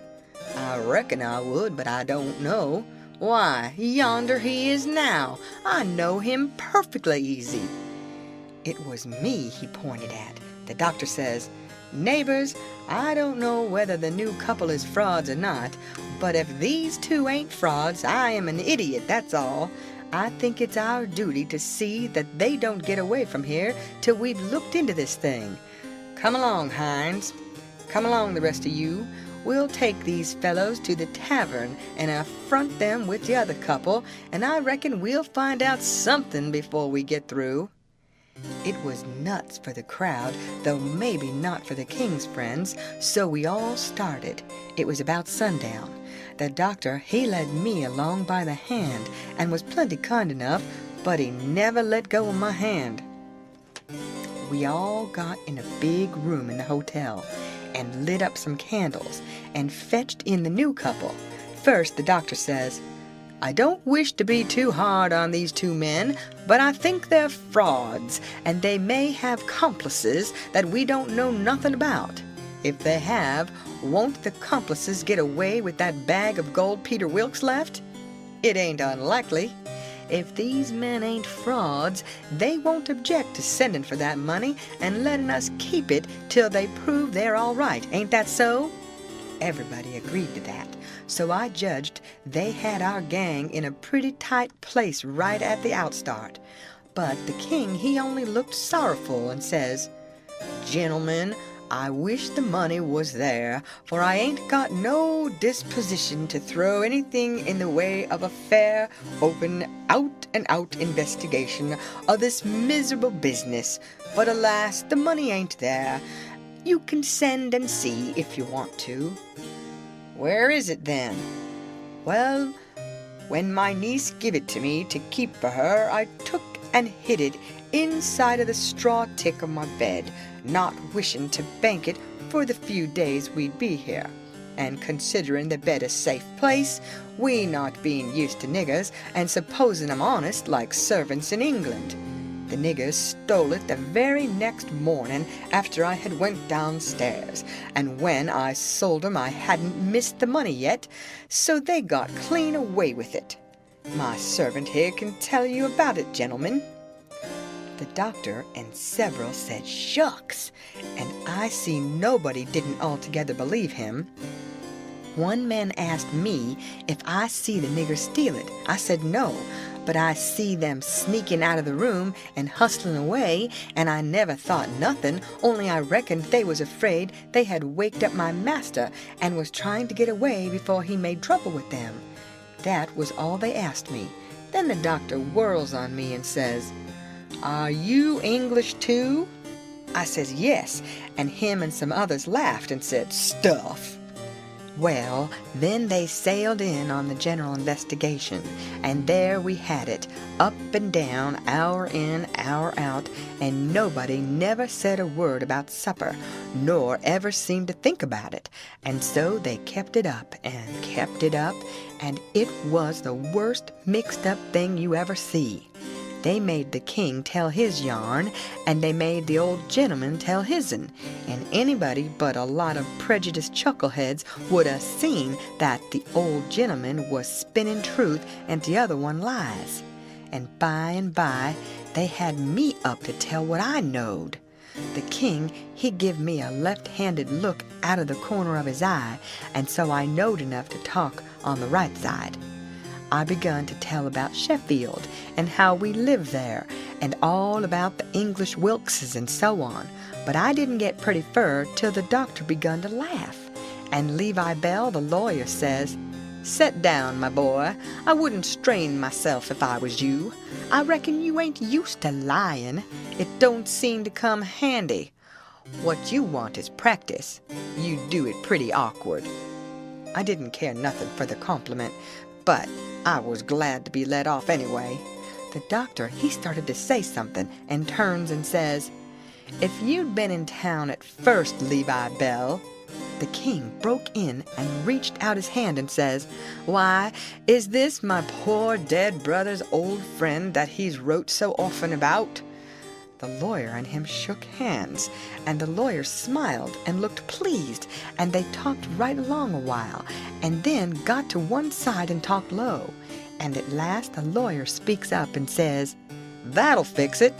"I reckon I would, but I don't know." "Why, yonder he is now. I know him perfectly easy." It was me he pointed at. The doctor says, "Neighbors, I don't know whether the new couple is frauds or not, but if these two ain't frauds, I am an idiot, that's all. I think it's our duty to see that they don't get away from here till we've looked into this thing. Come along, Hines. Come along, the rest of you. We'll take these fellows to the tavern and affront them with the other couple, and I reckon we'll find out something before we get through." It was nuts for the crowd, though maybe not for the king's friends, so we all started. It was about sundown. The doctor, he led me along by the hand and was plenty kind enough, but he never let go of my hand. We all got in a big room in the hotel and lit up some candles and fetched in the new couple. First, the doctor says, "I don't wish to be too hard on these two men, but I think they're frauds, and they may have complices that we don't know nothing about. If they have, won't the complices get away with that bag of gold Peter Wilkes left? It ain't unlikely. If these men ain't frauds, they won't object to sending for that money and letting us keep it till they prove they're all right. Ain't that so?" Everybody agreed to that, so I judged they had our gang in a pretty tight place right at the outstart. But the king, he only looked sorrowful and says, "Gentlemen, I wish the money was there, for I ain't got no disposition to throw anything in the way of a fair, open, out-and-out investigation of this miserable business. But alas, the money ain't there. You can send and see if you want to." "Where is it then?" "Well, when my niece give it to me to keep for her, I took and hid it inside of the straw tick of my bed, not wishing to bank it for the few days we'd be here. And considering the bed a safe place, we not being used to niggers, and supposing 'em honest like servants in England. The niggers stole it the very next morning after I had went downstairs, and when I sold 'em I hadn't missed the money yet, so they got clean away with it. My servant here can tell you about it, gentlemen." The doctor and several said shucks, and I see nobody didn't altogether believe him. One man asked me if I see the niggers steal it. I said no, but I see them sneaking out of the room and hustling away, and I never thought nothing, only I reckoned they was afraid they had waked up my master and was trying to get away before he made trouble with them. That was all they asked me. Then the doctor whirls on me and says, "Are you English too?" I says yes, and him and some others laughed and said, "Stuff." Well, then they sailed in on the general investigation, and there we had it, up and down, hour in, hour out, and nobody never said a word about supper, nor ever seemed to think about it, and so they kept it up, and it was the worst mixed-up thing you ever see. They made the king tell his yarn, and they made the old gentleman tell his'n, and anybody but a lot of prejudiced chuckleheads would 'a' seen that the old gentleman was spinning truth and the other one lies. And by, they had me up to tell what I knowed. The king, he give me a left-handed look out of the corner of his eye, and so I knowed enough to talk on the right side. I begun to tell about Sheffield and how we lived there, and all about the English Wilkses and so on, but I didn't get pretty fur till the doctor begun to laugh, And Levi Bell, the lawyer, says, "Set down, my boy. I wouldn't strain myself if I was you. I reckon you ain't used to lying. It don't seem to come handy. What you want is practice. You do it pretty awkward." I didn't care nothing for the compliment, but I was glad to be let off anyway. The doctor, he started to say something and turns and says, "If you'd been in town at first, Levi Bell." The king broke in and reached out his hand and says, "Why, is this my poor dead brother's old friend that he's wrote so often about?" The lawyer and him shook hands, and the lawyer smiled and looked pleased, and they talked right along a while, and then got to one side and talked low. And at last the lawyer speaks up and says, "That'll fix it.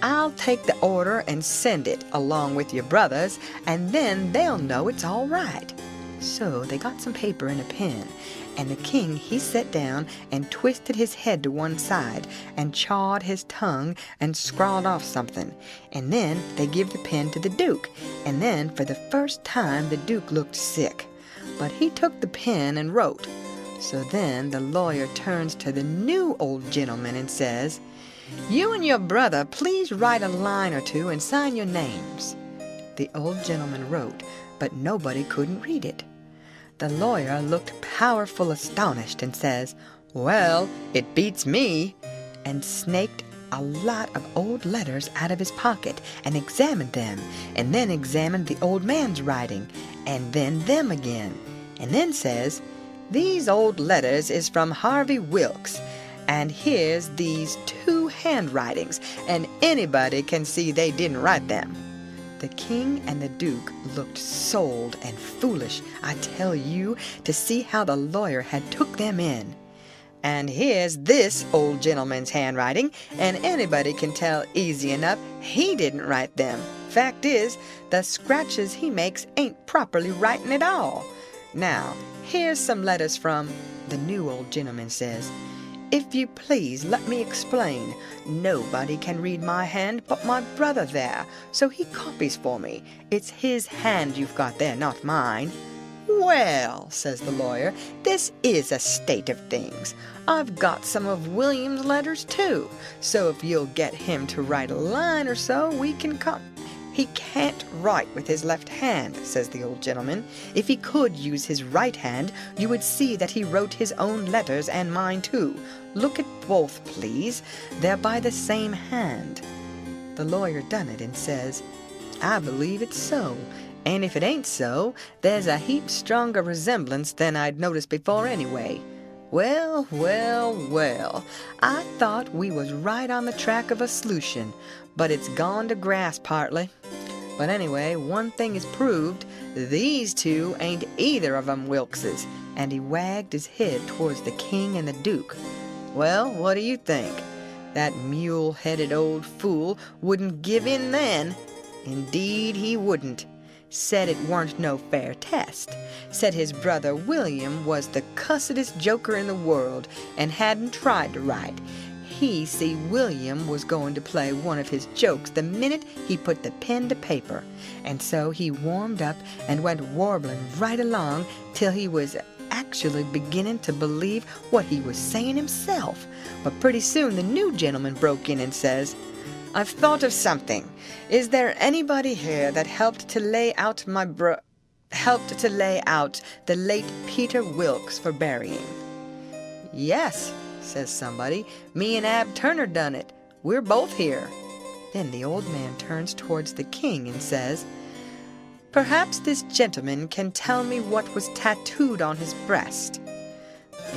I'll take the order and send it along with your brothers, and then they'll know it's all right." So they got some paper and a pen, and the king, he sat down and twisted his head to one side and chawed his tongue and scrawled off something. And then they give the pen to the duke, and then for the first time the duke looked sick. But he took the pen and wrote. So then the lawyer turns to the new old gentleman and says, "You and your brother please write a line or two and sign your names." The old gentleman wrote, but nobody couldn't read it. The lawyer looked powerful astonished and says, "Well, it beats me," and snaked a lot of old letters out of his pocket and examined them, and then examined the old man's writing, and then them again, and then says, "These old letters is from Harvey Wilkes, and here's these two handwritings, and anybody can see they didn't write them." The king and the duke looked sold and foolish, I tell you, to see how the lawyer had took them in. "And here's this old gentleman's handwriting, and anybody can tell easy enough he didn't write them. Fact is, the scratches he makes ain't properly writing at all. Now, here's some letters from," the new old gentleman says, "if you please, let me explain. Nobody can read my hand but my brother there, so he copies for me. It's his hand you've got there, not mine." "Well," says the lawyer, "this is a state of things. I've got some of William's letters too, so if you'll get him to write a line or so, we can "He can't write with his left hand," says the old gentleman. "If he could use his right hand, you would see that he wrote his own letters and mine too. Look at both, please. They're by the same hand." The lawyer done it and says, "I believe it's so, and if it ain't so, there's a heap stronger resemblance than I'd noticed before anyway. Well, well, well, I thought we was right on the track of a solution, but it's gone to grass partly. But anyway, one thing is proved, these two ain't either of 'em Wilkes's," and he wagged his head towards the king and the duke. "Well, what do you think? That mule-headed old fool wouldn't give in then. Indeed he wouldn't. Said it weren't no fair test. Said his brother William was the cussedest joker in the world and hadn't tried to write. He see William was going to play one of his jokes the minute he put the pen to paper, and so he warmed up and went warbling right along till he was actually beginning to believe what he was saying himself. But pretty soon the new gentleman broke in and says, "I've thought of something. Is there anybody here that helped to lay out the late Peter Wilkes for burying?" "Yes," says somebody, "me and Ab Turner done it. We're both here." Then the old man turns towards the king and says, "Perhaps this gentleman can tell me what was tattooed on his breast."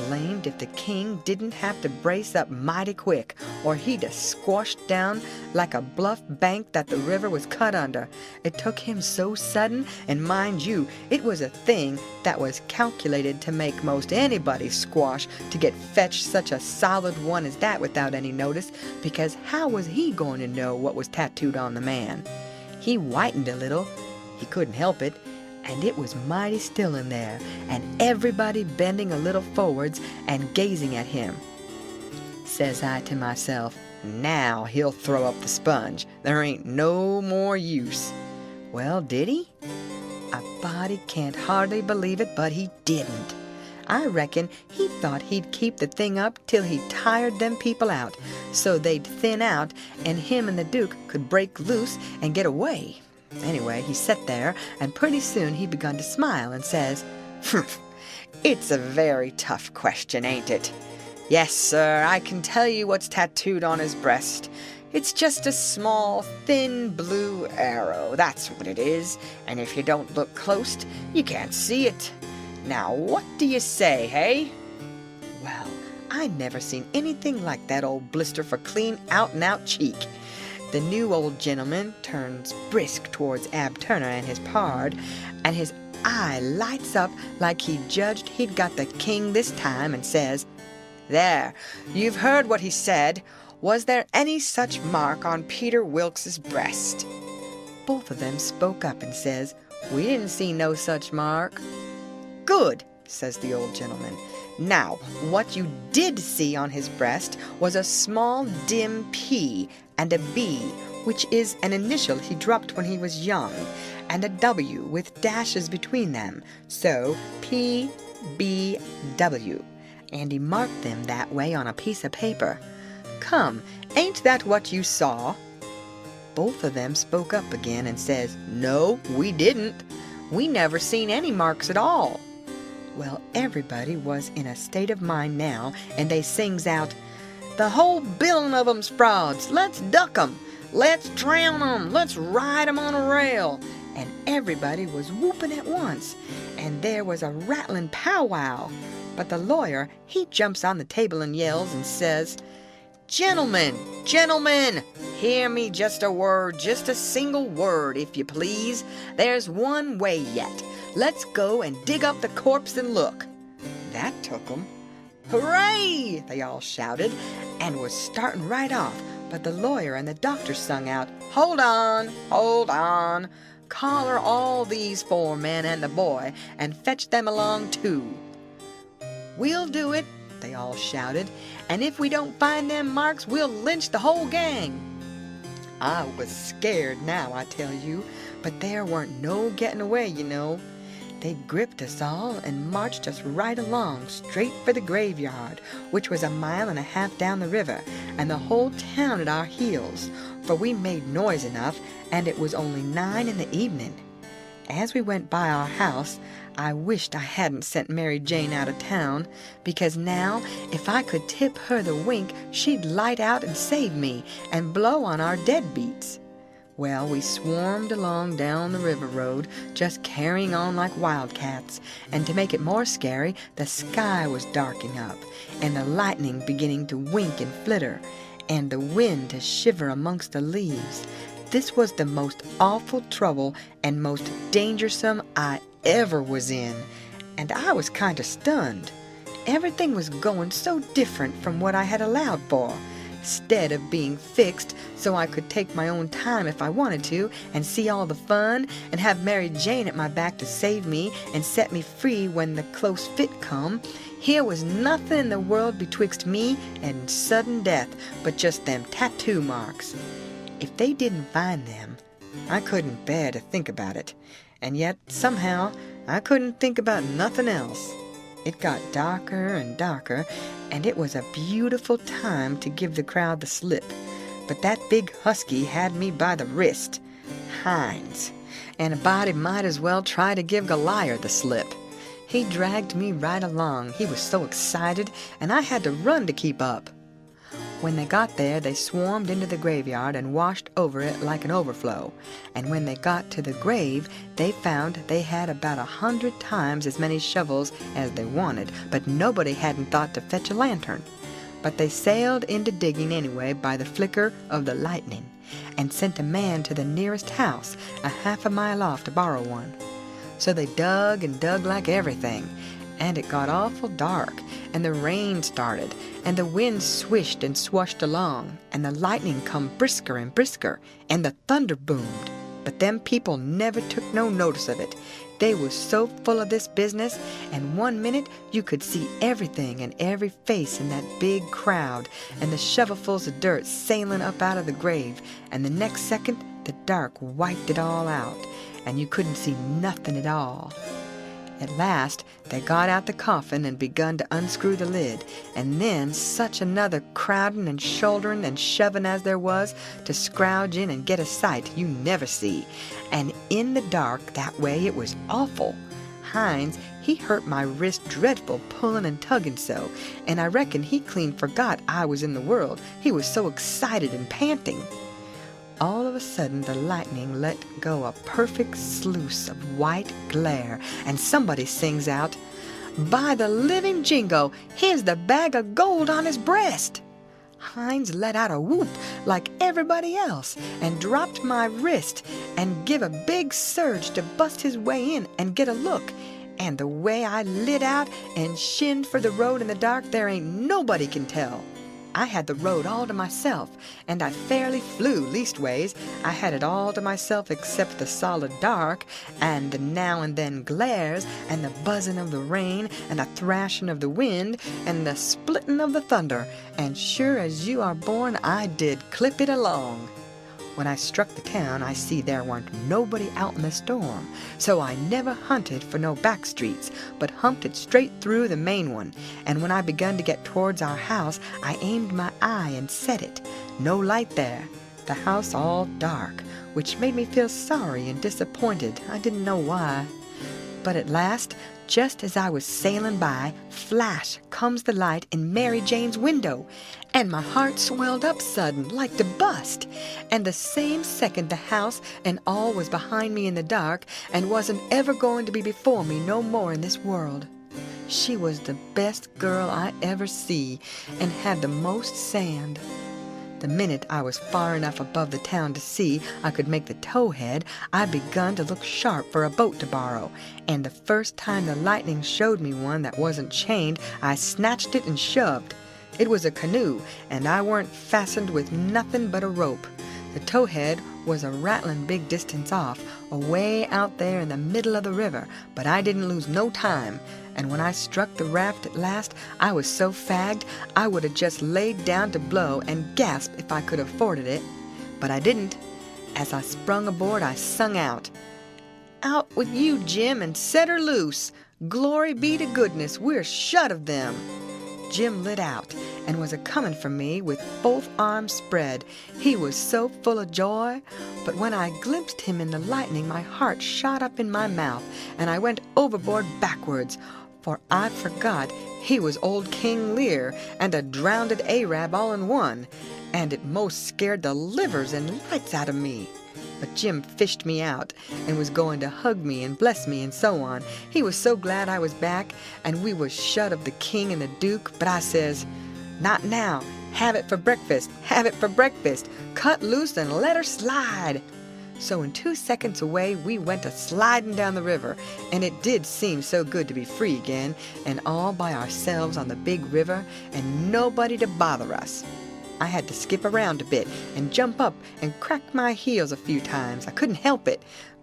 Blamed if the king didn't have to brace up mighty quick, or he'd have squashed down like a bluff bank that the river was cut under. It took him so sudden, and mind you, it was a thing that was calculated to make most anybody squash to get fetched such a solid one as that without any notice, because how was he going to know what was tattooed on the man? He whitened a little. He couldn't help it. And it was mighty still in there, and everybody bending a little forwards and gazing at him. Says I to myself, now he'll throw up the sponge. There ain't no more use. Well, did he? A body can't hardly believe it, but he didn't. I reckon he thought he'd keep the thing up till he tired them people out, so they'd thin out and him and the Duke could break loose and get away. Anyway, he sat there, and pretty soon he begun to smile and says, "Humph, it's a very tough question, ain't it? Yes, sir, I can tell you what's tattooed on his breast. It's just a small, thin blue arrow, that's what it is, and if you don't look close, you can't see it. Now, what do you say, hey?" Well, I never seen anything like that old blister for clean out-and-out cheek. The new old gentleman turns brisk towards Ab Turner and his pard, and his eye lights up like he judged he'd got the king this time, and says, "There, you've heard what he said. Was there any such mark on Peter Wilkes's breast?" Both of them spoke up and says, "We didn't see no such mark." "Good," says the old gentleman. "Now, what you did see on his breast was a small dim P and a B, which is an initial he dropped when he was young, and a W with dashes between them, so P.B.W., and he marked them that way on a piece of paper. Come, ain't that what you saw?" Both of them spoke up again and says, "No, we didn't. We never seen any marks at all." Well, everybody was in a state of mind now, and they sings out, "The whole billin' of 'em's frauds. Let's duck 'em. Let's drown 'em. Let's ride 'em on a rail." And everybody was whooping at once, and there was a rattling powwow. But the lawyer, he jumps on the table and yells and says, "Gentlemen, gentlemen, hear me just a word, just a single word, if you please. There's one way yet. Let's go and dig up the corpse and look." That took 'em. "Hooray!" they all shouted, and was starting right off, but the lawyer and the doctor sung out, hold on, collar all these 4 men and the boy, and fetch them along too." "We'll do it," they all shouted, "and if we don't find them marks, we'll lynch the whole gang." I was scared now, I tell you, but there weren't no getting away, you know. They gripped us all and marched us right along, straight for the graveyard, which was 1.5 miles down the river, and the whole town at our heels, for we made noise enough, and it was only 9 in the evening. As we went by our house, I wished I hadn't sent Mary Jane out of town, because now, if I could tip her the wink, she'd light out and save me, and blow on our deadbeats. Well, we swarmed along down the river road, just carrying on like wildcats, and to make it more scary, the sky was darking up, and the lightning beginning to wink and flitter, and the wind to shiver amongst the leaves. This was the most awful trouble and most dangersome I ever was in, and I was kind of stunned. Everything was going so different from what I had allowed for. Instead of being fixed so I could take my own time if I wanted to, and see all the fun, and have Mary Jane at my back to save me and set me free when the close fit come, here was nothing in the world betwixt me and sudden death but just them tattoo marks. If they didn't find them, I couldn't bear to think about it, and yet somehow I couldn't think about nothing else. It got darker and darker, and it was a beautiful time to give the crowd the slip. But that big husky had me by the wrist, Hines, and a body might as well try to give Goliath the slip. He dragged me right along. He was so excited, and I had to run to keep up. When they got there, they swarmed into the graveyard and washed over it like an overflow. And when they got to the grave, they found they had about 100 times as many shovels as they wanted, but nobody hadn't thought to fetch a lantern. But they sailed into digging anyway by the flicker of the lightning, and sent a man to the nearest house, 1/2 mile off, to borrow one. So they dug and dug like everything, and it got awful dark, and the rain started, and the wind swished and swushed along, and the lightning come brisker and brisker, and the thunder boomed. But them people never took no notice of it. They was so full of this business, and one minute you could see everything and every face in that big crowd, and the shovelfuls of dirt sailing up out of the grave, and the next second the dark wiped it all out, and you couldn't see nothing at all. At last they got out the coffin and begun to unscrew the lid, and then such another crowding and shouldering and shoving as there was to scrouge in and get a sight you never see, and in the dark that way it was awful. Hines, he hurt my wrist dreadful pulling and tugging so, and I reckon he clean forgot I was in the world, he was so excited and panting. All of a sudden the lightning let go a perfect sluice of white glare, and somebody sings out, "By the living jingo, here's the bag of gold on his breast!" Hines let out a whoop like everybody else and dropped my wrist and give a big surge to bust his way in and get a look, and the way I lit out and shinned for the road in the dark there ain't nobody can tell. I had the road all to myself, and I fairly flew, leastways. I had it all to myself except the solid dark, and the now and then glares, and the buzzing of the rain, and the thrashing of the wind, and the splitting of the thunder, and sure as you are born I did clip it along. When I struck the town, I see there weren't nobody out in the storm, so I never hunted for no back streets, but humped it straight through the main one, and when I begun to get towards our house, I aimed my eye and set it. No light there, the house all dark, which made me feel sorry and disappointed. I didn't know why. But at last, just as I was sailing by, flash comes the light in Mary Jane's window, and my heart swelled up sudden like to bust, and the same second the house and all was behind me in the dark, and wasn't ever going to be before me no more in this world. She was the best girl I ever see, and had the most sand. The minute I was far enough above the town to see I could make the towhead, I begun to look sharp for a boat to borrow, and the first time the lightning showed me one that wasn't chained, I snatched it and shoved. It was a canoe, and I weren't fastened with nothing but a rope. The towhead was a rattling big distance off, away out there in the middle of the river, but I didn't lose no time, and when I struck the raft at last, I was so fagged I would have just laid down to blow and gasp if I could have afforded it. But I didn't. As I sprung aboard, I sung out, "Out with you, Jim, and set her loose. Glory be to goodness, we're shut of them." Jim lit out, and was a-comin' for me with both arms spread. He was so full of joy, but when I glimpsed him in the lightning, my heart shot up in my mouth, and I went overboard backwards, for I forgot he was old King Lear, and a drownded Arab all in one, and it most scared the livers and lights out of me. But Jim fished me out, and was going to hug me and bless me and so on. He was so glad I was back, and we was shut of the king and the duke, but I says, "Not now. Have it for breakfast. Have it for breakfast. Cut loose and let her slide." So in 2 seconds away we went a-sliding down the river, and it did seem so good to be free again, and all by ourselves on the big river, and nobody to bother us. I had to skip around a bit and jump up and crack my heels a few times. I couldn't help it,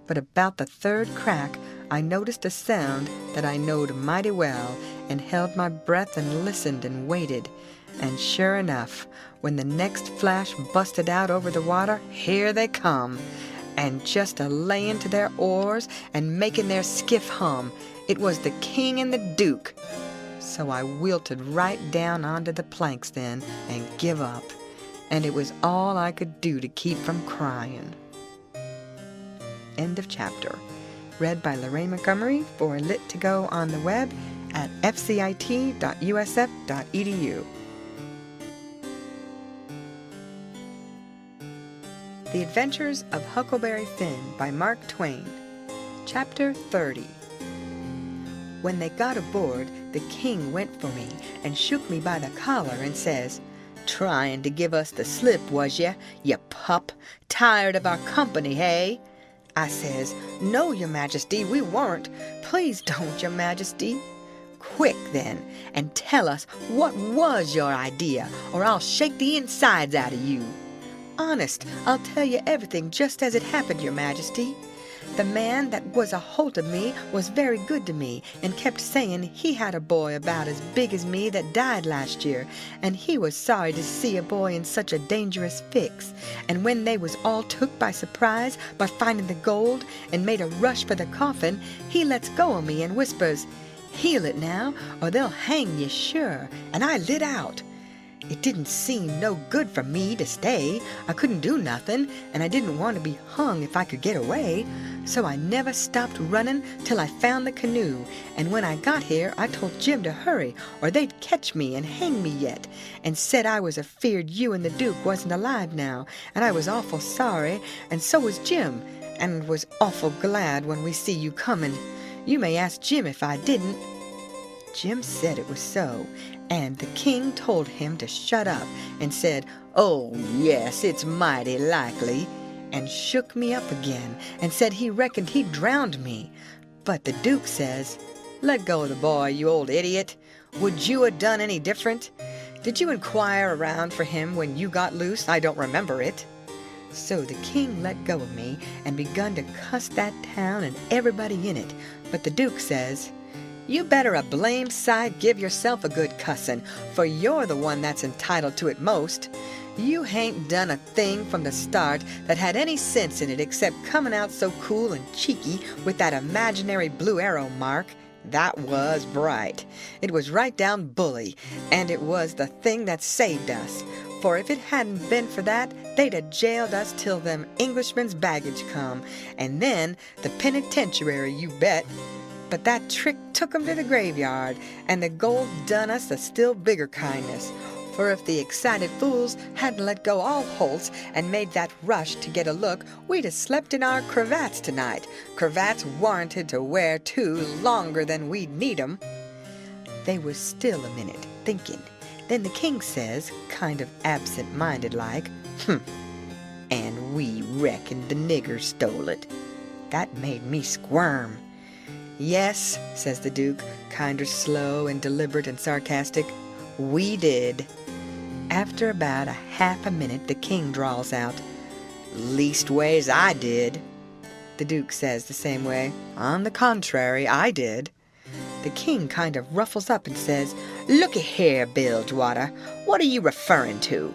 but about the third crack I noticed a sound that I knowed mighty well, and held my breath and listened and waited. And sure enough, when the next flash busted out over the water, here they come, and just a-layin' to their oars and making their skiff hum. It was the king and the duke. So I wilted right down onto the planks then and give up, and it was all I could do to keep from crying. End of chapter. Read by Lorraine Montgomery for Lit to Go on the web at fcit.usf.edu. The Adventures of Huckleberry Finn by Mark Twain. Chapter 30. When they got aboard, the king went for me and shook me by the collar and says, "Trying to give us the slip, was ye, you pup? Tired of our company, hey?" I says, "No, your majesty, we weren't. Please don't, your majesty." "Quick, then, and tell us what was your idea, or I'll shake the insides out of you." "Honest, I'll tell you everything just as it happened, your majesty. The man that was a holt of me was very good to me, and kept saying he had a boy about as big as me that died last year, and he was sorry to see a boy in such a dangerous fix. And when they was all took by surprise by finding the gold and made a rush for the coffin, he lets go of me and whispers, 'Heal it now, or they'll hang you sure,' and I lit out. It didn't seem no good for me to stay. I couldn't do nothing, and I didn't want to be hung if I could get away. So I never stopped running till I found the canoe, and when I got here I told Jim to hurry, or they'd catch me and hang me yet, and said I was afeard you and the Duke wasn't alive now, and I was awful sorry, and so was Jim, and was awful glad when we see you coming. You may ask Jim if I didn't." Jim said it was so, and the king told him to shut up, and said, "Oh, yes, it's mighty likely," and shook me up again, and said he reckoned he'd drowned me. But the Duke says, "Let go of the boy, you old idiot. Would you have done any different? Did you inquire around for him when you got loose? I don't remember it." So the king let go of me, and begun to cuss that town and everybody in it. But the Duke says, "You better a blame sight give yourself a good cussin', for you're the one that's entitled to it most. You hain't done a thing from the start that had any sense in it except coming out so cool and cheeky with that imaginary blue arrow mark. That was bright. It was right down bully, and it was the thing that saved us. For if it hadn't been for that, they'd have jailed us till them Englishmen's baggage come, and then the penitentiary, you bet. But that trick took 'em to the graveyard, and the gold done us a still bigger kindness. For if the excited fools hadn't let go all holts and made that rush to get a look, we'd have slept in our cravats tonight. Cravats warranted to wear, too, longer than we'd need 'em." They was still a minute, thinking. Then the king says, kind of absent-minded like, "And we reckoned the nigger stole it." That made me squirm. "Yes," says the Duke, kinder slow and deliberate and sarcastic, "we did." After about a half a minute, the king drawls out, "Leastways, I did." The Duke says the same way, "On the contrary, I did." The king kind of ruffles up and says, "Looky here, Bilgewater, what are you referring to?"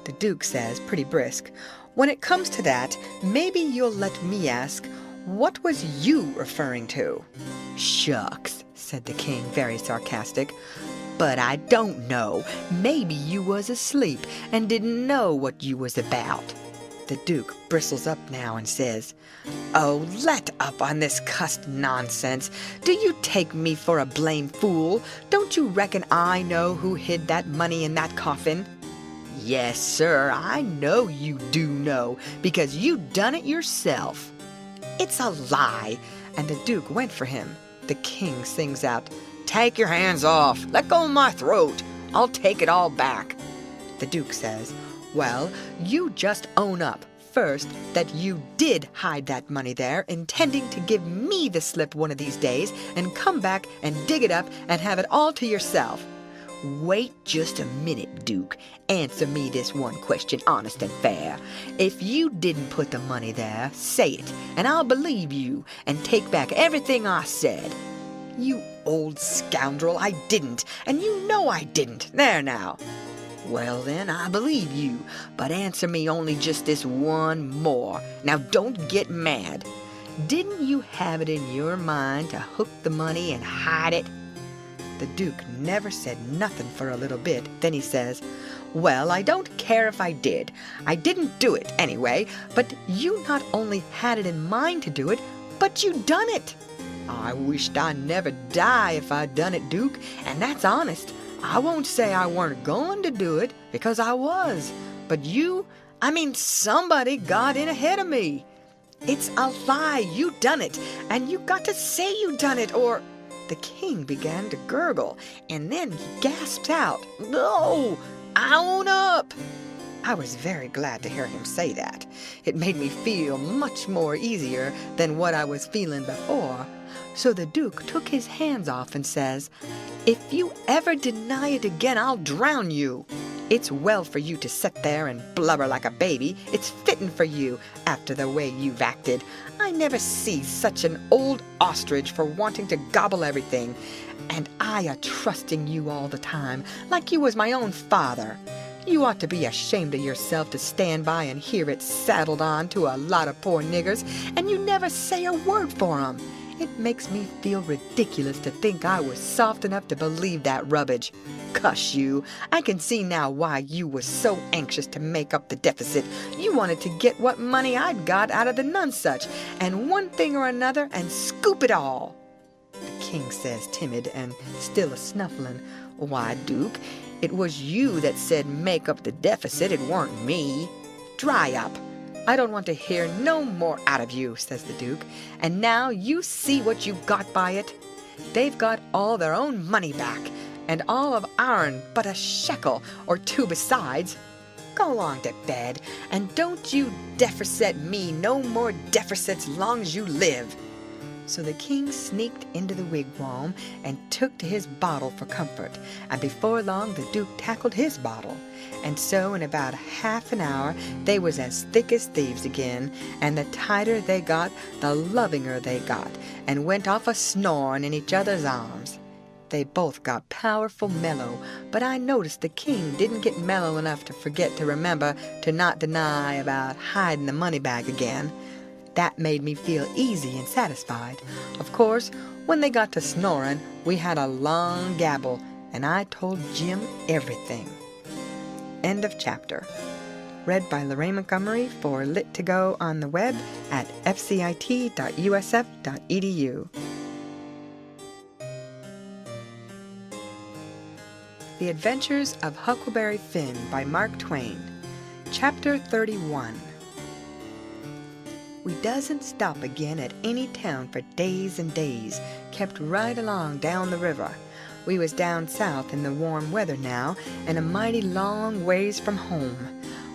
The Duke says, pretty brisk, "When it comes to that, maybe you'll let me ask, what was you referring to?" "Shucks," said the king, very sarcastic, "but I don't know. Maybe you was asleep and didn't know what you was about." The Duke bristles up now and says, "Oh, let up on this cussed nonsense. Do you take me for a blame fool? Don't you reckon I know who hid that money in that coffin?" "Yes, sir, I know you do know, because you done it yourself." "It's a lie," and the Duke went for him. The king sings out, "Take your hands off. Let go of my throat. I'll take it all back." The Duke says, "Well, you just own up, first, that you did hide that money there, intending to give me the slip one of these days, and come back and dig it up and have it all to yourself." "Wait just a minute, Duke. Answer me this one question honest and fair. If you didn't put the money there, say it, and I'll believe you, and take back everything I said." "You old scoundrel, I didn't, and you know I didn't. There now." "Well then, I believe you, but answer me only just this one more. Now don't get mad. Didn't you have it in your mind to hook the money and hide it?" The Duke never said nothing for a little bit. Then he says, "Well, I don't care if I did. I didn't do it anyway, but you not only had it in mind to do it, but you done it." "I wished I never die if I'd done it, Duke, and that's honest. I won't say I weren't going to do it, because I was. But somebody got in ahead of me." "It's a lie. You done it, and you got to say you done it, or—" The king began to gurgle, and then he gasped out, "No, I own up." I was very glad to hear him say that. It made me feel much more easier than what I was feeling before. So the Duke took his hands off and says, "If you ever deny it again, I'll drown you." It's well for you to sit there and blubber like a baby. It's fitting for you, after the way you've acted. I never see such an old ostrich for wanting to gobble everything, and I a-trusting you all the time, like you was my own father. You ought to be ashamed of yourself to stand by and hear it saddled on to a lot of poor niggers, and you never say a word for 'em. It makes me feel ridiculous to think I was soft enough to believe that rubbish. Cuss you. I can see now why you was so anxious to make up the deficit. You wanted to get what money I'd got out of the nonsuch, and one thing or another, and scoop it all. The king says, timid and still a-snuffling, "Why, Duke, it was you that said make up the deficit. It weren't me." "Dry up. I don't want to hear no more out of you," says the Duke. "And now you see what you got by it. They've got all their own money back, and all of our'n but a shekel or two besides. Go along to bed, and don't you deficit me no more deficits long's you live." So the king sneaked into the wigwam and took to his bottle for comfort, and before long the Duke tackled his bottle. And so in about half an hour they was as thick as thieves again, and the tighter they got, the lovinger they got, and went off a-snoring in each other's arms. They both got powerful mellow, but I noticed the king didn't get mellow enough to forget to remember to not deny about hiding the money bag again. That made me feel easy and satisfied. Of course, when they got to snoring, we had a long gabble, and I told Jim everything. End of chapter. Read by Lorraine Montgomery for Lit2Go on the web at fcit.usf.edu. The Adventures of Huckleberry Finn by Mark Twain. Chapter 31. We doesn't stop again at any town for days and days, kept right along down the river. We was down south in the warm weather now, and a mighty long ways from home.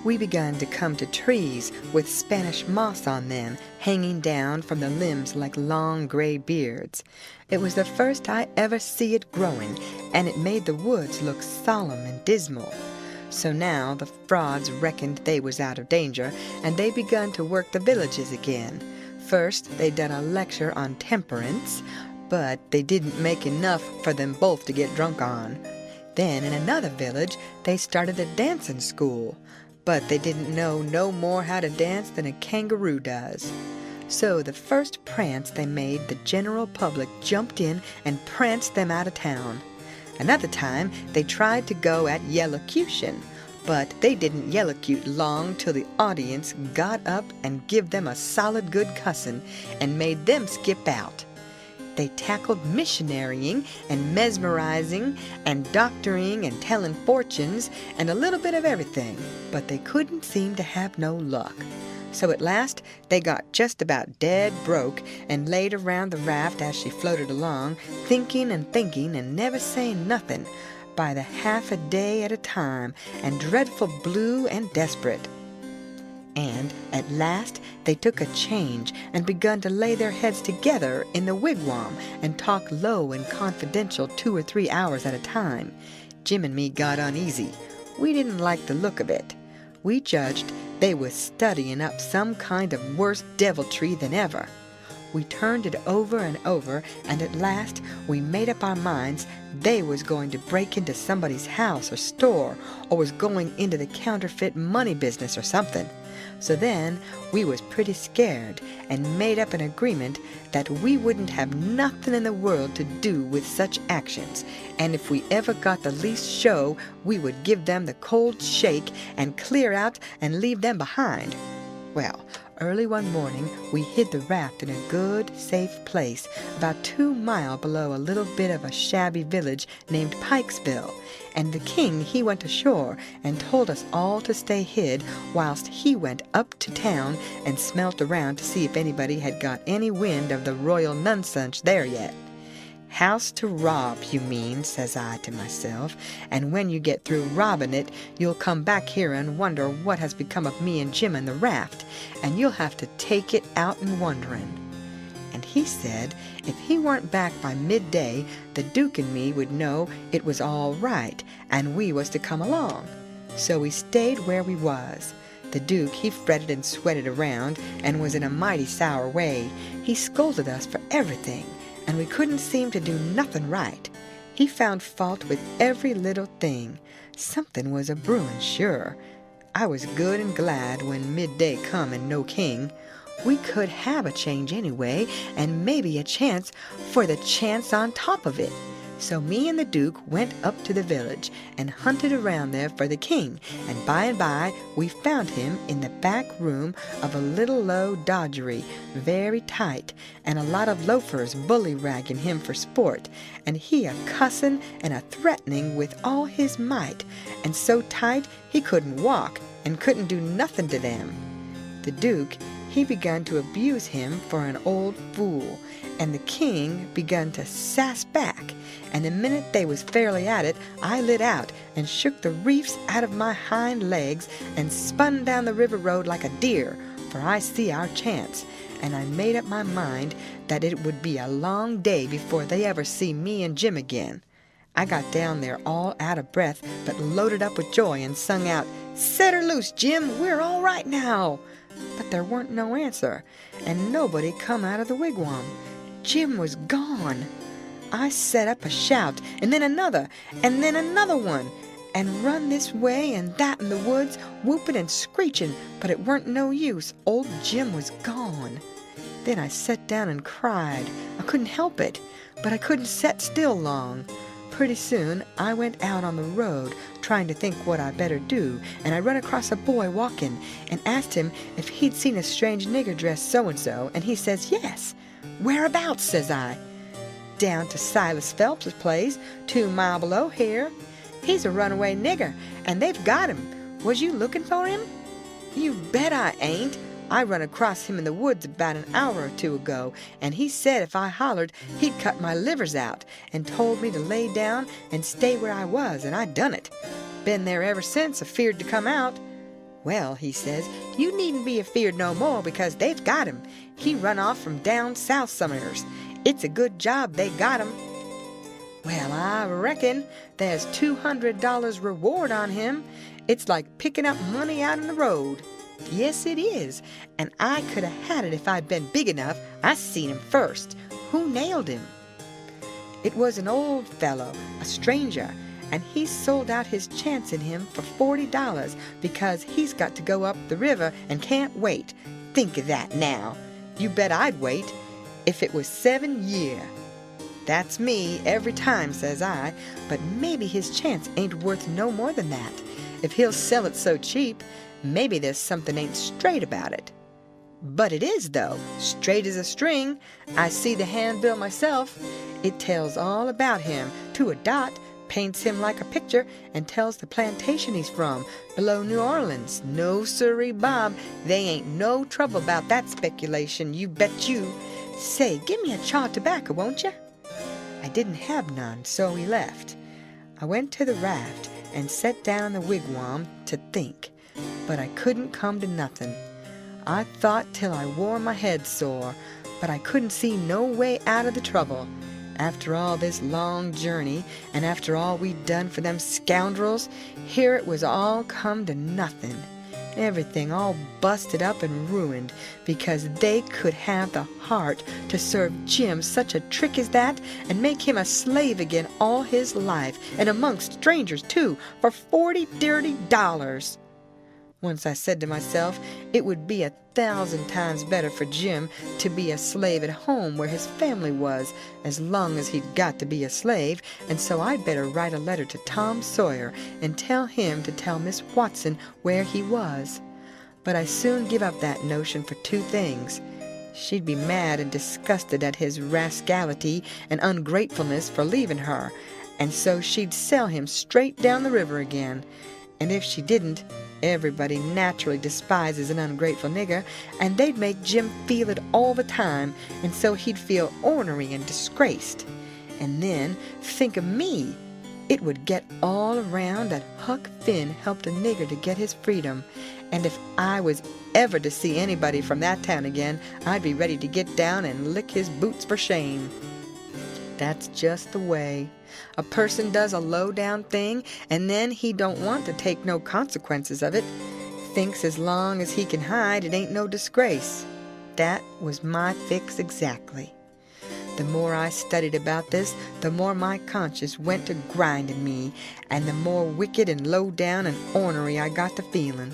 We begun to come to trees with Spanish moss on them, hanging down from the limbs like long gray beards. It was the first I ever see it growing, and it made the woods look solemn and dismal. So now the frauds reckoned they was out of danger, and they begun to work the villages again. First they done a lecture on temperance, but they didn't make enough for them both to get drunk on. Then in another village they started a dancing school, but they didn't know no more how to dance than a kangaroo does. So the first prance they made, the general public jumped in and pranced them out of town. Another time they tried to go at yellocution, but they didn't yellocute long till the audience got up and give them a solid good cussin' and made them skip out. They tackled missionarying and mesmerizing and doctoring and telling fortunes and a little bit of everything, but they couldn't seem to have no luck. So at last they got just about dead broke and laid around the raft as she floated along, thinking and never saying nothing, by the half a day at a time, and dreadful blue and desperate. And at last they took a change and begun to lay their heads together in the wigwam and talk low and confidential 2 or 3 hours at a time. Jim and me got uneasy. We didn't like the look of it. We judged they was studying up some kind of worse deviltry than ever. We turned it over and over, and at last we made up our minds they was going to break into somebody's house or store, or was going into the counterfeit money business or something. So then we was pretty scared and made up an agreement that we wouldn't have nothing in the world to do with such actions, and if we ever got the least show, we would give them the cold shake and clear out and leave them behind. Well, early one morning we hid the raft in a good, safe place about 2 miles below a little bit of a shabby village named Pikesville, and the king he went ashore and told us all to stay hid whilst he went up to town and smelt around to see if anybody had got any wind of the royal nonsense there yet. "House to rob, you mean," says I to myself, "and when you get through robbing it, you'll come back here and wonder what has become of me and Jim and the raft, and you'll have to take it out and wondering." And he said if he weren't back by midday, the Duke and me would know it was all right, and we was to come along. So we stayed where we was. The Duke, he fretted and sweated around, and was in a mighty sour way. He scolded us for everything, and we couldn't seem to do nothing right. He found fault with every little thing. Something was a brewin', sure. I was good and glad when midday come and no king. We could have a change anyway, and maybe a chance for the chance on top of it. So me and the Duke went up to the village and hunted around there for the king, and by we found him in the back room of a little low dodgery, very tight, and a lot of loafers bully-ragging him for sport, and he a cussin' and a threatening with all his might, and so tight he couldn't walk and couldn't do nothing to them. The Duke, he begun to abuse him for an old fool, and the king begun to sass back, and the minute they was fairly at it, I lit out and shook the reefs out of my hind legs and spun down the river road like a deer, for I see our chance, and I made up my mind that it would be a long day before they ever see me and Jim again. I got down there all out of breath, but loaded up with joy and sung out, "Set her loose, Jim, we're all right now." But there weren't no answer, and nobody come out of the wigwam. Jim was gone. I set up a shout, and then another one, and run this way and that in the woods, whooping and screeching, but it weren't no use. Old Jim was gone. Then I sat down and cried. I couldn't help it, but I couldn't set still long. Pretty soon I went out on the road trying to think what I better do, and I run across a boy walking and asked him if he'd seen a strange nigger dressed so-and-so, and he says, "Yes." "Whereabouts?" says I. "Down to Silas Phelps's place, 2 miles below here. He's a runaway nigger, and they've got him. Was you looking for him?" "You bet I ain't. I run across him in the woods about an hour or 2 ago, and he said if I hollered, he'd cut my livers out, and told me to lay down and stay where I was, and I done it. Been there ever since, afeard to come out." "Well," he says, "you needn't be afeard no more, because they've got him. He run off from down south somewheres. It's a good job they got him." "Well, I reckon there's $200 reward on him. It's like picking up money out on the road." "Yes, it is, and I could have had it if I'd been big enough. I seen him first." "Who nailed him?" "It was an old fellow, a stranger, and he sold out his chance in him for $40 because he's got to go up the river and can't wait. Think of that now. You bet I'd wait if it was 7 year. "That's me every time," says I, "but maybe his chance ain't worth no more than that. If he'll sell it so cheap, maybe there's something ain't straight about it." "But it is, though, straight as a string. I see the handbill myself. It tells all about him, to a dot, paints him like a picture, and tells the plantation he's from, below New Orleans. No sirree, Bob, they ain't no trouble about that speculation, you bet you. Say, give me a chaw of tobacco, won't you?" I didn't have none, so we left. I went to the raft and sat down in the wigwam to think, but I couldn't come to nothing. I thought till I wore my head sore, but I couldn't see no way out of the trouble. After all this long journey, and after all we'd done for them scoundrels, here it was all come to nothing. Everything all busted up and ruined because they could have the heart to serve Jim such a trick as that and make him a slave again all his life, and amongst strangers too, for $40 dirty dollars. Once I said to myself it would be 1,000 times better for Jim to be a slave at home where his family was, as long as he'd got to be a slave, and so I'd better write a letter to Tom Sawyer and tell him to tell Miss Watson where he was. But I soon give up that notion for 2 things. She'd be mad and disgusted at his rascality and ungratefulness for leaving her, and so she'd sell him straight down the river again. And if she didn't, everybody naturally despises an ungrateful nigger, and they'd make Jim feel it all the time, and so he'd feel ornery and disgraced. And then, think of me. It would get all around that Huck Finn helped a nigger to get his freedom, and if I was ever to see anybody from that town again, I'd be ready to get down and lick his boots for shame. That's just the way. A person does a low-down thing, and then he don't want to take no consequences of it. Thinks as long as he can hide, it ain't no disgrace. That was my fix exactly. The more I studied about this, the more my conscience went to grinding me, and the more wicked and low-down and ornery I got to feeling.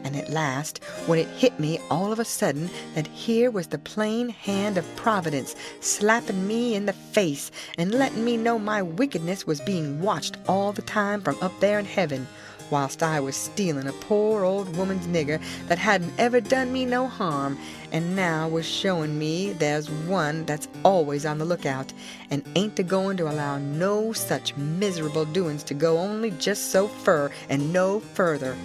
And at last, when it hit me all of a sudden that here was the plain hand of Providence slapping me in the face and letting me know my wickedness was being watched all the time from up there in heaven, whilst I was stealing a poor old woman's nigger that hadn't ever done me no harm, and now was showing me there's one that's always on the lookout, and ain't a-going to allow no such miserable doings to go only just so fur and no further.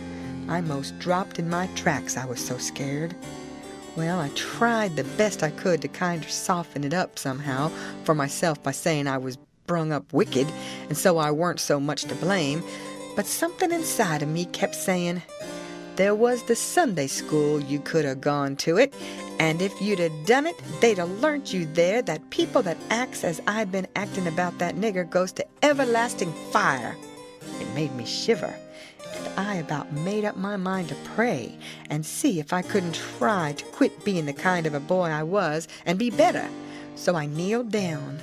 I most dropped in my tracks, I was so scared. Well, I tried the best I could to kind of soften it up somehow for myself by saying I was brung up wicked, and so I weren't so much to blame, but something inside of me kept saying, there was the Sunday school you could have gone to it, and if you'd have done it, they'd have learnt you there that people that acts as I'd been acting about that nigger goes to everlasting fire. It made me shiver. I about made up my mind to pray and see if I couldn't try to quit being the kind of a boy I was and be better. So I kneeled down.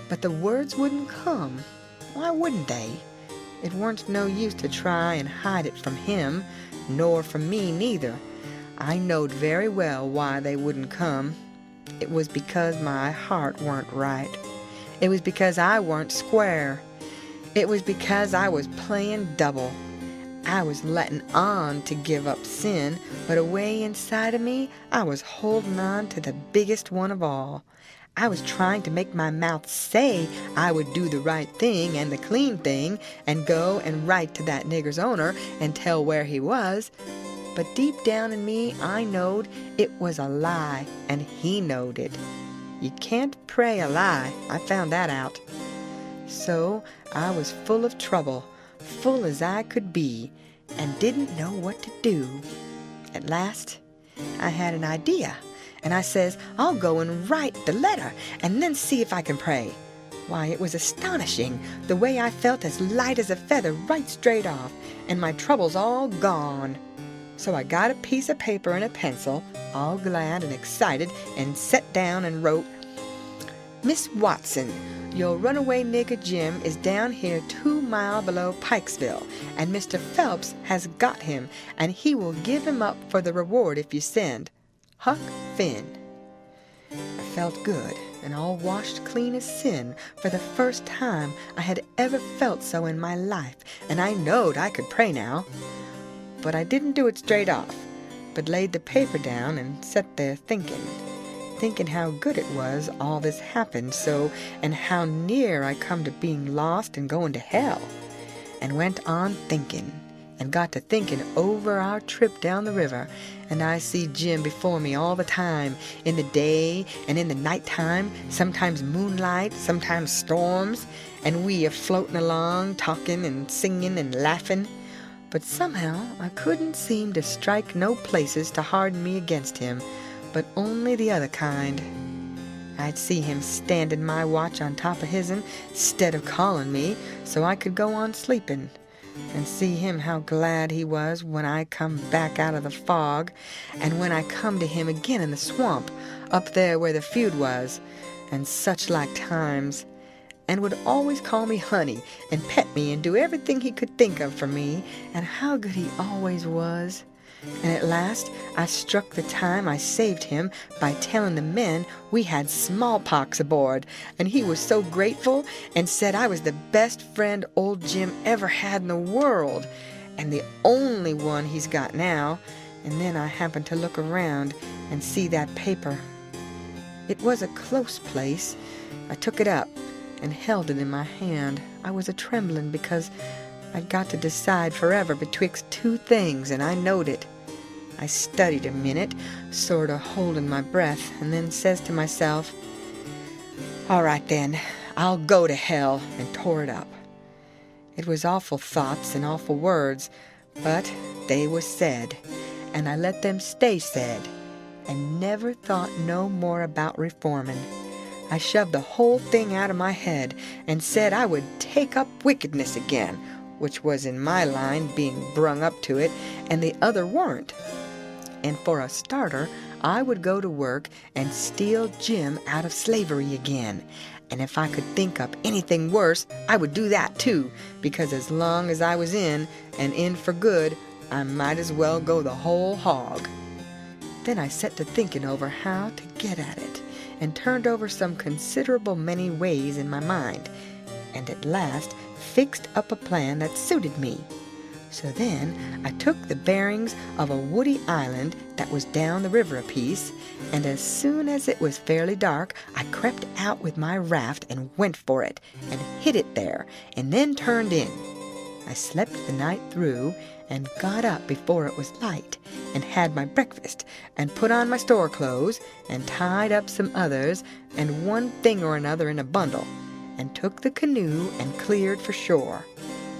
But the words wouldn't come. Why wouldn't they? It weren't no use to try and hide it from him, nor from me neither. I knowed very well why they wouldn't come. It was because my heart weren't right. It was because I weren't square. It was because I was playing double. I was letting on to give up sin, but away inside of me, I was holding on to the biggest one of all. I was trying to make my mouth say I would do the right thing and the clean thing and go and write to that nigger's owner and tell where he was. But deep down in me, I knowed it was a lie, and he knowed it. You can't pray a lie. I found that out. So I was full of trouble, full as I could be, and didn't know what to do. At last, I had an idea, and I says, I'll go and write the letter, and then see if I can pray. Why, it was astonishing, the way I felt as light as a feather right straight off, and my troubles all gone. So I got a piece of paper and a pencil, all glad and excited, and sat down and wrote, Miss Watson, your runaway nigger Jim is down here 2 miles below Pikesville, and Mr. Phelps has got him, and he will give him up for the reward if you send. Huck Finn. I felt good, and all washed clean as sin. For the first time I had ever felt so in my life, and I knowed I could pray now. But I didn't do it straight off, but laid the paper down and sat there thinking how good it was all this happened so, and how near I come to being lost and going to hell. And went on thinking, and got to thinking over our trip down the river, and I see Jim before me all the time, in the day and in the nighttime, sometimes moonlight, sometimes storms, and we floating along, talking and singing and laughing. But somehow I couldn't seem to strike no places to harden me against him, but only the other kind. I'd see him standing my watch on top of his'n, 'stead of calling me, so I could go on sleeping, and see him how glad he was when I come back out of the fog, and when I come to him again in the swamp, up there where the feud was, and such like times, and would always call me honey, and pet me, and do everything he could think of for me, and how good he always was. And at last I struck the time I saved him by telling the men we had smallpox aboard, and he was so grateful and said I was the best friend old Jim ever had in the world, and the only one he's got now. And then I happened to look around and see that paper. It was a close place. I took it up and held it in my hand. I was a-trembling because I'd got to decide forever betwixt two things, and I knowed it. I studied a minute, sort of holding my breath, and then says to myself, all right then, I'll go to hell, and tore it up. It was awful thoughts and awful words, but they was said, and I let them stay said, and never thought no more about reforming. I shoved the whole thing out of my head and said I would take up wickedness again, which was in my line being brung up to it, and the other weren't. And for a starter, I would go to work and steal Jim out of slavery again. And if I could think up anything worse, I would do that too, because as long as I was in, and in for good, I might as well go the whole hog. Then I set to thinking over how to get at it, and turned over some considerable many ways in my mind, and at last fixed up a plan that suited me. So then I took the bearings of a woody island that was down the river a piece, and as soon as it was fairly dark, I crept out with my raft and went for it, and hid it there, and then turned in. I slept the night through, and got up before it was light, and had my breakfast, and put on my store clothes, and tied up some others, and one thing or another in a bundle, and took the canoe and cleared for shore.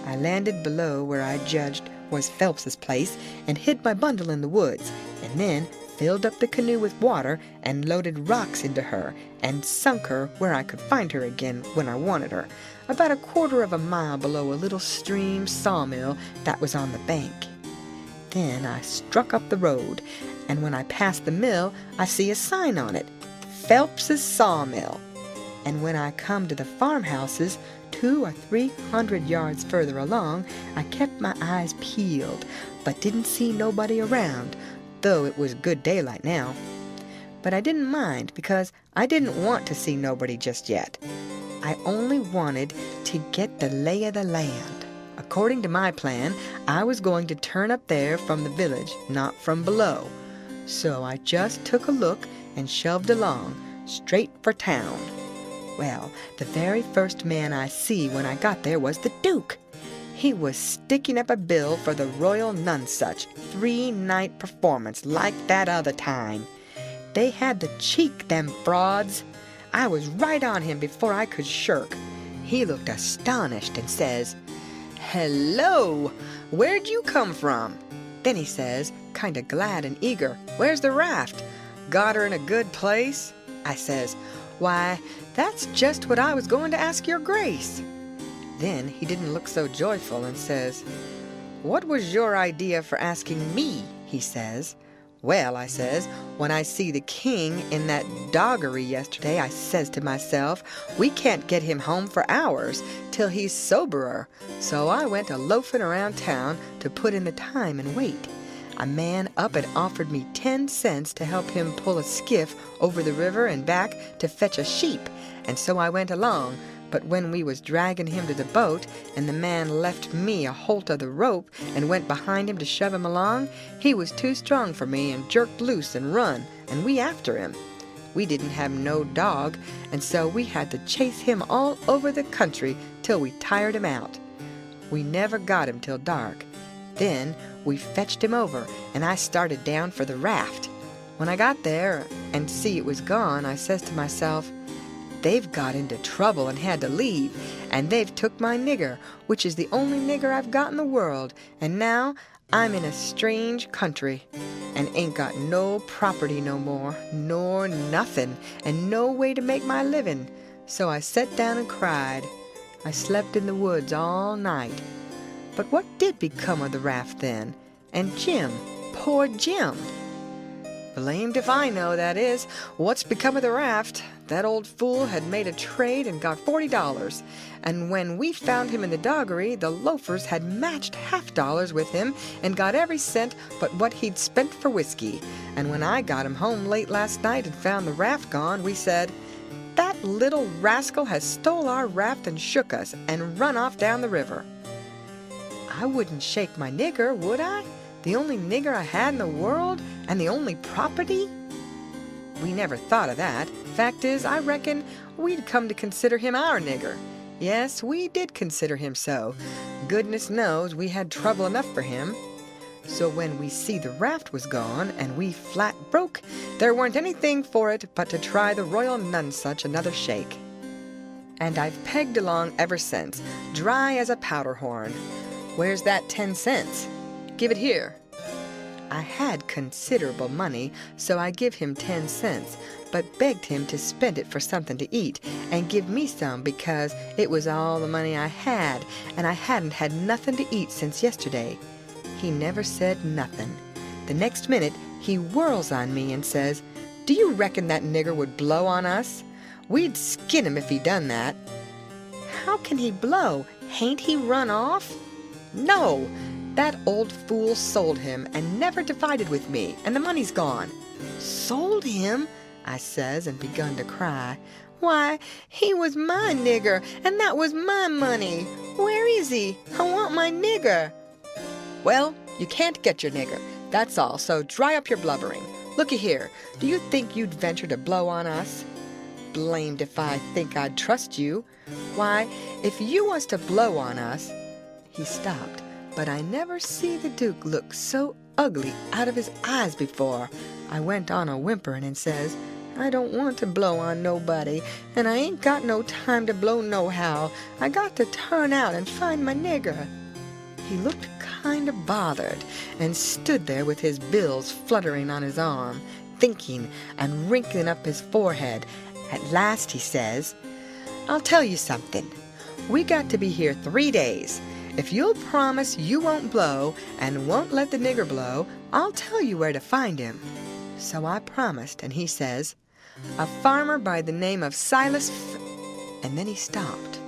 I landed below where I judged was Phelps's place, and hid my bundle in the woods, and then filled up the canoe with water, and loaded rocks into her, and sunk her where I could find her again when I wanted her, about a quarter of a mile below a little stream sawmill that was on the bank. Then I struck up the road, and when I passed the mill, I see a sign on it, Phelps's Sawmill. And when I come to the farmhouses, 200 or 300 yards further along, I kept my eyes peeled, but didn't see nobody around, though it was good daylight now. But I didn't mind, because I didn't want to see nobody just yet. I only wanted to get the lay of the land. According to my plan, I was going to turn up there from the village, not from below. So I just took a look and shoved along, straight for town. Well, the very first man I see when I got there was the Duke. He was sticking up a bill for the Royal Nonesuch 3-night performance like that other time. They had the cheek, them frauds. I was right on him before I could shirk. He looked astonished and says, "Hello, where'd you come from?" Then he says, kind of glad and eager, "Where's the raft? Got her in a good place?" I says, "Why, that's just what I was going to ask your grace." Then he didn't look so joyful and says, "What was your idea for asking me?" he says. "Well," I says, "when I see the king in that doggery yesterday, I says to myself, we can't get him home for hours till he's soberer. So I went a-loafing around town to put in the time and wait. A man up had offered me 10 cents to help him pull a skiff over the river and back to fetch a sheep, and so I went along. But when we was dragging him to the boat, and the man left me a holt of the rope and went behind him to shove him along, he was too strong for me and jerked loose and run, and we after him. We didn't have no dog, and so we had to chase him all over the country till we tired him out. We never got him till dark. Then we fetched him over, and I started down for the raft. When I got there and see it was gone, I says to myself, they've got into trouble and had to leave, and they've took my nigger, which is the only nigger I've got in the world, and now I'm in a strange country, and ain't got no property no more, nor nothing, and no way to make my living. So I set down and cried. I slept in the woods all night. But what did become of the raft then? And Jim, poor Jim? Blamed if I know, that is. What's become of the raft? That old fool had made a trade and got $40, and when we found him in the doggery, the loafers had matched $50 with him and got every cent but what he'd spent for whiskey. And when I got him home late last night and found the raft gone, we said, "That little rascal has stole our raft and shook us and run off down the river." I wouldn't shake my nigger, would I? The only nigger I had in the world, and the only property? We never thought of that. Fact is, I reckon we'd come to consider him our nigger. Yes, we did consider him so. Goodness knows we had trouble enough for him. So when we see the raft was gone, and we flat broke, there weren't anything for it but to try the Royal Nonesuch another shake. And I've pegged along ever since, dry as a powder horn. Where's that 10 cents? Give it here. I had considerable money, so I give him 10 cents, but begged him to spend it for something to eat and give me some because it was all the money I had, and I hadn't had nothing to eat since yesterday. He never said nothing. The next minute, he whirls on me and says, "Do you reckon that nigger would blow on us? We'd skin him if he done that." "How can he blow? Hain't he run off?" "No, that old fool sold him and never divided with me, and the money's gone." "Sold him?" I says, and begun to cry. "Why, he was my nigger, and that was my money. Where is he? I want my nigger." "Well, you can't get your nigger, that's all, so dry up your blubbering. Looky here, do you think you'd venture to blow on us?" "Blamed if I think I'd trust you. Why, if you was to blow on us—" He stopped, but I never see the Duke look so ugly out of his eyes before. I went on a whimpering and says, "I don't want to blow on nobody, and I ain't got no time to blow nohow. I got to turn out and find my nigger." He looked kind of bothered and stood there with his bills fluttering on his arm, thinking and wrinkling up his forehead. At last he says, "I'll tell you something. We got to be here 3 days. If you'll promise you won't blow and won't let the nigger blow, I'll tell you where to find him." So I promised, and he says, "A farmer by the name of Silas F—" And then he stopped.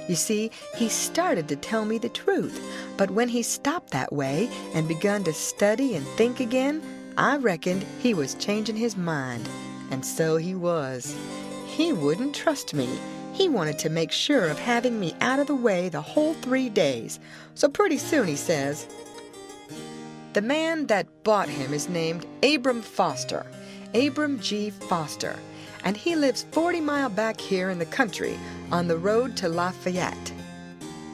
You see, he started to tell me the truth, but when he stopped that way and begun to study and think again, I reckoned he was changing his mind. And so he was. He wouldn't trust me. He wanted to make sure of having me out of the way the whole 3 days. So pretty soon he says, "The man that bought him is named Abram Foster, Abram G. Foster, and he lives 40 miles back here in the country on the road to Lafayette."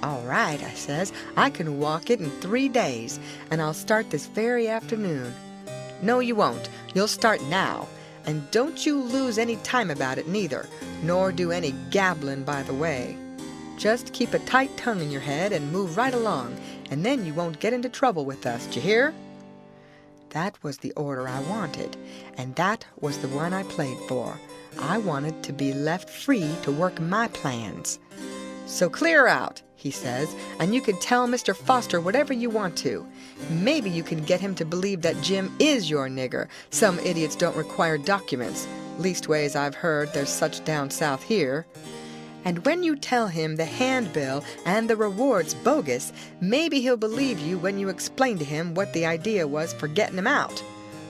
"All right," I says, "I can walk it in 3 days, and I'll start this very afternoon." "No, you won't. You'll start now. And don't you lose any time about it neither, nor do any gabbling by the way. Just keep a tight tongue in your head and move right along, and then you won't get into trouble with us, d'you hear?" That was the order I wanted, and that was the one I played for. I wanted to be left free to work my plans. "So clear out," he says, "and you can tell Mr. Foster whatever you want to. Maybe you can get him to believe that Jim is your nigger. Some idiots don't require documents. Leastways, I've heard there's such down south here. And when you tell him the handbill and the reward's bogus, maybe he'll believe you when you explain to him what the idea was for getting him out.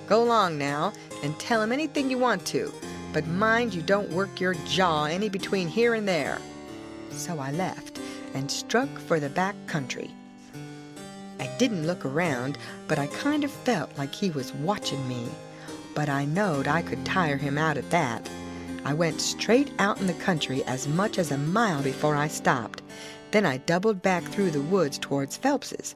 Go along now, and tell him anything you want to, but mind you don't work your jaw any between here and there." So I left and struck for the back country. I didn't look around, but I kind of felt like he was watching me. But I knowed I could tire him out at that. I went straight out in the country as much as a mile before I stopped. Then I doubled back through the woods towards Phelps's.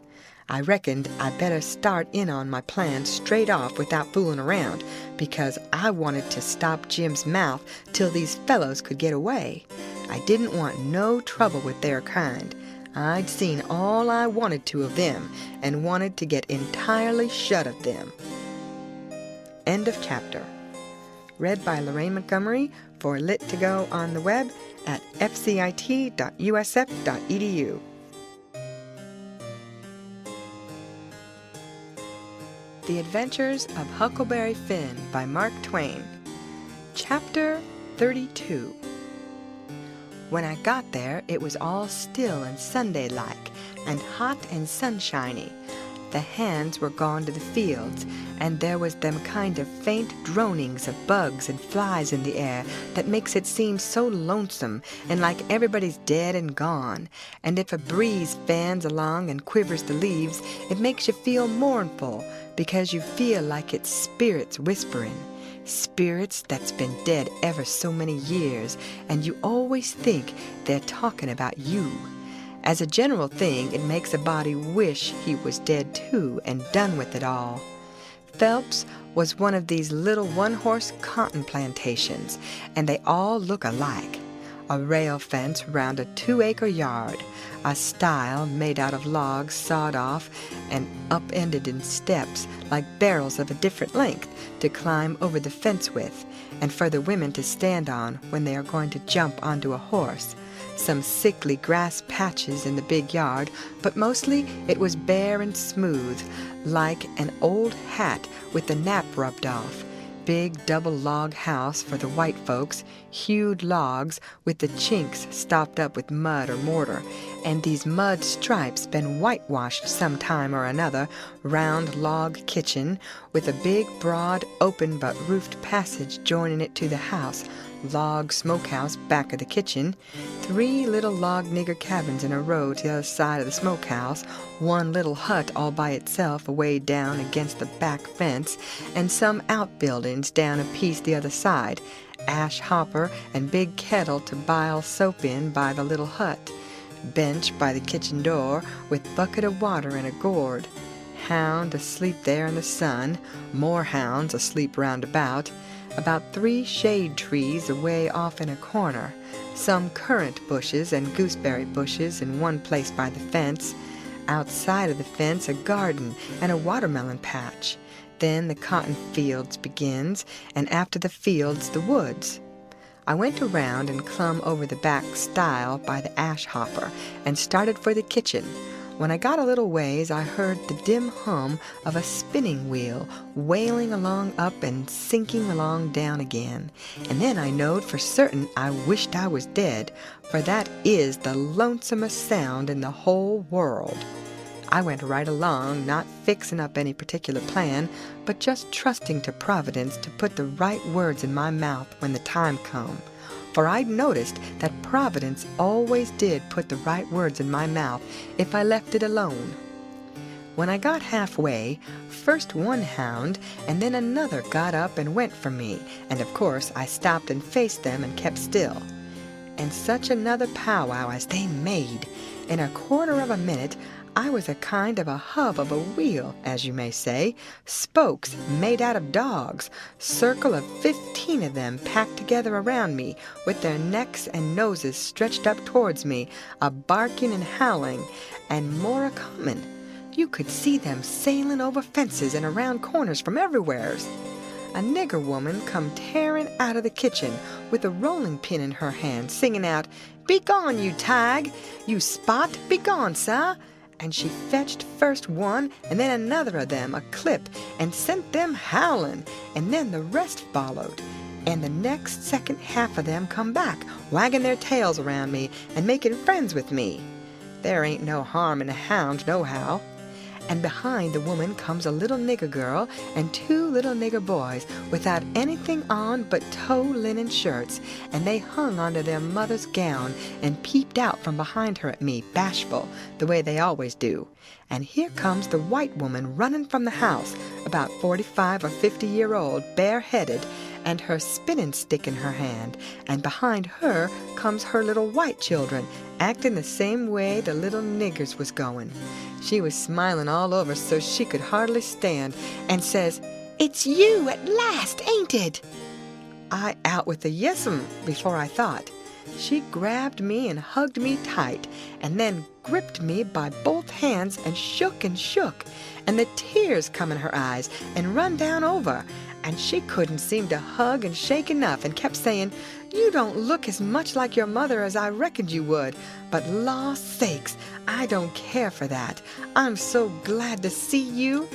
I reckoned I'd better start in on my plan straight off without fooling around, because I wanted to stop Jim's mouth till these fellows could get away. I didn't want no trouble with their kind. I'd seen all I wanted to of them, and wanted to get entirely shut of them. End of chapter. Read by Lorraine Montgomery for Lit to Go on the web at fcit.usf.edu. The Adventures of Huckleberry Finn by Mark Twain. Chapter 32. When I got there, it was all still and Sunday-like, and hot and sunshiny. The hands were gone to the fields, and there was them kind of faint dronings of bugs and flies in the air that makes it seem so lonesome and like everybody's dead and gone. And if a breeze fans along and quivers the leaves, it makes you feel mournful, because you feel like it's spirits whispering. Spirits that's been dead ever so many years, and you always think they're talking about you. As a general thing, it makes a body wish he was dead too and done with it all. Phelps was one of these little one-horse cotton plantations, and they all look alike. a rail fence round a 2-acre yard, a stile made out of logs sawed off and upended in steps like barrels of a different length to climb over the fence with, and for the women to stand on when they are going to jump onto a horse, some sickly grass patches in the big yard, but mostly it was bare and smooth, like an old hat with the nap rubbed off. Big double log house for the white folks, hewed logs with the chinks stopped up with mud or mortar, and these mud stripes been whitewashed some time or another, round log kitchen with a big broad open but roofed passage joining it to the house, log smokehouse back of the kitchen, 3 little log nigger cabins in a row to the other side of the smokehouse, 1 little hut all by itself away down against the back fence, and some outbuildings down a piece the other side, ash hopper and big kettle to bile soap in by the little hut, bench by the kitchen door with bucket of water and a gourd, hound asleep there in the sun, more hounds asleep round about 3 shade trees away off in a corner, some currant bushes and gooseberry bushes in one place by the fence, outside of the fence a garden and a watermelon patch. Then the cotton fields begins, and after the fields the woods. I went around and clumb over the back stile by the ash hopper and started for the kitchen. When I got a little ways, I heard the dim hum of a spinning wheel wailing along up and sinking along down again. And then I knowed for certain I wished I was dead, for that is the lonesomest sound in the whole world. I went right along, not fixing up any particular plan, but just trusting to Providence to put the right words in my mouth when the time come. For I'd noticed that Providence always did put the right words in my mouth if I left it alone. When I got halfway, first one hound and then another got up and went for me, and of course I stopped and faced them and kept still. And such another powwow as they made! In a quarter of a minute I was a kind of a hub of a wheel, as you may say, spokes made out of dogs, circle of 15 of them packed together around me, with their necks and noses stretched up towards me, a barking and howling, and more a comin'. You could see them sailing over fences and around corners from everywheres. A nigger woman come tearing out of the kitchen with a rolling pin in her hand, singing out, "Be gone, you tag! You spot, be gone, sah!" And she fetched first one and then another of them a clip and sent them howling, and then the rest followed. And the next second half of them come back, wagging their tails around me and making friends with me. There ain't no harm in a hound nohow. And behind the woman comes a little nigger girl and 2 little nigger boys without anything on but tow linen shirts, and they hung onto their mother's gown and peeped out from behind her at me, bashful, the way they always do. And here comes the white woman running from the house, about 45 or 50-year-old, bareheaded, and her spinning stick in her hand, and behind her comes her little white children, acting the same way the little niggers was going. She was smiling all over so she could hardly stand, and says, "It's you at last, ain't it?" I out with a yes'm before I thought. She grabbed me and hugged me tight, and then gripped me by both hands and shook, and the tears come in her eyes and run down over, and she couldn't seem to hug and shake enough, and kept saying, "You don't look as much like your mother as I reckoned you would, but law sakes, I don't care for that. I'm so glad to see you.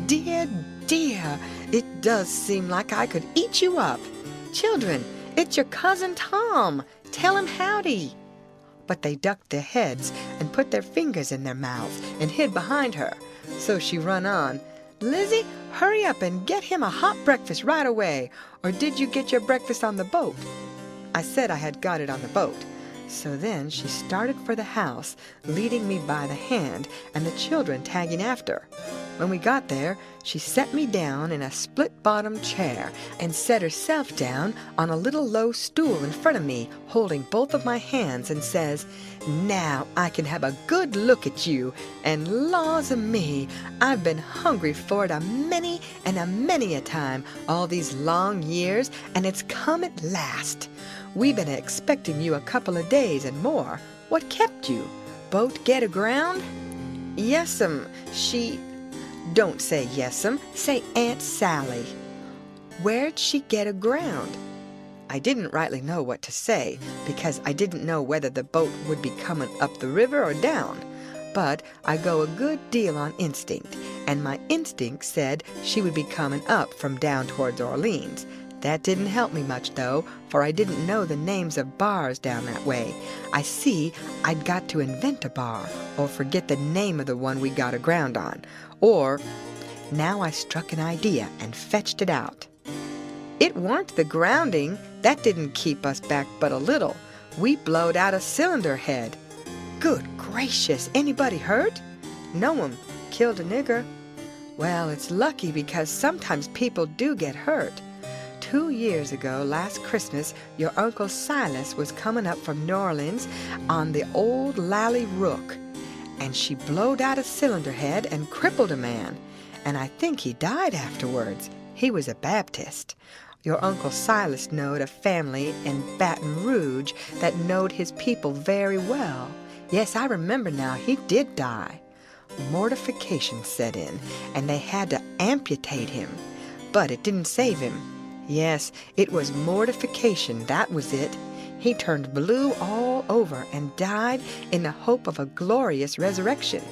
Dear, dear, it does seem like I could eat you up. Children, it's your cousin Tom. Tell him howdy." But they ducked their heads and put their fingers in their mouths and hid behind her. So she run on, "Lizzie, hurry up and get him a hot breakfast right away, or did you get your breakfast on the boat?" I said I had got it on the boat. So then she started for the house, leading me by the hand, and the children tagging after. When we got there, she set me down in a split-bottomed chair and set herself down on a little low stool in front of me, holding both of my hands, and says, "Now I can have a good look at you, and laws o' me, I've been hungry for it a many and a many a time all these long years, and it's come at last. We've been expecting you a couple of days and more. What kept you? Boat get aground?" "Yes'm, she—" "Don't say yes'm, say Aunt Sally." "Where'd she get aground?" I didn't rightly know what to say, because I didn't know whether the boat would be coming up the river or down. But I go a good deal on instinct, and my instinct said she would be coming up from down towards Orleans. That didn't help me much, though, for I didn't know the names of bars down that way. I see I'd got to invent a bar, or forget the name of the one we got aground on. Or, now I struck an idea and fetched it out. "It weren't the grounding. That didn't keep us back but a little. We blowed out a cylinder head." "Good gracious, anybody hurt?" "No'm, killed a nigger." "Well, it's lucky, because sometimes people do get hurt. 2 years ago, last Christmas, your Uncle Silas was coming up from New Orleans on the old Lally Rook, and she blowed out a cylinder head and crippled a man, and I think he died afterwards. He was a Baptist. Your Uncle Silas knowed a family in Baton Rouge that knowed his people very well. Yes, I remember now, he did die. Mortification set in, and they had to amputate him. But it didn't save him. Yes, it was mortification, that was it. He turned blue all over and died in the hope of a glorious resurrection.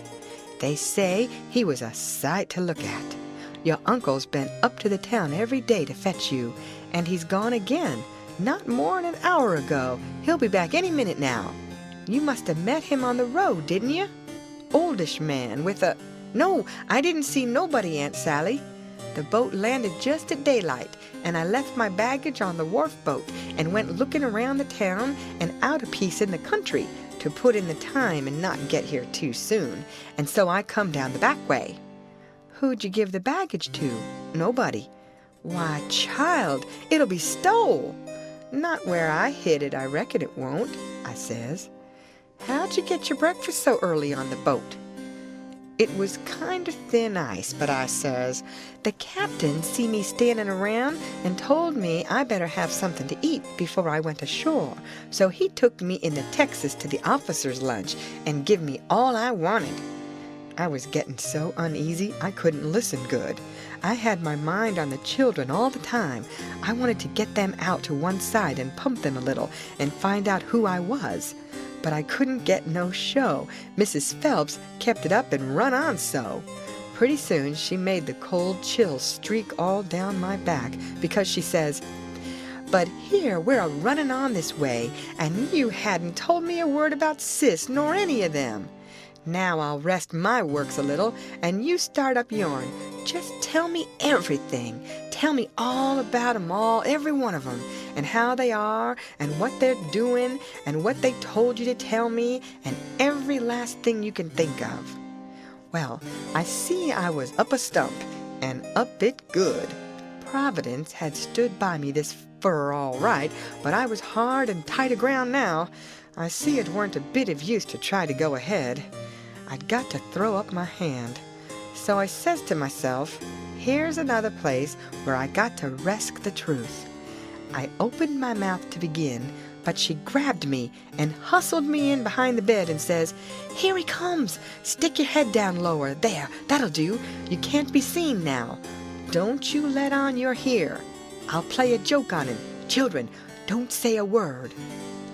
They say he was a sight to look at. Your uncle's been up to the town every day to fetch you, and he's gone again, not more'n an hour ago. He'll be back any minute now. You must have met him on the road, didn't you? Oldish man with a— "No, I didn't see nobody, Aunt Sally. The boat landed just at daylight, and I left my baggage on the wharf boat and went looking around the town and out a piece in the country to put in the time and not get here too soon, and so I come down the back way." "Who'd you give the baggage to?" "Nobody." "Why, child, it'll be stole." "Not where I hid it, I reckon it won't," I says. "How'd you get your breakfast so early on the boat?" "It was kind of thin ice, but," I says, "the captain see me standing around and told me I better have something to eat before I went ashore, so he took me into Texas to the officers' lunch and give me all I wanted." I was getting so uneasy I couldn't listen good. I had my mind on the children all the time. I wanted to get them out to one side and pump them a little and find out who I was. But I couldn't get no show. Mrs. Phelps kept it up and run on so. Pretty soon she made the cold chills streak all down my back, because she says, "But here we're a-running on this way, and you hadn't told me a word about Sis nor any of them. Now I'll rest my works a little, and you start up yourn. Just tell me everything. Tell me all about 'em all, every one of 'em, and how they are, and what they're doing, and what they told you to tell me, and every last thing you can think of." Well, I see I was up a stump, and up it good. Providence had stood by me this fur all right, but I was hard and tight aground now. I see it weren't a bit of use to try to go ahead. I'd got to throw up my hand. So I says to myself, here's another place where I got to resk the truth. I opened my mouth to begin, but she grabbed me and hustled me in behind the bed and says, "Here he comes! Stick your head down lower. There, that'll do. You can't be seen now. Don't you let on you're here. I'll play a joke on him. Children, don't say a word."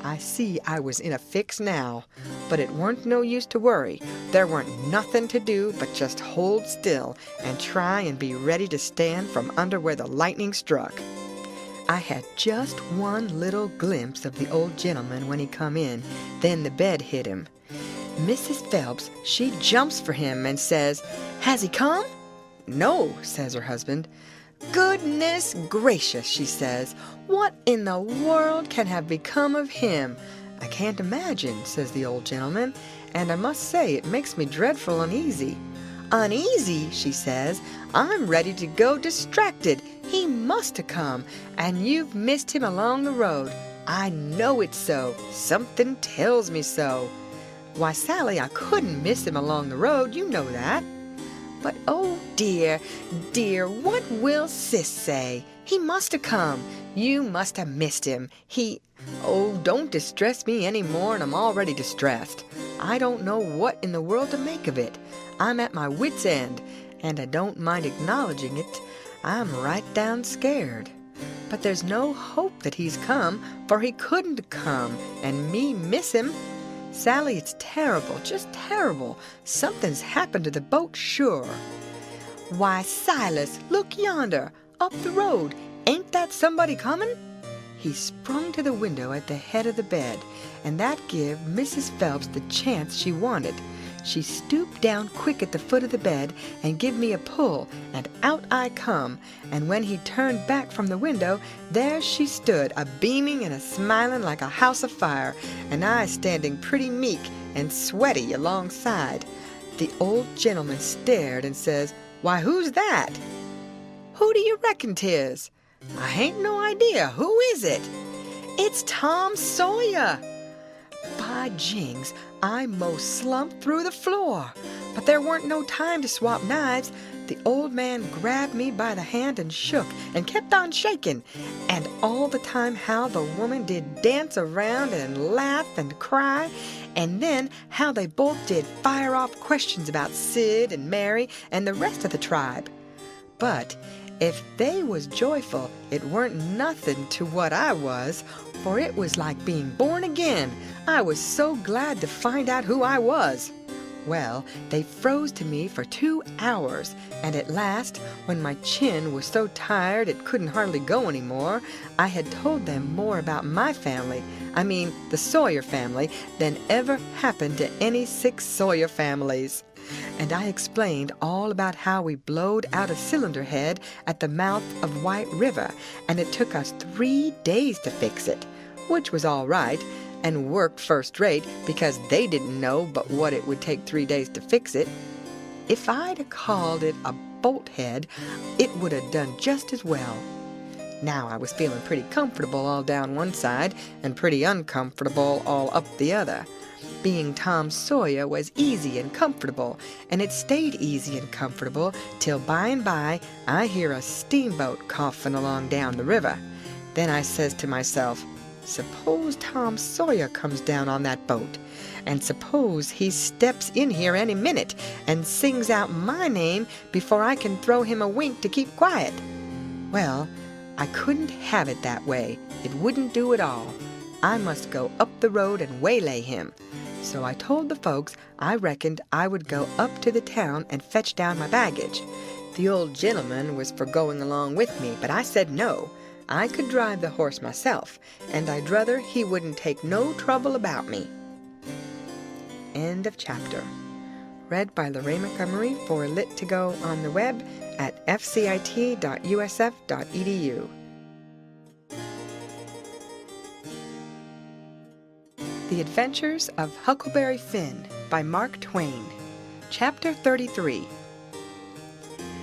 I see I was in a fix now, but it weren't no use to worry. There weren't nothing to do but just hold still and try and be ready to stand from under where the lightning struck. I had just one little glimpse of the old gentleman when he come in, then the bed hit him. Mrs. Phelps, she jumps for him and says, "Has he come?" "No," says her husband. "Goodness gracious," she says, "what in the world can have become of him?" "I can't imagine," says the old gentleman, "and I must say it makes me dreadful uneasy. "Uneasy," she says. "I'm ready to go distracted. He must have come, and you've missed him along the road. I know it's so. Something tells me so." "Why, Sally, I couldn't miss him along the road. You know that." "But oh dear, dear, what will Sis say? He must have come. You must have missed him. Oh, don't distress me any more, and I'm already distressed. I don't know what in the world to make of it. I'm at my wit's end, and I don't mind acknowledging it. I'm right down scared. But there's no hope that he's come, for he couldn't come, and me miss him. Sally, it's terrible, just terrible. Something's happened to the boat, sure." "Why, Silas, look yonder, up the road. Ain't that somebody coming?" He sprung to the window at the head of the bed, and that give Mrs. Phelps the chance she wanted. She stooped down quick at the foot of the bed and give me a pull, and out I come, and when he turned back from the window, there she stood, a-beaming and a-smiling like a house afire, and I standing pretty meek and sweaty alongside. The old gentleman stared and says, "Why, who's that?" "Who do you reckon 'tis?" "I hain't no idea. Who is it?" "It's Tom Sawyer." By jings, I most slumped through the floor. But there weren't no time to swap knives. The old man grabbed me by the hand and shook and kept on shaking. And all the time how the woman did dance around and laugh and cry. And then how they both did fire off questions about Sid and Mary and the rest of the tribe. But if they was joyful, it weren't nothing to what I was, for it was like being born again. I was so glad to find out who I was. Well, they froze to me for 2 hours, and at last, when my chin was so tired it couldn't hardly go any more, I had told them more about my family, I mean the Sawyer family, than ever happened to any 6 Sawyer families. And I explained all about how we blowed out a cylinder head at the mouth of White River, and it took us 3 days to fix it, which was all right, and worked first rate because they didn't know but what it would take 3 days to fix it. If I'd have called it a bolt head, it would have done just as well. Now I was feeling pretty comfortable all down one side and pretty uncomfortable all up the other. Being Tom Sawyer was easy and comfortable, and it stayed easy and comfortable till by and by I hear a steamboat coughing along down the river. Then I says to myself, suppose Tom Sawyer comes down on that boat, and suppose he steps in here any minute and sings out my name before I can throw him a wink to keep quiet. Well, I couldn't have it that way. It wouldn't do at all. I must go up the road and waylay him. So I told the folks I reckoned I would go up to the town and fetch down my baggage. The old gentleman was for going along with me, but I said no. I could drive the horse myself, and I'd rather he wouldn't take no trouble about me. End of chapter. Read by Lorraine Montgomery for Lit to Go on the web at fcit.usf.edu. The Adventures of Huckleberry Finn by Mark Twain. Chapter 33.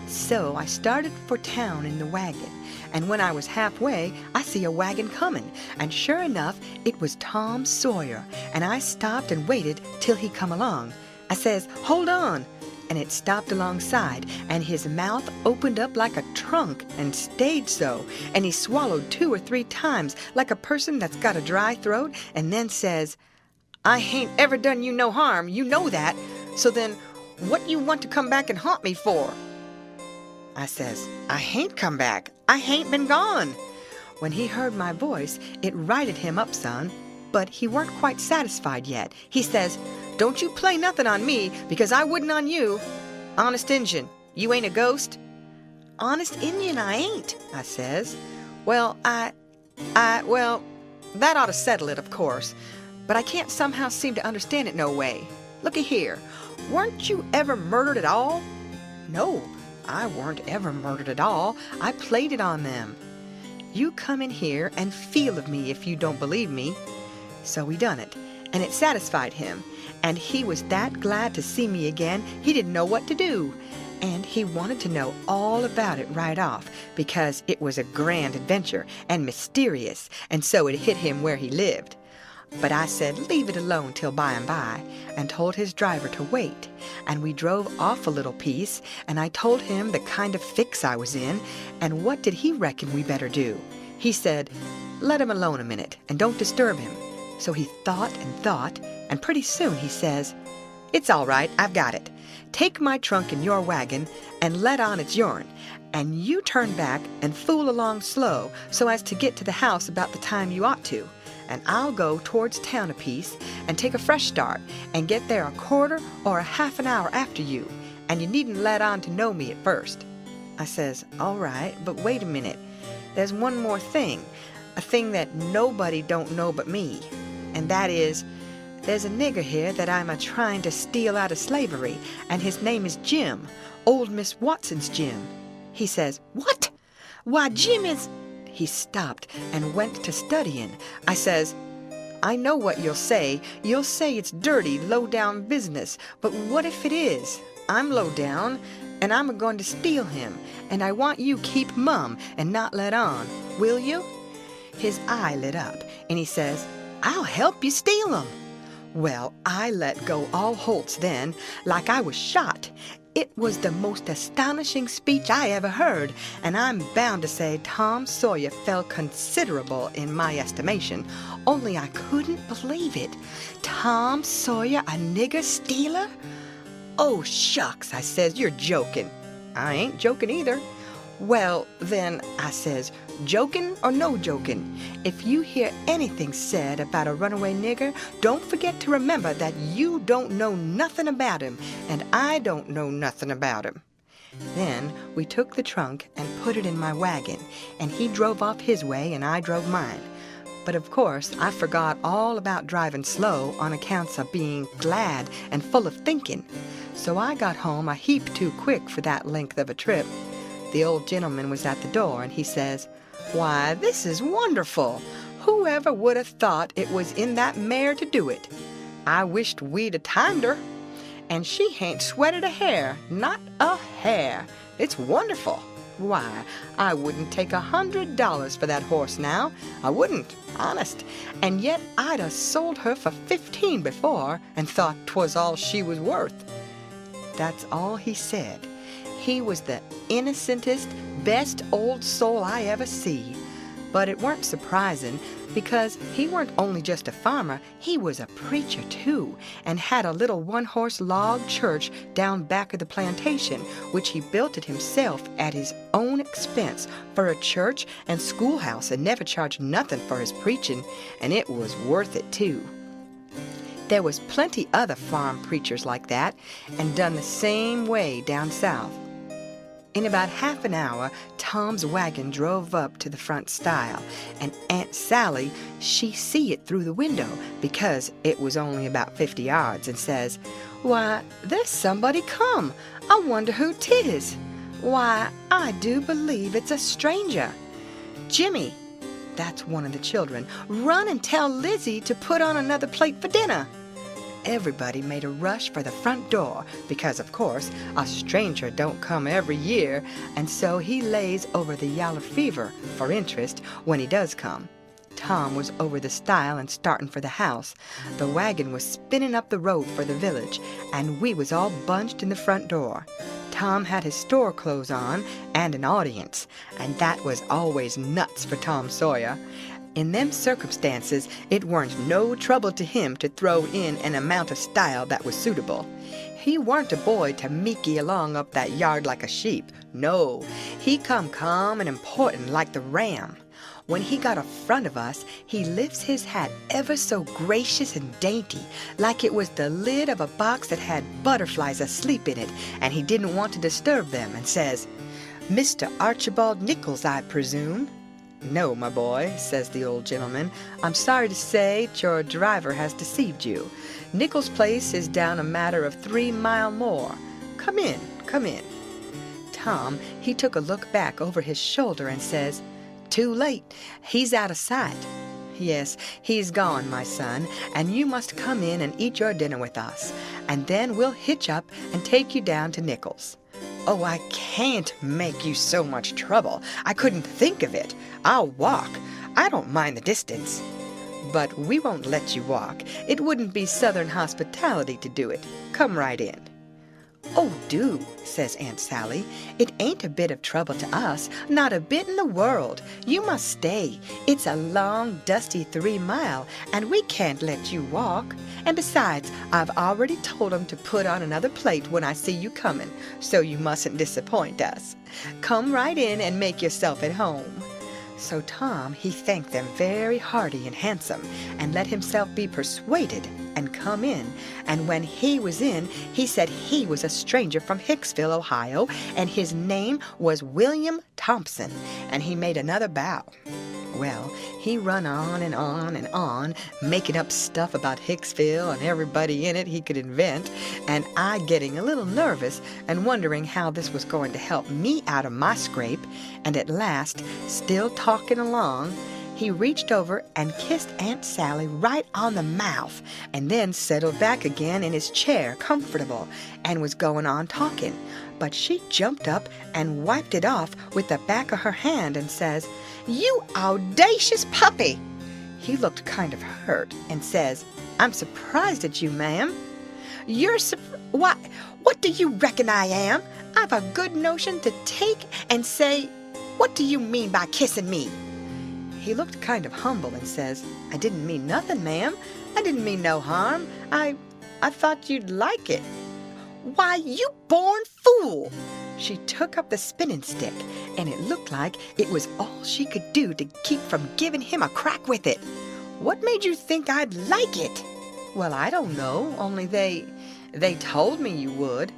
So I started for town in the wagon, and when I was halfway, I see a wagon coming, and sure enough, it was Tom Sawyer, and I stopped and waited till he come along. I says, "Hold on," and it stopped alongside, and his mouth opened up like a trunk and stayed so, and he swallowed 2 or 3 times like a person that's got a dry throat, and then says, "I hain't ever done you no harm, you know that, so then what you want to come back and haunt me for?" I says, "I hain't come back. I hain't been gone." When he heard my voice, it righted him up, son, but he weren't quite satisfied yet. He says, "Don't you play nothing on me, because I wouldn't on you. Honest Injun, you ain't a ghost?" "Honest Injun, I ain't," I says. Well, well, that ought to settle it, of course, but I can't somehow seem to understand it no way. Looky here, weren't you ever murdered at all?" "No, I weren't ever murdered at all. I played it on them." "You come in here and feel of me if you don't believe me." So we done it, and it satisfied him, and he was that glad to see me again he didn't know what to do. And he wanted to know all about it right off, because it was a grand adventure and mysterious, and so it hit him where he lived. But I said leave it alone till by and by, and told his driver to wait, and we drove off a little piece, and I told him the kind of fix I was in, and what did he reckon we better do? He said, let him alone a minute, and don't disturb him. So he thought, and pretty soon he says, it's all right, I've got it. Take my trunk in your wagon and let on it's yourn, and you turn back and fool along slow so as to get to the house about the time you ought to, and I'll go towards town a piece and take a fresh start and get there a quarter or a half an hour after you, and you needn't let on to know me at first. I says, all right, but wait a minute. There's one more thing, a thing that nobody don't know but me, and that is, there's a nigger here that I'm a-trying to steal out of slavery, and his name is Jim, old Miss Watson's Jim. He says, what? Why, Jim is... He stopped and went to studying. I says, I know what you'll say. You'll say it's dirty, low-down business, but what if it is? I'm low-down, and I'm a-going to steal him, and I want you keep mum and not let on. Will you? His eye lit up, and he says, I'll help you steal him. Well, I let go all holts then, like I was shot. It was the most astonishing speech I ever heard, and I'm bound to say Tom Sawyer fell considerable in my estimation, only I couldn't believe it. Tom Sawyer, a nigger stealer? Oh, shucks, I says, you're joking. I ain't joking either. Well, then, I says, joking or no joking, if you hear anything said about a runaway nigger, don't forget to remember that you don't know nothing about him, and I don't know nothing about him. Then we took the trunk and put it in my wagon, and he drove off his way and I drove mine. But of course, I forgot all about driving slow on accounts of being glad and full of thinking. So I got home a heap too quick for that length of a trip. The old gentleman was at the door, and he says, why, this is wonderful. Whoever would have thought it was in that mare to do it? I wished we'd have timed her. And she hain't sweated a hair, not a hair. It's wonderful. Why, I wouldn't take $100 for that horse now. I wouldn't, honest. And yet I'd have sold her for 15 before and thought 'twas all she was worth. That's all he said. He was the innocentest, best old soul I ever see. But it weren't surprising, because he weren't only just a farmer, he was a preacher too, and had a little one-horse log church down back of the plantation, which he built it himself at his own expense for a church and schoolhouse, and never charged nothing for his preaching, and it was worth it too. There was plenty other farm preachers like that, and done the same way down south. In about half an hour, Tom's wagon drove up to the front stile, and Aunt Sally, she see it through the window, because it was only about 50 yards, and says, why, there's somebody come. I wonder who 'tis. Why, I do believe it's a stranger. Jimmy, that's one of the children, run and tell Lizzie to put on another plate for dinner. Everybody made a rush for the front door, because, of course, a stranger don't come every year, and so he lays over the yaller fever for interest when he does come. Tom was over the stile and starting for the house. The wagon was spinning up the road for the village, and we was all bunched in the front door. Tom had his store clothes on and an audience, and that was always nuts for Tom Sawyer. In them circumstances, it weren't no trouble to him to throw in an amount of style that was suitable. He weren't a boy to meeky along up that yard like a sheep. No, he come calm and important like the ram. When he got a front of us, he lifts his hat ever so gracious and dainty, like it was the lid of a box that had butterflies asleep in it, and he didn't want to disturb them, and says, Mr. Archibald Nichols, I presume? No, my boy, says the old gentleman. I'm sorry to say your driver has deceived you. Nichols' place is down a matter of 3 mile more. Come in, come in. Tom, he took a look back over his shoulder and says, too late. He's out of sight. Yes, he's gone, my son, and you must come in and eat your dinner with us, and then we'll hitch up and take you down to Nichols." "Oh, I can't make you so much trouble. I couldn't think of it. I'll walk. I don't mind the distance." "But we won't let you walk. It wouldn't be Southern hospitality to do it. Come right in." "Oh, do," says Aunt Sally. "It ain't a bit of trouble to us, not a bit in the world. You must stay. It's a long, dusty 3 mile, and we can't let you walk. And besides, I've already told 'em to put on another plate when I see you coming, so you mustn't disappoint us. Come right in and make yourself at home." So Tom, he thanked them very hearty and handsome, and let himself be persuaded, and come in. And when he was in, he said he was a stranger from Hicksville, Ohio, and his name was William Thompson, and he made another bow. Well, he run on and on and on, making up stuff about Hicksville and everybody in it he could invent, and I getting a little nervous and wondering how this was going to help me out of my scrape, and at last, still talking along, he reached over and kissed Aunt Sally right on the mouth, and then settled back again in his chair comfortable, and was going on talking. But she jumped up and wiped it off with the back of her hand and says, "You audacious puppy!" He looked kind of hurt and says, "I'm surprised at you, ma'am." "You're Why, what do you reckon I am? I've a good notion to take and say, what do you mean by kissing me?" He looked kind of humble and says, "I didn't mean nothing, ma'am. I didn't mean no harm. I thought you'd like it." "Why, you born fool!" She took up the spinning stick, and it looked like it was all she could do to keep from giving him a crack with it. "What made you think I'd like it?" "Well, I don't know, only they told me you would."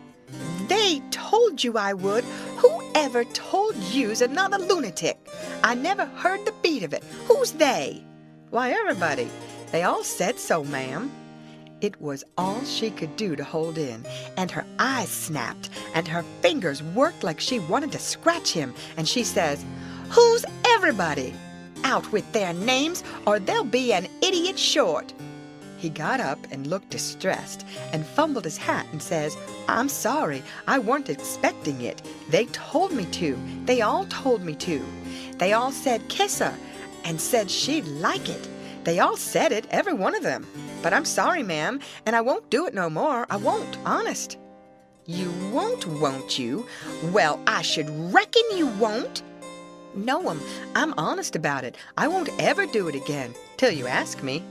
"They told you I would? Whoever told you's another lunatic? I never heard the beat of it. Who's they?" "Why, everybody. They all said so, ma'am." It was all she could do to hold in, and her eyes snapped, and her fingers worked like she wanted to scratch him, and she says, "Who's everybody? Out with their names, or they'll be an idiot short." He got up and looked distressed, and fumbled his hat and says, "I'm sorry, I weren't expecting it. They told me to. They all told me to. They all said kiss her, and said she'd like it. They all said it, every one of them. But I'm sorry, ma'am, and I won't do it no more. I won't, honest." "You won't you? Well, I should reckon you won't." "No'm, I'm honest about it. I won't ever do it again, till you ask me."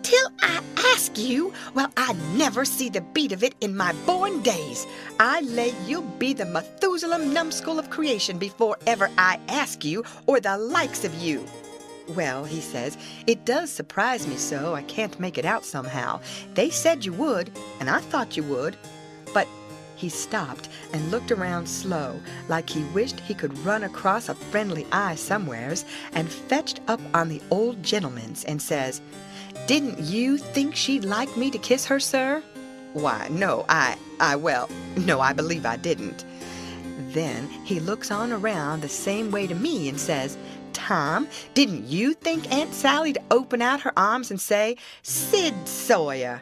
"Till I ask you? Well, I'd never see the beat of it in my born days. I lay you'll be the Methuselah numbskull of creation before ever I ask you, or the likes of you." "Well," he says, "it does surprise me so I can't make it out somehow. They said you would, and I thought you would. But—" He stopped and looked around slow, like he wished he could run across a friendly eye somewheres, and fetched up on the old gentleman's and says, "Didn't you think she'd like me to kiss her, sir?" "Why, no, no, I believe I didn't." Then he looks on around the same way to me and says, "Tom, didn't you think Aunt Sally'd open out her arms and say, 'Sid Sawyer'?"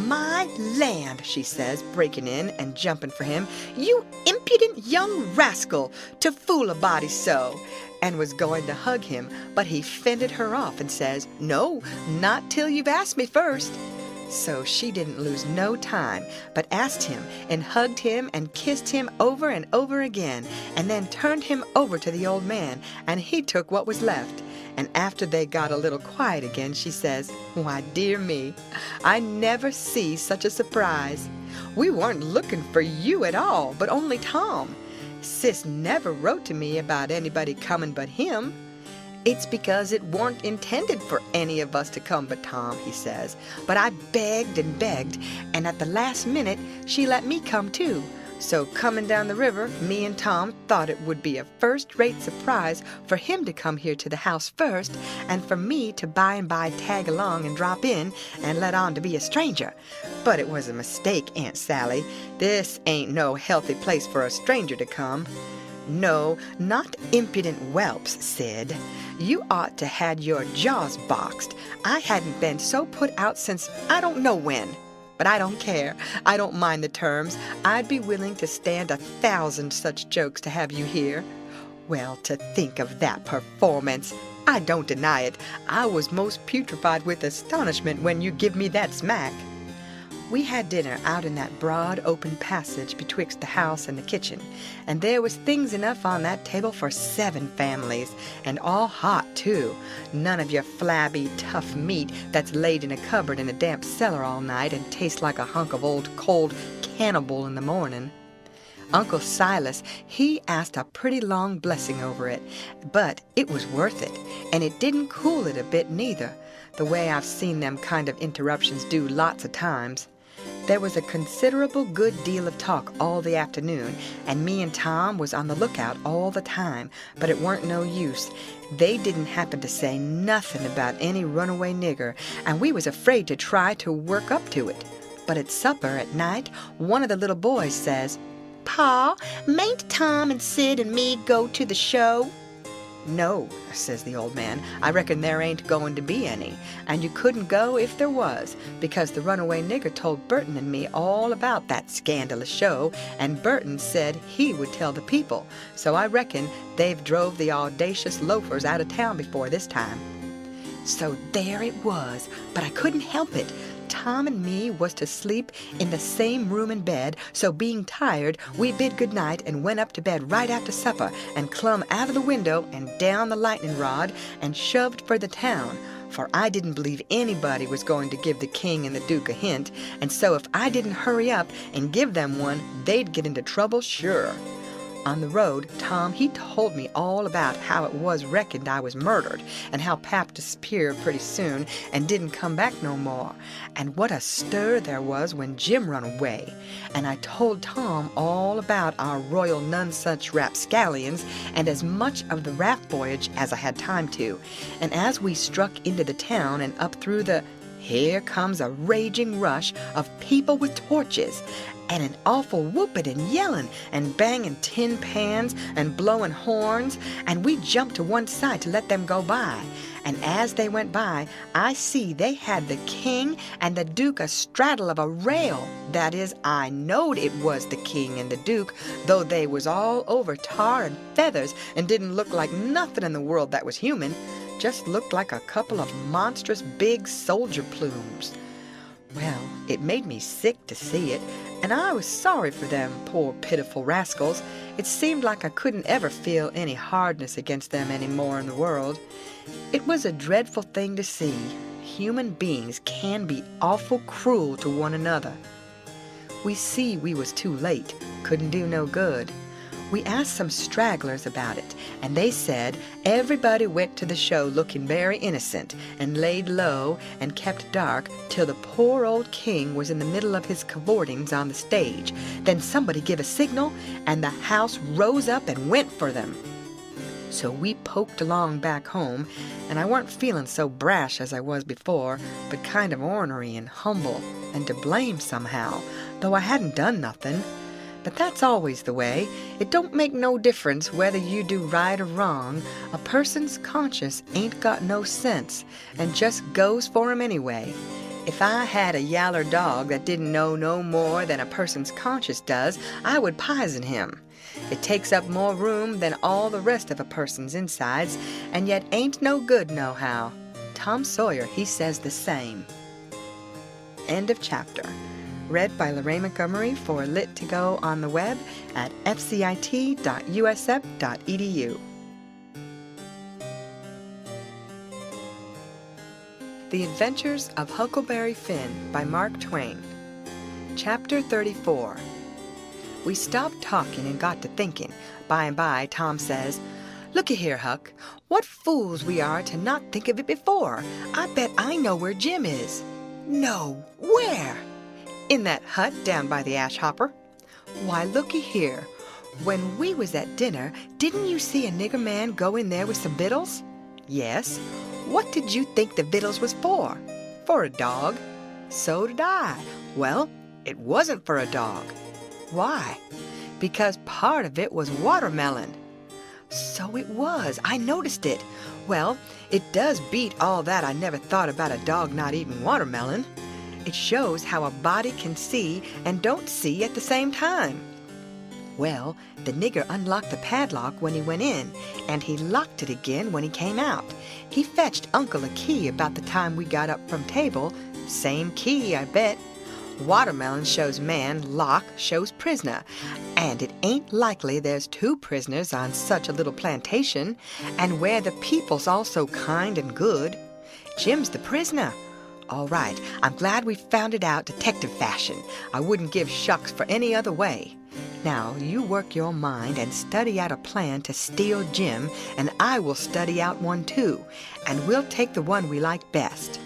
"My land," she says, breaking in and jumping for him, "you impudent young rascal, to fool a body so," and was going to hug him, but he fended her off and says, "No, not till you've asked me first." So she didn't lose no time, but asked him and hugged him and kissed him over and over again, and then turned him over to the old man, and he took what was left. And after they got a little quiet again, she says, "Why, dear me, I never see such a surprise. We weren't looking for you at all, but only Tom. Sis never wrote to me about anybody coming but him. It's because it weren't intended for any of us to come but Tom," he says. "But I begged and begged, and at the last minute she let me come too. So coming down the river, me and Tom thought it would be a first-rate surprise for him to come here to the house first, and for me to by and by tag along and drop in and let on to be a stranger. But it was a mistake, Aunt Sally. This ain't no healthy place for a stranger to come." No, not impudent whelps, Sid. You ought to had your jaws boxed. I hadn't been so put out since I don't know when. But I don't care. I don't mind the terms. I'd be willing to stand 1,000 such jokes to have you hear. Well, to think of that performance! I don't deny it. I was most putrefied with astonishment when you give me that smack. We had dinner out in that broad open passage betwixt the house and the kitchen, and there was things enough on that table for 7 families, and all hot, too. None of your flabby, tough meat that's laid in a cupboard in a damp cellar all night and tastes like a hunk of old cold cannibal in the morning. Uncle Silas, he asked a pretty long blessing over it, but it was worth it, and it didn't cool it a bit neither, the way I've seen them kind of interruptions do lots of times. There was a considerable good deal of talk all the afternoon, and me and Tom was on the lookout all the time, but it weren't no use. They didn't happen to say nothing about any runaway nigger, and we was afraid to try to work up to it. But at supper at night, one of the little boys says, "Pa, mayn't Tom and Sid and me go to the show?" "No," says the old man, "I reckon there ain't going to be any, and you couldn't go if there was, because the runaway nigger told Burton and me all about that scandalous show, and Burton said he would tell the people, so I reckon they've drove the audacious loafers out of town before this time." So there it was, but I couldn't help it. Tom and me was to sleep in the same room and bed, so being tired, we bid good night and went up to bed right after supper and clumb out of the window and down the lightning rod and shoved for the town, for I didn't believe anybody was going to give the king and the duke a hint, and so if I didn't hurry up and give them one, they'd get into trouble sure. On the road, Tom, he told me all about how it was reckoned I was murdered, and how Pap disappeared pretty soon and didn't come back no more, and what a stir there was when Jim run away. And I told Tom all about our royal none-such rapscallions, and as much of the raft voyage as I had time to. And as we struck into the town and up through here comes a raging rush of people with torches, and an awful whooping and yelling and banging tin pans and blowing horns, and we jumped to one side to let them go by. And as they went by, I see they had the king and the duke a-straddle of a rail. That is, I knowed it was the king and the duke, though they was all over tar and feathers and didn't look like nothing in the world that was human, just looked like a couple of monstrous big soldier plumes. Well, it made me sick to see it, and I was sorry for them, poor pitiful rascals. It seemed like I couldn't ever feel any hardness against them any more in the world. It was a dreadful thing to see. Human beings can be awful cruel to one another. We see we was too late, couldn't do no good. We asked some stragglers about it, and they said everybody went to the show looking very innocent, and laid low and kept dark till the poor old king was in the middle of his cavortings on the stage. Then somebody give a signal, and the house rose up and went for them. So we poked along back home, and I weren't feeling so brash as I was before, but kind of ornery and humble, and to blame somehow, though I hadn't done nothing. But that's always the way. It don't make no difference whether you do right or wrong. A person's conscience ain't got no sense, and just goes for 'em anyway. If I had a yaller dog that didn't know no more than a person's conscience does, I would pison him. It takes up more room than all the rest of a person's insides, and yet ain't no good nohow. Tom Sawyer, he says the same. End of chapter. Read by Lorraine Montgomery for Lit to Go on the web at fcit.usf.edu. The Adventures of Huckleberry Finn by Mark Twain. Chapter 34. We stopped talking and got to thinking. By and by, Tom says, "Looky here, Huck. What fools we are to not think of it before. I bet I know where Jim is." "No, where?" "In that hut down by the ash hopper." "Why, looky here. When we was at dinner, didn't you see a nigger man go in there with some victuals?" "Yes." "What did you think the victuals was for?" "For a dog." "So did I." "Well, it wasn't for a dog." "Why?" because part of it was watermelon. So it was. I noticed it. Well, it does beat all that I never thought about a dog not eating watermelon. It shows how a body can see and don't see at the same time. Well, the nigger unlocked the padlock when he went in, and he locked it again when he came out. He fetched Uncle a key about the time we got up from table. Same key, I bet. Watermelon shows man, lock shows prisoner, and it ain't likely there's two prisoners on such a little plantation, and where the people's all so kind and good. Jim's the prisoner. All right, I'm glad we found it out detective fashion. I wouldn't give shucks for any other way. Now, you work your mind and study out a plan to steal Jim, and I will study out one too, and we'll take the one we like best.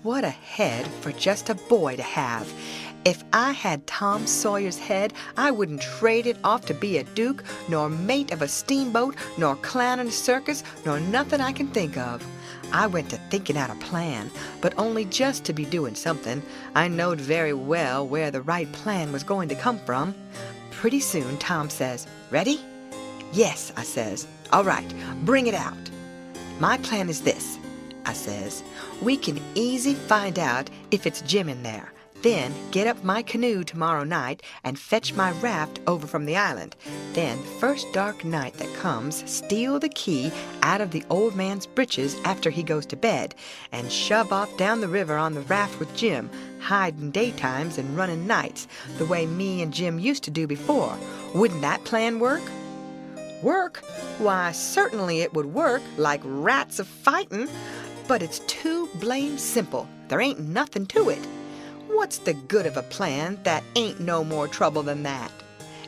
What a head for just a boy to have. If I had Tom Sawyer's head, I wouldn't trade it off to be a duke, nor mate of a steamboat, nor clown in a circus, nor nothing I can think of. I went to thinking out a plan, but only just to be doing something. I knowed very well where the right plan was going to come from. Pretty soon Tom says, "Ready?" "Yes," I says. "All right, bring it out." "My plan is this," I says. "We can easy find out if it's Jim in there. Then get up my canoe tomorrow night and fetch my raft over from the island. Then, first dark night that comes, steal the key out of the old man's breeches after he goes to bed, and shove off down the river on the raft with Jim, hiding daytimes and running nights, the way me and Jim used to do before. Wouldn't that plan work?" "Work? Why, certainly it would work, like rats a-fightin'. But it's too blame simple. There ain't nothing to it. What's the good of a plan that ain't no more trouble than that?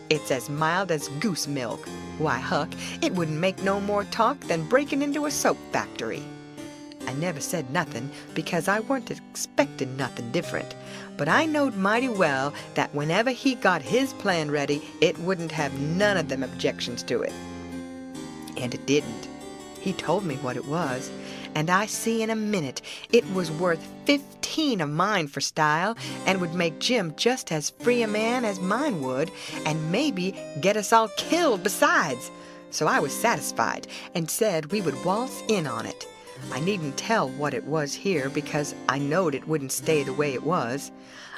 It's as mild as goose milk. Why, Huck, it wouldn't make no more talk than breaking into a soap factory." I never said nothing, because I weren't expecting nothing different. But I knowed mighty well that whenever he got his plan ready, it wouldn't have none of them objections to it. And it didn't. He told me what it was, and I see in a minute it was worth 15 of mine for style, and would make Jim just as free a man as mine would, and maybe get us all killed besides. So I was satisfied, and said we would waltz in on it. I needn't tell what it was here, because I knowed it wouldn't stay the way it was.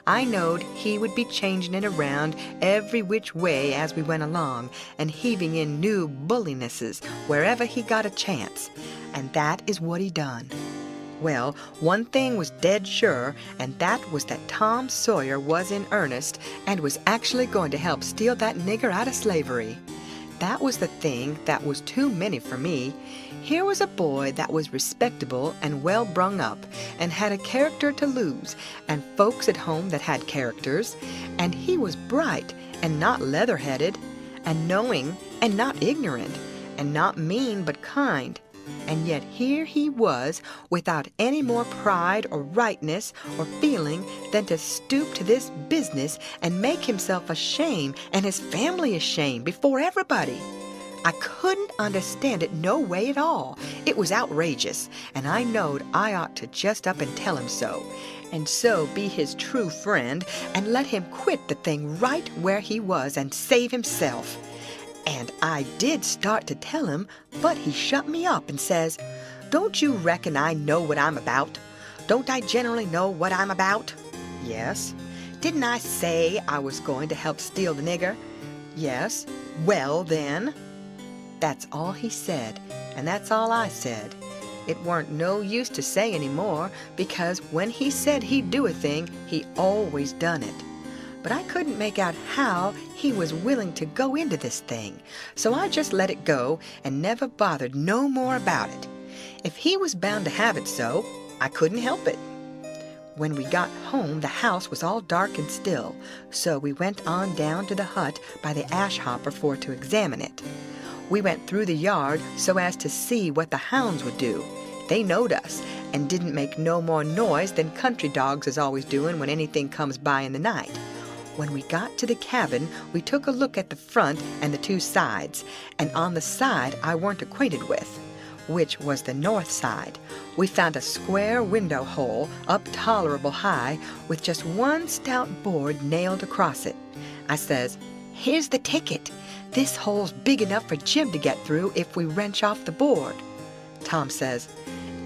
I knowed he would be changing it around every which way as we went along, and heaving in new bullinesses wherever he got a chance. And that is what he done. Well, one thing was dead sure, and that was that Tom Sawyer was in earnest, and was actually going to help steal that nigger out of slavery. That was the thing that was too many for me. Here was a boy that was respectable and well brung up, and had a character to lose, and folks at home that had characters, and he was bright and not leather-headed, and knowing and not ignorant, and not mean but kind. And yet here he was, without any more pride or rightness or feeling than to stoop to this business and make himself ashamed and his family ashamed before everybody. I couldn't understand it no way at all. It was outrageous, and I knowed I ought to just up and tell him so, and so be his true friend, and let him quit the thing right where he was and save himself. And I did start to tell him, but he shut me up and says, "Don't you reckon I know what I'm about? Don't I generally know what I'm about?" "Yes." "Didn't I say I was going to help steal the nigger?" "Yes." "Well, then." That's all he said, and that's all I said. It weren't no use to say any more, because when he said he'd do a thing, he always done it. But I couldn't make out how he was willing to go into this thing, so I just let it go and never bothered no more about it. If he was bound to have it so, I couldn't help it. When we got home, the house was all dark and still, so we went on down to the hut by the ash hopper for to examine it. We went through the yard so as to see what the hounds would do. They knowed us, and didn't make no more noise than country dogs is always doing when anything comes by in the night. When we got to the cabin, we took a look at the front and the two sides, and on the side I weren't acquainted with, which was the north side, we found a square window hole up tolerable high, with just one stout board nailed across it. I says, Here's the ticket. This hole's big enough for Jim to get through if we wrench off the board. Tom says,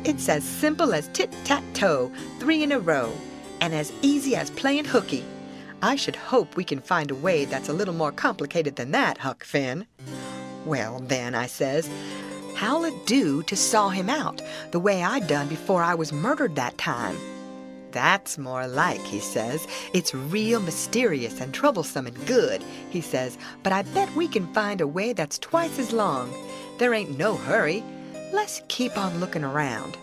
it's as simple as tit-tat-toe, 3 in a row, and as easy as playing hooky. I should hope we can find a way that's a little more complicated than that, Huck Finn. Well, then, I says, how'll it do to saw him out, the way I done before I was murdered that time? That's more like, he says. It's real mysterious and troublesome and good, he says, but I bet we can find a way that's twice as long. There ain't no hurry. Let's keep on looking around.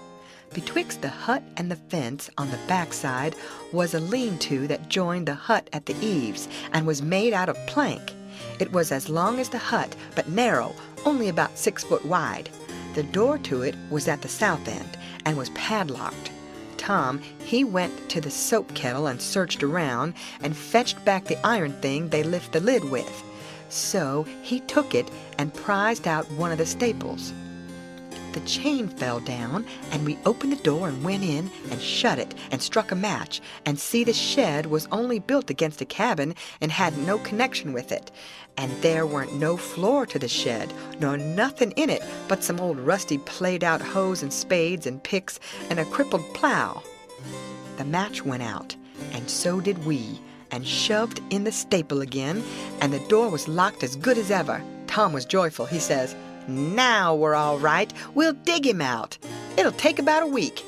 Betwixt the hut and the fence on the backside was a lean-to that joined the hut at the eaves and was made out of plank. It was as long as the hut, but narrow, only about 6 foot wide. The door to it was at the south end and was padlocked. Tom, he went to the soap kettle and searched around and fetched back the iron thing they lift the lid with. So he took it and prized out one of the staples. The chain fell down, and we opened the door and went in and shut it and struck a match, and see the shed was only built against a cabin and had no connection with it. And there weren't no floor to the shed, nor nothing in it but some old rusty played-out hoes and spades and picks and a crippled plow. The match went out, and so did we, and shoved in the staple again, and the door was locked as good as ever. Tom was joyful. He says, now we're all right. We'll dig him out. It'll take about a week.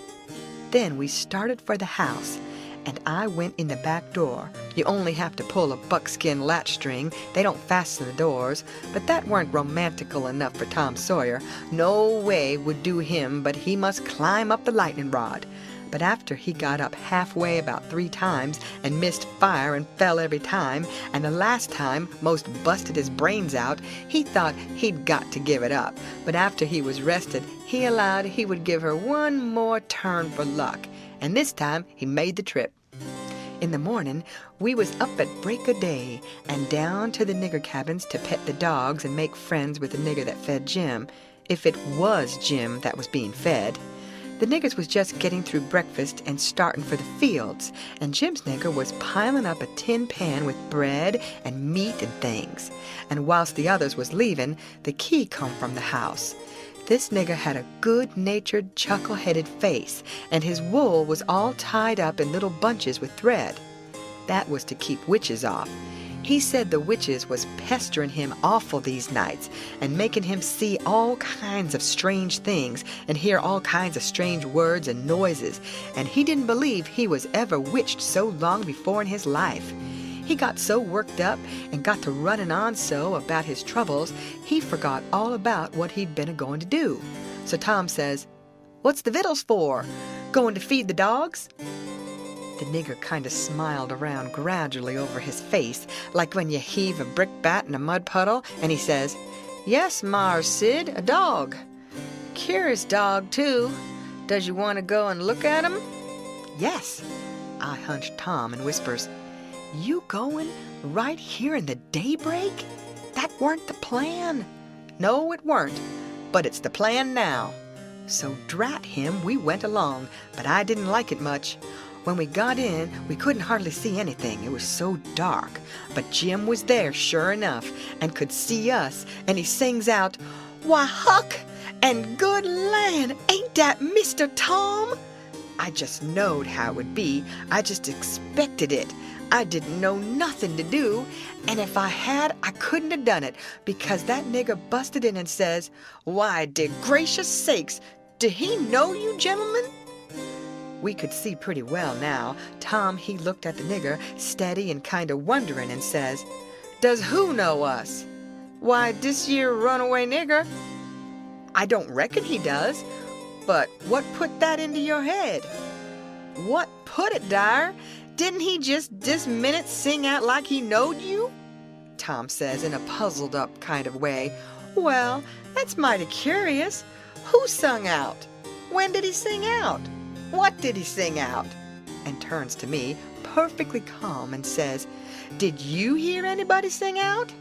Then we started for the house, and I went in the back door. You only have to pull a buckskin latch string. They don't fasten the doors, but that weren't romantical enough for Tom Sawyer. No way would do him, but he must climb up the lightning rod. But after he got up halfway about 3 times and missed fire and fell every time, and the last time most busted his brains out, he thought he'd got to give it up. But after he was rested, he allowed he would give her one more turn for luck, and this time he made the trip. In the morning, we was up at break of day and down to the nigger cabins to pet the dogs and make friends with the nigger that fed Jim, if it was Jim that was being fed. The niggers was just getting through breakfast and starting for the fields, and Jim's nigger was piling up a tin pan with bread and meat and things. And whilst the others was leaving, the key come from the house. This nigger had a good-natured, chuckle-headed face, and his wool was all tied up in little bunches with thread. That was to keep witches off. He said the witches was pestering him awful these nights and making him see all kinds of strange things and hear all kinds of strange words and noises, and he didn't believe he was ever witched so long before in his life. He got so worked up and got to running on so about his troubles, he forgot all about what he'd been a-going to do. So Tom says, "What's the victuals for? Going to feed the dogs?" The nigger kind of smiled around gradually over his face, like when you heave a brickbat in a mud puddle, and he says, "Yes, Mars Sid, a dog. Curious dog, too. Does you want to go and look at him?" "Yes." I hunched Tom and whispers, "You going right here in the daybreak? That weren't the plan." "No, it weren't, but it's the plan now." So drat him, we went along, but I didn't like it much. When we got in, we couldn't hardly see anything. It was so dark. But Jim was there, sure enough, and could see us, and he sings out, "Why, Huck, and good land, ain't that Mr. Tom?" I just knowed how it would be. I just expected it. I didn't know nothing to do, and if I had, I couldn't have done it, because that nigger busted in and says, "Why, de gracious sakes, did he know you gentlemen?" We could see pretty well now. Tom, he looked at the nigger, steady and kind of wondering, and says, "Does who know us?" "Why, this year runaway nigger." "I don't reckon he does. But what put that into your head?" "What put it, Dyer? Didn't he just this minute sing out like he knowed you?" Tom says in a puzzled-up kind of way, "Well, that's mighty curious. Who sung out? When did he sing out? What did he sing out?" And turns to me, perfectly calm, and says, "Did you hear anybody sing out?"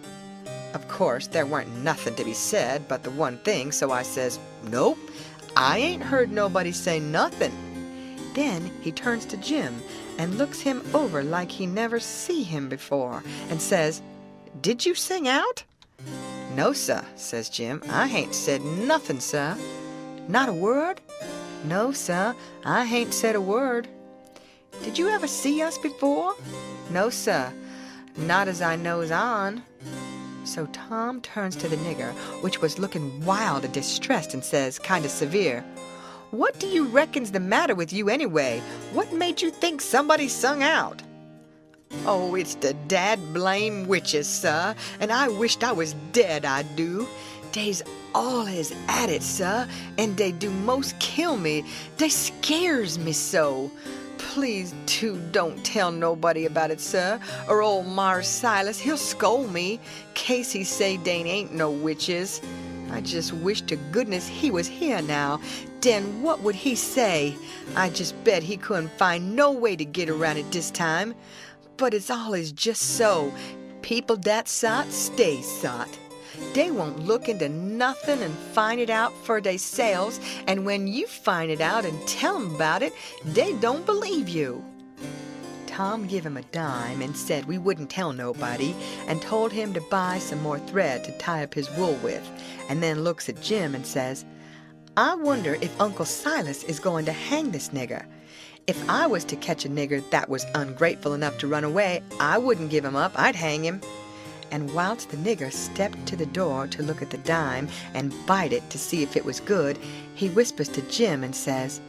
Of course, there weren't nothing to be said but the one thing, so I says, "Nope, I ain't heard nobody say nothing." Then he turns to Jim and looks him over like he never see him before, and says, Did you sing out?" "No, sir," says Jim. "I hain't said nothing, sir." "Not a word?" "No, sir, I hain't said a word." "Did you ever see us before?" "No, sir, not as I knows on." So Tom turns to the nigger, which was looking wild and distressed, and says, kind of severe, "What do you reckon's the matter with you anyway? What made you think somebody sung out?" "Oh, it's the dad blame witches, sir, and I wished I was dead, I do. Dey's allers at it, sir, and dey do most kill me. Dey scares me so. Please, too, don't tell nobody about it, sir, or old Mars Silas, he'll scold me, case he say dey ain't no witches. I just wish to goodness he was here now. Den what would he say? I just bet he couldn't find no way to get around it this time. But it's allers just so. People dat sot stay sot. Dey won't look into nothing and find it out for deyselves, and when you find it out and tell 'em about it, dey don't believe you." Tom give him a dime and said we wouldn't tell nobody, and told him to buy some more thread to tie up his wool with, and then looks at Jim and says, "I wonder if Uncle Silas is going to hang this nigger. If I was to catch a nigger that was ungrateful enough to run away, I wouldn't give him up, I'd hang him." And whilst the nigger stepped to the door to look at the dime and bite it to see if it was good, he whispers to Jim and says,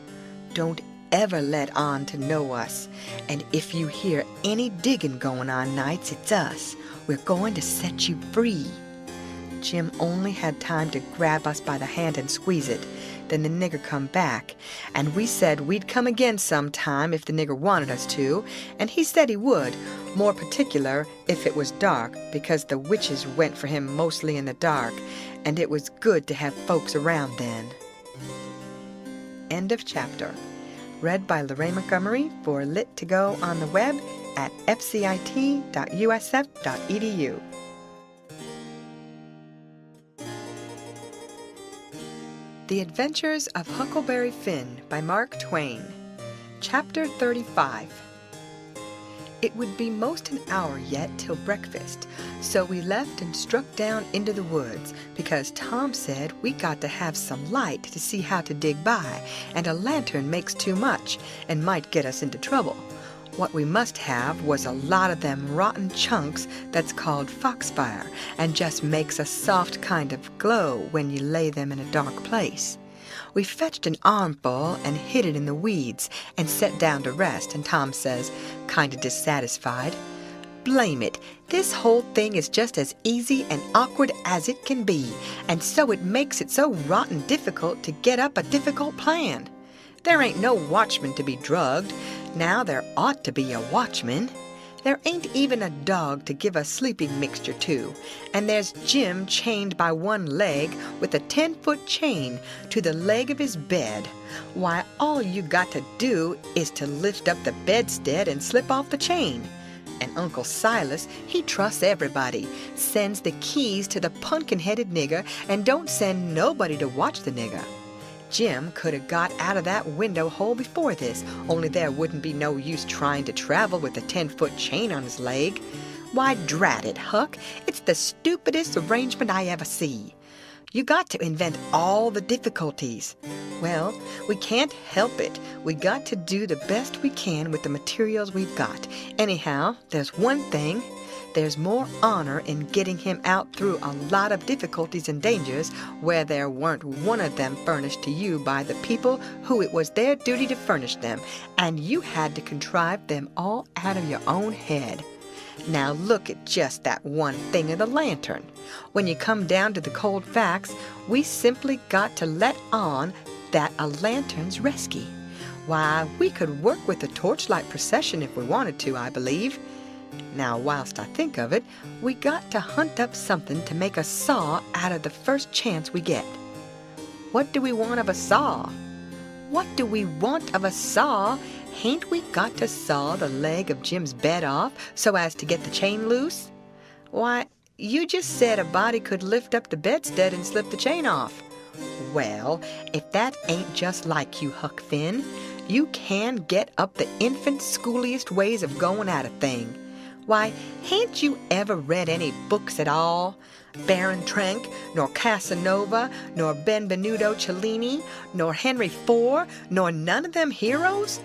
"Don't ever let on to know us, and if you hear any digging going on nights, it's us. We're going to set you free." Jim only had time to grab us by the hand and squeeze it. Then the nigger come back, and we said we'd come again sometime if the nigger wanted us to, and he said he would, more particular if it was dark, because the witches went for him mostly in the dark, and it was good to have folks around then. End of chapter. Read by Lorraine Montgomery for Lit to Go on the web at fcit.usf.edu. The Adventures of Huckleberry Finn by Mark Twain. Chapter 35. It would be most an hour yet till breakfast, so we left and struck down into the woods, because Tom said we got to have some light to see how to dig by, and a lantern makes too much, and might get us into trouble. What we must have was a lot of them rotten chunks that's called foxfire, and just makes a soft kind of glow when you lay them in a dark place. We fetched an armful and hid it in the weeds, and set down to rest, and Tom says, kind of dissatisfied, "Blame it, this whole thing is just as easy and awkward as it can be, and so it makes it so rotten difficult to get up a difficult plan. There ain't no watchman to be drugged. Now there ought to be a watchman. There ain't even a dog to give a sleeping mixture to, and there's Jim chained by one leg with a 10-foot chain to the leg of his bed. Why, all you got to do is to lift up the bedstead and slip off the chain. And Uncle Silas, he trusts everybody, sends the keys to the pumpkin-headed nigger, and don't send nobody to watch the nigger. Jim could have got out of that window hole before this, only there wouldn't be no use trying to travel with a 10-foot chain on his leg. Why, drat it, Huck, it's the stupidest arrangement I ever see. You got to invent all the difficulties. Well, we can't help it. We got to do the best we can with the materials we've got. Anyhow, there's one thing. There's more honor in getting him out through a lot of difficulties and dangers where there weren't one of them furnished to you by the people who it was their duty to furnish them, and you had to contrive them all out of your own head. Now look at just that one thing of the lantern. When you come down to the cold facts, we simply got to let on that a lantern's resky. Why, we could work with a torchlight procession if we wanted to, I believe. Now, whilst I think of it, we got to hunt up something to make a saw out of the first chance we get. What do we want of a saw? What do we want of a saw? Hain't we got to saw the leg of Jim's bed off so as to get the chain loose? Why, you just said a body could lift up the bedstead and slip the chain off. Well, if that ain't just like you, Huck Finn, you can get up the infant schooliest ways of going at a thing. Why, hain't you ever read any books at all? Baron Trenck, nor Casanova, nor Benvenuto Cellini, nor Henry IV, nor none of them heroes?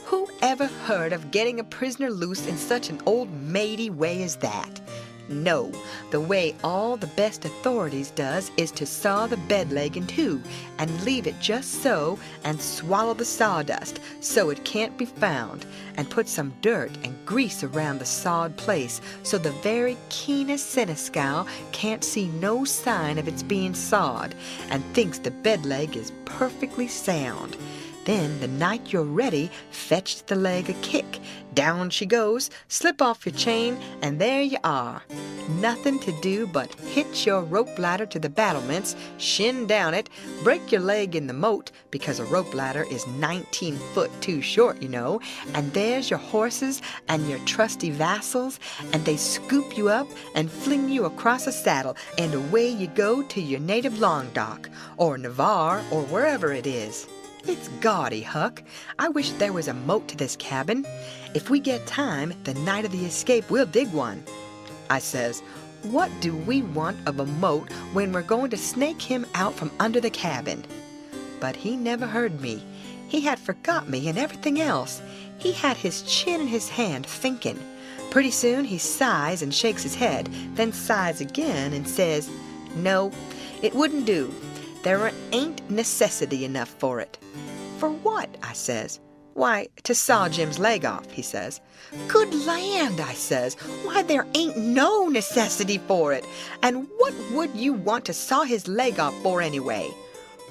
Who ever heard of getting a prisoner loose in such an old maidy way as that? No, the way all the best authorities does is to saw the bed leg in two and leave it just so and swallow the sawdust so it can't be found and put some dirt and grease around the sawed place so the very keenest seneschal can't see no sign of its being sawed and thinks the bed leg is perfectly sound. Then, the night you're ready, fetch the leg a kick. Down she goes, slip off your chain, and there you are. Nothing to do but hitch your rope ladder to the battlements, shin down it, break your leg in the moat, because a rope ladder is 19 foot too short, you know, and there's your horses and your trusty vassals, and they scoop you up and fling you across a saddle, and away you go to your native Languedoc, or Navarre, or wherever it is. It's gaudy, Huck. I wish there was a moat to this cabin. If we get time, the night of the escape, we'll dig one. I says, what do we want of a moat when we're going to snake him out from under the cabin? But he never heard me. He had forgot me and everything else. He had his chin in his hand, thinking. Pretty soon he sighs and shakes his head, then sighs again and says, no, it wouldn't do. There ain't necessity enough for it. For what? I says. Why, to saw Jim's leg off, he says. Good land, I says. Why, there ain't no necessity for it. And what would you want to saw his leg off for anyway?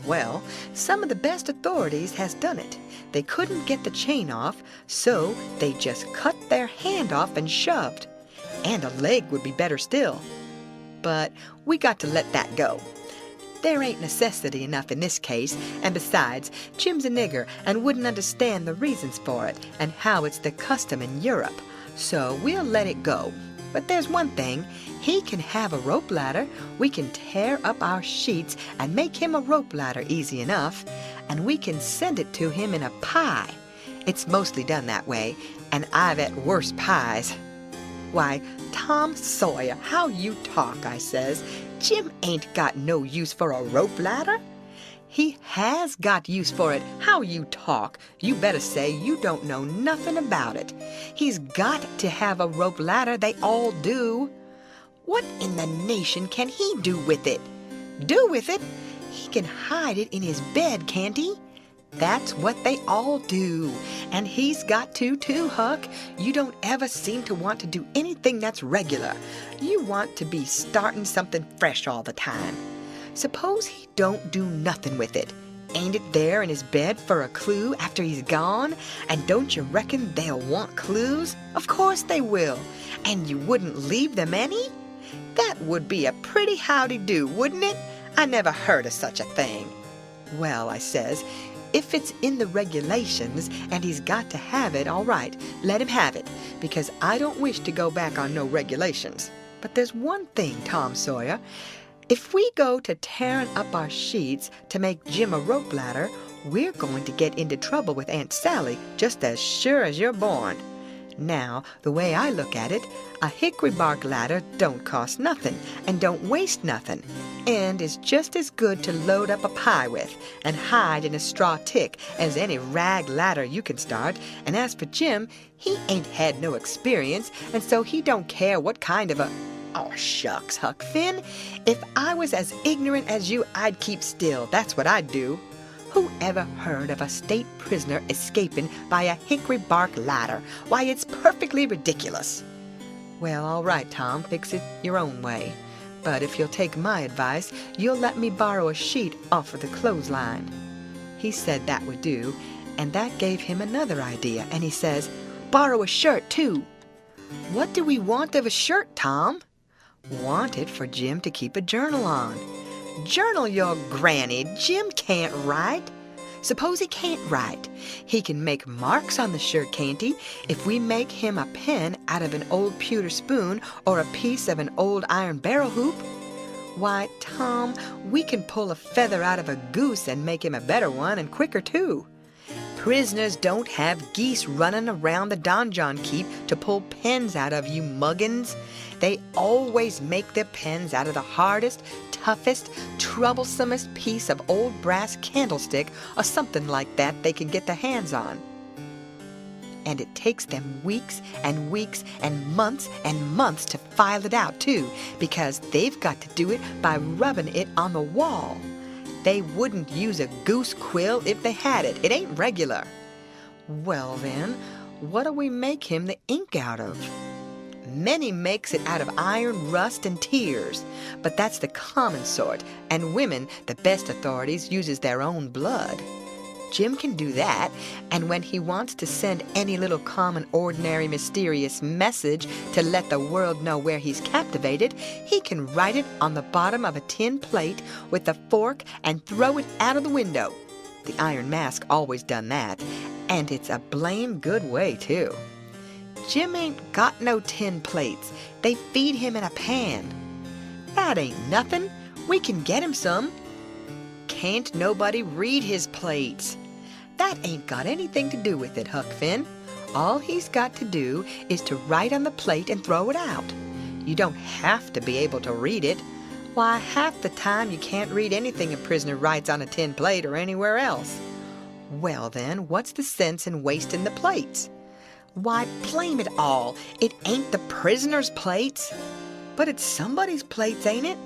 Well, some of the best authorities has done it. They couldn't get the chain off, so they just cut their hand off and shoved. And a leg would be better still. But we got to let that go. There ain't necessity enough in this case, and besides, Jim's a nigger and wouldn't understand the reasons for it and how it's the custom in Europe, so we'll let it go. But there's one thing, he can have a rope ladder. We can tear up our sheets and make him a rope ladder easy enough, and we can send it to him in a pie. It's mostly done that way, and I've et worse pies. Why, Tom Sawyer, how you talk, I says. Jim ain't got no use for a rope ladder. He has got use for it. How you talk. You better say you don't know nothing about it. He's got to have a rope ladder. They all do. What in the nation can he do with it? Do with it? He can hide it in his bed, can't he? That's what they all do. And he's got to too, Huck. You don't ever seem to want to do anything that's regular. You want to be starting something fresh all the time. Suppose he don't do nothing with it. Ain't it there in his bed for a clue after he's gone? And don't you reckon they'll want clues? Of course they will. And you wouldn't leave them any? That would be a pretty howdy-do, wouldn't it? I never heard of such a thing. Well, I says, if it's in the regulations and he's got to have it, all right, let him have it, because I don't wish to go back on no regulations. But there's one thing, Tom Sawyer. If we go to tearing up our sheets to make Jim a rope ladder, we're going to get into trouble with Aunt Sally just as sure as you're born. Now, the way I look at it, a hickory bark ladder don't cost nothing and don't waste nothing, and is just as good to load up a pie with and hide in a straw tick as any rag ladder you can start. And as for Jim, he ain't had no experience, and so he don't care what kind of a... Oh, shucks, Huck Finn. If I was as ignorant as you, I'd keep still. That's what I'd do. Who ever heard of a state prisoner escaping by a hickory bark ladder? Why, it's perfectly ridiculous. Well, all right, Tom, fix it your own way. But if you'll take my advice, you'll let me borrow a sheet off of the clothesline. He said that would do, and that gave him another idea, and he says, borrow a shirt, too. What do we want of a shirt, Tom? Want it for Jim to keep a journal on. Journal your granny. Jim can't write. Suppose he can't write. He can make marks on the shirt, can't he? If we make him a pen out of an old pewter spoon or a piece of an old iron barrel hoop. Why, Tom, we can pull a feather out of a goose and make him a better one and quicker, too. Prisoners don't have geese running around the donjon keep to pull pens out of, you muggins. They always make their pens out of the hardest, toughest, troublesomest piece of old brass candlestick or something like that they can get their hands on. And it takes them weeks and weeks and months to file it out, too, because they've got to do it by rubbing it on the wall. They wouldn't use a goose quill if they had it. It ain't regular. Well, then, what do we make him the ink out of? Many makes it out of iron, rust, and tears, but that's the common sort, and women, the best authorities, uses their own blood. Jim can do that, and when he wants to send any little common, ordinary, mysterious message to let the world know where he's captivated, he can write it on the bottom of a tin plate with a fork and throw it out of the window. The Iron Mask always done that, and it's a blame good way, too. Jim ain't got no tin plates. They feed him in a pan. That ain't nothing. We can get him some. Can't nobody read his plates. That ain't got anything to do with it, Huck Finn. All he's got to do is to write on the plate and throw it out. You don't have to be able to read it. Why, half the time you can't read anything a prisoner writes on a tin plate or anywhere else. Well then, what's the sense in wasting the plates? Why, blame it all, it ain't the prisoner's plates. But it's somebody's plates, ain't it?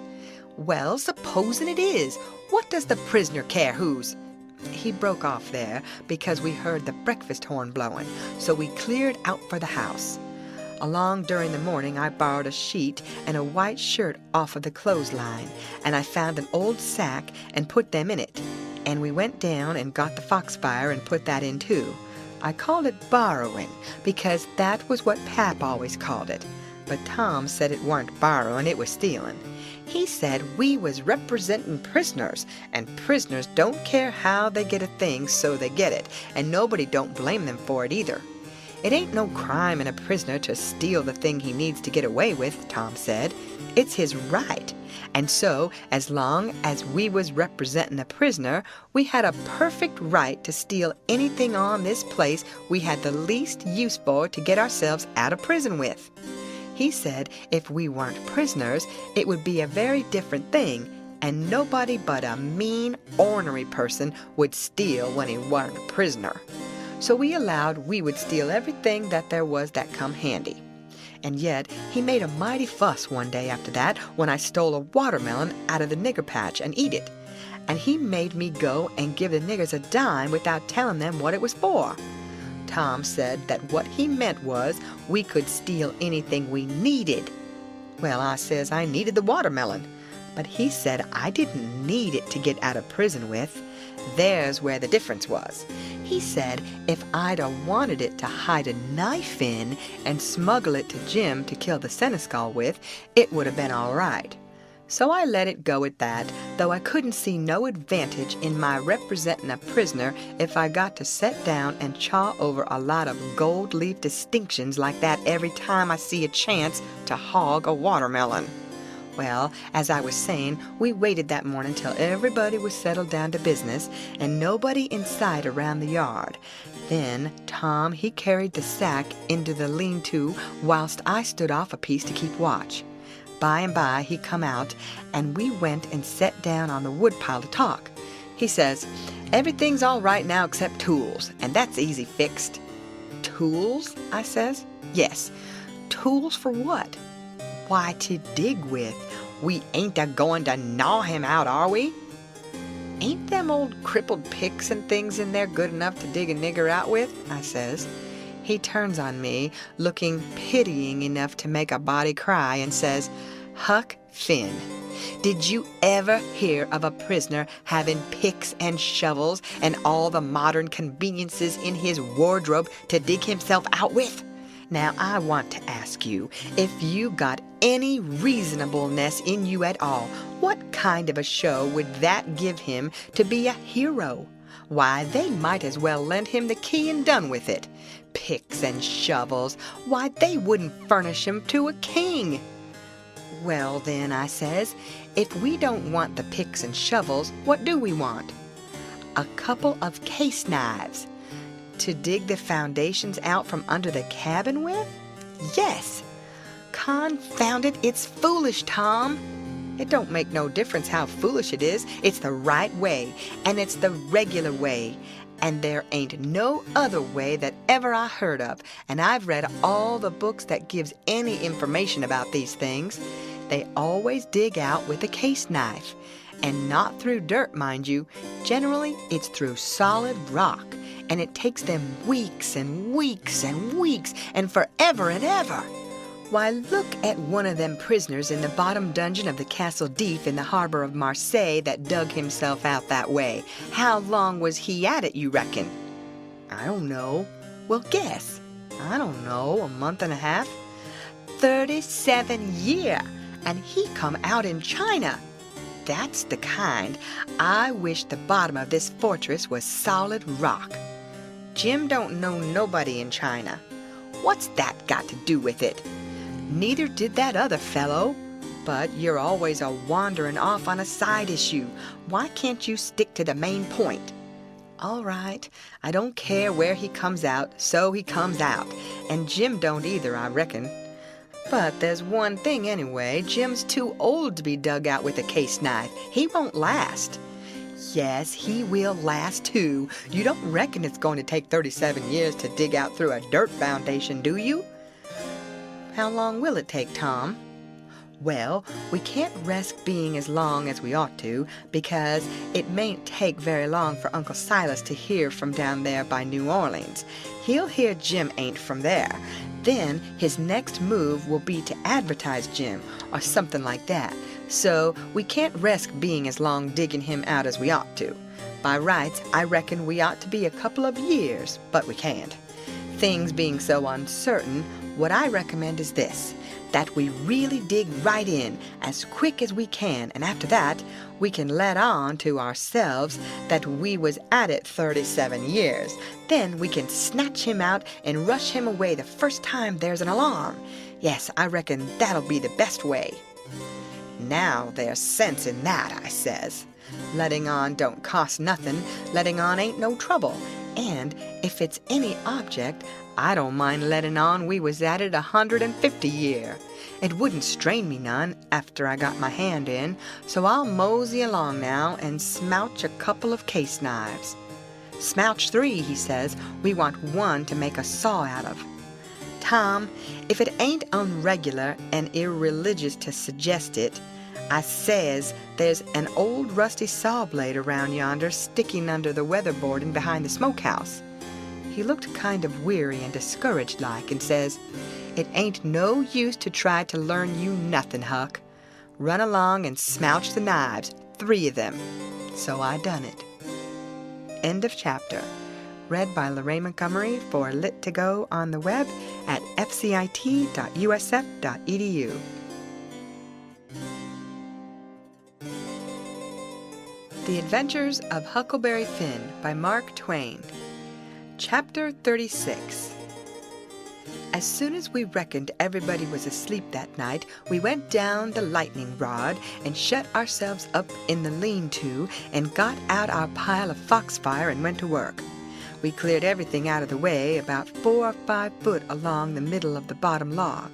Well, supposing it is, what does the prisoner care whose? He broke off there because we heard the breakfast horn blowing, so we cleared out for the house. Along during the morning I borrowed a sheet and a white shirt off of the clothesline, and I found an old sack and put them in it. And we went down and got the foxfire and put that in too. I called it borrowing because that was what Pap always called it. But Tom said it weren't borrowing, it was stealing. He said we was representing prisoners, and prisoners don't care how they get a thing, so they get it, and nobody don't blame them for it either. It ain't no crime in a prisoner to steal the thing he needs to get away with, Tom said. It's his right. And so, as long as we was representing a prisoner, we had a perfect right to steal anything on this place we had the least use for to get ourselves out of prison with. He said if we weren't prisoners, it would be a very different thing, and nobody but a mean, ornery person would steal when he weren't a prisoner. So we allowed we would steal everything that there was that come handy. And yet, he made a mighty fuss one day after that when I stole a watermelon out of the nigger patch and eat it. And he made me go and give the niggers a dime without telling them what it was for. Tom said that what he meant was we could steal anything we needed. Well, I says I needed the watermelon, but he said I didn't need it to get out of prison with. There's where the difference was. He said if I'd a wanted it to hide a knife in and smuggle it to Jim to kill the seneschal with, it would have been all right. So I let it go at that, though I couldn't see no advantage in my representing a prisoner if I got to set down and chaw over a lot of gold leaf distinctions like that every time I see a chance to hog a watermelon. Well, as I was saying, we waited that morning till everybody was settled down to business and nobody in sight around the yard. Then Tom, he carried the sack into the lean-to whilst I stood off a piece to keep watch. By and by he come out, and we went and set down on the woodpile to talk. He says, everything's all right now except tools, and that's easy fixed. Tools? I says. Yes. Tools for what? Why, to dig with. We ain't a-going to gnaw him out, are we? Ain't them old crippled picks and things in there good enough to dig a nigger out with? I says. He turns on me, looking pitying enough to make a body cry, and says, Huck Finn, did you ever hear of a prisoner having picks and shovels and all the modern conveniences in his wardrobe to dig himself out with? Now, I want to ask you, if you got any reasonableness in you at all, what kind of a show would that give him to be a hero? Why, they might as well lend him the key and done with it. Picks and shovels, why, they wouldn't furnish him to a king. Well, then, I says, if we don't want the picks and shovels, what do we want? A couple of case knives. to dig the foundations out from under the cabin with? Yes. Confound it, it's foolish, Tom. It don't make no difference how foolish it is. It's the right way, and it's the regular way. And there ain't no other way that ever I heard of, and I've read all the books that gives any information about these things. They always dig out with a case knife, and not through dirt, mind you. Generally, it's through solid rock, and it takes them weeks and weeks and weeks and forever and ever. Why, look at one of them prisoners in the bottom dungeon of the Castle Deep in the harbor of Marseille that dug himself out that way. How long was he at it, you reckon? I don't know. Well, guess. I don't know, a month and a half? 37 years, and he come out in China. That's the kind. I wish the bottom of this fortress was solid rock. Jim don't know nobody in China. What's that got to do with it? Neither did that other fellow. But you're always a wandering off on a side issue. Why can't you stick to the main point? All right, I don't care where he comes out, so he comes out. And Jim don't either, I reckon. But there's one thing anyway. Jim's too old to be dug out with a case knife. He won't last. Yes, he will last too. You don't reckon it's going to take 37 years to dig out through a dirt foundation, do you? How long will it take, Tom? Well, we can't risk being as long as we ought to, because it mayn't take very long for Uncle Silas to hear from down there by New Orleans. He'll hear Jim ain't from there. Then his next move will be to advertise Jim, or something like that. So we can't risk being as long digging him out as we ought to. By rights, I reckon we ought to be a couple of years, but we can't. Things being so uncertain, what I recommend is this, that we really dig right in as quick as we can, and after that, we can let on to ourselves that we was at it 37 years. Then we can snatch him out and rush him away the first time there's an alarm. Yes, I reckon that'll be the best way. Now there's sense in that, I says. Letting on don't cost nothing, letting on ain't no trouble, and if it's any object, I don't mind letting on we was at it 150 year. It wouldn't strain me none after I got my hand in, so I'll mosey along now and smouch a couple of case knives. Smouch 3, he says. We want one to make a saw out of. Tom, if it ain't unregular and irreligious to suggest it, I says there's an old rusty saw blade around yonder sticking under the weatherboarding behind the smokehouse. He looked kind of weary and discouraged like, and says, "It ain't no use to try to learn you nothing, Huck. Run along and smouch the knives, 3 of them." So I done it. End of chapter. Read by Lorraine Montgomery for Lit2Go on the web at fcit.usf.edu. The Adventures of Huckleberry Finn by Mark Twain. Chapter 36. As soon as we reckoned everybody was asleep that night, we went down the lightning rod and shut ourselves up in the lean-to and got out our pile of foxfire and went to work. We cleared everything out of the way about 4 or 5 foot along the middle of the bottom log.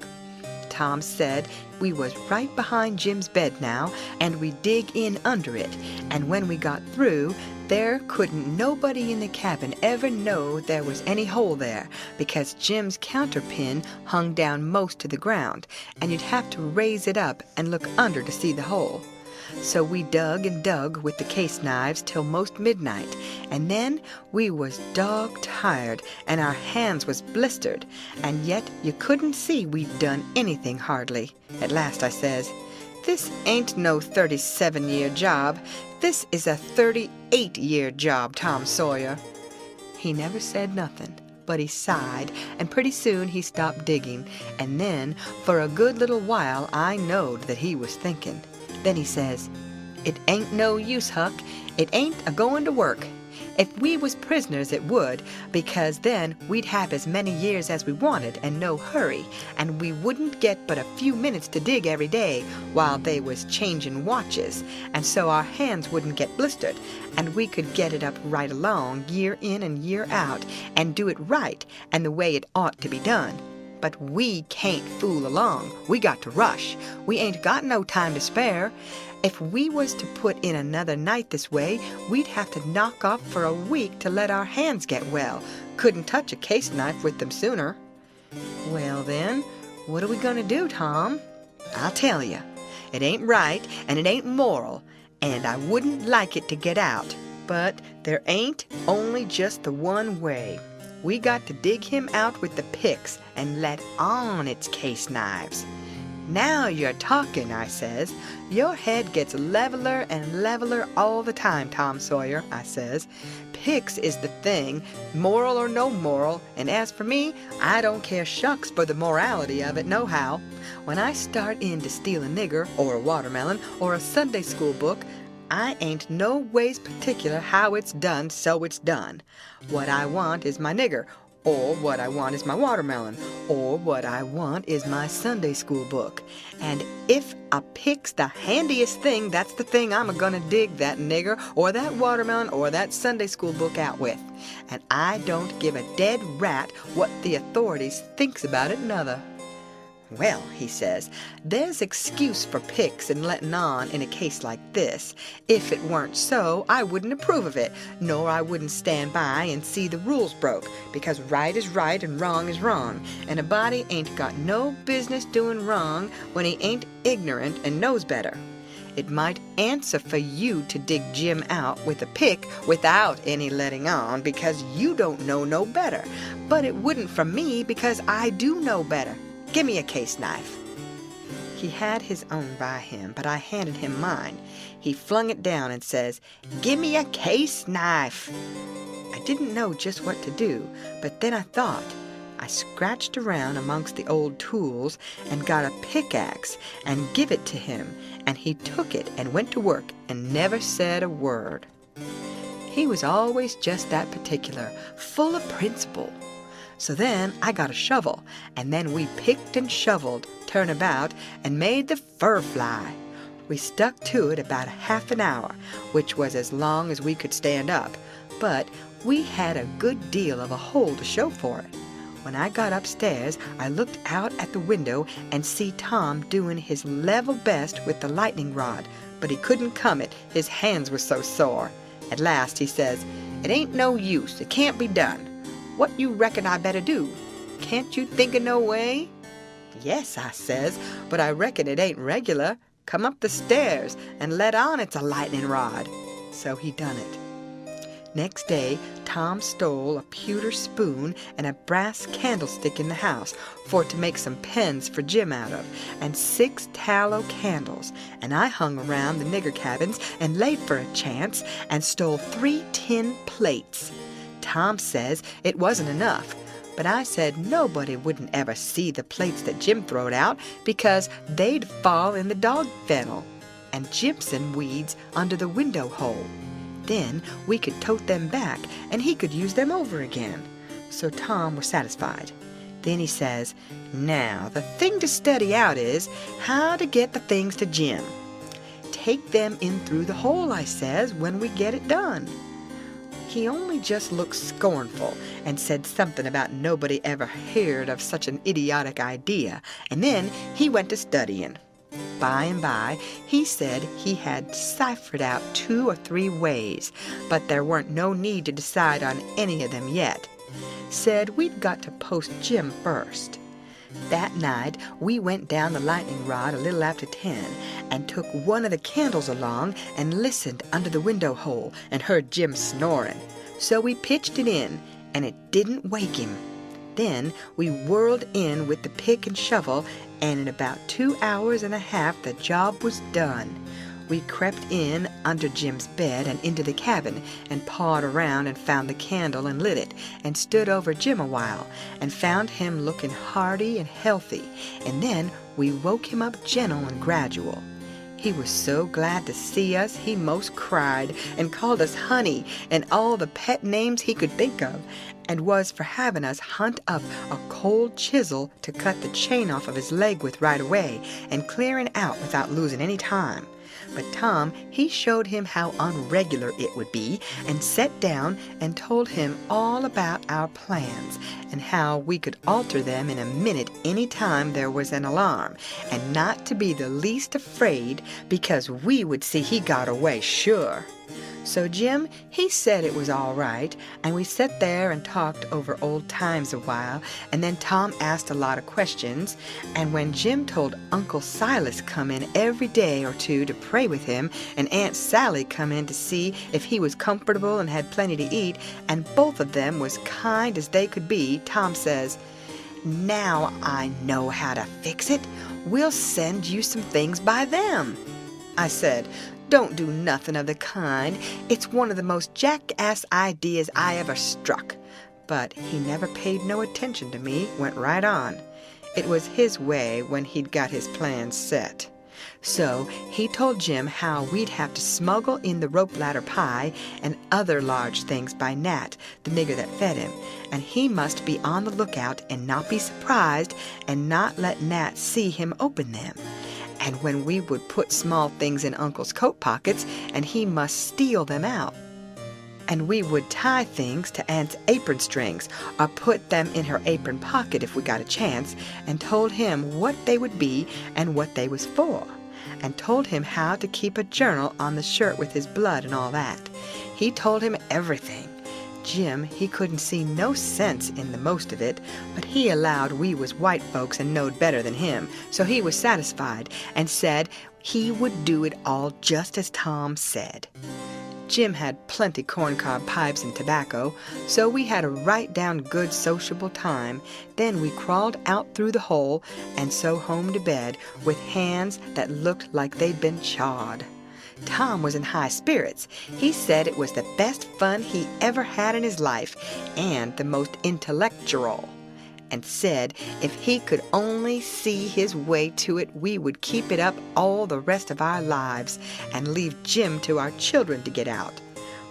Tom said we was right behind Jim's bed now, and we dig in under it, and when we got through, there couldn't nobody in the cabin ever know there was any hole there, because Jim's counterpin hung down most to the ground, and you'd have to raise it up and look under to see the hole. So we dug and dug with the case knives till most midnight, and then we was dog tired and our hands was blistered, and yet you couldn't see we'd done anything hardly. At last I says, "This ain't no 37-year job. This is a 38-year job, Tom Sawyer." He never said nothing, but he sighed, and pretty soon he stopped digging, and then for a good little while I knowed that he was thinking. Then he says, "It ain't no use, Huck. It ain't a-going to work. If we was prisoners it would, because then we'd have as many years as we wanted and no hurry, and we wouldn't get but a few minutes to dig every day while they was changing watches, and so our hands wouldn't get blistered, and we could get it up right along, year in and year out, and do it right and the way it ought to be done. But we can't fool along. We got to rush. We ain't got no time to spare. If we was to put in another night this way, we'd have to knock off for a week to let our hands get well. Couldn't touch a case knife with them sooner. Well then, what are we gonna do, Tom? I'll tell you. It ain't right, and it ain't moral, and I wouldn't like it to get out. But there ain't only just the one way. We got to dig him out with the picks and let on it's case knives. Now you're talking, I says. Your head gets leveler and leveler all the time, Tom Sawyer, I says. Picks is the thing, moral or no moral, and as for me, I don't care shucks for the morality of it nohow. When I start in to steal a nigger, or a watermelon, or a Sunday school book, I ain't no ways particular how it's done, so it's done. What I want is my nigger, or what I want is my watermelon, or what I want is my Sunday school book. And if a pick's the handiest thing, that's the thing I'm a-gonna dig that nigger, or that watermelon, or that Sunday school book out with. And I don't give a dead rat what the authorities thinks about it nother. Well, he says, there's excuse for picks and letting on in a case like this. If it weren't so, I wouldn't approve of it, nor I wouldn't stand by and see the rules broke, because right is right and wrong is wrong, and a body ain't got no business doing wrong when he ain't ignorant and knows better. It might answer for you to dig Jim out with a pick without any letting on, because you don't know no better, but it wouldn't for me, because I do know better. Give me a case knife. He had his own by him, but I handed him mine. He flung it down and says, "Give me a case knife." I didn't know just what to do, but then I thought. I scratched around amongst the old tools and got a pickaxe and give it to him, and he took it and went to work and never said a word. He was always just that particular, full of principle. So then I got a shovel, and then we picked and shoveled, turnabout, and made the fur fly. We stuck to it about half an hour, which was as long as we could stand up, but we had a good deal of a hole to show for it. When I got upstairs, I looked out at the window and see Tom doing his level best with the lightning rod, but he couldn't come it, his hands were so sore. At last he says, "It ain't no use, it can't be done. What you reckon I better do? Can't you think of no way?" "Yes," I says, "but I reckon it ain't regular. Come up the stairs and let on it's a lightning rod." So he done it. Next day, Tom stole a pewter spoon and a brass candlestick in the house for to make some pens for Jim out of, and 6 tallow candles, and I hung around the nigger cabins and laid for a chance and stole 3 tin plates. Tom says it wasn't enough, but I said nobody wouldn't ever see the plates that Jim throwed out, because they'd fall in the dog fennel and gypsum weeds under the window hole. Then we could tote them back, and he could use them over again. So Tom was satisfied. Then he says, "Now, the thing to study out is how to get the things to Jim." "Take them in through the hole," I says, "when we get it done." He only just looked scornful and said something about nobody ever heard of such an idiotic idea, and then he went to studying. By and by, he said he had ciphered out 2 or 3 ways, but there weren't no need to decide on any of them yet. Said we'd got to post Jim first. That night, we went down the lightning rod a little after 10, and took one of the candles along and listened under the window hole and heard Jim snoring. So we pitched it in, and it didn't wake him. Then we whirled in with the pick and shovel, and in about 2 hours and a half the job was done. We crept in under Jim's bed and into the cabin, and pawed around and found the candle and lit it, and stood over Jim a while, and found him looking hearty and healthy, and then we woke him up gentle and gradual. He was so glad to see us he most cried, and called us honey and all the pet names he could think of, and was for having us hunt up a cold chisel to cut the chain off of his leg with right away, and clearing out without losing any time. But Tom, he showed him how unregular it would be, and sat down and told him all about our plans, and how we could alter them in a minute any time there was an alarm, and not to be the least afraid, because we would see he got away sure. So Jim, he said it was all right, and we sat there and talked over old times a while, and then Tom asked a lot of questions, and when Jim told Uncle Silas come in every day or two to pray with him, and Aunt Sally come in to see if he was comfortable and had plenty to eat, and both of them was kind as they could be, Tom says, "Now I know how to fix it. We'll send you some things by them." I said, "Don't do nothing of the kind. It's one of the most jackass ideas I ever struck." But he never paid no attention to me, went right on. It was his way when he'd got his plans set. So he told Jim how we'd have to smuggle in the rope ladder pie and other large things by Nat, the nigger that fed him, and he must be on the lookout and not be surprised and not let Nat see him open them. And when we would put small things in Uncle's coat pockets, and he must steal them out. And we would tie things to Aunt's apron strings, or put them in her apron pocket if we got a chance, and told him what they would be and what they was for, and told him how to keep a journal on the shirt with his blood and all that. He told him everything. Jim, he couldn't see no sense in the most of it, but he allowed we was white folks and knowed better than him, so he was satisfied, and said he would do it all just as Tom said. Jim had plenty corncob pipes and tobacco, so we had a right down good sociable time. Then we crawled out through the hole, and so home to bed, with hands that looked like they'd been chawed. Tom was in high spirits. He said it was the best fun he ever had in his life, and the most intellectual, and said if he could only see his way to it, we would keep it up all the rest of our lives, and leave Jim to our children to get out.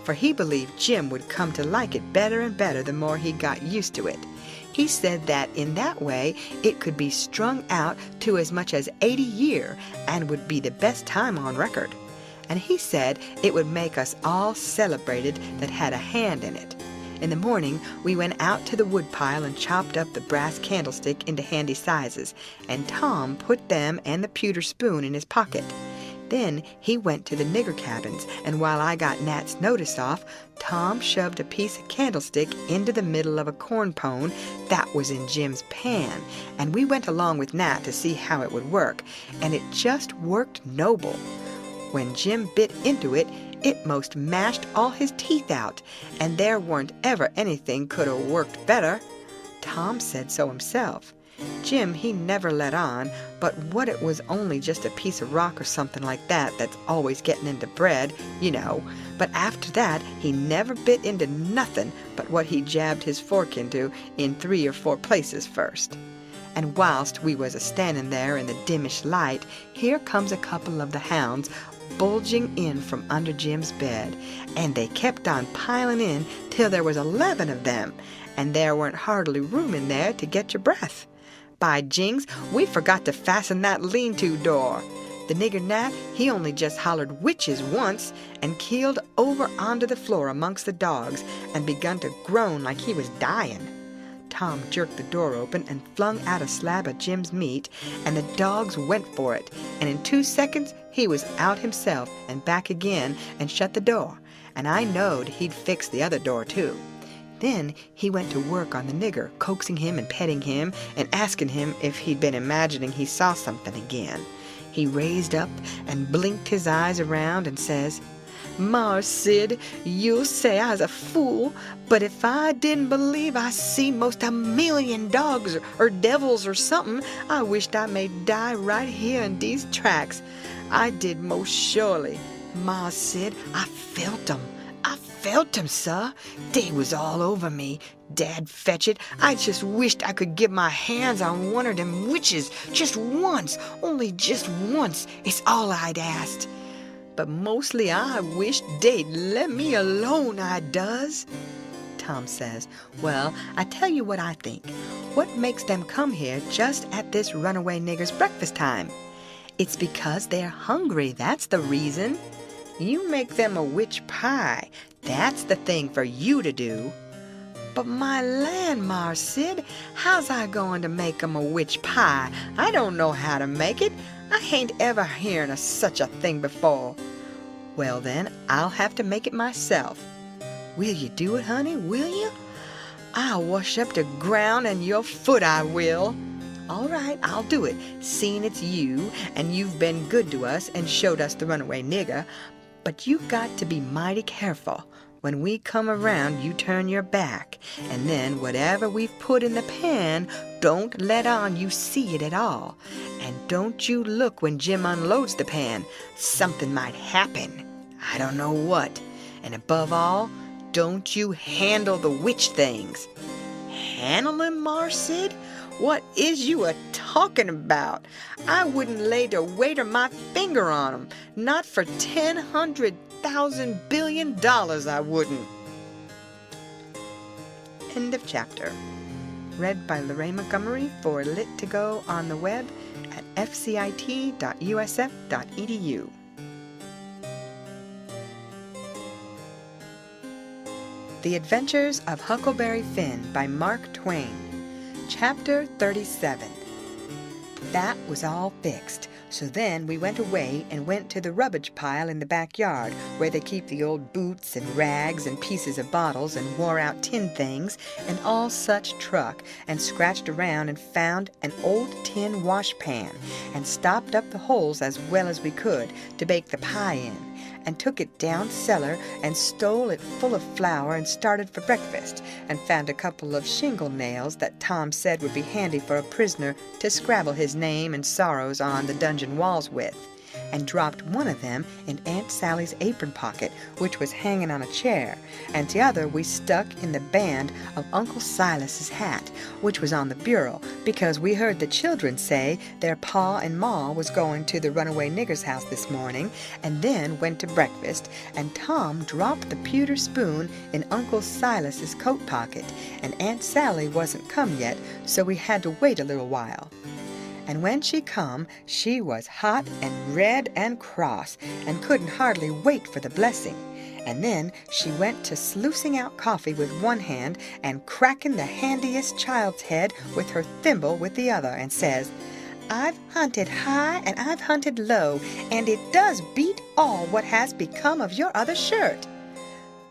For he believed Jim would come to like it better and better the more he got used to it. He said that in that way it could be strung out to as much as 80 year, and would be the best time on record. And he said it would make us all celebrated that had a hand in it. In the morning, we went out to the woodpile and chopped up the brass candlestick into handy sizes, and Tom put them and the pewter spoon in his pocket. Then he went to the nigger cabins, and while I got Nat's notice off, Tom shoved a piece of candlestick into the middle of a corn pone that was in Jim's pan, and we went along with Nat to see how it would work, and it just worked noble. When Jim bit into it, it most mashed all his teeth out, and there weren't ever anything could have worked better. Tom said so himself. Jim, he never let on, but what it was only just a piece of rock or something like that that's always getting into bread, you know. But after that, he never bit into nothing but what he jabbed his fork into in 3 or 4 places first. And whilst we was a-standing there in the dimmish light, here comes a couple of the hounds bulging in from under Jim's bed, and they kept on piling in till there was 11 of them, and there weren't hardly room in there to get your breath. By jings, we forgot to fasten that lean-to door. The nigger Nat, he only just hollered witches once, and keeled over onto the floor amongst the dogs, and begun to groan like he was dying. Tom jerked the door open and flung out a slab of Jim's meat, and the dogs went for it, and in 2 seconds he was out himself and back again and shut the door, and I knowed he'd fix the other door too. Then he went to work on the nigger, coaxing him and petting him and asking him if he'd been imagining he saw something again. He raised up and blinked his eyes around and says, "Mars Sid, you'll say I was a fool, but if I didn't believe I seen most 1,000,000 dogs or devils or something, I wished I may die right here in these tracks. I did most surely. Mars Sid, I felt 'em. I felt 'em, sir. They was all over me. Dad fetch it, I just wished I could get my hands on one of them witches just once, only just once, it's all I'd asked. But mostly I wished they'd let me alone, I does. Tom says, well, I tell you what I think. What makes them come here just at this runaway nigger's breakfast time? It's because they're hungry, that's the reason. You make them a witch pie, that's the thing for you to do. But my land, Mars Sid, how's I going to make 'em a witch pie? I don't know how to make it. I hain't ever hearn of such a thing before. Well then, I'll have to make it myself. Will you do it, honey, will you? I'll wash up the ground and your foot I will. All right, I'll do it, seeing it's you, and you've been good to us and showed us the runaway nigger. But you've got to be mighty careful. When we come around, you turn your back, and then whatever we've put in the pan, don't let on you see it at all. And don't you look when Jim unloads the pan. Something might happen. I don't know what. And above all, don't you handle the witch things. Handle them, Marsid? What is you a-talking about? I wouldn't lay the weight of my finger on 'em. Not for $1,000 billion I wouldn't. End of chapter. Read by Lorraine Montgomery for Lit2Go on the web at fcit.usf.edu. The Adventures of Huckleberry Finn by Mark Twain. Chapter 37. That was all fixed, so then we went away and went to the rubbish pile in the backyard where they keep the old boots and rags and pieces of bottles and wore-out tin things and all such truck, and scratched around and found an old tin washpan and stopped up the holes as well as we could to bake the pie in, and took it down cellar and stole it full of flour and started for breakfast, and found a couple of shingle nails that Tom said would be handy for a prisoner to scrabble his name and sorrows on the dungeon walls with, and dropped one of them in Aunt Sally's apron pocket, which was hanging on a chair, and the other we stuck in the band of Uncle Silas's hat, which was on the bureau, because we heard the children say their pa and ma was going to the runaway nigger's house this morning, and then went to breakfast, and Tom dropped the pewter spoon in Uncle Silas's coat pocket, and Aunt Sally wasn't come yet, so we had to wait a little while. And when she come, she was hot and red and cross, and couldn't hardly wait for the blessing. And then she went to sluicing out coffee with one hand and cracking the handiest child's head with her thimble with the other, and says, "I've hunted high and I've hunted low, and it does beat all what has become of your other shirt."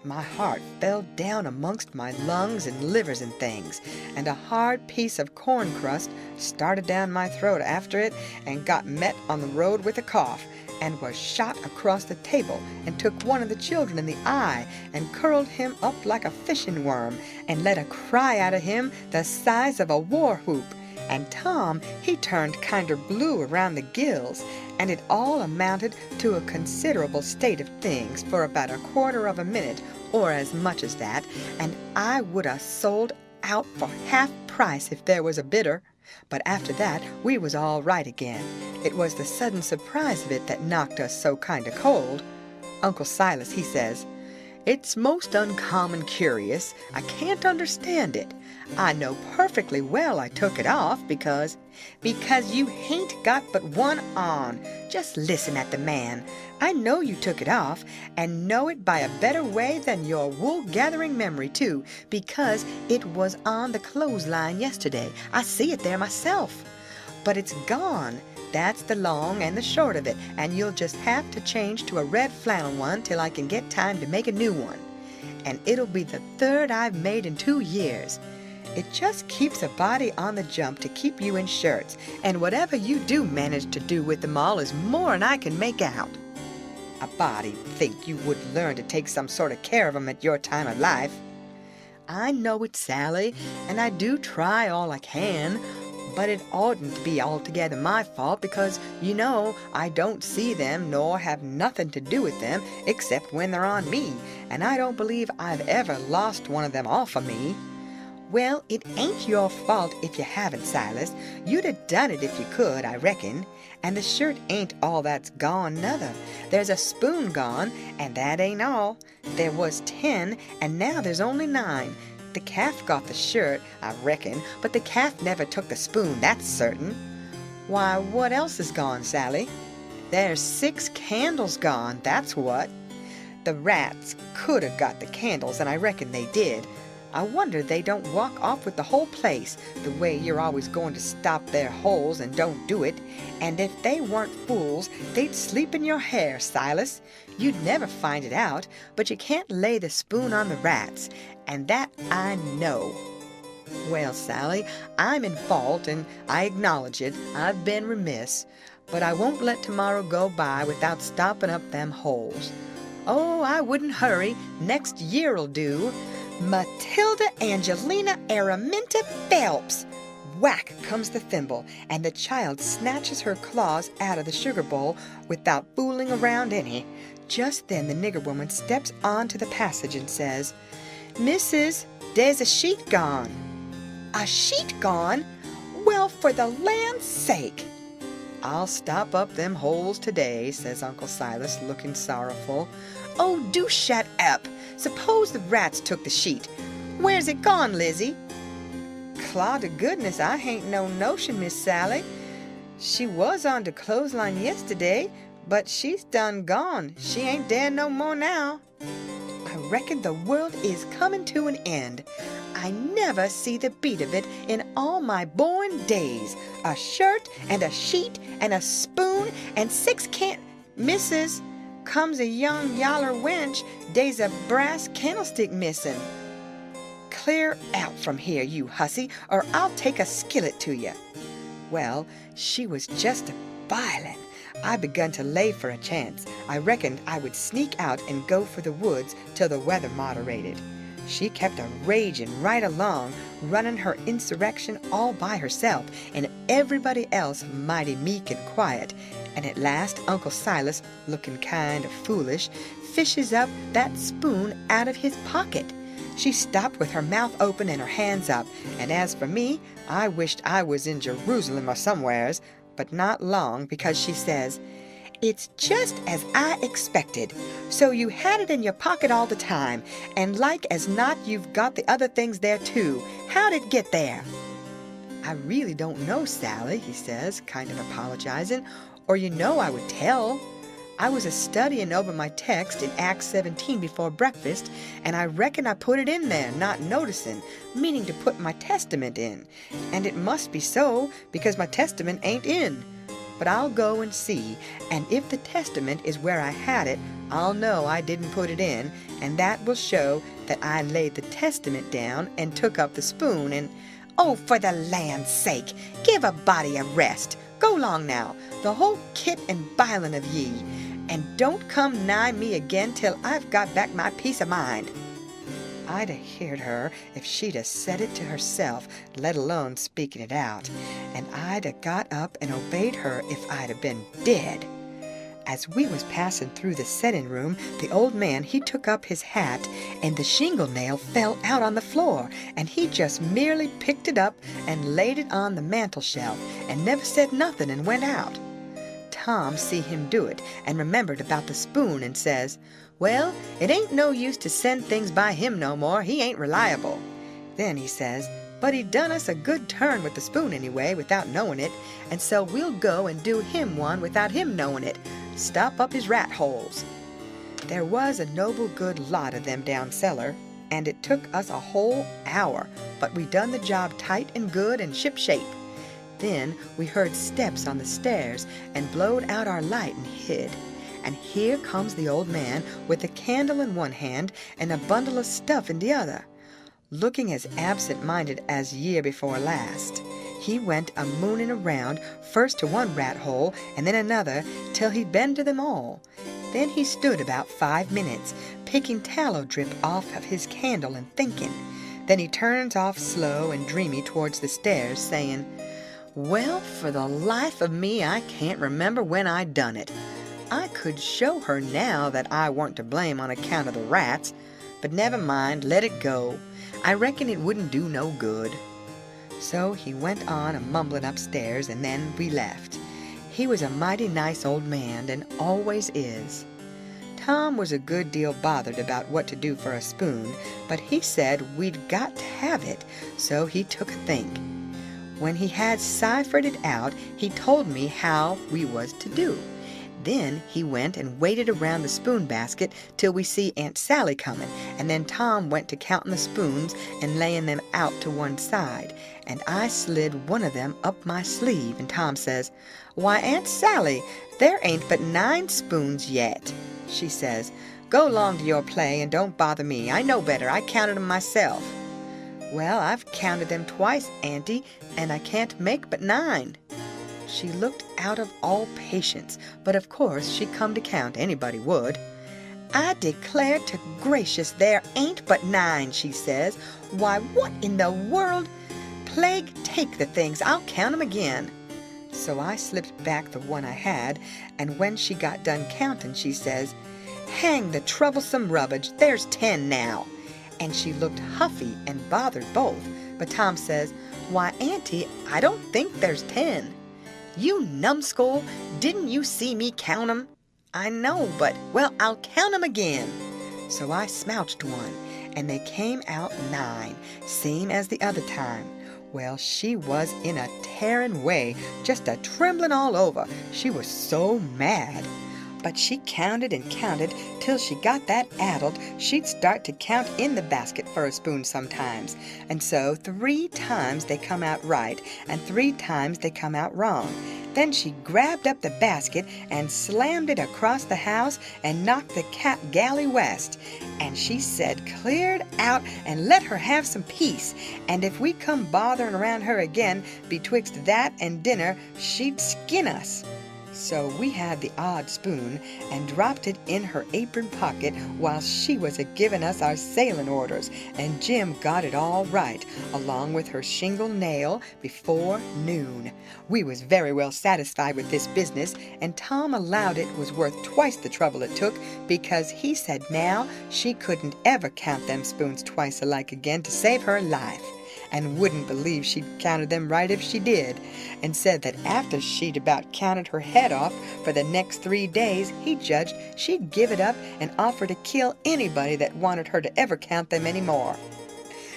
My heart fell down amongst my lungs and livers and things, and a hard piece of corn crust started down my throat after it, and got met on the road with a cough, and was shot across the table, and took one of the children in the eye, and curled him up like a fishing worm, and let a cry out of him the size of a war whoop. And Tom, he turned kinder blue around the gills, and it all amounted to a considerable state of things for about a quarter of a minute, or as much as that, and I would 'a' sold out for half price if there was a bidder. But after that we was all right again. It was the sudden surprise of it that knocked us so kind of cold. Uncle Silas, he says, "It's most uncommon curious. I can't understand it. I know perfectly well I took it off because you hain't got but one on. Just listen at the man. I know you took it off, and know it by a better way than your wool-gathering memory, too, because it was on the clothesline yesterday. I see it there myself. But it's gone. That's the long and the short of it, and you'll just have to change to a red flannel one till I can get time to make a new one. And it'll be the third I've made in 2 years. It just keeps a body on the jump to keep you in shirts, and whatever you do manage to do with them all is more'n I can make out. A body'd think you would learn to take some sort of care of 'em at your time of life. I know it, Sally, and I do try all I can, But it oughtn't to be altogether my fault, because, you know, I don't see them nor have nothing to do with them except when they're on me, and I don't believe I've ever lost one of them off of me." "Well, it ain't your fault if you haven't, Silas. You'd have done it if you could, I reckon. And the shirt ain't all that's gone, nother. There's a spoon gone, and that ain't all. There was 10, and now there's only 9. The calf got the shirt, I reckon, but the calf never took the spoon, that's certain." "Why, what else is gone, Sally?" "There's 6 candles gone, that's what. The rats could have got the candles, and I reckon they did. I wonder they don't walk off with the whole place, the way you're always going to stop their holes and don't do it. And if they weren't fools, they'd sleep in your hair, Silas. You'd never find it out, but you can't lay the spoon on the rats, and that I know." "Well, Sally, I'm in fault, and I acknowledge it. I've been remiss, but I won't let tomorrow go by without stopping up them holes." "Oh, I wouldn't hurry. Next year'll do." "Matilda Angelina Araminta Phelps!" Whack comes the thimble, and the child snatches her claws out of the sugar bowl without fooling around any. Just then the nigger woman steps onto the passage and says, "Missus, there's a sheet gone." "A sheet gone? Well, for the land's sake!" "I'll stop up them holes today," says Uncle Silas, looking sorrowful. "Oh, do shut up! Suppose the rats took the sheet. Where's it gone, Lizzie?" "Claw to goodness, I hain't no notion, Miss Sally. She was on the clothesline yesterday, but she's done gone. She ain't there no more now." "I reckon the world is coming to an end. I never see the beat of it in all my born days. A shirt and a sheet and a spoon and 6 Missus, comes a young yaller wench, dey's a brass candlestick missing." "Clear out from here, you hussy, or I'll take a skillet to you." Well, she was just a bilin'. I begun to lay for a chance. I reckoned I would sneak out and go for the woods till the weather moderated. She kept a ragin' right along, running her insurrection all by herself, and everybody else mighty meek and quiet. And at last Uncle Silas, looking kind of foolish, fishes up that spoon out of his pocket. She stopped with her mouth open and her hands up, and as for me, I wished I was in Jerusalem or somewheres, but not long, because she says, "It's just as I expected. So you had it in your pocket all the time, and like as not you've got the other things there too. How'd it get there?" "I really don't know, Sally," he says, kind of apologizing, "or you know I would tell. I was a-studying over my text in Acts 17 before breakfast, and I reckon I put it in there, not noticing, meaning to put my Testament in. And it must be so, because my Testament ain't in. But I'll go and see, and if the Testament is where I had it, I'll know I didn't put it in, and that will show that I laid the Testament down and took up the spoon and—" "Oh, for the land's sake, give a body a rest. Go long now, the whole kit and bilin' of ye, and don't come nigh me again till I've got back my peace of mind." I'd a heard her if she'd a said it to herself, let alone speaking it out, and I'd a got up and obeyed her if I'd a been dead. As we was passing through the setting room, the old man, he took up his hat, and the shingle nail fell out on the floor, and he just merely picked it up and laid it on the mantel shelf, and never said nothing and went out. Tom see him do it, and remembered about the spoon, and says, "Well, it ain't no use to send things by him no more. He ain't reliable." Then he says, "But he done us a good turn with the spoon anyway, without knowing it, and so we'll go and do him one without him knowing it. Stop up his rat holes." There was a noble good lot of them down cellar, and it took us a whole hour, but we done the job tight and good and ship-shape. Then we heard steps on the stairs and blowed out our light and hid. And here comes the old man with a candle in one hand and a bundle of stuff in the other, looking as absent-minded as year before last. He went a-mooning around, first to one rat hole and then another, till he'd been to them all. Then he stood about 5 minutes, picking tallow drip off of his candle and thinking. Then he turns off slow and dreamy towards the stairs, saying, Well, for the life of me, I can't remember when I done it. I could show her now that I weren't to blame on account of the rats, but never mind, let it go. I reckon it wouldn't do no good. So he went on a-mumbling upstairs, and then we left. He was a mighty nice old man, and always is. Tom was a good deal bothered about what to do for a spoon, but he said we'd got to have it, so he took a think. When he had ciphered it out, he told me how we was to do. Then he went and waited around the spoon basket till we see Aunt Sally coming, and then Tom went to counting the spoons and laying them out to one side, and I slid one of them up my sleeve, and Tom says, "Why, Aunt Sally, there ain't but 9 spoons yet." She says, "Go along to your play and don't bother me. I know better. I counted 'em myself." "Well, I've counted them twice, Auntie, and I can't make but 9. She looked out of all patience, but of course she come to count, anybody would. "I declare to gracious there ain't but 9, she says. "Why, what in the world? Plague take the things, I'll count 'em again." So I slipped back the one I had, and when she got done counting, she says, "Hang the troublesome rubbage, there's 10 now." And she looked huffy and bothered both, but Tom says, "Why, Auntie, I don't think there's 10. "You numbskull, didn't you see me count 'em?" "I know, but, well, I'll count 'em again." So I smouched one, and they came out 9, same as the other time. Well, she was in a tearing way, just a trembling all over. She was so mad. But she counted and counted till she got that addled she'd start to count in the basket for a spoon sometimes. And so 3 times they come out right, and 3 times they come out wrong. Then she grabbed up the basket and slammed it across the house and knocked the cat galley west. And she said cleared out and let her have some peace, and if we come bothering around her again betwixt that and dinner, she'd skin us. So we had the odd spoon and dropped it in her apron pocket while she was a-giving us our sailing orders, and Jim got it all right, along with her shingle nail, before noon. We was very well satisfied with this business, and Tom allowed it was worth twice the trouble it took, because he said now she couldn't ever count them spoons twice alike again to save her life, and wouldn't believe she'd counted them right if she did, and said that after she'd about counted her head off for the next 3 days, he judged she'd give it up and offer to kill anybody that wanted her to ever count them any more.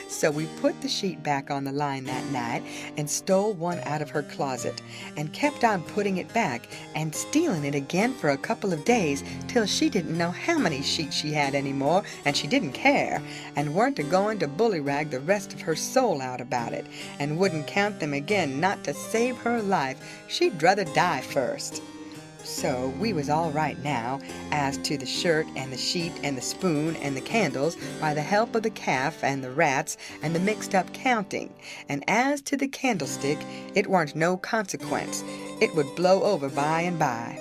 So we put the sheet back on the line that night and stole one out of her closet, and kept on putting it back and stealing it again for a couple of days till she didn't know how many sheets she had anymore, and she didn't care, and weren't a-going to bullyrag the rest of her soul out about it, and wouldn't count them again, not to save her life. She'd druther die first. So we was all right now, as to the shirt and the sheet and the spoon and the candles, by the help of the calf and the rats and the mixed-up counting. And as to the candlestick, it warn't no consequence. It would blow over by and by.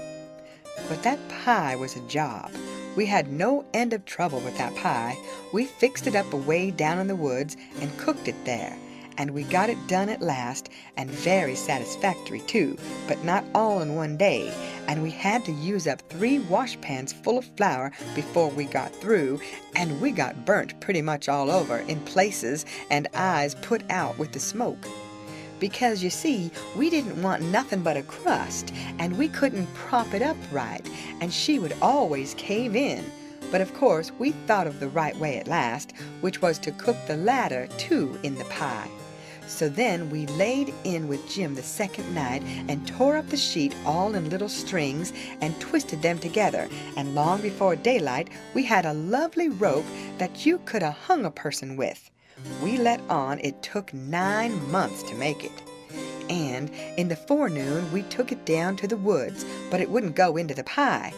But that pie was a job. We had no end of trouble with that pie. We fixed it up away down in the woods and cooked it there. And we got it done at last, and very satisfactory too, but not all in one day, and we had to use up 3 washpans full of flour before we got through, and we got burnt pretty much all over in places, and eyes put out with the smoke. Because, you see, we didn't want nothing but a crust, and we couldn't prop it up right, and she would always cave in. But of course we thought of the right way at last, which was to cook the latter too in the pie. So then we laid in with Jim the second night and tore up the sheet all in little strings and twisted them together, and long before daylight we had a lovely rope that you could 'a' hung a person with. We let on it took 9 months to make it. And in the forenoon we took it down to the woods, but it wouldn't go into the pie.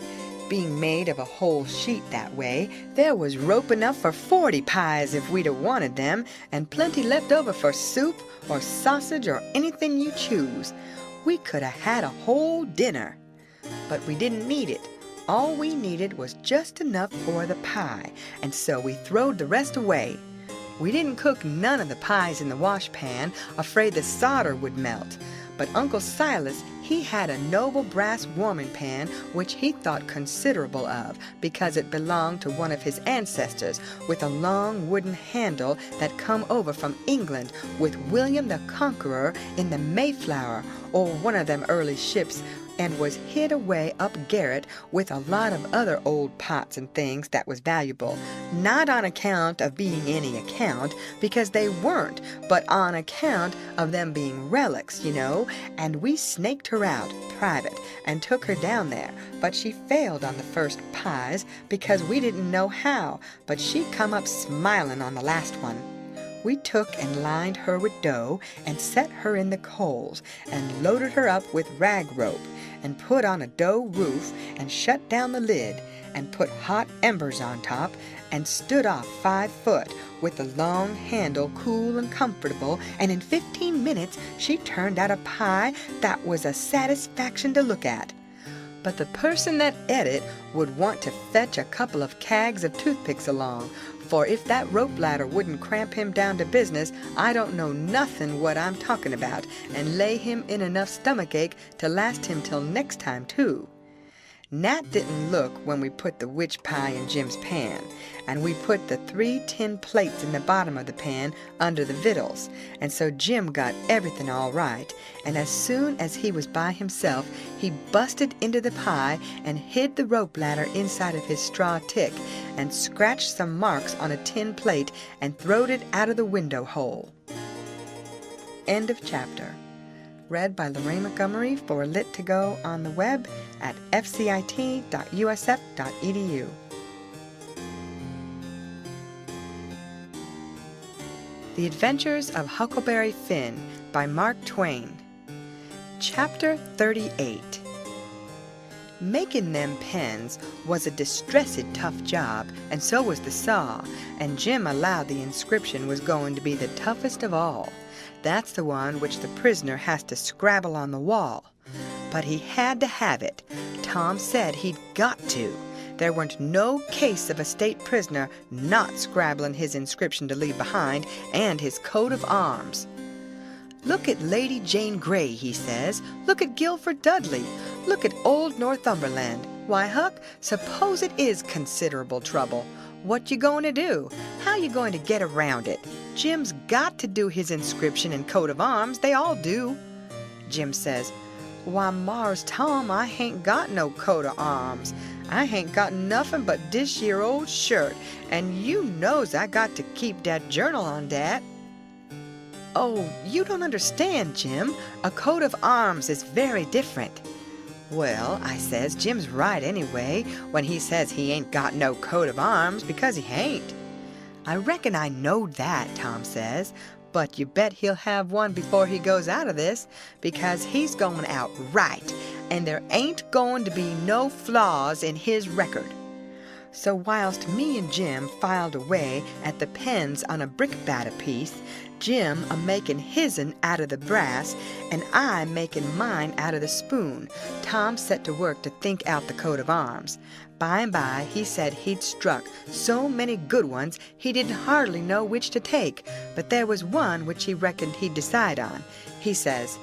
Being made of a whole sheet that way, there was rope enough for 40 pies if we'd 'a' wanted them, and plenty left over for soup or sausage or anything you choose. We could 'a' had a whole dinner. But we didn't need it. All we needed was just enough for the pie, and so we throwed the rest away. We didn't cook none of the pies in the washpan, afraid the solder would melt. But Uncle Silas, he had a noble brass warming pan which he thought considerable of, because it belonged to one of his ancestors, with a long wooden handle that come over from England with William the Conqueror in the Mayflower, or one of them early ships, and was hid away up garret with a lot of other old pots and things that was valuable, not on account of being any account, because they weren't, but on account of them being relics, you know, and we snaked her out private and took her down there, but she failed on the first pies because we didn't know how, but she come up smiling on the last one. We took and lined her with dough and set her in the coals and loaded her up with rag rope and put on a dough roof and shut down the lid and put hot embers on top and stood off 5 foot with the long handle cool and comfortable, and in 15 minutes she turned out a pie that was a satisfaction to look at. But the person that ate it would want to fetch a couple of cags of toothpicks along, for if that rope ladder wouldn't cramp him down to business, I don't know nothing what I'm talking about, and lay him in enough stomachache to last him till next time, too. Nat didn't look when we put the witch pie in Jim's pan, and we put the 3 tin plates in the bottom of the pan under the victuals, and so Jim got everything all right, and as soon as he was by himself, he busted into the pie and hid the rope ladder inside of his straw tick, and scratched some marks on a tin plate and throwed it out of the window hole. End of chapter. Read by Lorraine Montgomery for Lit to Go on the web at fcit.usf.edu. The Adventures of Huckleberry Finn by Mark Twain. Chapter 38. Making them pens was a distressed tough job, and so was the saw, and Jim allowed the inscription was going to be the toughest of all. That's the one which the prisoner has to scrabble on the wall. But he had to have it. Tom said he'd got to. There weren't no case of a state prisoner not scrabbling his inscription to leave behind, and his coat of arms. Look at Lady Jane Grey, he says. Look at Guilford Dudley. Look at old Northumberland. Why, Huck, suppose it is considerable trouble. What you going to do? How you going to get around it? Jim's got to do his inscription and coat of arms. They all do. Jim says, Why, Mars Tom, I hain't got no coat of arms. I hain't got nothing but this year old shirt, and you knows I got to keep dat journal on dat. Oh, you don't understand, Jim. A coat of arms is very different. Well, I says, Jim's right anyway when he says he ain't got no coat of arms, because he hain't. I reckon I know that, Tom says, but you bet he'll have one before he goes out of this, because he's going out right, and there ain't going to be no flaws in his record. So whilst me and Jim filed away at the pens on a brick-batter piece, Jim a-making his'n out of the brass, and I making mine out of the spoon, Tom set to work to think out the coat of arms. By and by he said he'd struck so many good ones he didn't hardly know which to take, but there was one which he reckoned he'd decide on. He says,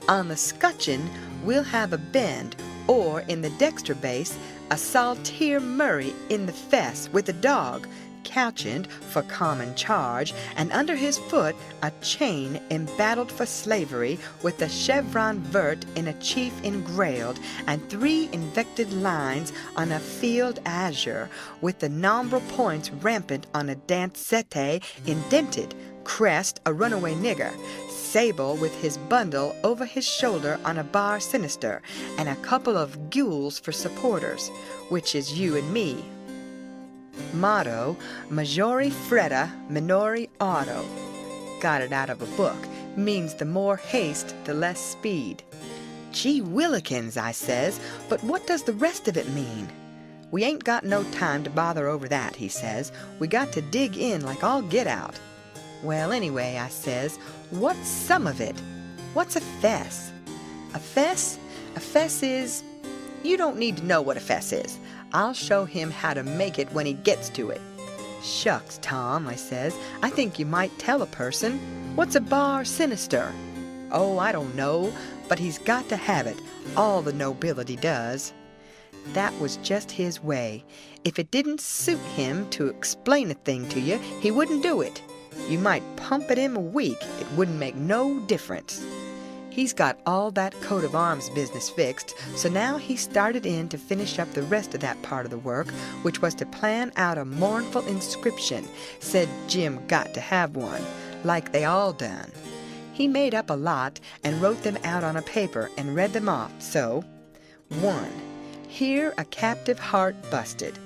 On the scutcheon we'll have a bend, or in the dexter base a saltire Murray in the fess with a dog, couchant for common charge, and under his foot a chain embattled for slavery, with the chevron vert in a chief engrailed, and 3 invected lines on a field azure, with the nombril points rampant on a dancette indented, crest a runaway nigger, sable with his bundle over his shoulder on a bar sinister, and a couple of gules for supporters, which is you and me. Motto, Majori fretta, minori auto. Got it out of a book. Means the more haste, the less speed. Gee willikins, I says, but what does the rest of it mean? We ain't got no time to bother over that, he says. We got to dig in like all get out. Well, anyway, I says, what's some of it? What's a fess? A fess? A fess is... You don't need to know what a fess is. I'll show him how to make it when he gets to it. Shucks, Tom, I says, I think you might tell a person. What's a bar sinister? "Oh, I don't know, but he's got to have it. All the nobility does." That was just his way. If it didn't suit him to explain a thing to you, he wouldn't do it. You might pump at him a week, it wouldn't make no difference. He's got all that coat of arms business fixed, so now he started in to finish up the rest of that part of the work, which was to plan out a mournful inscription. Said Jim got to have one, like they all done. He made up a lot and wrote them out on a paper and read them off, so: 1. Here a captive heart busted.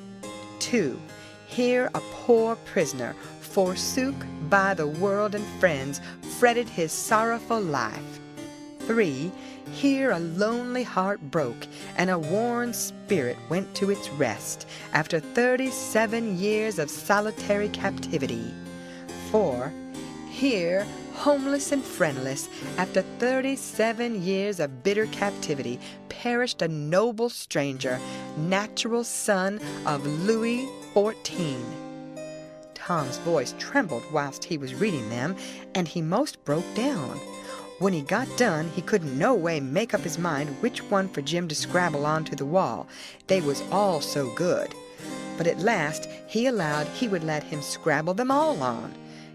2. Here a poor prisoner, forsook by the world and friends, fretted his sorrowful life. 3. Here a lonely heart broke, and a worn spirit went to its rest after 37 years of solitary captivity. 4. Here, homeless and friendless, after 37 years of bitter captivity, perished a noble stranger, natural son of Louis XIV. Tom's voice trembled whilst he was reading them, and he most broke down. When he got done, he couldn't no way make up his mind which one for Jim to scrabble onto the wall. They was all so good. But at last he allowed he would let him scrabble them all on.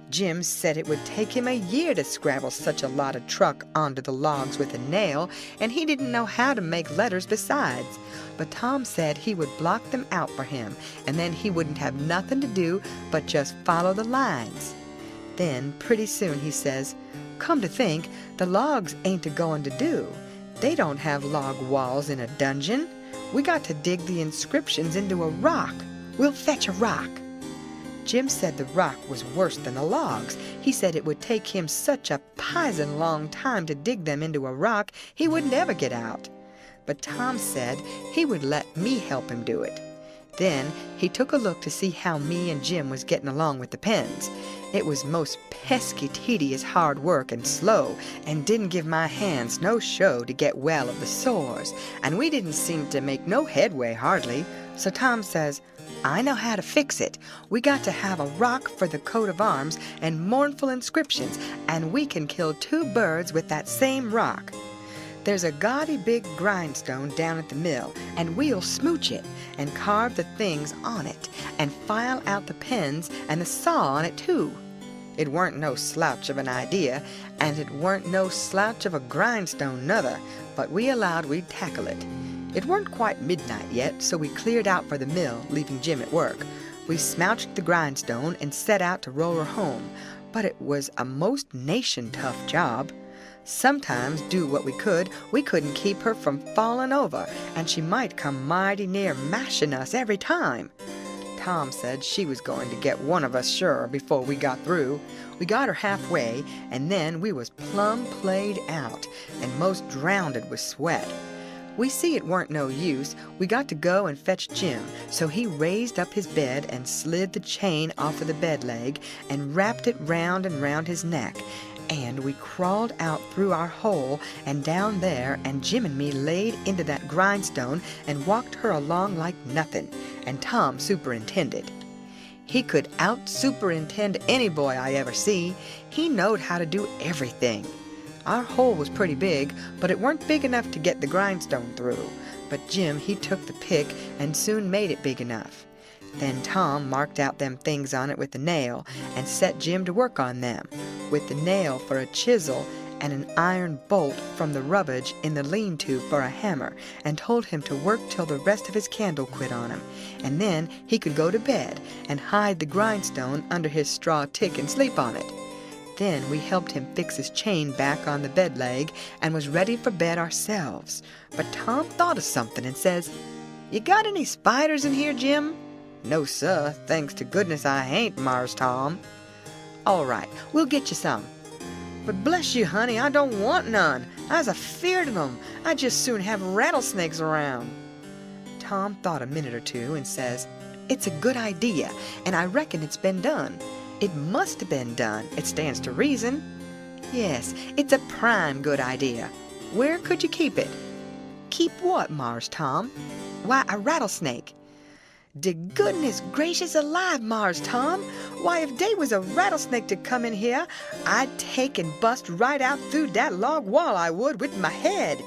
Jim said it would take him a year to scrabble such a lot of truck onto the logs with a nail, and he didn't know how to make letters besides. But Tom said he would block them out for him, and then he wouldn't have nothing to do but just follow the lines. Then, pretty soon, he says, "Come to think, the logs ain't a-going to do. They don't have log walls in a dungeon. We got to dig the inscriptions into a rock. We'll fetch a rock." Jim said the rock was worse than the logs. He said it would take him such a pison long time to dig them into a rock he wouldn't ever get out. But Tom said he would let me help him do it. Then he took a look to see how me and Jim was getting along with the pens. It was most pesky tedious hard work and slow, and didn't give my hands no show to get well of the sores, and we didn't seem to make no headway hardly. So Tom says, "I know how to fix it. We got to have a rock for the coat of arms and mournful inscriptions, and we can kill 2 birds with that same rock. There's a gaudy big grindstone down at the mill, and we'll smooch it and carve the things on it and file out the pens and the saw on it too." It weren't no slouch of an idea, and it weren't no slouch of a grindstone nuther, but we allowed we'd tackle it. It weren't quite midnight yet, so we cleared out for the mill, leaving Jim at work. We smouched the grindstone and set out to roll her home, but it was a most nation-tough job. Sometimes, do what we couldn't keep her from falling over, and she might come mighty near mashing us every time. Tom said she was going to get one of us sure before we got through. We got her halfway, and then we was plumb played out, and most drownded with sweat. We see it weren't no use. We got to go and fetch Jim, so he raised up his bed and slid the chain off of the bed leg and wrapped it round and round his neck. And we crawled out through our hole and down there, and Jim and me laid into that grindstone and walked her along like nothing, and Tom superintended. He could out-superintend any boy I ever see. He knowed how to do everything. Our hole was pretty big, but it weren't big enough to get the grindstone through. But Jim, he took the pick and soon made it big enough. Then Tom marked out them things on it with a nail and set Jim to work on them, with the nail for a chisel and an iron bolt from the rubbish in the lean-to for a hammer, and told him to work till the rest of his candle quit on him, and then he could go to bed and hide the grindstone under his straw tick and sleep on it. Then we helped him fix his chain back on the bed leg and was ready for bed ourselves. But Tom thought of something and says, "You got any spiders in here, Jim?" "No, sir, thanks to goodness I ain't, Mars Tom." "All right, we'll get you some." "But bless you, honey, I don't want none. I's afeard of 'em. I'd just soon have rattlesnakes around." Tom thought a minute or two and says, "It's a good idea, and I reckon it's been done. It must have been done. It stands to reason. Yes, it's a prime good idea. Where could you keep it?" "Keep what, Mars Tom?" "Why, a rattlesnake." "De goodness gracious alive, Mars Tom! Why, if dey was a rattlesnake to come in here, I'd take and bust right out through dat log wall, I would, with my head.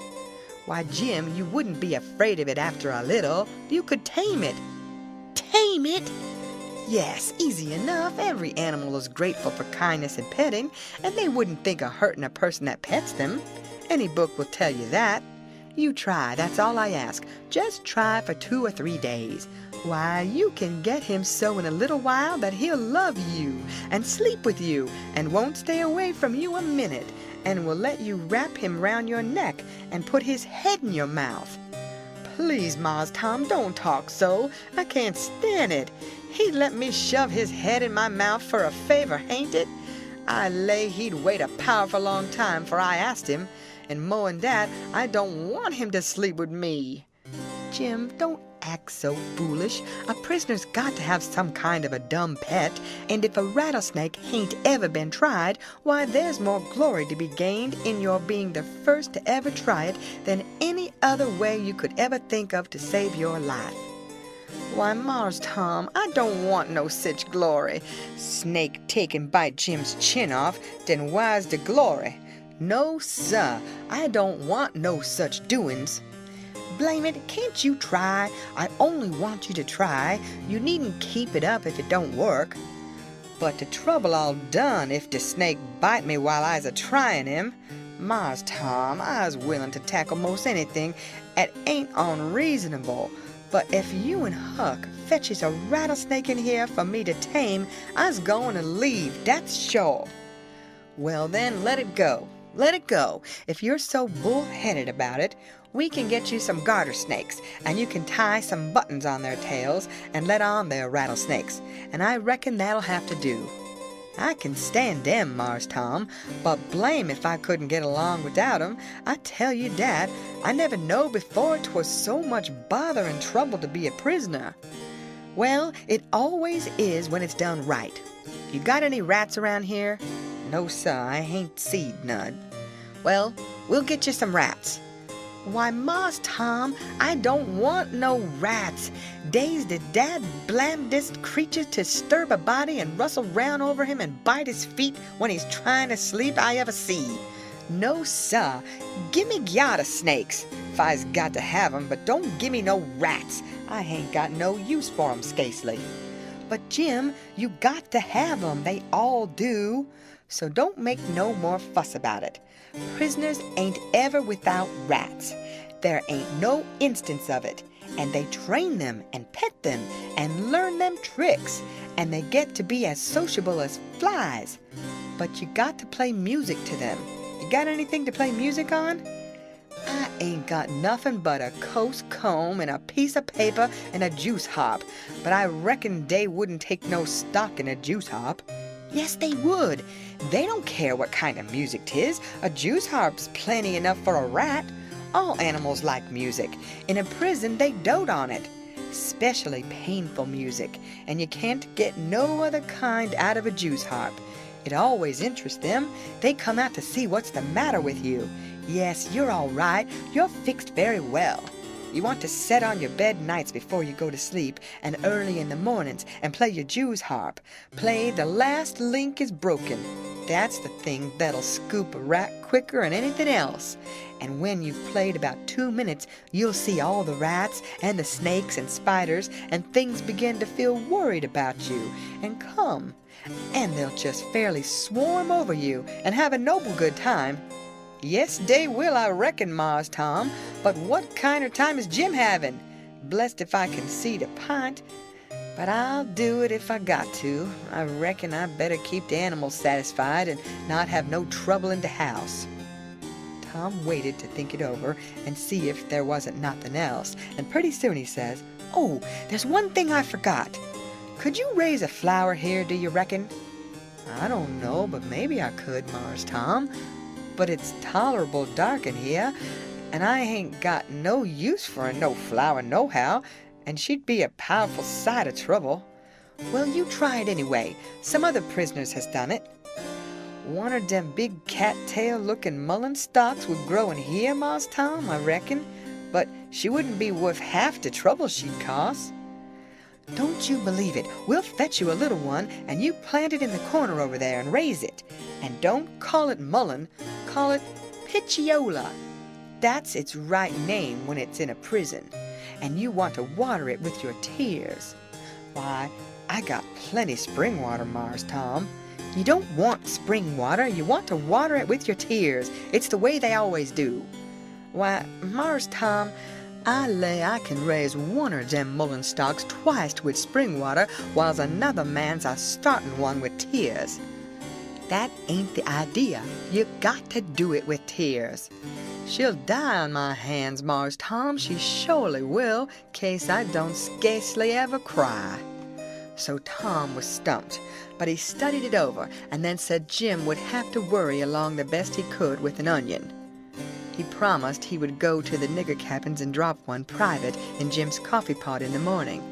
Why, Jim, you wouldn't be afraid of it after a little. You could tame it. Tame it? Yes, easy enough. Every animal is grateful for kindness and petting, and they wouldn't think of hurting a person that pets them. Any book will tell you that. You try, that's all I ask. Just try for 2 or 3 days. Why, you can get him so in a little while that he'll love you and sleep with you and won't stay away from you a minute, and will let you wrap him round your neck and put his head in your mouth. Please, Mars Tom, don't talk so. I can't stand it. He'd let me shove his head in my mouth for a favor, hain't it? I lay he'd wait a powerful long time for I asked him, and more'n dat, I don't want him to sleep with me. Jim, don't act so foolish. A prisoner's got to have some kind of a dumb pet, and if a rattlesnake hain't ever been tried, why, there's more glory to be gained in your being the first to ever try it than any other way you could ever think of to save your life. Why, Mars Tom, I don't want no sich glory. Snake take and bite Jim's chin off, then why's the glory? No, sir, I don't want no such doings. Blame it, can't you try? I only want you to try. You needn't keep it up if it don't work. But the trouble all done if the snake bite me while I's a-tryin' him. Mars Tom, I's willin' to tackle most anything 'at ain't unreasonable. But if you and Huck fetches a rattlesnake in here for me to tame, I's goin' to leave, that's sure. Well then, let it go. Let it go. If you're so bull-headed about it, we can get you some garter snakes, and you can tie some buttons on their tails and let on they're rattlesnakes, and I reckon that'll have to do. I can stand them, Mars Tom, but blame if I couldn't get along without 'em. I tell you dat, I never know before 'twas so much bother and trouble to be a prisoner. Well, it always is when it's done right. You got any rats around here? No, sir, I hain't seed none. Well, we'll get you some rats. Why, Mars Tom, I don't want no rats. Dey's the dad-blamedest creature to stir a body and rustle round over him and bite his feet when he's trying to sleep I ever see. No, sir, gimme garter snakes, if I's got to have 'em, but don't gimme no rats. I hain't got no use for 'em, scasely. But, Jim, you got to have 'em, they all do. So don't make no more fuss about it. Prisoners ain't ever without rats. There ain't no instance of it. And they train them and pet them and learn them tricks. And they get to be as sociable as flies. But you got to play music to them. You got anything to play music on? I ain't got nothing but a coast comb and a piece of paper and a juice harp. But I reckon they wouldn't take no stock in a juice harp. Yes, they would. They don't care what kind of music 'tis. A juice harp's plenty enough for a rat. All animals like music. In a prison, they dote on it. Especially painful music. And you can't get no other kind out of a juice harp. It always interests them. They come out to see what's the matter with you. Yes, you're all right. You're fixed very well. You want to set on your bed nights before you go to sleep and early in the mornings and play your Jew's harp. Play The Last Link is Broken. That's the thing that'll scoop a rat quicker than anything else. And when you've played about 2 minutes, you'll see all the rats and the snakes and spiders and things begin to feel worried about you and come. And they'll just fairly swarm over you and have a noble good time. Yes, dey will, I reckon, Mars Tom. But what kind of time is Jim having? Blessed if I can see the pint. But I'll do it if I got to. I reckon I better keep the animals satisfied and not have no trouble in the house. Tom waited to think it over and see if there wasn't nothing else, and pretty soon he says, "Oh, there's one thing I forgot. Could you raise a flower here, do you reckon?" "I don't know, but maybe I could, Mars Tom. But it's tolerable dark in here, and I hain't got no use for no flower nohow, and she'd be a powerful sight of trouble." "Well, you try it anyway. Some other prisoners has done it." "One of dem big cattail-looking mullein stalks would grow in here, Mars Tom, I reckon, but she wouldn't be worth half the trouble she'd cost." Don't you believe it, we'll fetch you a little one, and you plant it in the corner over there and raise it. And don't call it mullen, call it pitchiola. That's its right name when it's in a prison. And you want to water it with your tears. Why, I got plenty spring water, Mars Tom. You don't want spring water, you want to water it with your tears. It's the way they always do. Why, Mars Tom, I lay I can raise one of them mullen stalks twice with spring water, whiles another man's a starting one with tears. That ain't the idea. You got to do it with tears. She'll die on my hands, Mars Tom, she surely will, case I don't scarcely ever cry. So Tom was stumped, but he studied it over and then said Jim would have to worry along the best he could with an onion. He promised he would go to the nigger cabins and drop one private in Jim's coffee pot in the morning.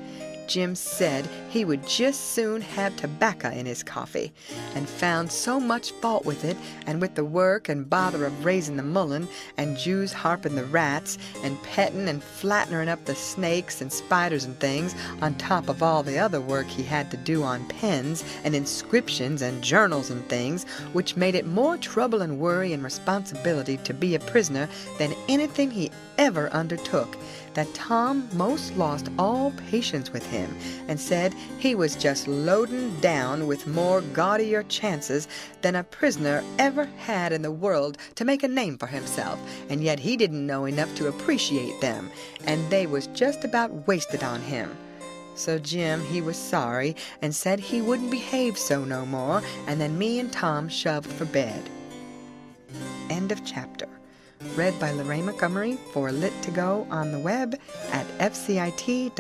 Jim said he would just soon have tobacco in his coffee, and found so much fault with it, and with the work and bother of raising the mullen, and Jews harping the rats, and petting and flattening up the snakes and spiders and things, on top of all the other work he had to do on pens and inscriptions and journals and things, which made it more trouble and worry and responsibility to be a prisoner than anything he ever undertook, that Tom most lost all patience with him, and said he was just loading down with more gaudier chances than a prisoner ever had in the world to make a name for himself, and yet he didn't know enough to appreciate them, and they was just about wasted on him. So Jim, he was sorry, and said he wouldn't behave so no more, and then me and Tom shoved for bed. End of chapter. Read by Lorraine Montgomery for Lit to Go on the web at fcit.usf.edu.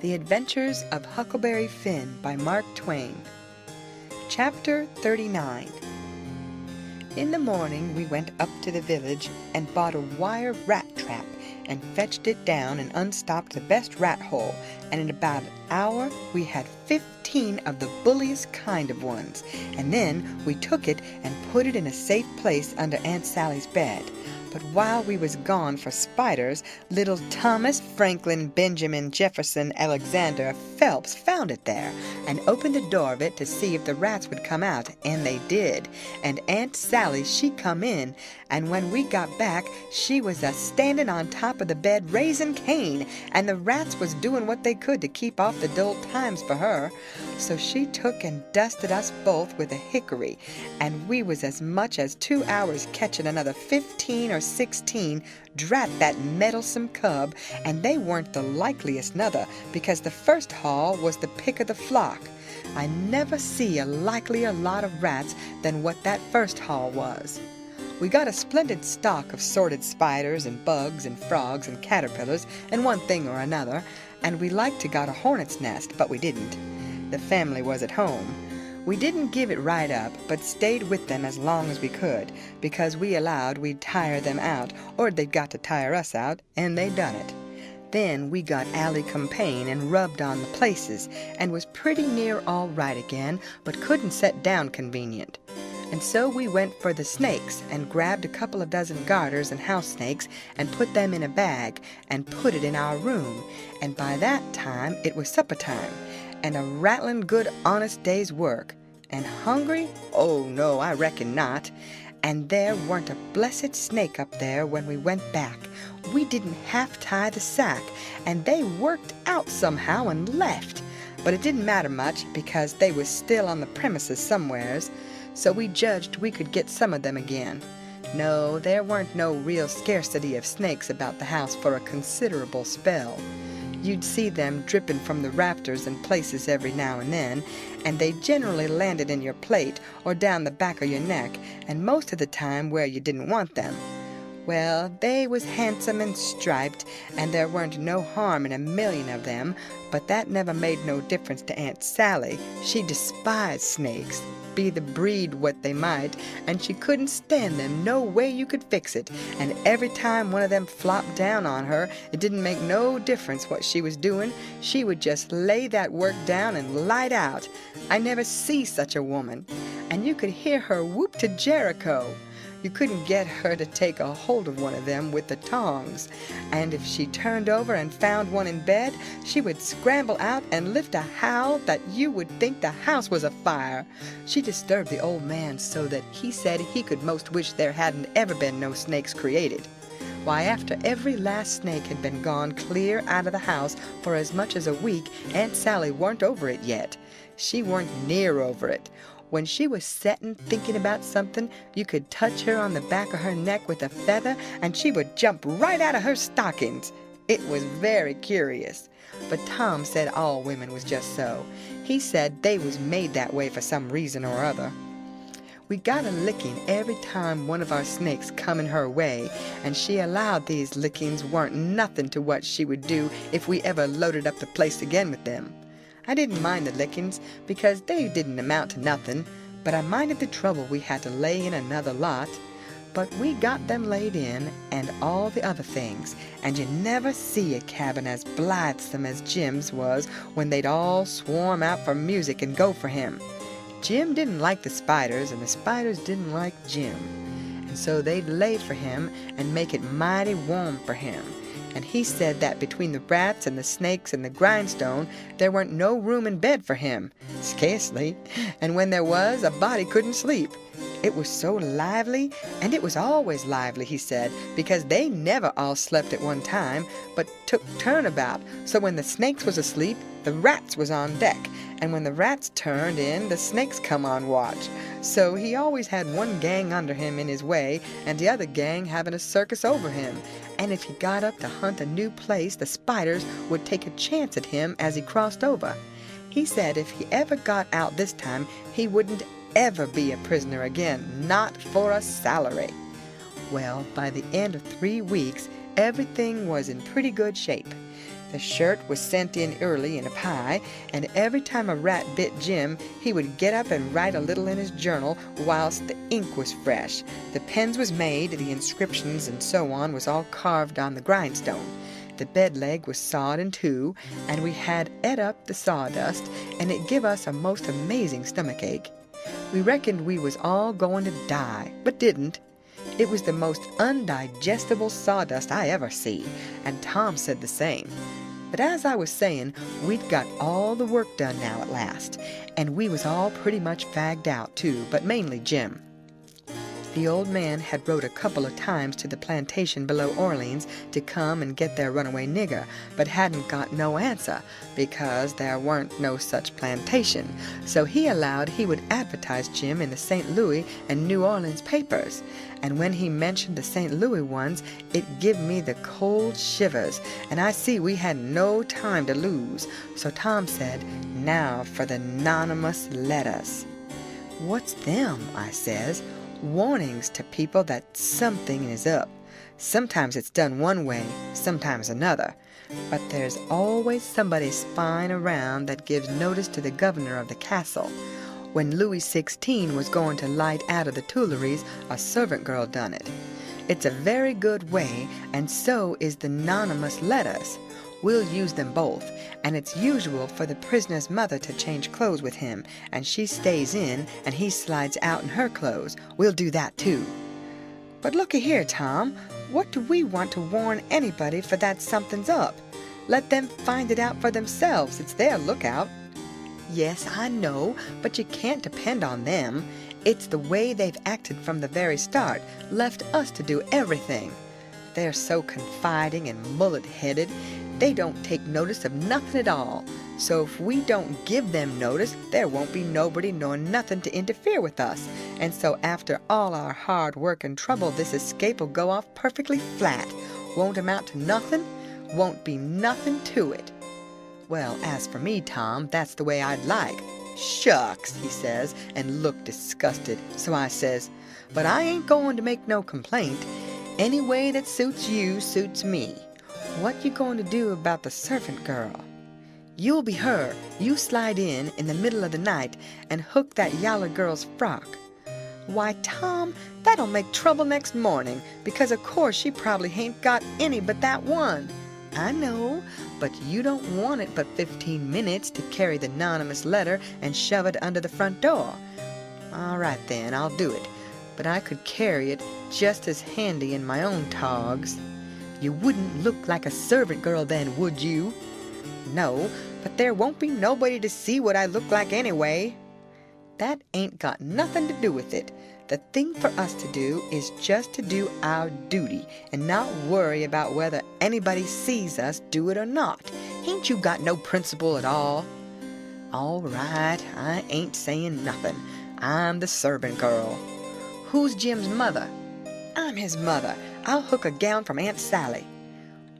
The Adventures of Huckleberry Finn by Mark Twain. Chapter 39. In the morning we went up to the village and bought a wire rat trap and fetched it down and unstopped the best rat hole, and in about an hour we had 15 of the bulliest kind of ones, and then we took it and put it in a safe place under Aunt Sally's bed. But while we was gone for spiders, little Thomas Franklin Benjamin Jefferson Alexander Phelps found it there, and opened the door of it to see if the rats would come out, and they did. And Aunt Sally, she come in, and when we got back, she was a-standing on top of the bed raising Cain, and the rats was doing what they could to keep off the dull times for her. So she took and dusted us both with a hickory, and we was as much as 2 hours catching another 15 or 16, drat that meddlesome cub, and they weren't the likeliest nother, because the first haul was the pick of the flock. I never see a likelier lot of rats than what that first haul was. We got a splendid stock of sorted spiders and bugs and frogs and caterpillars and one thing or another, and we liked to got a hornet's nest, but we didn't. The family was at home. We didn't give it right up, but stayed with them as long as we could, because we allowed we'd tire them out, or they'd got to tire us out, and they done it. Then we got alicampagne and rubbed on the places, and was pretty near all right again, but couldn't set down convenient. And so we went for the snakes, and grabbed a couple of dozen garters and house snakes, and put them in a bag, and put it in our room, and by that time it was supper time, and a rattling good honest day's work. And hungry? Oh, no, I reckon not. And there weren't a blessed snake up there when we went back. We didn't half tie the sack, and they worked out somehow and left. But it didn't matter much, because they was still on the premises somewheres, so we judged we could get some of them again. No, there weren't no real scarcity of snakes about the house for a considerable spell. You'd see them dripping from the rafters and places every now and then, and they generally landed in your plate or down the back of your neck, and most of the time where you didn't want them. Well, they was handsome and striped, and there weren't no harm in a million of them, but that never made no difference to Aunt Sally. She despised snakes, be the breed what they might, and she couldn't stand them no way you could fix it, and every time one of them flopped down on her, it didn't make no difference what she was doing, she would just lay that work down and light out. I never see such a woman, and you could hear her whoop to Jericho. You couldn't get her to take a hold of one of them with the tongs. And if she turned over and found one in bed, she would scramble out and lift a howl that you would think the house was afire. She disturbed the old man so that he said he could most wish there hadn't ever been no snakes created. Why, after every last snake had been gone clear out of the house for as much as a week, Aunt Sally weren't over it yet. She weren't near over it. When she was settin' thinking about something, you could touch her on the back of her neck with a feather, and she would jump right out of her stockings. It was very curious. But Tom said all women was just so. He said they was made that way for some reason or other. We got a licking every time one of our snakes come in her way, and she allowed these lickings weren't nothing to what she would do if we ever loaded up the place again with them. I didn't mind the lickings, because they didn't amount to nothing, but I minded the trouble we had to lay in another lot. But we got them laid in, and all the other things, and you never see a cabin as blithesome as Jim's was when they'd all swarm out for music and go for him. Jim didn't like the spiders, and the spiders didn't like Jim. And so they'd lay for him and make it mighty warm for him. And he said that between the rats and the snakes and the grindstone, there weren't no room in bed for him. Scarcely. And when there was, a body couldn't sleep. It was so lively, and it was always lively, he said, because they never all slept at one time, but took turnabout. So when the snakes was asleep, the rats was on deck, and when the rats turned in, the snakes come on watch. So he always had one gang under him in his way, and the other gang having a circus over him. And if he got up to hunt a new place, the spiders would take a chance at him as he crossed over. He said if he ever got out this time, he wouldn't ever be a prisoner again, not for a salary. Well, by the end of 3 weeks, everything was in pretty good shape. The shirt was sent in early in a pie, and every time a rat bit Jim, he would get up and write a little in his journal whilst the ink was fresh. The pens was made, the inscriptions and so on was all carved on the grindstone. The bed leg was sawed in two, and we had et up the sawdust, and it give us a most amazing stomachache. We reckoned we was all going to die, but didn't. It was the most undigestible sawdust I ever see, and Tom said the same. But as I was saying, we'd got all the work done now at last, and we was all pretty much fagged out too, but mainly Jim. The old man had wrote a couple of times to the plantation below Orleans to come and get their runaway nigger, but hadn't got no answer, because there weren't no such plantation. So he allowed he would advertise Jim in the St. Louis and New Orleans papers. And when he mentioned the St. Louis ones, it give me the cold shivers, and I see we had no time to lose. So Tom said, "Now for the anonymous letters." "What's them?" I says. "Warnings to people that something is up. Sometimes it's done one way, sometimes another. But there's always somebody spying around that gives notice to the governor of the castle. When Louis XVI was going to light out of the Tuileries, a servant girl done it. It's a very good way, and so is the anonymous letters. We'll use them both, and it's usual for the prisoner's mother to change clothes with him, and she stays in, and he slides out in her clothes. We'll do that too." "But looky here, Tom, what do we want to warn anybody for that something's up? Let them find it out for themselves. It's their lookout." "Yes, I know, but you can't depend on them. It's the way they've acted from the very start, left us to do everything. They're so confiding and mullet-headed. They don't take notice of nothing at all. So if we don't give them notice, there won't be nobody nor nothing to interfere with us. And so after all our hard work and trouble, this escape'll go off perfectly flat. Won't amount to nothing. Won't be nothing to it." Well, as for me, Tom, that's the way I'd like. "Shucks," he says, and looked disgusted. So I says, "But I ain't going to make no complaint. Any way that suits you suits me. What you going to do about the servant girl?" "You'll be her. You slide in the middle of the night and hook that yaller girl's frock." "Why, Tom, that'll make trouble next morning, because of course she probably hain't got any but that one." "I know, but you don't want it but 15 minutes to carry the anonymous letter and shove it under the front door." "All right then, I'll do it. but I could carry it just as handy in my own togs." "You wouldn't look like a servant girl then, would you?" "No, but there won't be nobody to see what I look like anyway." "That ain't got nothing to do with it. The thing for us to do is just to do our duty and not worry about whether anybody sees us do it or not. Ain't you got no principle at all?" "All right, I ain't saying nothing. I'm the servant girl." "Who's Jim's mother?" "I'm his mother. I'll hook a gown from Aunt Sally."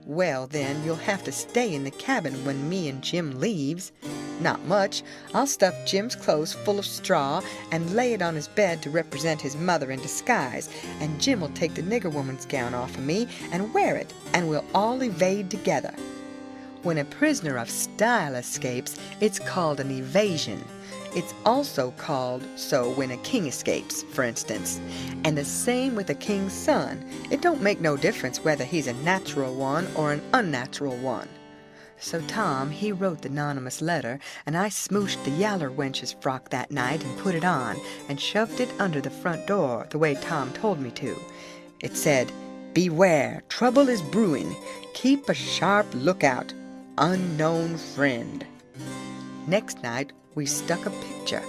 "Well, then, you'll have to stay in the cabin when me and Jim leaves." "Not much. I'll stuff Jim's clothes full of straw and lay it on his bed to represent his mother in disguise, and Jim will take the nigger woman's gown off of me and wear it, and we'll all evade together." When a prisoner of style escapes, it's called an evasion. It's also called so when a king escapes, for instance. And the same with a king's son. It don't make no difference whether he's a natural one or an unnatural one. So Tom, he wrote the anonymous letter, and I smooshed the yaller wench's frock that night and put it on, and shoved it under the front door, the way Tom told me to. It said, "Beware, trouble is brewing. Keep a sharp lookout. Unknown friend." Next night we stuck a picture,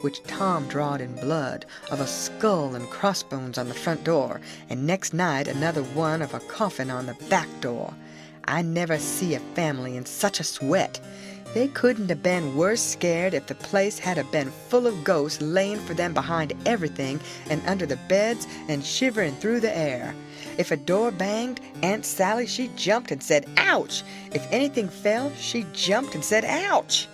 which Tom drawed in blood, of a skull and crossbones on the front door, and next night another one of a coffin on the back door. I never see a family in such a sweat. They couldn't have been worse scared if the place had a been full of ghosts laying for them behind everything and under the beds and shivering through the air. If a door banged, Aunt Sally, she jumped and said, "Ouch!" If anything fell, she jumped and said, "Ouch!"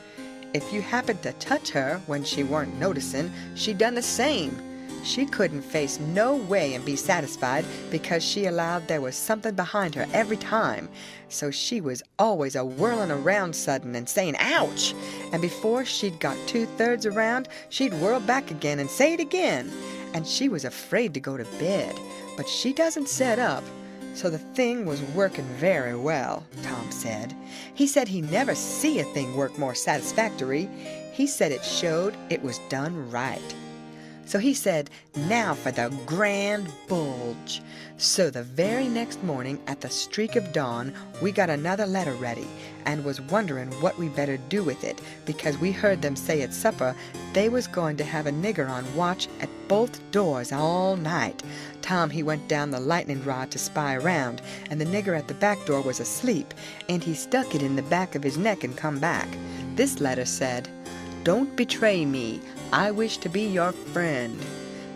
If you happened to touch her when she weren't noticing, she done the same. She couldn't face no way and be satisfied because she allowed there was something behind her every time. So she was always a-whirling around sudden and saying, "Ouch!" And before she'd got 2/3 around, she'd whirl back again and say it again. And she was afraid to go to bed, but she doesn't sit up. So the thing was working very well, Tom said. He said he never see a thing work more satisfactory. He said it showed it was done right. So he said, "Now for the grand bulge." So the very next morning at the streak of dawn, we got another letter ready and was wondering what we better do with it, because we heard them say at supper they was going to have a nigger on watch at both doors all night. Tom, he went down the lightning rod to spy around, and the nigger at the back door was asleep, and he stuck it in the back of his neck and come back. This letter said, "Don't betray me. I wish to be your friend.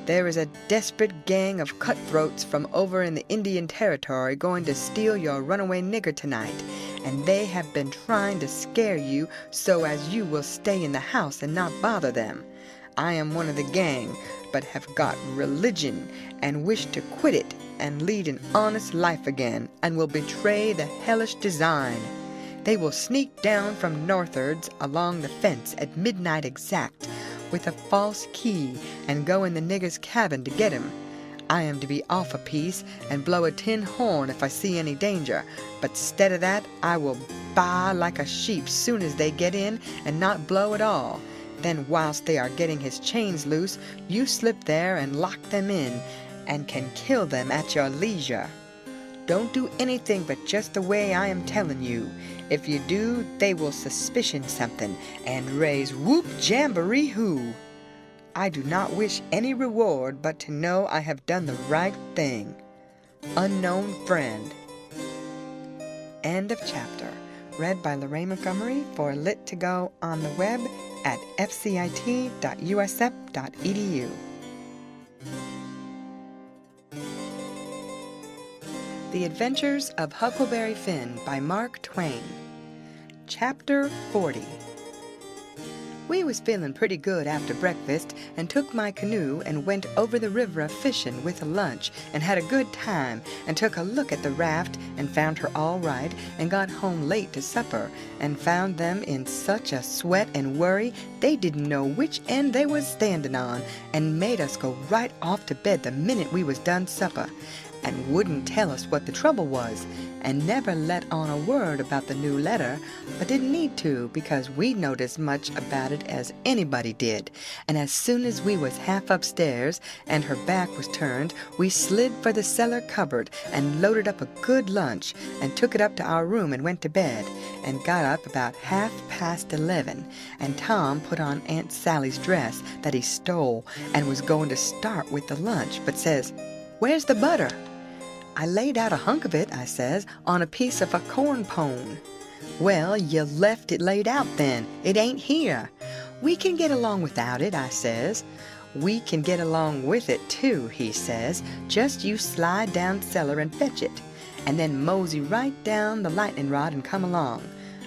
There is a desperate gang of cutthroats from over in the Indian Territory going to steal your runaway nigger tonight, and they have been trying to scare you so as you will stay in the house and not bother them. I am one of the gang, but have got religion and wish to quit it and lead an honest life again, and will betray the hellish design. They will sneak down from northards along the fence at midnight exact, with a false key, and go in the nigger's cabin to get him. I am to be off a piece and blow a tin horn if I see any danger, but 'stead of that I will baa like a sheep soon as they get in and not blow at all. Then whilst they are getting his chains loose, you slip there and lock them in, and can kill them at your leisure. Don't do anything but just the way I am telling you. If you do, they will suspicion something and raise whoop jamboree hoo. I do not wish any reward but to know I have done the right thing. Unknown friend." End of chapter. Read by Lorraine Montgomery for Lit to Go on the web at fcit.usf.edu. The Adventures of Huckleberry Finn by Mark Twain. Chapter 40. We was feeling pretty good after breakfast and took my canoe and went over the river a-fishing with a lunch and had a good time and took a look at the raft and found her all right and got home late to supper and found them in such a sweat and worry they didn't know which end they was standing on and made us go right off to bed the minute we was done supper. and wouldn't tell us what the trouble was, and never let on a word about the new letter, but didn't need to because we knowed as much about it as anybody did. And as soon as we was half upstairs and her back was turned, we slid for the cellar cupboard and loaded up a good lunch and took it up to our room and went to bed, and got up about 11:30, and Tom put on Aunt Sally's dress that he stole and was going to start with the lunch, but says, "Where's the butter?" "I laid out a hunk of it," I says, "on a piece of a corn pone." "Well, you left it laid out then. It ain't here." "We can get along without it," I says. "We can get along with it too," he says. "Just you slide down cellar and fetch it, and then mosey right down the lightning rod and come along.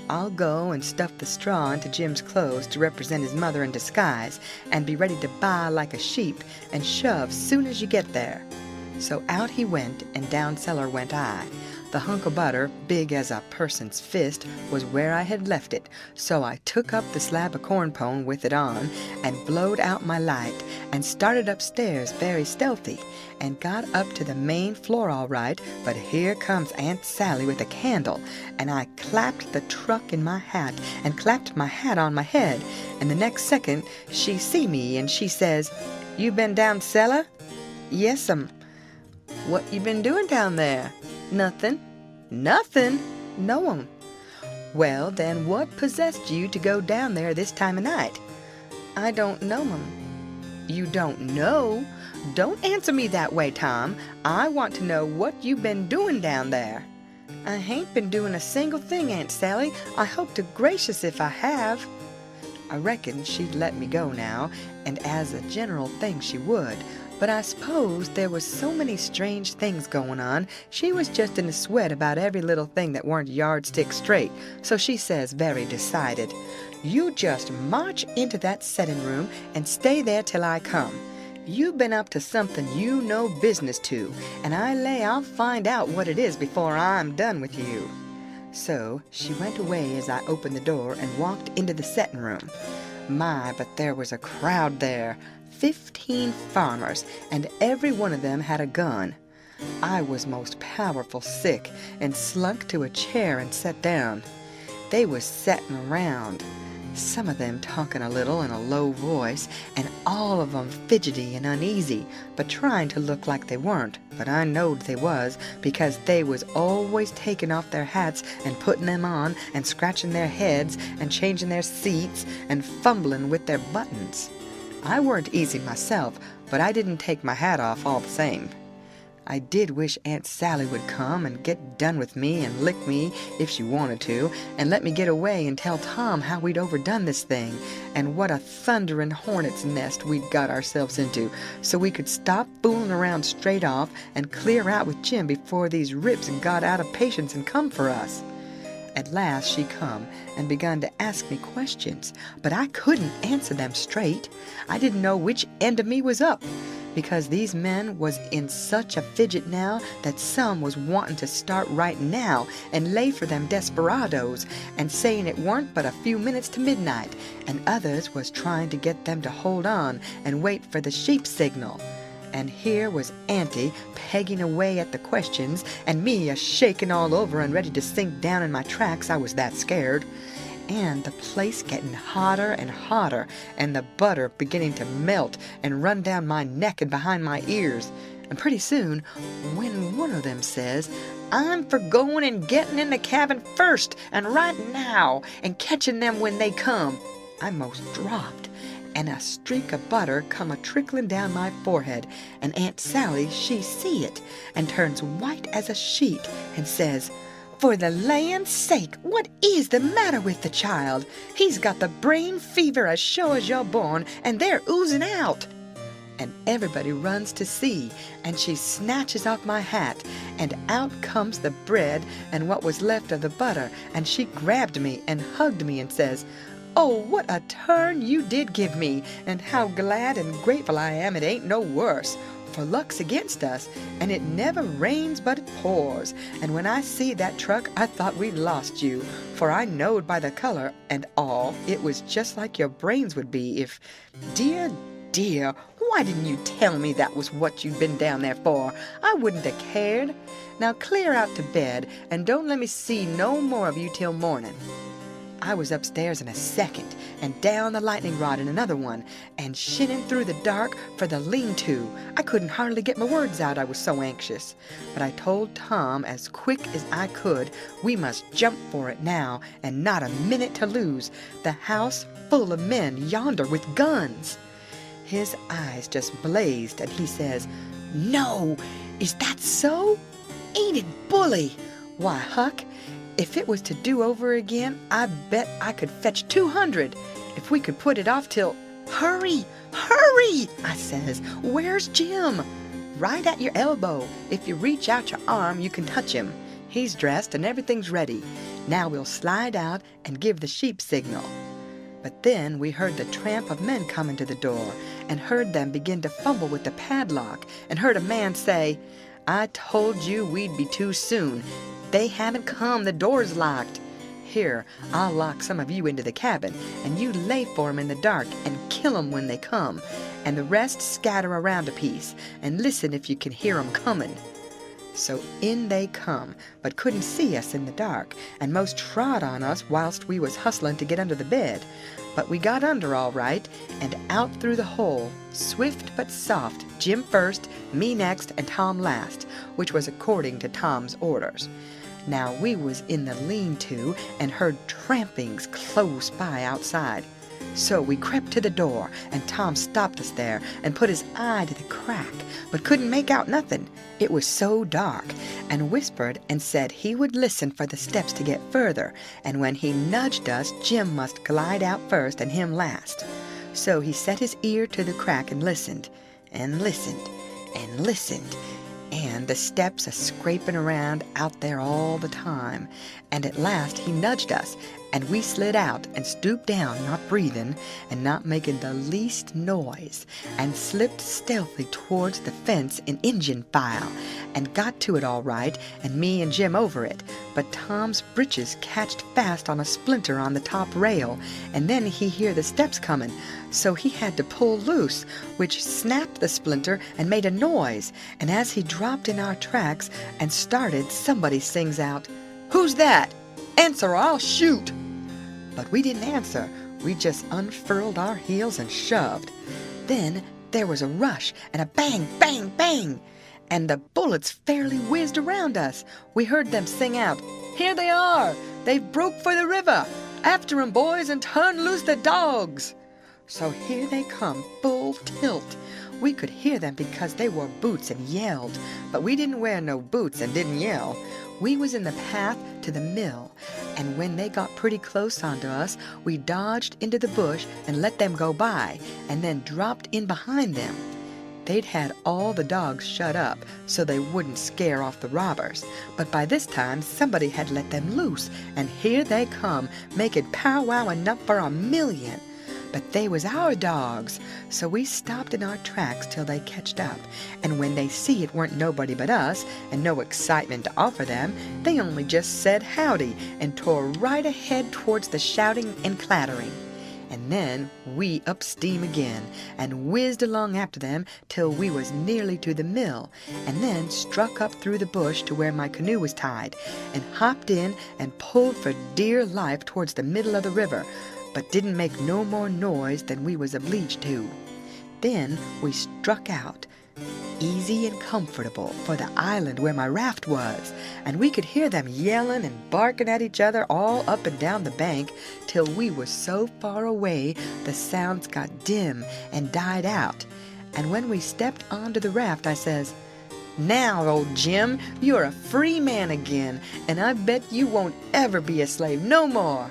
I'll go and stuff the straw into Jim's clothes to represent his mother in disguise, and be ready to baa like a sheep and shove soon as you get there." So out he went, and down cellar went I. The hunk of butter, big as a person's fist, was where I had left it, so I took up the slab of corn pone with it on, and blowed out my light, and started upstairs very stealthy, and got up to the main floor all right, but here comes Aunt Sally with a candle, and I clapped the truck in my hat, and clapped my hat on my head, and the next second she see me, and she says, "You been down cellar?" "Yes'm." "What you been doing down there?" "Nothing." "Nothing?" "No'm." "Well, then what possessed you to go down there this time of night?" "I don't know, 'm." "You don't know? Don't answer me that way, Tom. I want to know what you been doing down there." "I hain't been doing a single thing, Aunt Sally. I hope to gracious if I have." I reckoned she'd let me go now, and as a general thing she would. But I suppose there was so many strange things going on, she was just in a sweat about every little thing that weren't yardstick straight, so she says very decided, "You just march into that setting room and stay there till I come. You've been up to something you no business to, and I lay I'll find out what it is before I'm done with you." So she went away as I opened the door and walked into the setting room. My, but there was a crowd there. 15 farmers, and every one of them had a gun. I was most powerful sick, and slunk to a chair and sat down. They was setting around, some of them talking a little in a low voice, and all of 'em fidgety and uneasy, but trying to look like they weren't, but I knowed they was, because they was always taking off their hats and putting them on, and scratching their heads, and changing their seats, and fumbling with their buttons. I weren't easy myself, but I didn't take my hat off all the same. I did wish Aunt Sally would come and get done with me and lick me if she wanted to, and let me get away and tell Tom how we'd overdone this thing, and what a thundering hornet's nest we'd got ourselves into, so we could stop fooling around straight off and clear out with Jim before these rips got out of patience and come for us. At last she come and begun to ask me questions, but I couldn't answer them straight. I didn't know which end of me was up, because these men was in such a fidget now that some was wanting to start right now and lay for them desperadoes, and saying it weren't but a few minutes to midnight, and others was trying to get them to hold on and wait for the sheep signal. And here was Auntie pegging away at the questions, and me a-shaking all over and ready to sink down in my tracks, I was that scared. And the place getting hotter and hotter, and the butter beginning to melt and run down my neck and behind my ears. And pretty soon, when one of them says, "I'm for going and getting in the cabin first, and right now, and catching them when they come," I most dropped, and a streak of butter come a-trickling down my forehead, and Aunt Sally, she see it, and turns white as a sheet, and says, "For the land's sake, what is the matter with the child? He's got the brain fever as sure as you're born, and they're oozing out." And everybody runs to see, and she snatches off my hat, and out comes the bread and what was left of the butter, and she grabbed me and hugged me and says, "Oh, what a turn you did give me, and how glad and grateful I am it ain't no worse. For luck's against us, and it never rains but it pours, and when I see that truck I thought we'd lost you, for I knowed by the color and all it was just like your brains would be if—" Dear, dear, Why didn't you tell me that was what you'd been down there for? I wouldn't have cared. Now clear out to bed, and don't let me see no more of you till morning." I was upstairs in a second, and down the lightning rod in another one, and shinning through the dark for the lean-to. I couldn't hardly get my words out, I was so anxious. But I told Tom as quick as I could we must jump for it now, and not a minute to lose. The house full of men yonder with guns. His eyes just blazed, and he says, "No, is that so? Ain't it bully? Why, Huck, if it was to do over again, I bet I could fetch 200 if we could put it off till—" "Hurry, hurry," I says. "Where's Jim?" "Right at your elbow. If you reach out your arm, you can touch him. He's dressed and everything's ready. Now we'll slide out and give the sheep signal." But then we heard the tramp of men coming to the door, and heard them begin to fumble with the padlock, and heard a man say, "I told you we'd be too soon. They haven't come, the door's locked. Here, I'll lock some of you into the cabin, and you lay for 'em in the dark and kill 'em when they come, and the rest scatter around a piece, and listen if you can hear 'em coming." So in they come, but couldn't see us in the dark, and most trod on us whilst we was hustling to get under the bed. But we got under all right, and out through the hole, swift but soft, Jim first, me next, and Tom last, which was according to Tom's orders. Now we was in the lean-to, and heard trampings close by outside. So we crept to the door, and Tom stopped us there, and put his eye to the crack, but couldn't make out nothing. It was so dark, and whispered and said he would listen for the steps to get further, and when he nudged us, Jim must glide out first and him last. So he set his ear to the crack and listened, and listened, and listened, and the steps a-scraping around out there all the time, and at last he nudged us, and we slid out and stooped down, not breathing and not making the least noise, and slipped stealthily towards the fence in Injun file, and got to it all right, and me and Jim over it. But Tom's breeches catched fast on a splinter on the top rail, and then he hear the steps coming, so he had to pull loose, which snapped the splinter and made a noise, and as he dropped in our tracks and started, somebody sings out, "Who's that? Answer or I'll shoot!" But we didn't answer. We just unfurled our heels and shoved. Then there was a rush and a bang, bang, bang, and the bullets fairly whizzed around us. We heard them sing out, "Here they are! They've broke for the river! After 'em, boys, and turn loose the dogs!" So here they come, full tilt. We could hear them because they wore boots and yelled, but we didn't wear no boots and didn't yell. We was in the path to the mill, and when they got pretty close onto us, we dodged into the bush and let them go by, and then dropped in behind them. They'd had all the dogs shut up so they wouldn't scare off the robbers, but by this time somebody had let them loose, and here they come, making powwow enough for 1,000,000. But they was our dogs, so we stopped in our tracks till they catched up, and when they see it weren't nobody but us, and no excitement to offer them, they only just said howdy, and tore right ahead towards the shouting and clattering. And then we up steam again, and whizzed along after them till we was nearly to the mill, and then struck up through the bush to where my canoe was tied, and hopped in and pulled for dear life towards the middle of the river, but didn't make no more noise than we was obliged to. Then we struck out, easy and comfortable, for the island where my raft was, and we could hear them yelling and barking at each other all up and down the bank till we was so far away the sounds got dim and died out. And when we stepped onto the raft, I says, "Now, old Jim, you're a free man again, and I bet you won't ever be a slave no more."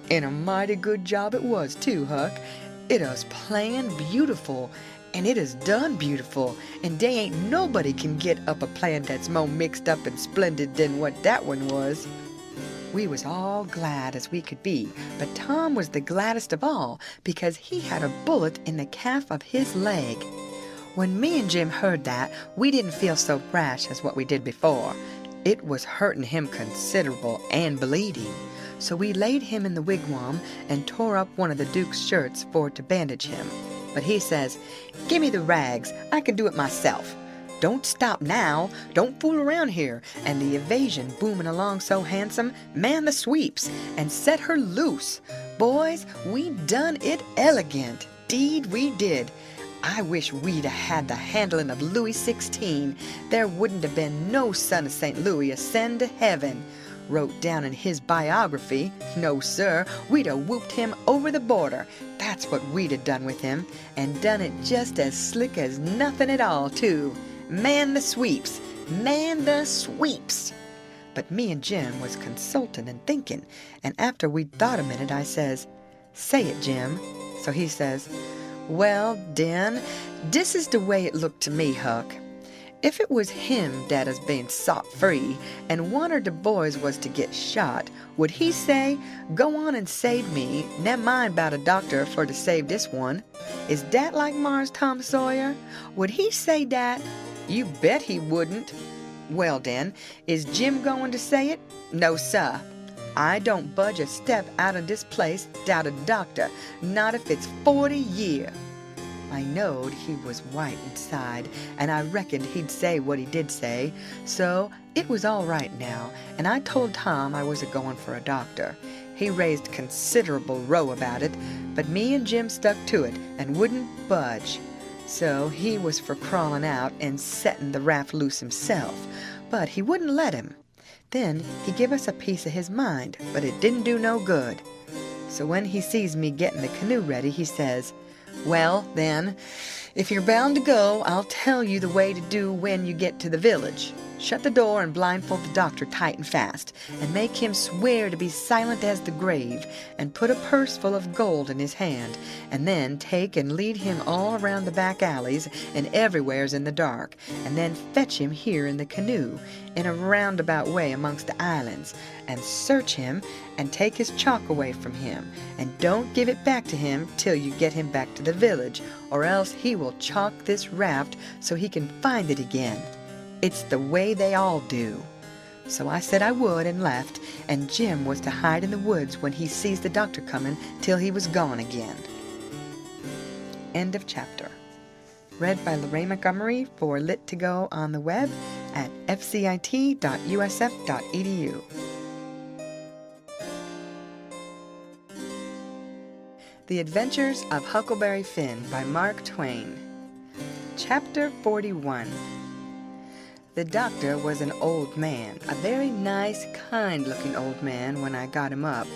And a mighty good job it was, too, Huck. It was planned beautiful, and it is done beautiful, and they ain't nobody can get up a plan that's more mixed up and splendid than what that one was. We was all glad as we could be, but Tom was the gladdest of all, because he had a bullet in the calf of his leg. When me and Jim heard that, we didn't feel so brash as what we did before. It was hurting him considerable and bleeding. So we laid him in the wigwam and tore up one of the Duke's shirts for to bandage him. But he says, "Gimme the rags, I can do it myself. Don't stop now, don't fool around here." And the evasion booming along so handsome, man the sweeps, and set her loose. Boys, we done it elegant, 'deed we did. I wish we'd had the handling of Louis XVI. There wouldn't have been no son of St. Louis ascend to heaven. Wrote down in his biography, no sir, we'd have whooped him over the border. That's what we'd have done with him, and done it just as slick as nothing at all, too. Man the sweeps, man the sweeps. But me and Jim was consulting and thinking, and after we'd thought a minute, I says, "Say it, Jim." So he says, "Well, den, dis is the way it looked to me, Huck. If it was him that is being sot free, and one of the boys was to get shot, would he say, 'Go on and save me, never mind about a doctor for to save this one'? Is dat like Mars Tom Sawyer? Would he say dat? You bet he wouldn't. Well den, is Jim going to say it? No, sir. I don't budge a step out of this place without a doctor, not if it's 40 year." I knowed he was white inside, and I reckoned he'd say what he did say, so it was all right now, and I told Tom I was a-going for a doctor. He raised considerable row about it, but me and Jim stuck to it and wouldn't budge. So he was for crawling out and setting the raft loose himself, but he wouldn't let him. Then he give us a piece of his mind, but it didn't do no good. So when he sees me getting the canoe ready, he says, "Well, then, if you're bound to go, I'll tell you the way to do when you get to the village. Shut the door and blindfold the doctor tight and fast, and make him swear to be silent as the grave, and put a purse full of gold in his hand, and then take and lead him all around the back alleys and everywheres in the dark, and then fetch him here in the canoe, in a roundabout way amongst the islands, and search him, and take his chalk away from him, and don't give it back to him till you get him back to the village, or else he will chalk this raft so he can find it again. It's the way they all do." So I said I would and left, and Jim was to hide in the woods when he sees the doctor coming till he was gone again. End of chapter. Read by Lorraine Montgomery for Lit to Go on the web at fcit.usf.edu. The Adventures of Huckleberry Finn by Mark Twain. Chapter 41. The doctor was an old man, a very nice, kind-looking old man when I got him up.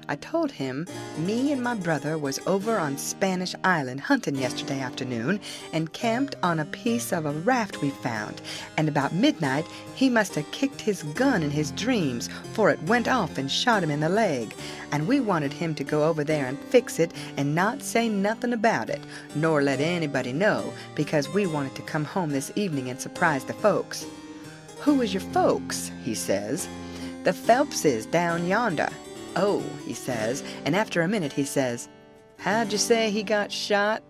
I told him me and my brother was over on Spanish Island hunting yesterday afternoon and camped on a piece of a raft we found, and about midnight he must have kicked his gun in his dreams, for it went off and shot him in the leg, and we wanted him to go over there and fix it and not say nothing about it, nor let anybody know, because we wanted to come home this evening and surprise the folks. "Who is your folks?" he says. "The Phelpses down yonder." "Oh," he says, and after a minute he says, "How'd you say he got shot?"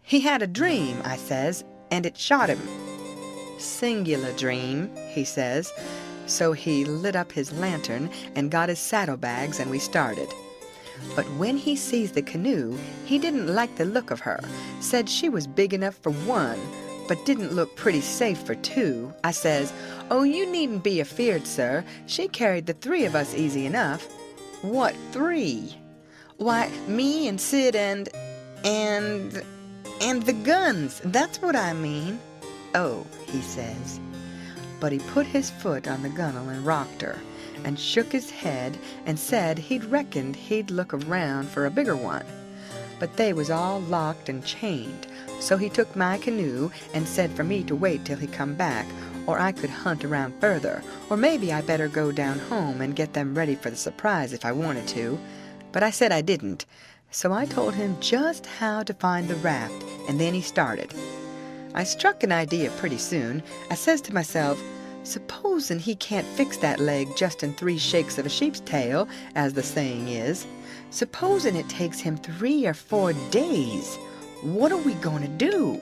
"He had a dream," I says, "and it shot him." "Singular dream," he says. So he lit up his lantern and got his saddlebags, and we started. But when he sees the canoe, he didn't like the look of her, said she was big enough for one, but didn't look pretty safe for two. I says, "Oh, you needn't be afeard, sir. She carried the three of us easy enough." "What three?" "Why, me and Sid and the guns, that's what I mean." "Oh," he says. But he put his foot on the gunwale and rocked her, and shook his head and said he'd reckoned he'd look around for a bigger one. But they was all locked and chained, so he took my canoe and said for me to wait till he come back, or I could hunt around further, or maybe I better go down home and get them ready for the surprise if I wanted to. But I said I didn't, so I told him just how to find the raft, and then he started. I struck an idea pretty soon. I says to myself, supposin' he can't fix that leg just in 3 shakes of a sheep's tail, as the saying is. Supposin' it takes him 3 or 4 days. What are we going to do?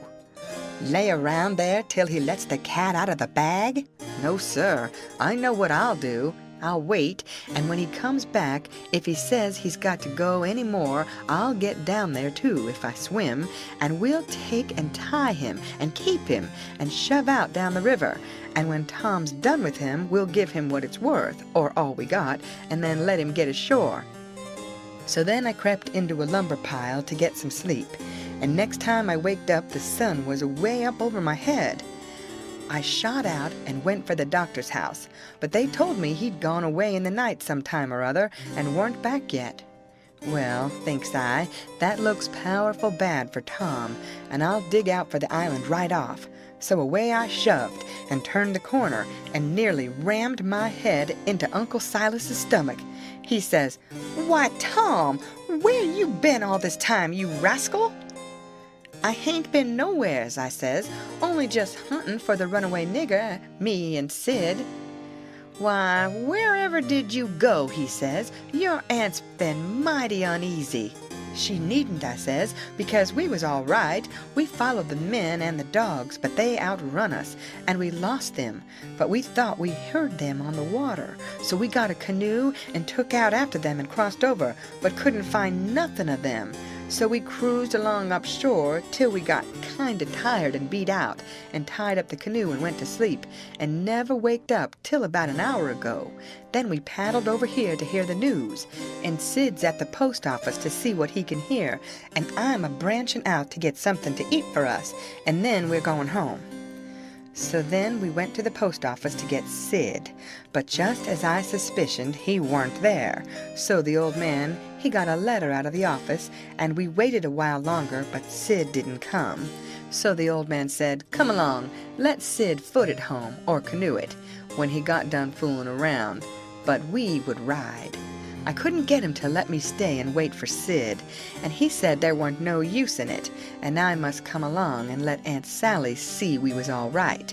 Lay around there till he lets the cat out of the bag? No, sir. I know what I'll do. I'll wait, and when he comes back, if he says he's got to go any more, I'll get down there too if I swim, and we'll take and tie him and keep him and shove out down the river. And when Tom's done with him, we'll give him what it's worth, or all we got, and then let him get ashore." So then I crept into a lumber pile to get some sleep, and next time I waked up, the sun was way up over my head. I shot out and went for the doctor's house, but they told me he'd gone away in the night some time or other and weren't back yet. Well, thinks I, that looks powerful bad for Tom, and I'll dig out for the island right off. So away I shoved and turned the corner and nearly rammed my head into Uncle Silas's stomach. He says, "Why, Tom, where you been all this time, you rascal?" "I hain't been nowheres," I says, "only just hunting for the runaway nigger, me and Sid." "Why, wherever did you go?" he says. "Your aunt's been mighty uneasy." "She needn't," I says, "because we was all right. We followed the men and the dogs, but they outrun us, and we lost them. But we thought we heard them on the water, so we got a canoe and took out after them and crossed over, but couldn't find nothing of them. So we cruised along up shore till we got kinda tired and beat out, and tied up the canoe and went to sleep, and never waked up till about an hour ago. Then we paddled over here to hear the news, and Sid's at the post office to see what he can hear, and I'm a-branching out to get something to eat for us, and then we're going home." So then we went to the post office to get Sid, but just as I suspicioned, he weren't there. So the old man, he got a letter out of the office, and we waited a while longer, but Sid didn't come. So the old man said, "Come along, let Sid foot it home, or canoe it," when he got done fooling around. But we would ride. I couldn't get him to let me stay and wait for Sid, and he said there weren't no use in it, and I must come along and let Aunt Sally see we was all right.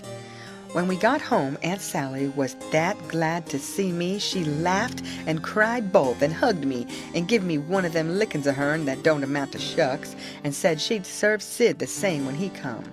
When we got home, Aunt Sally was that glad to see me, she laughed and cried both and hugged me and give me one of them lickings of hern that don't amount to shucks, and said she'd serve Sid the same when he come.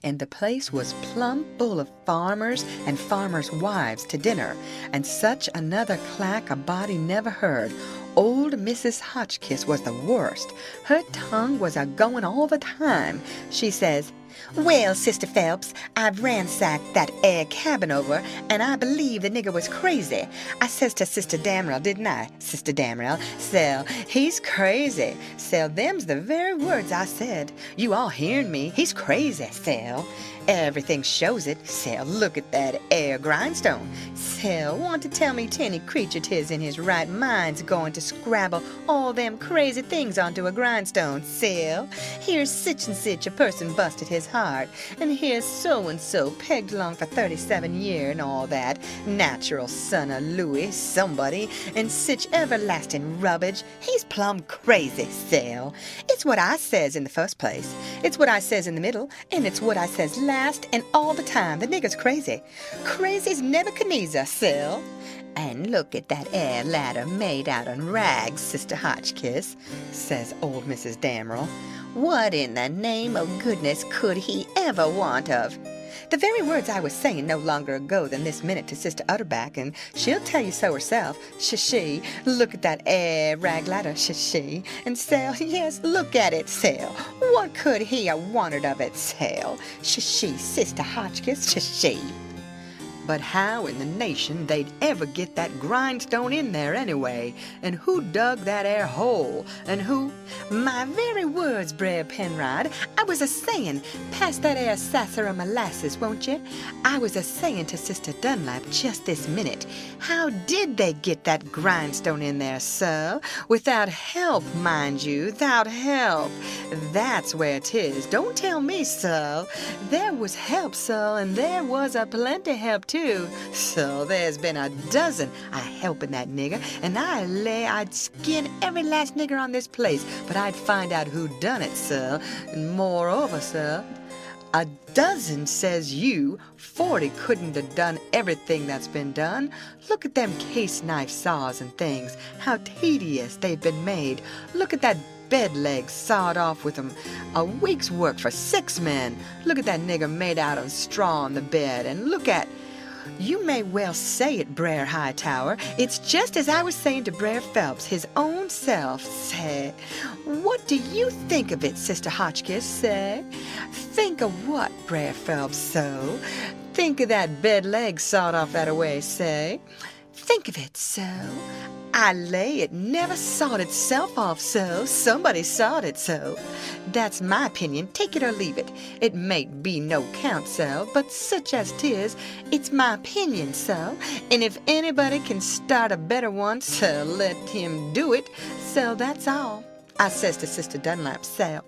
And the place was plumb full of farmers and farmers' wives to dinner, and such another clack a body never heard. Old Mrs. Hotchkiss was the worst. Her tongue was a-going all the time. She says, "Well, Sister Phelps, I've ransacked that air cabin over, and I believe the nigger was crazy. I says to Sister Damrell, didn't I, Sister Damrell? Sell, he's crazy. Sell, them's the very words I said. You all hearn me. He's crazy, Sell. Everything shows it. Sell, look at that air grindstone. Sell, want to tell me 'tinny creature 'tis in his right mind's going to scrabble all them crazy things onto a grindstone. Sell, here's sich and sich a person busted his heart, and here's so-and-so pegged along for 37 year and all that, natural son of Louis, somebody, and sich everlasting rubbage. He's plumb crazy, Sell. It's what I says in the first place. It's what I says in the middle, and it's what I says last and all the time. The nigger's crazy. Crazy's Nebuchadnezzar, Sell. And look at that air ladder made out of rags, Sister Hotchkiss," says old Mrs. Damrell. "What in the name of goodness could he ever want of?" The very words I was saying no longer ago than this minute to Sister Utterback, and she'll tell you so herself. She, look at that air rag ladder, she, and Sell, yes, look at it, Sell. What could he a wanted of it, Sell? She, Sister Hotchkiss, she. But how in the nation they'd ever get that grindstone in there anyway? And who dug that air hole? And who? My very words, Brer Penrod. I was a-sayin', pass that air sarsaparilla molasses, won't you? I was a-sayin' to Sister Dunlap just this minute. How did they get that grindstone in there, sir? Without help, mind you, without help. That's where 'tis. Don't tell me, sir. There was help, sir, and there was a-plenty help, too. So there's been a dozen a-helping that nigger, and I lay I'd skin every last nigger on this place, but I'd find out who done it, sir. And moreover, sir, a dozen, says you. 40 couldn't have done everything that's been done. Look at them case knife saws and things, how tedious they've been made. Look at that bed legs sawed off with 'em. A week's work for 6 men. Look at that nigger made out of straw on the bed, and look at... You may well say it, Brer Hightower. It's just as I was saying to Brer Phelps, his own self, say. What do you think of it, Sister Hotchkiss, say? Think of what, Brer Phelps, so? Think of that bed leg sawed off that-a-way, say. Think of it, so. I lay it never sawed itself off so. Somebody sawed it so. That's my opinion, take it or leave it. It mayn't be no count so, but such as 'tis, it's my opinion so. And if anybody can start a better one, so let him do it. So that's all. I says to Sister Dunlap, so.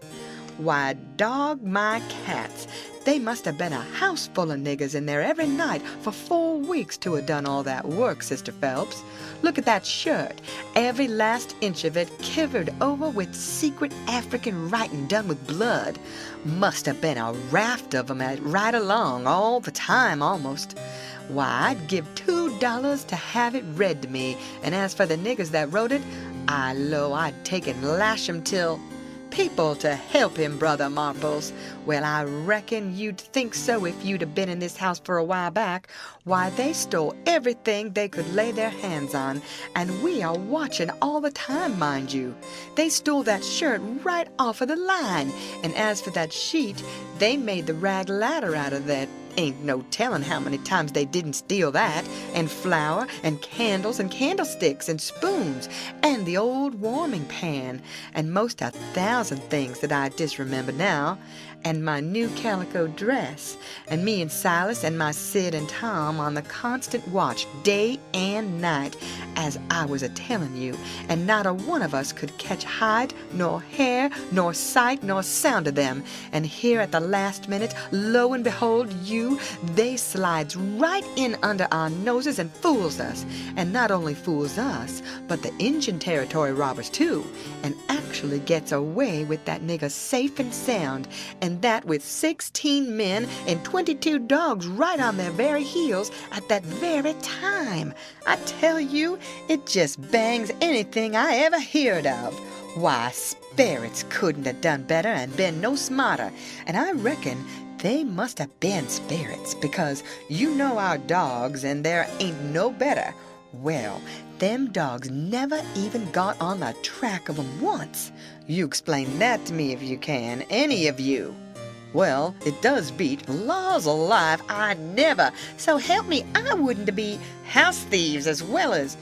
Why, dog my cats, they must have been a house full of niggers in there every night for 4 weeks to have done all that work, Sister Phelps. Look at that shirt, every last inch of it covered over with secret African writing done with blood. Must have been a raft of 'em right along all the time almost. Why, I'd give $2 to have it read to me, and as for the niggers that wrote it, I low I'd take and lash 'em till... People to help him, Brother Marples. Well, I reckon you'd think so if you'd have been in this house for a while back. Why, they stole everything they could lay their hands on, and we are watching all the time, mind you. They stole that shirt right off of the line, and as for that sheet, they made the rag ladder out of that. Ain't no telling how many times they didn't steal that, and flour, and candles, and candlesticks, and spoons, and the old warming pan, and most 1,000 things that I disremember now, and my new calico dress, and me and Silas and my Sid and Tom on the constant watch day and night, as I was a-telling you, and not a one of us could catch hide, nor hair, nor sight, nor sound of them, and here at the last minute, lo and behold, they slides right in under our noses and fools us, and not only fools us, but the Injun Territory robbers too, and actually gets away with that nigger safe and sound, and that with 16 men and 22 dogs right on their very heels at that very time. I tell you, it just bangs anything I ever heard of. Why, spirits couldn't have done better and been no smarter, and I reckon they must have been spirits, because you know our dogs, and there ain't no better. Well, them dogs never even got on the track of 'em once. You explain that to me if you can, any of you. Well, it does beat. Laws alive, I never. So help me, I wouldn't be house thieves as well as...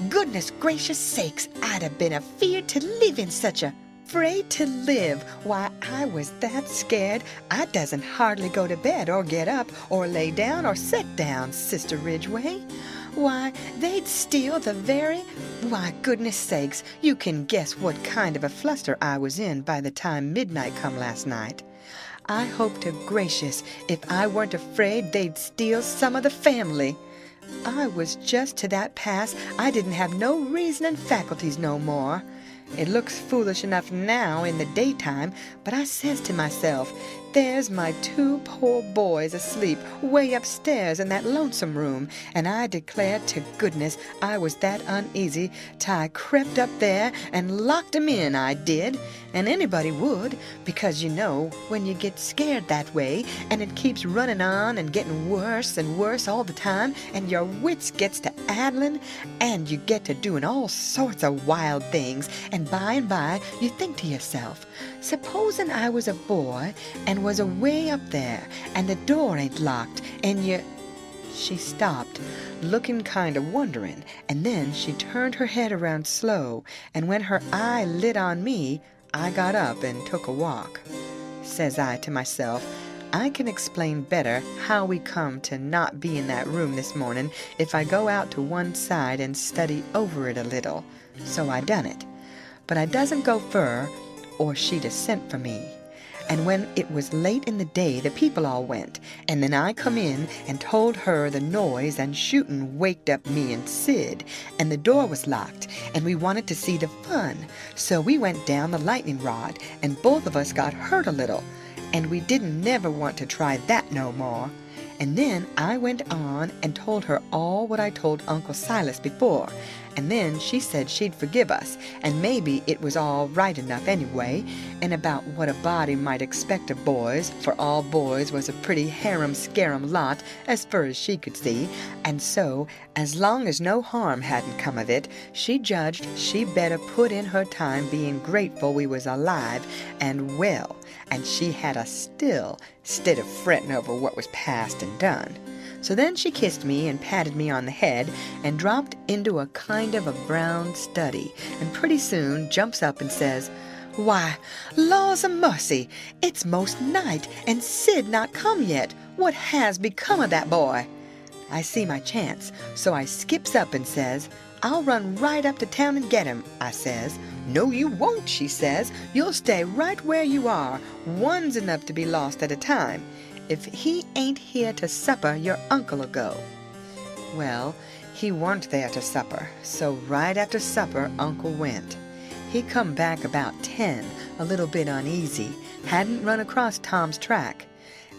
Goodness gracious sakes, I'd have been afeard to live in such a... Afraid to live. Why, I was that scared I doesn't hardly go to bed or get up or lay down or sit down, Sister Ridgway. Why, they'd steal the very... Why, goodness sakes, you can guess what kind of a fluster I was in by the time midnight come last night. I hope to gracious if I weren't afraid they'd steal some of the family. I was just to that pass I didn't have no reasoning faculties no more. It looks foolish enough now in the daytime, but I says to myself, there's my 2 poor boys asleep way upstairs in that lonesome room, and I declare to goodness I was that uneasy till I crept up there and locked 'em in, I did. And anybody would, because you know, when you get scared that way, and it keeps running on and getting worse and worse all the time, and your wits gets to addling, and you get to doing all sorts of wild things, and by you think to yourself, supposing I was a boy and was away up there, and the door ain't locked, and you... She stopped, looking kind of wondering, and then she turned her head around slow, and when her eye lit on me, I got up and took a walk. Says I to myself, I can explain better how we come to not be in that room this morning if I go out to one side and study over it a little. So I done it. But I doesn't go fur, or she'd have sent for me. And when it was late in the day, the people all went, and then I come in and told her the noise and shooting waked up me and Sid, and the door was locked, and we wanted to see the fun. So we went down the lightning rod, and both of us got hurt a little, and we didn't never want to try that no more. And then I went on and told her all what I told Uncle Silas before, And then she said she'd forgive us, and maybe it was all right enough anyway, and about what a body might expect of boys, for all boys was a pretty harum-scarum lot as far as she could see, and so, as long as no harm hadn't come of it, she judged she better put in her time being grateful we was alive and well, and she had us still, 'stead of fretting over what was past and done. So then she kissed me and patted me on the head and dropped into a kind of a brown study, and pretty soon jumps up and says, "Why, laws a mercy, it's most night, and Sid not come yet. What has become of that boy?" I see my chance, so I skips up and says, "I'll run right up to town and get him," I says. "No, you won't," she says. "You'll stay right where you are. One's enough to be lost at a time. If he ain't here to supper, your uncle'll go." Well, he weren't there to supper, so right after supper Uncle went. He come back about 10, a little bit uneasy, hadn't run across Tom's track.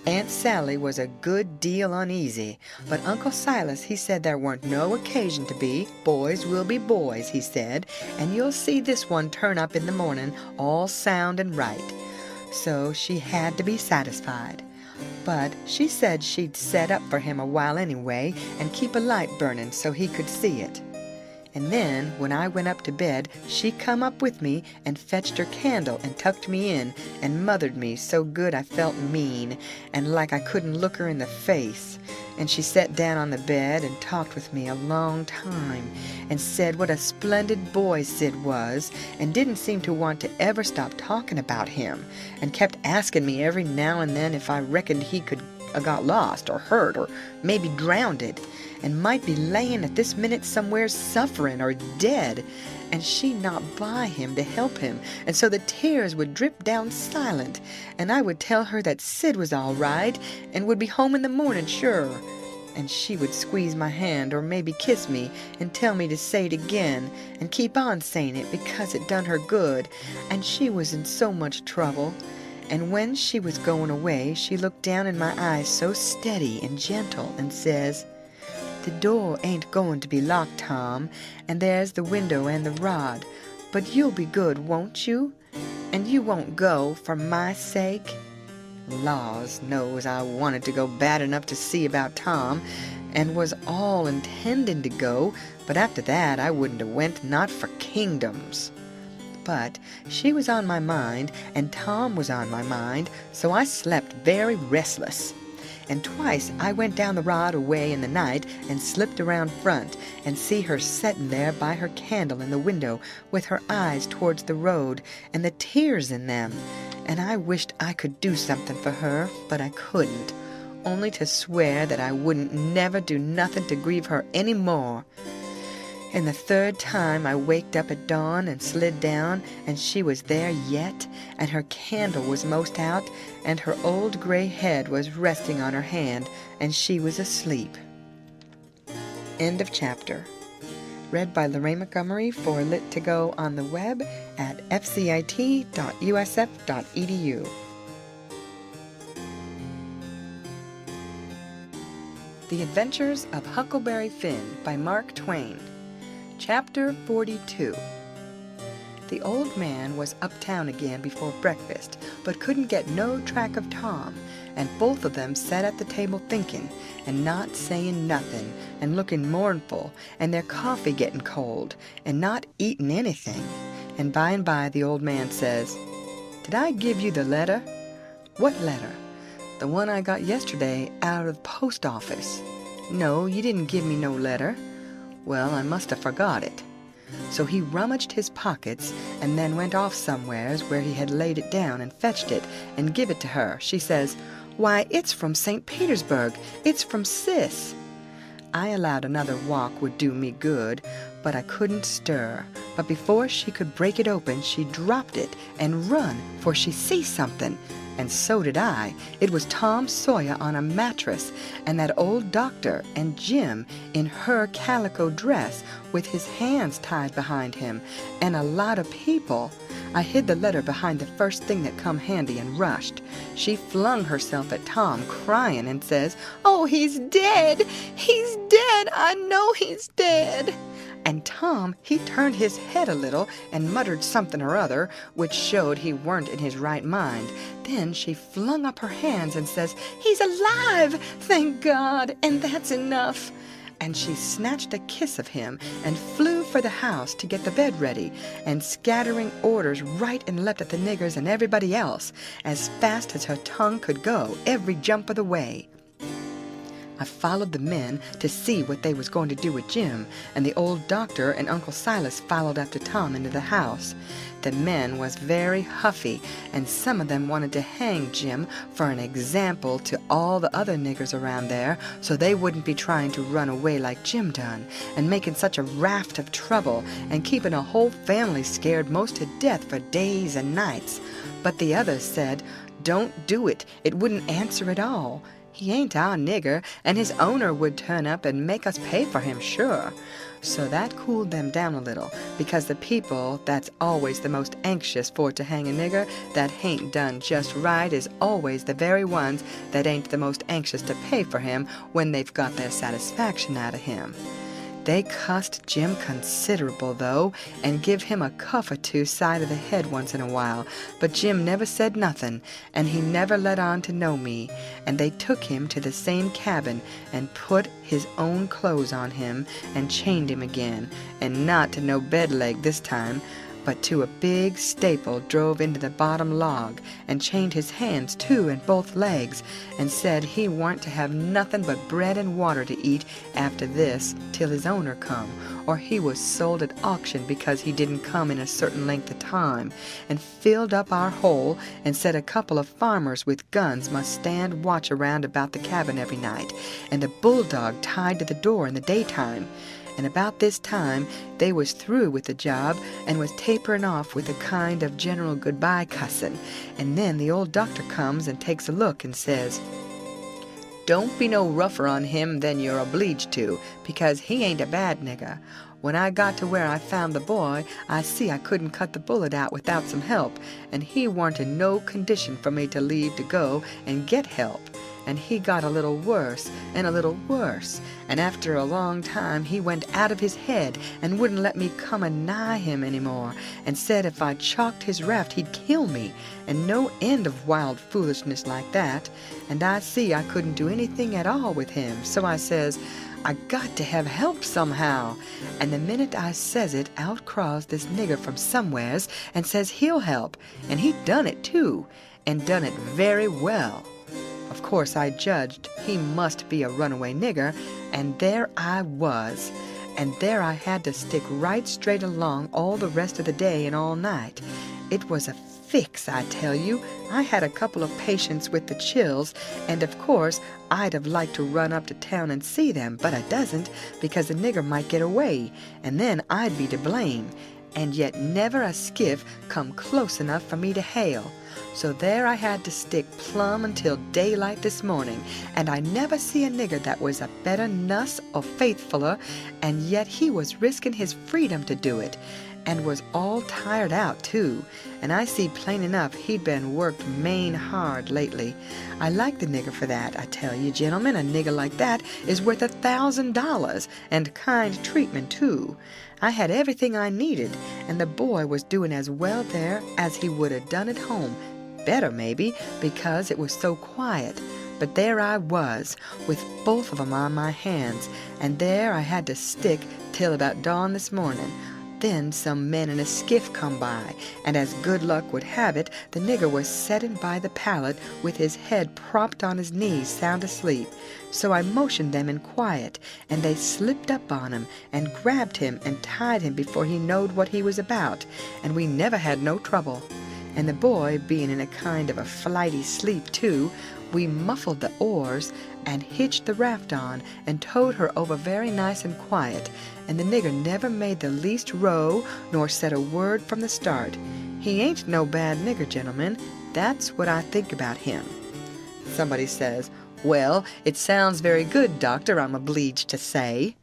Aunt Sally was a good deal uneasy, but Uncle Silas, he said there weren't no occasion to be. Boys will be boys, he said, and you'll see this one turn up in the morning all sound and right. So she had to be satisfied. But she said she'd set up for him a while anyway and keep a light burning so he could see it. And then, when I went up to bed, she come up with me and fetched her candle and tucked me in and mothered me so good I felt mean and like I couldn't look her in the face. And she sat down on the bed and talked with me a long time and said what a splendid boy Sid was, and didn't seem to want to ever stop talking about him, and kept asking me every now and then if I reckoned he could got lost or hurt or maybe drownded, and might be laying at this minute somewhere suffering or dead, and she not by him to help him, and so the tears would drip down silent, and I would tell her that Sid was all right and would be home in the morning sure, and she would squeeze my hand or maybe kiss me and tell me to say it again and keep on saying it because it done her good, and she was in so much trouble. And when she was going away, she looked down in my eyes so steady and gentle and says, "The door ain't going to be locked, Tom, and there's the window and the rod, but you'll be good, won't you? And you won't go for my sake?" Laws knows I wanted to go bad enough to see about Tom, and was all intending to go, but after that I wouldn't have went, not for kingdoms. But she was on my mind, and Tom was on my mind, so I slept very restless. And twice I went down the rod away in the night and slipped around front and see her settin' there by her candle in the window with her eyes towards the road and the tears in them, and I wished I could do something for her, but I couldn't, only to swear that I wouldn't never do nothing to grieve her any more. And the third time I waked up at dawn and slid down, and she was there yet, and her candle was most out, and her old gray head was resting on her hand, and she was asleep. End of chapter. Read by Lorraine Montgomery for Lit to Go on the web at fcit.usf.edu. The Adventures of Huckleberry Finn by Mark Twain. Chapter 42. The old man was uptown again before breakfast, but couldn't get no track of Tom, and both of them sat at the table thinking, and not saying nothing, and looking mournful, and their coffee getting cold, and not eating anything. And by the old man says, "Did I give you the letter?" "What letter?" "The one I got yesterday out of the post office." "No, you didn't give me no letter." "Well, I must have forgot it." So he rummaged his pockets and then went off somewheres where he had laid it down and fetched it and give it to her. She says, "Why, it's from St. Petersburg. It's from Sis." I allowed another walk would do me good, but I couldn't stir. But before she could break it open, she dropped it and run, for she see something. And so did I. It was Tom Sawyer on a mattress, and that old doctor, and Jim in her calico dress with his hands tied behind him, and a lot of people. I hid the letter behind the first thing that come handy and rushed. She flung herself at Tom, crying, and says, "Oh, he's dead! He's dead! I know he's dead!" and Tom, he turned his head a little and muttered something or other, which showed he weren't in his right mind. Then she flung up her hands and says, "He's alive! Thank God! And that's enough!" And she snatched a kiss of him and flew for the house to get the bed ready, and scattering orders right and left at the niggers and everybody else, as fast as her tongue could go, every jump of the way. I followed the men to see what they was going to do with Jim, and the old doctor and Uncle Silas followed after Tom into the house. The men was very huffy, and some of them wanted to hang Jim for an example to all the other niggers around there, so they wouldn't be trying to run away like Jim done, and making such a raft of trouble, and keeping a whole family scared most to death for days and nights. But the others said, "Don't do it. It wouldn't answer at all. He ain't our nigger, and his owner would turn up and make us pay for him, sure." So that cooled them down a little, because the people that's always the most anxious for to hang a nigger that hain't done just right is always the very ones that ain't the most anxious to pay for him when they've got their satisfaction out of him. They cussed Jim considerable, though, and give him a cuff or two side of the head once in a while, but Jim never said nothing, and he never let on to know me, and they took him to the same cabin and put his own clothes on him and chained him again, and not to no bed leg this time, but to a big staple drove into the bottom log, and chained his hands too and both legs, and said he warn't to have nothing but bread and water to eat after this till his owner come, or he was sold at auction because he didn't come in a certain length of time, and filled up our hole, and said a couple of farmers with guns must stand watch around about the cabin every night, and a bulldog tied to the door in the daytime. And about this time they was through with the job and was tapering off with a kind of general goodbye cussin', and then the old doctor comes and takes a look and says, "Don't be no rougher on him than you're obleeged to, because he ain't a bad nigger. When I got to where I found the boy, I see I couldn't cut the bullet out without some help, and he warn't in no condition for me to leave to go and get help. And he got a little worse and a little worse, and after a long time he went out of his head and wouldn't let me come a-nigh him any more, and said if I chalked his raft he'd kill me, and no end of wild foolishness like that. And I see I couldn't do anything at all with him, so I says, I got to have help somehow. And the minute I says it, out crawls this nigger from somewheres and says he'll help, and he done it too, and done it very well. Of course I judged he must be a runaway nigger, and there I was, and there I had to stick right straight along all the rest of the day and all night. It was a fix, I tell you. I had a couple of patients with the chills, and of course I'd have liked to run up to town and see them, but I doesn't, because the nigger might get away, and then I'd be to blame, and yet never a skiff come close enough for me to hail. So there I had to stick plumb until daylight this morning, and I never see a nigger that was a better nuss or faithfuler, and yet he was risking his freedom to do it, and was all tired out too, and I see plain enough he'd been worked main hard lately. I like the nigger for that, I tell you, gentlemen. A nigger like that is worth $1,000, and kind treatment too. I had everything I needed, and the boy was doing as well there as he would have done at home. Better, maybe, because it was so quiet. But there I was, with both of 'em on my hands, and there I had to stick till about dawn this morning. Then some men in a skiff come by, and as good luck would have it, the nigger was setting by the pallet with his head propped on his knees sound asleep. So I motioned them in quiet, and they slipped up on him and grabbed him and tied him before he knowed what he was about, and we never had no trouble. And the boy, being in a kind of a flighty sleep too, we muffled the oars and hitched the raft on and towed her over very nice and quiet, and the nigger never made the least row nor said a word from the start. He ain't no bad nigger, gentlemen. That's what I think about him. Somebody says, "Well, it sounds very good, Doctor, I'm obleeged to say."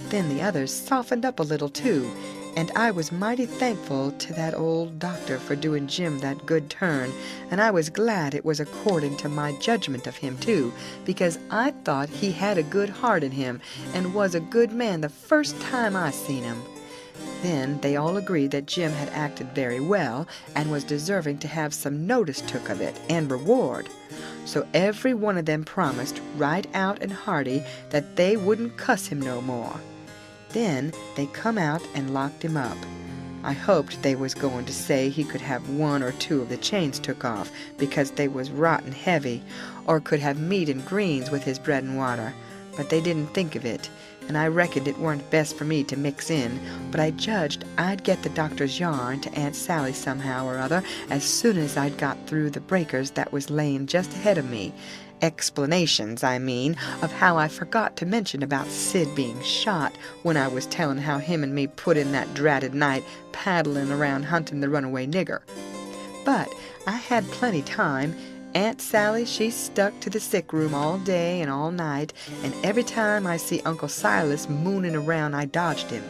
Then the others softened up a little too, And I was mighty thankful to that old doctor for doing Jim that good turn, and I was glad it was according to my judgment of him, too, because I thought he had a good heart in him, and was a good man the first time I seen him. Then they all agreed that Jim had acted very well, and was deserving to have some notice took of it, and reward. So every one of them promised, right out and hearty, that they wouldn't cuss him no more. Then they come out and locked him up. I hoped they was going to say he could have 1 or 2 of the chains took off, because they was rotten heavy, or could have meat and greens with his bread and water. But they didn't think of it, and I reckoned it weren't best for me to mix in, but I judged I'd get the doctor's yarn to Aunt Sally somehow or other as soon as I'd got through the breakers that was laying just ahead of me. Explanations, I mean, of how I forgot to mention about Sid being shot when I was telling how him and me put in that dratted night paddling around hunting the runaway nigger. But I had plenty time. Aunt Sally, she stuck to the sick room all day and all night, and every time I see Uncle Silas mooning around, I dodged him.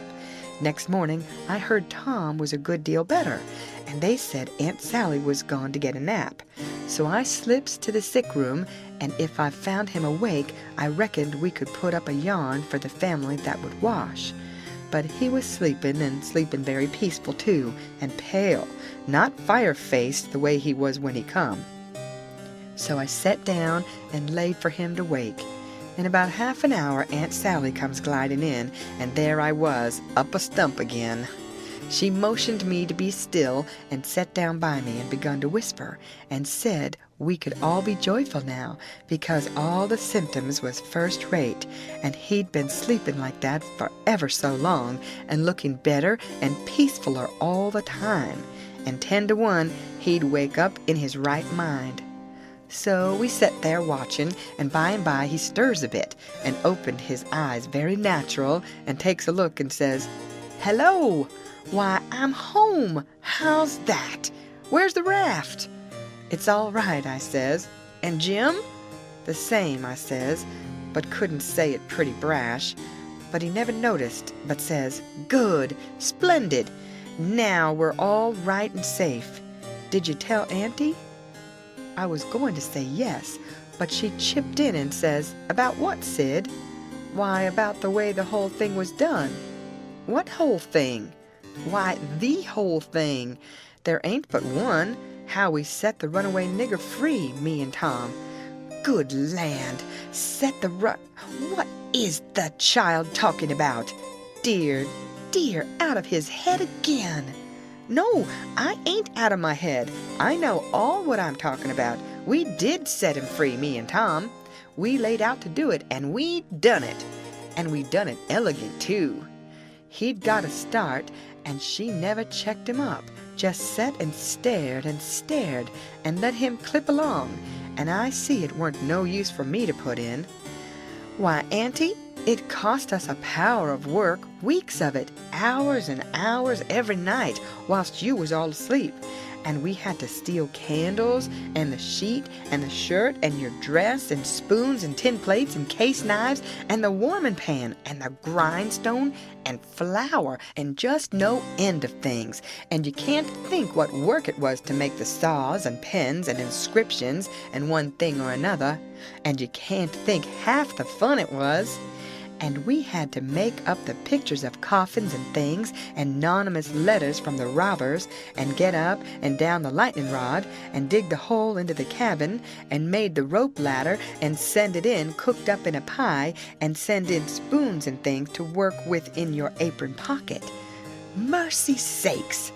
Next morning, I heard Tom was a good deal better, and they said Aunt Sally was gone to get a nap. So I slips to the sick room, and if I found him awake, I reckoned we could put up a yarn for the family that would wash. But he was sleeping, and sleeping very peaceful too, and pale, not fire-faced the way he was when he come. So I set down and laid for him to wake. In about half an hour, Aunt Sally comes gliding in, and there I was, up a stump again. She motioned me to be still, and sat down by me and begun to whisper, and said we could all be joyful now, because all the symptoms was first rate, and he'd been sleeping like that for ever so long, and looking better and peacefuler all the time, and 10 to 1 he'd wake up in his right mind. So we set there watching, and by he stirs a bit, and opened his eyes very natural, and takes a look and says, "Hello! Why, I'm home! How's that? Where's the raft?" "It's all right," I says. "And Jim?" "The same," I says, but couldn't say it pretty brash. But he never noticed, but says, "Good! Splendid! Now we're all right and safe. Did you tell Auntie?" I was going to say yes, but she chipped in and says, "About what, Sid?" "Why, about the way the whole thing was done." "What whole thing?" "Why, the whole thing. There ain't but one. How we set the runaway nigger free, me and Tom." "Good land! Set the What is the child talking about? Dear, dear, out of his head again." "No, I ain't out of my head. I know all what I'm talking about. We did set him free, me and Tom. We laid out to do it, and we done it. And we done it elegant, too. He'd got a start, and she never checked him up, just set and stared, and let him clip along, and I see it weren't no use for me to put in. Why, Auntie, it cost us a power of work, weeks of it, hours and hours every night, whilst you was all asleep. And we had to steal candles, and the sheet, and the shirt, and your dress, and spoons, and tin plates, and case knives, and the warming pan, and the grindstone, and flour, and just no end of things. And you can't think what work it was to make the saws, and pens, and inscriptions, and one thing or another. And you can't think half the fun it was. And we had to make up the pictures of coffins and things, and anonymous letters from the robbers, and get up and down the lightning rod, and dig the hole into the cabin, and made the rope ladder, and send it in cooked up in a pie, and send in spoons and things to work with in your apron pocket. Mercy sakes!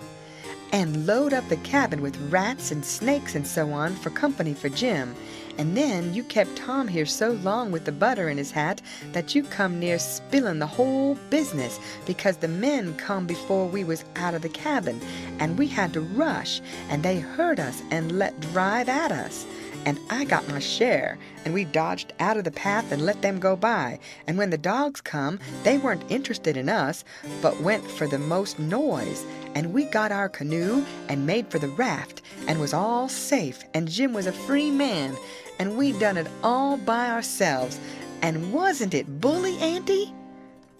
And load up the cabin with rats and snakes and so on for company for Jim. And then you kept Tom here so long with the butter in his hat that you come near spilling the whole business, because the men come before we was out of the cabin, and we had to rush, and they heard us and let drive at us. And I got my share, and we dodged out of the path and let them go by. And when the dogs come, they weren't interested in us, but went for the most noise. And we got our canoe and made for the raft, and was all safe, and Jim was a free man, and we done it all by ourselves. And wasn't it bully, Auntie?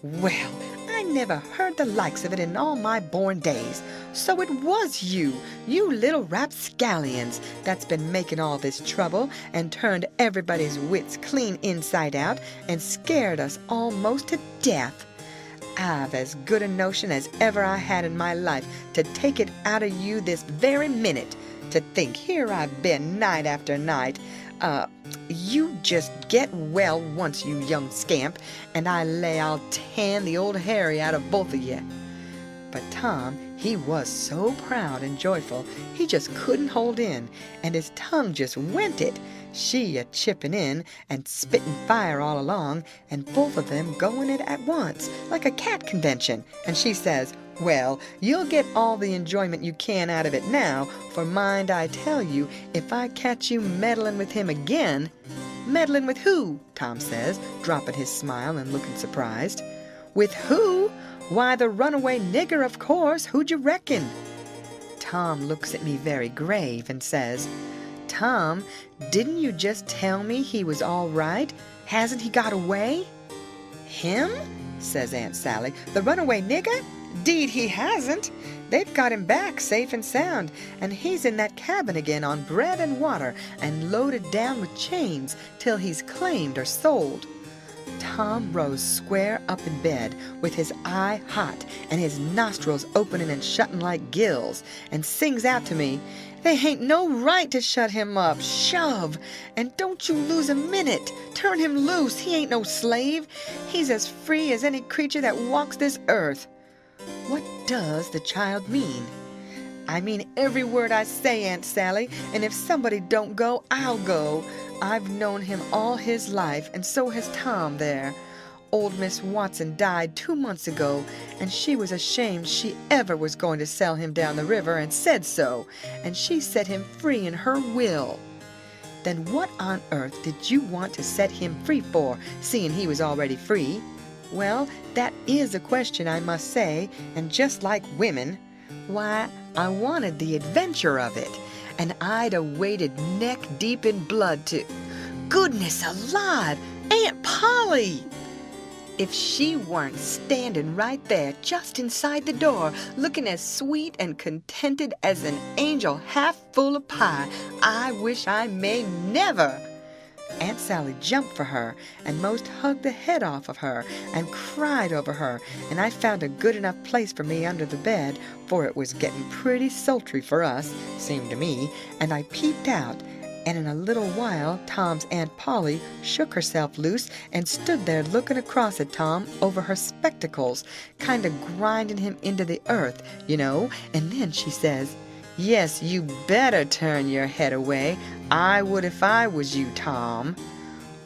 Well, I never heard the likes of it in all my born days. So it was you little rapscallions, that's been making all this trouble and turned everybody's wits clean inside out and scared us almost to death. I've as good a notion as ever I had in my life to take it out of you this very minute. To think here I've been night after night. You just get well once, you young scamp, and I lay I'll tan the old Harry out of both of ye. But Tom, he was so proud and joyful, he just couldn't hold in, and his tongue just went it, she a-chipping in and spitting fire all along, and both of them going it at once, like a cat convention. And she says, "Well, you'll get all the enjoyment you can out of it now, for mind I tell you, if I catch you meddling with him again—" "Meddling with who?" Tom says, dropping his smile and looking surprised. "With who? Why, the runaway nigger, of course. Who'd you reckon?" Tom looks at me very grave and says, "Tom, didn't you just tell me he was all right? Hasn't he got away?" "Him?" says Aunt Sally. "The runaway nigger? 'Deed he hasn't. They've got him back safe and sound, and he's in that cabin again on bread and water and loaded down with chains till he's claimed or sold." Tom rose square up in bed with his eye hot and his nostrils opening and shutting like gills, and sings out to me, "They hain't no right to shut him up. Shove! And don't you lose a minute. Turn him loose. He ain't no slave. He's as free as any creature that walks this earth." What does the child mean? "I mean every word I say, Aunt Sally, and if somebody don't go, I'll go. I've known him all his life, and so has Tom there. Old Miss Watson died 2 months ago, and she was ashamed she ever was going to sell him down the river, and said so, and she set him free in her will." "Then what on earth did you want to set him free for, seeing he was already free?" "Well, that is a question, I must say, and just like women. Why, I wanted the adventure of it, and I'd a waded neck deep in blood to—" "Goodness alive! Aunt Polly!" If she weren't standing right there, just inside the door, looking as sweet and contented as an angel half full of pie, I wish I may never. Aunt Sally jumped for her and most hugged the head off of her and cried over her, and I found a good enough place for me under the bed, for it was getting pretty sultry for us, seemed to me, and I peeped out, and in a little while Tom's Aunt Polly shook herself loose and stood there looking across at Tom over her spectacles, kind of grinding him into the earth, you know, and then she says, "Yes, you better turn your head away. I would if I was you, Tom."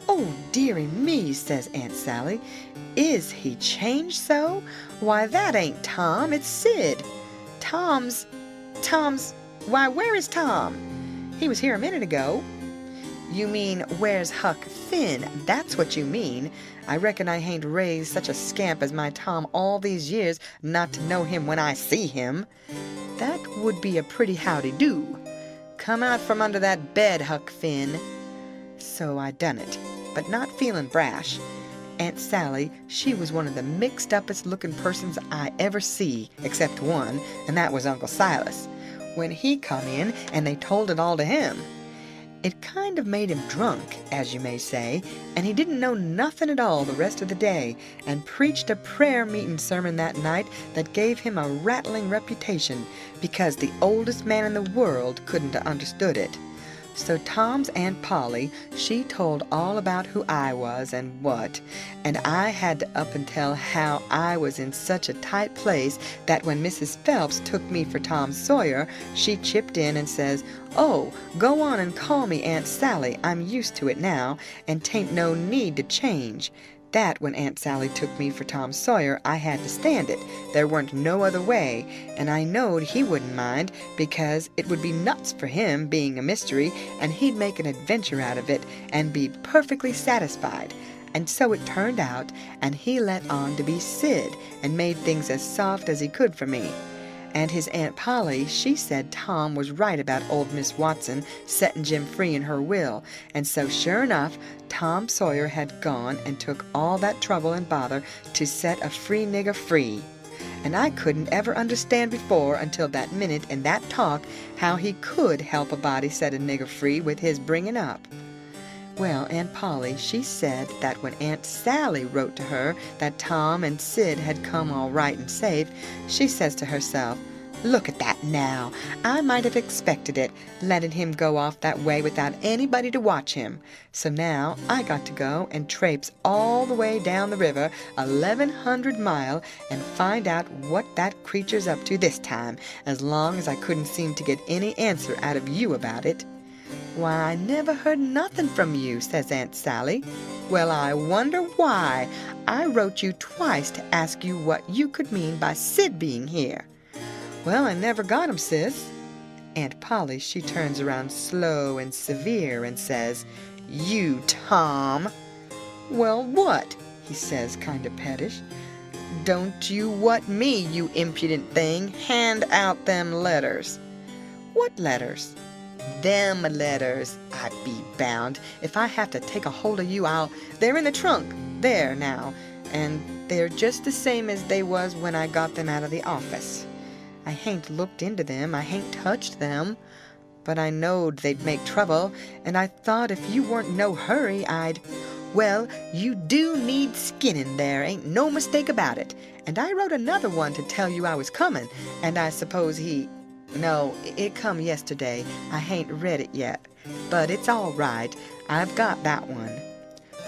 "Oh, dearie me," says Aunt Sally. "Is he changed so? Why, that ain't Tom, it's Sid. Tom's, why, where is Tom? He was here a minute ago." "You mean, where's Huck Finn? That's what you mean. I reckon I hain't raised such a scamp as my Tom all these years not to know him when I see him." "That would be a pretty howdy-do. Come out from under that bed, Huck Finn." So I done it, but not feeling brash. Aunt Sally, she was one of the mixed-uppest looking persons I ever see, except one, and that was Uncle Silas, when he come in and they told it all to him. It kind of made him drunk, as you may say, and he didn't know nothing at all the rest of the day, and preached a prayer-meeting sermon that night that gave him a rattling reputation, because the oldest man in the world couldn't have understood it. So Tom's Aunt Polly, she told all about who I was and what, and I had to up and tell how I was in such a tight place that when Mrs. Phelps took me for Tom Sawyer, she chipped in and says, "Oh, go on and call me Aunt Sally. I'm used to it now, and 'tain't no need to change." That when Aunt Sally took me for Tom Sawyer, I had to stand it. There weren't no other way, and I knowed he wouldn't mind, because it would be nuts for him, being a mystery, and he'd make an adventure out of it, and be perfectly satisfied. And so it turned out, and he let on to be Sid, and made things as soft as he could for me. And his Aunt Polly, she said Tom was right about old Miss Watson setting Jim free in her will, and so sure enough, Tom Sawyer had gone and took all that trouble and bother to set a free nigger free. And I couldn't ever understand before until that minute and that talk how he could help a body set a nigger free with his bringing up. Well, Aunt Polly, she said that when Aunt Sally wrote to her that Tom and Sid had come all right and safe, she says to herself, "Look at that now! I might have expected it, letting him go off that way without anybody to watch him. So now I got to go and traipse all the way down the river 1,100 mile and find out what that creature's up to this time, as long as I couldn't seem to get any answer out of you about it." "Why, I never heard nothing from you," says Aunt Sally. "Well, I wonder why. I wrote you twice to ask you what you could mean by Sid being here." "Well, I never got him, sis." Aunt Polly, she turns around slow and severe and says, "You, Tom." "Well, what?" he says, kind of pettish. "Don't you what me, you impudent thing. Hand out them letters." "What letters?" "Them letters. I be bound. If I have to take a hold of you, they're in the trunk. There, now. And they're just the same as they was when I got them out of the office. I hain't looked into them. I hain't touched them. But I knowed they'd make trouble, and I thought if you weren't no hurry, I'd—" "Well, you do need skinning there, ain't no mistake about it. And I wrote another one to tell you I was coming, and I suppose No, it come yesterday. I hain't read it yet. But it's all right. I've got that one."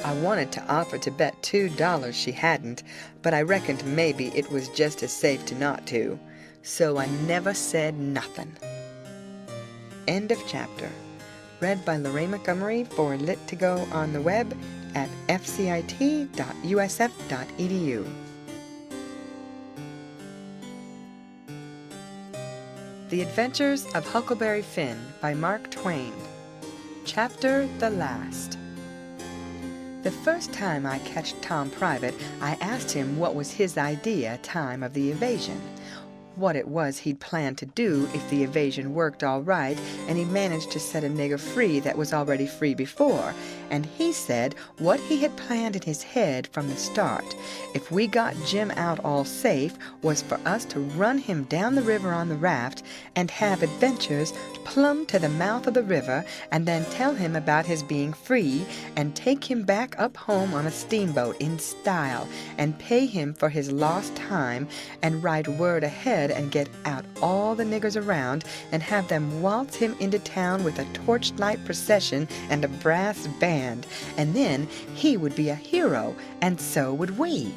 I wanted to offer to bet $2 she hadn't, but I reckoned maybe it was just as safe to not to. So I never said nothing. End of chapter. Read by Lorraine Montgomery for Lit2Go on the web at fcit.usf.edu. The Adventures of Huckleberry Finn by Mark Twain. Chapter the Last. The first time I catched Tom private, I asked him what was his idea time of the evasion. What it was he'd planned to do if the evasion worked all right and he managed to set a nigger free that was already free before, and he said what he had planned in his head from the start, if we got Jim out all safe, was for us to run him down the river on the raft and have adventures plumb to the mouth of the river, and then tell him about his being free and take him back up home on a steamboat in style and pay him for his lost time and ride word ahead and get out all the niggers around and have them waltz him into town with a torchlight procession and a brass band, and then he would be a hero, and so would we.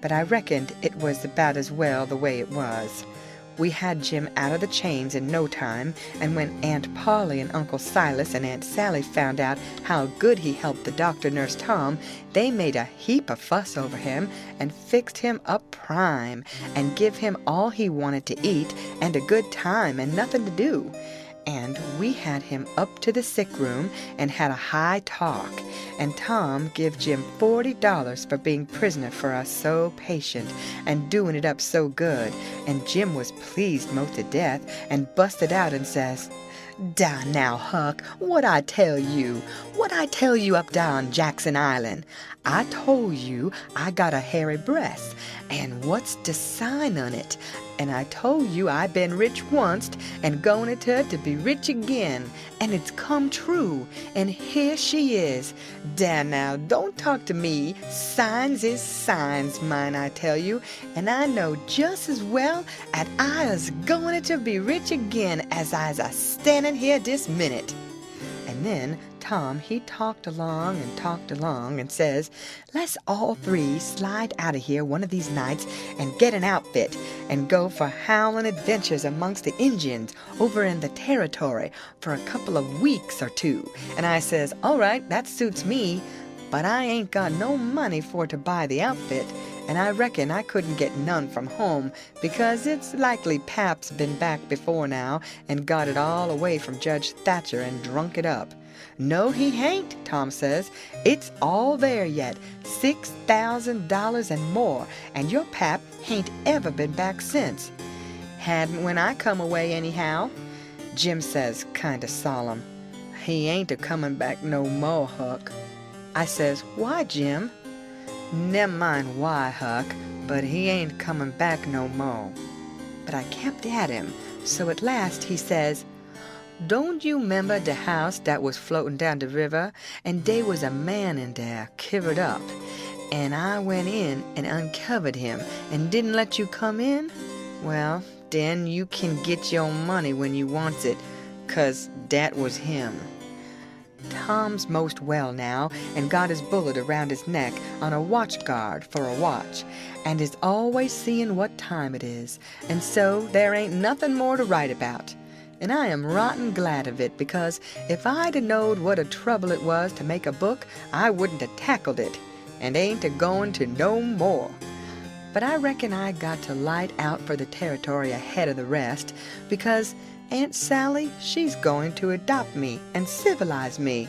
But I reckoned it was about as well the way it was. We had Jim out of the chains in no time, and when Aunt Polly and Uncle Silas and Aunt Sally found out how good he helped the doctor nurse Tom, they made a heap of fuss over him and fixed him up prime and give him all he wanted to eat and a good time and nothing to do. And we had him up to the sick room and had a high talk, and Tom give Jim $40 for being prisoner for us so patient and doing it up so good, and Jim was pleased most to death and busted out and says, "Da now, Huck, what I tell you up dar on Jackson Island? I told you I got a hairy breast, and what's de sign on it? And I told you I been rich once and going to be rich again, and it's come true, and here she is. Da now, don't talk to me. Signs is signs, mine, I tell you, and I know just as well at I is going to be rich again as I's a standing here this minute." And then Tom, he talked along and says, "Let's all three slide out of here one of these nights and get an outfit and go for howling adventures amongst the Injuns over in the territory for a couple of weeks or two." And I says, "All right, that suits me, but I ain't got no money for to buy the outfit, and I reckon I couldn't get none from home, because it's likely Pap's been back before now and got it all away from Judge Thatcher and drunk it up." "No, he hain't," Tom says. "It's all there yet, $6,000 and more, and your Pap hain't ever been back since." Hadn't when I come away anyhow. Jim says, kinda solemn, "He ain't a-comin' back no more, Huck." I says, "Why, Jim?" "Never mind why, Huck, but he ain't comin' back no more." But I kept at him, so at last he says, "Don't you 'member de house dat was floatin' down de river, and dey was a man in dere, kivered up, and I went in and uncovered him, and didn't let you come in? Well, den you can get your money when you wants it, 'cause dat was him." Tom's most well now, and got his bullet around his neck on a watch guard for a watch, and is always seeing what time it is, and so there ain't nothing more to write about. And I am rotten glad of it, because if I'd a knowed what a trouble it was to make a book, I wouldn't have tackled it, and ain't a-going to no more. But I reckon I got to light out for the territory ahead of the rest, because Aunt Sally, she's going to adopt me and civilize me,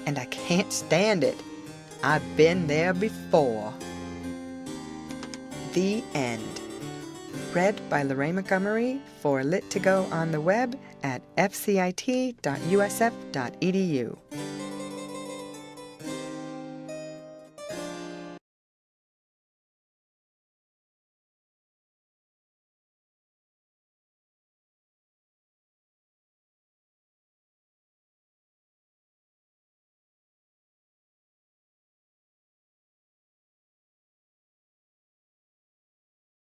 and I can't stand it. I've been there before. The end. Read by Lorraine Montgomery for Lit2Go on the web at fcit.usf.edu.